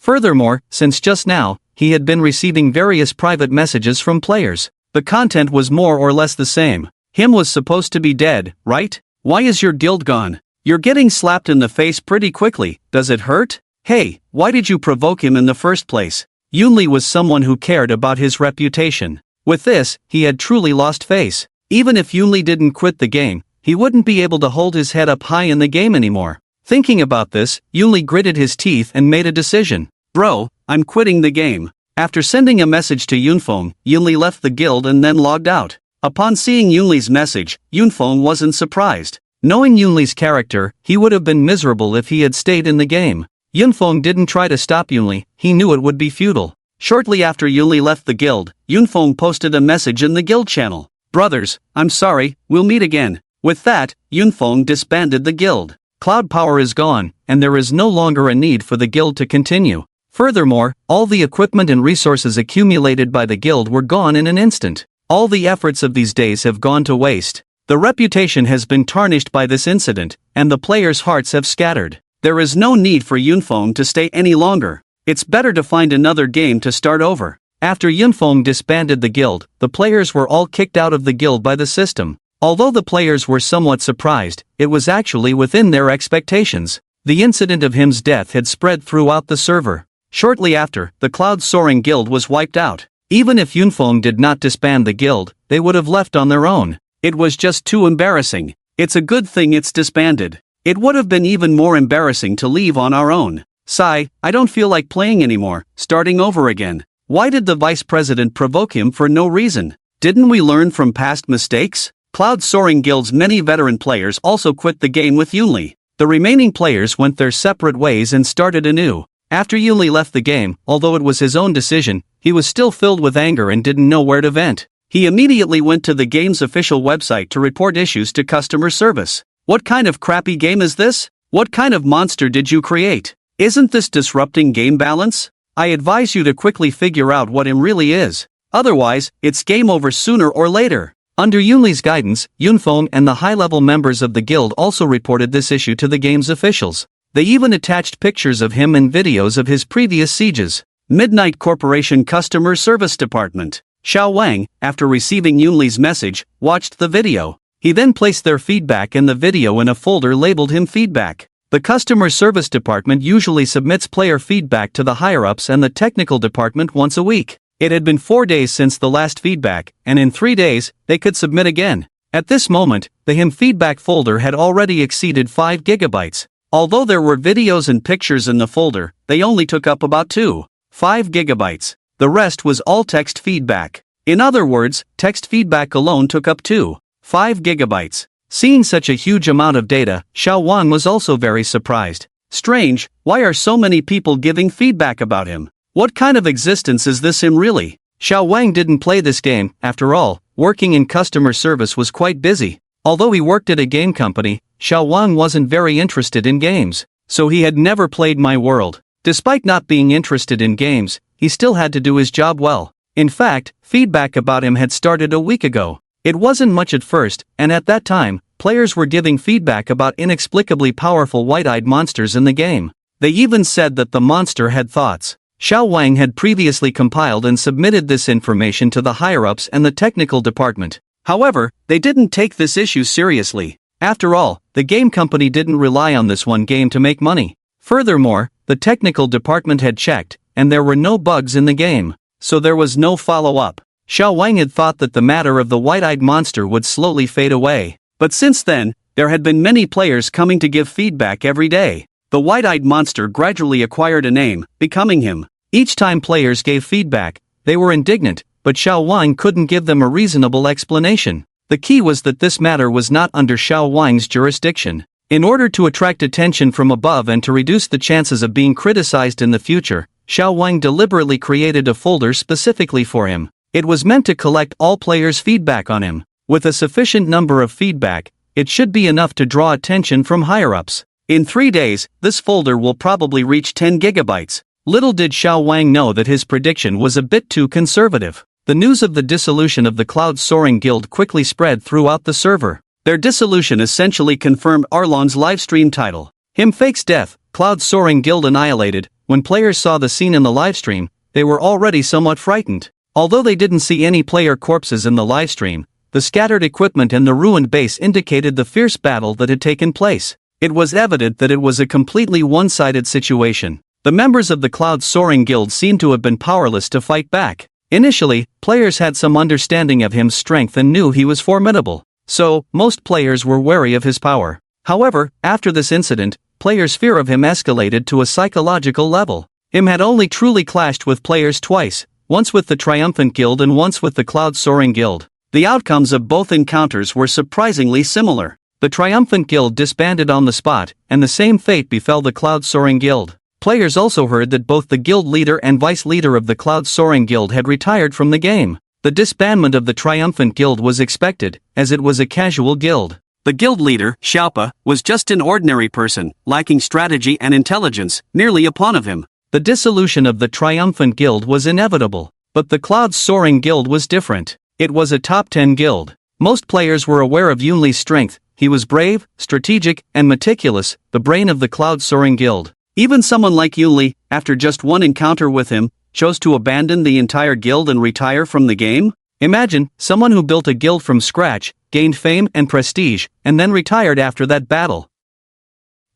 Furthermore, since just now, he had been receiving various private messages from players. The content was more or less the same. Him was supposed to be dead, right? Why is your guild gone? You're getting slapped in the face pretty quickly, does it hurt? Hey, why did you provoke him in the first place? Yunli was someone who cared about his reputation. With this, he had truly lost face. Even if Yunli didn't quit the game, he wouldn't be able to hold his head up high in the game anymore. Thinking about this, Yunli gritted his teeth and made a decision. Bro, I'm quitting the game. After sending a message to Yunfeng, Yunli left the guild and then logged out. Upon seeing Yunli's message, Yunfeng wasn't surprised. Knowing Yunli's character, he would have been miserable if he had stayed in the game. Yunfeng didn't try to stop Yunli, he knew it would be futile. Shortly after Yunli left the guild, Yunfeng posted a message in the guild channel. Brothers, I'm sorry, we'll meet again. With that, Yunfeng disbanded the guild. Cloud power is gone, and there is no longer a need for the guild to continue. Furthermore, all the equipment and resources accumulated by the guild were gone in an instant. All the efforts of these days have gone to waste. The reputation has been tarnished by this incident, and the players' hearts have scattered. There is no need for Yunfeng to stay any longer. It's better to find another game to start over. After Yunfeng disbanded the guild, the players were all kicked out of the guild by the system. Although the players were somewhat surprised, it was actually within their expectations. The incident of him's death had spread throughout the server. Shortly after, the Cloud Soaring Guild was wiped out. Even if Yunfeng did not disband the guild, they would have left on their own. It was just too embarrassing. It's a good thing it's disbanded. It would have been even more embarrassing to leave on our own. Sigh, I don't feel like playing anymore, starting over again. Why did the vice president provoke him for no reason? Didn't we learn from past mistakes? Cloud Soaring Guild's many veteran players also quit the game with Yunli. The remaining players went their separate ways and started anew. After Yunli left the game, although it was his own decision, he was still filled with anger and didn't know where to vent. He immediately went to the game's official website to report issues to customer service. What kind of crappy game is this? What kind of monster did you create? Isn't this disrupting game balance? I advise you to quickly figure out what him really is. Otherwise, it's game over sooner or later. Under Yunli's guidance, Yunfeng and the high-level members of the guild also reported this issue to the game's officials. They even attached pictures of him and videos of his previous sieges. Midnight Corporation Customer Service Department. Xiao Wang, after receiving Yunli's message, watched the video. He then placed their feedback and the video in a folder labeled him feedback. The customer service department usually submits player feedback to the higher-ups and the technical department once a week. It had been 4 days since the last feedback, and in 3 days, they could submit again. At this moment, the him feedback folder had already exceeded 5 gigabytes. Although there were videos and pictures in the folder, they only took up about 2.5 gigabytes. The rest was all text feedback. In other words, text feedback alone took up 2.5 gigabytes. Seeing such a huge amount of data, Xiao Wang was also very surprised. Strange, why are so many people giving feedback about him? What kind of existence is this him really? Xiao Wang didn't play this game, after all, working in customer service was quite busy. Although he worked at a game company, Xiao Wang wasn't very interested in games, so he had never played My World. Despite not being interested in games, he still had to do his job well. In fact, feedback about him had started a week ago. It wasn't much at first, and at that time, players were giving feedback about inexplicably powerful white-eyed monsters in the game. They even said that the monster had thoughts. Xiao Wang had previously compiled and submitted this information to the higher-ups and the technical department. However, they didn't take this issue seriously. After all, the game company didn't rely on this one game to make money. Furthermore, the technical department had checked, and there were no bugs in the game, so there was no follow-up. Xiao Wang had thought that the matter of the white-eyed monster would slowly fade away. But since then, there had been many players coming to give feedback every day. The white-eyed monster gradually acquired a name, becoming him. Each time players gave feedback, they were indignant, but Xiao Wang couldn't give them a reasonable explanation. The key was that this matter was not under Xiao Wang's jurisdiction. In order to attract attention from above and to reduce the chances of being criticized in the future, Xiao Wang deliberately created a folder specifically for him. It was meant to collect all players' feedback on him. With a sufficient number of feedback, it should be enough to draw attention from higher-ups. In 3 days, this folder will probably reach 10 gigabytes. Little did Xiao Wang know that his prediction was a bit too conservative. The news of the dissolution of the Cloud Soaring Guild quickly spread throughout the server. Their dissolution essentially confirmed Arlon's livestream title. Him fakes death, Cloud Soaring Guild annihilated, when players saw the scene in the livestream, they were already somewhat frightened. Although they didn't see any player corpses in the livestream, the scattered equipment and the ruined base indicated the fierce battle that had taken place. It was evident that it was a completely one-sided situation. The members of the Cloud Soaring Guild seemed to have been powerless to fight back. Initially, players had some understanding of his strength and knew he was formidable. So, most players were wary of his power. However, after this incident, players' fear of him escalated to a psychological level. Him had only truly clashed with players twice, once with the Triumphant Guild and once with the Cloud Soaring Guild. The outcomes of both encounters were surprisingly similar. The Triumphant Guild disbanded on the spot, and the same fate befell the Cloud Soaring Guild. Players also heard that both the guild leader and vice leader of the Cloud Soaring Guild had retired from the game. The disbandment of the Triumphant Guild was expected, as it was a casual guild. The guild leader, Xiaopa, was just an ordinary person, lacking strategy and intelligence, merely a pawn of him. The dissolution of the Triumphant Guild was inevitable, but the Cloud Soaring Guild was different. It was a top 10 guild. Most players were aware of Yunli's strength. He was brave, strategic, and meticulous, the brain of the Cloud Soaring Guild. Even someone like Yunli, after just one encounter with him, chose to abandon the entire guild and retire from the game? Imagine, someone who built a guild from scratch, gained fame and prestige, and then retired after that battle.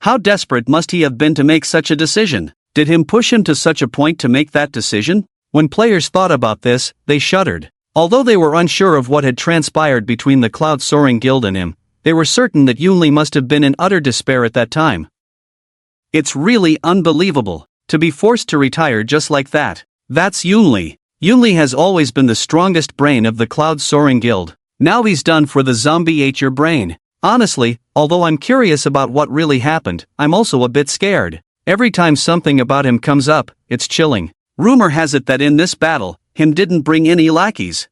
How desperate must he have been to make such a decision? Did him push him to such a point to make that decision? When players thought about this, they shuddered. Although they were unsure of what had transpired between the Cloud Soaring Guild and him, they were certain that Yunli must have been in utter despair at that time. It's really unbelievable to be forced to retire just like that. That's Yunli. Yunli has always been the strongest brain of the Cloud Soaring Guild. Now he's done for the zombie ate your brain. Honestly, although I'm curious about what really happened, I'm also a bit scared. Every time something about him comes up, it's chilling. Rumor has it that in this battle, him didn't bring any lackeys.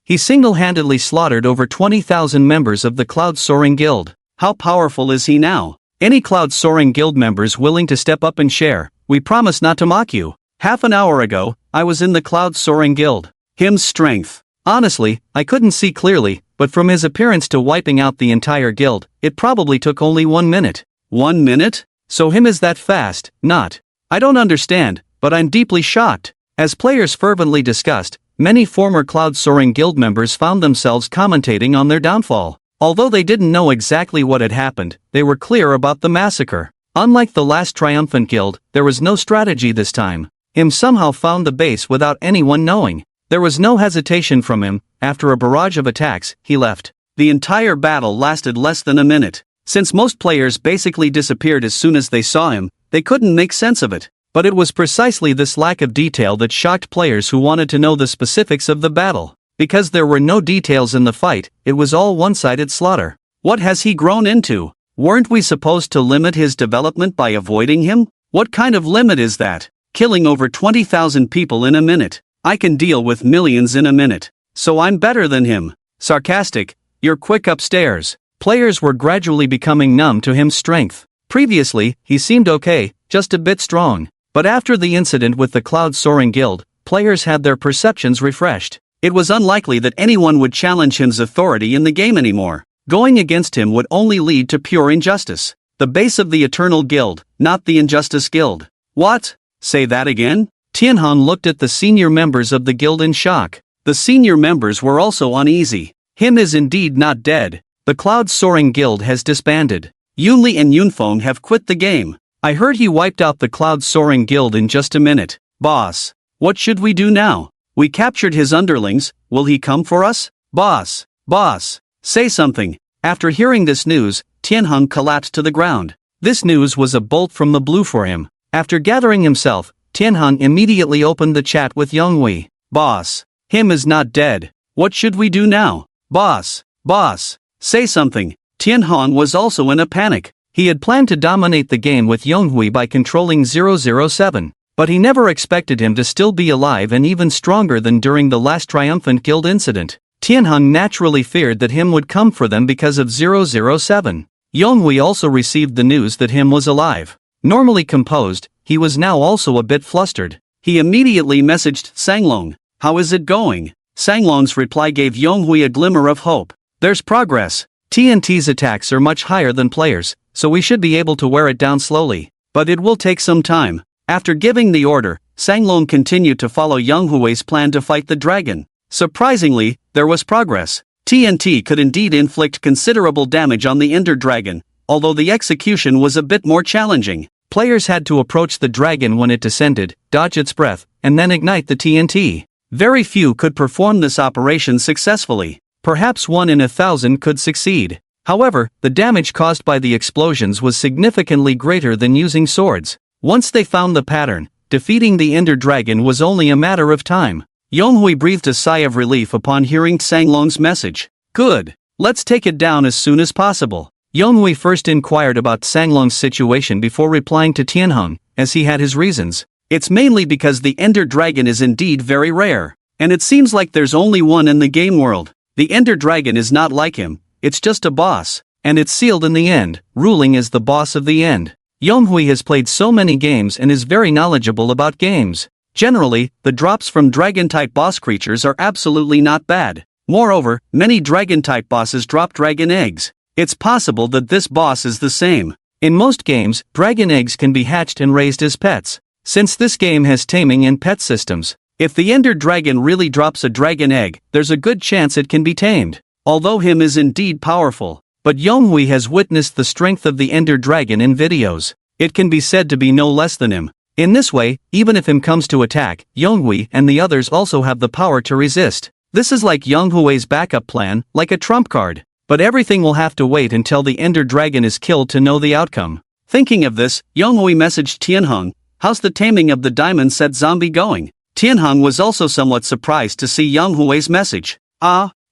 He single-handedly slaughtered over 20,000 members of the Cloud Soaring Guild. How powerful is he now? Any Cloud Soaring Guild members willing to step up and share? We promise not to mock you. Half an hour ago, I was in the Cloud Soaring Guild. Him's strength. Honestly, I couldn't see clearly, but from his appearance to wiping out the entire guild, it probably took only 1 minute. 1 minute? So him is that fast? Not. I don't understand, but I'm deeply shocked. As players fervently discussed, many former Cloud Soaring Guild members found themselves commentating on their downfall. Although they didn't know exactly what had happened, they were clear about the massacre. Unlike the last Triumphant Guild, there was no strategy this time. Him somehow found the base without anyone knowing. There was no hesitation from him. After a barrage of attacks, he left. The entire battle lasted less than a minute. Since most players basically disappeared as soon as they saw him, they couldn't make sense of it. But it was precisely this lack of detail that shocked players who wanted to know the specifics of the battle. Because there were no details in the fight, it was all one-sided slaughter. What has he grown into? Weren't we supposed to limit his development by avoiding him? What kind of limit is that? Killing over 20,000 people in a minute. I can deal with millions in a minute. So I'm better than him. Sarcastic. You're quick upstairs. Players were gradually becoming numb to him's strength. Previously, he seemed okay, just a bit strong. But after the incident with the Cloud Soaring Guild, players had their perceptions refreshed. It was unlikely that anyone would challenge him's authority in the game anymore. Going against him would only lead to pure injustice. The base of the Eternal Guild, not the Injustice Guild. What? Say that again? Tianhan looked at the senior members of the guild in shock. The senior members were also uneasy. Him is indeed not dead. The Cloud Soaring Guild has disbanded. Yunli and Yunfeng have quit the game. I heard he wiped out the Cloud Soaring Guild in just a minute. Boss. What should we do now? We captured his underlings. Will he come for us? Boss. Boss. Say something. After hearing this news, Tianheng collapsed to the ground. This news was a bolt from the blue for him. After gathering himself, Tianheng immediately opened the chat with Yonghui. Boss. Him is not dead. What should we do now? Boss. Boss. Say something. Tianheng was also in a panic. He had planned to dominate the game with Yonghui by controlling 007. But he never expected him to still be alive and even stronger than during the last Triumphant Guild incident. Tianheng naturally feared that him would come for them because of 007. Yonghui also received the news that him was alive. Normally composed, he was now also a bit flustered. He immediately messaged Sanglong. How is it going? Sanglong's reply gave Yonghui a glimmer of hope. There's progress. TNT's attacks are much higher than players, so we should be able to wear it down slowly. But it will take some time. After giving the order, Sanglong continued to follow Yang Hui's plan to fight the dragon. Surprisingly, there was progress. TNT could indeed inflict considerable damage on the Ender Dragon, although the execution was a bit more challenging. Players had to approach the dragon when it descended, dodge its breath, and then ignite the TNT. Very few could perform this operation successfully. Perhaps 1 in 1,000 could succeed. However, the damage caused by the explosions was significantly greater than using swords. Once they found the pattern, defeating the Ender Dragon was only a matter of time. Yonghui breathed a sigh of relief upon hearing Sanglong's message. Good. Let's take it down as soon as possible. Yonghui first inquired about Sanglong's situation before replying to Tianheng, as he had his reasons. It's mainly because the Ender Dragon is indeed very rare. And it seems like there's only one in the game world. The Ender Dragon is not like him, it's just a boss. And it's sealed in the end, ruling as the boss of the end. Yonghui has played so many games and is very knowledgeable about games. Generally, the drops from dragon-type boss creatures are absolutely not bad. Moreover, many dragon-type bosses drop dragon eggs. It's possible that this boss is the same. In most games, dragon eggs can be hatched and raised as pets. Since this game has taming and pet systems, if the Ender Dragon really drops a dragon egg, there's a good chance it can be tamed. Although him is indeed powerful, but Yonghui has witnessed the strength of the Ender Dragon in videos. It can be said to be no less than him. In this way, even if him comes to attack, Yonghui and the others also have the power to resist. This is like Yonghui's backup plan, like a trump card. But everything will have to wait until the Ender Dragon is killed to know the outcome. Thinking of this, Yonghui messaged Tianheng, "How's the taming of the diamond set zombie going?" Tianheng was also somewhat surprised to see Yonghui's message.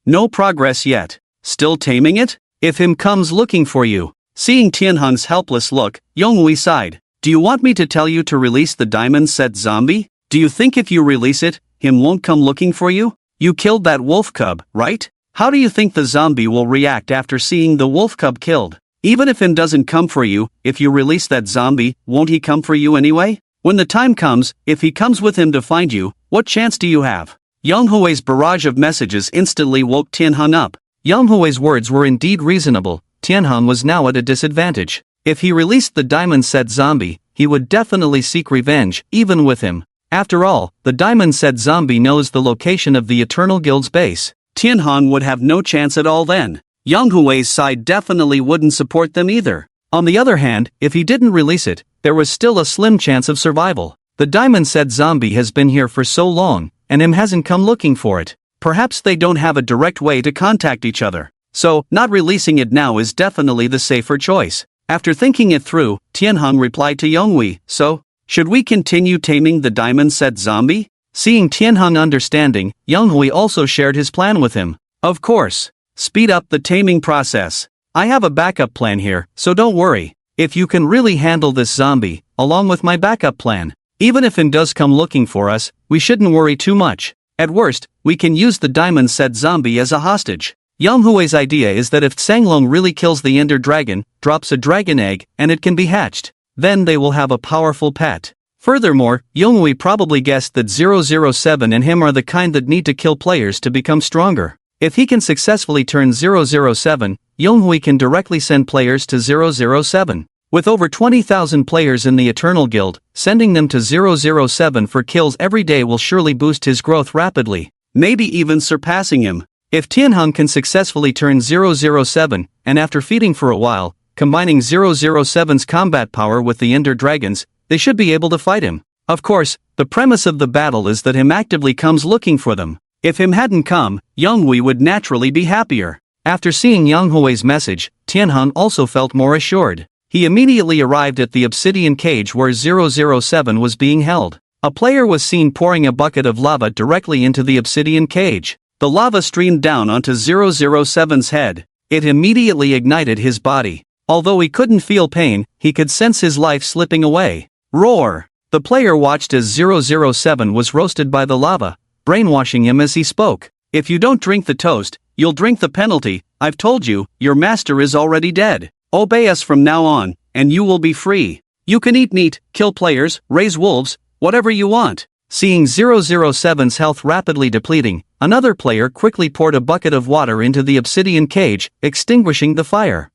No progress yet. Still taming it? If him comes looking for you. Seeing Tianheng's helpless look, Yonghui sighed. Do you want me to tell you to release the diamond set zombie? Do you think if you release it, him won't come looking for you? You killed that wolf cub, right? How do you think the zombie will react after seeing the wolf cub killed? Even if him doesn't come for you, if you release that zombie, won't he come for you anyway? When the time comes, if he comes with him to find you, what chance do you have? Yonghui's barrage of messages instantly woke Tianheng up. Yonghui's words were indeed reasonable. Tianheng was now at a disadvantage. If he released the diamond set zombie, he would definitely seek revenge, even with him. After all, the diamond set zombie knows the location of the Eternal Guild's base. Tianheng would have no chance at all then. Yonghui's side definitely wouldn't support them either. On the other hand, if he didn't release it, there was still a slim chance of survival. The diamond set zombie has been here for so long, and him hasn't come looking for it. Perhaps they don't have a direct way to contact each other. So, not releasing it now is definitely the safer choice. After thinking it through, Tianheng replied to Yonghui, "So, should we continue taming the diamond set zombie?" Seeing Tianheng understanding, Yonghui also shared his plan with him. Of course. Speed up the taming process. I have a backup plan here, so don't worry. If you can really handle this zombie, along with my backup plan, even if him does come looking for us, we shouldn't worry too much. At worst, we can use the diamond set zombie as a hostage. Yonghui's idea is that if Sanglong really kills the Ender Dragon, drops a dragon egg, and it can be hatched, then they will have a powerful pet. Furthermore, Yonghui probably guessed that 007 and him are the kind that need to kill players to become stronger. If he can successfully turn 007, Yonghui can directly send players to 007. With over 20,000 players in the Eternal Guild, sending them to 007 for kills every day will surely boost his growth rapidly, maybe even surpassing him. If Tianheng can successfully turn 007, and after feeding for a while, combining 007's combat power with the Ender Dragons, they should be able to fight him. Of course, the premise of the battle is that him actively comes looking for them. If him hadn't come, Yonghui would naturally be happier. After seeing Yonghui's message, Tianheng also felt more assured. He immediately arrived at the obsidian cage where 007 was being held. A player was seen pouring a bucket of lava directly into the obsidian cage. The lava streamed down onto 007's head. It immediately ignited his body. Although he couldn't feel pain, he could sense his life slipping away. Roar! The player watched as 007 was roasted by the lava, brainwashing him as he spoke. If you don't drink the toast, you'll drink the penalty. I've told you, your master is already dead. Obey us from now on, and you will be free. You can eat meat, kill players, raise wolves, whatever you want. Seeing 007's health rapidly depleting, another player quickly poured a bucket of water into the obsidian cage, extinguishing the fire.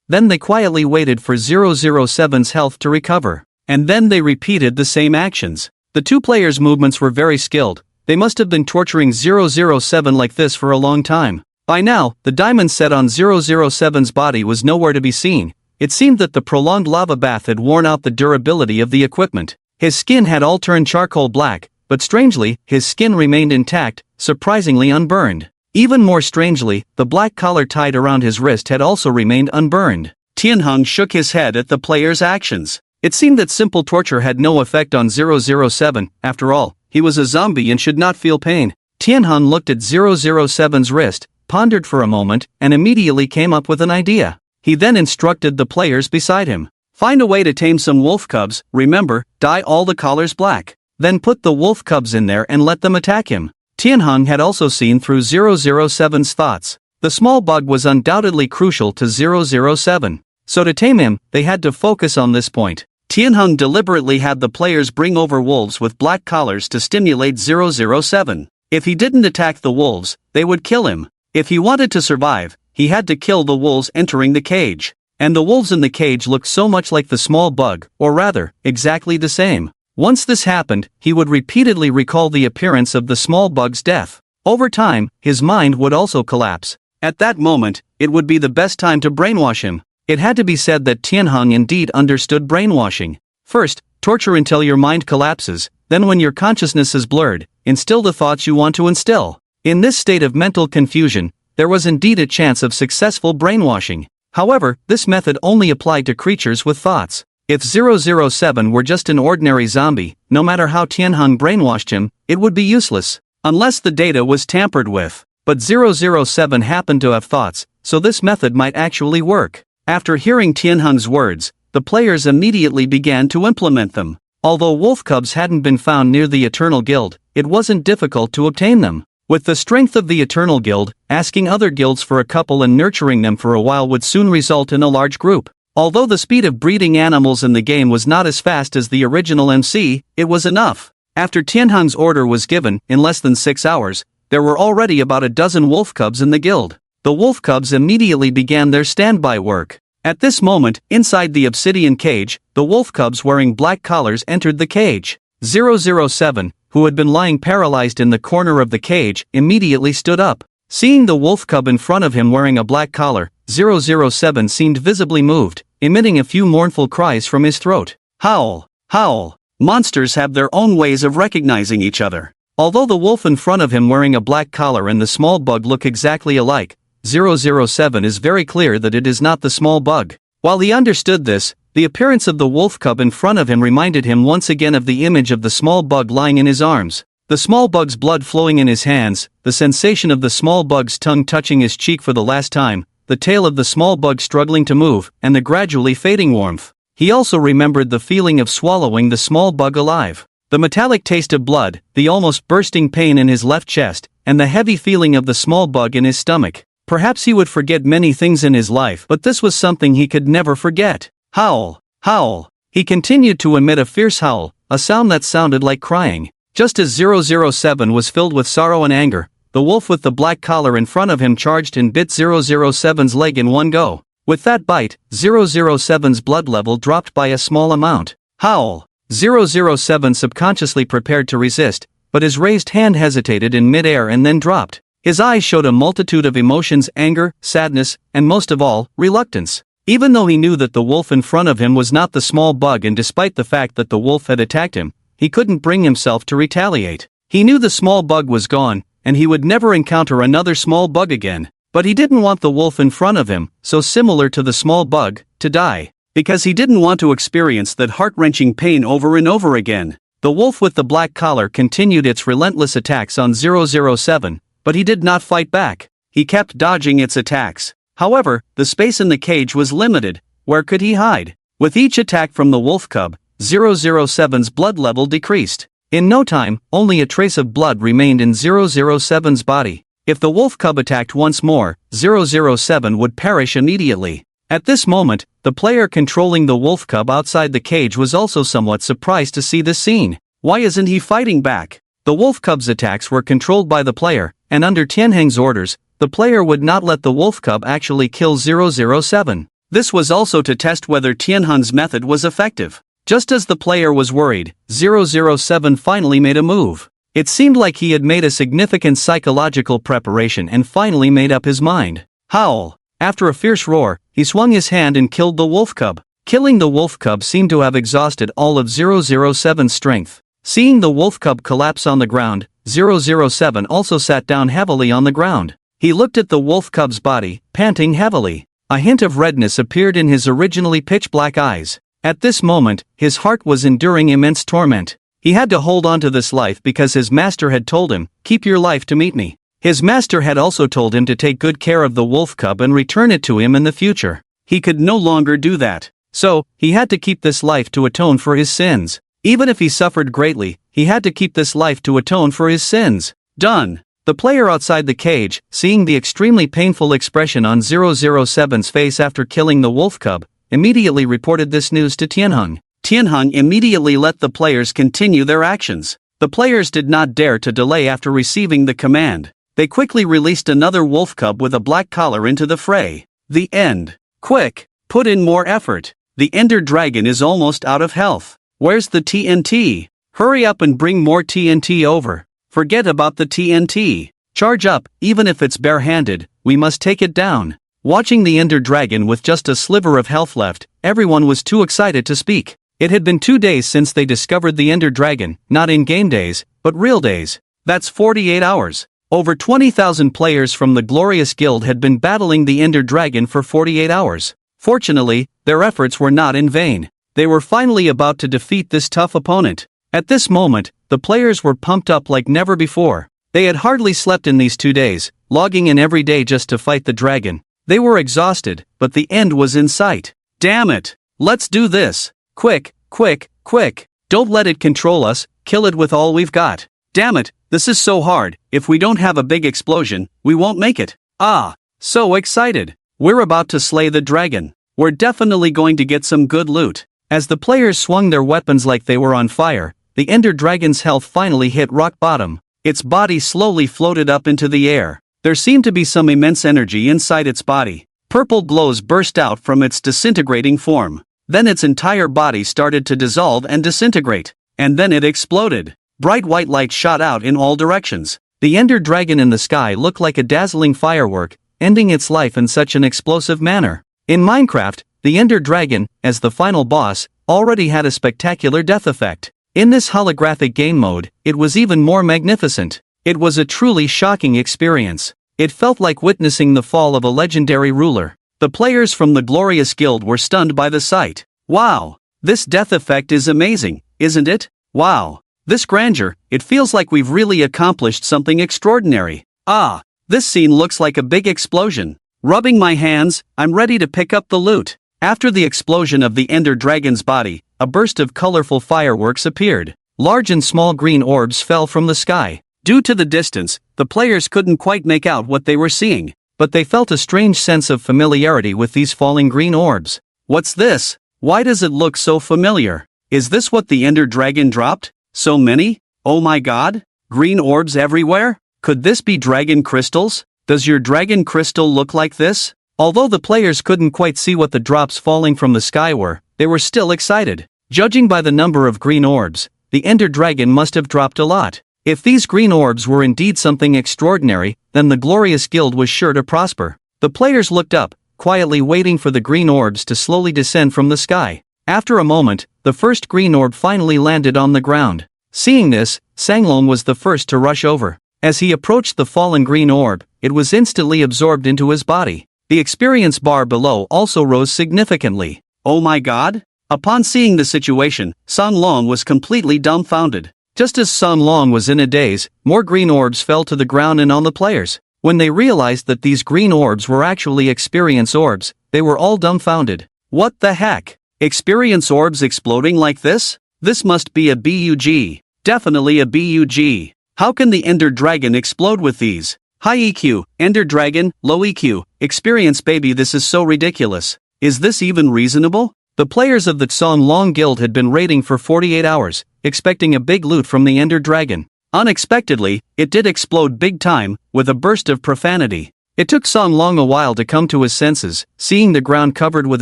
Then they quietly waited for 007's health to recover. and then they repeated the same actions. The two players' movements were very skilled. They must have been torturing 007 like this for a long time. By now, the diamond set on 007's body was nowhere to be seen. It seemed that the prolonged lava bath had worn out the durability of the equipment. His skin had all turned charcoal black, but strangely, his skin remained intact, surprisingly unburned. Even more strangely, the black collar tied around his wrist had also remained unburned. Tianheng shook his head at the player's actions. It seemed that simple torture had no effect on 007, after all, he was a zombie and should not feel pain. Tianheng looked at 007's wrist, pondered for a moment, and immediately came up with an idea. He then instructed the players beside him. Find a way to tame some wolf cubs, remember, dye all the collars black. Then put the wolf cubs in there and let them attack him. Tianheng had also seen through 007's thoughts. The small bug was undoubtedly crucial to 007. So to tame him, they had to focus on this point. Tianheng deliberately had the players bring over wolves with black collars to stimulate 007. If he didn't attack the wolves, they would kill him. If he wanted to survive, he had to kill the wolves entering the cage. And the wolves in the cage looked so much like the small bug, or rather, exactly the same. Once this happened, he would repeatedly recall the appearance of the small bug's death. Over time, his mind would also collapse. At that moment, it would be the best time to brainwash him. It had to be said that Tianheng indeed understood brainwashing. First, torture until your mind collapses, then when your consciousness is blurred, instill the thoughts you want to instill. In this state of mental confusion, there was indeed a chance of successful brainwashing. However, this method only applied to creatures with thoughts. If 007 were just an ordinary zombie, no matter how Tianheng brainwashed him, it would be useless, unless the data was tampered with. But 007 happened to have thoughts, so this method might actually work. After hearing Tianheng's words, the players immediately began to implement them. Although wolf cubs hadn't been found near the Eternal Guild, it wasn't difficult to obtain them. With the strength of the Eternal Guild, asking other guilds for a couple and nurturing them for a while would soon result in a large group. Although the speed of breeding animals in the game was not as fast as the original MC, it was enough. After Tianheng's order was given, in less than 6 hours, there were already about a dozen wolf cubs in the guild. The wolf cubs immediately began their standby work. At this moment, inside the obsidian cage, the wolf cubs wearing black collars entered the cage. 007, who had been lying paralyzed in the corner of the cage, immediately stood up. Seeing the wolf cub in front of him wearing a black collar, 007 seemed visibly moved, emitting a few mournful cries from his throat. Howl! Howl! Monsters have their own ways of recognizing each other. Although the wolf in front of him wearing a black collar and the small bug look exactly alike, 007 is very clear that it is not the small bug. While he understood this, the appearance of the wolf cub in front of him reminded him once again of the image of the small bug lying in his arms. The small bug's blood flowing in his hands, the sensation of the small bug's tongue touching his cheek for the last time, the tail of the small bug struggling to move, and the gradually fading warmth. He also remembered the feeling of swallowing the small bug alive. The metallic taste of blood, the almost bursting pain in his left chest, and the heavy feeling of the small bug in his stomach. Perhaps he would forget many things in his life, but this was something he could never forget. Howl! Howl! He continued to emit a fierce howl, a sound that sounded like crying. Just as 007 was filled with sorrow and anger, the wolf with the black collar in front of him charged and bit 007's leg in one go. With that bite, 007's blood level dropped by a small amount. Howl! 007 subconsciously prepared to resist, but his raised hand hesitated in mid-air and then dropped. His eyes showed a multitude of emotions: anger, sadness, and most of all, reluctance. Even though he knew that the wolf in front of him was not the small bug, and despite the fact that the wolf had attacked him, he couldn't bring himself to retaliate. He knew the small bug was gone, and he would never encounter another small bug again. But he didn't want the wolf in front of him, so similar to the small bug, to die. Because he didn't want to experience that heart-wrenching pain over and over again. The wolf with the black collar continued its relentless attacks on 007, but he did not fight back. He kept dodging its attacks. However, the space in the cage was limited. Where could he hide? With each attack from the wolf cub, 007's blood level decreased. In no time, only a trace of blood remained in 007's body. If the wolf cub attacked once more, 007 would perish immediately. At this moment, the player controlling the wolf cub outside the cage was also somewhat surprised to see this scene. Why isn't he fighting back? The wolf cub's attacks were controlled by the player, and under Tianheng's orders, the player would not let the wolf cub actually kill 007. This was also to test whether Tianheng's method was effective. Just as the player was worried, 007 finally made a move. It seemed like he had made a significant psychological preparation and finally made up his mind. Howl! After a fierce roar, he swung his hand and killed the wolf cub. Killing the wolf cub seemed to have exhausted all of 007's strength. Seeing the wolf cub collapse on the ground, 007 also sat down heavily on the ground. He looked at the wolf cub's body, panting heavily. A hint of redness appeared in his originally pitch-black eyes. At this moment, his heart was enduring immense torment. He had to hold on to this life because his master had told him, "Keep your life to meet me." His master had also told him to take good care of the wolf cub and return it to him in the future. He could no longer do that. So, he had to keep this life to atone for his sins. Even if he suffered greatly, he had to keep this life to atone for his sins. Done. The player outside the cage, seeing the extremely painful expression on 007's face after killing the wolf cub, immediately reported this news to Tianheng. Tianheng immediately let the players continue their actions. The players did not dare to delay after receiving the command. They quickly released another wolf cub with a black collar into the fray. The end. Quick, put in more effort. The Ender Dragon is almost out of health. Where's the TNT? Hurry up and bring more TNT over. Forget about the TNT. Charge up, even if it's barehanded, we must take it down. Watching the Ender Dragon with just a sliver of health left, everyone was too excited to speak. It had been 2 days since they discovered the Ender Dragon, not in-game days, but real days. That's 48 hours. Over 20,000 players from the Glorious Guild had been battling the Ender Dragon for 48 hours. Fortunately, their efforts were not in vain. They were finally about to defeat this tough opponent. At this moment, the players were pumped up like never before. They had hardly slept in these 2 days, logging in every day just to fight the dragon. They were exhausted, but the end was in sight. Damn it! Let's do this! Quick, quick, quick! Don't let it control us, kill it with all we've got. Damn it, this is so hard, if we don't have a big explosion, we won't make it. Ah, so excited! We're about to slay the dragon. We're definitely going to get some good loot. As the players swung their weapons like they were on fire, the Ender Dragon's health finally hit rock bottom. Its body slowly floated up into the air. There seemed to be some immense energy inside its body. Purple glows burst out from its disintegrating form. Then its entire body started to dissolve and disintegrate. And then it exploded. Bright white light shot out in all directions. The Ender Dragon in the sky looked like a dazzling firework, ending its life in such an explosive manner. In Minecraft, the Ender Dragon, as the final boss, already had a spectacular death effect. In this holographic game mode, it was even more magnificent. It was a truly shocking experience. It felt like witnessing the fall of a legendary ruler. The players from the Glorious Guild were stunned by the sight. Wow! This death effect is amazing, isn't it? Wow! This grandeur, it feels like we've really accomplished something extraordinary. Ah! This scene looks like a big explosion. Rubbing my hands, I'm ready to pick up the loot. After the explosion of the Ender Dragon's body, a burst of colorful fireworks appeared. Large and small green orbs fell from the sky. Due to the distance, the players couldn't quite make out what they were seeing, but they felt a strange sense of familiarity with these falling green orbs. What's this? Why does it look so familiar? Is this what the Ender Dragon dropped? So many? Oh my god? Green orbs everywhere? Could this be dragon crystals? Does your dragon crystal look like this? Although the players couldn't quite see what the drops falling from the sky were, they were still excited. Judging by the number of green orbs, the Ender Dragon must have dropped a lot. If these green orbs were indeed something extraordinary, then the Glorious Guild was sure to prosper. The players looked up, quietly waiting for the green orbs to slowly descend from the sky. After a moment, the first green orb finally landed on the ground. Seeing this, Sanglong was the first to rush over. As he approached the fallen green orb, it was instantly absorbed into his body. The experience bar below also rose significantly. Oh my god? Upon seeing the situation, Sanglong was completely dumbfounded. Just as Sanglong was in a daze, more green orbs fell to the ground and on the players. When they realized that these green orbs were actually experience orbs, they were all dumbfounded. What the heck? Experience orbs exploding like this? This must be a bug. Definitely a bug. How can the Ender Dragon explode with these? High EQ, Ender Dragon, low EQ, experience baby, this is so ridiculous. Is this even reasonable? The players of the Sanglong Guild had been raiding for 48 hours, expecting a big loot from the Ender Dragon. Unexpectedly, it did explode big time, with a burst of profanity. It took Sanglong a while to come to his senses. Seeing the ground covered with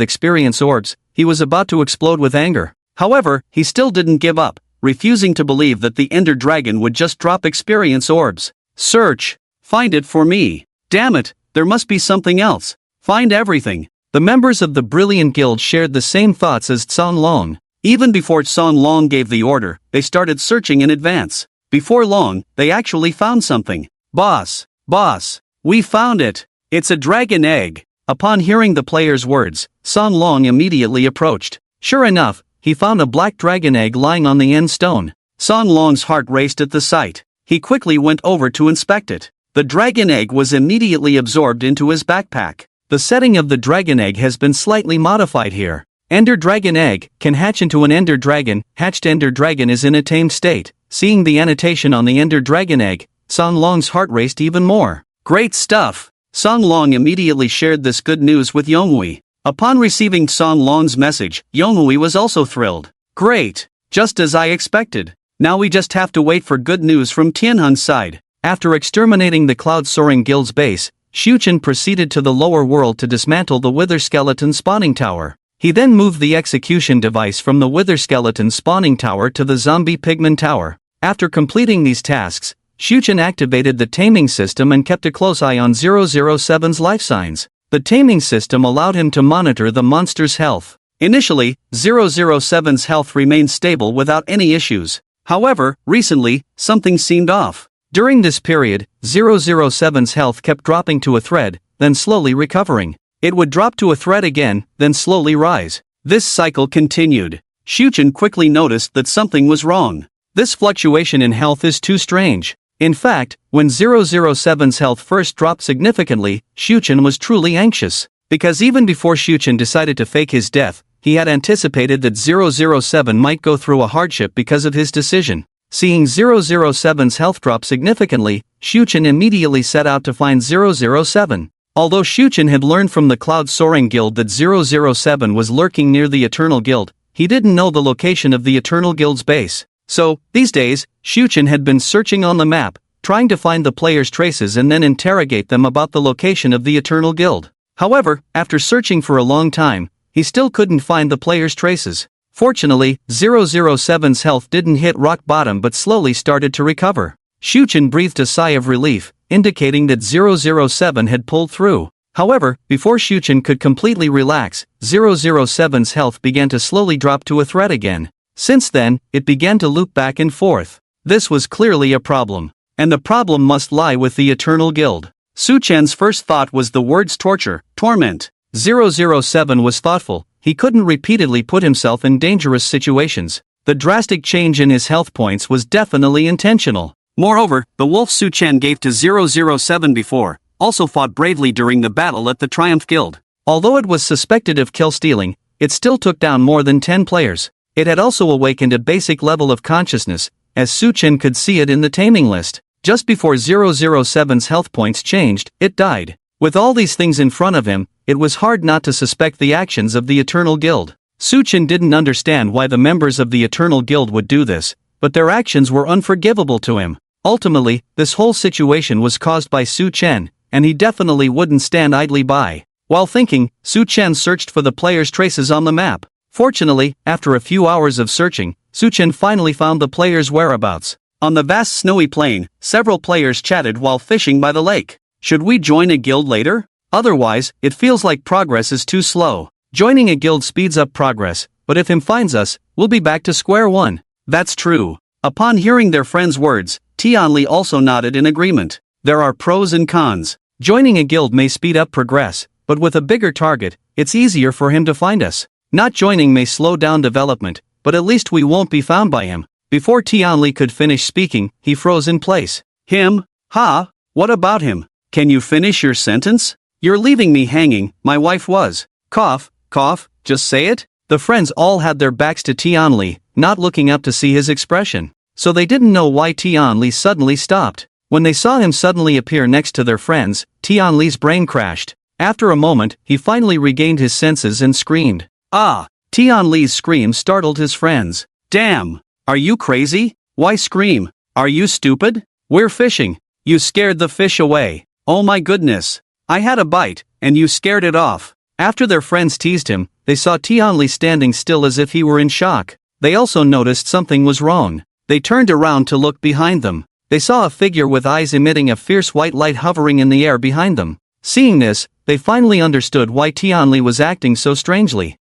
experience orbs, he was about to explode with anger. However, he still didn't give up, refusing to believe that the Ender Dragon would just drop experience orbs. Search. Find it for me. Damn it, there must be something else. Find everything. The members of the Brilliant Guild shared the same thoughts as Chan Long. Even before Chan Long gave the order, they started searching in advance. Before long, they actually found something. Boss, we found it. It's a dragon egg. Upon hearing the player's words, Chan Long immediately approached. Sure enough, he found a black dragon egg lying on the end stone. Chan Long's heart raced at the sight. He quickly went over to inspect it. The dragon egg was immediately absorbed into his backpack. The setting of the dragon egg has been slightly modified here. Ender dragon egg can hatch into an ender dragon. Hatched ender dragon is in a tamed state. Seeing the annotation on the ender dragon egg, Chan Long's heart raced even more. Great stuff! Chan Long immediately shared this good news with Yonghui. Upon receiving Chan Long's message, Yonghui was also thrilled. Great! Just as I expected. Now we just have to wait for good news from Tianhun's side. After exterminating the Cloud Soaring Guild's base, Shuchen proceeded to the lower world to dismantle the Wither Skeleton spawning tower. He then moved the execution device from the Wither Skeleton spawning tower to the Zombie Pigman tower. After completing these tasks, Shuchen activated the Taming system and kept a close eye on 007's life signs. The Taming system allowed him to monitor the monster's health. Initially, 007's health remained stable without any issues. However, recently, something seemed off. During this period, 007's health kept dropping to a thread, then slowly recovering. It would drop to a thread again, then slowly rise. This cycle continued. Shuchen quickly noticed that something was wrong. This fluctuation in health is too strange. In fact, when 007's health first dropped significantly, Shuchen was truly anxious. Because even before Shuchen decided to fake his death, he had anticipated that 007 might go through a hardship because of his decision. Seeing 007's health drop significantly, Shuchen immediately set out to find 007. Although Shuchen had learned from the Cloud Soaring Guild that 007 was lurking near the Eternal Guild, he didn't know the location of the Eternal Guild's base. So, these days, Shuchen had been searching on the map, trying to find the players' traces and then interrogate them about the location of the Eternal Guild. However, after searching for a long time, he still couldn't find the players' traces. Fortunately, 007's health didn't hit rock bottom but slowly started to recover. Shuchen breathed a sigh of relief, indicating that 007 had pulled through. However, before Shuchen could completely relax, 007's health began to slowly drop to a thread again. Since then, it began to loop back and forth. This was clearly a problem. And the problem must lie with the Eternal Guild. Suchen's first thought was the words torture, torment. 007 was thoughtful. He couldn't repeatedly put himself in dangerous situations. The drastic change in his health points was definitely intentional. Moreover, the wolf Suchen gave to 007 before, also fought bravely during the battle at the Triumph Guild. Although it was suspected of kill stealing, it still took down more than 10 players. It had also awakened a basic level of consciousness, as Suchen could see it in the taming list. Just before 007's health points changed, it died. With all these things in front of him, it was hard not to suspect the actions of the Eternal Guild. Suchen didn't understand why the members of the Eternal Guild would do this, but their actions were unforgivable to him. Ultimately, this whole situation was caused by Suchen, and he definitely wouldn't stand idly by. While thinking, Suchen searched for the players' traces on the map. Fortunately, after a few hours of searching, Suchen finally found the players' whereabouts. On the vast snowy plain, several players chatted while fishing by the lake. Should we join a guild later? Otherwise, it feels like progress is too slow. Joining a guild speeds up progress, but if him finds us, we'll be back to square one. That's true. Upon hearing their friend's words, Tianli also nodded in agreement. There are pros and cons. Joining a guild may speed up progress, but with a bigger target, it's easier for him to find us. Not joining may slow down development, but at least we won't be found by him. Before Tianli could finish speaking, he froze in place. Him? Ha? What about him? Can you finish your sentence? You're leaving me hanging, my wife was. Cough, cough, just say it. The friends all had their backs to Tianli, not looking up to see his expression. So they didn't know why Tianli suddenly stopped. When they saw him suddenly appear next to their friends, Tianli's brain crashed. After a moment, he finally regained his senses and screamed. Ah! Tianli's scream startled his friends. Damn! Are you crazy? Why scream? Are you stupid? We're fishing. You scared the fish away. Oh my goodness. I had a bite, and you scared it off. After their friends teased him, they saw Tianli standing still as if he were in shock. they also noticed something was wrong. They turned around to look behind them. They saw a figure with eyes emitting a fierce white light hovering in the air behind them. Seeing this, they finally understood why Tianli was acting so strangely.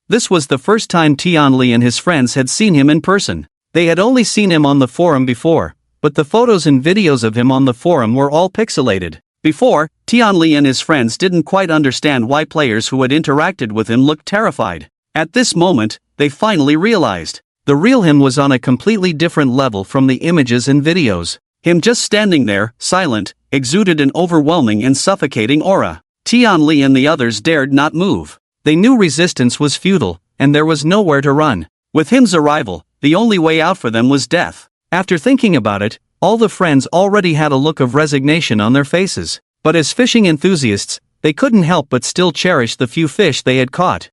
This was the first time Tianli and his friends had seen him in person. They had only seen him on the forum before, but the photos and videos of him on the forum were all pixelated. Before, Tianli and his friends didn't quite understand why players who had interacted with him looked terrified. At this moment, they finally realized. The real him was on a completely different level from the images and videos. Him just standing there, silent, exuded an overwhelming and suffocating aura. Tianli and the others dared not move. They knew resistance was futile, and there was nowhere to run. With him's arrival, the only way out for them was death. After thinking about it, all the friends already had a look of resignation on their faces. But as fishing enthusiasts, they couldn't help but still cherish the few fish they had caught.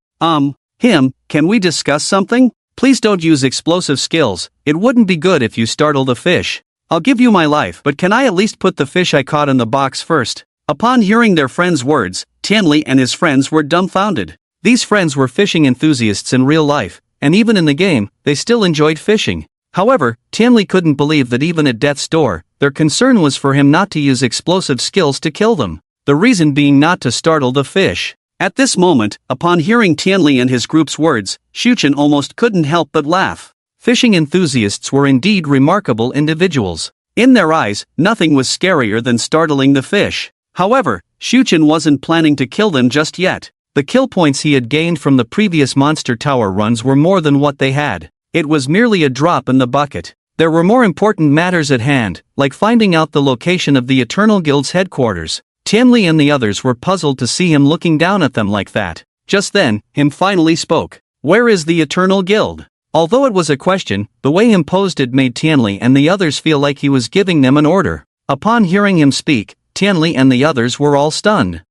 Can we discuss something? Please don't use explosive skills, it wouldn't be good if you startle the fish. I'll give you my life, but can I at least put the fish I caught in the box first? Upon hearing their friend's words, Tianli and his friends were dumbfounded. These friends were fishing enthusiasts in real life, and even in the game, they still enjoyed fishing. However, Tianli couldn't believe that even at death's door, their concern was for him not to use explosive skills to kill them. The reason being not to startle the fish. At this moment, upon hearing Tianli and his group's words, Shuchen almost couldn't help but laugh. Fishing enthusiasts were indeed remarkable individuals. In their eyes, nothing was scarier than startling the fish. However, Shuchen wasn't planning to kill them just yet. The kill points he had gained from the previous Monster Tower runs were more than what they had. It was merely a drop in the bucket. There were more important matters at hand, like finding out the location of the Eternal Guild's headquarters. Tianli and the others were puzzled to see him looking down at them like that. Just then, him finally spoke. Where is the Eternal Guild? Although it was a question, the way him posed it made Tianli and the others feel like he was giving them an order. Upon hearing him speak, Tianli and the others were all stunned.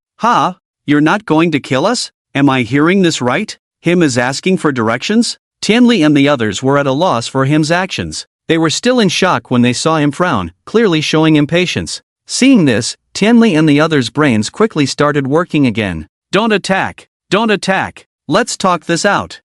You're not going to kill us? Am I hearing this right? Him is asking for directions? Tianli and the others were at a loss for him's actions. They were still in shock when they saw him frown, clearly showing impatience. Seeing this, Tianli and the others' brains quickly started working again. Don't attack! Don't attack! Let's talk this out.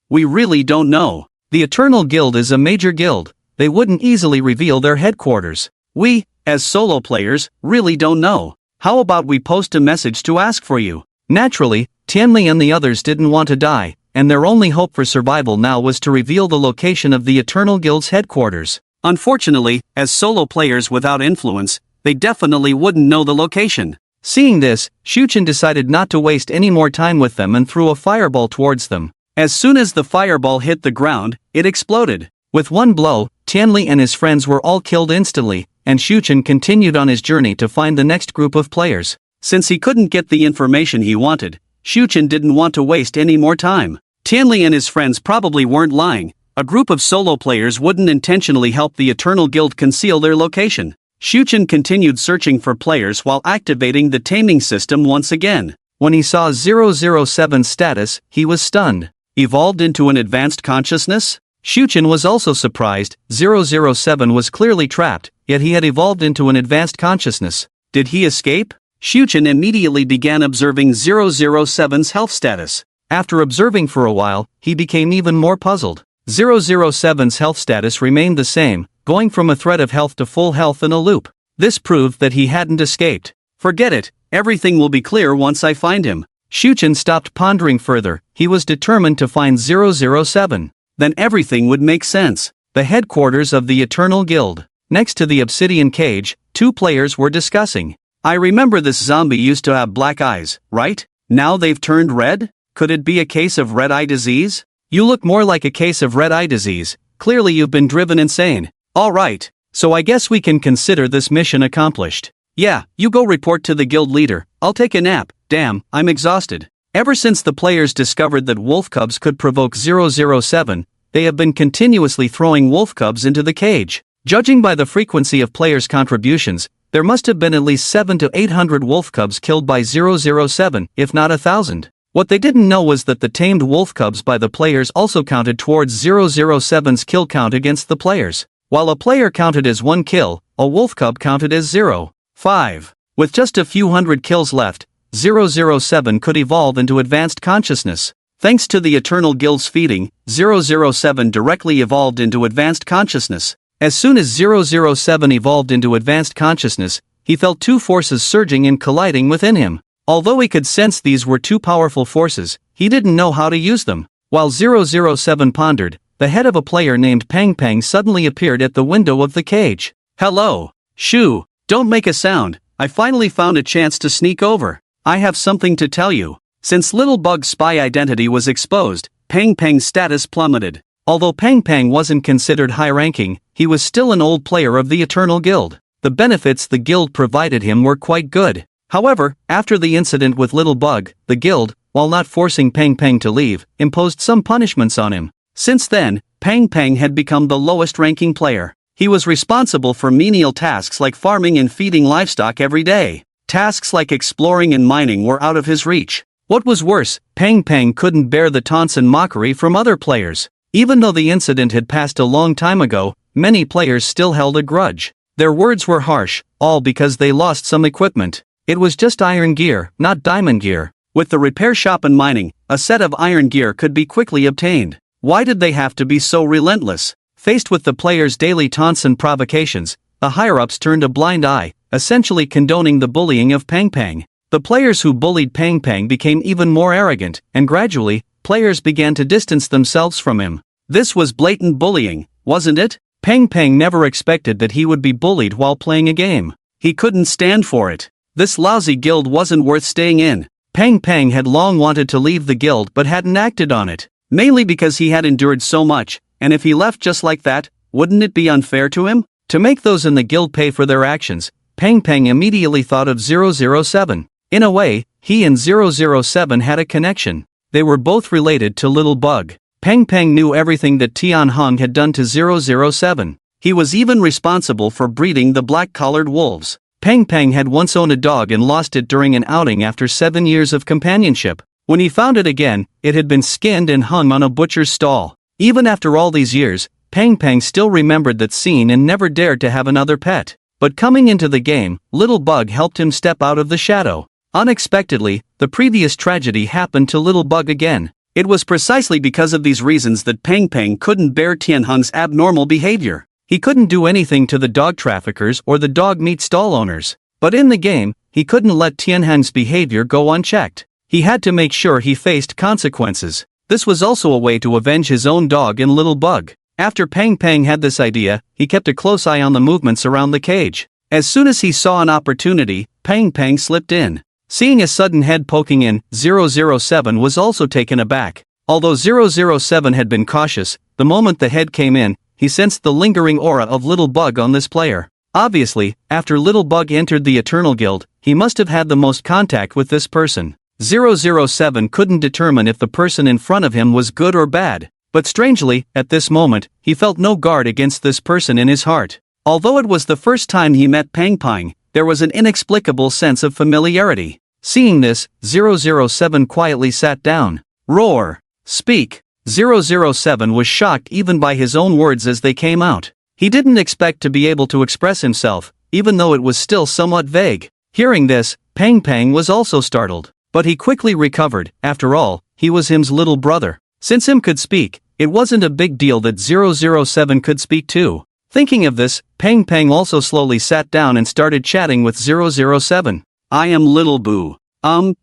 We really don't know. The Eternal Guild is a major guild. They wouldn't easily reveal their headquarters. We, as solo players, really don't know. How about we post a message to ask for you? Naturally, Tianli and the others didn't want to die, and their only hope for survival now was to reveal the location of the Eternal Guild's headquarters. Unfortunately, as solo players without influence, they definitely wouldn't know the location. Seeing this, Shuchen decided not to waste any more time with them and threw a fireball towards them. As soon as the fireball hit the ground, it exploded. With one blow, Tianli and his friends were all killed instantly, and Shuchen continued on his journey to find the next group of players. Since he couldn't get the information he wanted, Shuchen didn't want to waste any more time. Tianli and his friends probably weren't lying. A group of solo players wouldn't intentionally help the Eternal Guild conceal their location. Shuchen continued searching for players while activating the taming system once again. When he saw 007's status, he was stunned. Evolved into an advanced consciousness? Shuchen was also surprised. 007 was clearly trapped, yet he had evolved into an advanced consciousness. Did he escape? Shuchen immediately began observing 007's health status. After observing for a while, he became even more puzzled. 007's health status remained the same, going from a threat of health to full health in a loop. This proved that he hadn't escaped. Forget it, everything will be clear once I find him. Shuchen stopped pondering further. He was determined to find 007. Then everything would make sense. The headquarters of the Eternal Guild. Next to the obsidian cage, two players were discussing. I remember this zombie used to have black eyes, right? Now they've turned red? Could it be a case of red eye disease? You look more like a case of red eye disease. Clearly you've been driven insane. Alright, so I guess we can consider this mission accomplished. Yeah, you go report to the guild leader. I'll take a nap. Damn, I'm exhausted. Ever since the players discovered that wolf cubs could provoke 007, they have been continuously throwing wolf cubs into the cage. Judging by the frequency of players' contributions, there must have been at least 700 to 800 wolf cubs killed by 007, if not 1,000. What they didn't know was that the tamed wolf cubs by the players also counted towards 007's kill count against the players. While a player counted as 1 kill, a wolf cub counted as 0.5. With just a few hundred kills left, 007 could evolve into advanced consciousness. Thanks to the Eternal Guild's feeding, 007 directly evolved into advanced consciousness. As soon as 007 evolved into advanced consciousness, he felt two forces surging and colliding within him. Although he could sense these were two powerful forces, he didn't know how to use them. While 007 pondered, the head of a player named Pang Pang suddenly appeared at the window of the cage. "Hello. Shoo, don't make a sound, I finally found a chance to sneak over. I have something to tell you." Since Little Bug's spy identity was exposed, Pang Pang's status plummeted. Although Pang Pang wasn't considered high-ranking, he was still an old player of the Eternal Guild. The benefits the guild provided him were quite good. However, after the incident with Little Bug, the guild, while not forcing Pang Pang to leave, imposed some punishments on him. Since then, Pang Pang had become the lowest-ranking player. He was responsible for menial tasks like farming and feeding livestock every day. Tasks like exploring and mining were out of his reach. What was worse, Pang Pang couldn't bear the taunts and mockery from other players. Even though the incident had passed a long time ago, many players still held a grudge. Their words were harsh, all because they lost some equipment. It was just iron gear, not diamond gear. With the repair shop and mining, a set of iron gear could be quickly obtained. Why did they have to be so relentless? Faced with the players' daily taunts and provocations, the higher-ups turned a blind eye, essentially condoning the bullying of Pang Pang. The players who bullied Pang Pang became even more arrogant, and gradually, players began to distance themselves from him. This was blatant bullying, wasn't it? Pang Pang never expected that he would be bullied while playing a game. He couldn't stand for it. This lousy guild wasn't worth staying in. Pang Pang had long wanted to leave the guild but hadn't acted on it, mainly because he had endured so much, and if he left just like that, wouldn't it be unfair to him? To make those in the guild pay for their actions, Pang Pang immediately thought of 007. In a way, he and 007 had a connection. They were both related to Little Bug. Pang Pang knew everything that Tian Hong had done to 007. He was even responsible for breeding the black-collared wolves. Pang Pang had once owned a dog and lost it during an outing after 7 years of companionship. When he found it again, it had been skinned and hung on a butcher's stall. Even after all these years, Pang Pang still remembered that scene and never dared to have another pet. But coming into the game, Little Bug helped him step out of the shadow. Unexpectedly, the previous tragedy happened to Little Bug again. It was precisely because of these reasons that Pang Pang couldn't bear Tianheng's abnormal behavior. He couldn't do anything to the dog traffickers or the dog meat stall owners. But in the game, he couldn't let Tianheng's behavior go unchecked. He had to make sure he faced consequences. This was also a way to avenge his own dog and Little Bug. After Pang Pang had this idea, he kept a close eye on the movements around the cage. As soon as he saw an opportunity, Pang Pang slipped in. Seeing a sudden head poking in, 007 was also taken aback. Although 007 had been cautious, the moment the head came in, he sensed the lingering aura of Little Bug on this player. Obviously, after Little Bug entered the Eternal Guild, he must have had the most contact with this person. 007 couldn't determine if the person in front of him was good or bad, but strangely, at this moment, he felt no guard against this person in his heart. Although it was the first time he met Pang Pang, there was an inexplicable sense of familiarity. Seeing this, 007 quietly sat down. Roar! Speak! 007 was shocked even by his own words as they came out. He didn't expect to be able to express himself, even though it was still somewhat vague. Hearing this, Pang Pang was also startled. But he quickly recovered. After all, he was him's little brother. Since him could speak, it wasn't a big deal that 007 could speak too. Thinking of this, Pang Pang also slowly sat down and started chatting with 007. I am Little Boo.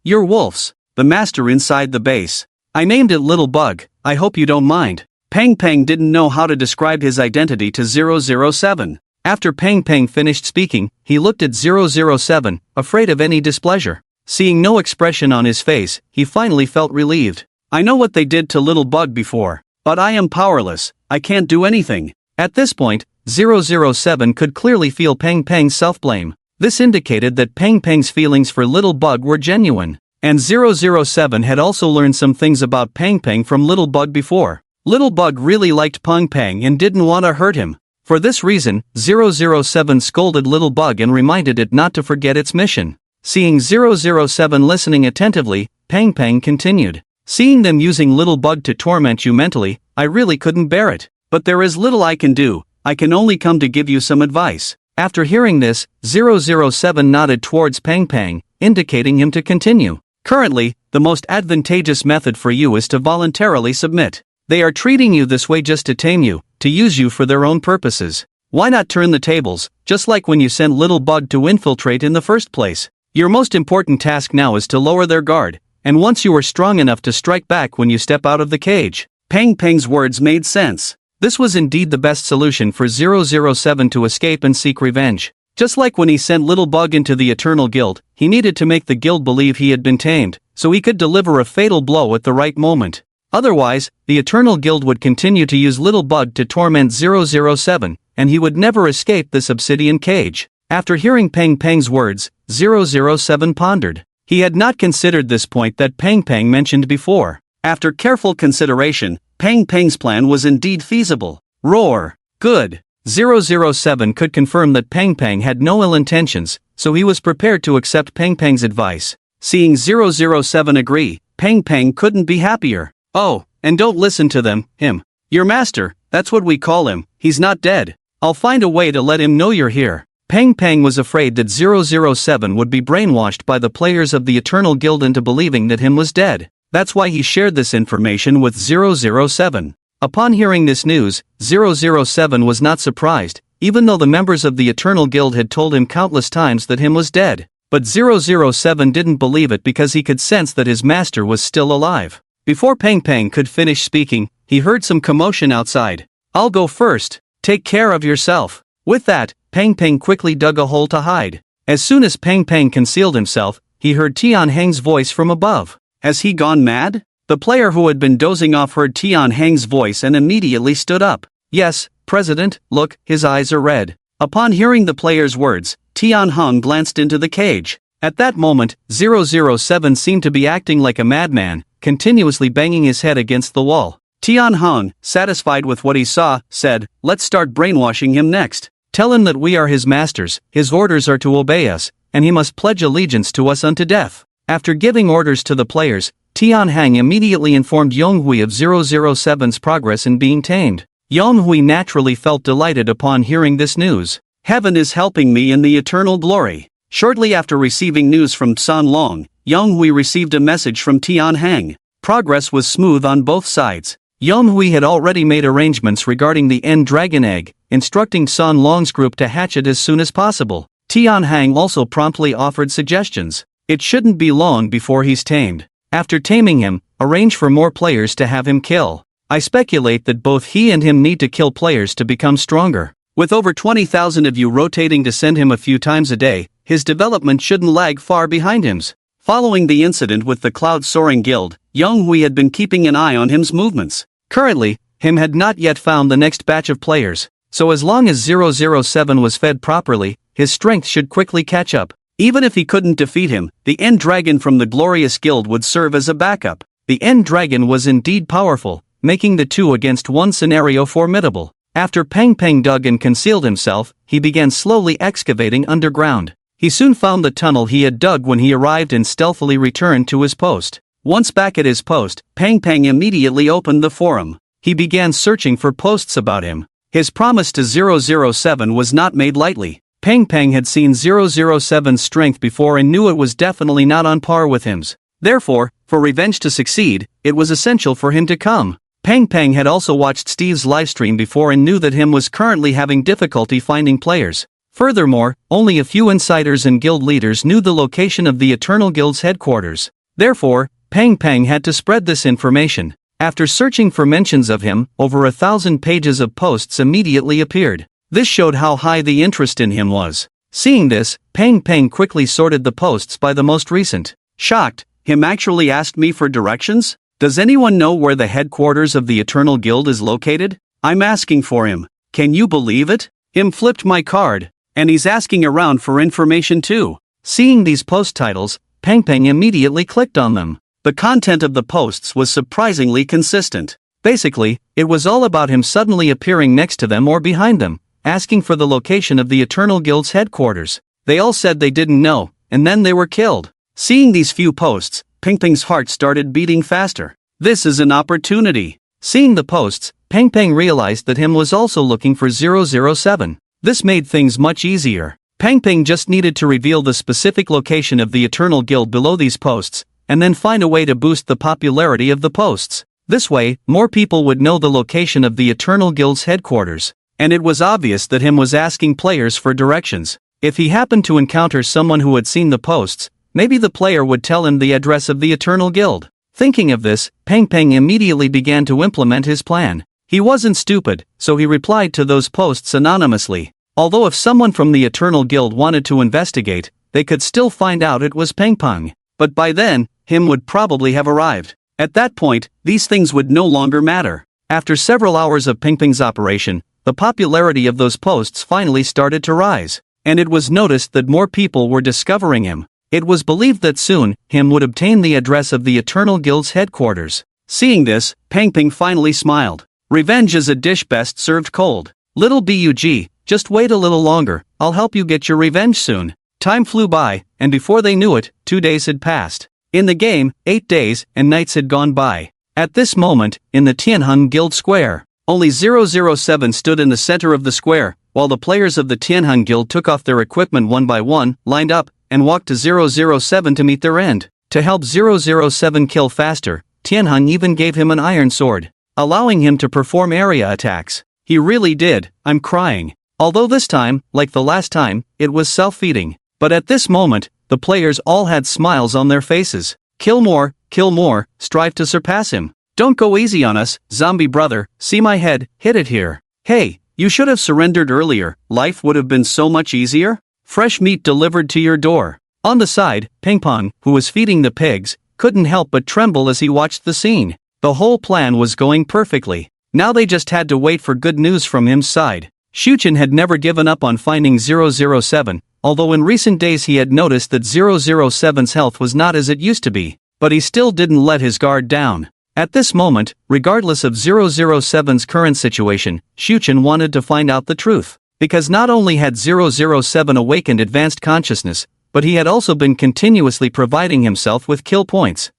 You're Wolf's, the master inside the base. I named it Little Bug, I hope you don't mind. Pang Pang didn't know how to describe his identity to 007. After Pang Pang finished speaking, he looked at 007, afraid of any displeasure. Seeing no expression on his face, he finally felt relieved. I know what they did to Little Bug before, but I am powerless, I can't do anything. At this point, 007 could clearly feel Pang Pang's self-blame. This indicated that Pang Pang's feelings for Little Bug were genuine. And 007 had also learned some things about Pang Pang from Little Bug before. Little Bug really liked Pang Pang and didn't want to hurt him. For this reason, 007 scolded Little Bug and reminded it not to forget its mission. Seeing 007 listening attentively, Pang Pang continued. Seeing them using Little Bug to torment you mentally, I really couldn't bear it. But there is little I can do, I can only come to give you some advice. After hearing this, 007 nodded towards Pang Pang, indicating him to continue. Currently, the most advantageous method for you is to voluntarily submit. They are treating you this way just to tame you, to use you for their own purposes. Why not turn the tables, just like when you sent Little Bug to infiltrate in the first place? Your most important task now is to lower their guard, and once you are strong enough to strike back when you step out of the cage. Peng Peng's words made sense. This was indeed the best solution for 007 to escape and seek revenge. Just like when he sent Little Bug into the Eternal Guild, he needed to make the guild believe he had been tamed, so he could deliver a fatal blow at the right moment. Otherwise, the Eternal Guild would continue to use Little Bug to torment 007, and he would never escape this obsidian cage. After hearing Peng Peng's words, 007 pondered. He had not considered this point that Peng Peng mentioned before. After careful consideration, Peng Peng's plan was indeed feasible. Roar! Good! 007 could confirm that Peng Peng had no ill intentions, so he was prepared to accept Peng Peng's advice. Seeing 007 agree, Peng Peng couldn't be happier. Oh, and don't listen to them, him. Your master, that's what we call him, he's not dead. I'll find a way to let him know you're here. Peng Peng was afraid that 007 would be brainwashed by the players of the Eternal Guild into believing that him was dead. That's why he shared this information with 007. Upon hearing this news, 007 was not surprised, even though the members of the Eternal Guild had told him countless times that him was dead. But 007 didn't believe it because he could sense that his master was still alive. Before Peng Peng could finish speaking, he heard some commotion outside. I'll go first. Take care of yourself. With that, Peng Peng quickly dug a hole to hide. As soon as Peng Peng concealed himself, he heard Tian Heng's voice from above. Has he gone mad? The player who had been dozing off heard Tian Heng's voice and immediately stood up. Yes, President, look, his eyes are red. Upon hearing the player's words, Tian Heng glanced into the cage. At that moment, 007 seemed to be acting like a madman, continuously banging his head against the wall. Tian Heng, satisfied with what he saw, said, let's start brainwashing him next. Tell him that we are his masters, his orders are to obey us, and he must pledge allegiance to us unto death. After giving orders to the players, Tian Heng immediately informed Yonghui of 007's progress in being tamed. Yonghui naturally felt delighted upon hearing this news. Heaven is helping me in the eternal glory. Shortly after receiving news from San Long, Yonghui received a message from Tian Heng. Progress was smooth on both sides. Yonghui had already made arrangements regarding the End Dragon Egg, instructing San Long's group to hatch it as soon as possible. Tian Heng also promptly offered suggestions. It shouldn't be long before he's tamed. After taming him, arrange for more players to have him kill. I speculate that both he and him need to kill players to become stronger. With over 20,000 of you rotating to send him a few times a day, his development shouldn't lag far behind him's. Following the incident with the Cloud Soaring Guild, Yonghui had been keeping an eye on him's movements. Currently, him had not yet found the next batch of players, so as long as 007 was fed properly, his strength should quickly catch up. Even if he couldn't defeat him, the End Dragon from the Glorious Guild would serve as a backup. The End Dragon was indeed powerful, making the 2 against 1 scenario formidable. After Peng Peng dug and concealed himself, he began slowly excavating underground. He soon found the tunnel he had dug when he arrived and stealthily returned to his post. Once back at his post, Peng Peng immediately opened the forum. He began searching for posts about him. His promise to 007 was not made lightly. Peng Peng had seen 007's strength before and knew it was definitely not on par with him's. Therefore, for revenge to succeed, it was essential for him to come. Peng Peng had also watched Steve's livestream before and knew that him was currently having difficulty finding players. Furthermore, only a few insiders and guild leaders knew the location of the Eternal Guild's headquarters. Therefore, Peng Peng had to spread this information. After searching for mentions of him, over 1,000 pages of posts immediately appeared. This showed how high the interest in him was. Seeing this, Peng Peng quickly sorted the posts by the most recent. Shocked, him actually asked me for directions? Does anyone know where the headquarters of the Eternal Guild is located? I'm asking for him. Can you believe it? Him flipped my card. And he's asking around for information too. Seeing these post titles, Peng Peng immediately clicked on them. The content of the posts was surprisingly consistent. Basically, it was all about him suddenly appearing next to them or behind them, asking for the location of the Eternal Guild's headquarters. They all said they didn't know, and then they were killed. Seeing these few posts, Peng Peng's heart started beating faster. This is an opportunity. Seeing the posts, Peng Peng realized that him was also looking for 007. This made things much easier. Peng Peng just needed to reveal the specific location of the Eternal Guild below these posts, and then find a way to boost the popularity of the posts. This way, more people would know the location of the Eternal Guild's headquarters. And it was obvious that him was asking players for directions. If he happened to encounter someone who had seen the posts, maybe the player would tell him the address of the Eternal Guild. Thinking of this, Peng Peng immediately began to implement his plan. He wasn't stupid, so he replied to those posts anonymously. Although if someone from the Eternal Guild wanted to investigate, they could still find out it was Peng Peng. But by then, him would probably have arrived. At that point, these things would no longer matter. After several hours of Peng Peng's operation, the popularity of those posts finally started to rise. And it was noticed that more people were discovering him. It was believed that soon, him would obtain the address of the Eternal Guild's headquarters. Seeing this, Peng Peng finally smiled. Revenge is a dish best served cold. Little Bug, just wait a little longer, I'll help you get your revenge soon. Time flew by, and before they knew it, 2 days had passed. In the game, 8 days and nights had gone by. At this moment, in the Tianheng Guild Square, only 007 stood in the center of the square, while the players of the Tianheng Guild took off their equipment one by one, lined up, and walked to 007 to meet their end. To help 007 kill faster, Tianheng even gave him an iron sword, allowing him to perform area attacks. He really did, I'm crying. Although this time, like the last time, it was self-feeding. But at this moment, the players all had smiles on their faces. Kill more, strive to surpass him. Don't go easy on us, zombie brother, see my head, hit it here. Hey, you should have surrendered earlier, life would have been so much easier. Fresh meat delivered to your door. On the side, Peng Peng, who was feeding the pigs, couldn't help but tremble as he watched the scene. The whole plan was going perfectly. Now they just had to wait for good news from his side. Shuchen had never given up on finding 007, although in recent days he had noticed that 007's health was not as it used to be, but he still didn't let his guard down. At this moment, regardless of 007's current situation, Shuchen wanted to find out the truth. Because not only had 007 awakened advanced consciousness, but he had also been continuously providing himself with kill points.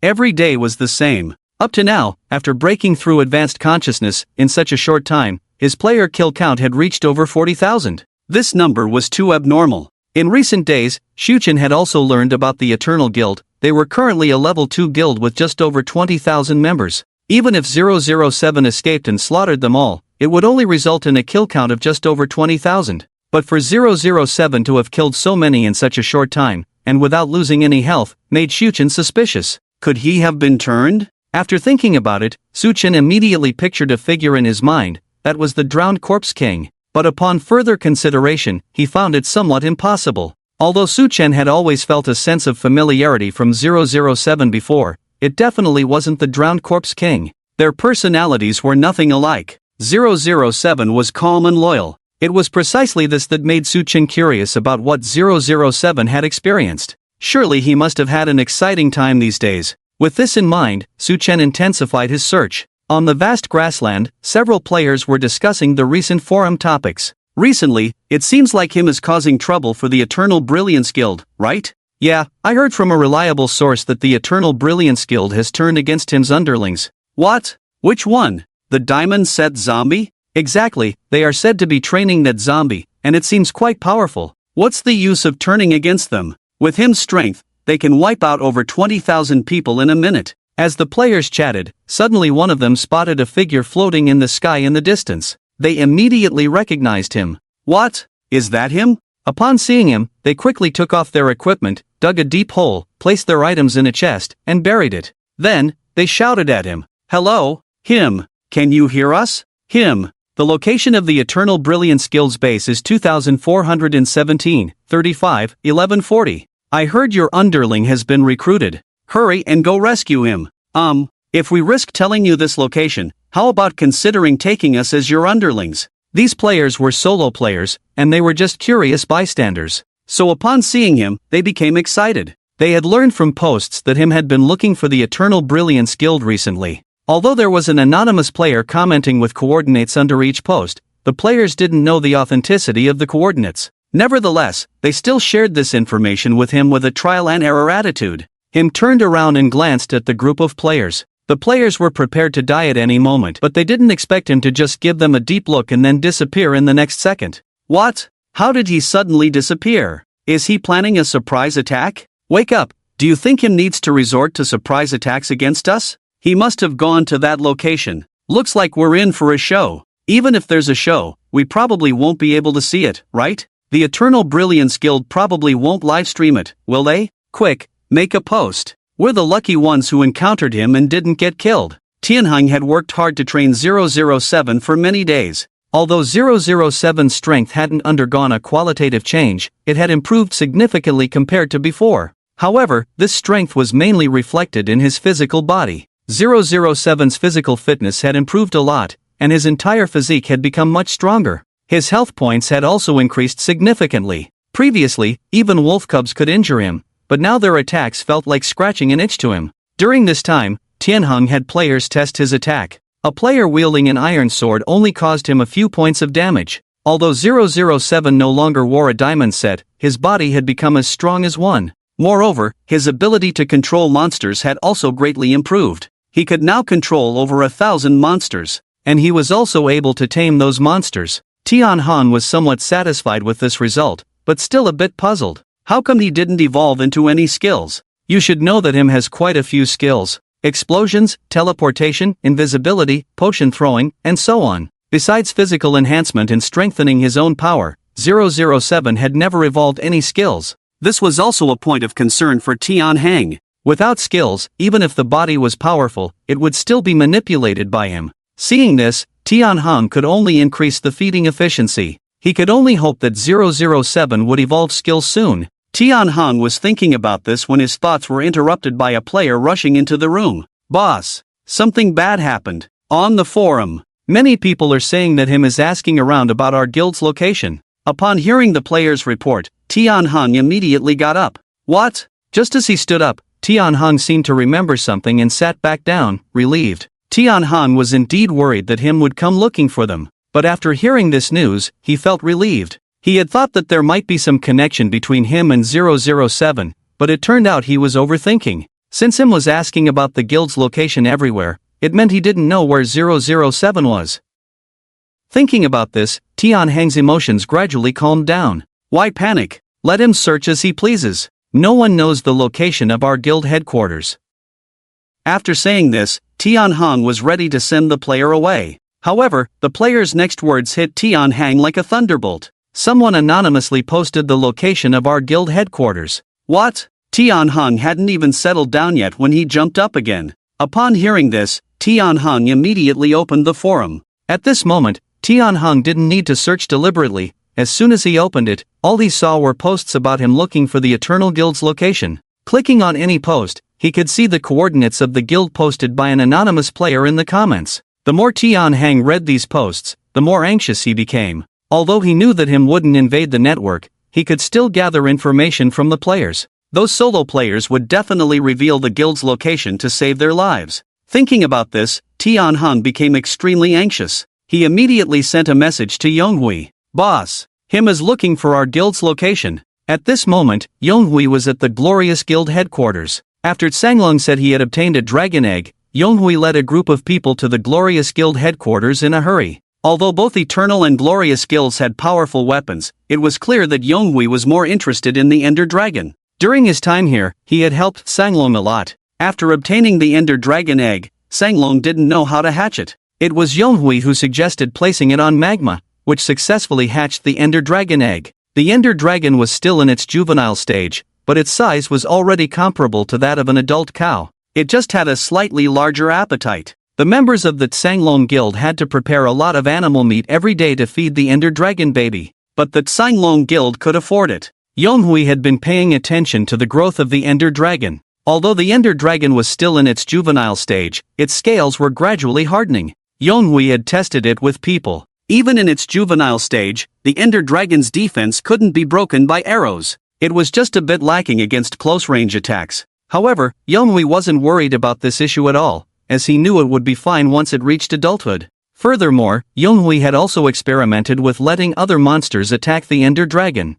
Every day was the same. Up to now, after breaking through advanced consciousness in such a short time, his player kill count had reached over 40,000. This number was too abnormal. In recent days, Shuchen had also learned about the Eternal Guild. They were currently a level 2 guild with just over 20,000 members. Even if 007 escaped and slaughtered them all, it would only result in a kill count of just over 20,000. But for 007 to have killed so many in such a short time, and without losing any health, made Shuchen suspicious. Could he have been turned? After thinking about it, Shuchen immediately pictured a figure in his mind, that was the drowned corpse king. But upon further consideration, he found it somewhat impossible. Although Shuchen had always felt a sense of familiarity from 007 before, it definitely wasn't the drowned corpse king. Their personalities were nothing alike. 007 was calm and loyal. It was precisely this that made Shuchen curious about what 007 had experienced. Surely he must have had an exciting time these days. With this in mind, Shuchen intensified his search. On the vast grassland, several players were discussing the recent forum topics. Recently, it seems like him is causing trouble for the Eternal Brilliance Guild, right? Yeah, I heard from a reliable source that the Eternal Brilliance Guild has turned against him's underlings. What? Which one? The Diamond Set Zombie? Exactly, they are said to be training that zombie, and it seems quite powerful. What's the use of turning against them? With him's strength, they can wipe out over 20,000 people in a minute. As the players chatted, suddenly one of them spotted a figure floating in the sky in the distance. They immediately recognized him. What? Is that him? Upon seeing him, they quickly took off their equipment, dug a deep hole, placed their items in a chest, and buried it. Then, they shouted at him. Hello? Him. Can you hear us? Him. The location of the Eternal Brilliance Guild's base is 2417, 35, 1140. I heard your underling has been recruited. Hurry and go rescue him. If we risk telling you this location, how about considering taking us as your underlings? These players were solo players, and they were just curious bystanders. So upon seeing him, they became excited. They had learned from posts that him had been looking for the Eternal Brilliance Guild recently. Although there was an anonymous player commenting with coordinates under each post, the players didn't know the authenticity of the coordinates. Nevertheless, they still shared this information with him with a trial and error attitude. Him turned around and glanced at the group of players. The players were prepared to die at any moment, but they didn't expect him to just give them a deep look and then disappear in the next second. What? How did he suddenly disappear? Is he planning a surprise attack? Wake up, do you think him needs to resort to surprise attacks against us? He must have gone to that location. Looks like we're in for a show. Even if there's a show, we probably won't be able to see it, right? The Eternal Brilliance Guild probably won't livestream it, will they? Quick, make a post. We're the lucky ones who encountered him and didn't get killed. Tianheng had worked hard to train 007 for many days. Although 007's strength hadn't undergone a qualitative change, it had improved significantly compared to before. However, this strength was mainly reflected in his physical body. 007's physical fitness had improved a lot, and his entire physique had become much stronger. His health points had also increased significantly. Previously, even wolf cubs could injure him, but now their attacks felt like scratching an itch to him. During this time, Tianheng had players test his attack. A player wielding an iron sword only caused him a few points of damage. Although 007 no longer wore a diamond set, his body had become as strong as one. Moreover, his ability to control monsters had also greatly improved. He could now control over 1,000 monsters, and he was also able to tame those monsters. Tianheng was somewhat satisfied with this result, but still a bit puzzled. How come he didn't evolve into any skills? You should know that him has quite a few skills. Explosions, teleportation, invisibility, potion throwing, and so on. Besides physical enhancement and strengthening his own power, 007 had never evolved any skills. This was also a point of concern for Tianheng. Without skills, even if the body was powerful, it would still be manipulated by him. Seeing this, Tianheng could only increase the feeding efficiency. He could only hope that 007 would evolve skills soon. Tianheng was thinking about this when his thoughts were interrupted by a player rushing into the room. Boss, something bad happened. On the forum, many people are saying that him is asking around about our guild's location. Upon hearing the player's report, Tianheng immediately got up. What? Just as he stood up, Tianheng seemed to remember something and sat back down, relieved. Tianheng was indeed worried that him would come looking for them, but after hearing this news, he felt relieved. He had thought that there might be some connection between him and 007, but it turned out he was overthinking. Since him was asking about the guild's location everywhere, it meant he didn't know where 007 was. Thinking about this, Tianheng's emotions gradually calmed down. Why panic? Let him search as he pleases. No one knows the location of our guild headquarters. After saying this, Tianheng was ready to send the player away. However, the player's next words hit Tianheng like a thunderbolt. Someone anonymously posted the location of our guild headquarters. What? Tianheng hadn't even settled down yet when he jumped up again. Upon hearing this, Tianheng immediately opened the forum. At this moment, Tianheng didn't need to search deliberately. As soon as he opened it, all he saw were posts about him looking for the Eternal Guild's location. Clicking on any post, he could see the coordinates of the guild posted by an anonymous player in the comments. The more Tianheng read these posts, the more anxious he became. Although he knew that him wouldn't invade the network, he could still gather information from the players. Those solo players would definitely reveal the guild's location to save their lives. Thinking about this, Tianheng became extremely anxious. He immediately sent a message to Yonghui. Boss, him is looking for our guild's location. At this moment, Yonghui was at the Glorious Guild headquarters. After Tsanglong said he had obtained a dragon egg, Yonghui led a group of people to the Glorious Guild headquarters in a hurry. Although both Eternal and Glorious Guilds had powerful weapons, it was clear that Yonghui was more interested in the Ender Dragon. During his time here, he had helped Tsanglong a lot. After obtaining the Ender Dragon egg, Tsanglong didn't know how to hatch it. It was Yonghui who suggested placing it on magma, which successfully hatched the Ender Dragon egg. The Ender Dragon was still in its juvenile stage, but its size was already comparable to that of an adult cow. It just had a slightly larger appetite. The members of the Tsanglong Guild had to prepare a lot of animal meat every day to feed the Ender Dragon baby, but the Tsanglong Guild could afford it. Yonghui had been paying attention to the growth of the Ender Dragon. Although the Ender Dragon was still in its juvenile stage, its scales were gradually hardening. Yonghui had tested it with people. Even in its juvenile stage, the Ender Dragon's defense couldn't be broken by arrows. It was just a bit lacking against close-range attacks. However, Yonghui wasn't worried about this issue at all, as he knew it would be fine once it reached adulthood. Furthermore, Yonghui had also experimented with letting other monsters attack the Ender Dragon.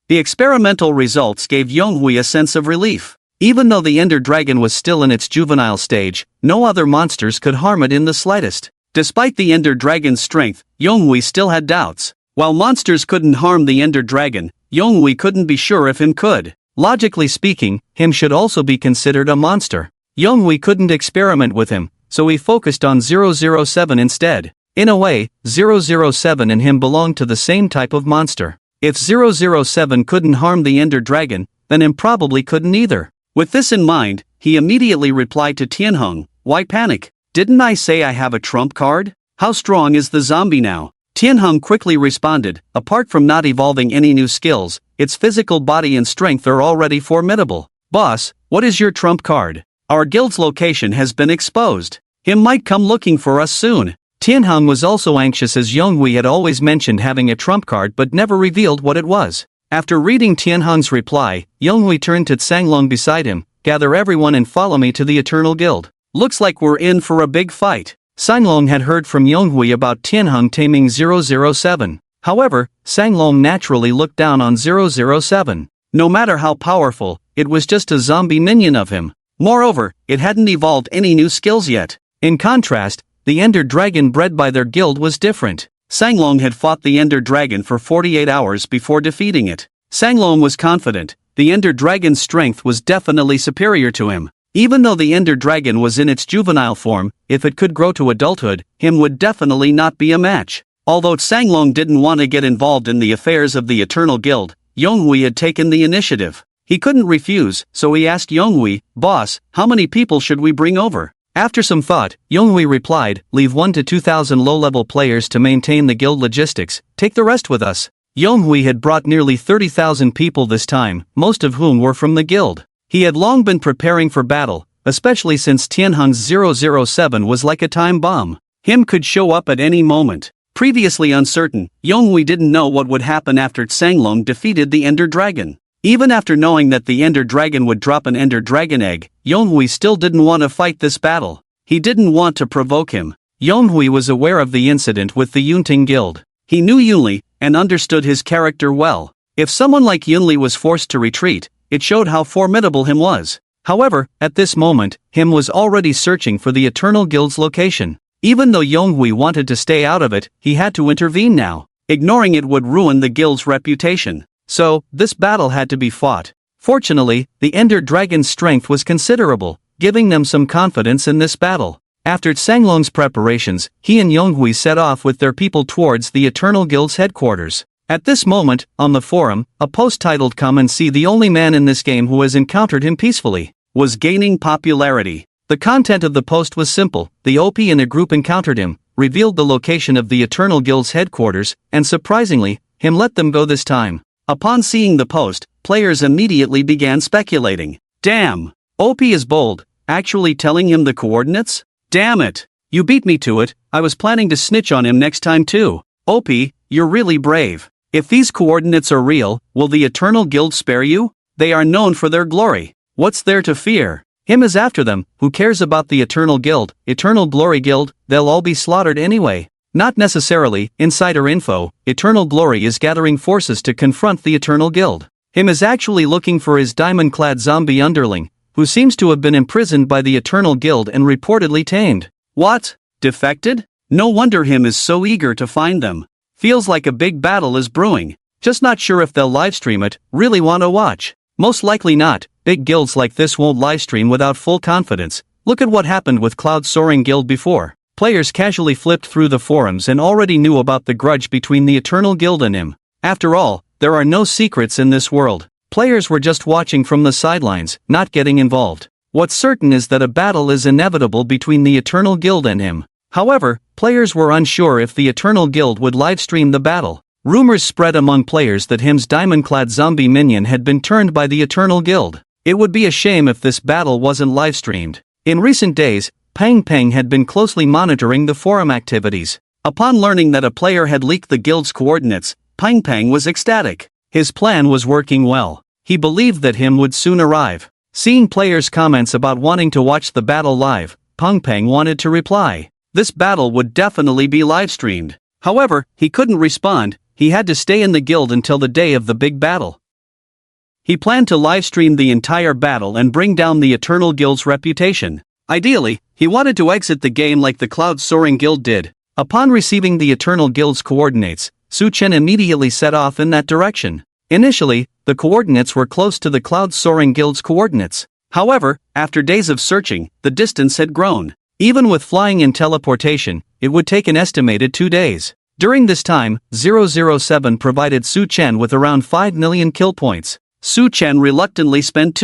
The experimental results gave Yonghui a sense of relief. Even though the Ender Dragon was still in its juvenile stage, no other monsters could harm it in the slightest. Despite the Ender Dragon's strength, Yonghui still had doubts. While monsters couldn't harm the Ender Dragon, Yonghui couldn't be sure if him could. Logically speaking, him should also be considered a monster. Younghui couldn't experiment with him, so he focused on 007 instead. In a way, 007 and him belonged to the same type of monster. If 007 couldn't harm the Ender Dragon, then him probably couldn't either. With this in mind, he immediately replied to Tianheng, "Why panic? Didn't I say I have a trump card? How strong is the zombie now?" Tianheng quickly responded, "Apart from not evolving any new skills, its physical body and strength are already formidable. Boss, what is your trump card? Our guild's location has been exposed. Him might come looking for us soon." Tianheng was also anxious as Younghui had always mentioned having a trump card but never revealed what it was. After reading Tianheng's reply, Younghui turned to Tsanglong beside him, "Gather everyone and follow me to the Eternal Guild. Looks like we're in for a big fight." Tsanglong had heard from Younghui about Tianheng taming 007. However, Tsanglong naturally looked down on 007. No matter how powerful, it was just a zombie minion of him. Moreover, it hadn't evolved any new skills yet. In contrast, the Ender Dragon bred by their guild was different. Tsanglong had fought the Ender Dragon for 48 hours before defeating it. Tsanglong was confident, the Ender Dragon's strength was definitely superior to him. Even though the Ender Dragon was in its juvenile form, if it could grow to adulthood, him would definitely not be a match. Although Tsanglong didn't want to get involved in the affairs of the Eternal Guild, Younghui had taken the initiative. He couldn't refuse, so he asked Younghui, "Boss, how many people should we bring over?" After some thought, Younghui replied, "Leave 1 to 2,000 low-level players to maintain the guild logistics, take the rest with us." Younghui had brought nearly 30,000 people this time, most of whom were from the guild. He had long been preparing for battle, especially since Tianheng's 007 was like a time bomb. Him could show up at any moment. Previously uncertain, Younghui didn't know what would happen after Tsanglong defeated the Ender Dragon. Even after knowing that the Ender Dragon would drop an Ender Dragon egg, Younghui still didn't want to fight this battle. He didn't want to provoke him. Younghui was aware of the incident with the Yunting Guild. He knew Yunli, and understood his character well. If someone like Yunli was forced to retreat, it showed how formidable him was. However, at this moment, him was already searching for the Eternal Guild's location. Even though Younghui wanted to stay out of it, he had to intervene now. Ignoring it would ruin the guild's reputation. So, this battle had to be fought. Fortunately, the Ender Dragon's strength was considerable, giving them some confidence in this battle. After Tsanglong's preparations, he and Younghui set off with their people towards the Eternal Guild's headquarters. At this moment, on the forum, a post titled "Come and see the only man in this game who has encountered him peacefully" was gaining popularity. The content of the post was simple: the OP in a group encountered him, revealed the location of the Eternal Guild's headquarters, and surprisingly, him let them go this time. Upon seeing the post, players immediately began speculating. "Damn! OP is bold, actually telling him the coordinates? Damn it! You beat me to it, I was planning to snitch on him next time too. OP, you're really brave. If these coordinates are real, will the Eternal Guild spare you? They are known for their glory. What's there to fear? Him is after them, who cares about the Eternal Guild, Eternal Glory Guild, they'll all be slaughtered anyway." Not necessarily. Insider info: Eternal Glory is gathering forces to confront the Eternal Guild. Him is actually looking for his diamond-clad zombie underling, who seems to have been imprisoned by the Eternal Guild and reportedly tamed. What? Defected? No wonder him is so eager to find them. Feels like a big battle is brewing. Just not sure if they'll livestream it. Really want to watch. Most likely not. Big guilds like this won't livestream without full confidence. Look at what happened with Cloud Soaring Guild before. Players casually flipped through the forums and already knew about the grudge between the Eternal Guild and him. After all, there are no secrets in this world. Players were just watching from the sidelines, not getting involved. What's certain is that a battle is inevitable between the Eternal Guild and him. However, players were unsure if the Eternal Guild would livestream the battle. Rumors spread among players that him's diamond-clad zombie minion had been turned by the Eternal Guild. It would be a shame if this battle wasn't livestreamed. In recent days, Pang Pang had been closely monitoring the forum activities. Upon learning that a player had leaked the guild's coordinates, Pang Pang was ecstatic. His plan was working well. He believed that him would soon arrive. Seeing players' comments about wanting to watch the battle live, Pang Pang wanted to reply. This battle would definitely be livestreamed. However, he couldn't respond. He had to stay in the guild until the day of the big battle. He planned to livestream the entire battle and bring down the Eternal Guild's reputation. Ideally, he wanted to exit the game like the Cloud Soaring Guild did. Upon receiving the Eternal Guild's coordinates, Su Chen immediately set off in that direction. Initially, the coordinates were close to the Cloud Soaring Guild's coordinates. However, after days of searching, the distance had grown. Even with flying and teleportation, it would take an estimated 2 days. During this time, 007 provided Su Chen with around 5 million kill points. Su Chen reluctantly spent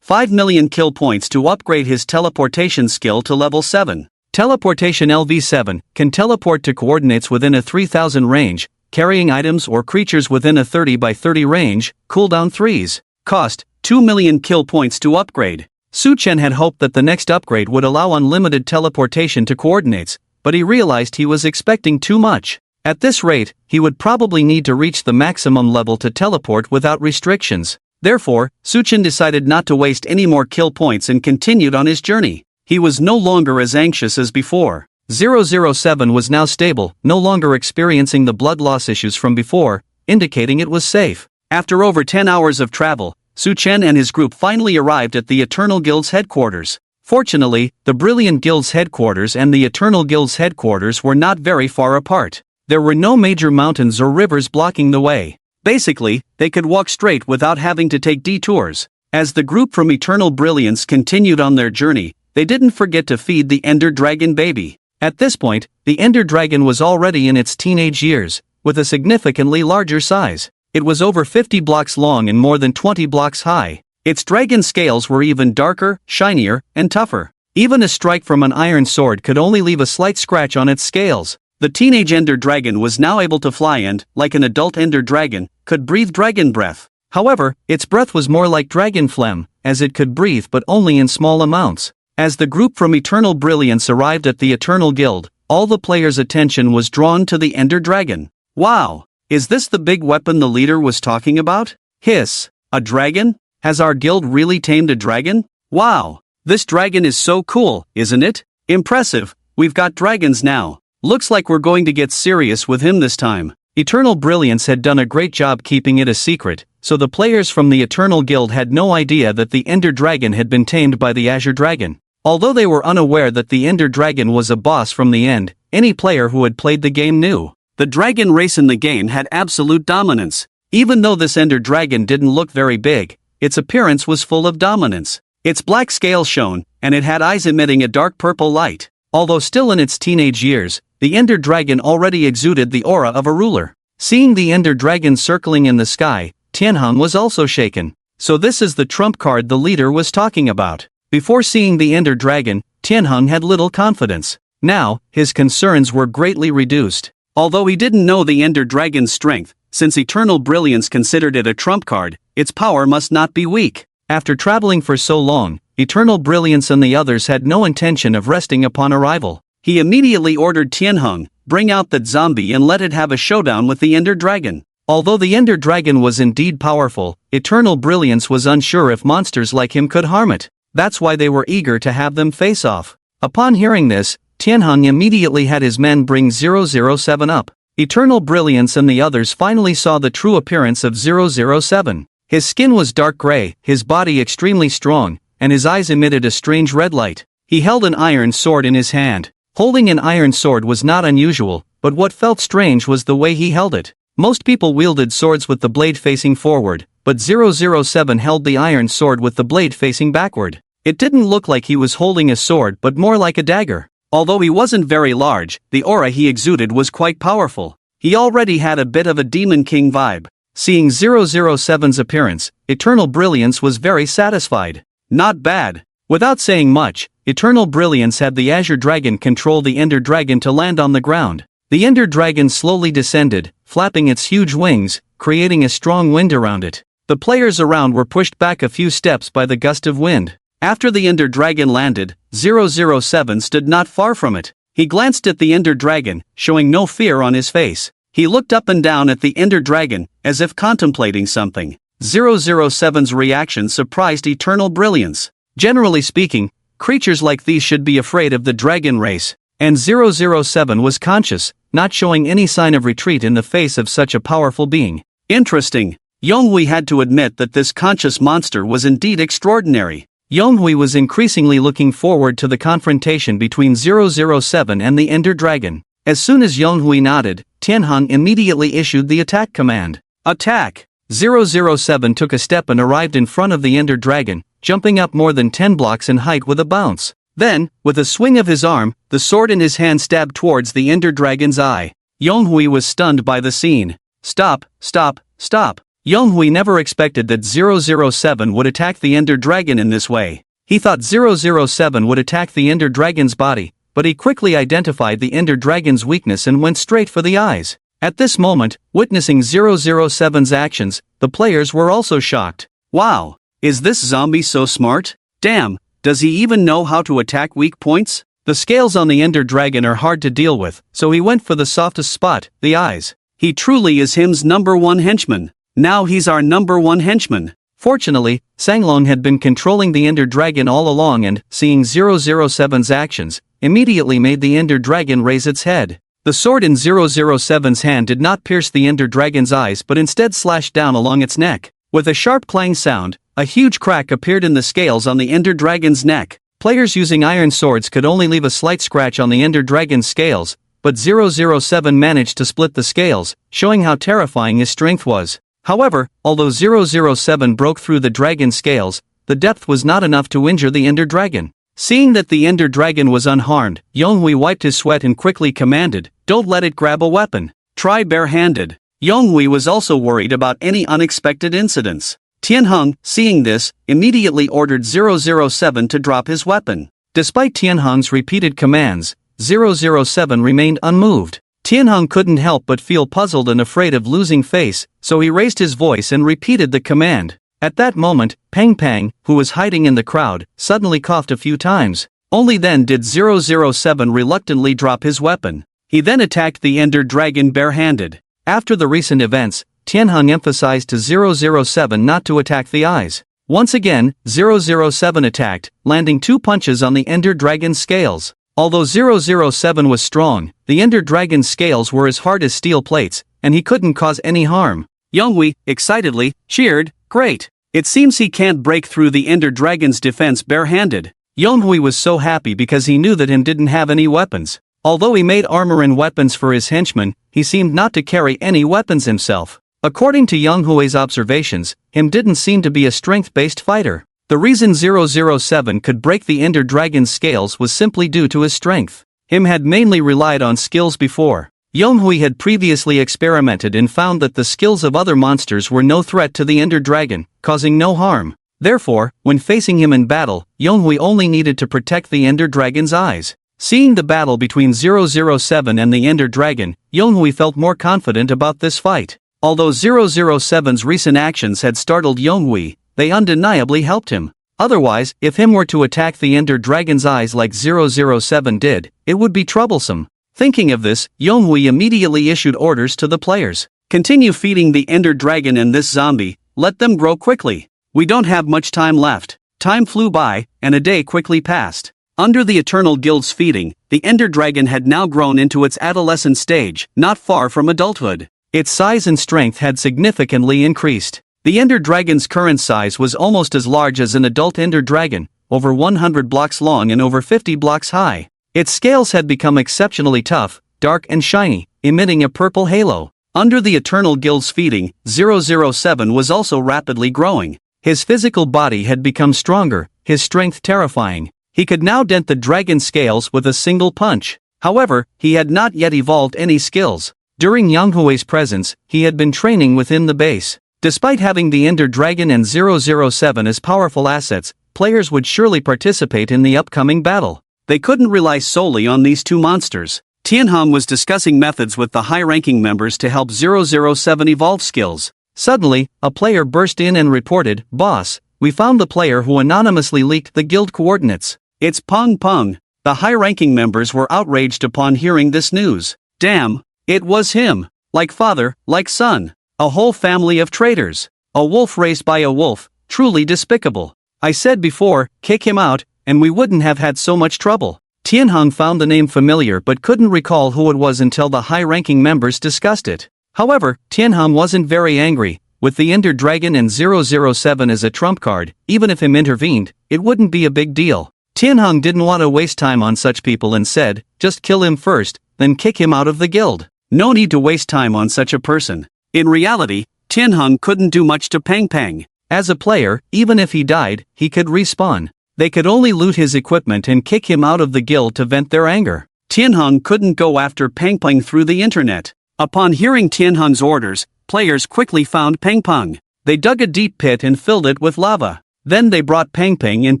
5 million kill points to upgrade his teleportation skill to level 7. Teleportation LV7 can teleport to coordinates within a 3000 range, carrying items or creatures within a 30 by 30 range, cooldown 3s. Cost, 2 million kill points to upgrade. Su Chen had hoped that the next upgrade would allow unlimited teleportation to coordinates, but he realized he was expecting too much. At this rate, he would probably need to reach the maximum level to teleport without restrictions. Therefore, Su Chen decided not to waste any more kill points and continued on his journey. He was no longer as anxious as before. 007 was now stable, no longer experiencing the blood loss issues from before, indicating it was safe. After over 10 hours of travel, Su Chen and his group finally arrived at the Eternal Guild's headquarters. Fortunately, the Brilliant Guild's headquarters and the Eternal Guild's headquarters were not very far apart. There were no major mountains or rivers blocking the way. Basically, they could walk straight without having to take detours. As the group from Eternal Brilliance continued on their journey, they didn't forget to feed the Ender Dragon baby. At this point, the Ender Dragon was already in its teenage years, with a significantly larger size. It was over 50 blocks long and more than 20 blocks high. Its dragon scales were even darker, shinier, and tougher. Even a strike from an iron sword could only leave a slight scratch on its scales. The teenage Ender Dragon was now able to fly and, like an adult Ender Dragon, could breathe dragon breath. However, its breath was more like dragon phlegm, as it could breathe but only in small amounts. As the group from Eternal Brilliance arrived at the Eternal Guild, all the players' attention was drawn to the Ender Dragon. Wow! Is this the big weapon the leader was talking about? Hiss. A dragon? Has our guild really tamed a dragon? Wow! This dragon is so cool, isn't it? Impressive, we've got dragons now. Looks like we're going to get serious with him this time. Eternal Brilliance had done a great job keeping it a secret, so the players from the Eternal Guild had no idea that the Ender Dragon had been tamed by the Azure Dragon. Although they were unaware that the Ender Dragon was a boss from the end, any player who had played the game knew. The dragon race in the game had absolute dominance. Even though this Ender Dragon didn't look very big, its appearance was full of dominance. Its black scales shone, and it had eyes emitting a dark purple light. Although still in its teenage years, the Ender Dragon already exuded the aura of a ruler. Seeing the Ender Dragon circling in the sky, Tianheng was also shaken. So this is the trump card the leader was talking about. Before seeing the Ender Dragon, Tianheng had little confidence. Now, his concerns were greatly reduced. Although he didn't know the Ender Dragon's strength, since Eternal Brilliance considered it a trump card, its power must not be weak. After traveling for so long, Eternal Brilliance and the others had no intention of resting upon arrival. He immediately ordered Tianheng, bring out that zombie and let it have a showdown with the Ender Dragon. Although the Ender Dragon was indeed powerful, Eternal Brilliance was unsure if monsters like him could harm it. That's why they were eager to have them face off. Upon hearing this, Tianheng immediately had his men bring 007 up. Eternal Brilliance and the others finally saw the true appearance of 007. His skin was dark gray, his body extremely strong, and his eyes emitted a strange red light. He held an iron sword in his hand. Holding an iron sword was not unusual, but what felt strange was the way he held it. Most people wielded swords with the blade facing forward, but 007 held the iron sword with the blade facing backward. It didn't look like he was holding a sword but more like a dagger. Although he wasn't very large, the aura he exuded was quite powerful. He already had a bit of a Demon King vibe. Seeing 007's appearance, Eternal Brilliance was very satisfied. Not bad. Without saying much, Eternal Brilliance had the Azure Dragon control the Ender Dragon to land on the ground. The Ender Dragon slowly descended, flapping its huge wings, creating a strong wind around it. The players around were pushed back a few steps by the gust of wind. After the Ender Dragon landed, 007 stood not far from it. He glanced at the Ender Dragon, showing no fear on his face. He looked up and down at the Ender Dragon, as if contemplating something. 007's reaction surprised Eternal Brilliance. Generally speaking, creatures like these should be afraid of the dragon race, and 007 was conscious, not showing any sign of retreat in the face of such a powerful being. Interesting. Yonghui had to admit that this conscious monster was indeed extraordinary. Yonghui was increasingly looking forward to the confrontation between 007 and the Ender Dragon. As soon as Yonghui nodded, Tianheng immediately issued the attack command. Attack! 007 took a step and arrived in front of the Ender Dragon, jumping up more than 10 blocks in height with a bounce. Then, with a swing of his arm, the sword in his hand stabbed towards the Ender Dragon's eye. Yonghui was stunned by the scene. Stop, stop, stop. Yonghui never expected that 007 would attack the Ender Dragon in this way. He thought 007 would attack the Ender Dragon's body, but he quickly identified the Ender Dragon's weakness and went straight for the eyes. At this moment, witnessing 007's actions, the players were also shocked. Wow, is this zombie so smart? Damn, does he even know how to attack weak points? The scales on the Ender Dragon are hard to deal with, so he went for the softest spot, the eyes. He truly is him's #1 henchman. Now he's our #1 henchman. Fortunately, Sanglong had been controlling the Ender Dragon all along and, seeing 007's actions, immediately made the Ender Dragon raise its head. The sword in 007's hand did not pierce the Ender Dragon's eyes but instead slashed down along its neck. With a sharp clang sound, a huge crack appeared in the scales on the Ender Dragon's neck. Players using iron swords could only leave a slight scratch on the Ender Dragon's scales, but 007 managed to split the scales, showing how terrifying his strength was. However, although 007 broke through the dragon's scales, the depth was not enough to injure the Ender Dragon. Seeing that the Ender Dragon was unharmed, Yonghui wiped his sweat and quickly commanded, "Don't let it grab a weapon. Try barehanded." Yonghui was also worried about any unexpected incidents. Tianheng, seeing this, immediately ordered 007 to drop his weapon. Despite Tianheng's repeated commands, 007 remained unmoved. Tianheng couldn't help but feel puzzled and afraid of losing face, so he raised his voice and repeated the command. At that moment, Pang Pang, who was hiding in the crowd, suddenly coughed a few times. Only then did 007 reluctantly drop his weapon. He then attacked the Ender Dragon barehanded. After the recent events, Tianheng emphasized to 007 not to attack the eyes. Once again, 007 attacked, landing 2 punches on the Ender Dragon's scales. Although 007 was strong, the Ender Dragon's scales were as hard as steel plates, and he couldn't cause any harm. Yonghui, excitedly, cheered, "Great! It seems he can't break through the Ender Dragon's defense barehanded." Yonghui was so happy because he knew that him didn't have any weapons. Although he made armor and weapons for his henchmen, he seemed not to carry any weapons himself. According to Yonghui's observations, him didn't seem to be a strength-based fighter. The reason 007 could break the Ender Dragon's scales was simply due to his strength. Him had mainly relied on skills before. Yonghui had previously experimented and found that the skills of other monsters were no threat to the Ender Dragon, causing no harm. Therefore, when facing him in battle, Yonghui only needed to protect the Ender Dragon's eyes. Seeing the battle between 007 and the Ender Dragon, Yonghui felt more confident about this fight. Although 007's recent actions had startled Yonghui, they undeniably helped him. Otherwise, if him were to attack the Ender Dragon's eyes like 007 did, it would be troublesome. Thinking of this, Yonghui immediately issued orders to the players. "Continue feeding the Ender Dragon and this zombie, let them grow quickly. We don't have much time left." Time flew by, and a day quickly passed. Under the Eternal Guild's feeding, the Ender Dragon had now grown into its adolescent stage, not far from adulthood. Its size and strength had significantly increased. The Ender Dragon's current size was almost as large as an adult Ender Dragon, over 100 blocks long and over 50 blocks high. Its scales had become exceptionally tough, dark and shiny, emitting a purple halo. Under the Eternal Guild's feeding, 007 was also rapidly growing. His physical body had become stronger, his strength terrifying. He could now dent the dragon's scales with a single punch. However, he had not yet evolved any skills. During Yonghui's presence, he had been training within the base. Despite having the Ender Dragon and 007 as powerful assets, players would surely participate in the upcoming battle. They couldn't rely solely on these two monsters. Tianheng was discussing methods with the high-ranking members to help 007 evolve skills. Suddenly, a player burst in and reported, "Boss, we found the player who anonymously leaked the guild coordinates. It's Peng Peng." The high-ranking members were outraged upon hearing this news. Damn, it was him. Like father, like son. A whole family of traitors. A wolf raised by a wolf, truly despicable. I said before, kick him out, and we wouldn't have had so much trouble. Tianheng found the name familiar but couldn't recall who it was until the high-ranking members discussed it. However, Tianheng wasn't very angry. With the Ender Dragon and 007 as a trump card, even if him intervened, it wouldn't be a big deal. Tianheng didn't want to waste time on such people and said, just kill him first, then kick him out of the guild. No need to waste time on such a person. In reality, Tianheng couldn't do much to Pang Pang. As a player, even if he died, he could respawn. They could only loot his equipment and kick him out of the guild to vent their anger. Tianheng couldn't go after Peng Peng through the internet. Upon hearing Tianheng's orders, players quickly found Peng Peng. They dug a deep pit and filled it with lava. Then they brought Peng Peng and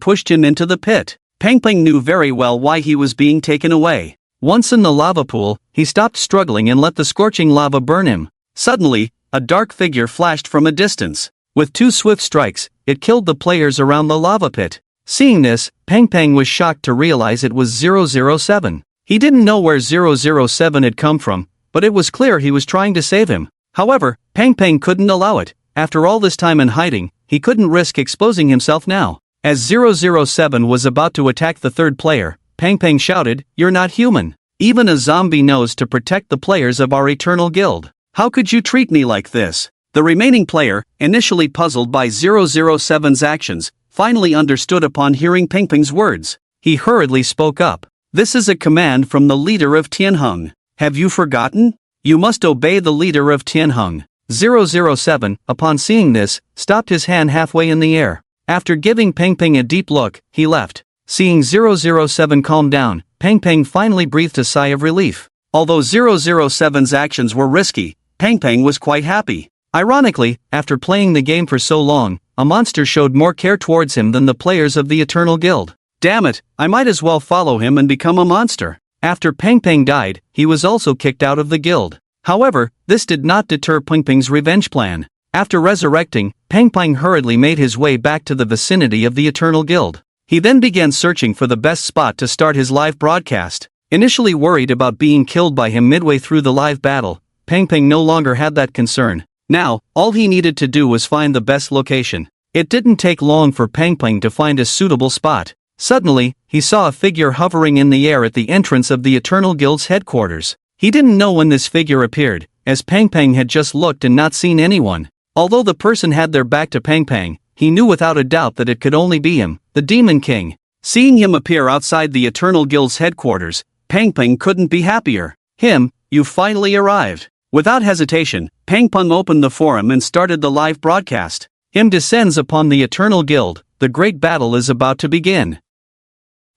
pushed him into the pit. Peng Peng knew very well why he was being taken away. Once in the lava pool, he stopped struggling and let the scorching lava burn him. Suddenly, a dark figure flashed from a distance. With 2 swift strikes, it killed the players around the lava pit. Seeing this, Peng Peng was shocked to realize it was 007. He didn't know where 007 had come from, but it was clear he was trying to save him. However, Peng Peng couldn't allow it. After all this time in hiding, he couldn't risk exposing himself now. As 007 was about to attack the third player, Peng Peng shouted, "You're not human. Even a zombie knows to protect the players of our eternal guild. How could you treat me like this?" The remaining player, initially puzzled by 007's actions, finally understood upon hearing Peng Peng's words. He hurriedly spoke up. "This is a command from the leader of Tianheng. Have you forgotten? You must obey the leader of Tianheng." 007, upon seeing this, stopped his hand halfway in the air. After giving Peng Peng a deep look, he left. Seeing 007 calm down, Peng Peng finally breathed a sigh of relief. Although 007's actions were risky, Peng Peng was quite happy. Ironically, after playing the game for so long, a monster showed more care towards him than the players of the Eternal Guild. Damn it, I might as well follow him and become a monster. After Peng Peng died, he was also kicked out of the guild. However, this did not deter Peng Peng's revenge plan. After resurrecting, Peng Peng hurriedly made his way back to the vicinity of the Eternal Guild. He then began searching for the best spot to start his live broadcast. Initially worried about being killed by him midway through the live battle, Peng Peng no longer had that concern. Now, all he needed to do was find the best location. It didn't take long for Peng Peng to find a suitable spot. Suddenly, he saw a figure hovering in the air at the entrance of the Eternal Guild's headquarters. He didn't know when this figure appeared, as Peng Peng had just looked and not seen anyone. Although the person had their back to Peng Peng, he knew without a doubt that it could only be him, the Demon King. Seeing him appear outside the Eternal Guild's headquarters, Peng Peng couldn't be happier. "You finally arrived." Without hesitation, Peng Peng opened the forum and started the live broadcast. Descends upon the Eternal Guild, the great battle is about to begin.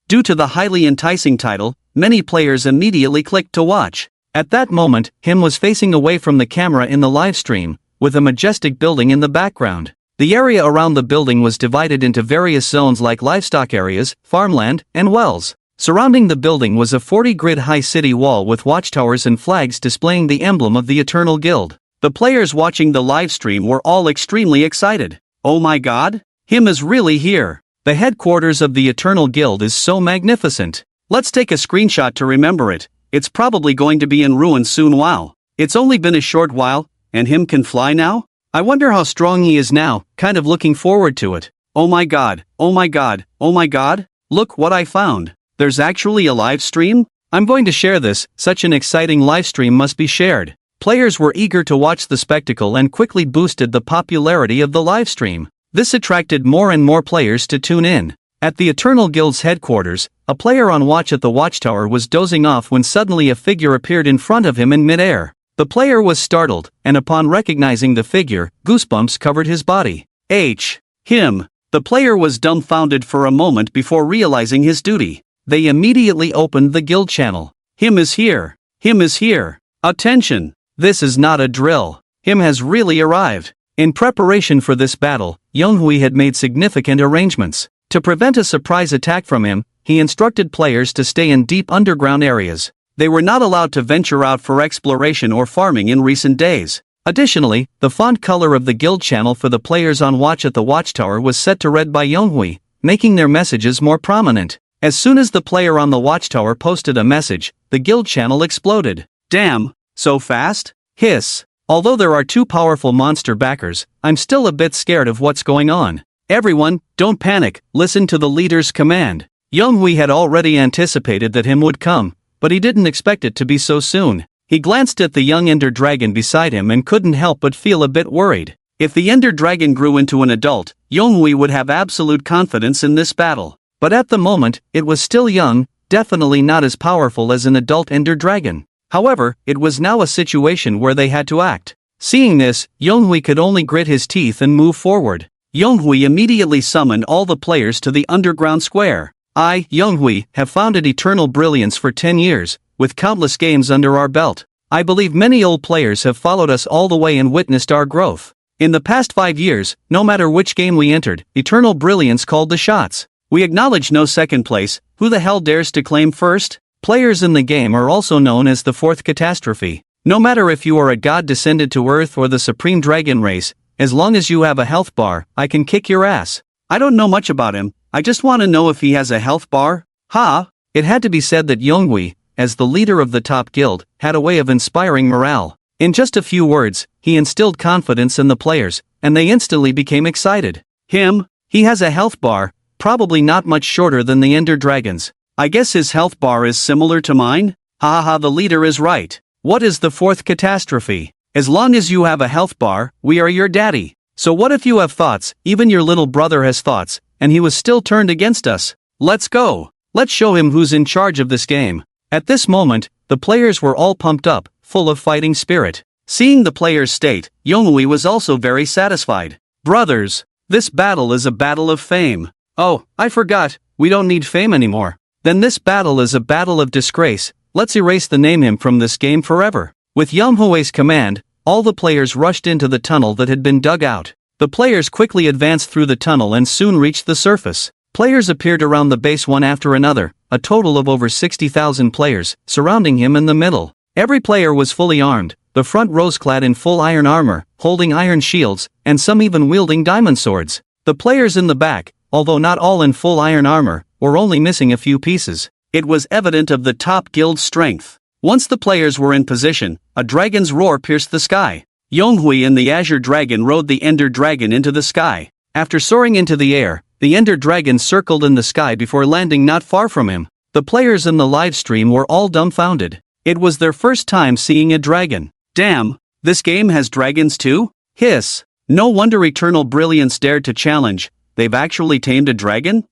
Due to the highly enticing title, many players immediately clicked to watch. At that moment, was facing away from the camera in the live stream, with a majestic building in the background. The area around the building was divided into various zones like livestock areas, farmland, and wells. Surrounding the building was a 40-grid-high city wall with watchtowers and flags displaying the emblem of the Eternal Guild. The players watching the live stream were all extremely excited. "Oh my god! Is really here! The headquarters of the Eternal Guild is so magnificent. Let's take a screenshot to remember it. It's probably going to be in ruins soon. Wow. It's only been a short while, and can fly now? I wonder how strong he is now, kind of looking forward to it. Oh my god, oh my god, oh my god, look what I found. There's actually a live stream? I'm going to share this, such an exciting live stream must be shared." Players were eager to watch the spectacle and quickly boosted the popularity of the live stream. This attracted more and more players to tune in. At the Eternal Guild's headquarters, a player on watch at the watchtower was dozing off when suddenly a figure appeared in front of him in midair. The player was startled, and upon recognizing the figure, goosebumps covered his body. Him. The player was dumbfounded for a moment before realizing his duty. They immediately opened the guild channel. Is here. Is here. Attention! This is not a drill. Has really arrived. In preparation for this battle, Yonghui had made significant arrangements. To prevent a surprise attack from him, he instructed players to stay in deep underground areas. They were not allowed to venture out for exploration or farming in recent days. Additionally, the font color of the guild channel for the players on watch at the watchtower was set to red by Yonghui, making their messages more prominent. As soon as the player on the watchtower posted a message, the guild channel exploded. "Damn, so fast?" Hiss. "Although there are 2 powerful monster backers, I'm still a bit scared of what's going on. Everyone, don't panic, listen to the leader's command." Yonghui had already anticipated that would come, but he didn't expect it to be so soon. He glanced at the young Ender Dragon beside him and couldn't help but feel a bit worried. If the Ender Dragon grew into an adult, Yonghui would have absolute confidence in this battle. But at the moment, it was still young, definitely not as powerful as an adult Ender Dragon. However, it was now a situation where they had to act. Seeing this, Yonghui could only grit his teeth and move forward. Yonghui immediately summoned all the players to the underground square. I, Yonghui, have founded Eternal Brilliance for 10 years, with countless games under our belt. I believe many old players have followed us all the way and witnessed our growth. In the past 5 years, no matter which game we entered, Eternal Brilliance called the shots. We acknowledge no second place. Who the hell dares to claim first? Players in the game are also known as the fourth catastrophe. No matter if you are a god descended to Earth or the supreme dragon race, as long as you have a health bar, I can kick your ass. I don't know much about him, I just want to know if he has a health bar. Ha! It had to be said that Yonghui, as the leader of the top guild, had a way of inspiring morale. In just a few words, he instilled confidence in the players, and they instantly became excited. Him? He has a health bar, probably not much shorter than the Ender Dragons. I guess his health bar is similar to mine? Ha ha, the leader is right. What is the fourth catastrophe? As long as you have a health bar, we are your daddy. So what if you have thoughts, even your little brother has thoughts, and he was still turned against us? Let's go. Let's show him who's in charge of this game. At this moment, the players were all pumped up, full of fighting spirit. Seeing the players' state, Yonghui was also very satisfied. Brothers, this battle is a battle of fame. Oh, I forgot, we don't need fame anymore. Then this battle is a battle of disgrace. Let's erase the name from this game forever. With Yonghui's command, all the players rushed into the tunnel that had been dug out. The players quickly advanced through the tunnel and soon reached the surface. Players appeared around the base one after another, a total of over 60,000 players, surrounding him in the middle. Every player was fully armed, the front rows clad in full iron armor, holding iron shields, and some even wielding diamond swords. The players in the back, although not all in full iron armor, were only missing a few pieces. It was evident of the top guild's strength. Once the players were in position, a dragon's roar pierced the sky. Yonghui and the Azure Dragon rode the Ender Dragon into the sky. After soaring into the air, the Ender Dragon circled in the sky before landing not far from him. The players in the live stream were all dumbfounded. It was their first time seeing a dragon. Damn, this game has dragons too? Hiss. No wonder Eternal Brilliance dared to challenge. They've actually tamed a dragon?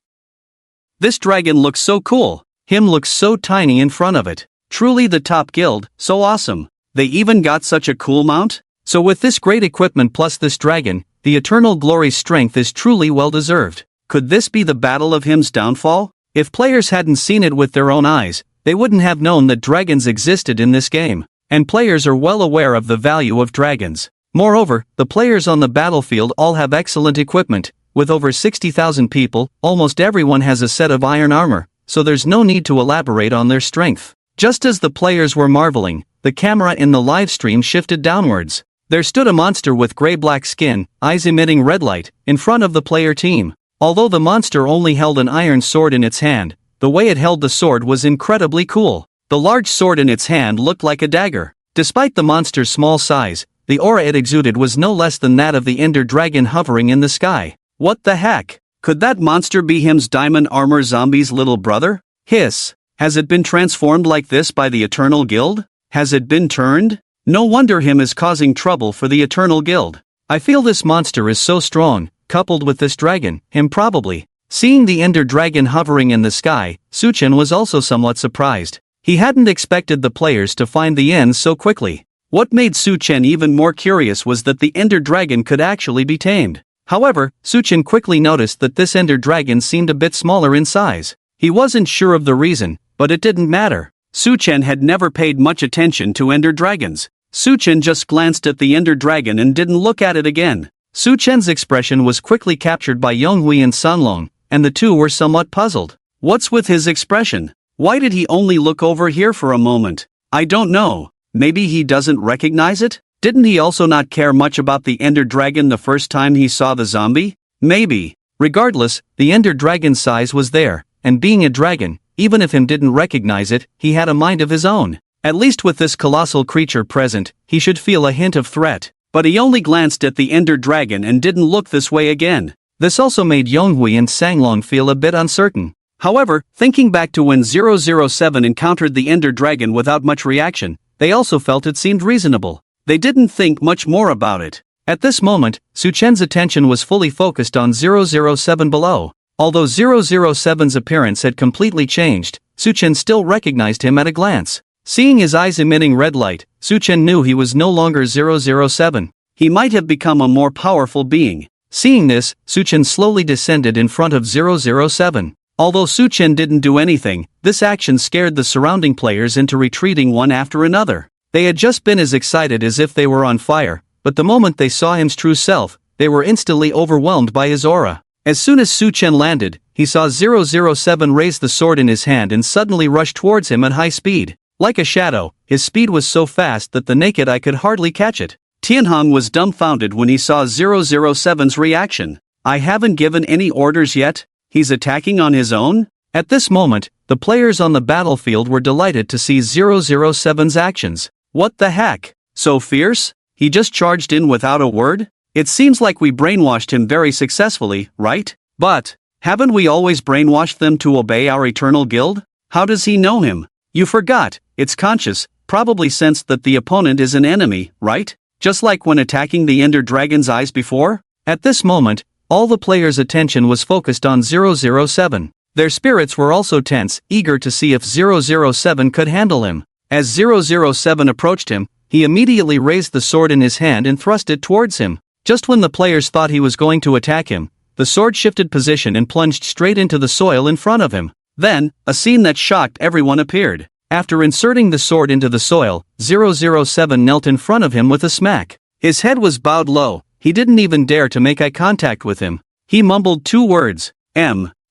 This dragon looks so cool. Him looks so tiny in front of it. Truly the top guild, so awesome. They even got such a cool mount? So with this great equipment plus this dragon, the Eternal Glory's strength is truly well deserved. Could this be the battle of him's downfall? If players hadn't seen it with their own eyes, they wouldn't have known that dragons existed in this game. And players are well aware of the value of dragons. Moreover, the players on the battlefield all have excellent equipment. With over 60,000 people, almost everyone has a set of iron armor, so there's no need to elaborate on their strength. Just as the players were marveling, the camera in the live stream shifted downwards. There stood a monster with gray-black skin, eyes emitting red light, in front of the player team. Although the monster only held an iron sword in its hand, the way it held the sword was incredibly cool. The large sword in its hand looked like a dagger. Despite the monster's small size, the aura it exuded was no less than that of the Ender Dragon hovering in the sky. What the heck? Could that monster be him's diamond armor zombie's little brother? Hiss. Has it been transformed like this by the Eternal Guild? Has it been turned? No wonder him is causing trouble for the Eternal Guild. I feel this monster is so strong, coupled with this dragon, him probably. Seeing the Ender Dragon hovering in the sky, Suchen was also somewhat surprised. He hadn't expected the players to find the end so quickly. What made Suchen even more curious was that the Ender Dragon could actually be tamed. However, Suchen quickly noticed that this Ender Dragon seemed a bit smaller in size. He wasn't sure of the reason, but it didn't matter. Suchen had never paid much attention to Ender Dragons. Suchen just glanced at the Ender Dragon and didn't look at it again. Suchen's expression was quickly captured by Yonghui and Sanlong, and the two were somewhat puzzled. What's with his expression? Why did he only look over here for a moment? I don't know. Maybe he doesn't recognize it? Didn't he also not care much about the Ender Dragon the first time he saw the zombie? Maybe. Regardless, the Ender Dragon's size was there, and being a dragon, even if him didn't recognize it, he had a mind of his own. At least with this colossal creature present, he should feel a hint of threat. But he only glanced at the Ender Dragon and didn't look this way again. This also made Yonghui and Sanglong feel a bit uncertain. However, thinking back to when 007 encountered the Ender Dragon without much reaction, they also felt it seemed reasonable. They didn't think much more about it. At this moment, Suchen's attention was fully focused on 007 below. Although 007's appearance had completely changed, Suchen still recognized him at a glance. Seeing his eyes emitting red light, Suchen knew he was no longer 007. He might have become a more powerful being. Seeing this, Suchen slowly descended in front of 007. Although Suchen didn't do anything, this action scared the surrounding players into retreating one after another. They had just been as excited as if they were on fire, but the moment they saw him's true self, they were instantly overwhelmed by his aura. As soon as Suchen landed, he saw 007 raise the sword in his hand and suddenly rush towards him at high speed. Like a shadow, his speed was so fast that the naked eye could hardly catch it. Tianhong was dumbfounded when he saw 007's reaction. I haven't given any orders yet? He's attacking on his own? At this moment, the players on the battlefield were delighted to see 007's actions. What the heck? So fierce? He just charged in without a word? It seems like we brainwashed him very successfully, right? But, haven't we always brainwashed them to obey our eternal guild? How does he know him? You forgot, it's conscious, probably sensed that the opponent is an enemy, right? Just like when attacking the Ender Dragon's eyes before? At this moment, all the players' attention was focused on 007. Their spirits were also tense, eager to see if 007 could handle him. As 007 approached him, he immediately raised the sword in his hand and thrust it towards him. Just when the players thought he was going to attack him, the sword shifted position and plunged straight into the soil in front of him. Then, a scene that shocked everyone appeared. After inserting the sword into the soil, 007 knelt in front of him with a smack. His head was bowed low, he didn't even dare to make eye contact with him. He mumbled two words,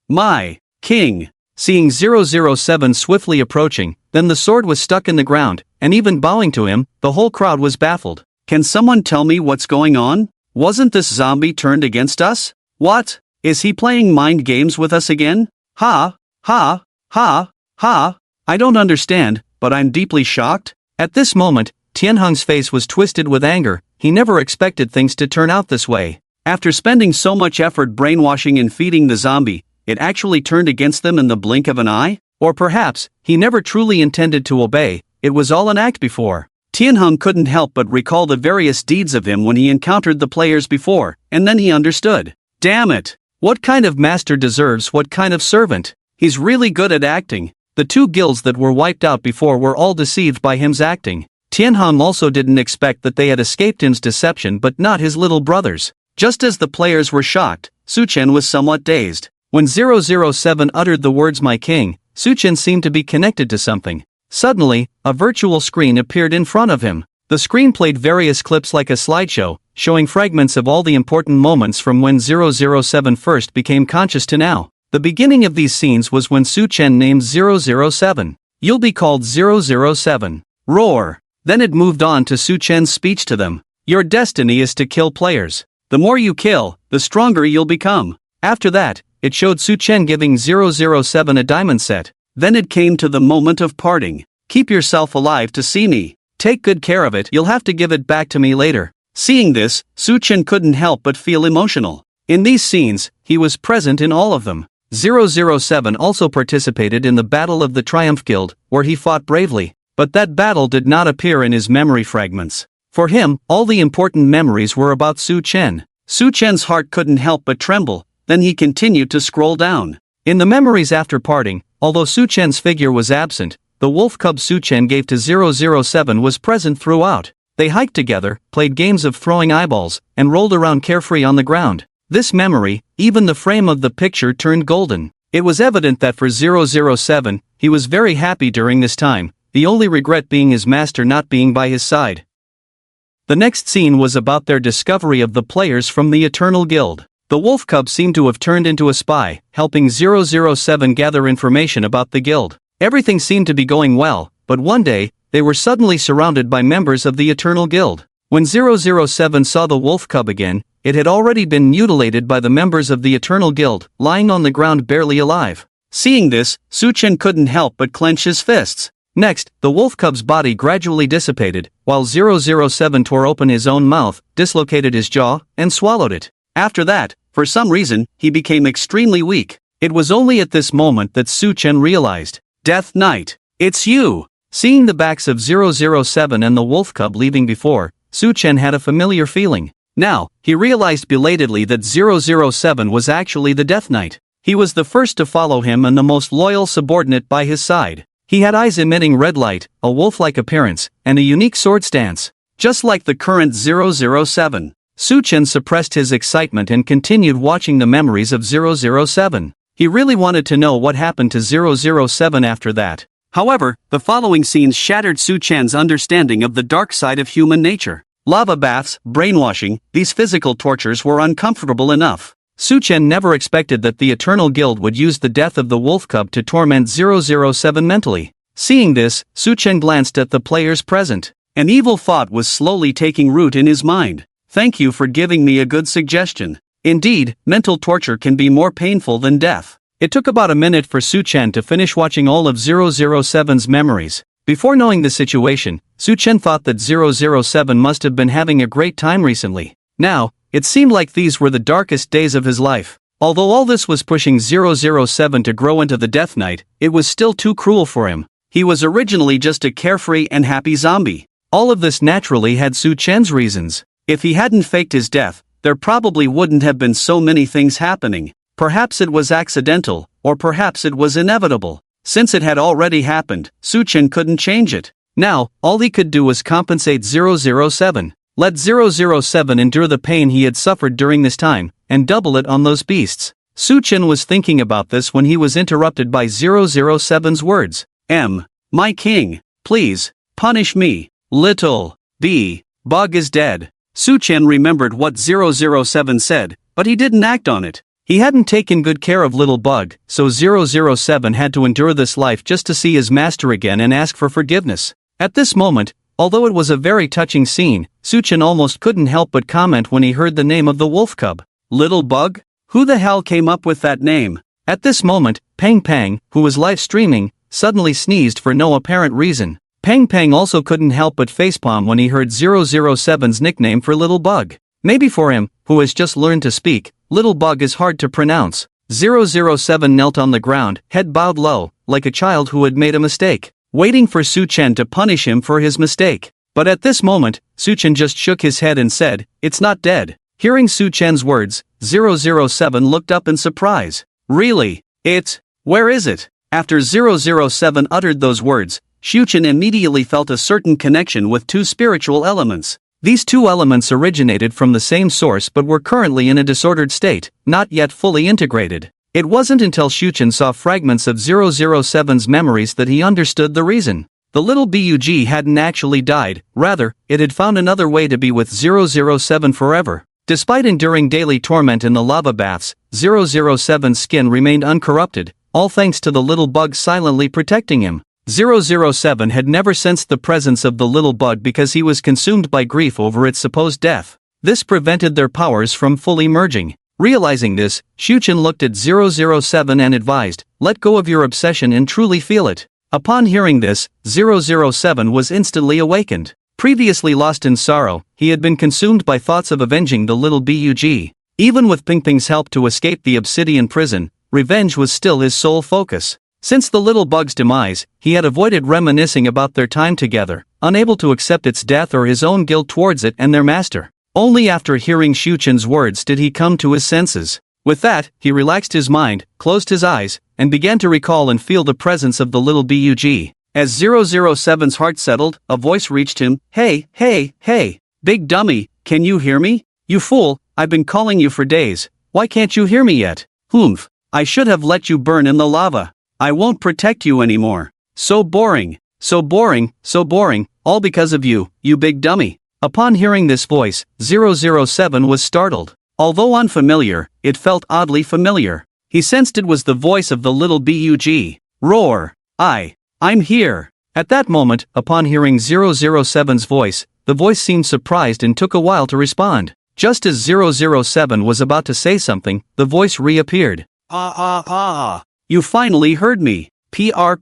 my king. Seeing 007 swiftly approaching, then the sword was stuck in the ground, and even bowing to him, the whole crowd was baffled. Can someone tell me what's going on? Wasn't this zombie turned against us? What? Is he playing mind games with us again? Ha, ha, ha, ha. I don't understand, but I'm deeply shocked. At this moment, Tianhong's face was twisted with anger. He never expected things to turn out this way. After spending so much effort brainwashing and feeding the zombie, it actually turned against them in the blink of an eye? Or perhaps, he never truly intended to obey, it was all an act before. Tianhong couldn't help but recall the various deeds of him when he encountered the players before, and then he understood. Damn it! What kind of master deserves what kind of servant? He's really good at acting. The two guilds that were wiped out before were all deceived by him's acting. Tianhong also didn't expect that they had escaped him's deception but not his little brothers. Just as the players were shocked, Suchen was somewhat dazed. When 007 uttered the words my king, Suchen seemed to be connected to something. Suddenly, a virtual screen appeared in front of him. The screen played various clips like a slideshow, showing fragments of all the important moments from when 007 first became conscious to now. The beginning of these scenes was when Suchen named 007. You'll be called 007. Roar. Then it moved on to Suchen's speech to them. Your destiny is to kill players. The more you kill, the stronger you'll become. After that, it showed Suchen giving 007 a diamond set. Then it came to the moment of parting. Keep yourself alive to see me. Take good care of it, you'll have to give it back to me later. Seeing this, Suchen couldn't help but feel emotional. In these scenes, he was present in all of them. 007 also participated in the Battle of the Triumph Guild, where he fought bravely, but that battle did not appear in his memory fragments. For him, all the important memories were about Suchen. Suchen's heart couldn't help but tremble, then he continued to scroll down. In the memories after parting, although Suchen's figure was absent, the wolf cub Suchen gave to 007 was present throughout. They hiked together, played games of throwing eyeballs, and rolled around carefree on the ground. This memory, even the frame of the picture turned golden. It was evident that for 007, he was very happy during this time, the only regret being his master not being by his side. The next scene was about their discovery of the players from the Eternal Guild. The wolf cub seemed to have turned into a spy, helping 007 gather information about the guild. Everything seemed to be going well, but one day, they were suddenly surrounded by members of the Eternal Guild. When 007 saw the wolf cub again, it had already been mutilated by the members of the Eternal Guild, lying on the ground barely alive. Seeing this, Suchen couldn't help but clench his fists. Next, the wolf cub's body gradually dissipated, while 007 tore open his own mouth, dislocated his jaw, and swallowed it. After that, for some reason, he became extremely weak. It was only at this moment that Suchen realized. Death Knight, it's you! Seeing the backs of 007 and the wolf cub leaving before, Suchen had a familiar feeling. Now, he realized belatedly that 007 was actually the Death Knight. He was the first to follow him and the most loyal subordinate by his side. He had eyes emitting red light, a wolf-like appearance, and a unique sword stance. Just like the current 007. Suchen suppressed his excitement and continued watching the memories of 007. He really wanted to know what happened to 007 after that. However, the following scenes shattered Suchen's understanding of the dark side of human nature. Lava baths, brainwashing, these physical tortures were uncomfortable enough. Suchen never expected that the Eternal Guild would use the death of the wolf cub to torment 007 mentally. Seeing this, Suchen glanced at the players present. An evil thought was slowly taking root in his mind. Thank you for giving me a good suggestion. Indeed, mental torture can be more painful than death. It took about a minute for Suchen to finish watching all of 007's memories. Before knowing the situation, Suchen thought that 007 must have been having a great time recently. Now, it seemed like these were the darkest days of his life. Although all this was pushing 007 to grow into the Death Knight, it was still too cruel for him. He was originally just a carefree and happy zombie. All of this naturally had Suchen's reasons. If he hadn't faked his death, there probably wouldn't have been so many things happening. Perhaps it was accidental, or perhaps it was inevitable. Since it had already happened, Suchen couldn't change it. Now, all he could do was compensate 007. Let 007 endure the pain he had suffered during this time, and double it on those beasts. Suchen was thinking about this when he was interrupted by 007's words. My king, please, punish me. Little bug is dead. Suchen remembered what 007 said, but he didn't act on it. He hadn't taken good care of Little Bug, so 007 had to endure this life just to see his master again and ask for forgiveness. At this moment, although it was a very touching scene, Suchen almost couldn't help but comment when he heard the name of the wolf cub. Little Bug? Who the hell came up with that name? At this moment, Pang Pang, who was live streaming, suddenly sneezed for no apparent reason. Pang Pang also couldn't help but facepalm when he heard 007's nickname for Little Bug. Maybe for him, who has just learned to speak, Little Bug is hard to pronounce. 007 knelt on the ground, head bowed low, like a child who had made a mistake, waiting for Suchen to punish him for his mistake. But at this moment, Suchen just shook his head and said, "It's not dead." Hearing Suchen's words, 007 looked up in surprise. Really? Where is it? After 007 uttered those words, Suchen immediately felt a certain connection with two spiritual elements. These two elements originated from the same source but were currently in a disordered state, not yet fully integrated. It wasn't until Suchen saw fragments of 007's memories that he understood the reason. The little bug hadn't actually died, rather, it had found another way to be with 007 forever. Despite enduring daily torment in the lava baths, 007's skin remained uncorrupted, all thanks to the little bug silently protecting him. 007 had never sensed the presence of the little bug because he was consumed by grief over its supposed death. This prevented their powers from fully merging. Realizing this, Suchen looked at 007 and advised, "Let go of your obsession and truly feel it." Upon hearing this, 007 was instantly awakened. Previously lost in sorrow, he had been consumed by thoughts of avenging the little bug. Even with Ping Ping's help to escape the obsidian prison, revenge was still his sole focus. Since the little bug's demise, he had avoided reminiscing about their time together, unable to accept its death or his own guilt towards it and their master. Only after hearing Suchen's words did he come to his senses. With that, he relaxed his mind, closed his eyes, and began to recall and feel the presence of the little bug. As 007's heart settled, a voice reached him. Hey, big dummy, can you hear me? You fool, I've been calling you for days, why can't you hear me yet? Humph, I should have let you burn in the lava. I won't protect you anymore. So boring, all because of you, you big dummy. Upon hearing this voice, 007 was startled. Although unfamiliar, it felt oddly familiar. He sensed it was the voice of the little bug. Roar, I'm here. At that moment, upon hearing 007's voice, the voice seemed surprised and took a while to respond. Just as 007 was about to say something, the voice reappeared. You finally heard me. PR.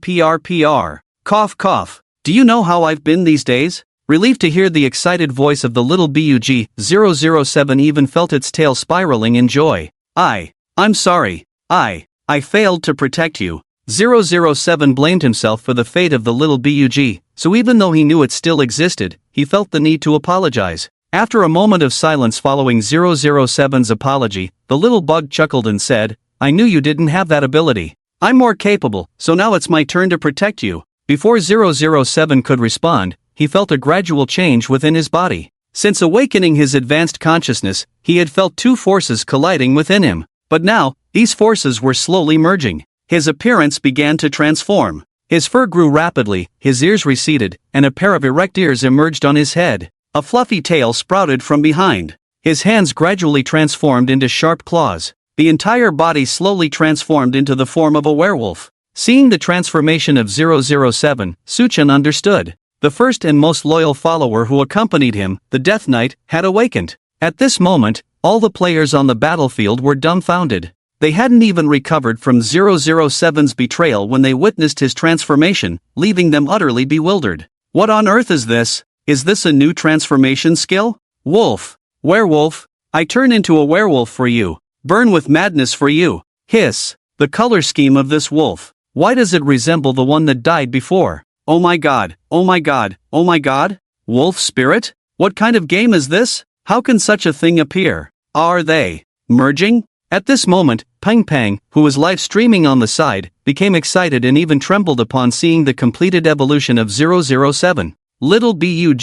Cough. Do you know how I've been these days? Relieved to hear the excited voice of the little bug, 007 even felt its tail spiraling in joy. I'm sorry. I failed to protect you. 007 blamed himself for the fate of the little bug, so even though he knew it still existed, he felt the need to apologize. After a moment of silence following 007's apology, the little bug chuckled and said, I knew you didn't have that ability. I'm more capable, so now it's my turn to protect you. Before 007 could respond, he felt a gradual change within his body. Since awakening his advanced consciousness, he had felt two forces colliding within him. But now, these forces were slowly merging. His appearance began to transform. His fur grew rapidly, his ears receded, and a pair of erect ears emerged on his head. A fluffy tail sprouted from behind. His hands gradually transformed into sharp claws. The entire body slowly transformed into the form of a werewolf. Seeing the transformation of 007, Suchan understood. The first and most loyal follower who accompanied him, the Death Knight, had awakened. At this moment, all the players on the battlefield were dumbfounded. They hadn't even recovered from 007's betrayal when they witnessed his transformation, leaving them utterly bewildered. What on earth is this? Is this a new transformation skill? Wolf. Werewolf. I turn into a werewolf for you. Burn with madness for you. Hiss. The color scheme of this wolf. Why does it resemble the one that died before? Oh my god, oh my god, oh my god? Wolf spirit? What kind of game is this? How can such a thing appear? Are they merging? At this moment, Pang Pang, who was live streaming on the side, became excited and even trembled upon seeing the completed evolution of 007. Little Bug.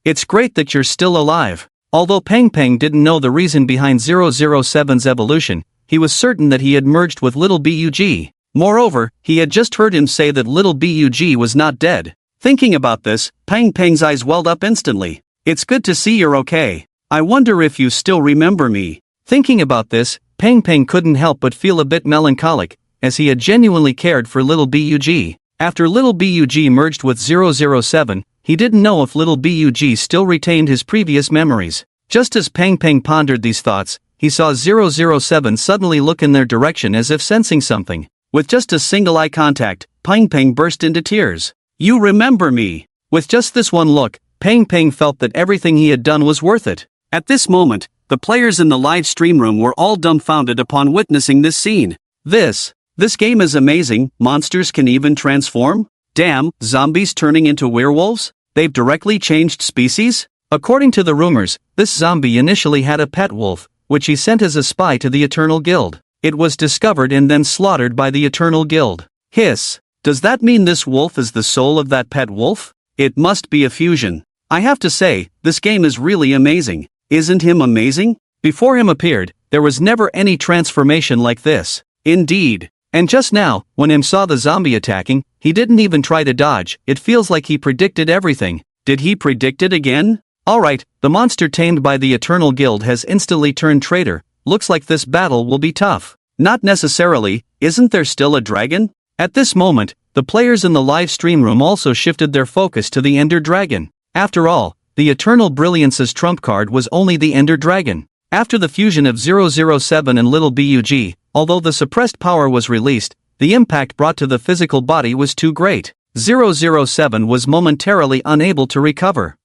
It's great that you're still alive. Although Pang Pang didn't know the reason behind 007's evolution, he was certain that he had merged with Little Bug. Moreover, he had just heard him say that Little Bug was not dead. Thinking about this, Pang Pang's eyes welled up instantly. It's good to see you're okay. I wonder if you still remember me. Thinking about this, Pang Pang couldn't help but feel a bit melancholic, as he had genuinely cared for Little Bug. After Little Bug merged with 007, he didn't know if Little Bug still retained his previous memories. Just as Pang Pang pondered these thoughts, he saw 007 suddenly look in their direction as if sensing something. With just a single eye contact, Pang Pang burst into tears. You remember me. With just this one look, Pang Pang felt that everything he had done was worth it. At this moment, the players in the live stream room were all dumbfounded upon witnessing this scene. This game is amazing. Monsters can even transform? Damn, zombies turning into werewolves? They've directly changed species? According to the rumors, this zombie initially had a pet wolf, which he sent as a spy to the Eternal Guild. It was discovered and then slaughtered by the Eternal Guild. Hiss. Does that mean this wolf is the soul of that pet wolf? It must be a fusion. I have to say, this game is really amazing. Isn't him amazing? Before him appeared, there was never any transformation like this. Indeed. And just now, when him saw the zombie attacking, he didn't even try to dodge. It feels like he predicted everything. Did he predict it again? Alright, the monster tamed by the Eternal Guild has instantly turned traitor. Looks like this battle will be tough. Not necessarily. Isn't there still a dragon? At this moment, the players in the live stream room also shifted their focus to the Ender Dragon. After all, the Eternal Brilliance's trump card was only the Ender Dragon. After the fusion of 007 and Little Bug, although the suppressed power was released, the impact brought to the physical body was too great. 007 was momentarily unable to recover.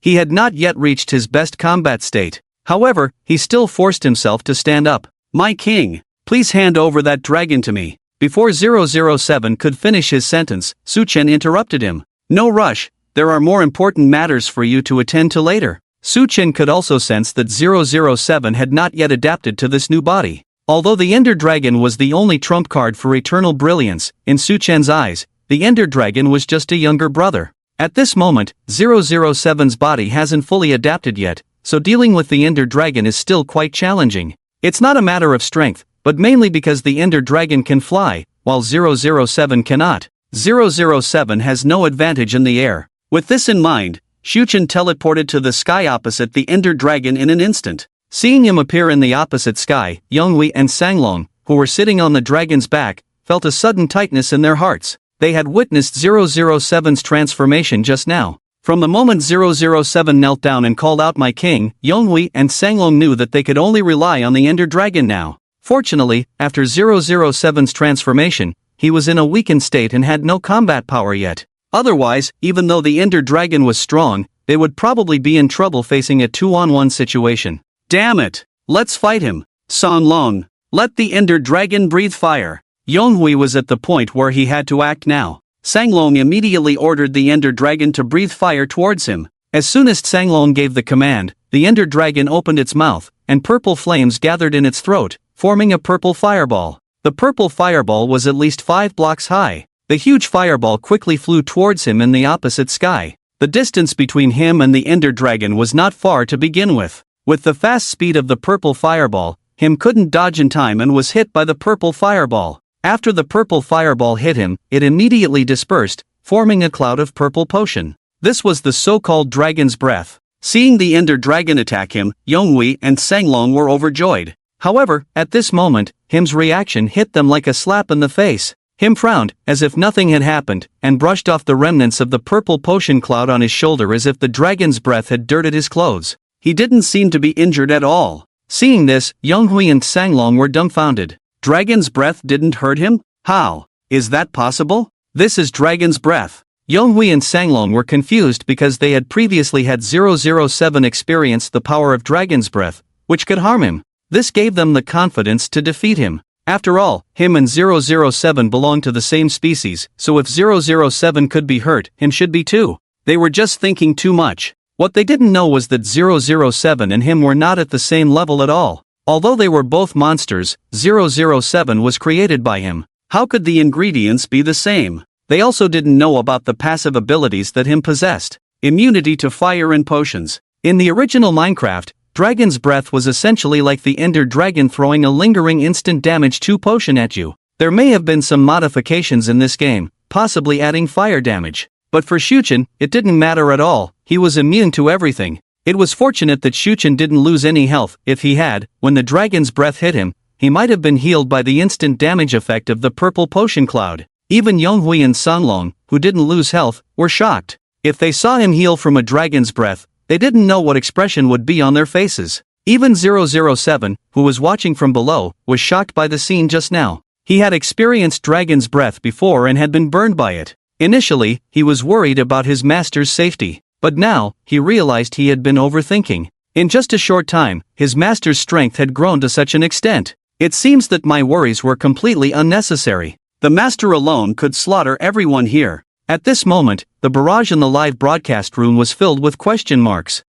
He had not yet reached his best combat state. However, he still forced himself to stand up. My king, please hand over that dragon to me. Before 007 could finish his sentence, Suchen interrupted him. No rush, there are more important matters for you to attend to later. Suchen could also sense that 007 had not yet adapted to this new body. Although the Ender Dragon was the only trump card for eternal brilliance, in Suchen's eyes, the Ender Dragon was just a younger brother. At this moment, 007's body hasn't fully adapted yet, so dealing with the Ender Dragon is still quite challenging. It's not a matter of strength, but mainly because the Ender Dragon can fly, while 007 cannot. 007 has no advantage in the air. With this in mind, Shuchen teleported to the sky opposite the Ender Dragon in an instant. Seeing him appear in the opposite sky, Yonghui and Sanglong, who were sitting on the dragon's back, felt a sudden tightness in their hearts. They had witnessed 007's transformation just now. From the moment 007 knelt down and called out my king, Yonghui and Sanglong knew that they could only rely on the Ender Dragon now. Fortunately, after 007's transformation, he was in a weakened state and had no combat power yet. Otherwise, even though the Ender Dragon was strong, they would probably be in trouble facing a 2-on-1 situation. Damn it! Let's fight him! Sanglong, let the Ender Dragon breathe fire! Yonghui was at the point where he had to act now. Sanglong immediately ordered the Ender Dragon to breathe fire towards him. As soon as Sanglong gave the command, the Ender Dragon opened its mouth, and purple flames gathered in its throat, forming a purple fireball. The purple fireball was at least 5 blocks high. The huge fireball quickly flew towards him in the opposite sky. The distance between him and the Ender Dragon was not far to begin with. With the fast speed of the purple fireball, him couldn't dodge in time and was hit by the purple fireball. After the purple fireball hit him, it immediately dispersed, forming a cloud of purple potion. This was the so-called Dragon's Breath. Seeing the Ender Dragon attack him, Yonghui and Sanglong were overjoyed. However, at this moment, him's reaction hit them like a slap in the face. Him frowned, as if nothing had happened, and brushed off the remnants of the purple potion cloud on his shoulder as if the dragon's breath had dirted his clothes. He didn't seem to be injured at all. Seeing this, Yonghui and Sanglong were dumbfounded. Dragon's breath didn't hurt him? How? Is that possible? This is Dragon's Breath. Yonghui and Sanglong were confused because they had previously had 007 experience the power of Dragon's Breath, which could harm him. This gave them the confidence to defeat him. After all, him and 007 belong to the same species, so if 007 could be hurt, him should be too. They were just thinking too much. What they didn't know was that 007 and him were not at the same level at all. Although they were both monsters, 007 was created by him. How could the ingredients be the same? They also didn't know about the passive abilities that him possessed. Immunity to fire and potions. In the original Minecraft, Dragon's Breath was essentially like the Ender Dragon throwing a lingering instant damage 2 potion at you. There may have been some modifications in this game, possibly adding fire damage. But for Shuchen, it didn't matter at all, he was immune to everything. It was fortunate that Shuchen didn't lose any health. If he had, when the Dragon's Breath hit him, he might have been healed by the instant damage effect of the purple potion cloud. Even Yonghui and Sanglong, who didn't lose health, were shocked. If they saw him heal from a Dragon's Breath, they didn't know what expression would be on their faces. Even 007, who was watching from below, was shocked by the scene just now. He had experienced Dragon's Breath before and had been burned by it. Initially, he was worried about his master's safety, but now, he realized he had been overthinking. In just a short time, his master's strength had grown to such an extent. It seems that my worries were completely unnecessary. The master alone could slaughter everyone here. At this moment, the barrage in the live broadcast room was filled with question marks.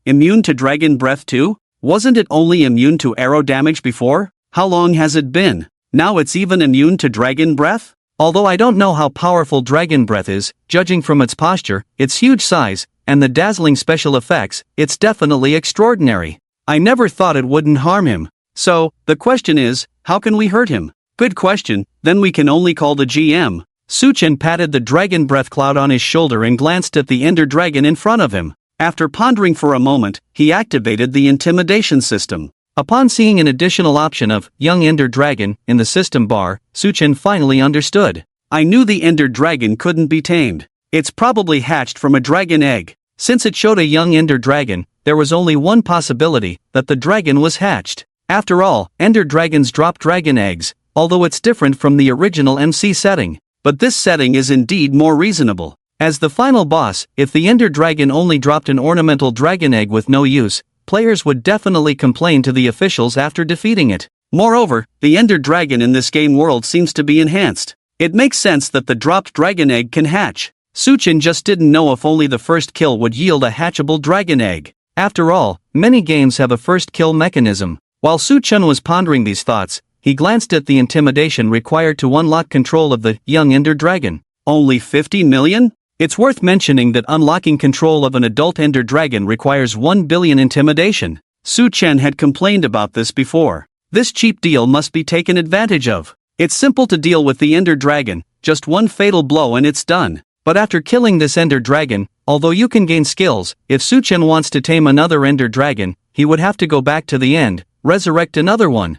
Immune to Dragon Breath too? Wasn't it only immune to arrow damage before? How long has it been? Now it's even immune to Dragon Breath? Although I don't know how powerful Dragon Breath is, judging from its posture, its huge size, and the dazzling special effects, it's definitely extraordinary. I never thought it wouldn't harm him. So, the question is, how can we hurt him? Good question, then we can only call the GM. Shuchen patted the Dragon Breath cloud on his shoulder and glanced at the Ender Dragon in front of him. After pondering for a moment, he activated the intimidation system. Upon seeing an additional option of Young Ender Dragon in the system bar, Shuchen finally understood. I knew the Ender Dragon couldn't be tamed. It's probably hatched from a dragon egg. Since it showed a young Ender Dragon, there was only one possibility, that the dragon was hatched. After all, Ender Dragons drop dragon eggs, although it's different from the original MC setting. But this setting is indeed more reasonable. As the final boss, if the Ender Dragon only dropped an ornamental dragon egg with no use, players would definitely complain to the officials after defeating it. Moreover, the Ender Dragon in this game world seems to be enhanced. It makes sense that the dropped dragon egg can hatch. Shuchen just didn't know if only the first kill would yield a hatchable dragon egg. After all, many games have a first kill mechanism. While Shuchen was pondering these thoughts, he glanced at the intimidation required to unlock control of the young Ender Dragon. Only 50 million? It's worth mentioning that unlocking control of an adult Ender Dragon requires 1 billion intimidation. Shuchen had complained about this before. This cheap deal must be taken advantage of. It's simple to deal with the Ender Dragon, just one fatal blow and it's done. But after killing this Ender Dragon, although you can gain skills, if Shuchen wants to tame another Ender Dragon, he would have to go back to the end, resurrect another one.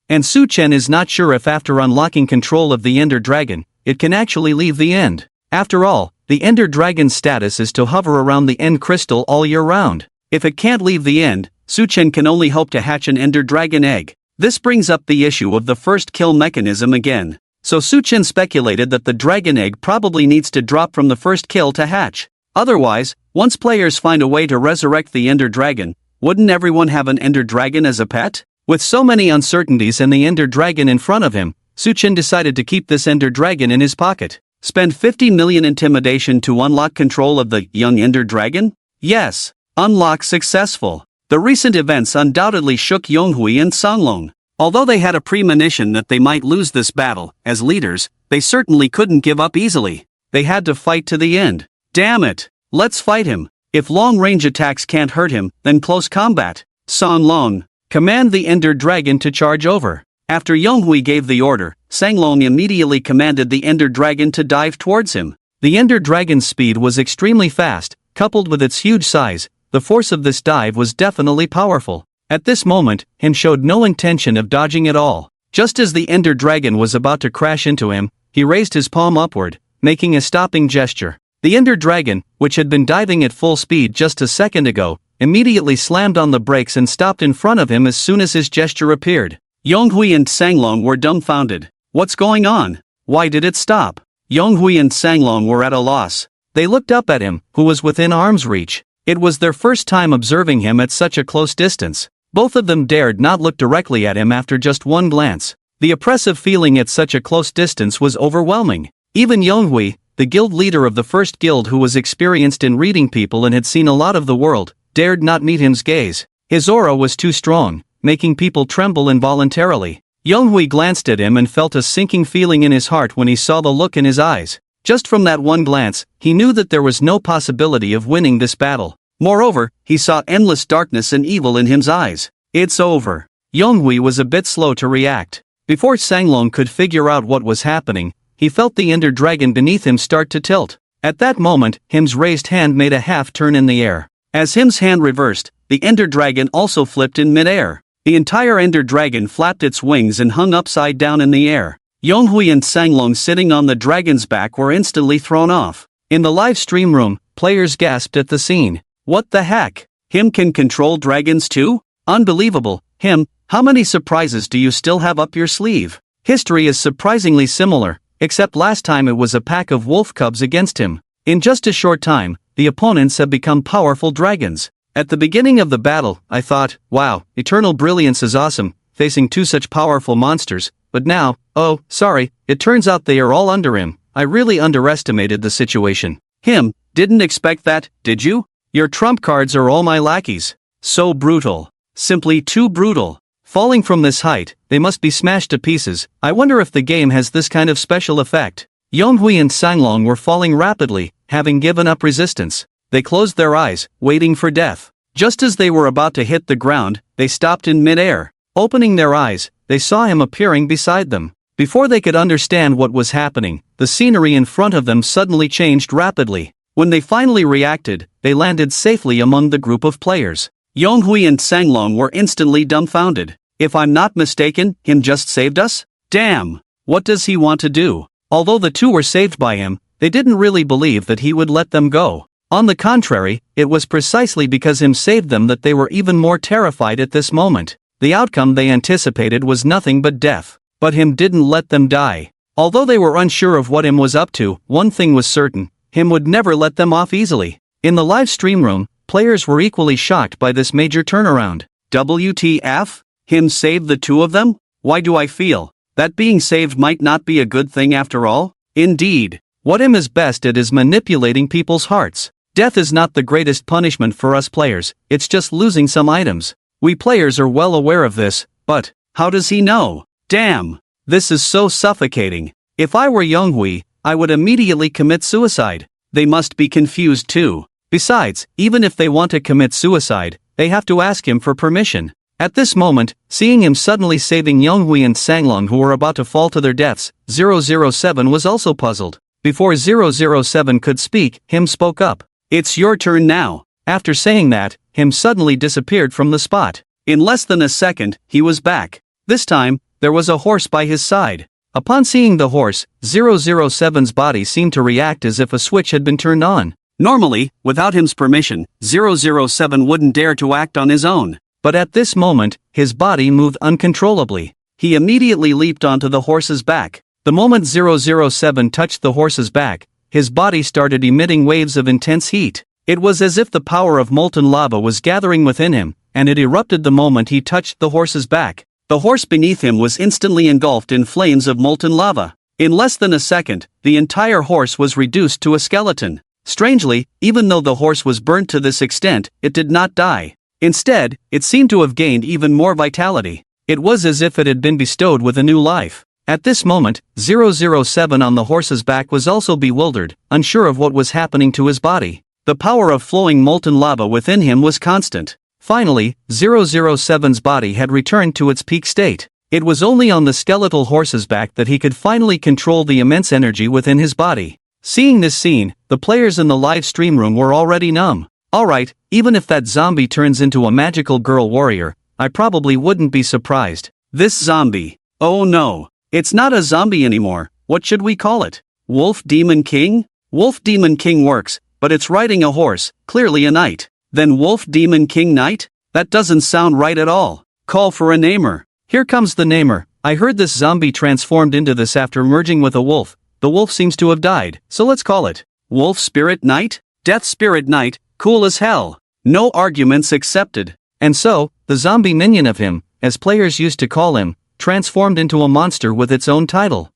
And Shuchen is not sure if after unlocking control of the Ender Dragon, it can actually leave the end. After all, the Ender Dragon's status is to hover around the end crystal all year round. If it can't leave the end, Shuchen can only hope to hatch an Ender Dragon egg. This brings up the issue of the first kill mechanism again. So Shuchen speculated that the dragon egg probably needs to drop from the first kill to hatch. Otherwise, once players find a way to resurrect the Ender Dragon, wouldn't everyone have an Ender Dragon as a pet? With so many uncertainties and the Ender Dragon in front of him, Shuchen decided to keep this Ender Dragon in his pocket. Spend 50 million intimidation to unlock control of the young Ender Dragon? Yes. Unlock successful. The recent events undoubtedly shook Yonghui and Sanglong. Although they had a premonition that they might lose this battle, as leaders, they certainly couldn't give up easily. They had to fight to the end. Damn it! Let's fight him. If long-range attacks can't hurt him, then close combat. Sanglong, command the Ender Dragon to charge over. After Yonghui gave the order, Sanglong immediately commanded the Ender Dragon to dive towards him. The Ender Dragon's speed was extremely fast, coupled with its huge size. The force of this dive was definitely powerful. At this moment, him showed no intention of dodging at all. Just as the Ender Dragon was about to crash into him, he raised his palm upward, making a stopping gesture. The Ender Dragon, which had been diving at full speed just a second ago, immediately slammed on the brakes and stopped in front of him as soon as his gesture appeared. Yonghui and Sanglong were dumbfounded. What's going on? Why did it stop? Yonghui and Sanglong were at a loss. They looked up at him, who was within arm's reach. It was their first time observing him at such a close distance. Both of them dared not look directly at him after just one glance. The oppressive feeling at such a close distance was overwhelming. Even Yonghui, the guild leader of the first guild who was experienced in reading people and had seen a lot of the world, dared not meet him's gaze. His aura was too strong, making people tremble involuntarily. Yonghui glanced at him and felt a sinking feeling in his heart when he saw the look in his eyes. Just from that one glance, he knew that there was no possibility of winning this battle. Moreover, he saw endless darkness and evil in him's eyes. It's over. Yonghui was a bit slow to react. Before Sanglong could figure out what was happening, he felt the Ender Dragon beneath him start to tilt. At that moment, him's raised hand made a half turn in the air. As him's hand reversed, the Ender Dragon also flipped in mid-air. The entire Ender Dragon flapped its wings and hung upside down in the air. Yonghui and Sanglong sitting on the dragon's back were instantly thrown off. In the live stream room, players gasped at the scene. What the heck? Him can control dragons too? Unbelievable. Him, how many surprises do you still have up your sleeve? History is surprisingly similar, except last time it was a pack of wolf cubs against him. In just a short time, the opponents have become powerful dragons. At the beginning of the battle, I thought, wow, Eternal Brilliance is awesome, facing two such powerful monsters, but now, oh, sorry, it turns out they are all under him. I really underestimated the situation. Him, didn't expect that, did you? Your trump cards are all my lackeys. So brutal. Simply too brutal. Falling from this height, they must be smashed to pieces. I wonder if the game has this kind of special effect. Yonghui and Sanglong were falling rapidly, having given up resistance. They closed their eyes, waiting for death. Just as they were about to hit the ground, they stopped in mid-air. Opening their eyes, they saw him appearing beside them. Before they could understand what was happening, the scenery in front of them suddenly changed rapidly. When they finally reacted, they landed safely among the group of players. Yonghui and Sanglong were instantly dumbfounded. If I'm not mistaken, him just saved us? Damn! What does he want to do? Although the two were saved by him, they didn't really believe that he would let them go. On the contrary, it was precisely because him saved them that they were even more terrified at this moment. The outcome they anticipated was nothing but death. But him didn't let them die. Although they were unsure of what him was up to, one thing was certain, him would never let them off easily. In the live stream room, players were equally shocked by this major turnaround. WTF? Him saved the two of them? Why do I feel that being saved might not be a good thing after all? Indeed. What him is best at is manipulating people's hearts. Death is not the greatest punishment for us players, it's just losing some items. We players are well aware of this, but how does he know? Damn! This is so suffocating. If I were Yonghui, I would immediately commit suicide. They must be confused too. Besides, even if they want to commit suicide, they have to ask him for permission. At this moment, seeing him suddenly saving Yonghui and Sanglong who were about to fall to their deaths, 007 was also puzzled. Before 007 could speak, him spoke up. It's your turn now. After saying that, him suddenly disappeared from the spot. In less than a second, he was back. This time, there was a horse by his side. Upon seeing the horse, 007's body seemed to react as if a switch had been turned on. Normally, without him's permission, 007 wouldn't dare to act on his own. But at this moment, his body moved uncontrollably. He immediately leaped onto the horse's back. The moment 007 touched the horse's back, his body started emitting waves of intense heat. It was as if the power of molten lava was gathering within him, and it erupted the moment he touched the horse's back. The horse beneath him was instantly engulfed in flames of molten lava. In less than a second, the entire horse was reduced to a skeleton. Strangely, even though the horse was burnt to this extent, it did not die. Instead, it seemed to have gained even more vitality. It was as if it had been bestowed with a new life. At this moment, 007 on the horse's back was also bewildered, unsure of what was happening to his body. The power of flowing molten lava within him was constant. Finally, 007's body had returned to its peak state. It was only on the skeletal horse's back that he could finally control the immense energy within his body. Seeing this scene, the players in the live stream room were already numb. Alright, even if that zombie turns into a magical girl warrior, I probably wouldn't be surprised. This zombie. Oh no. It's not a zombie anymore. What should we call it? Wolf Demon King? Wolf Demon King works, but it's riding a horse, clearly a knight. Then Wolf Demon King Knight? That doesn't sound right at all. Call for a namer. Here comes the namer. I heard this zombie transformed into this after merging with a wolf. The wolf seems to have died, so let's call it Wolf Spirit Knight? Death Spirit Knight, cool as hell. No arguments accepted. And so, the zombie minion of him, as players used to call him, transformed into a monster with its own title.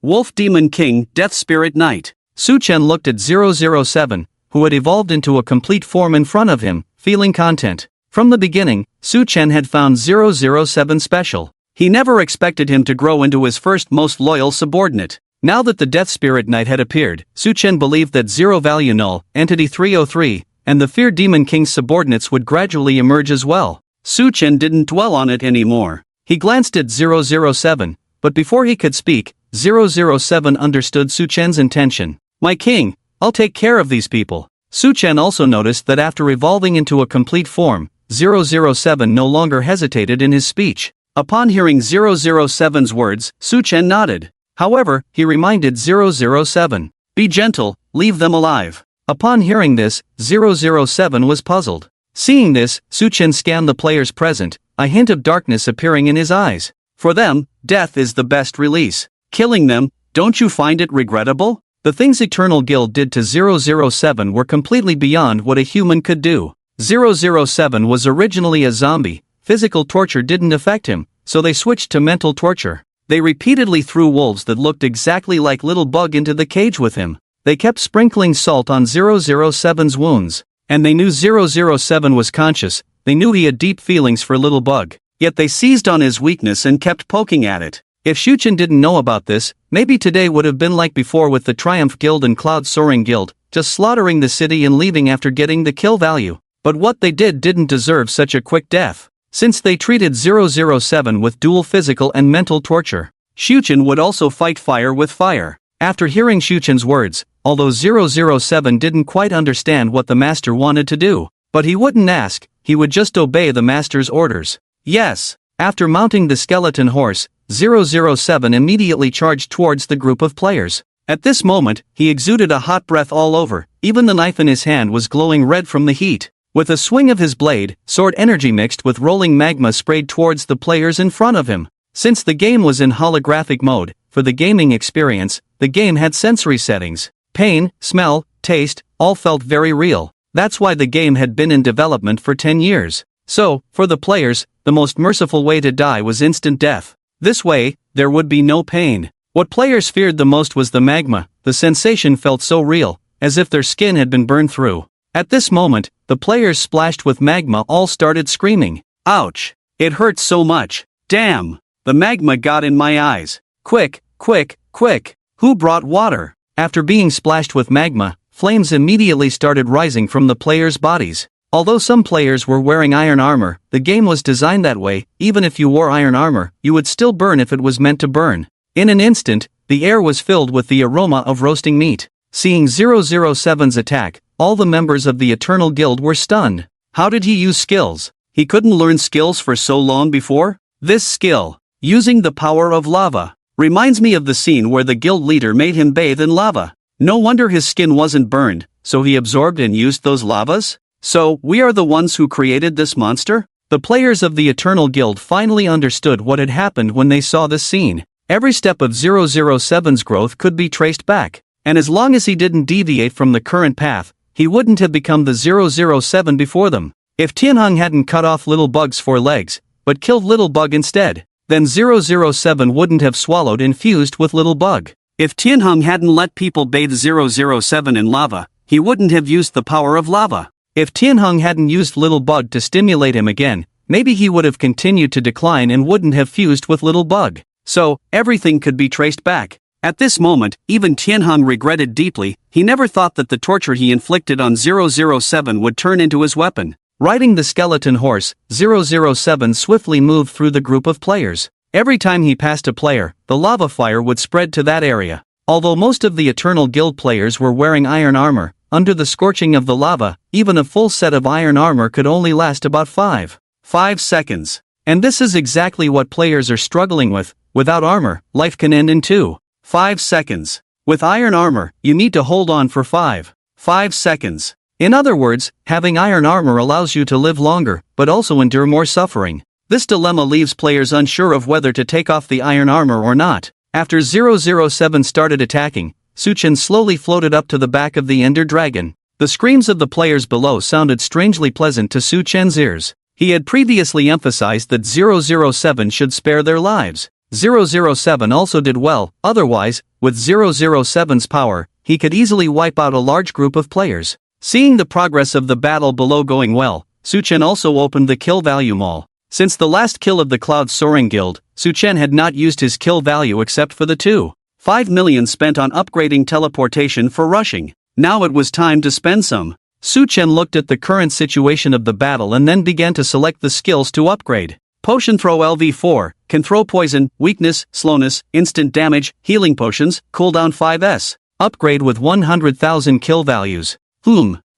Wolf Demon King, Death Spirit Knight. Su-Chen looked at 007, who had evolved into a complete form in front of him, feeling content. From the beginning, Su-Chen had found 007 special. He never expected him to grow into his first most loyal subordinate. Now that the Death Spirit Knight had appeared, Su-Chen believed that Zero Value Null, Entity 303, and the Fear Demon King's subordinates would gradually emerge as well. Su-Chen didn't dwell on it anymore. He glanced at 007, but before he could speak, 007 understood Su-Chen's intention. My king, I'll take care of these people. Su-Chen also noticed that after evolving into a complete form, 007 no longer hesitated in his speech. Upon hearing 007's words, Su-Chen nodded. However, he reminded 007, be gentle, leave them alive. Upon hearing this, 007 was puzzled. Seeing this, Su-Chen scanned the players present, a hint of darkness appearing in his eyes. For them, death is the best release. Killing them, don't you find it regrettable? The things Eternal Guild did to 007 were completely beyond what a human could do. 007 was originally a zombie, physical torture didn't affect him, so they switched to mental torture. They repeatedly threw wolves that looked exactly like Little Bug into the cage with him. They kept sprinkling salt on 007's wounds. And they knew 007 was conscious, they knew he had deep feelings for Little Bug. Yet they seized on his weakness and kept poking at it. If Su-Chen didn't know about this, maybe today would have been like before with the Triumph Guild and Cloud Soaring Guild, just slaughtering the city and leaving after getting the kill value. But what they did didn't deserve such a quick death. Since they treated 007 with dual physical and mental torture, Su-Chen would also fight fire with fire. After hearing Su-Chen's words, although 007 didn't quite understand what the master wanted to do, but he wouldn't ask, he would just obey the master's orders. Yes. After mounting the skeleton horse, 007 immediately charged towards the group of players. At this moment, he exuded a hot breath all over, even the knife in his hand was glowing red from the heat. With a swing of his blade, sword energy mixed with rolling magma sprayed towards the players in front of him. Since the game was in holographic mode, for the gaming experience, the game had sensory settings. Pain, smell, taste, all felt very real. That's why the game had been in development for 10 years. So, for the players, the most merciful way to die was instant death. This way, there would be no pain. What players feared the most was the magma. The sensation felt so real, as if their skin had been burned through. At this moment, the players splashed with magma all started screaming. Ouch! It hurts so much. Damn! The magma got in my eyes. Quick, quick, quick! Who brought water? After being splashed with magma, flames immediately started rising from the players' bodies. Although some players were wearing iron armor, the game was designed that way. Even if you wore iron armor, you would still burn if it was meant to burn. In an instant, the air was filled with the aroma of roasting meat. Seeing 007's attack, all the members of the Eternal Guild were stunned. How did he use skills? He couldn't learn skills for so long before? This skill, using the power of lava, reminds me of the scene where the guild leader made him bathe in lava. No wonder his skin wasn't burned, so he absorbed and used those lavas? So, we are the ones who created this monster? The players of the Eternal Guild finally understood what had happened when they saw this scene. Every step of 007's growth could be traced back, and as long as he didn't deviate from the current path, he wouldn't have become the 007 before them. If Tianheng hadn't cut off Little Bug's 4 legs, but killed Little Bug instead, then 007 wouldn't have swallowed and fused with Little Bug. If Tianheng hadn't let people bathe 007 in lava, he wouldn't have used the power of lava. If Tianheng hadn't used Little Bug to stimulate him again, maybe he would have continued to decline and wouldn't have fused with Little Bug. so everything could be traced back. At this moment, even Tianhong regretted deeply. He never thought that the torture he inflicted on 007 would turn into his weapon. Riding the skeleton horse, 007 swiftly moved through the group of players. Every time he passed a player, the lava fire would spread to that area. Although most of the Eternal Guild players were wearing iron armor, under the scorching of the lava, even a full set of iron armor could only last about 5 seconds. And this is exactly what players are struggling with. Without armor, life can end in 5 seconds. With iron armor, you need to hold on for 5 seconds. In other words, having iron armor allows you to live longer, but also endure more suffering. This dilemma leaves players unsure of whether to take off the iron armor or not. After 007 started attacking, Suchen slowly floated up to the back of the Ender Dragon. The screams of the players below sounded strangely pleasant to Suchen's ears. He had previously emphasized that 007 should spare their lives. 007 also did well, otherwise, with 007's power, he could easily wipe out a large group of players. Seeing the progress of the battle below going well, Suchen also opened the kill value mall. Since the last kill of the Cloud Soaring Guild, Suchen had not used his kill value except for the 2.5 million spent on upgrading teleportation for rushing. Now it was time to spend some. Suchen looked at the current situation of the battle and then began to select the skills to upgrade. Potion Throw LV4, can throw poison, weakness, slowness, instant damage, healing potions, cooldown 5s. Upgrade with 100,000 kill values.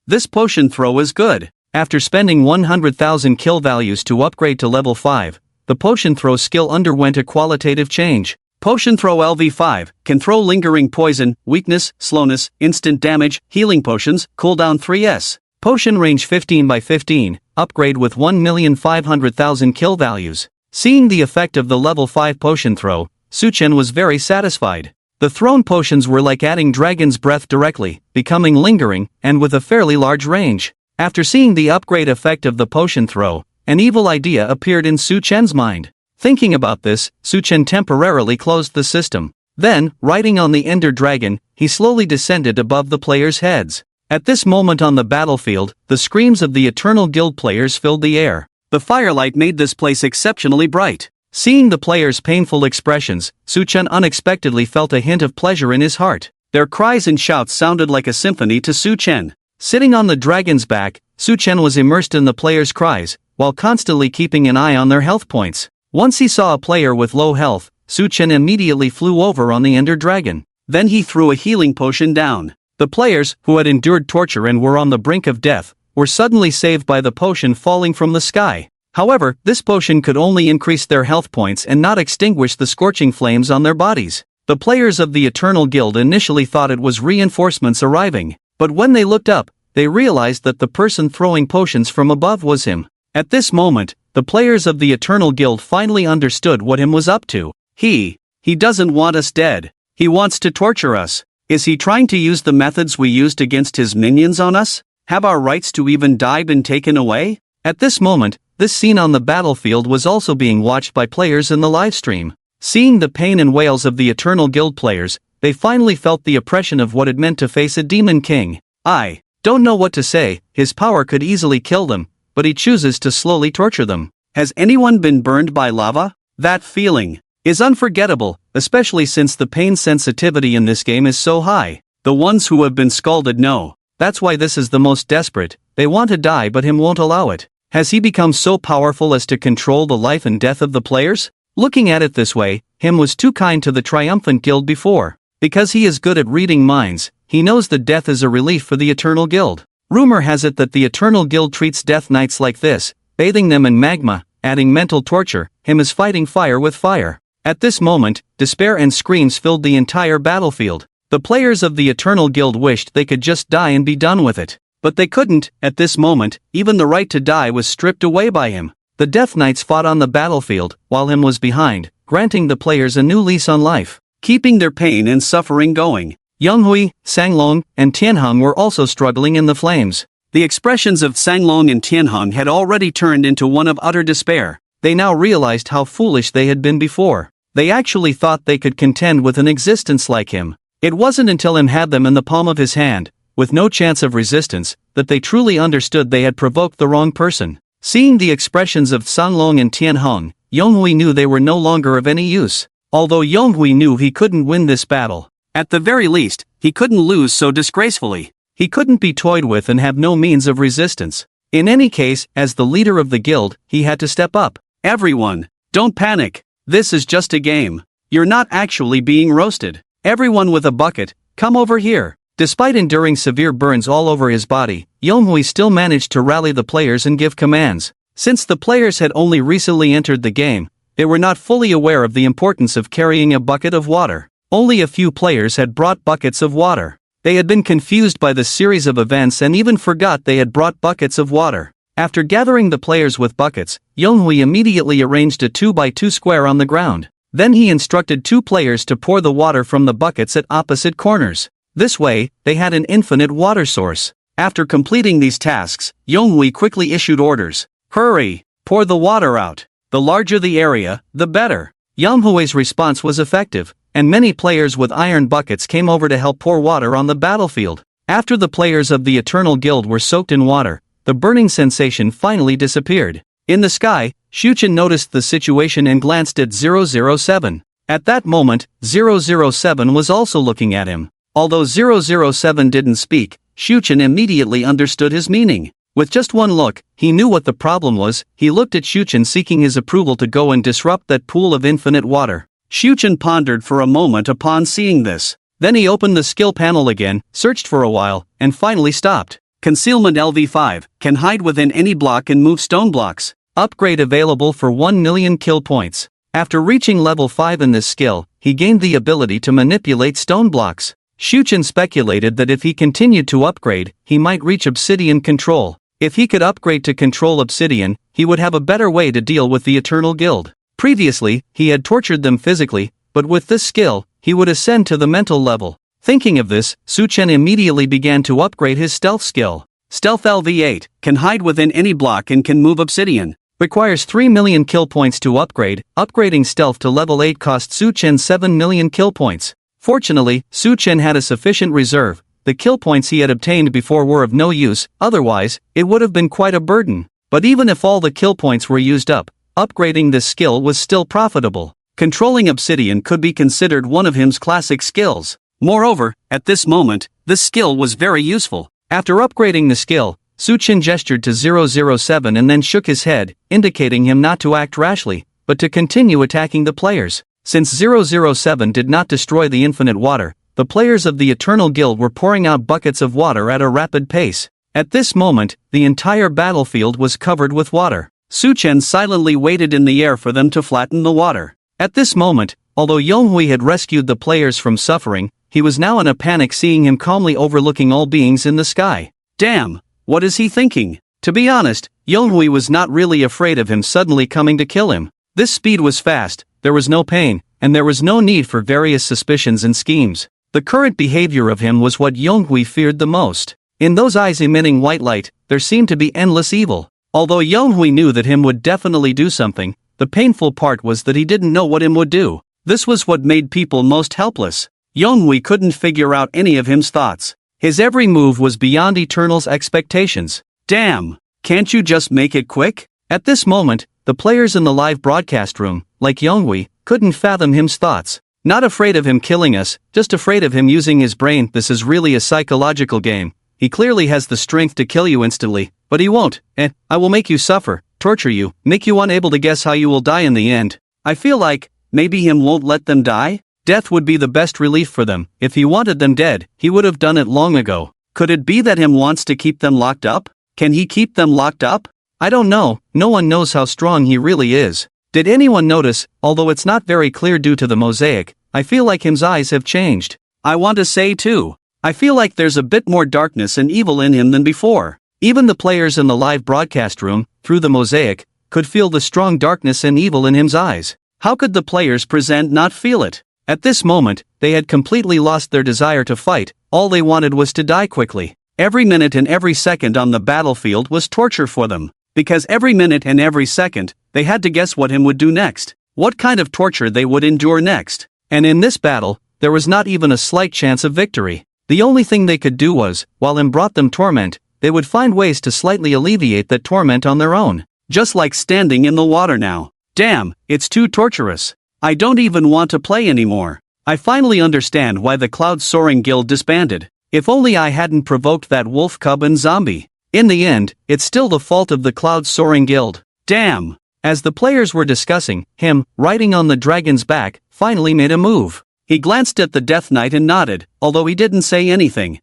This potion throw is good. After spending 100,000 kill values to upgrade to level 5, the potion throw skill underwent a qualitative change. Potion Throw LV5, can throw lingering poison, weakness, slowness, instant damage, healing potions, cooldown 3s. Potion range 15 by 15, upgrade with 1,500,000 kill values. Seeing the effect of the level 5 potion throw, Suchen was very satisfied. The thrown potions were like adding Dragon's Breath directly, becoming lingering, and with a fairly large range. After seeing the upgrade effect of the potion throw, an evil idea appeared in Suchen's mind. Thinking about this, Suchen temporarily closed the system. Then, riding on the Ender Dragon, he slowly descended above the players' heads. At this moment on the battlefield, the screams of the Eternal Guild players filled the air. The firelight made this place exceptionally bright. Seeing the players' painful expressions, Suchen unexpectedly felt a hint of pleasure in his heart. Their cries and shouts sounded like a symphony to Suchen. Sitting on the dragon's back, Suchen was immersed in the players' cries, while constantly keeping an eye on their health points. Once he saw a player with low health, Suchen immediately flew over on the Ender Dragon. Then he threw a healing potion down. The players, who had endured torture and were on the brink of death, were suddenly saved by the potion falling from the sky. However, this potion could only increase their health points and not extinguish the scorching flames on their bodies. The players of the Eternal Guild initially thought it was reinforcements arriving, but when they looked up, they realized that the person throwing potions from above was him. At this moment, the players of the Eternal Guild finally understood what him was up to. He doesn't want us dead. He wants to torture us. Is he trying to use the methods we used against his minions on us? Have our rights to even die been taken away? At this moment, this scene on the battlefield was also being watched by players in the livestream. Seeing the pain and wails of the Eternal Guild players, they finally felt the oppression of what it meant to face a demon king. I don't know what to say. His power could easily kill them, but he chooses to slowly torture them. Has anyone been burned by lava? That feeling is unforgettable, especially since the pain sensitivity in this game is so high. The ones who have been scalded know. That's why this is the most desperate. They want to die but him won't allow it. Has he become so powerful as to control the life and death of the players? Looking at it this way, him was too kind to the Triumphant Guild before. Because he is good at reading minds, he knows that death is a relief for the Eternal Guild. Rumor has it that the Eternal Guild treats Death Knights like this, bathing them in magma, adding mental torture. Him is fighting fire with fire. At this moment, despair and screams filled the entire battlefield. The players of the Eternal Guild wished they could just die and be done with it. But they couldn't. At this moment, even the right to die was stripped away by him. The Death Knights fought on the battlefield, while him was behind, granting the players a new lease on life, keeping their pain and suffering going. Yonghui, Sanglong, and Tianhong were also struggling in the flames. The expressions of Sanglong and Tianhong had already turned into one of utter despair. They now realized how foolish they had been before. They actually thought they could contend with an existence like him. It wasn't until him had them in the palm of his hand, with no chance of resistance, that they truly understood they had provoked the wrong person. Seeing the expressions of Sanglong and Tianhong, Yonghui knew they were no longer of any use. although Yonghui knew he couldn't win this battle. At the very least, he couldn't lose so disgracefully. He couldn't be toyed with and have no means of resistance. In any case, as the leader of the guild, he had to step up. Everyone, don't panic. This is just a game. You're not actually being roasted. Everyone with a bucket, come over here. Despite enduring severe burns all over his body, Yonghui still managed to rally the players and give commands. Since the players had only recently entered the game, they were not fully aware of the importance of carrying a bucket of water. Only a few players had brought buckets of water. They had been confused by the series of events and even forgot they had brought buckets of water. After gathering the players with buckets, Yonghui immediately arranged a 2x2 square on the ground. Then he instructed 2 players to pour the water from the buckets at opposite corners. This way, they had an infinite water source. After completing these tasks, Yonghui quickly issued orders. Hurry! Pour the water out. The larger the area, the better. Yonghui's response was effective, and many players with iron buckets came over to help pour water on the battlefield. After the players of the Eternal Guild were soaked in water, the burning sensation finally disappeared. In the sky, Shuchen noticed the situation and glanced at 007. At that moment, 007 was also looking at him. Although 007 didn't speak, Shuchen immediately understood his meaning. With just one look, he knew what the problem was. He looked at Shuchen seeking his approval to go and disrupt that pool of infinite water. Shuchen pondered for a moment upon seeing this. Then he opened the skill panel again, searched for a while, and finally stopped. Concealment LV5, can hide within any block and move stone blocks. Upgrade available for 1 million kill points. After reaching level 5 in this skill, he gained the ability to manipulate stone blocks. Shuchen speculated that if he continued to upgrade, he might reach obsidian control. If he could upgrade to control obsidian, he would have a better way to deal with the Eternal Guild. Previously, he had tortured them physically, but with this skill, he would ascend to the mental level. Thinking of this, Shuchen immediately began to upgrade his stealth skill. Stealth LV8, can hide within any block and can move obsidian. Requires 3 million kill points to upgrade. Upgrading stealth to level 8 cost Shuchen 7 million kill points. Fortunately, Shuchen had a sufficient reserve. The kill points he had obtained before were of no use, otherwise, it would have been quite a burden. But even if all the kill points were used up, upgrading this skill was still profitable. Controlling obsidian could be considered one of his classic skills. Moreover, at this moment, this skill was very useful. After upgrading the skill, Shuchen gestured to 007 and then shook his head, indicating him not to act rashly, but to continue attacking the players. Since 007 did not destroy the infinite water, the players of the Eternal Guild were pouring out buckets of water at a rapid pace. At this moment, the entire battlefield was covered with water. Shuchen silently waited in the air for them to flatten the water. At this moment, although Yonghui had rescued the players from suffering, he was now in a panic seeing him calmly overlooking all beings in the sky. Damn, what is he thinking? To be honest, Yonghui was not really afraid of him suddenly coming to kill him. This speed was fast, there was no pain, and there was no need for various suspicions and schemes. The current behavior of him was what Yonghui feared the most. In those eyes emitting white light, there seemed to be endless evil. Although Yonghui knew that him would definitely do something, the painful part was that he didn't know what him would do. This was what made people most helpless. Yonghui couldn't figure out any of him's thoughts. His every move was beyond Eternal's expectations. Damn, can't you just make it quick? At this moment, the players in the live broadcast room, like Yonghui, couldn't fathom him's thoughts. Not afraid of him killing us, just afraid of him using his brain. This is really a psychological game. He clearly has the strength to kill you instantly, but he won't. I will make you suffer, torture you, make you unable to guess how you will die in the end. I feel like, maybe him won't let them die? Death would be the best relief for them. If he wanted them dead, he would have done it long ago. Could it be that him wants to keep them locked up? Can he keep them locked up? I don't know, no one knows how strong he really is. Did anyone notice, although it's not very clear due to the mosaic, I feel like him's eyes have changed. I want to say too, I feel like there's a bit more darkness and evil in him than before. Even the players in the live broadcast room, through the mosaic, could feel the strong darkness and evil in him's eyes. How could the players present not feel it? At this moment, they had completely lost their desire to fight, all they wanted was to die quickly. Every minute and every second on the battlefield was torture for them. Because every minute and every second, they had to guess what him would do next. What kind of torture they would endure next. And in this battle, there was not even a slight chance of victory. The only thing they could do was, while him brought them torment, they would find ways to slightly alleviate that torment on their own. Just like standing in the water now. Damn, it's too torturous. I don't even want to play anymore. I finally understand why the Cloud Soaring Guild disbanded. If only I hadn't provoked that wolf cub and zombie. In the end, it's still the fault of the Cloud Soaring Guild. Damn! As the players were discussing, him, riding on the dragon's back, finally made a move. He glanced at the Death Knight and nodded, although he didn't say anything.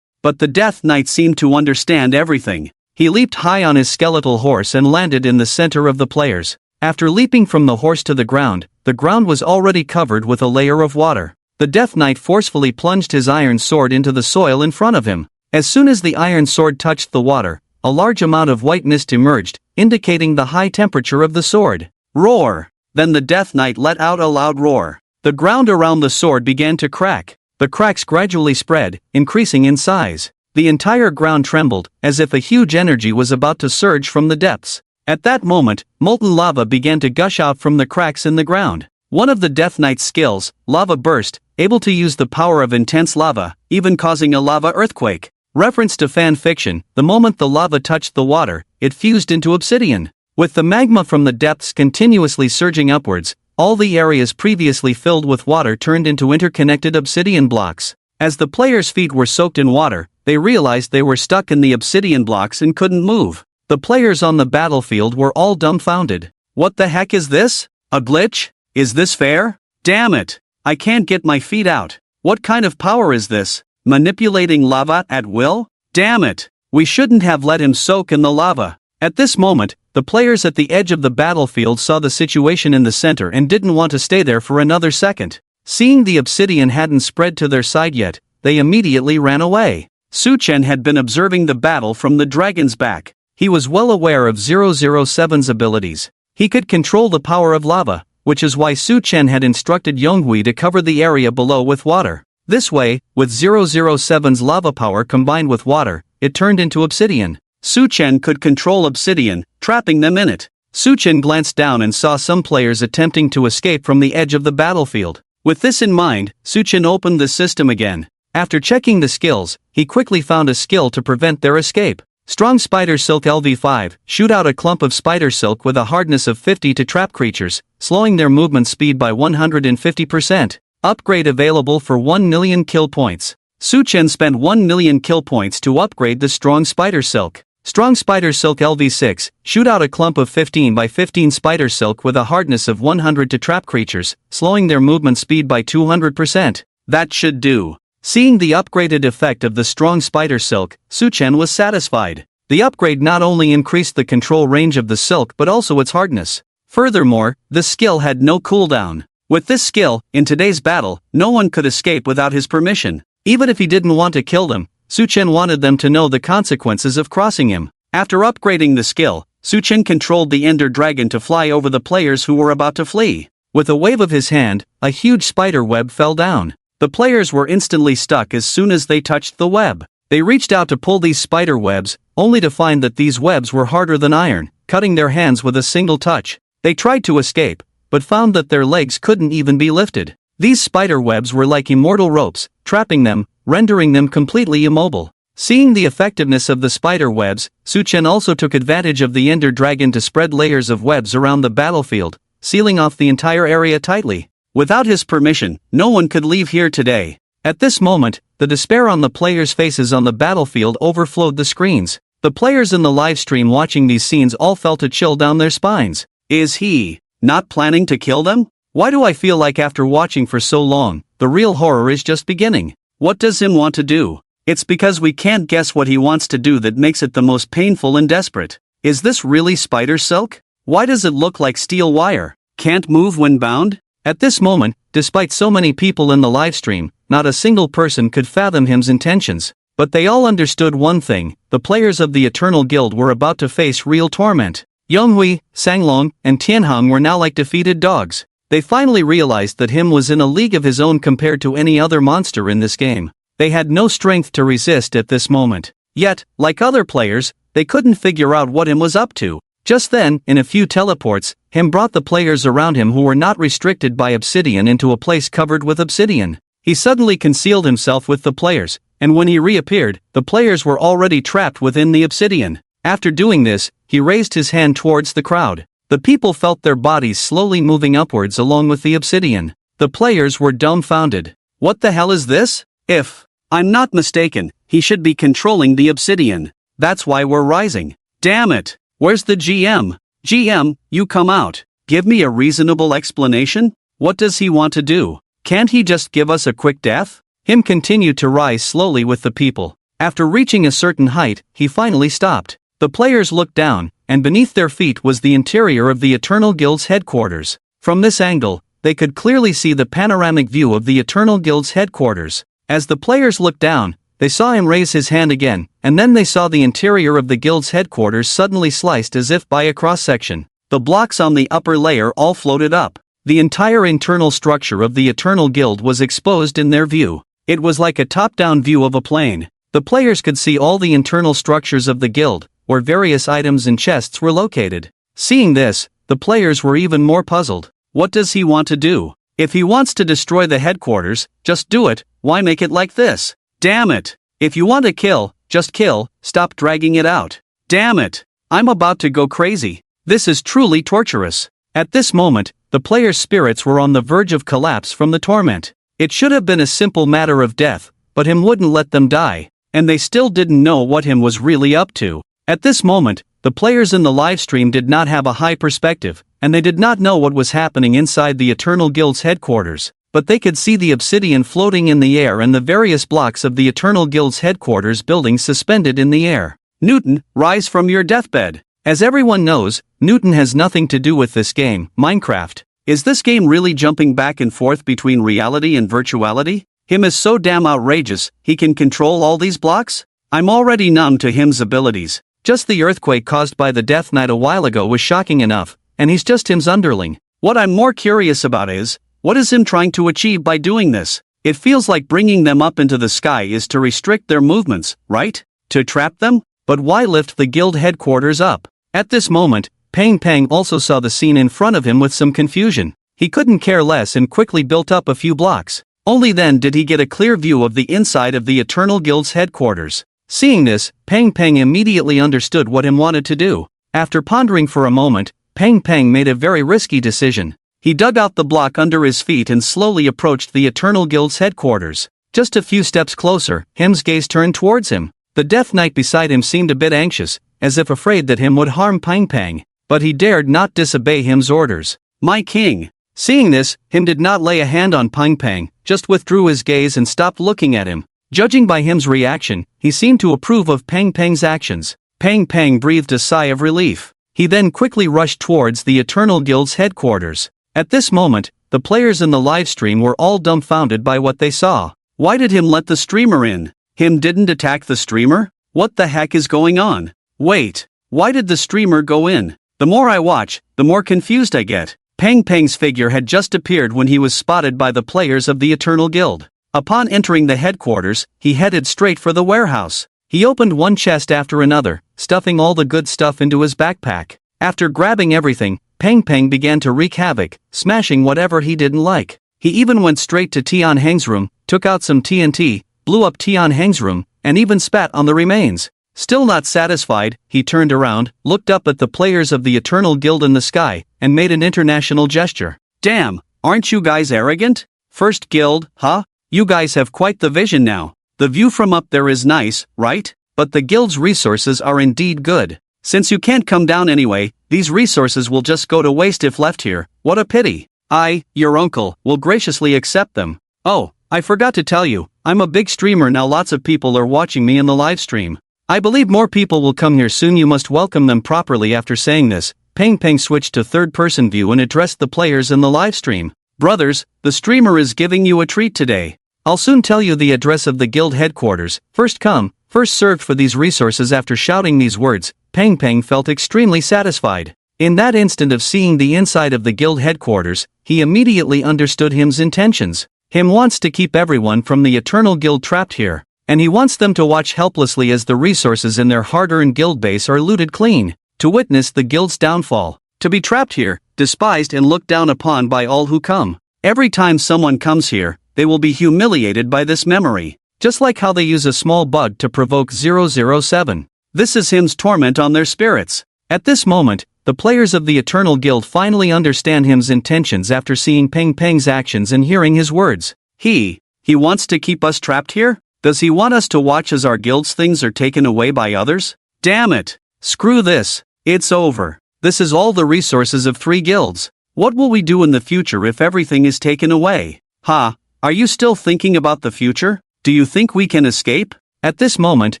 But the Death Knight seemed to understand everything. He leaped high on his skeletal horse and landed in the center of the players. After leaping from the horse to the ground was already covered with a layer of water. The Death Knight forcefully plunged his iron sword into the soil in front of him. As soon as the iron sword touched the water, a large amount of white mist emerged, indicating the high temperature of the sword. Roar! Then the Death Knight let out a loud roar. The ground around the sword began to crack. The cracks gradually spread, increasing in size. The entire ground trembled, as if a huge energy was about to surge from the depths. At that moment, molten lava began to gush out from the cracks in the ground. One of the Death Knight's skills, Lava Burst, able to use the power of intense lava, even causing a lava earthquake. Reference to fan fiction, the moment the lava touched the water, it fused into obsidian. With the magma from the depths continuously surging upwards, all the areas previously filled with water turned into interconnected obsidian blocks. As the players' feet were soaked in water, they realized they were stuck in the obsidian blocks and couldn't move. The players on the battlefield were all dumbfounded. What the heck is this? A glitch? Is this fair? Damn it! I can't get my feet out. What kind of power is this? Manipulating lava at will? Damn it! We shouldn't have let him soak in the lava. At this moment, the players at the edge of the battlefield saw the situation in the center and didn't want to stay there for another second. Seeing the obsidian hadn't spread to their side yet, they immediately ran away. Su-Chen had been observing the battle from the dragon's back. He was well aware of 007's abilities. He could control the power of lava, which is why Su-Chen had instructed Yonghui to cover the area below with water. This way, with 007's lava power combined with water, it turned into obsidian. Su-Chen could control obsidian, trapping them in it. Su-Chen glanced down and saw some players attempting to escape from the edge of the battlefield. With this in mind, Su-Chen opened the system again. After checking the skills, he quickly found a skill to prevent their escape. Strong Spider Silk LV5, shoot out a clump of spider silk with a hardness of 50 to trap creatures, slowing their movement speed by 150%. Upgrade available for 1 million kill points. Su-Chen spent 1 million kill points to upgrade the Strong Spider Silk. Strong Spider Silk LV6, shoot out a clump of 15 by 15 spider silk with a hardness of 100 to trap creatures, slowing their movement speed by 200%. That should do. Seeing the upgraded effect of the Strong Spider Silk, Su-Chen was satisfied. The upgrade not only increased the control range of the silk but also its hardness. Furthermore, the skill had no cooldown. With this skill, in today's battle, no one could escape without his permission. Even if he didn't want to kill them, Su-Chen wanted them to know the consequences of crossing him. After upgrading the skill, Su-Chen controlled the Ender Dragon to fly over the players who were about to flee. With a wave of his hand, a huge spider web fell down. The players were instantly stuck as soon as they touched the web. They reached out to pull these spider webs, only to find that these webs were harder than iron, cutting their hands with a single touch. They tried to escape, but found that their legs couldn't even be lifted. These spider webs were like immortal ropes, trapping them, rendering them completely immobile. Seeing the effectiveness of the spider webs, Su-Chen also took advantage of the Ender Dragon to spread layers of webs around the battlefield, sealing off the entire area tightly. Without his permission, no one could leave here today. At this moment, the despair on the players' faces on the battlefield overflowed the screens. The players in the live stream watching these scenes all felt a chill down their spines. Is he not planning to kill them? Why do I feel like after watching for so long, the real horror is just beginning? What does him want to do? It's because we can't guess what he wants to do that makes it the most painful and desperate. Is this really spider silk? Why does it look like steel wire? Can't move when bound? At this moment, despite so many people in the livestream, not a single person could fathom him's intentions. But they all understood one thing: the players of the Eternal Guild were about to face real torment. Yonghui, Sanglong, and Tianhong were now like defeated dogs. They finally realized that him was in a league of his own compared to any other monster in this game. They had no strength to resist at this moment. Yet, like other players, they couldn't figure out what him was up to. Just then, in a few teleports, him brought the players around him who were not restricted by obsidian into a place covered with obsidian. He suddenly concealed himself with the players, and when he reappeared, the players were already trapped within the obsidian. After doing this, he raised his hand towards the crowd. The people felt their bodies slowly moving upwards along with the obsidian. The players were dumbfounded. What the hell is this? If I'm not mistaken, he should be controlling the obsidian. That's why we're rising. Damn it! Where's the GM? GM, you come out. Give me a reasonable explanation? What does he want to do? Can't he just give us a quick death? Him continued to rise slowly with the people. After reaching a certain height, he finally stopped. The players looked down, and beneath their feet was the interior of the Eternal Guild's headquarters. From this angle, they could clearly see the panoramic view of the Eternal Guild's headquarters. As the players looked down, they saw him raise his hand again, and then they saw the interior of the guild's headquarters suddenly sliced as if by a cross-section. The blocks on the upper layer all floated up. The entire internal structure of the Eternal Guild was exposed in their view. It was like a top-down view of a plane. The players could see all the internal structures of the guild, where various items and chests were located. Seeing this, the players were even more puzzled. What does he want to do? If he wants to destroy the headquarters, just do it. Why make it like this? Damn it! If you want to kill, just kill, stop dragging it out. Damn it! I'm about to go crazy. This is truly torturous. At this moment, the players' spirits were on the verge of collapse from the torment. It should have been a simple matter of death, but him wouldn't let them die, and they still didn't know what him was really up to. At this moment, the players in the livestream did not have a high perspective, and they did not know what was happening inside the Eternal Guild's headquarters, but they could see the obsidian floating in the air and the various blocks of the Eternal Guild's headquarters building suspended in the air. Newton, rise from your deathbed. As everyone knows, Newton has nothing to do with this game, Minecraft. Is this game really jumping back and forth between reality and virtuality? Him is so damn outrageous, he can control all these blocks? I'm already numb to him's abilities. Just the earthquake caused by the Death Knight a while ago was shocking enough, and he's just him's underling. What I'm more curious about is, what is him trying to achieve by doing this? It feels like bringing them up into the sky is to restrict their movements, right? To trap them? But why lift the guild headquarters up? At this moment, Pang also saw the scene in front of him with some confusion. He couldn't care less and quickly built up a few blocks. Only then did he get a clear view of the inside of the Eternal Guild's headquarters. Seeing this, Pang immediately understood what him wanted to do. After pondering for a moment, Pang made a very risky decision. He dug out the block under his feet and slowly approached the Eternal Guild's headquarters. Just a few steps closer, him's gaze turned towards him. The Death Knight beside him seemed a bit anxious, as if afraid that him would harm Pang, but he dared not disobey him's orders. My king! Seeing this, him did not lay a hand on Pang, just withdrew his gaze and stopped looking at him. Judging by him's reaction, he seemed to approve of Pang's actions. Pang breathed a sigh of relief. He then quickly rushed towards the Eternal Guild's headquarters. At this moment, the players in the livestream were all dumbfounded by what they saw. Why did him let the streamer in? Him didn't attack the streamer? What the heck is going on? Wait, why did the streamer go in? The more I watch, the more confused I get. Pang's figure had just appeared when he was spotted by the players of the Eternal Guild. Upon entering the headquarters, he headed straight for the warehouse. He opened one chest after another, stuffing all the good stuff into his backpack. After grabbing everything, Pang began to wreak havoc, smashing whatever he didn't like. He even went straight to Tian Heng's room, took out some TNT, blew up Tian Heng's room, and even spat on the remains. Still not satisfied, he turned around, looked up at the players of the Eternal Guild in the sky, and made an international gesture. Damn, aren't you guys arrogant? First guild, huh? You guys have quite the vision now. The view from up there is nice, right? But the guild's resources are indeed good. Since you can't come down anyway, these resources will just go to waste if left here. What a pity. I, your uncle, will graciously accept them. Oh, I forgot to tell you, I'm a big streamer now. Lots of people are watching me in the live stream. I believe more people will come here soon. You must welcome them properly. After saying this, Pang switched to third-person view and addressed the players in the live stream. Brothers, the streamer is giving you a treat today. I'll soon tell you the address of the guild headquarters. First come, first served for these resources. After shouting these words, Pang felt extremely satisfied. In that instant of seeing the inside of the guild headquarters, he immediately understood him's intentions. Him wants to keep everyone from the Eternal Guild trapped here, and he wants them to watch helplessly as the resources in their hard-earned guild base are looted clean, to witness the guild's downfall, to be trapped here, despised and looked down upon by all who come. Every time someone comes here, they will be humiliated by this memory, just like how they use a small bug to provoke 007. This is him's torment on their spirits. At this moment, the players of the Eternal Guild finally understand him's intentions after seeing Peng Peng's actions and hearing his words. He wants to keep us trapped here? Does he want us to watch as our guild's things are taken away by others? Damn it! Screw this. It's over. This is all the resources of 3 guilds. What will we do in the future if everything is taken away? Ha! Are you still thinking about the future? Do you think we can escape? At this moment,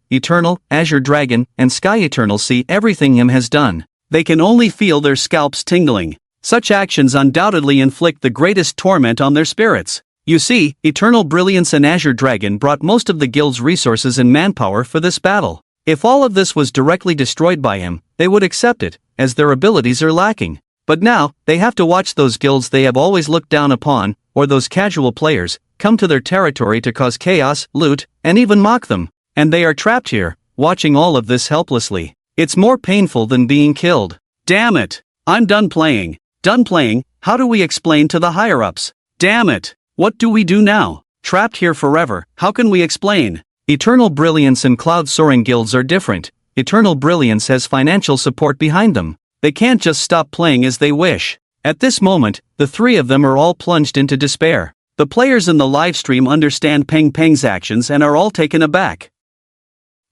Eternal, Azure Dragon, and Sky Eternal see everything him has done. They can only feel their scalps tingling. Such actions undoubtedly inflict the greatest torment on their spirits. You see, Eternal Brilliance and Azure Dragon brought most of the guild's resources and manpower for this battle. If all of this was directly destroyed by him, they would accept it, as their abilities are lacking. But now, they have to watch those guilds they have always looked down upon, or those casual players, come to their territory to cause chaos, loot, and even mock them. And they are trapped here, watching all of this helplessly. It's more painful than being killed. Damn it! I'm done playing. Done playing. How do we explain to the higher-ups? Damn it! What do we do now? Trapped here forever, how can we explain? Eternal Brilliance and Cloud Soaring guilds are different. Eternal Brilliance has financial support behind them. They can't just stop playing as they wish. At this moment, the 3 of them are all plunged into despair. The players in the livestream understand Peng Peng's actions and are all taken aback.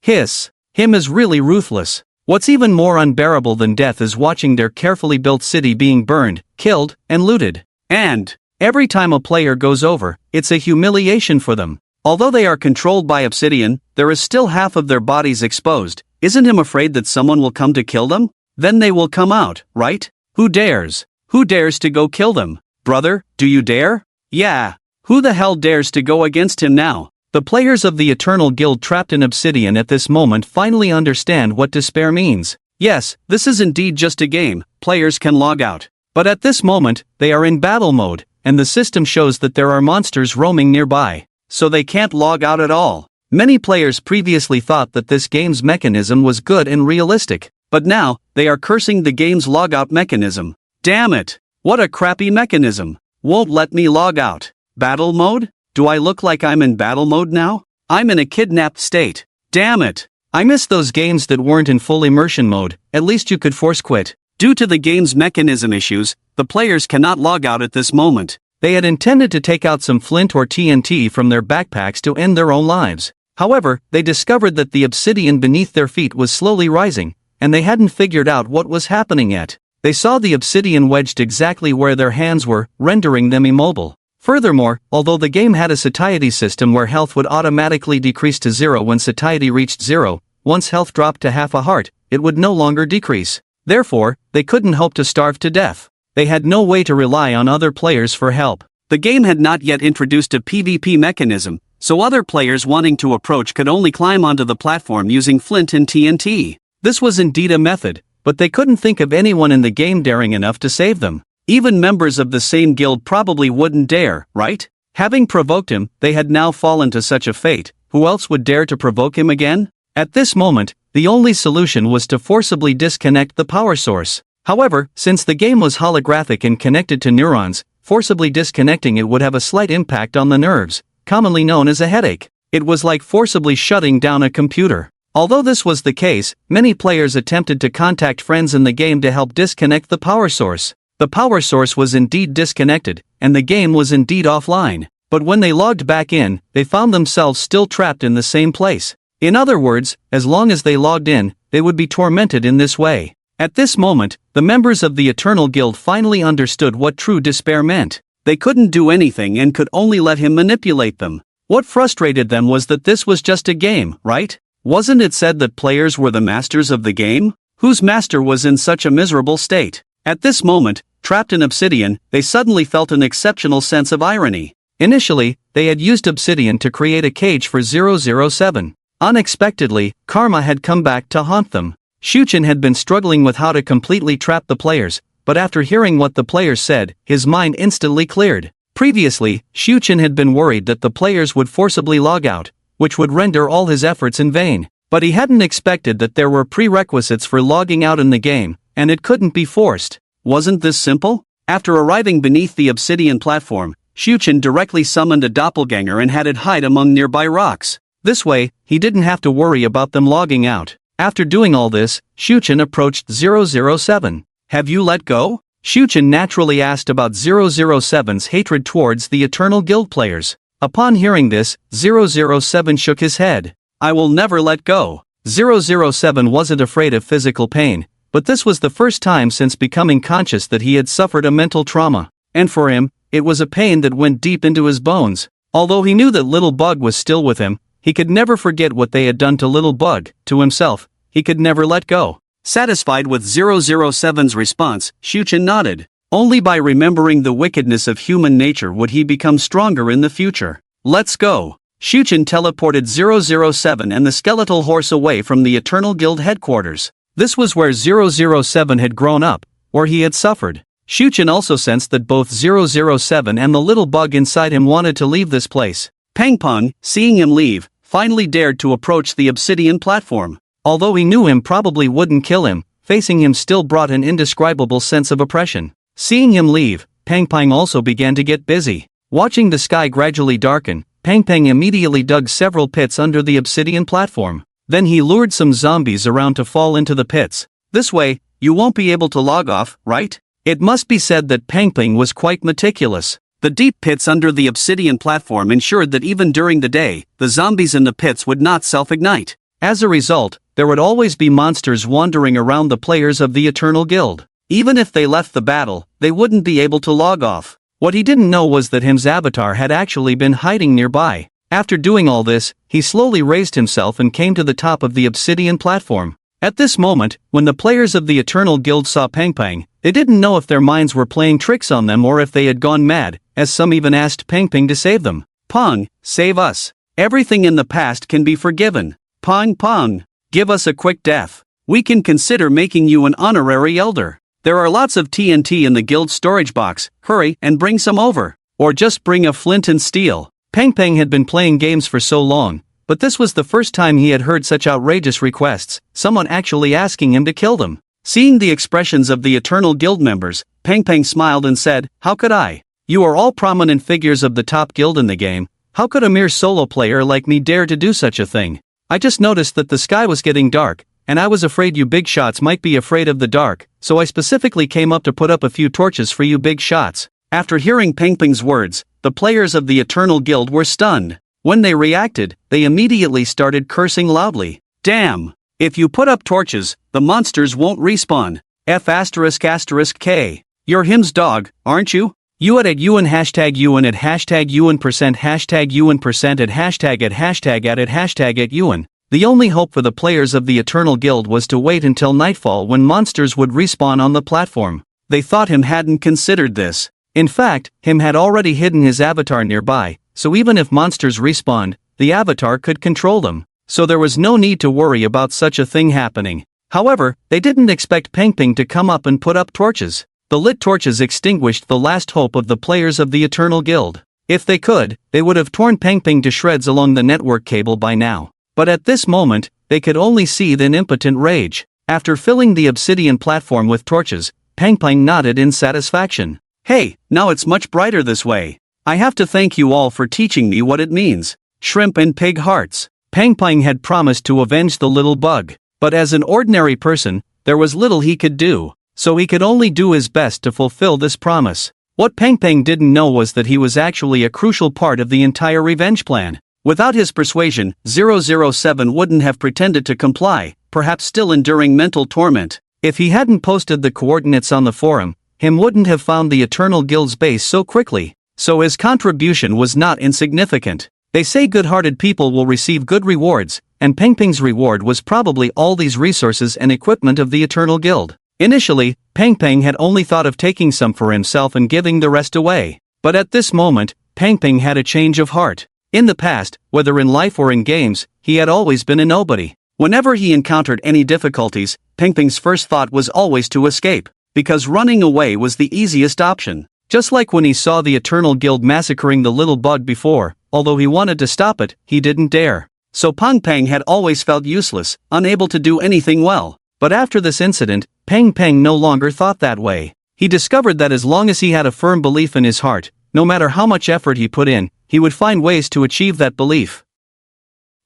Hiss. Him is really ruthless. What's even more unbearable than death is watching their carefully built city being burned, killed, and looted. And every time a player goes over, it's a humiliation for them. Although they are controlled by obsidian, there is still half of their bodies exposed. Isn't him afraid that someone will come to kill them? Then they will come out, right? Who dares? Who dares to go kill them? Brother, do you dare? Yeah. Who the hell dares to go against him now? The players of the Eternal Guild trapped in obsidian at this moment finally understand what despair means. Yes, this is indeed just a game. Players can log out. But at this moment, they are in battle mode, and the system shows that there are monsters roaming nearby. So they can't log out at all. Many players previously thought that this game's mechanism was good and realistic, but now, they are cursing the game's logout mechanism. Damn it! What a crappy mechanism! Won't let me log out. Battle mode? Do I look like I'm in battle mode now? I'm in a kidnapped state. Damn it! I miss those games that weren't in full immersion mode. At least you could force quit. Due to the game's mechanism issues, the players cannot log out at this moment. They had intended to take out some flint or TNT from their backpacks to end their own lives. However, they discovered that the obsidian beneath their feet was slowly rising, and they hadn't figured out what was happening yet. They saw the obsidian wedged exactly where their hands were, rendering them immobile. Furthermore, although the game had a satiety system where health would automatically decrease to 0 when satiety reached 0, once health dropped to half a heart, it would no longer decrease. Therefore, they couldn't hope to starve to death. They had no way to rely on other players for help. The game had not yet introduced a PvP mechanism, so other players wanting to approach could only climb onto the platform using flint and TNT. This was indeed a method, but they couldn't think of anyone in the game daring enough to save them. Even members of the same guild probably wouldn't dare, right? Having provoked him, they had now fallen to such a fate. Who else would dare to provoke him again? At this moment, the only solution was to forcibly disconnect the power source. However, since the game was holographic and connected to neurons, forcibly disconnecting it would have a slight impact on the nerves, commonly known as a headache. It was like forcibly shutting down a computer. Although this was the case, many players attempted to contact friends in the game to help disconnect the power source. The power source was indeed disconnected, and the game was indeed offline. But when they logged back in, they found themselves still trapped in the same place. In other words, as long as they logged in, they would be tormented in this way. At this moment, the members of the Eternal Guild finally understood what true despair meant. They couldn't do anything and could only let him manipulate them. What frustrated them was that this was just a game, right? Wasn't it said that players were the masters of the game? Whose master was in such a miserable state? At this moment, trapped in obsidian, they suddenly felt an exceptional sense of irony. Initially, they had used obsidian to create a cage for 007. Unexpectedly, karma had come back to haunt them. Shuchen had been struggling with how to completely trap the players, but after hearing what the players said, his mind instantly cleared. Previously, Shuchen had been worried that the players would forcibly log out, which would render all his efforts in vain. But he hadn't expected that there were prerequisites for logging out in the game, and it couldn't be forced. Wasn't this simple? After arriving beneath the obsidian platform, Shuchen directly summoned a doppelganger and had it hide among nearby rocks. This way, he didn't have to worry about them logging out. After doing all this, Shuchen approached 007. Have you let go? Shuchen naturally asked about 007's hatred towards the Eternal Guild players. Upon hearing this, 007 shook his head. I will never let go. 007 wasn't afraid of physical pain, but this was the first time since becoming conscious that he had suffered a mental trauma. And for him, it was a pain that went deep into his bones. Although he knew that Little Bug was still with him, he could never forget what they had done to Little Bug. To himself, he could never let go. Satisfied with 007's response, Shuchen nodded. Only by remembering the wickedness of human nature would he become stronger in the future. Let's go. Shuchen teleported 007 and the skeletal horse away from the Eternal Guild headquarters. This was where 007 had grown up, where he had suffered. Shuchen also sensed that both 007 and the little bug inside him wanted to leave this place. Pang Pong, seeing him leave, finally dared to approach the obsidian platform. Although he knew him probably wouldn't kill him, facing him still brought an indescribable sense of oppression. Seeing him leave, Pang Pang also began to get busy. Watching the sky gradually darken, Pang Pang immediately dug several pits under the obsidian platform. Then he lured some zombies around to fall into the pits. This way, you won't be able to log off, right? It must be said that Pang Pang was quite meticulous. The deep pits under the obsidian platform ensured that even during the day, the zombies in the pits would not self-ignite. As a result, there would always be monsters wandering around the players of the Eternal Guild. Even if they left the battle, they wouldn't be able to log off. What he didn't know was that him's avatar had actually been hiding nearby. After doing all this, he slowly raised himself and came to the top of the obsidian platform. At this moment, when the players of the Eternal Guild saw Pang Pang, they didn't know if their minds were playing tricks on them or if they had gone mad, as some even asked Pang Pang to save them. Pong, save us. Everything in the past can be forgiven. Pong Pong, give us a quick death. We can consider making you an honorary elder. There are lots of TNT in the guild storage box, hurry and bring some over. Or just bring a flint and steel. Pang Pang had been playing games for so long, but this was the first time he had heard such outrageous requests, someone actually asking him to kill them. Seeing the expressions of the Eternal Guild members, Pang Pang smiled and said, "How could I? You are all prominent figures of the top guild in the game. How could a mere solo player like me dare to do such a thing? I just noticed that the sky was getting dark, and I was afraid you big shots might be afraid of the dark, so I specifically came up to put up a few torches for you big shots." After hearing Pang Pang's words, the players of the Eternal Guild were stunned. When they reacted, they immediately started cursing loudly. Damn! If you put up torches, the monsters won't respawn. F***K. You're him's dog, aren't you? You at UN hashtag UN at hashtag UN percent at hashtag at UN. The only hope for the players of the Eternal Guild was to wait until nightfall when monsters would respawn on the platform. They thought him hadn't considered this. In fact, him had already hidden his avatar nearby, so even if monsters respawned, the avatar could control them. So there was no need to worry about such a thing happening. However, they didn't expect Pang Pang to come up and put up torches. The lit torches extinguished the last hope of the players of the Eternal Guild. If they could, they would have torn Pang Pang to shreds along the network cable by now. But at this moment, they could only seethe in impotent rage. After filling the obsidian platform with torches, Pang Pang nodded in satisfaction. Hey, now it's much brighter this way. I have to thank you all for teaching me what it means. Shrimp and pig hearts. Pang Pang had promised to avenge the little bug, but as an ordinary person, there was little he could do, so he could only do his best to fulfill this promise. What Pang Pang didn't know was that he was actually a crucial part of the entire revenge plan. Without his persuasion, 007 wouldn't have pretended to comply, perhaps still enduring mental torment. If he hadn't posted the coordinates on the forum, him wouldn't have found the Eternal Guild's base so quickly, so his contribution was not insignificant. They say good-hearted people will receive good rewards, and Pang Pang's reward was probably all these resources and equipment of the Eternal Guild. Initially, Pang Pang had only thought of taking some for himself and giving the rest away. But at this moment, Pang Pang had a change of heart. In the past, whether in life or in games, he had always been a nobody. Whenever he encountered any difficulties, Pang Pang's first thought was always to escape, because running away was the easiest option. Just like when he saw the Eternal Guild massacring the little bug before, although he wanted to stop it, he didn't dare. So Pang Pang had always felt useless, unable to do anything well. But after this incident, Pang Pang no longer thought that way. He discovered that as long as he had a firm belief in his heart, no matter how much effort he put in, he would find ways to achieve that belief.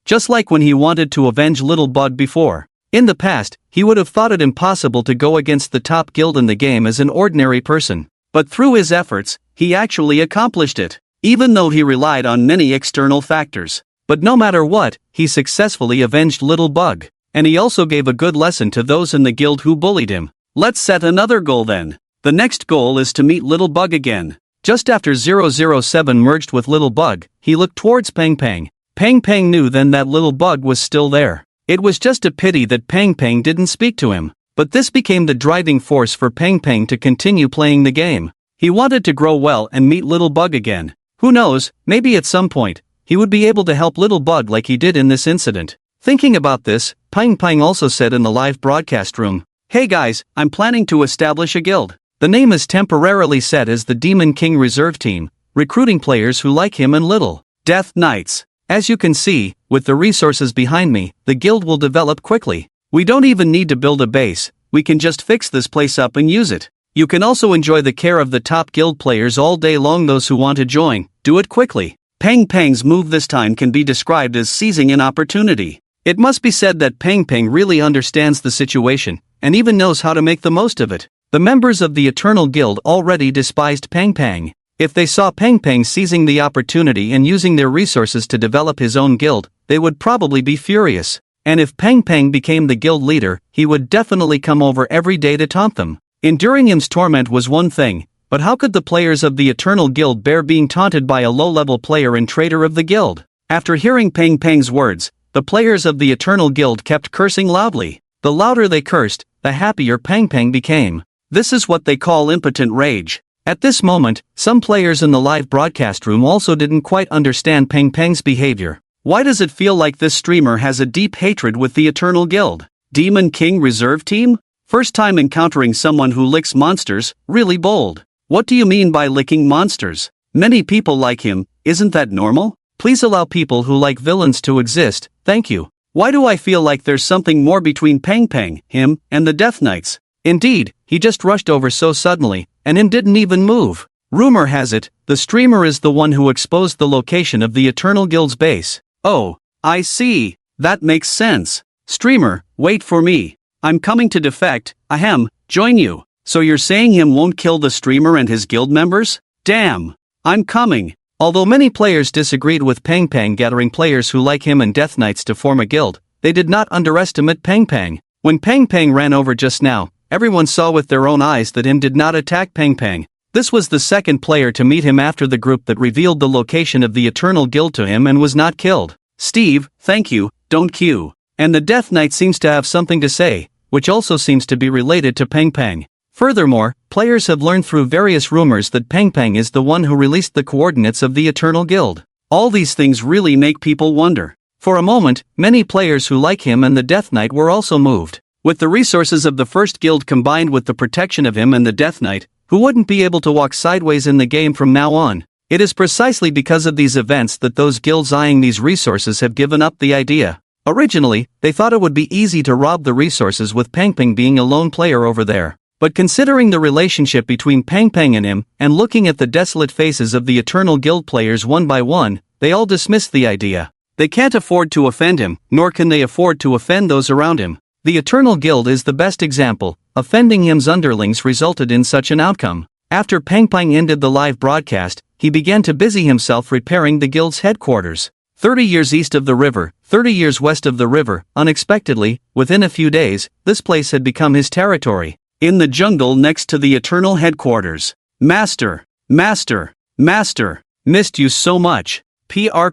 Just like when he wanted to avenge Little Bug before. In the past, he would have thought it impossible to go against the top guild in the game as an ordinary person. But through his efforts, he actually accomplished it, even though he relied on many external factors. But no matter what, he successfully avenged Little Bug. And he also gave a good lesson to those in the guild who bullied him. Let's set another goal then. The next goal is to meet Little Bug again. Just after 007 merged with Little Bug, he looked towards Pang Pang. Pang Pang knew then that Little Bug was still there. It was just a pity that Pang Pang didn't speak to him. But this became the driving force for Pang Pang to continue playing the game. He wanted to grow well and meet Little Bug again. Who knows, maybe at some point, he would be able to help Little Bug like he did in this incident. Thinking about this, Pang Pang also said in the live broadcast room, "Hey guys, I'm planning to establish a guild. The name is temporarily set as the Demon King Reserve Team, recruiting players who like him and Little Death Knights. As you can see, with the resources behind me, the guild will develop quickly. We don't even need to build a base, we can just fix this place up and use it. You can also enjoy the care of the top guild players all day long. Those who want to join, do it quickly." Pang Pang's move this time can be described as seizing an opportunity. It must be said that Pang Pang really understands the situation, and even knows how to make the most of it. The members of the Eternal Guild already despised Pang Pang. If they saw Pang Pang seizing the opportunity and using their resources to develop his own guild, they would probably be furious. And if Pang Pang became the guild leader, he would definitely come over every day to taunt them. Enduring him's torment was one thing, but how could the players of the Eternal Guild bear being taunted by a low-level player and traitor of the guild? After hearing Pang Pang's words, the players of the Eternal Guild kept cursing loudly. The louder they cursed, the happier Pang Pang became. This is what they call impotent rage. At this moment, some players in the live broadcast room also didn't quite understand Pang Pang's behavior. Why does it feel like this streamer has a deep hatred with the Eternal Guild? Demon King Reserve Team? First time encountering someone who licks monsters, really bold. What do you mean by licking monsters? Many people like him, isn't that normal? Please allow people who like villains to exist, thank you. Why do I feel like there's something more between Pang Pang, him, and the Death Knights? Indeed, he just rushed over so suddenly, and him didn't even move. Rumor has it, the streamer is the one who exposed the location of the Eternal Guild's base. Oh, I see. That makes sense. Streamer, wait for me. I'm coming to defect, ahem, join you. So you're saying him won't kill the streamer and his guild members? Damn. I'm coming. Although many players disagreed with Pang Pang gathering players who like him and Death Knights to form a guild, they did not underestimate Pang Pang. When Pang Pang ran over just now, everyone saw with their own eyes that him did not attack Pang Pang. This was the second player to meet him after the group that revealed the location of the Eternal Guild to him and was not killed. Steve, thank you, don't queue. And the Death Knight seems to have something to say, which also seems to be related to Pang Pang. Furthermore, players have learned through various rumors that Pang Pang is the one who released the coordinates of the Eternal Guild. All these things really make people wonder. For a moment, many players who like him and the Death Knight were also moved. With the resources of the first guild combined with the protection of him and the Death Knight, who wouldn't be able to walk sideways in the game from now on. It is precisely because of these events that those guilds eyeing these resources have given up the idea. Originally, they thought it would be easy to rob the resources with Pang Pang being a lone player over there. But considering the relationship between Pang Pang and him, and looking at the desolate faces of the Eternal Guild players one by one, they all dismissed the idea. They can't afford to offend him, nor can they afford to offend those around him. The Eternal Guild is the best example. Offending him's underlings resulted in such an outcome. After Pang Pang ended the live broadcast, he began to busy himself repairing the guild's headquarters. 30 years east of the river, 30 years west of the river, unexpectedly, within a few days, this place had become his territory. In the jungle next to the Eternal headquarters. Master, Master, Master, missed you so much. PR.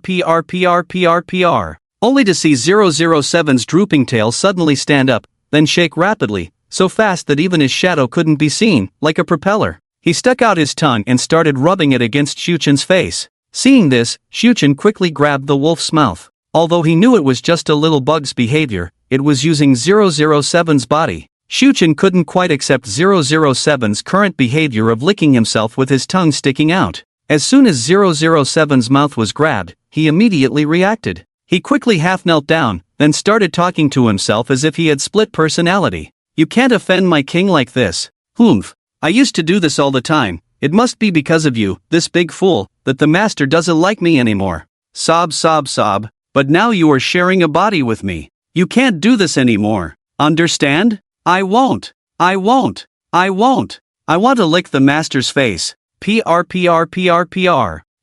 Only to see 007's drooping tail suddenly stand up, then shake rapidly, so fast that even his shadow couldn't be seen, like a propeller. He stuck out his tongue and started rubbing it against Shuchen's face. Seeing this, Shuchen quickly grabbed the wolf's mouth. Although he knew it was just a little bug's behavior, it was using 007's body. Shuchen couldn't quite accept 007's current behavior of licking himself with his tongue sticking out. As soon as 007's mouth was grabbed, he immediately reacted. He quickly half knelt down, then started talking to himself as if he had split personality. You can't offend my king like this. Humph. I used to do this all the time. It must be because of you, this big fool, that the master doesn't like me anymore. Sob. But now you are sharing a body with me. You can't do this anymore. Understand? I won't. I won't. I won't. I want to lick the master's face. PR.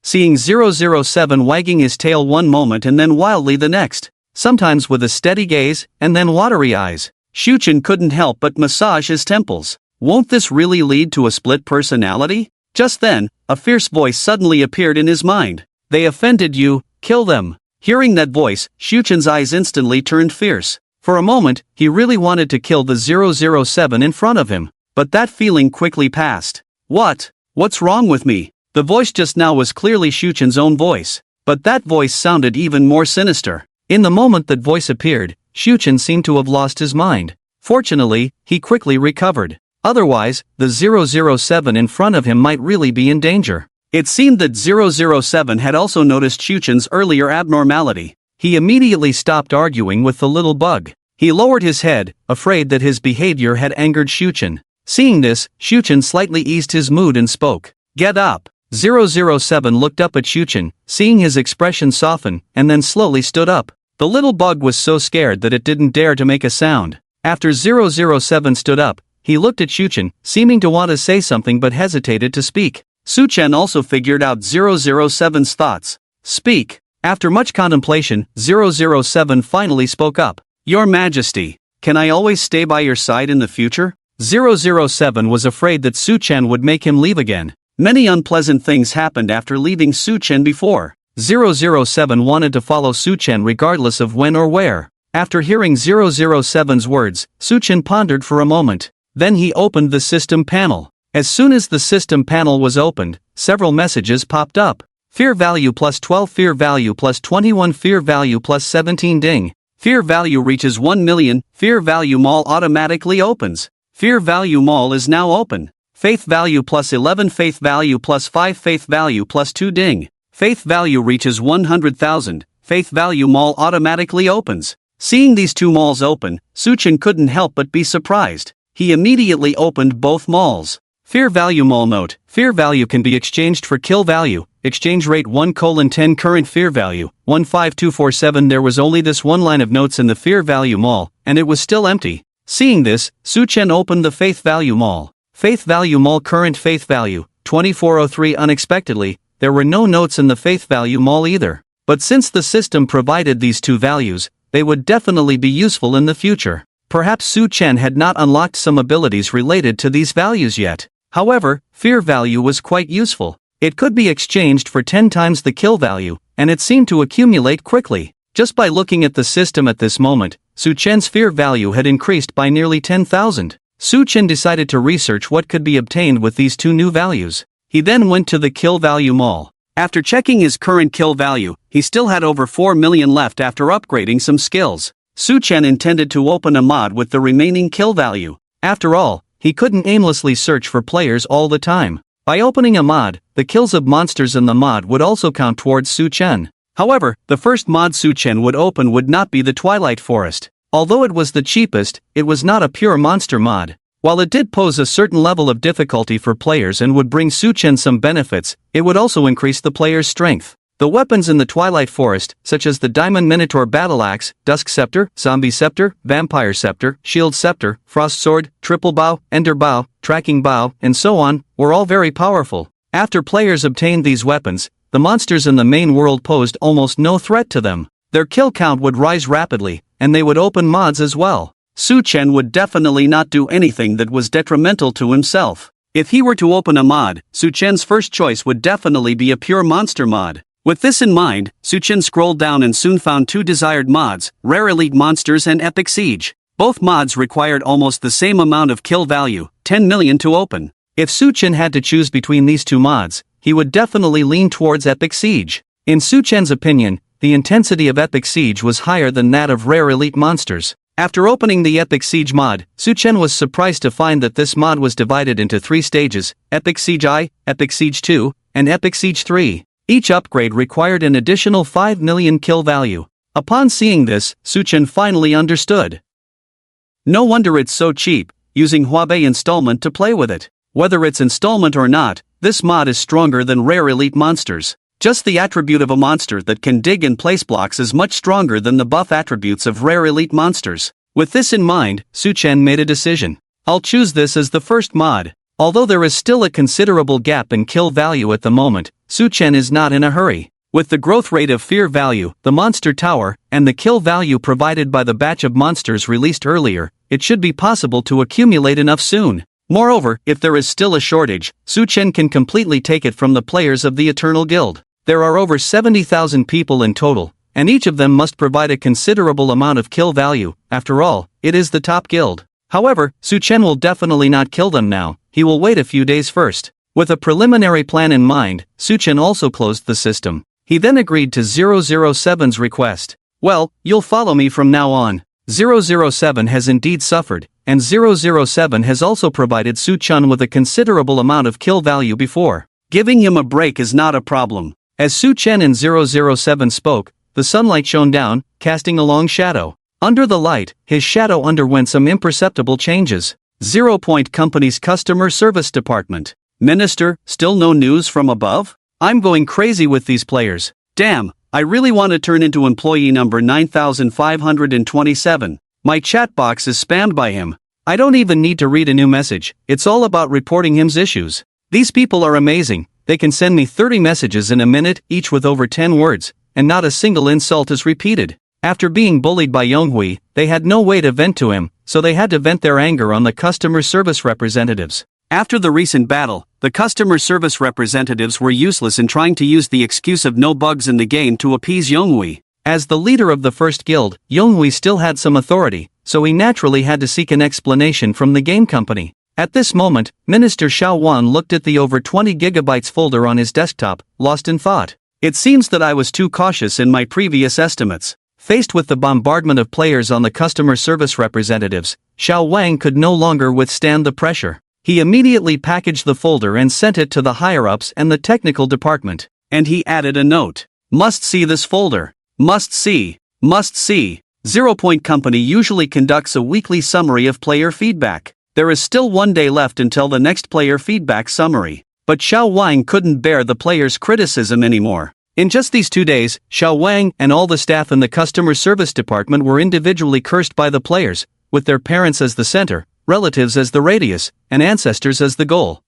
Seeing 007 wagging his tail one moment and then wildly the next, sometimes with a steady gaze and then watery eyes, Shuchen couldn't help but massage his temples. Won't this really lead to a split personality? Just then, a fierce voice suddenly appeared in his mind. They offended you, kill them. Hearing that voice, Shuchen's eyes instantly turned fierce. For a moment, he really wanted to kill the 007 in front of him, but that feeling quickly passed. What's wrong with me? The voice just now was clearly Shuchen's own voice, but that voice sounded even more sinister. In the moment that voice appeared, Shuchen seemed to have lost his mind. Fortunately, he quickly recovered. Otherwise, the 007 in front of him might really be in danger. It seemed that 007 had also noticed Shuchen's earlier abnormality. He immediately stopped arguing with the little bug. He lowered his head, afraid that his behavior had angered Shuchen. Seeing this, Shuchen slightly eased his mood and spoke. Get up. 007 looked up at Shuchen, seeing his expression soften, and then slowly stood up. The little bug was so scared that it didn't dare to make a sound. After 007 stood up, he looked at Shuchen, seeming to want to say something but hesitated to speak. Suchen also figured out 007's thoughts. Speak. After much contemplation, 007 finally spoke up. Your Majesty, can I always stay by your side in the future? 007 was afraid that Suchen would make him leave again. Many unpleasant things happened after leaving Suchen before. 007 wanted to follow Suchen regardless of when or where. After hearing 007's words, Suchen pondered for a moment. Then he opened the system panel. As soon as the system panel was opened, several messages popped up. Fear value plus 12, fear value plus 21, fear value plus 17 ding. Fear value reaches 1 million, fear value mall automatically opens. Fear value mall is now open. Faith value plus 11, faith value plus 5, faith value plus 2 ding. Faith value reaches 100,000, faith value mall automatically opens. Seeing these two malls open, Suchen couldn't help but be surprised. He immediately opened both malls. Fear value mall note, fear value can be exchanged for kill value, exchange rate 1:10 current fear value, 15247. There was only this one line of notes in the fear value mall, and it was still empty. Seeing this, Suchen opened the faith value mall. Faith value mall current faith value, 2403. Unexpectedly, there were no notes in the faith value mall either. But since the system provided these two values, they would definitely be useful in the future. Perhaps Suchen had not unlocked some abilities related to these values yet. However, fear value was quite useful. It could be exchanged for 10 times the kill value, and it seemed to accumulate quickly. Just by looking at the system at this moment, Suchen's fear value had increased by nearly 10,000. Suchen decided to research what could be obtained with these two new values. He then went to the kill value mall. After checking his current kill value, he still had over 4 million left after upgrading some skills. Suchen intended to open a mod with the remaining kill value. After all, he couldn't aimlessly search for players all the time. By opening a mod, the kills of monsters in the mod would also count towards Suchen. However, the first mod Suchen would open would not be the Twilight Forest. Although it was the cheapest, it was not a pure monster mod. While it did pose a certain level of difficulty for players and would bring Suchen some benefits, it would also increase the player's strength. The weapons in the Twilight Forest, such as the Diamond Minotaur Battle Axe, Dusk Scepter, Zombie Scepter, Vampire Scepter, Shield Scepter, Frost Sword, Triple Bow, Ender Bow, Tracking Bow, and so on, were all very powerful. After players obtained these weapons, the monsters in the main world posed almost no threat to them. Their kill count would rise rapidly, and they would open mods as well. Suchen would definitely not do anything that was detrimental to himself. If he were to open a mod, Suchen's first choice would definitely be a pure monster mod. With this in mind, Suchen scrolled down and soon found two desired mods, Rare Elite Monsters and Epic Siege. Both mods required almost the same amount of kill value, 10 million to open. If Suchen had to choose between these two mods, he would definitely lean towards Epic Siege. In Suchen's opinion, the intensity of Epic Siege was higher than that of Rare Elite Monsters. After opening the Epic Siege mod, Suchen was surprised to find that this mod was divided into 3 stages, Epic Siege I, Epic Siege II, and Epic Siege III. Each upgrade required an additional 5 million kill value. Upon seeing this, Suchen finally understood. No wonder it's so cheap, using Huabei installment to play with it. Whether it's installment or not, this mod is stronger than Rare Elite Monsters. Just the attribute of a monster that can dig and place blocks is much stronger than the buff attributes of Rare Elite Monsters. With this in mind, Su-chen made a decision. I'll choose this as the first mod. Although there is still a considerable gap in kill value at the moment, Su-chen is not in a hurry. With the growth rate of fear value, the monster tower, and the kill value provided by the batch of monsters released earlier, it should be possible to accumulate enough soon. Moreover, if there is still a shortage, Su-chen can completely take it from the players of the Eternal Guild. There are over 70,000 people in total, and each of them must provide a considerable amount of kill value. After all, it is the top guild. However, Su-chen will definitely not kill them now, he will wait a few days first. With a preliminary plan in mind, Su-chen also closed the system. He then agreed to 007's request. Well, you'll follow me from now on. 007 has indeed suffered, and 007 has also provided Su-chen with a considerable amount of kill value before. Giving him a break is not a problem. As Su-chen and 007 spoke, the sunlight shone down, casting a long shadow. Under the light, his shadow underwent some imperceptible changes. 0 Point Company's Customer Service Department. Minister, still no news from above? I'm going crazy with these players. Damn, I really want to turn into employee number 9527. My chat box is spammed by him. I don't even need to read a new message, it's all about reporting him's issues. These people are amazing, they can send me 30 messages in a minute, each with over 10 words, and not a single insult is repeated. After being bullied by Yonghui, they had no way to vent to him, so they had to vent their anger on the customer service representatives. After the recent battle, the customer service representatives were useless in trying to use the excuse of no bugs in the game to appease Yonghui. As the leader of the first guild, Yonghui still had some authority, so he naturally had to seek an explanation from the game company. At this moment, Minister Xiao Wan looked at the over 20 gigabytes folder on his desktop, lost in thought. It seems that I was too cautious in my previous estimates. Faced with the bombardment of players on the customer service representatives, Xiao Wang could no longer withstand the pressure. He immediately packaged the folder and sent it to the higher-ups and the technical department. And he added a note. Must see this folder. Must see. Must see. 0 Point Company usually conducts a weekly summary of player feedback. There is still 1 day left until the next player feedback summary. But Xiao Wang couldn't bear the players' criticism anymore. In just these 2 days, Xiao Wang and all the staff in the customer service department were individually cursed by the players, with their parents as the center, relatives as the radius, and ancestors as the goal.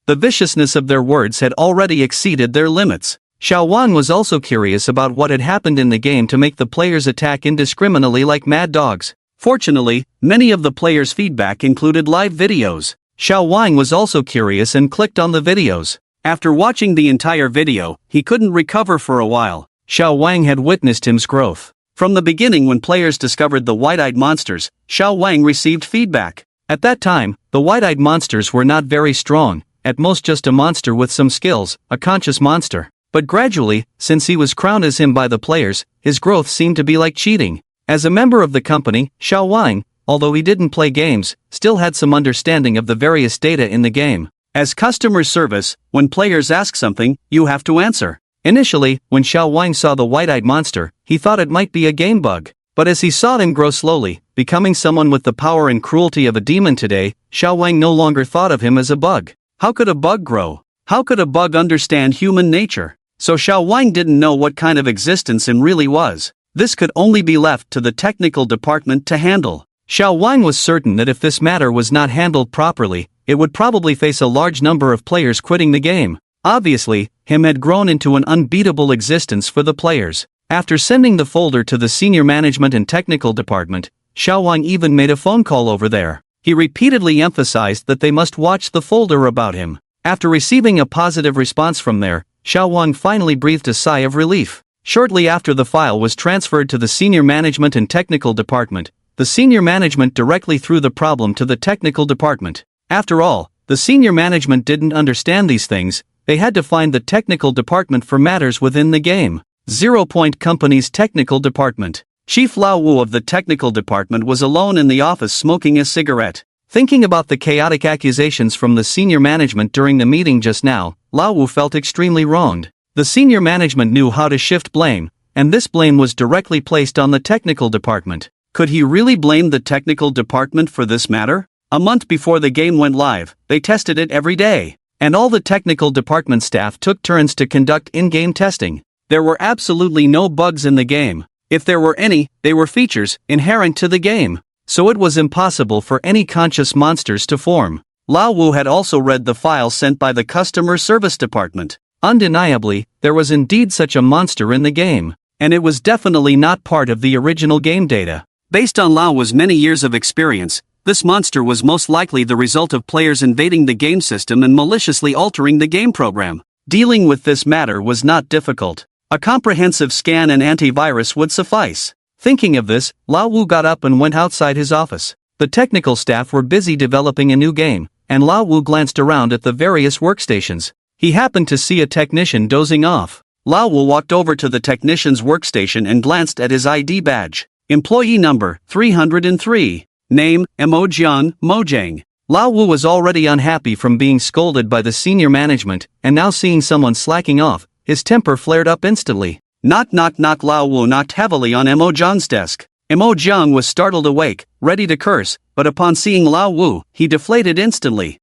The viciousness of their words had already exceeded their limits. Xiao Wang was also curious about what had happened in the game to make the players attack indiscriminately like mad dogs. Fortunately, many of the players' feedback included live videos. Xiao Wang was also curious and clicked on the videos. After watching the entire video, he couldn't recover for a while. Xiao Wang had witnessed him's growth. From the beginning, when players discovered the white-eyed monsters, Xiao Wang received feedback. At that time, the white-eyed monsters were not very strong, at most just a monster with some skills, a conscious monster. But gradually, since he was crowned as him by the players, his growth seemed to be like cheating. As a member of the company, Xiao Wang, although he didn't play games, still had some understanding of the various data in the game. As customer service, when players ask something, you have to answer. Initially, when Xiao Wang saw the white-eyed monster, he thought it might be a game bug. But as he saw him grow slowly, becoming someone with the power and cruelty of a demon today, Xiao Wang no longer thought of him as a bug. How could a bug grow? How could a bug understand human nature? So Xiao Wang didn't know what kind of existence him really was. This could only be left to the technical department to handle. Xiao Wang was certain that if this matter was not handled properly, it would probably face a large number of players quitting the game. Obviously, him had grown into an unbeatable existence for the players. After sending the folder to the senior management and technical department, Xiao Wang even made a phone call over there. He repeatedly emphasized that they must watch the folder about him. After receiving a positive response from there, Xiao Wang finally breathed a sigh of relief. Shortly after the file was transferred to the senior management and technical department, the senior management directly threw the problem to the technical department. After all, the senior management didn't understand these things, they had to find the technical department for matters within the game. 0 Point Company's technical department. Chief Lao Wu of the technical department was alone in the office smoking a cigarette. Thinking about the chaotic accusations from the senior management during the meeting just now, Lao Wu felt extremely wronged. The senior management knew how to shift blame, and this blame was directly placed on the technical department. Could he really blame the technical department for this matter? A month before the game went live, they tested it every day. And all the technical department staff took turns to conduct in-game testing. There were absolutely no bugs in the game. If there were any, they were features inherent to the game, so it was impossible for any conscious monsters to form. Lao Wu had also read the file sent by the customer service department. Undeniably, there was indeed such a monster in the game, and it was definitely not part of the original game data. Based on Lao Wu's many years of experience, this monster was most likely the result of players invading the game system and maliciously altering the game program. Dealing with this matter was not difficult. A comprehensive scan and antivirus would suffice. Thinking of this, Lao Wu got up and went outside his office. The technical staff were busy developing a new game, and Lao Wu glanced around at the various workstations. He happened to see a technician dozing off. Lao Wu walked over to the technician's workstation and glanced at his ID badge. Employee number 303. Name Emojian Mojang. Lao Wu was already unhappy from being scolded by the senior management, and now seeing someone slacking off, his temper flared up instantly. Knock knock knock. Lao Wu knocked heavily on Emojian's desk. Emojian was startled awake, ready to curse, but upon seeing Lao Wu, he deflated instantly.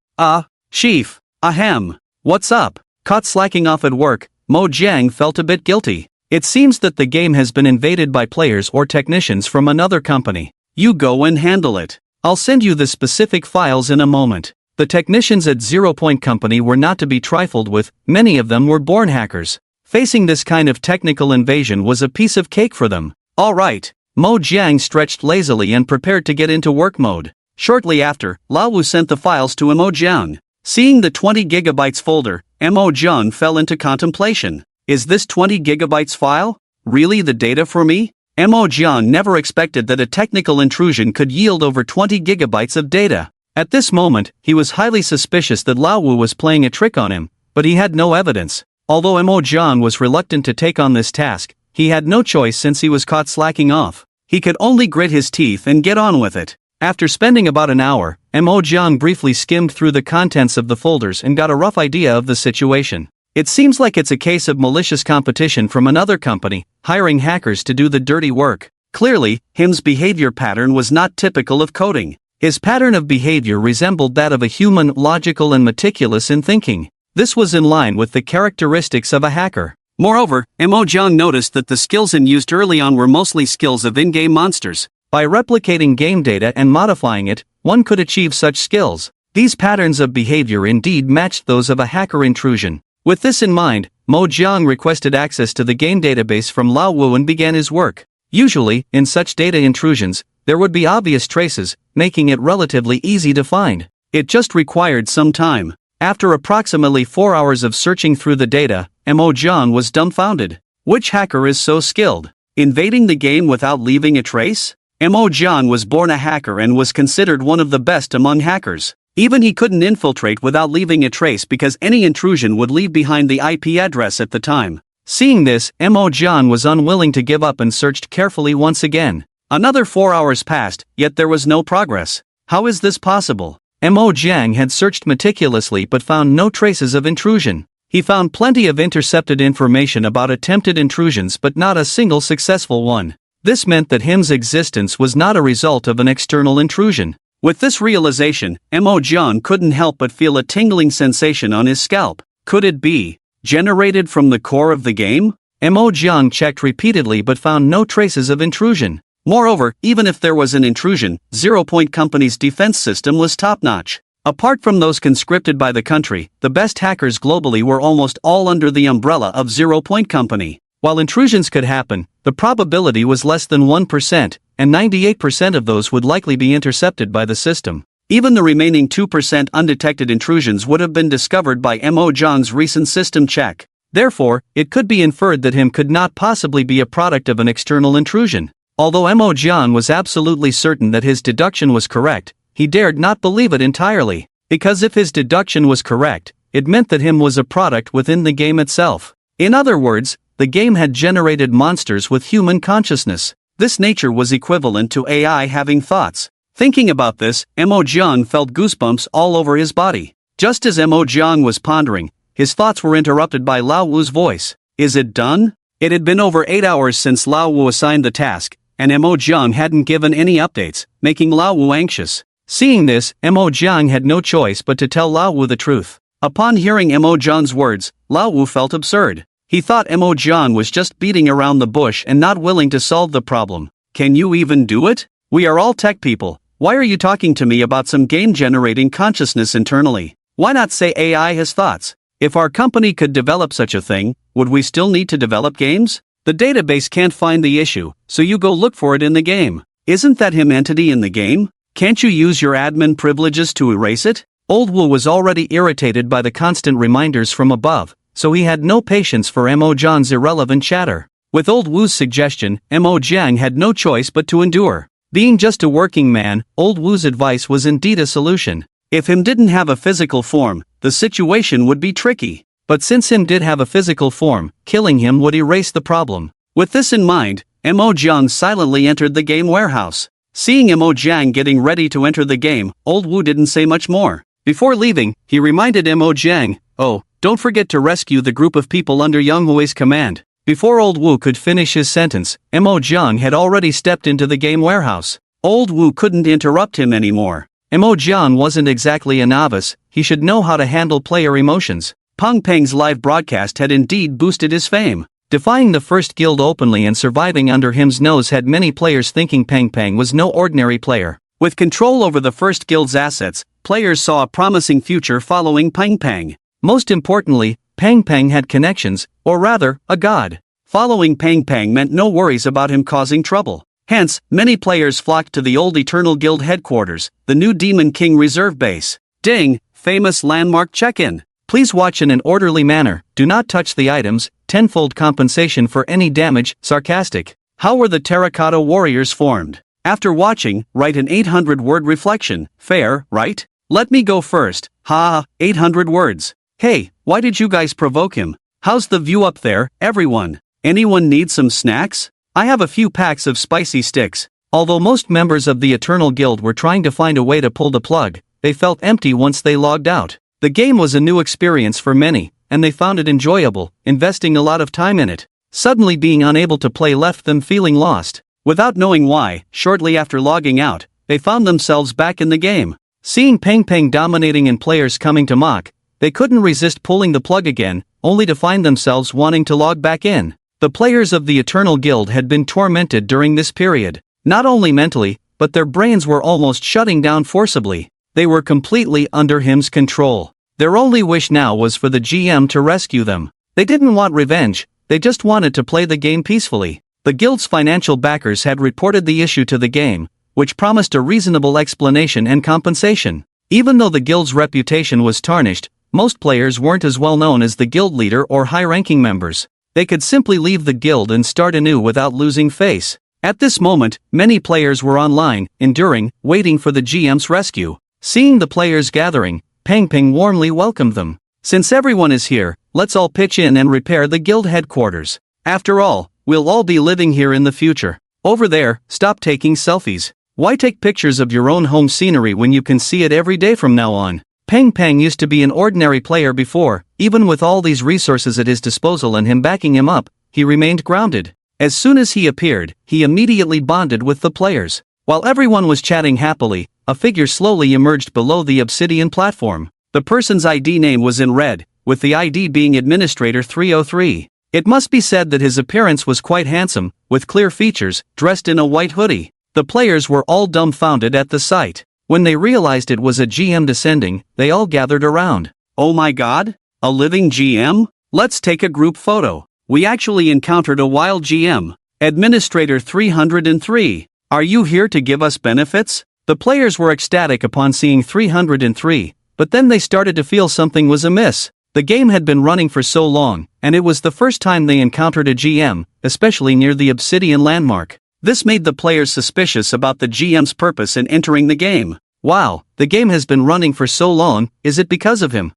Chief. Ahem. What's up? Caught slacking off at work, Mojang felt a bit guilty. It seems that the game has been invaded by players or technicians from another company. You go and handle it. I'll send you the specific files in a moment. The technicians at 0 Point Company were not to be trifled with, many of them were born hackers. Facing this kind of technical invasion was a piece of cake for them. Alright. Mojang stretched lazily and prepared to get into work mode. Shortly after, Lao Wu sent the files to Emojian. Seeing the 20 GB folder, Emojian fell into contemplation. Is this 20 GB file really the data for me? Emojian never expected that a technical intrusion could yield over 20 GB of data. At this moment, he was highly suspicious that Lao Wu was playing a trick on him, but he had no evidence. Although Emojian was reluctant to take on this task, he had no choice since he was caught slacking off. He could only grit his teeth and get on with it. After spending about an hour, Emojian briefly skimmed through the contents of the folders and got a rough idea of the situation. It seems like it's a case of malicious competition from another company, hiring hackers to do the dirty work. Clearly, him's behavior pattern was not typical of coding. His pattern of behavior resembled that of a human, logical and meticulous in thinking. This was in line with the characteristics of a hacker. Moreover, Emojian noticed that the skills used early on were mostly skills of in-game monsters. By replicating game data and modifying it, one could achieve such skills. These patterns of behavior indeed matched those of a hacker intrusion. With this in mind, Mojang requested access to the game database from Lao Wu and began his work. Usually, in such data intrusions, there would be obvious traces, making it relatively easy to find. It just required some time. After approximately 4 hours of searching through the data, Mojang was dumbfounded. Which hacker is so skilled? Invading the game without leaving a trace? Mojang was born a hacker and was considered one of the best among hackers. Even he couldn't infiltrate without leaving a trace because any intrusion would leave behind the IP address at the time. Seeing this, Mojang was unwilling to give up and searched carefully once again. Another 4 hours passed, yet there was no progress. How is this possible? Mojang had searched meticulously but found no traces of intrusion. He found plenty of intercepted information about attempted intrusions but not a single successful one. This meant that him's existence was not a result of an external intrusion. With this realization, Mojang couldn't help but feel a tingling sensation on his scalp. Could it be generated from the core of the game? Mojang checked repeatedly but found no traces of intrusion. Moreover, even if there was an intrusion, 0 Point Company's defense system was top-notch. Apart from those conscripted by the country, the best hackers globally were almost all under the umbrella of 0 Point Company. While intrusions could happen, the probability was less than 1%, and 98% of those would likely be intercepted by the system. Even the remaining 2% undetected intrusions would have been discovered by Mojang's recent system check. Therefore, it could be inferred that him could not possibly be a product of an external intrusion. Although Mojang was absolutely certain that his deduction was correct, he dared not believe it entirely. Because if his deduction was correct, it meant that him was a product within the game itself. In other words, the game had generated monsters with human consciousness. This nature was equivalent to AI having thoughts. Thinking about this, Mojang felt goosebumps all over his body. Just as Mojang was pondering, his thoughts were interrupted by Lao Wu's voice. Is it done? It had been over 8 hours since Lao Wu assigned the task, and Mojang hadn't given any updates, making Lao Wu anxious. Seeing this, Mojang had no choice but to tell Lao Wu the truth. Upon hearing Mojang's words, Lao Wu felt absurd. He thought Mo-John was just beating around the bush and not willing to solve the problem. Can you even do it? We are all tech people. Why are you talking to me about some game generating consciousness internally? Why not say AI has thoughts? If our company could develop such a thing, would we still need to develop games? The database can't find the issue, so you go look for it in the game. Isn't that him entity in the game? Can't you use your admin privileges to erase it? Old Wu was already irritated by the constant reminders from above, so he had no patience for Mo-John's irrelevant chatter. With Old Wu's suggestion, Mo-Jiang had no choice but to endure. Being just a working man, Old Wu's advice was indeed a solution. If him didn't have a physical form, the situation would be tricky. But since him did have a physical form, killing him would erase the problem. With this in mind, Mo-Jiang silently entered the game warehouse. Seeing Mo-Jiang getting ready to enter the game, Old Wu didn't say much more. Before leaving, he reminded Mo-Jiang, "Oh, don't forget to rescue the group of people under Yang Hui's command." Before Old Wu could finish his sentence, Mo-Jiang had already stepped into the game warehouse. Old Wu couldn't interrupt him anymore. Mo-Jiang wasn't exactly a novice, he should know how to handle player emotions. Peng Peng's live broadcast had indeed boosted his fame. Defying the first guild openly and surviving under him's nose had many players thinking Peng Peng was no ordinary player. With control over the first guild's assets, players saw a promising future following Peng Peng. Most importantly, Peng Peng had connections, or rather, a god. Following Peng Peng meant no worries about him causing trouble. Hence, many players flocked to the old Eternal Guild headquarters, the new Demon King reserve base. Ding! Famous landmark check-in. Please watch in an orderly manner, do not touch the items, tenfold compensation for any damage, sarcastic. How were the terracotta warriors formed? After watching, write an 800-word reflection, fair, right? Let me go first, 800 words. Hey, why did you guys provoke him? How's the view up there, everyone? Anyone need some snacks? I have a few packs of spicy sticks. Although most members of the Eternal Guild were trying to find a way to pull the plug, they felt empty once they logged out. The game was a new experience for many, and they found it enjoyable, investing a lot of time in it. Suddenly being unable to play left them feeling lost. Without knowing why, shortly after logging out, they found themselves back in the game. Seeing Peng Peng dominating and players coming to mock, they couldn't resist pulling the plug again, only to find themselves wanting to log back in. The players of the Eternal Guild had been tormented during this period. Not only mentally, but their brains were almost shutting down forcibly. They were completely under him's control. Their only wish now was for the GM to rescue them. They didn't want revenge, they just wanted to play the game peacefully. The guild's financial backers had reported the issue to the game, which promised a reasonable explanation and compensation. Even though the guild's reputation was tarnished, most players weren't as well known as the guild leader or high-ranking members. They could simply leave the guild and start anew without losing face. At this moment, many players were online, enduring, waiting for the GM's rescue. Seeing the players gathering, Peng Peng warmly welcomed them. Since everyone is here, let's all pitch in and repair the guild headquarters. After all, we'll all be living here in the future. Over there, stop taking selfies. Why take pictures of your own home scenery when you can see it every day from now on? Peng Peng used to be an ordinary player before, even with all these resources at his disposal and him backing him up, he remained grounded. As soon as he appeared, he immediately bonded with the players. While everyone was chatting happily, a figure slowly emerged below the obsidian platform. The person's ID name was in red, with the ID being Administrator 303. It must be said that his appearance was quite handsome, with clear features, dressed in a white hoodie. The players were all dumbfounded at the sight. When they realized it was a GM descending, they all gathered around. Oh my god? A living GM? Let's take a group photo. We actually encountered a wild GM. Administrator 303. Are you here to give us benefits? The players were ecstatic upon seeing 303, but then they started to feel something was amiss. The game had been running for so long, and it was the first time they encountered a GM, especially near the obsidian landmark. This made the players suspicious about the GM's purpose in entering the game. Wow, the game has been running for so long, is it because of him?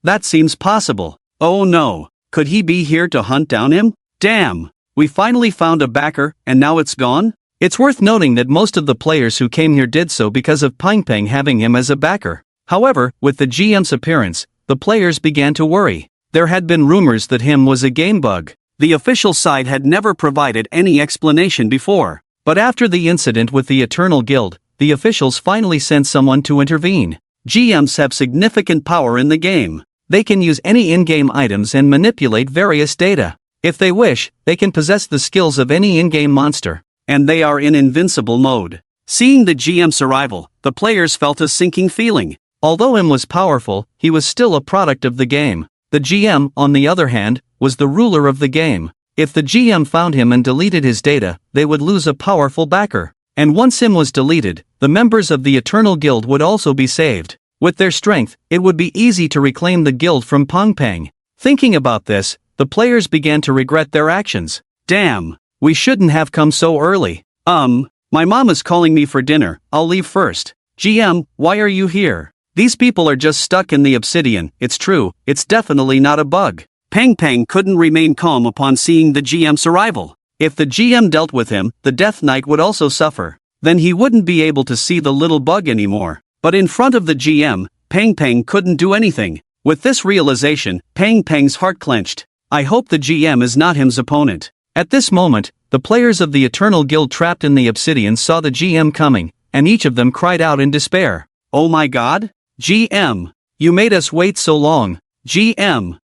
That seems possible. Oh no, could he be here to hunt down him? Damn, we finally found a backer, and now it's gone? It's worth noting that most of the players who came here did so because of Peng Peng having him as a backer. However, with the GM's appearance, the players began to worry. There had been rumors that him was a game bug. The official side had never provided any explanation before. But after the incident with the Eternal Guild, the officials finally sent someone to intervene. GMs have significant power in the game. They can use any in-game items and manipulate various data. If they wish, they can possess the skills of any in-game monster. And they are in invincible mode. Seeing the GM's arrival, the players felt a sinking feeling. Although M was powerful, he was still a product of the game. The GM, on the other hand, was the ruler of the game. If the GM found him and deleted his data, they would lose a powerful backer. And once him was deleted, the members of the Eternal Guild would also be saved. With their strength, it would be easy to reclaim the guild from Pang. Thinking about this, the players began to regret their actions. Damn, we shouldn't have come so early. My mom is calling me for dinner, I'll leave first. GM, why are you here? These people are just stuck in the obsidian, it's true, it's definitely not a bug. Pang couldn't remain calm upon seeing the GM's arrival. If the GM dealt with him, the Death Knight would also suffer. Then he wouldn't be able to see the little bug anymore. But in front of the GM, Pang couldn't do anything. With this realization, Pang's heart clenched. I hope the GM is not him's opponent. At this moment, the players of the Eternal Guild trapped in the obsidian saw the GM coming, and each of them cried out in despair. Oh my god? GM! You made us wait so long. GM!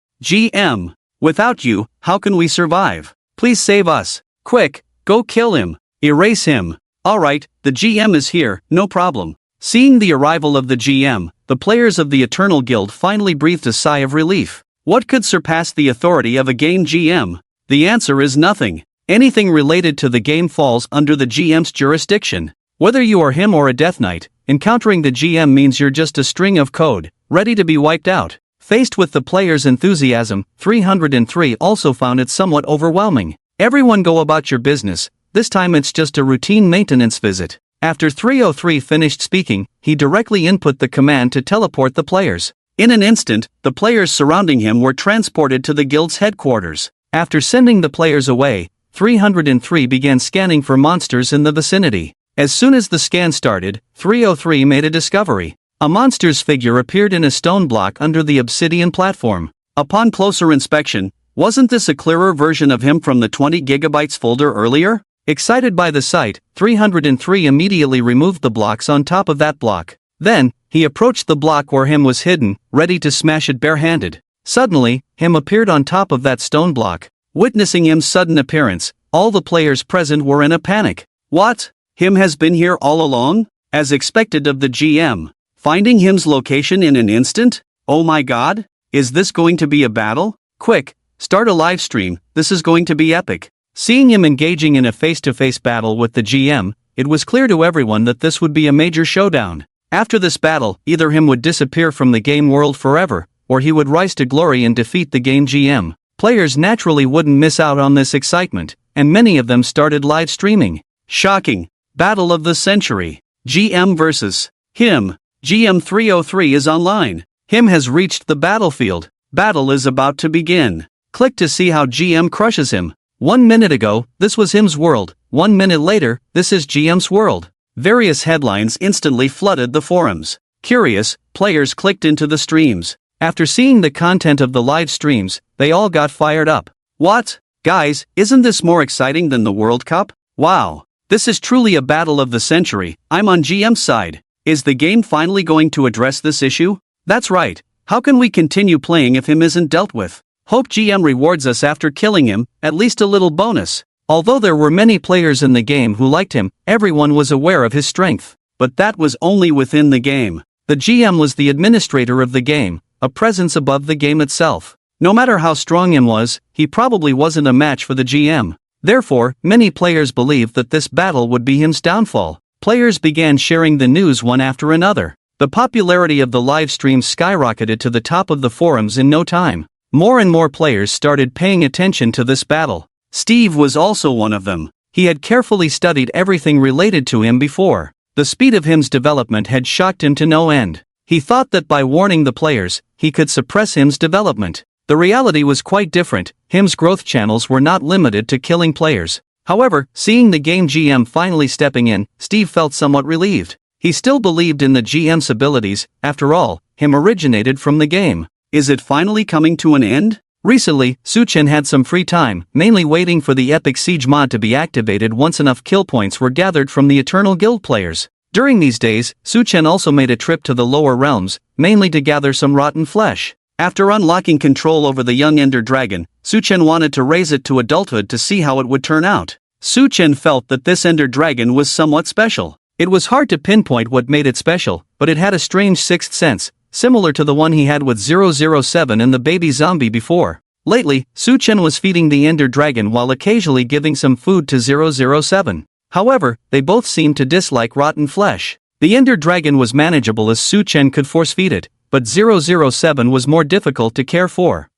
Without you, how can we survive? Please save us. Quick, go kill him. Erase him. Alright, the GM is here, no problem. Seeing the arrival of the GM, the players of the Eternal Guild finally breathed a sigh of relief. What could surpass the authority of a game GM? The answer is nothing. Anything related to the game falls under the GM's jurisdiction. Whether you are him or a Death Knight, encountering the GM means you're just a string of code, ready to be wiped out. Faced with the players' enthusiasm, 303 also found it somewhat overwhelming. Everyone go about your business, this time it's just a routine maintenance visit. After 303 finished speaking, he directly input the command to teleport the players. In an instant, the players surrounding him were transported to the guild's headquarters. After sending the players away, 303 began scanning for monsters in the vicinity. As soon as the scan started, 303 made a discovery. A monster's figure appeared in a stone block under the obsidian platform. Upon closer inspection, wasn't this a clearer version of him from the 20 GB folder earlier? Excited by the sight, 303 immediately removed the blocks on top of that block. Then, he approached the block where him was hidden, ready to smash it barehanded. Suddenly, him appeared on top of that stone block. Witnessing him's sudden appearance, all the players present were in a panic. What? Him has been here all along? As expected of the GM. Finding him's location in an instant? Oh my god? Is this going to be a battle? Quick, start a live stream, this is going to be epic. Seeing him engaging in a face-to-face battle with the GM, it was clear to everyone that this would be a major showdown. After this battle, either him would disappear from the game world forever, or he would rise to glory and defeat the game GM. Players naturally wouldn't miss out on this excitement, and many of them started live streaming. Shocking! Battle of the Century. GM versus him. GM 303 is online. Him has reached the battlefield. Battle is about to begin. Click to see how GM crushes him. 1 minute ago, this was him's world. 1 minute later, this is GM's world. Various headlines instantly flooded the forums. Curious, players clicked into the streams. After seeing the content of the live streams, they all got fired up. What? Guys, isn't this more exciting than the World Cup? Wow. This is truly a battle of the century. I'm on GM's side. Is the game finally going to address this issue? That's right. How can we continue playing if him isn't dealt with? Hope GM rewards us after killing him, at least a little bonus. Although there were many players in the game who liked him, everyone was aware of his strength. But that was only within the game. The GM was the administrator of the game, a presence above the game itself. No matter how strong him was, he probably wasn't a match for the GM. Therefore, many players believed that this battle would be him's downfall. Players began sharing the news one after another. The popularity of the live streams skyrocketed to the top of the forums in no time. More and more players started paying attention to this battle. Steve was also one of them. He had carefully studied everything related to him before. The speed of him's development had shocked him to no end. He thought that by warning the players, he could suppress him's development. The reality was quite different. Him's growth channels were not limited to killing players. However, seeing the game GM finally stepping in, Steve felt somewhat relieved. He still believed in the GM's abilities. After all, him originated from the game. Is it finally coming to an end? Recently, Suchen had some free time, mainly waiting for the Epic Siege mod to be activated once enough kill points were gathered from the Eternal Guild players. During these days, Suchen also made a trip to the lower realms, mainly to gather some rotten flesh. After unlocking control over the young Ender Dragon, Su-chen wanted to raise it to adulthood to see how it would turn out. Su-chen felt that this Ender Dragon was somewhat special. It was hard to pinpoint what made it special, but it had a strange sixth sense, similar to the one he had with 007 and the baby zombie before. Lately, Su-chen was feeding the Ender Dragon while occasionally giving some food to 007. However, they both seemed to dislike rotten flesh. The Ender Dragon was manageable as Su-chen could force-feed it, but 007 was more difficult to care for.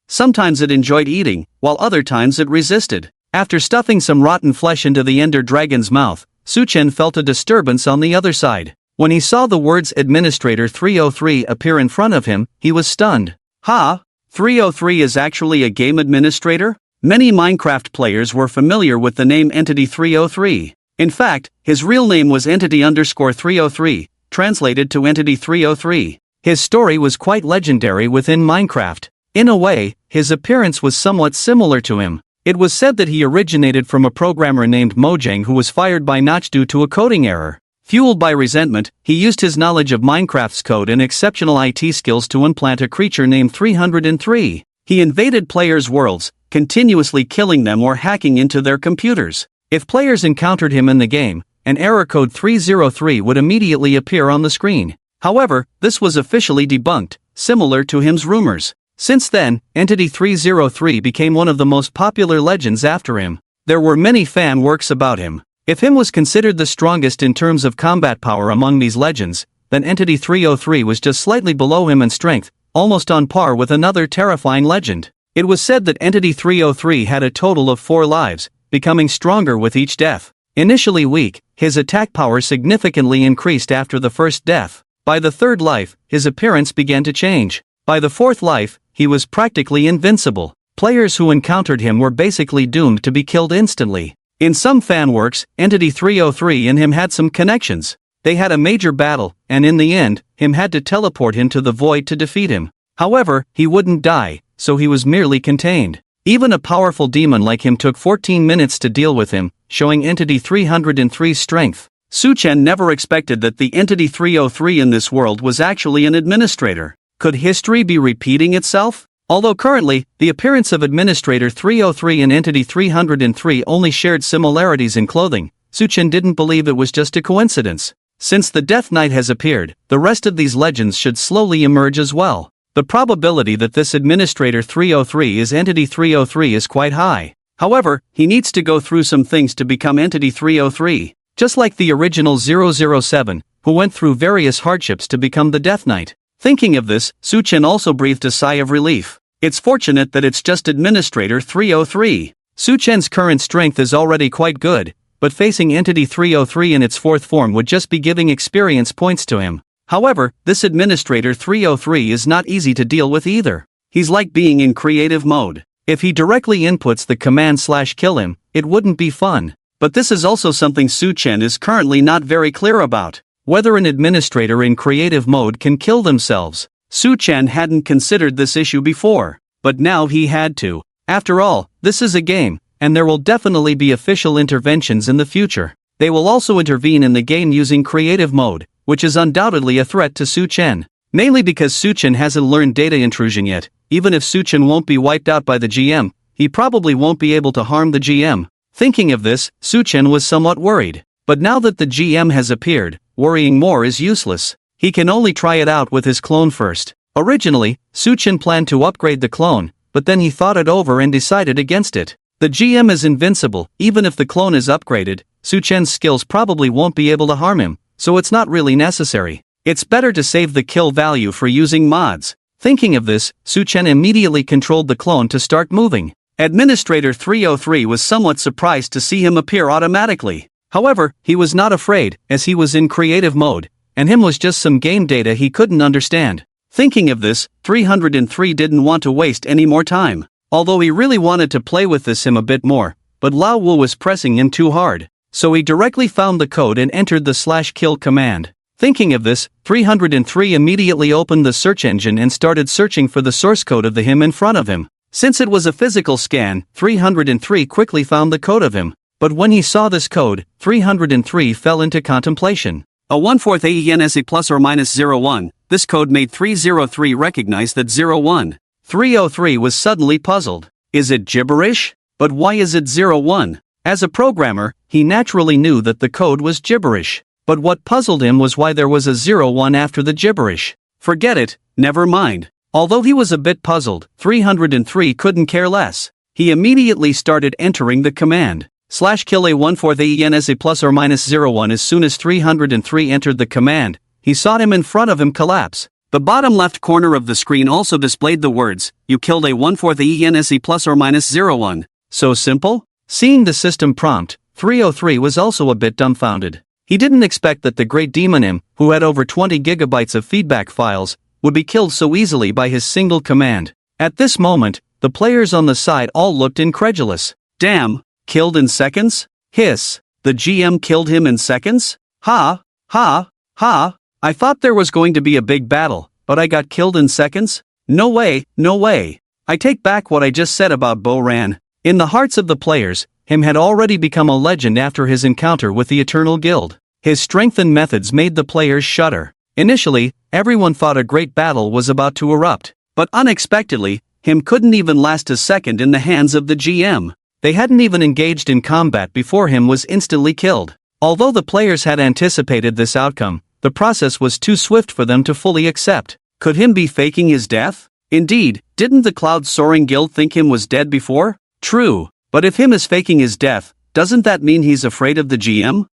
Sometimes it enjoyed eating, while other times it resisted. After stuffing some rotten flesh into the Ender Dragon's mouth, Su-chen felt a disturbance on the other side. When he saw the words Administrator 303 appear in front of him, he was stunned. Ha! 303 is actually a game administrator? Many Minecraft players were familiar with the name Entity 303. In fact, his real name was Entity_303, translated to Entity 303. His story was quite legendary within Minecraft. In a way, his appearance was somewhat similar to him. It was said that he originated from a programmer named Mojang who was fired by Notch due to a coding error. Fueled by resentment, he used his knowledge of Minecraft's code and exceptional IT skills to implant a creature named 303. He invaded players' worlds, continuously killing them or hacking into their computers. If players encountered him in the game, an error code 303 would immediately appear on the screen. However, this was officially debunked, similar to him's rumors. Since then, Entity 303 became one of the most popular legends after him. There were many fan works about him. If him was considered the strongest in terms of combat power among these legends, then Entity 303 was just slightly below him in strength, almost on par with another terrifying legend. It was said that Entity 303 had a total of 4 lives, becoming stronger with each death. Initially weak, his attack power significantly increased after the first death. By the third life, his appearance began to change. By the fourth life, he was practically invincible. Players who encountered him were basically doomed to be killed instantly. In some fan works, Entity 303 and him had some connections. They had a major battle, and in the end, him had to teleport into the void to defeat him. However, he wouldn't die, so he was merely contained. Even a powerful demon like him took 14 minutes to deal with him, showing Entity 303's strength. Su-chen never expected that the Entity 303 in this world was actually an administrator. Could history be repeating itself? Although currently, the appearance of Administrator 303 and Entity 303 only shared similarities in clothing, Su-chen didn't believe it was just a coincidence. Since the Death Knight has appeared, the rest of these legends should slowly emerge as well. The probability that this Administrator 303 is Entity 303 is quite high. However, he needs to go through some things to become Entity 303. Just like the original 007, who went through various hardships to become the Death Knight. Thinking of this, Su-chen also breathed a sigh of relief. It's fortunate that it's just Administrator 303. Su-chen's current strength is already quite good, but facing Entity 303 in its fourth form would just be giving experience points to him. However, this Administrator 303 is not easy to deal with either. He's like being in creative mode. If he directly inputs the command/kill him, it wouldn't be fun. But this is also something Su-chen is currently not very clear about. Whether an administrator in creative mode can kill themselves. Su-chen hadn't considered this issue before, but now he had to. After all, this is a game, and there will definitely be official interventions in the future. They will also intervene in the game using creative mode, which is undoubtedly a threat to Su-chen. Mainly because Su-chen hasn't learned data intrusion yet. Even if Su-chen won't be wiped out by the GM, he probably won't be able to harm the GM. Thinking of this, Su-chen was somewhat worried. But now that the GM has appeared, worrying more is useless. He can only try it out with his clone first. Originally, Su-chen planned to upgrade the clone, but then he thought it over and decided against it. The GM is invincible. Even if the clone is upgraded, Su-chen's skills probably won't be able to harm him, so it's not really necessary. It's better to save the kill value for using mods. Thinking of this, Su-chen immediately controlled the clone to start moving. Administrator 303 was somewhat surprised to see him appear automatically. However, he was not afraid, as he was in creative mode, and him was just some game data he couldn't understand. Thinking of this, 303 didn't want to waste any more time. Although he really wanted to play with this him a bit more, but Lao Wu was pressing him too hard. So he directly found the code and entered the /kill command. Thinking of this, 303 immediately opened the search engine and started searching for the source code of the him in front of him. Since it was a physical scan, 303 quickly found the code of him. But when he saw this code, 303 fell into contemplation. A 1/4 AENSE plus or minus 0.1, This code made 303 recognize that 01. 303 was suddenly puzzled. Is it gibberish? But why is it 01? As a programmer, he naturally knew that the code was gibberish. But what puzzled him was why there was a 01 after the gibberish. Forget it, never mind. Although he was a bit puzzled, 303 couldn't care less. He immediately started entering the command /kill a1 as a plus or minus 01. As soon as 303 entered the command, he saw him in front of him collapse. The bottom left corner of the screen also displayed the words, "You killed a1 as a plus or minus 01. So simple? Seeing the system prompt, 303 was also a bit dumbfounded. He didn't expect that the great demon him, who had over 20 gigabytes of feedback files, would be killed so easily by his single command. At this moment, the players on the side all looked incredulous. Damn, killed in seconds? Hiss, the GM killed him in seconds? Ha, ha, ha, I thought there was going to be a big battle, but I got killed in seconds? No way, no way. I take back what I just said about Bo-Ran. In the hearts of the players, him had already become a legend after his encounter with the Eternal Guild. His strengthened methods made the players shudder. Initially, everyone thought a great battle was about to erupt, but unexpectedly, him couldn't even last a second in the hands of the GM. They hadn't even engaged in combat before him was instantly killed. Although the players had anticipated this outcome, the process was too swift for them to fully accept. Could him be faking his death? Indeed, didn't the Cloud-Soaring Guild think him was dead before? True, but if him is faking his death, doesn't that mean he's afraid of the GM?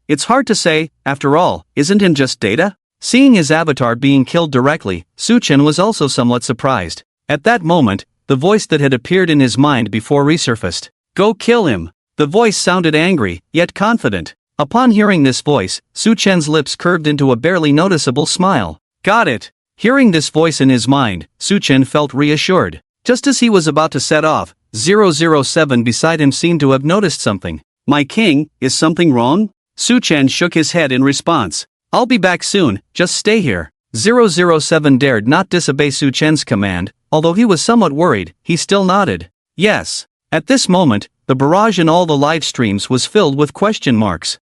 It's hard to say, after all, isn't him just data? Seeing his avatar being killed directly, Suchen was also somewhat surprised. At that moment, the voice that had appeared in his mind before resurfaced. Go kill him! The voice sounded angry, yet confident. Upon hearing this voice, Suchen's lips curved into a barely noticeable smile. Got it! Hearing this voice in his mind, Suchen felt reassured. Just as he was about to set off, 007 beside him seemed to have noticed something. My king, is something wrong? Suchen shook his head in response. I'll be back soon, just stay here. 007 dared not disobey Suchen's command, although he was somewhat worried, he still nodded. Yes. At this moment, the barrage in all the live streams was filled with question marks.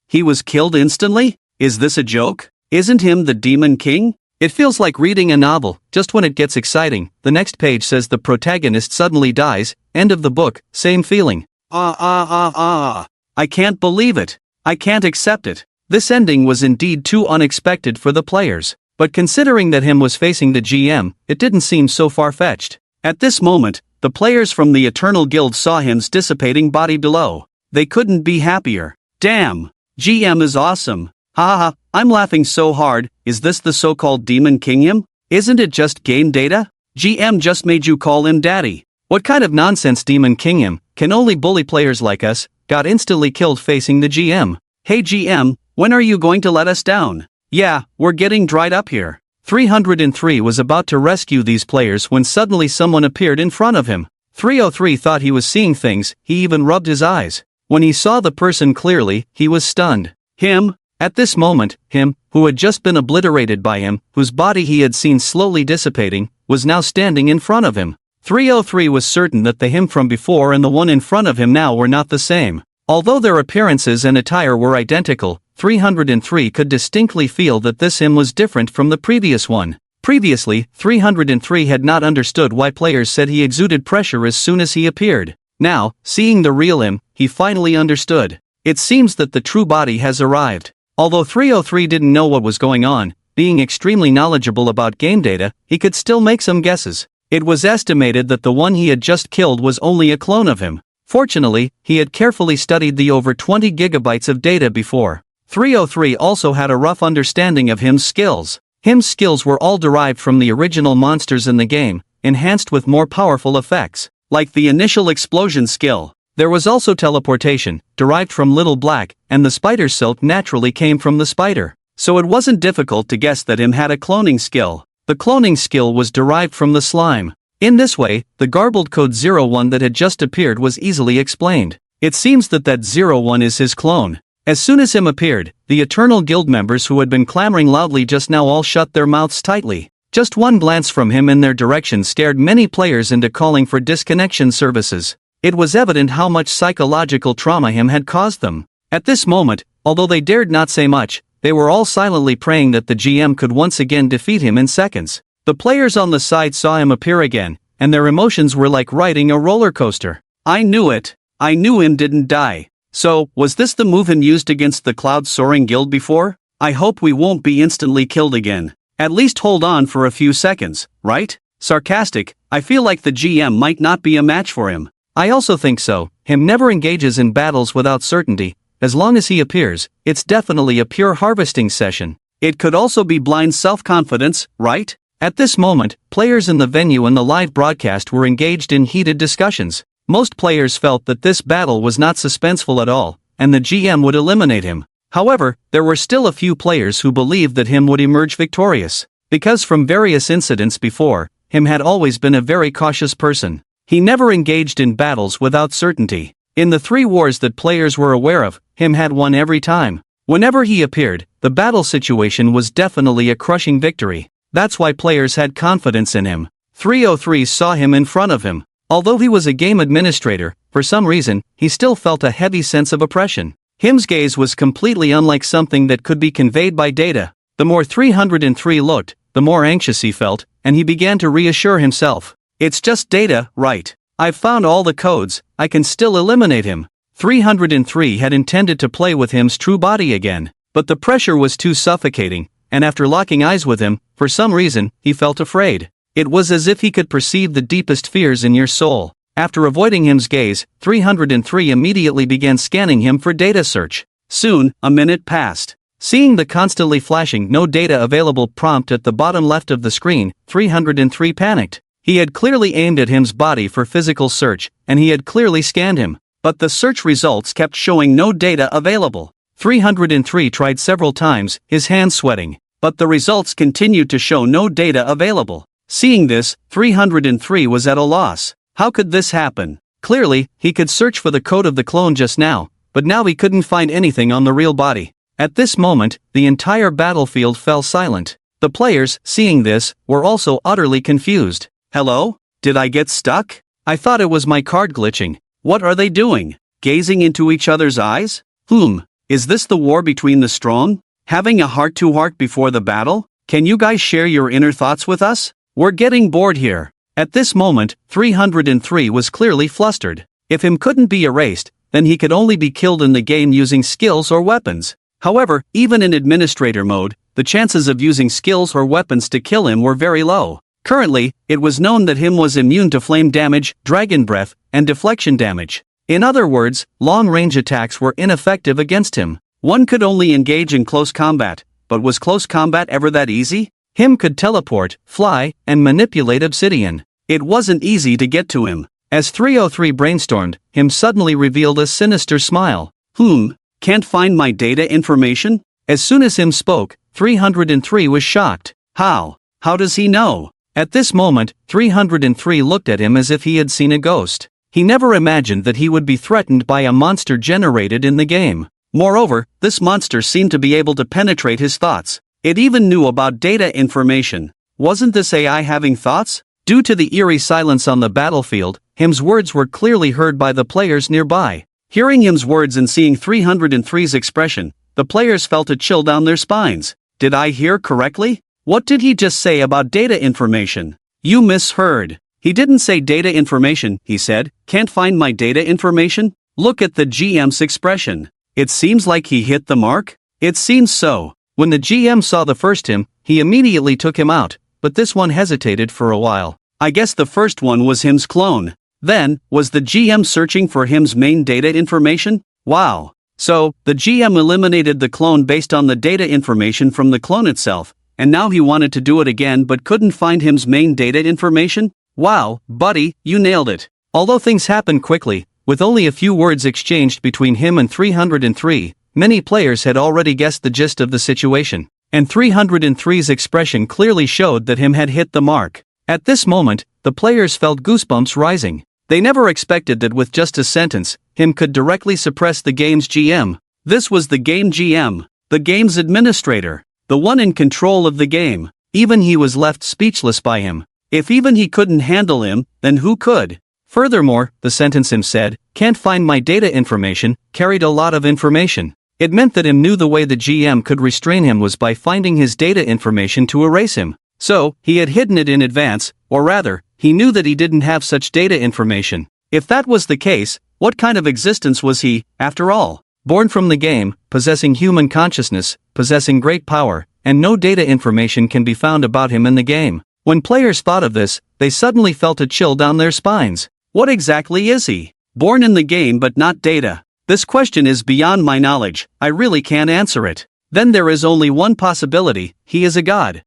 He was killed instantly? Is this a joke? Isn't him the Demon King? It feels like reading a novel. Just when it gets exciting, the next page says the protagonist suddenly dies, end of the book, same feeling. I can't believe it. I can't accept it. This ending was indeed too unexpected for the players, but considering that him was facing the GM, it didn't seem so far-fetched. At this moment, the players from the Eternal Guild saw him's dissipating body below. They couldn't be happier. Damn! GM is awesome. Haha, I'm laughing so hard. Is this the so-called Demon King him? Isn't it just game data? GM just made you call him daddy. What kind of nonsense Demon King him? Can only bully players like us? Got instantly killed facing the GM. Hey GM, when are you going to let us down? Yeah, we're getting dried up here. 303 was about to rescue these players when suddenly someone appeared in front of him. 303 thought he was seeing things, he even rubbed his eyes. When he saw the person clearly, he was stunned. Him? At this moment, him, who had just been obliterated by him, whose body he had seen slowly dissipating, was now standing in front of him. 303 was certain that the him from before and the one in front of him now were not the same. Although their appearances and attire were identical, 303 could distinctly feel that this him was different from the previous one. Previously, 303 had not understood why players said he exuded pressure as soon as he appeared. Now, seeing the real him, he finally understood. It seems that the true body has arrived. Although 303 didn't know what was going on, being extremely knowledgeable about game data, he could still make some guesses. It was estimated that the one he had just killed was only a clone of him. Fortunately, he had carefully studied the over 20 gigabytes of data before. 303 also had a rough understanding of him's skills. Him's skills were all derived from the original monsters in the game, enhanced with more powerful effects, like the initial explosion skill. There was also teleportation, derived from Little Black, and the spider silk naturally came from the spider. So it wasn't difficult to guess that him had a cloning skill. The cloning skill was derived from the slime. In this way, the garbled code 01 that had just appeared was easily explained. It seems that 01 is his clone. As soon as him appeared, the Eternal Guild members who had been clamoring loudly just now all shut their mouths tightly. Just one glance from him in their direction scared many players into calling for disconnection services. It was evident how much psychological trauma him had caused them. At this moment, although they dared not say much, They were all silently praying that the GM could once again defeat him in seconds. The players on the side saw him appear again, and their emotions were like riding a roller coaster. I knew it. I knew him didn't die. So, was this the move him used against the cloud-soaring guild before? I hope we won't be instantly killed again. At least hold on for a few seconds, right? Sarcastic, I feel like the GM might not be a match for him. I also think so. Him never engages in battles without certainty. As long as he appears, it's definitely a pure harvesting session. It could also be blind self-confidence, right? At this moment, players in the venue and the live broadcast were engaged in heated discussions. Most players felt that this battle was not suspenseful at all, and the GM would eliminate him. However, there were still a few players who believed that him would emerge victorious. Because from various incidents before, him had always been a very cautious person. He never engaged in battles without certainty. In the 3 wars that players were aware of, him had won every time. Whenever he appeared, the battle situation was definitely a crushing victory. That's why players had confidence in him. 303 saw him in front of him. Although he was a game administrator, for some reason, he still felt a heavy sense of oppression. Him's gaze was completely unlike something that could be conveyed by data. The more 303 looked, the more anxious he felt, and he began to reassure himself. It's just data, right? I've found all the codes, I can still eliminate him. 303 had intended to play with him's true body again, but the pressure was too suffocating, and after locking eyes with him, for some reason, he felt afraid. It was as if he could perceive the deepest fears in your soul. After avoiding him's gaze, 303 immediately began scanning him for data search. Soon, a minute passed. Seeing the constantly flashing "no data available" prompt at the bottom left of the screen, 303 panicked. He had clearly aimed at him's body for physical search, and he had clearly scanned him. But the search results kept showing no data available. 303 tried several times, his hands sweating, but the results continued to show no data available. Seeing this, 303 was at a loss. How could this happen? Clearly, he could search for the code of the clone just now, but now he couldn't find anything on the real body. At this moment, the entire battlefield fell silent. The players, seeing this, were also utterly confused. Hello? Did I get stuck? I thought it was my card glitching. What are they doing? Gazing into each other's eyes? Is this the war between the strong? Having a heart-to-heart before the battle? Can you guys share your inner thoughts with us? We're getting bored here. At this moment, 303 was clearly flustered. If him couldn't be erased, then he could only be killed in the game using skills or weapons. However, even in administrator mode, the chances of using skills or weapons to kill him were very low. Currently, it was known that him was immune to flame damage, dragon breath, and deflection damage. In other words, long-range attacks were ineffective against him. One could only engage in close combat, but was close combat ever that easy? Him could teleport, fly, and manipulate obsidian. It wasn't easy to get to him. As 303 brainstormed, him suddenly revealed a sinister smile. Can't find my data information? As soon as him spoke, 303 was shocked. How? How does he know? At this moment, 303 looked at him as if he had seen a ghost. He never imagined that he would be threatened by a monster generated in the game. Moreover, this monster seemed to be able to penetrate his thoughts. It even knew about data information. Wasn't this AI having thoughts? Due to the eerie silence on the battlefield, him's words were clearly heard by the players nearby. Hearing him's words and seeing 303's expression, the players felt a chill down their spines. Did I hear correctly? What did he just say about data information? You misheard. He didn't say data information, he said. Can't find my data information? Look at the GM's expression. It seems like he hit the mark? It seems so. When the GM saw the first him, he immediately took him out, but this one hesitated for a while. I guess the first one was him's clone. Then, was the GM searching for him's main data information? Wow. So, the GM eliminated the clone based on the data information from the clone itself, and now he wanted to do it again but couldn't find him's main data information? Wow, buddy, you nailed it. Although things happened quickly, with only a few words exchanged between him and 303, many players had already guessed the gist of the situation, and 303's expression clearly showed that him had hit the mark. At this moment, the players felt goosebumps rising. They never expected that with just a sentence, him could directly suppress the game's GM. This was the game GM, the game's administrator, the one in control of the game. Even he was left speechless by him. If even he couldn't handle him, then who could? Furthermore, the sentence him said, "Can't find my data information," carried a lot of information. It meant that him knew the way the GM could restrain him was by finding his data information to erase him. So, he had hidden it in advance, or rather, he knew that he didn't have such data information. If that was the case, what kind of existence was he, after all? Born from the game, possessing human consciousness, possessing great power, and no data information can be found about him in the game. When players thought of this, they suddenly felt a chill down their spines. What exactly is he? Born in the game but not data. This question is beyond my knowledge, I really can't answer it. Then there is only one possibility, he is a god.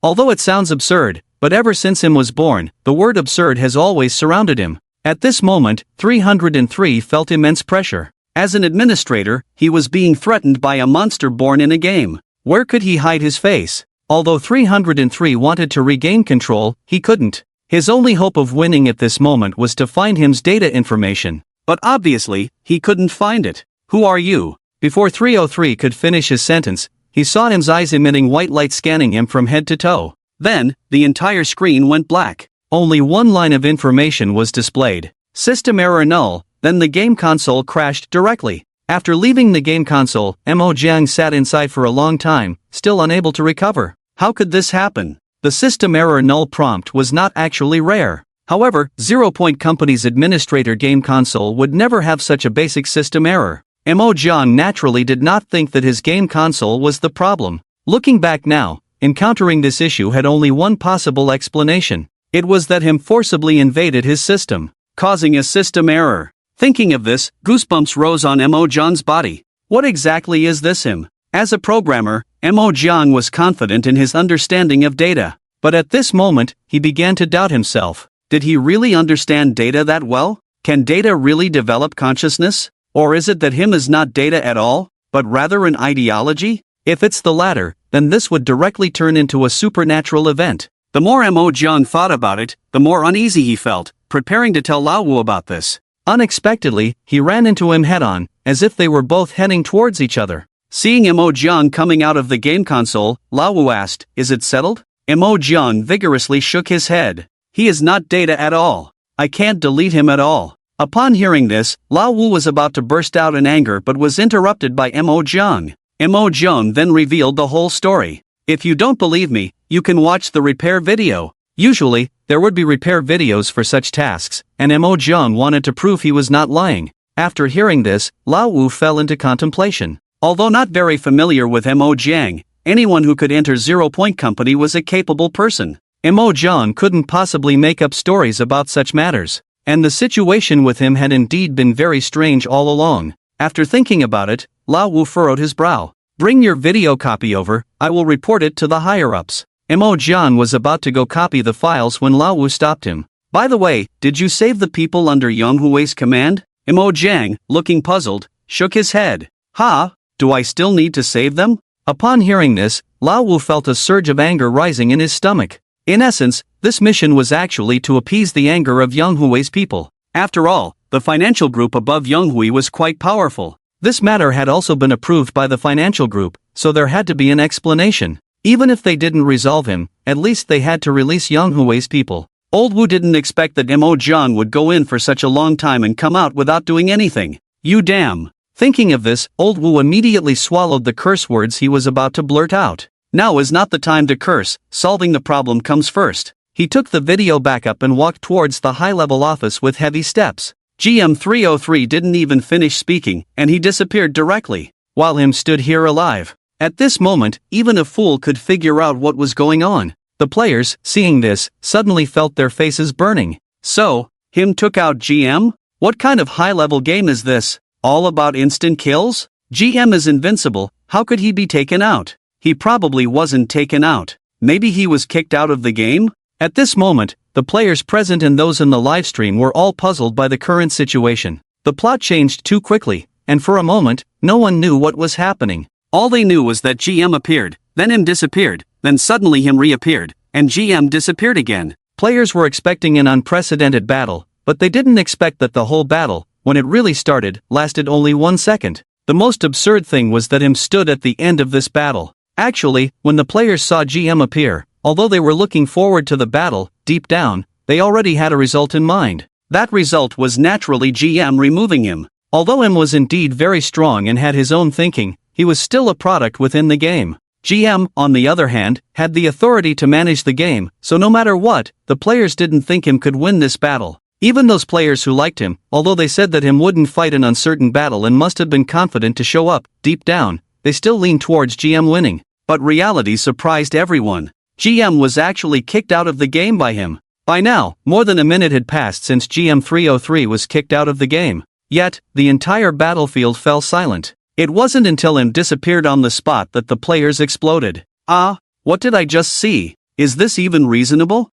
Although it sounds absurd, but ever since him was born, the word absurd has always surrounded him. At this moment, 303 felt immense pressure. As an administrator, he was being threatened by a monster born in a game. Where could he hide his face? Although 303 wanted to regain control, he couldn't. His only hope of winning at this moment was to find him's data information. But obviously, he couldn't find it. Who are you? Before 303 could finish his sentence, he saw him's eyes emitting white light scanning him from head to toe. Then, the entire screen went black. Only one line of information was displayed. System error null. Then the game console crashed directly. After leaving the game console, Mo Jiang sat inside for a long time, still unable to recover. How could this happen? The system error null prompt was not actually rare. However, 0 Point Company's administrator game console would never have such a basic system error. Mo Jiang naturally did not think that his game console was the problem. Looking back now, encountering this issue had only one possible explanation. It was that him forcibly invaded his system, causing a system error. Thinking of this, goosebumps rose on Mo Jiang's body. What exactly is this him? As a programmer, Mo Jiang was confident in his understanding of data. But at this moment, he began to doubt himself. Did he really understand data that well? Can data really develop consciousness? Or is it that him is not data at all, but rather an ideology? If it's the latter, then this would directly turn into a supernatural event. The more Mo Jiang thought about it, the more uneasy he felt, preparing to tell Lao Wu about this. Unexpectedly, he ran into him head-on, as if they were both heading towards each other. Seeing Mo Jiang coming out of the game console, Lao Wu asked, "Is it settled?" Mo Jiang vigorously shook his head. "He is not data at all. I can't delete him at all." Upon hearing this, Lao Wu was about to burst out in anger but was interrupted by Mo Jiang. Mo Jiang then revealed the whole story. If you don't believe me, you can watch the repair video. Usually, there would be repair videos for such tasks, and Mo Jiang wanted to prove he was not lying. After hearing this, Lao Wu fell into contemplation. Although not very familiar with Mo Jiang, anyone who could enter 0 Point Company was a capable person. Mo Jiang couldn't possibly make up stories about such matters. And the situation with him had indeed been very strange all along. After thinking about it, Lao Wu furrowed his brow. "Bring your video copy over, I will report it to the higher-ups." Mo Jiang was about to go copy the files when Lao Wu stopped him. "By the way, did you save the people under Yang Hui's command?" Mo Jiang, looking puzzled, shook his head. "Ha? Do I still need to save them?" Upon hearing this, Lao Wu felt a surge of anger rising in his stomach. In essence, this mission was actually to appease the anger of Yang Hui's people. After all, the financial group above Yang Hui was quite powerful. This matter had also been approved by the financial group, so there had to be an explanation. Even if they didn't resolve him, at least they had to release Yang Hui's people. Old Wu didn't expect that Mo Jiang would go in for such a long time and come out without doing anything. "You damn." Thinking of this, Old Wu immediately swallowed the curse words he was about to blurt out. Now is not the time to curse, solving the problem comes first. He took the video backup and walked towards the high-level office with heavy steps. GM 303 didn't even finish speaking, and he disappeared directly, while him stood here alive. At this moment, even a fool could figure out what was going on. The players, seeing this, suddenly felt their faces burning. So, him took out GM? What kind of high-level game is this? All about instant kills? GM is invincible, how could he be taken out? He probably wasn't taken out. Maybe he was kicked out of the game? At this moment, the players present and those in the livestream were all puzzled by the current situation. The plot changed too quickly, and for a moment, no one knew what was happening. All they knew was that GM appeared, then him disappeared, then suddenly him reappeared, and GM disappeared again. Players were expecting an unprecedented battle, but they didn't expect that the whole battle, when it really started, lasted only 1 second. The most absurd thing was that him stood at the end of this battle. Actually, when the players saw GM appear, although they were looking forward to the battle, deep down, they already had a result in mind. That result was naturally GM removing him. Although M was indeed very strong and had his own thinking, he was still a product within the game. GM, on the other hand, had the authority to manage the game, so no matter what, the players didn't think him could win this battle. Even those players who liked him, although they said that him wouldn't fight an uncertain battle and must have been confident to show up, deep down, they still leaned towards GM winning. But reality surprised everyone. GM was actually kicked out of the game by him. By now, more than a minute had passed since GM 303 was kicked out of the game. Yet, the entire battlefield fell silent. It wasn't until him disappeared on the spot that the players exploded. What did I just see? Is this even reasonable?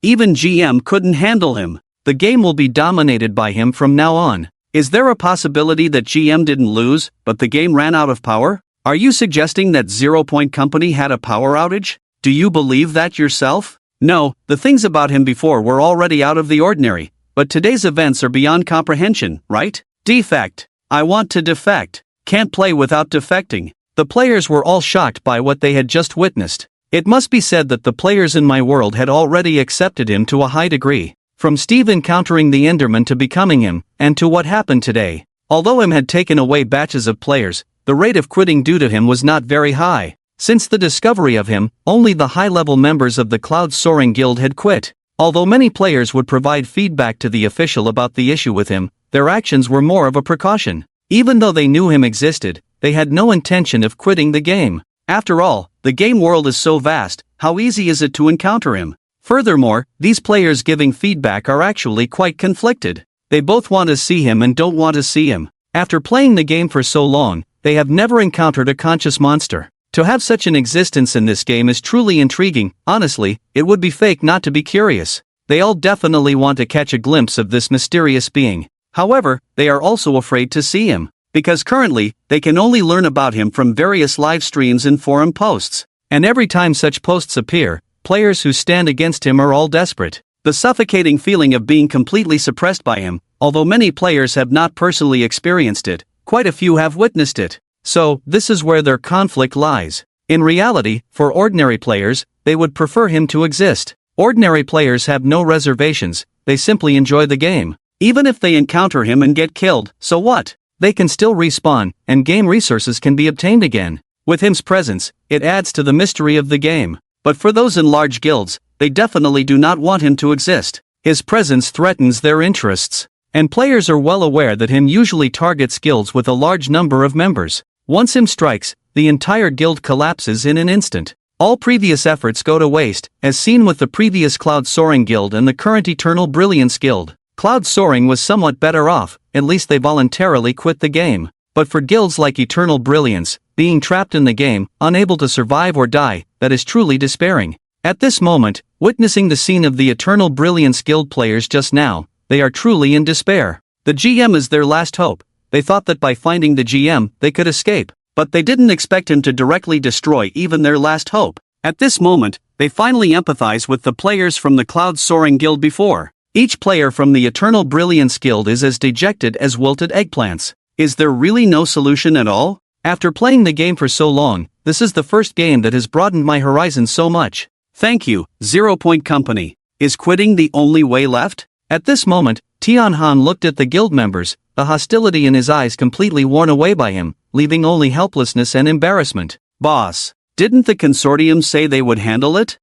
Even GM couldn't handle him. The game will be dominated by him from now on. Is there a possibility that GM didn't lose, but the game ran out of power? Are you suggesting that 0 Point Company had a power outage? Do you believe that yourself? No, the things about him before were already out of the ordinary, but today's events are beyond comprehension, right? Defect. I want to defect. Can't play without defecting. The players were all shocked by what they had just witnessed. It must be said that the players in my world had already accepted him to a high degree. From Steve encountering the Enderman to becoming him, and to what happened today. Although him had taken away batches of players, the rate of quitting due to him was not very high. Since the discovery of him, only the high-level members of the Cloud Soaring Guild had quit. Although many players would provide feedback to the official about the issue with him, their actions were more of a precaution. Even though they knew him existed, they had no intention of quitting the game. After all, the game world is so vast, how easy is it to encounter him? Furthermore, these players giving feedback are actually quite conflicted. They both want to see him and don't want to see him. After playing the game for so long, they have never encountered a conscious monster. To have such an existence in this game is truly intriguing. Honestly, it would be fake not to be curious. They all definitely want to catch a glimpse of this mysterious being. However, they are also afraid to see him, because currently, they can only learn about him from various live streams and forum posts. And every time such posts appear, players who stand against him are all desperate. The suffocating feeling of being completely suppressed by him, although many players have not personally experienced it, quite a few have witnessed it. So, this is where their conflict lies. In reality, for ordinary players, they would prefer him to exist. Ordinary players have no reservations, they simply enjoy the game. Even if they encounter him and get killed, so what? They can still respawn, and game resources can be obtained again. With him's presence, it adds to the mystery of the game. But for those in large guilds, they definitely do not want him to exist. His presence threatens their interests. And players are well aware that him usually targets guilds with a large number of members. Once him strikes, the entire guild collapses in an instant. All previous efforts go to waste, as seen with the previous Cloud Soaring Guild and the current Eternal Brilliance Guild. Cloud Soaring was somewhat better off, at least they voluntarily quit the game. But for guilds like Eternal Brilliance, being trapped in the game, unable to survive or die, that is truly despairing. At this moment, witnessing the scene of the Eternal Brilliance Guild players just now, they are truly in despair. The GM is their last hope. They thought that by finding the GM, they could escape, but they didn't expect him to directly destroy even their last hope. At this moment, they finally empathize with the players from the Cloud Soaring Guild before. Each player from the Eternal Brilliance Guild is as dejected as wilted eggplants. Is there really no solution at all? After playing the game for so long, this is the first game that has broadened my horizon so much. Thank you, 0 Point Company. Is quitting the only way left? At this moment, Tianhan looked at the guild members, the hostility in his eyes completely worn away by him, leaving only helplessness and embarrassment. Boss, didn't the consortium say they would handle it?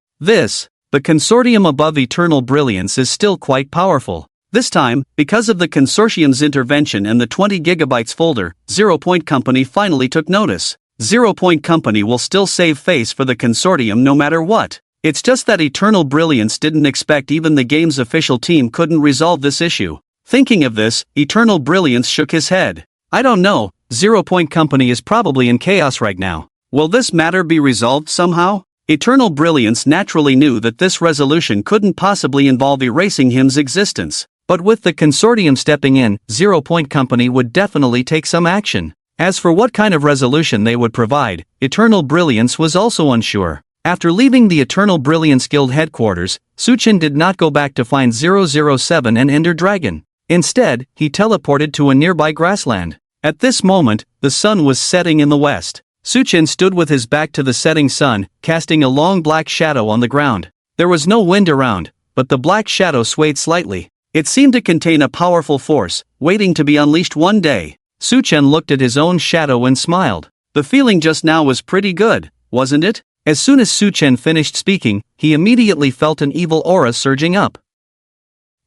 The consortium above Eternal Brilliance is still quite powerful. This time, because of the consortium's intervention and the 20 gigabytes folder, 0 Point Company finally took notice. 0 Point Company will still save face for the consortium no matter what. It's just that Eternal Brilliance didn't expect even the game's official team couldn't resolve this issue. Thinking of this, Eternal Brilliance shook his head. I don't know, 0 Point Company is probably in chaos right now. Will this matter be resolved somehow? Eternal Brilliance naturally knew that this resolution couldn't possibly involve erasing him's existence. But with the consortium stepping in, 0 Point Company would definitely take some action. As for what kind of resolution they would provide, Eternal Brilliance was also unsure. After leaving the Eternal Brilliance Guild headquarters, Suchin did not go back to find 007 and Ender Dragon. Instead, he teleported to a nearby grassland. At this moment, the sun was setting in the west. Suchin stood with his back to the setting sun, casting a long black shadow on the ground. There was no wind around, but the black shadow swayed slightly. It seemed to contain a powerful force, waiting to be unleashed one day. Su-chen looked at his own shadow and smiled. The feeling just now was pretty good, wasn't it? As soon as Su-chen finished speaking, he immediately felt an evil aura surging up.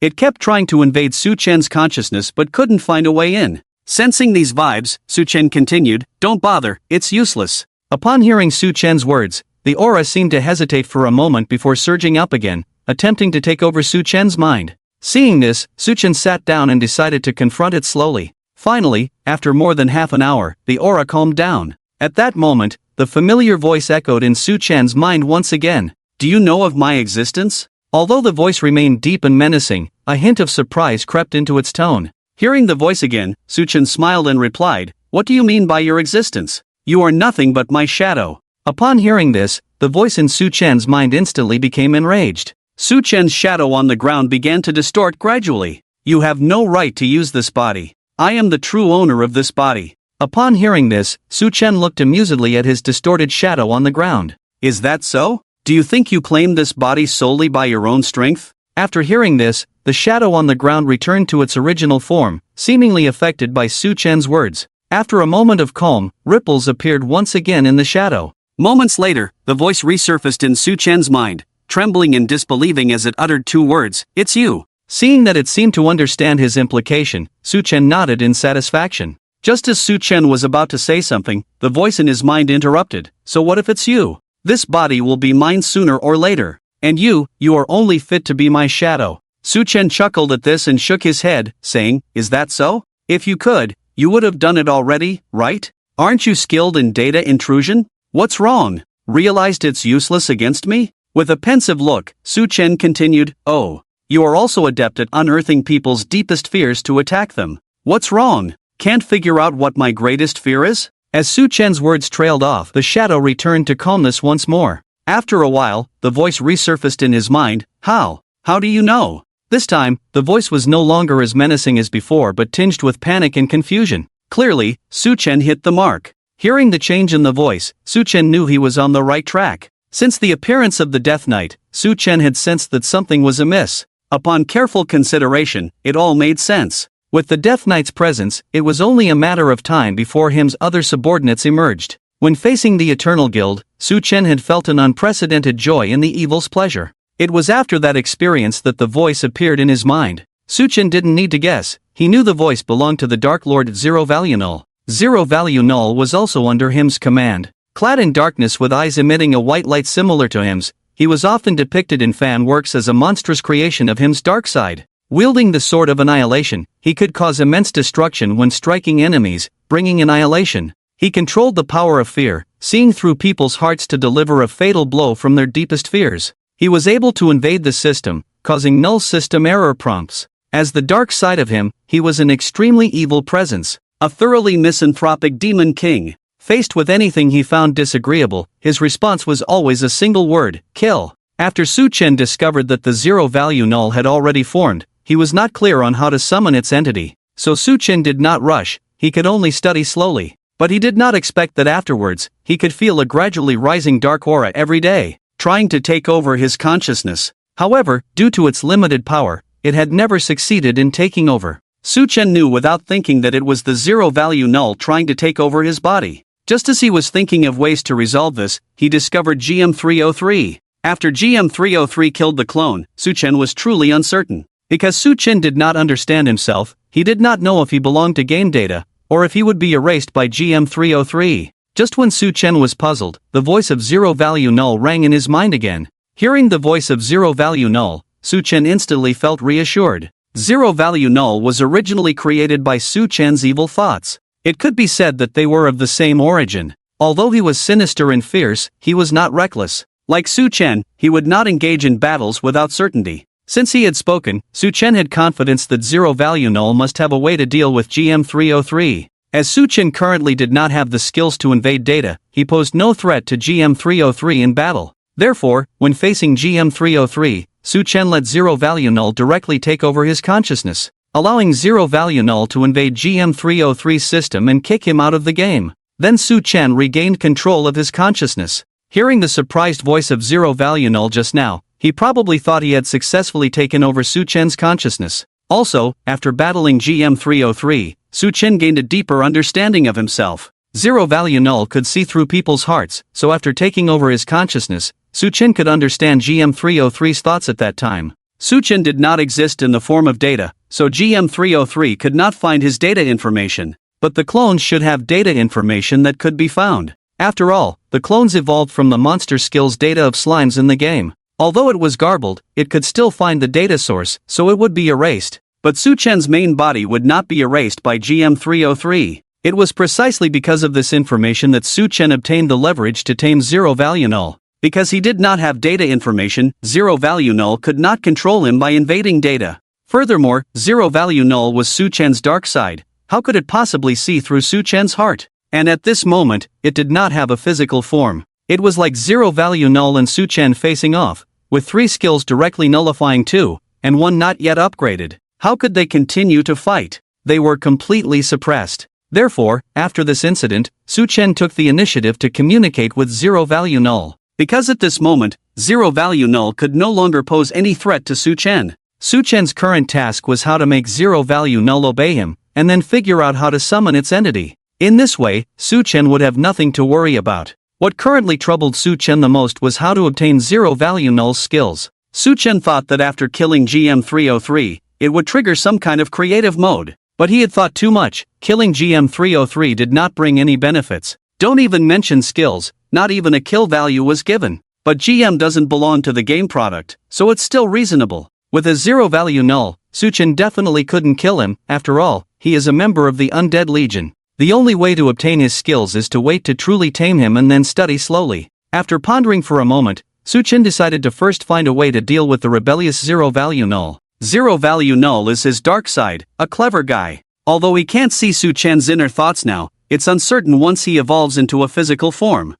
It kept trying to invade Su-chen's consciousness but couldn't find a way in. Sensing these vibes, Su-chen continued, "Don't bother, it's useless." Upon hearing Su-chen's words, the aura seemed to hesitate for a moment before surging up again, attempting to take over Su-chen's mind. Seeing this, Su-chen sat down and decided to confront it slowly. Finally, after more than half an hour, the aura calmed down. At that moment, the familiar voice echoed in Su-chen's mind once again. "Do you know of my existence?" Although the voice remained deep and menacing, a hint of surprise crept into its tone. Hearing the voice again, Su-chen smiled and replied, "What do you mean by your existence? You are nothing but my shadow." Upon hearing this, the voice in Su-chen's mind instantly became enraged. Su-chen's shadow on the ground began to distort gradually. "You have no right to use this body. I am the true owner of this body." Upon hearing this, Su-chen looked amusedly at his distorted shadow on the ground. "Is that so? Do you think you claimed this body solely by your own strength?" After hearing this, the shadow on the ground returned to its original form, seemingly affected by Su-chen's words. After a moment of calm, ripples appeared once again in the shadow. Moments later, the voice resurfaced in Su-chen's mind, trembling and disbelieving as it uttered two words, "It's you." Seeing that it seemed to understand his implication, Su-chen nodded in satisfaction. Just as Su-chen was about to say something, the voice in his mind interrupted, "So what if it's you? This body will be mine sooner or later. And you are only fit to be my shadow." Su-chen chuckled at this and shook his head, saying, "Is that so? If you could, you would have done it already, right? Aren't you skilled in data intrusion? What's wrong? Realized it's useless against me?" With a pensive look, Su-chen continued, "Oh, you are also adept at unearthing people's deepest fears to attack them. What's wrong? Can't figure out what my greatest fear is?" As Su-chen's words trailed off, the shadow returned to calmness once more. After a while, the voice resurfaced in his mind, "How? How do you know?" This time, the voice was no longer as menacing as before but tinged with panic and confusion. Clearly, Su-chen hit the mark. Hearing the change in the voice, Su-chen knew he was on the right track. Since the appearance of the Death Knight, Su-chen had sensed that something was amiss. Upon careful consideration, it all made sense. With the Death Knight's presence, it was only a matter of time before him's other subordinates emerged. When facing the Eternal Guild, Su-chen had felt an unprecedented joy in the evil's pleasure. It was after that experience that the voice appeared in his mind. Su-chen didn't need to guess, he knew the voice belonged to the Dark Lord Zero Value Null. Zero Value Null was also under him's command. Clad in darkness with eyes emitting a white light similar to him's, he was often depicted in fan works as a monstrous creation of him's dark side. Wielding the Sword of Annihilation, he could cause immense destruction when striking enemies, bringing annihilation. He controlled the power of fear, seeing through people's hearts to deliver a fatal blow from their deepest fears. He was able to invade the system, causing null system error prompts. As the dark side of him, he was an extremely evil presence, a thoroughly misanthropic demon king. Faced with anything he found disagreeable, his response was always a single word, kill. After Su-chen discovered that the Zero Value Null had already formed, he was not clear on how to summon its entity. So Su-chen did not rush, he could only study slowly. But he did not expect that afterwards, he could feel a gradually rising dark aura every day, trying to take over his consciousness. However, due to its limited power, it had never succeeded in taking over. Su-chen knew without thinking that it was the Zero Value Null trying to take over his body. Just as he was thinking of ways to resolve this, he discovered GM303. After GM303 killed the clone, Su-chen was truly uncertain. Because Su-chen did not understand himself, he did not know if he belonged to game data, or if he would be erased by GM303. Just when Su-chen was puzzled, the voice of Zero Value Null rang in his mind again. Hearing the voice of Zero Value Null, Su-chen instantly felt reassured. Zero Value Null was originally created by Su-chen's evil thoughts. It could be said that they were of the same origin. Although he was sinister and fierce, he was not reckless. Like Su-chen, he would not engage in battles without certainty. Since he had spoken, Su-chen had confidence that Zero Value Null must have a way to deal with GM303. As Su-chen currently did not have the skills to invade data, he posed no threat to GM303 in battle. Therefore, when facing GM303, Su-chen let Zero Value Null directly take over his consciousness, allowing Zero Value Null to invade GM303's system and kick him out of the game. Then Su-chen regained control of his consciousness. Hearing the surprised voice of Zero Value Null just now, he probably thought he had successfully taken over Su-chen's consciousness. Also, after battling GM303, Su-Chen gained a deeper understanding of himself. Zero Value Null could see through people's hearts, so after taking over his consciousness, Su-Chen could understand GM303's thoughts at that time. Su-Chen did not exist in the form of data, so GM303 could not find his data information. But the clones should have data information that could be found. After all, the clones evolved from the monster skills data of slimes in the game. Although it was garbled, it could still find the data source, so it would be erased. But Su-Chen's main body would not be erased by GM303. It was precisely because of this information that Su-Chen obtained the leverage to tame Zero Value Null. Because he did not have data information, Zero Value Null could not control him by invading data. Furthermore, Zero Value Null was Su-Chen's dark side. How could it possibly see through Su-Chen's heart? And at this moment, it did not have a physical form. It was like Zero Value Null and Su-Chen facing off, with 3 skills directly nullifying 2, and 1 not yet upgraded. How could they continue to fight? They were completely suppressed. Therefore, after this incident, Su-Chen took the initiative to communicate with Zero Value Null. Because at this moment, Zero Value Null could no longer pose any threat to Su-Chen. Su-Chen's current task was how to make Zero Value Null obey him, and then figure out how to summon its entity. In this way, Su-Chen would have nothing to worry about. What currently troubled Su-Chen the most was how to obtain Zero Value Null's skills. Su-Chen thought that after killing GM303, it would trigger some kind of creative mode. But he had thought too much. Killing GM303 did not bring any benefits. Don't even mention skills, not even a kill value was given. But GM doesn't belong to the game product, so it's still reasonable. With a Zero Value Null, Su-Chen definitely couldn't kill him. After all, he is a member of the Undead Legion. The only way to obtain his skills is to wait to truly tame him and then study slowly. After pondering for a moment, Su-Chen decided to first find a way to deal with the rebellious Zero Value Null. Zero Value Null is his dark side, a clever guy. Although he can't see Su-Chen's inner thoughts now, it's uncertain once he evolves into a physical form.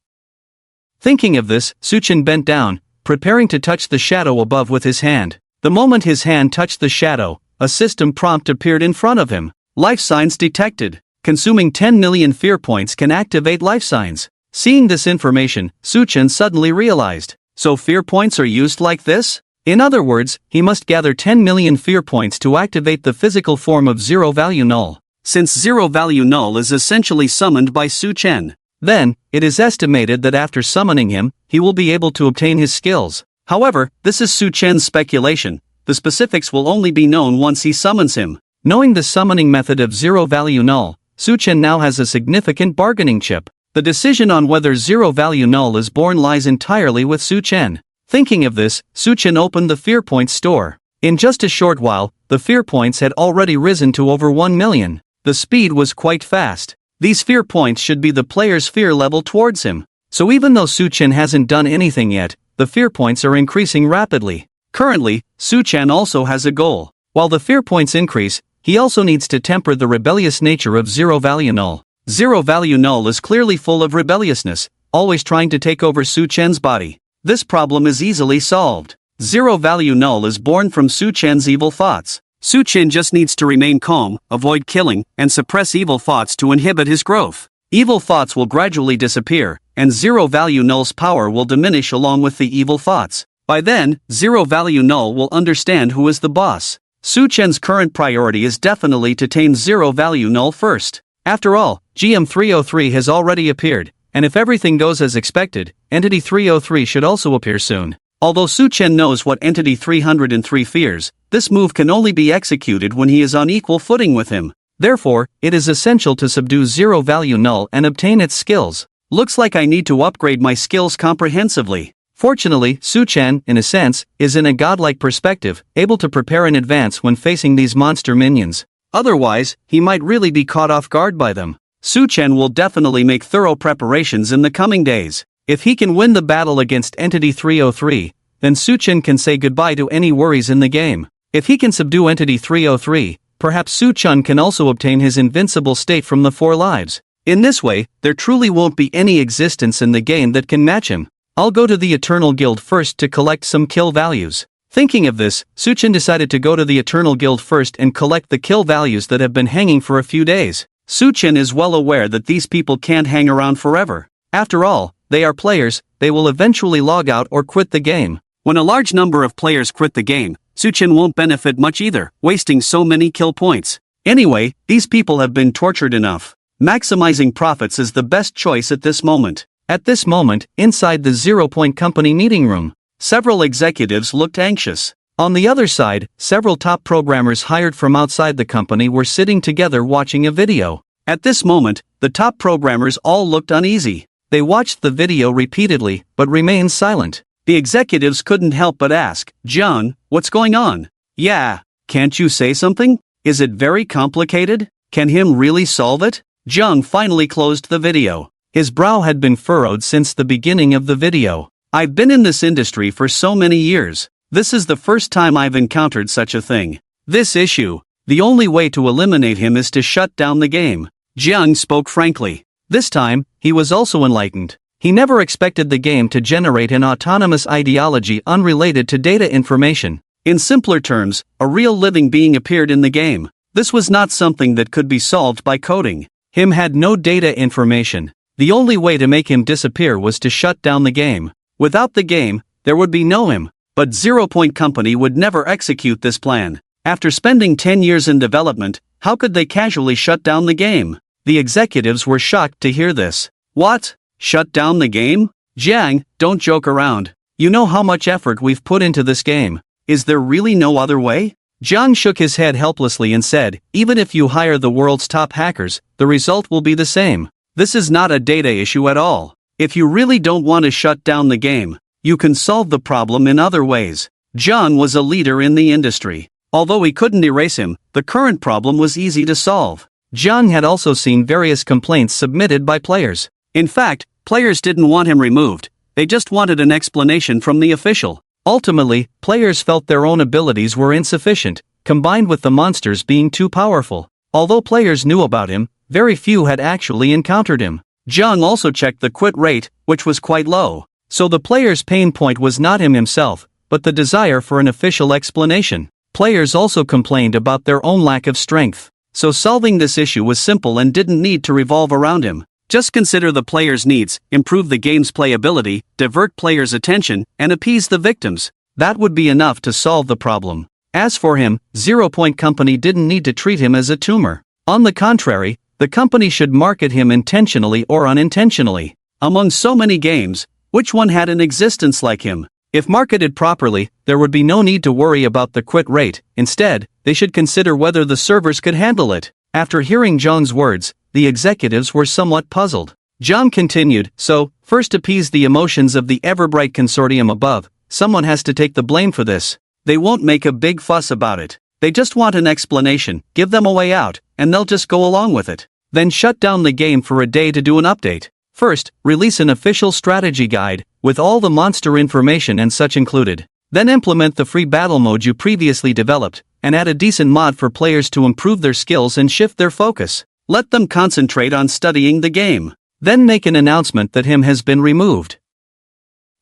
Thinking of this, Su-Chen bent down, preparing to touch the shadow above with his hand. The moment his hand touched the shadow, a system prompt appeared in front of him. Life signs detected. Consuming 10 million fear points can activate life signs. Seeing this information, Su-Chen suddenly realized. So fear points are used like this? In other words, he must gather 10 million fear points to activate the physical form of Zero Value Null. Since Zero Value Null is essentially summoned by Su-Chen, then, it is estimated that after summoning him, he will be able to obtain his skills. However, this is Su-Chen's speculation. The specifics will only be known once he summons him. Knowing the summoning method of Zero Value Null, Su-Chen now has a significant bargaining chip. The decision on whether Zero Value Null is born lies entirely with Su-Chen. Thinking of this, Su-Chen opened the Fear Points store. In just a short while, the Fear Points had already risen to over 1 million. The speed was quite fast. These Fear Points should be the player's fear level towards him. So even though Su-Chen hasn't done anything yet, the Fear Points are increasing rapidly. Currently, Su-Chen also has a goal. While the Fear Points increase, he also needs to temper the rebellious nature of Zero Value Null. Zero Value Null is clearly full of rebelliousness, always trying to take over Su-Chen's body. This problem is easily solved. Zero Value Null is born from Su-Chen's evil thoughts. Su-Chen just needs to remain calm, avoid killing, and suppress evil thoughts to inhibit his growth. Evil thoughts will gradually disappear, and Zero Value Null's power will diminish along with the evil thoughts. By then, Zero Value Null will understand who is the boss. Su-Chen's current priority is definitely to tame Zero Value Null first. After all, GM303 has already appeared, and if everything goes as expected, Entity 303 should also appear soon. Although Su-Chen knows what Entity 303 fears, this move can only be executed when he is on equal footing with him. Therefore, it is essential to subdue Zero Value Null and obtain its skills. Looks like I need to upgrade my skills comprehensively. Fortunately, Su-Chen, in a sense, is in a godlike perspective, able to prepare in advance when facing these monster minions. Otherwise, he might really be caught off guard by them. Su-Chen will definitely make thorough preparations in the coming days. If he can win the battle against Entity 303, then Su-Chen can say goodbye to any worries in the game. If he can subdue Entity 303, perhaps Su-Chen can also obtain his invincible state from the 4 lives. In this way, there truly won't be any existence in the game that can match him. I'll go to the Eternal Guild first to collect some kill values. Thinking of this, Su-Chen decided to go to the Eternal Guild first and collect the kill values that have been hanging for a few days. Su-Chen is well aware that these people can't hang around forever. After all, they are players, they will eventually log out or quit the game. When a large number of players quit the game, Suchin won't benefit much either, wasting so many kill points. Anyway, these people have been tortured enough. Maximizing profits is the best choice at this moment. At this moment, inside the 0 Point Company meeting room, several executives looked anxious. On the other side, several top programmers hired from outside the company were sitting together watching a video. At this moment, the top programmers all looked uneasy. They watched the video repeatedly, but remained silent. The executives couldn't help but ask, "John, what's going on? Yeah, can't you say something? Is it very complicated? Can him really solve it?" Jung finally closed the video. His brow had been furrowed since the beginning of the video. "I've been in this industry for so many years. This is the first time I've encountered such a thing. This issue. The only way to eliminate him is to shut down the game." Jung spoke frankly. This time, he was also enlightened. He never expected the game to generate an autonomous ideology unrelated to data information. In simpler terms, a real living being appeared in the game. This was not something that could be solved by coding. Him had no data information. The only way to make him disappear was to shut down the game. Without the game, there would be no him. But 0 Point Company would never execute this plan. After spending 10 years in development, how could they casually shut down the game? The executives were shocked to hear this. What? Shut down the game? Jiang, don't joke around. You know how much effort we've put into this game. Is there really no other way? Jiang shook his head helplessly and said, even if you hire the world's top hackers, the result will be the same. This is not a data issue at all. If you really don't want to shut down the game, you can solve the problem in other ways. Jiang was a leader in the industry. Although he couldn't erase him, the current problem was easy to solve. Jiang had also seen various complaints submitted by players. In fact, players didn't want him removed, they just wanted an explanation from the official. Ultimately, players felt their own abilities were insufficient, combined with the monsters being too powerful. Although players knew about him, very few had actually encountered him. Jiang also checked the quit rate, which was quite low. So the player's pain point was not him himself, but the desire for an official explanation. Players also complained about their own lack of strength. So solving this issue was simple and didn't need to revolve around him. Just consider the player's needs, improve the game's playability, divert players' attention, and appease the victims. That would be enough to solve the problem. As for him, 0 Point Company didn't need to treat him as a tumor. On the contrary, the company should market him intentionally or unintentionally. Among so many games, which one had an existence like him? If marketed properly, there would be no need to worry about the quit rate. Instead, they should consider whether the servers could handle it. After hearing Zhang's words, the executives were somewhat puzzled. Zhang continued, so, first appease the emotions of the Everbright consortium above. Someone has to take the blame for this. They won't make a big fuss about it. They just want an explanation, give them a way out, and they'll just go along with it. Then shut down the game for a day to do an update. First, release an official strategy guide, with all the monster information and such included. Then implement the free battle mode you previously developed, and add a decent mod for players to improve their skills and shift their focus. Let them concentrate on studying the game. Then make an announcement that him has been removed.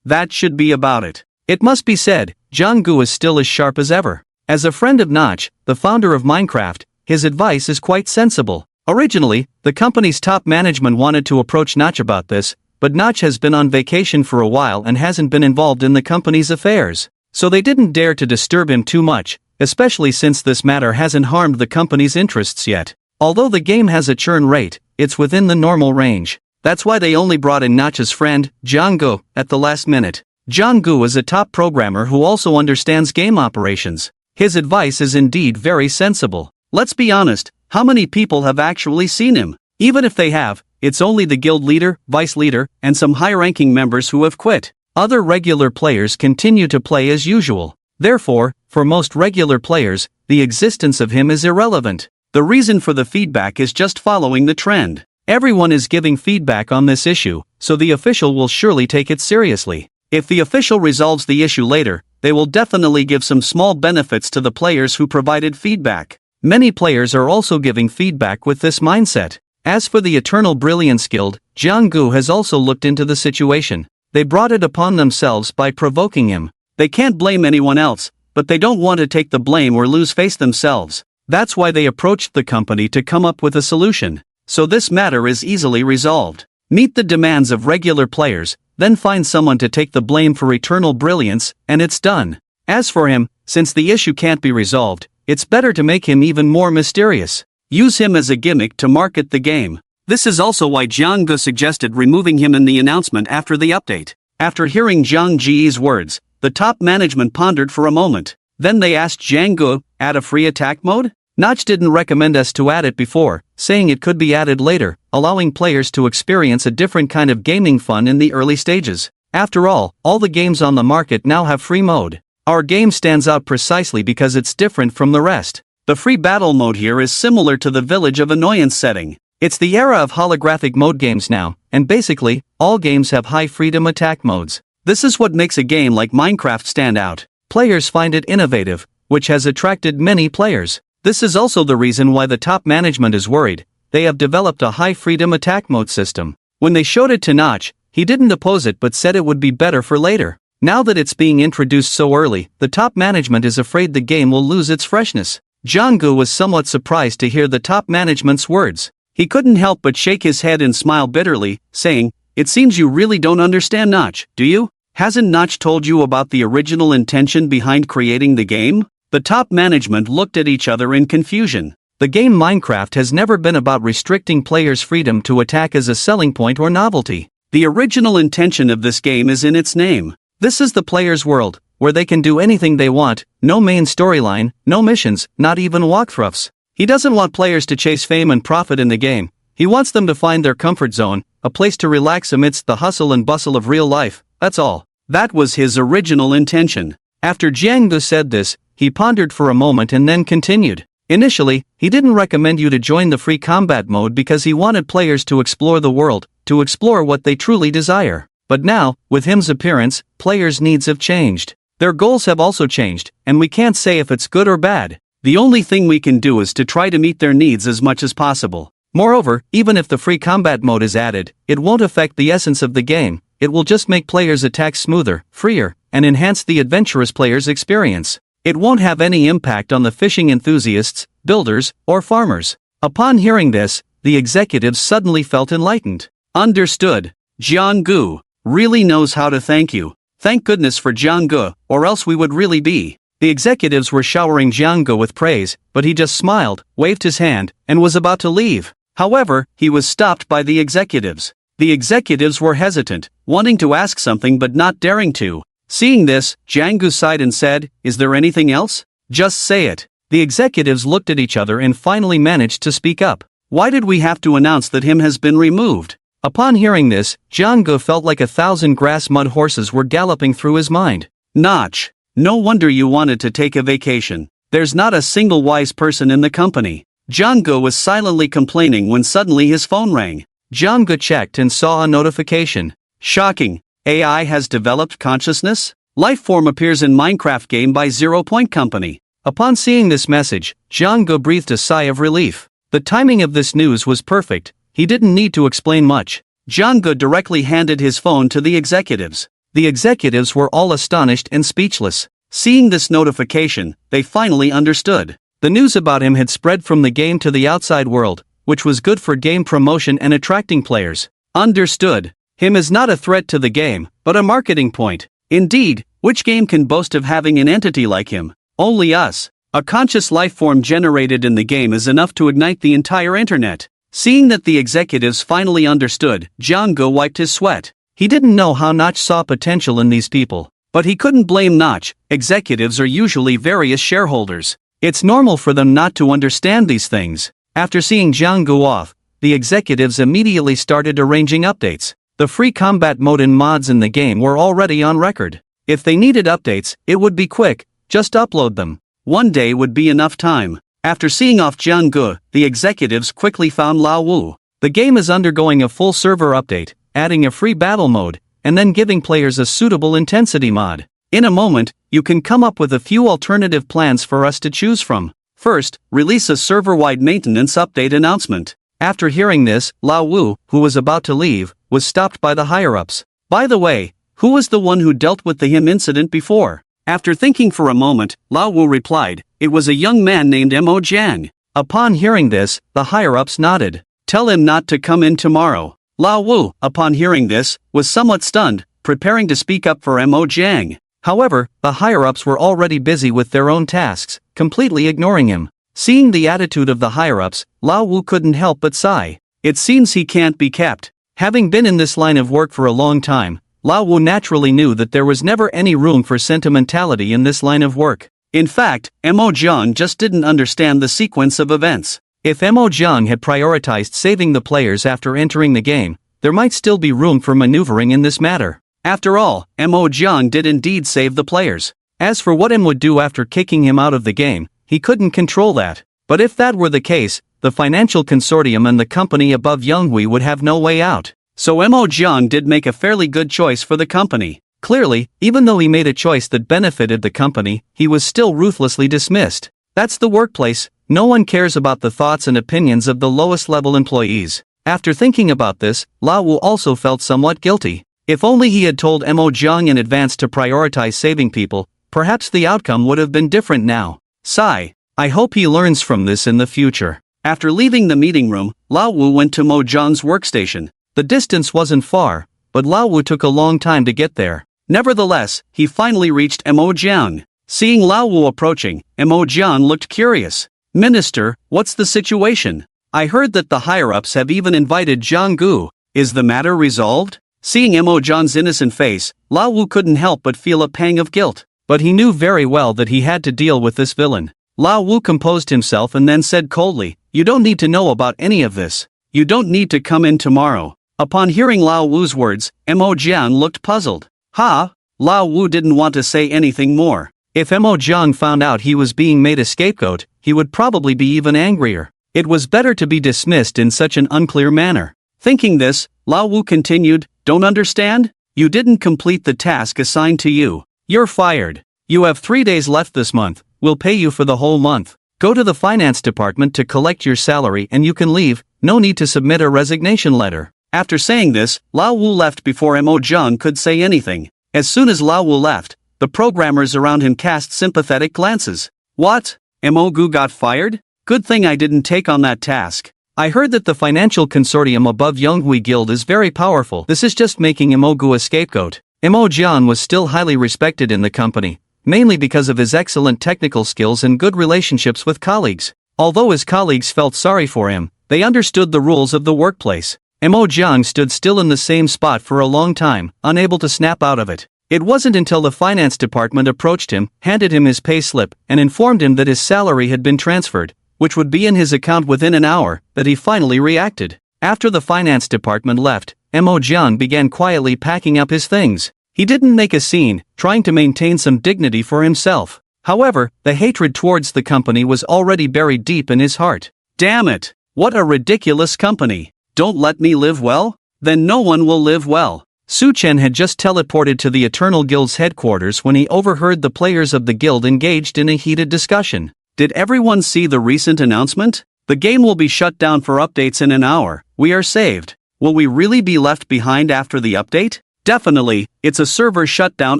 That should be about it. It must be said, Zhang Gu is still as sharp as ever. As a friend of Notch, the founder of Minecraft, his advice is quite sensible. Originally, the company's top management wanted to approach Notch about this, but Notch has been on vacation for a while and hasn't been involved in the company's affairs. So they didn't dare to disturb him too much, especially since this matter hasn't harmed the company's interests yet. Although the game has a churn rate, it's within the normal range. That's why they only brought in Notch's friend, Zhang Gu, at the last minute. Zhang Gu is a top programmer who also understands game operations. His advice is indeed very sensible. Let's be honest, how many people have actually seen him? Even if they have, it's only the guild leader, vice leader, and some high-ranking members who have quit. Other regular players continue to play as usual. Therefore, for most regular players, the existence of him is irrelevant. The reason for the feedback is just following the trend. Everyone is giving feedback on this issue, so the official will surely take it seriously. If the official resolves the issue later, they will definitely give some small benefits to the players who provided feedback. Many players are also giving feedback with this mindset. As for the Eternal Brilliance Guild, Zhang Gu has also looked into the situation. They brought it upon themselves by provoking him. They can't blame anyone else, but they don't want to take the blame or lose face themselves. That's why they approached the company to come up with a solution. So this matter is easily resolved. Meet the demands of regular players, then find someone to take the blame for Eternal Brilliance, and it's done. As for him, Since the issue can't be resolved, it's better to make him even more mysterious. Use him as a gimmick to market the game. This is also why Jiang Ge suggested removing him in the announcement after the update. After hearing Jiang Ji's words, the top management pondered for a moment. Then they asked Jiang Ge, add a free attack mode? Notch didn't recommend us to add it before, saying it could be added later, allowing players to experience a different kind of gaming fun in the early stages. After all the games on the market now have free mode. Our game stands out precisely because it's different from the rest. The free battle mode here is similar to the Village of Annoyance setting. It's the era of holographic mode games now, and basically, all games have high freedom attack modes. This is what makes a game like Minecraft stand out. Players find it innovative, which has attracted many players. This is also the reason why the top management is worried. They have developed a high freedom attack mode system. When they showed it to Notch, he didn't oppose it but said it would be better for later. Now that it's being introduced so early, the top management is afraid the game will lose its freshness. Jiang Ge was somewhat surprised to hear the top management's words. He couldn't help but shake his head and smile bitterly, saying, "It seems you really don't understand Notch, do you? Hasn't Notch told you about the original intention behind creating the game?" The top management looked at each other in confusion. The game Minecraft has never been about restricting players' freedom to attack as a selling point or novelty. The original intention of this game is in its name. This is the player's world, where they can do anything they want, no main storyline, no missions, not even walkthroughs. He doesn't want players to chase fame and profit in the game. He wants them to find their comfort zone, a place to relax amidst the hustle and bustle of real life, that's all. That was his original intention. After Jiang Ge said this, he pondered for a moment and then continued. Initially, he didn't recommend you to join the free combat mode because he wanted players to explore the world, to explore what they truly desire. But now, with him's appearance, players' needs have changed. Their goals have also changed, and we can't say if it's good or bad. The only thing we can do is to try to meet their needs as much as possible. Moreover, even if the free combat mode is added, it won't affect the essence of the game. It will just make players' attacks smoother, freer, and enhance the adventurous player's experience. It won't have any impact on the fishing enthusiasts, builders, or farmers. Upon hearing this, the executives suddenly felt enlightened. Understood. Jiang Ge really knows how to thank you. Thank goodness for Jiang Ge, or else we would really be. The executives were showering Jiang Ge with praise, but he just smiled, waved his hand, and was about to leave. However, he was stopped by the executives. The executives were hesitant, wanting to ask something but not daring to. Seeing this, Jiang Ge sighed and said, "Is there anything else? Just say it." The executives looked at each other and finally managed to speak up. "Why did we have to announce that him has been removed?" Upon hearing this, Jiang Ge felt like 1,000 grass mud horses were galloping through his mind. Notch, no wonder you wanted to take a vacation. There's not a single wise person in the company. Jiang Ge was silently complaining when suddenly his phone rang. Jiang Ge checked and saw a notification. Shocking. AI has developed consciousness? Lifeform appears in Minecraft game by 0 Point Company. Upon seeing this message, Jiang Ge breathed a sigh of relief. The timing of this news was perfect. He didn't need to explain much. Jiang Ge directly handed his phone to the executives. The executives were all astonished and speechless. Seeing this notification, they finally understood. The news about him had spread from the game to the outside world, which was good for game promotion and attracting players. Understood. Him is not a threat to the game, but a marketing point. Indeed, which game can boast of having an entity like him? Only us. A conscious lifeform generated in the game is enough to ignite the entire internet. Seeing that the executives finally understood, Jiang Ge wiped his sweat. He didn't know how Notch saw potential in these people. But he couldn't blame Notch. Executives are usually various shareholders. It's normal for them not to understand these things. After seeing Jiang Ge off, the executives immediately started arranging updates. The free combat mode and mods in the game were already on record. If they needed updates, it would be quick, just upload them. One day would be enough time. After seeing off Jiang Ge, the executives quickly found Lao Wu. The game is undergoing a full server update, adding a free battle mode, and then giving players a suitable intensity mod. In a moment, you can come up with a few alternative plans for us to choose from. First, release a server-wide maintenance update announcement. After hearing this, Lao Wu, who was about to leave, was stopped by the higher-ups. By the way, who was the one who dealt with the him incident before? After thinking for a moment, Lao Wu replied, "It was a young man named Mo Jiang." Upon hearing this, the higher-ups nodded. "Tell him not to come in tomorrow." Lao Wu, upon hearing this, was somewhat stunned, preparing to speak up for Mo Jiang. However, the higher-ups were already busy with their own tasks, completely ignoring him. Seeing the attitude of the higher-ups, Lao Wu couldn't help but sigh. It seems he can't be kept. Having been in this line of work for a long time, Lao Wu naturally knew that there was never any room for sentimentality in this line of work. In fact, Mo Jiang just didn't understand the sequence of events. If Mo Jiang had prioritized saving the players after entering the game, there might still be room for maneuvering in this matter. After all, Mo Jiang did indeed save the players. As for what M would do after kicking him out of the game, he couldn't control that. But if that were the case, the financial consortium and the company above Younghui would have no way out. So Mo Jiang did make a fairly good choice for the company. Clearly, even though he made a choice that benefited the company, he was still ruthlessly dismissed. That's the workplace. No one cares about the thoughts and opinions of the lowest level employees. After thinking about this, Lao Wu also felt somewhat guilty. If only he had told Mo Jiang in advance to prioritize saving people, perhaps the outcome would have been different now. Sigh. I hope he learns from this in the future. After leaving the meeting room, Lao Wu went to Mo Jiang's workstation. The distance wasn't far, but Lao Wu took a long time to get there. Nevertheless, he finally reached Mo Jiang. Seeing Lao Wu approaching, Mo Jiang looked curious. Minister, what's the situation? I heard that the higher-ups have even invited Jiang Gu. Is the matter resolved? Seeing Mo Jiang's innocent face, Lao Wu couldn't help but feel a pang of guilt. But he knew very well that he had to deal with this villain. Lao Wu composed himself and then said coldly, "You don't need to know about any of this. You don't need to come in tomorrow." Upon hearing Lao Wu's words, Mo Jiang looked puzzled. Lao Wu didn't want to say anything more. If Mo Jiang found out he was being made a scapegoat, he would probably be even angrier. It was better to be dismissed in such an unclear manner. Thinking this, Lao Wu continued, "Don't understand? You didn't complete the task assigned to you. You're fired. You have 3 days left this month. We'll pay you for the whole month. Go to the finance department to collect your salary and you can leave, no need to submit a resignation letter." After saying this, Lao Wu left before Mo Jiang could say anything. As soon as Lao Wu left, the programmers around him cast sympathetic glances. What? Mo Gu got fired? Good thing I didn't take on that task. I heard that the financial consortium above Younghui Guild is very powerful. This is just making Mo Gu a scapegoat. Mo Jian was still highly respected in the company, mainly because of his excellent technical skills and good relationships with colleagues. Although his colleagues felt sorry for him, they understood the rules of the workplace. Mo Jiang stood still in the same spot for a long time, unable to snap out of it. It wasn't until the finance department approached him, handed him his pay slip, and informed him that his salary had been transferred, which would be in his account within an hour, that he finally reacted. After the finance department left, Mo Jiang began quietly packing up his things. He didn't make a scene, trying to maintain some dignity for himself. However, the hatred towards the company was already buried deep in his heart. Damn it! What a ridiculous company! Don't let me live well? Then no one will live well. Su Chen had just teleported to the Eternal Guild's headquarters when he overheard the players of the guild engaged in a heated discussion. Did everyone see the recent announcement? The game will be shut down for updates in an hour. We are saved. Will we really be left behind after the update? Definitely, it's a server shutdown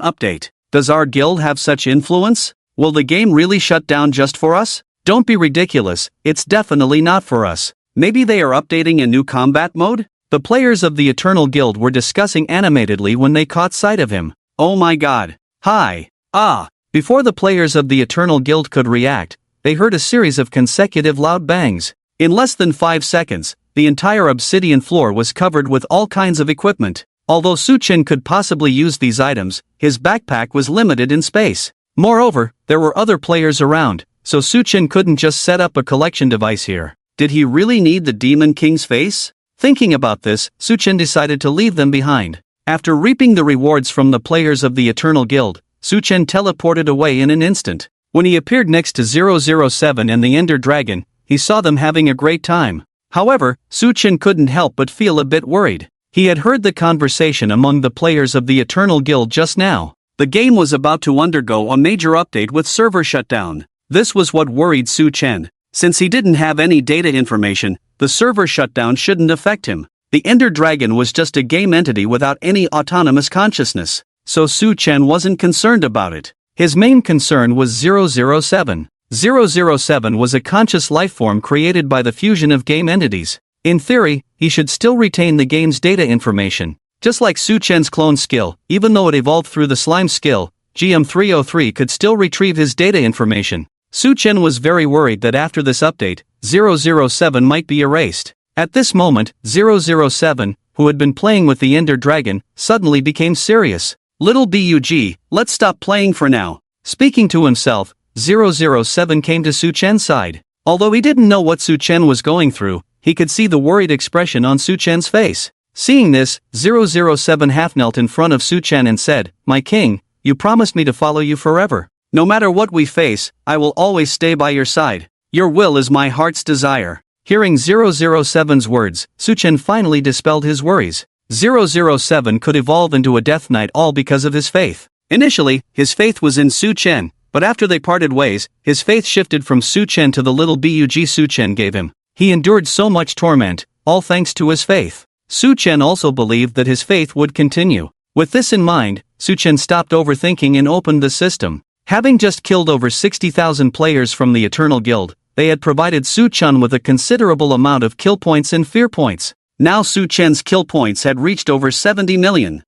update. Does our guild have such influence? Will the game really shut down just for us? Don't be ridiculous, it's definitely not for us. Maybe they are updating a new combat mode? The players of the Eternal Guild were discussing animatedly when they caught sight of him. Oh my god. Hi. Before the players of the Eternal Guild could react, they heard a series of consecutive loud bangs. In less than 5 seconds, the entire obsidian floor was covered with all kinds of equipment. Although Su Chen could possibly use these items, his backpack was limited in space. Moreover, there were other players around, so Su Chen couldn't just set up a collection device here. Did he really need the Demon King's face? Thinking about this, Su Chen decided to leave them behind. After reaping the rewards from the players of the Eternal Guild, Su Chen teleported away in an instant. When he appeared next to 007 and the Ender Dragon, he saw them having a great time. However, Su Chen couldn't help but feel a bit worried. He had heard the conversation among the players of the Eternal Guild just now. The game was about to undergo a major update with server shutdown. This was what worried Su Chen. Since he didn't have any data information, the server shutdown shouldn't affect him. The Ender Dragon was just a game entity without any autonomous consciousness, so Su Chen wasn't concerned about it. His main concern was 007. 007 was a conscious lifeform created by the fusion of game entities. In theory, he should still retain the game's data information. Just like Su Chen's clone skill, even though it evolved through the slime skill, GM303 could still retrieve his data information. Su Chen was very worried that after this update, 007 might be erased. At this moment, 007, who had been playing with the Ender Dragon, suddenly became serious. Little Bug, let's stop playing for now. Speaking to himself, 007 came to Su Chen's side. Although he didn't know what Su Chen was going through, he could see the worried expression on Su Chen's face. Seeing this, 007 half knelt in front of Su Chen and said, "My king, you promised me to follow you forever. No matter what we face, I will always stay by your side. Your will is my heart's desire." Hearing 007's words, Su Chen finally dispelled his worries. 007 could evolve into a Death Knight all because of his faith. Initially, his faith was in Su Chen, but after they parted ways, his faith shifted from Su Chen to the little Bug Su Chen gave him. He endured so much torment, all thanks to his faith. Su Chen also believed that his faith would continue. With this in mind, Su Chen stopped overthinking and opened the system. Having just killed over 60,000 players from the Eternal Guild, they had provided Su Chen with a considerable amount of kill points and fear points. Now Su Chen's kill points had reached over 70 million.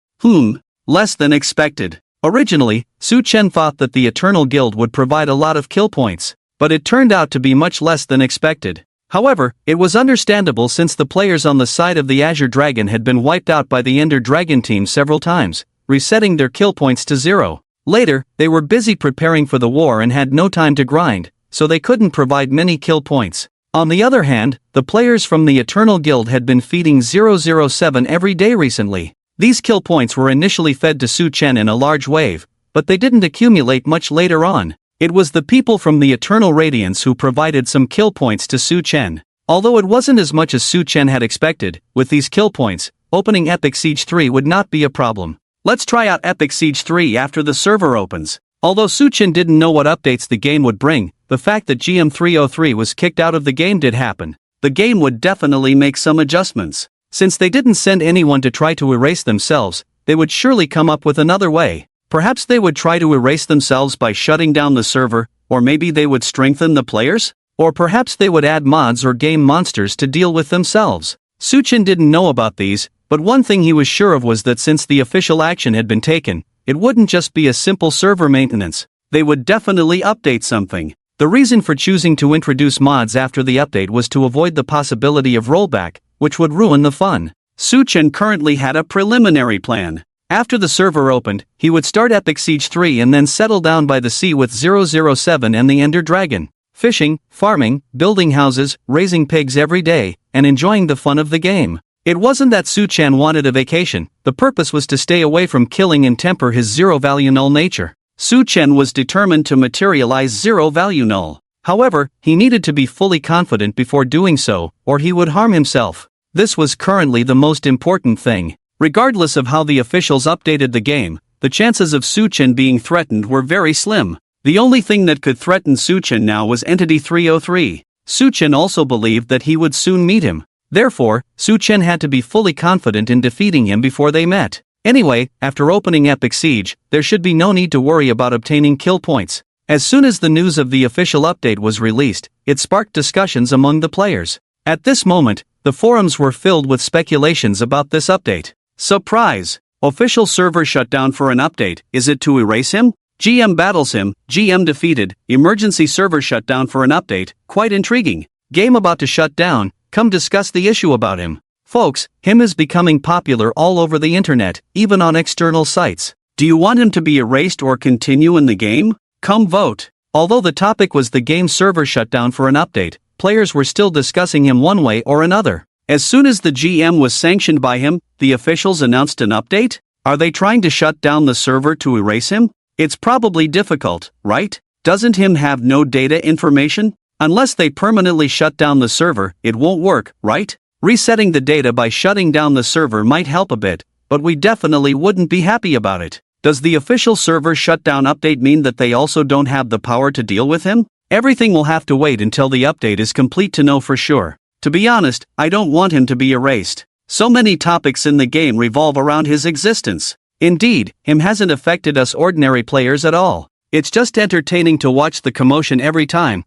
Less than expected. Originally, Su Chen thought that the Eternal Guild would provide a lot of kill points, but it turned out to be much less than expected. However, it was understandable since the players on the side of the Azure Dragon had been wiped out by the Ender Dragon team several times, resetting their kill points to 0. Later, they were busy preparing for the war and had no time to grind, so they couldn't provide many kill points. On the other hand, the players from the Eternal Guild had been feeding 007 every day recently. These kill points were initially fed to Su Chen in a large wave, but they didn't accumulate much later on. It was the people from the Eternal Radiance who provided some kill points to Su Chen. Although it wasn't as much as Su Chen had expected, with these kill points, opening Epic Siege 3 would not be a problem. Let's try out Epic Siege 3 after the server opens. Although Su Chen didn't know what updates the game would bring, the fact that GM303 was kicked out of the game did happen. The game would definitely make some adjustments. Since they didn't send anyone to try to erase themselves, they would surely come up with another way. Perhaps they would try to erase themselves by shutting down the server, or maybe they would strengthen the players? Or perhaps they would add mods or game monsters to deal with themselves. Su Chen didn't know about these, but one thing he was sure of was that since the official action had been taken, it wouldn't just be a simple server maintenance. They would definitely update something. The reason for choosing to introduce mods after the update was to avoid the possibility of rollback, which would ruin the fun. Su Chen currently had a preliminary plan. After the server opened, he would start Epic Siege 3 and then settle down by the sea with 007 and the Ender Dragon, fishing, farming, building houses, raising pigs every day, and enjoying the fun of the game. It wasn't that Su Chen wanted a vacation, the purpose was to stay away from killing and temper his zero-value null nature. Su Chen was determined to materialize zero-value null. However, he needed to be fully confident before doing so, or he would harm himself. This was currently the most important thing. Regardless of how the officials updated the game, the chances of Su Chen being threatened were very slim. The only thing that could threaten Su Chen now was Entity 303. Su Chen also believed that he would soon meet him. Therefore, Su Chen had to be fully confident in defeating him before they met. Anyway, after opening Epic Siege, there should be no need to worry about obtaining kill points. As soon as the news of the official update was released, it sparked discussions among the players. At this moment, the forums were filled with speculations about this update. Surprise! Official server shut down for an update, is it to erase him? GM battles him, GM defeated, emergency server shut down for an update, quite intriguing. Game about to shut down, come discuss the issue about him. Folks, him is becoming popular all over the internet, even on external sites. Do you want him to be erased or continue in the game? Come vote. Although the topic was the game server shut down for an update, players were still discussing him one way or another. As soon as the GM was sanctioned by him, the officials announced an update? Are they trying to shut down the server to erase him? It's probably difficult, right? Doesn't him have no data information? Unless they permanently shut down the server, it won't work, right? Resetting the data by shutting down the server might help a bit, but we definitely wouldn't be happy about it. Does the official server shutdown update mean that they also don't have the power to deal with him? Everything will have to wait until the update is complete to know for sure. To be honest, I don't want him to be erased. So many topics in the game revolve around his existence. Indeed, him hasn't affected us ordinary players at all. It's just entertaining to watch the commotion every time.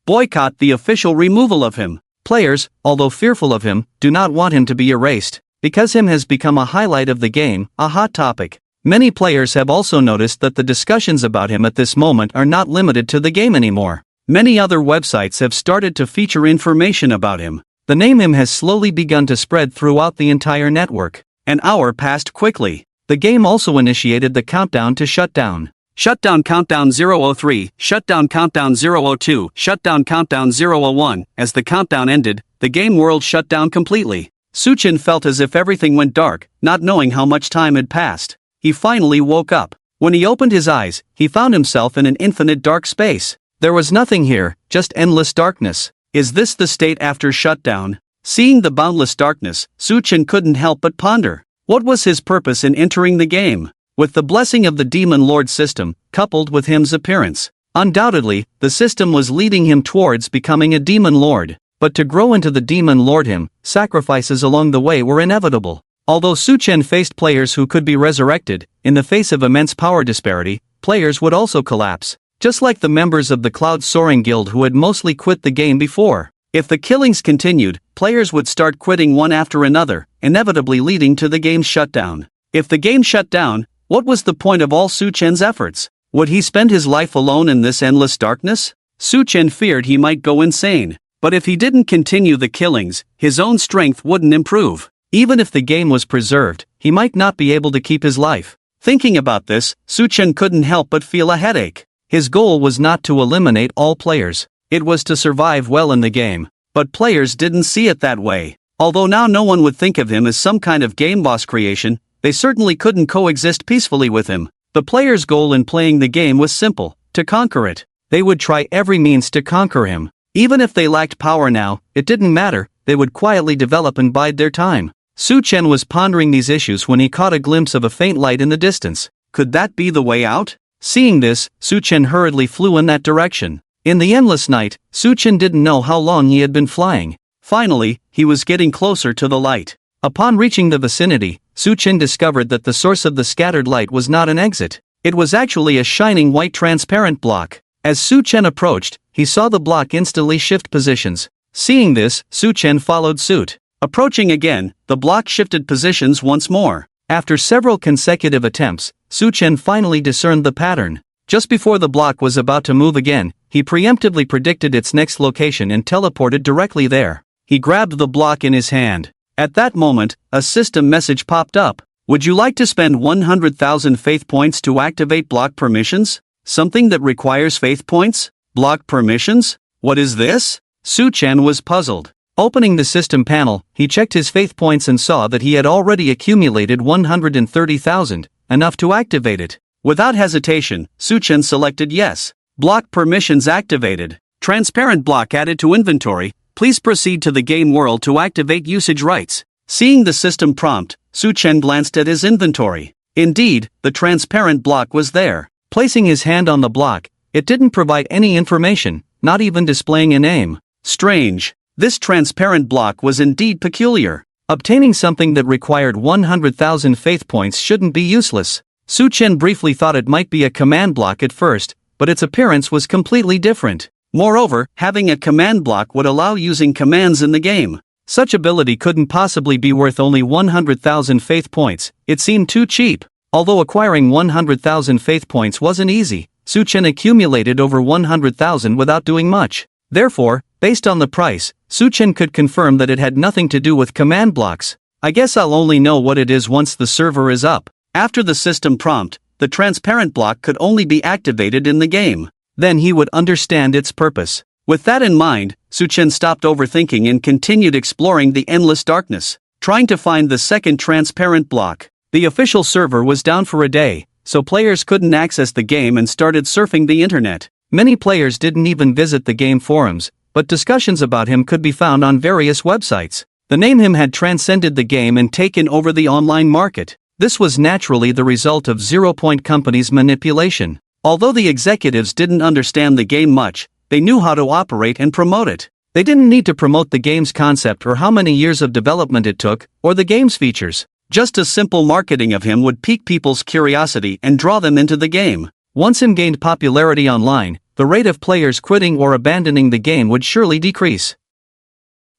Boycott the official removal of him. Players, although fearful of him, do not want him to be erased, because him has become a highlight of the game, a hot topic. Many players have also noticed that the discussions about him at this moment are not limited to the game anymore. Many other websites have started to feature information about him. The name him has slowly begun to spread throughout the entire network. An hour passed quickly. The game also initiated the countdown to shutdown. Shutdown countdown 003, shutdown countdown 002, shutdown countdown 001. As the countdown ended, the game world shut down completely. Suchin felt as if everything went dark, not knowing how much time had passed. He finally woke up. When he opened his eyes, he found himself in an infinite dark space. There was nothing here, just endless darkness. Is this the state after shutdown? Seeing the boundless darkness, Suchin couldn't help but ponder. What was his purpose in entering the game? With the blessing of the Demon Lord system, coupled with him's appearance, undoubtedly, the system was leading him towards becoming a Demon Lord. But to grow into the Demon Lord sacrifices along the way were inevitable. Although Suchin faced players who could be resurrected, in the face of immense power disparity, players would also collapse, just like the members of the Cloud Soaring Guild who had mostly quit the game before. If the killings continued, players would start quitting one after another, inevitably leading to the game's shutdown. If the game shut down, what was the point of all Suchin's efforts? Would he spend his life alone in this endless darkness? Suchin feared he might go insane. But if he didn't continue the killings, his own strength wouldn't improve. Even if the game was preserved, he might not be able to keep his life. Thinking about this, Suchin couldn't help but feel a headache. His goal was not to eliminate all players. It was to survive well in the game. But players didn't see it that way. Although now no one would think of him as some kind of game boss creation, they certainly couldn't coexist peacefully with him. The player's goal in playing the game was simple: to conquer it. They would try every means to conquer him. Even if they lacked power now, it didn't matter, they would quietly develop and bide their time. Suchin was pondering these issues when he caught a glimpse of a faint light in the distance. Could that be the way out? Seeing this, Suchin hurriedly flew in that direction. In the endless night, Suchin didn't know how long he had been flying. Finally, he was getting closer to the light. Upon reaching the vicinity, Suchin discovered that the source of the scattered light was not an exit. It was actually a shining white transparent block. As Suchin approached, he saw the block instantly shift positions. Seeing this, Suchin followed suit. Approaching again, the block shifted positions once more. After several consecutive attempts, Suchin finally discerned the pattern. Just before the block was about to move again, he preemptively predicted its next location and teleported directly there. He grabbed the block in his hand. At that moment, a system message popped up. Would you like to spend 100,000 faith points to activate block permissions? Something that requires faith points? Block permissions? What is this? Suchin was puzzled. Opening the system panel, he checked his faith points and saw that he had already accumulated 130,000, enough to activate it. Without hesitation, Suchin selected yes. Block permissions activated. Transparent block added to inventory. Please proceed to the game world to activate usage rights. Seeing the system prompt, Suchin glanced at his inventory. Indeed, the transparent block was there. Placing his hand on the block, it didn't provide any information, not even displaying a name. Strange. This transparent block was indeed peculiar. Obtaining something that required 100,000 faith points shouldn't be useless. Suchin briefly thought it might be a command block at first, but its appearance was completely different. Moreover, having a command block would allow using commands in the game. Such ability couldn't possibly be worth only 100,000 faith points. It seemed too cheap. Although acquiring 100,000 faith points wasn't easy, Suchin accumulated over 100,000 without doing much. Therefore, based on the price, Suchin could confirm that it had nothing to do with command blocks. I guess I'll only know what it is once the server is up. After the system prompt, the transparent block could only be activated in the game. Then he would understand its purpose. With that in mind, Suchin stopped overthinking and continued exploring the endless darkness, trying to find the second transparent block. The official server was down for a day, so players couldn't access the game and started surfing the internet. Many players didn't even visit the game forums, but discussions about him could be found on various websites. The name him had transcended the game and taken over the online market. This was naturally the result of Zero Point Company's manipulation. Although the executives didn't understand the game much, they knew how to operate and promote it. They didn't need to promote the game's concept or how many years of development it took, or the game's features. Just a simple marketing of him would pique people's curiosity and draw them into the game. Once him gained popularity online, the rate of players quitting or abandoning the game would surely decrease.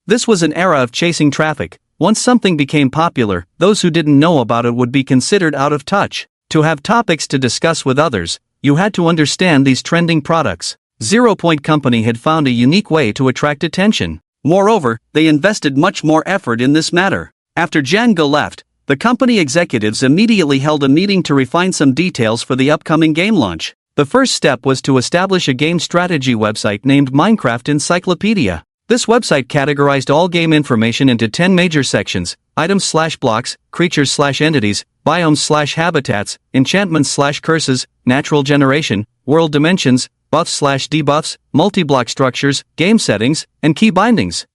This was an era of chasing traffic. Once something became popular, those who didn't know about it would be considered out of touch. To have topics to discuss with others, you had to understand these trending products. 0 Point Company had found a unique way to attract attention. Moreover, they invested much more effort in this matter. After Janga left, the company executives immediately held a meeting to refine some details for the upcoming game launch. The first step was to establish a game strategy website named Minecraft Encyclopedia. This website categorized all game information into 10 major sections: items/blocks, creatures/entities, biomes/habitats, enchantments/curses, natural generation, world dimensions, buffs/debuffs, multi-block structures, game settings, and key bindings.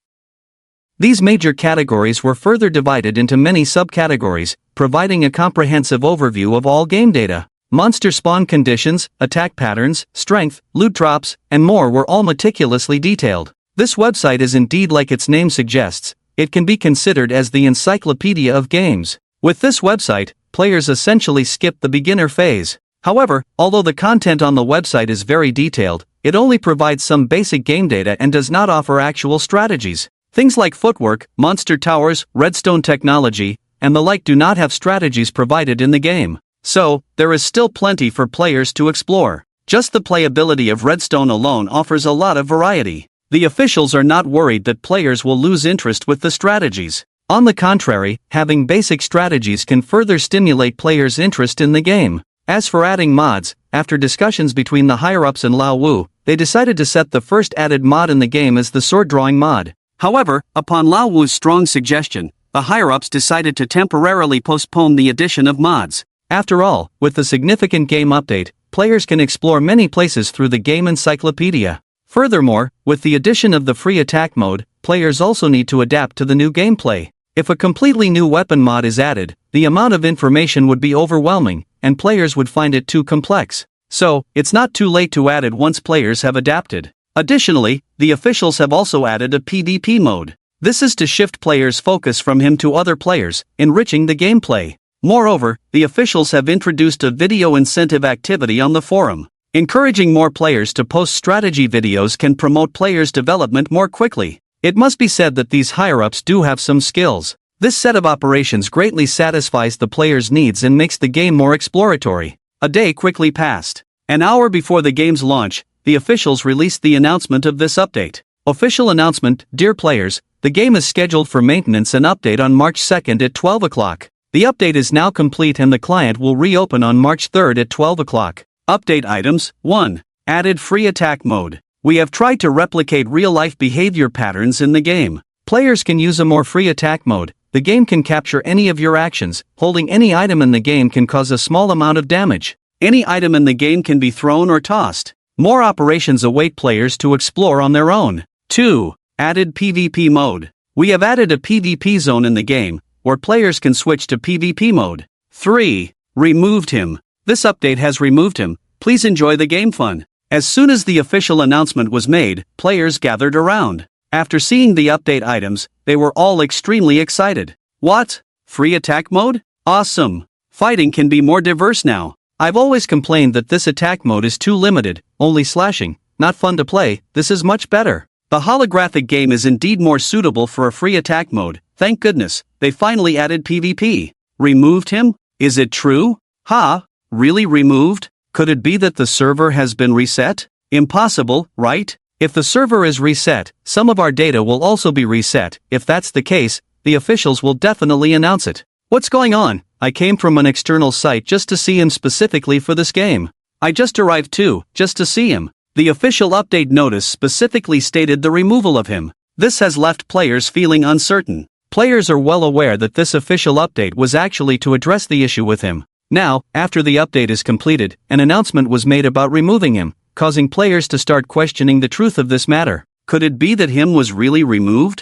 These major categories were further divided into many subcategories, providing a comprehensive overview of all game data. Monster spawn conditions, attack patterns, strength, loot drops, and more were all meticulously detailed. This website is indeed like its name suggests, it can be considered as the encyclopedia of games. With this website, players essentially skip the beginner phase. However, although the content on the website is very detailed, it only provides some basic game data and does not offer actual strategies. Things like footwork, monster towers, redstone technology, and the like do not have strategies provided in the game. So, there is still plenty for players to explore. Just the playability of redstone alone offers a lot of variety. The officials are not worried that players will lose interest with the strategies. On the contrary, having basic strategies can further stimulate players' interest in the game. As for adding mods, after discussions between the higher-ups and Lao Wu, they decided to set the first added mod in the game as the sword drawing mod. However, upon Lao Wu's strong suggestion, the higher-ups decided to temporarily postpone the addition of mods. After all, with the significant game update, players can explore many places through the game encyclopedia. Furthermore, with the addition of the free attack mode, players also need to adapt to the new gameplay. If a completely new weapon mod is added, the amount of information would be overwhelming, and players would find it too complex. So, it's not too late to add it once players have adapted. Additionally, the officials have also added a PvP mode. This is to shift players' focus from him to other players, enriching the gameplay. Moreover, the officials have introduced a video incentive activity on the forum. Encouraging more players to post strategy videos can promote players' development more quickly. It must be said that these higher-ups do have some skills. This set of operations greatly satisfies the players' needs and makes the game more exploratory. A day quickly passed. An hour before the game's launch, the officials released the announcement of this update. Official announcement: Dear players, the game is scheduled for maintenance and update on March 2nd at 12 o'clock. The update is now complete and the client will reopen on March 3rd at 12 o'clock. Update items: 1. Added free attack mode. We have tried to replicate real-life behavior patterns in the game. Players can use a more free attack mode. The game can capture any of your actions. Holding any item in the game can cause a small amount of damage. Any item in the game can be thrown or tossed. More operations await players to explore on their own. 2. Added PvP mode. We have added a PvP zone in the game, where players can switch to PvP mode. 3. Removed him. This update has removed him. Please enjoy the game fun. As soon as the official announcement was made, players gathered around. After seeing the update items, they were all extremely excited. What? Free attack mode? Awesome! Fighting can be more diverse now. I've always complained that this attack mode is too limited, only slashing, not fun to play. This is much better. The holographic game is indeed more suitable for a free attack mode. Thank goodness, they finally added PvP. Removed him? Is it true? Ha? Really removed? Could it be that the server has been reset? Impossible, right? If the server is reset, some of our data will also be reset. If that's the case, the officials will definitely announce it. What's going on? I came from an external site just to see him specifically for this game. I just arrived too, just to see him. The official update notice specifically stated the removal of him. This has left players feeling uncertain. Players are well aware that this official update was actually to address the issue with him. Now, after the update is completed, an announcement was made about removing him, causing players to start questioning the truth of this matter. Could it be that him was really removed?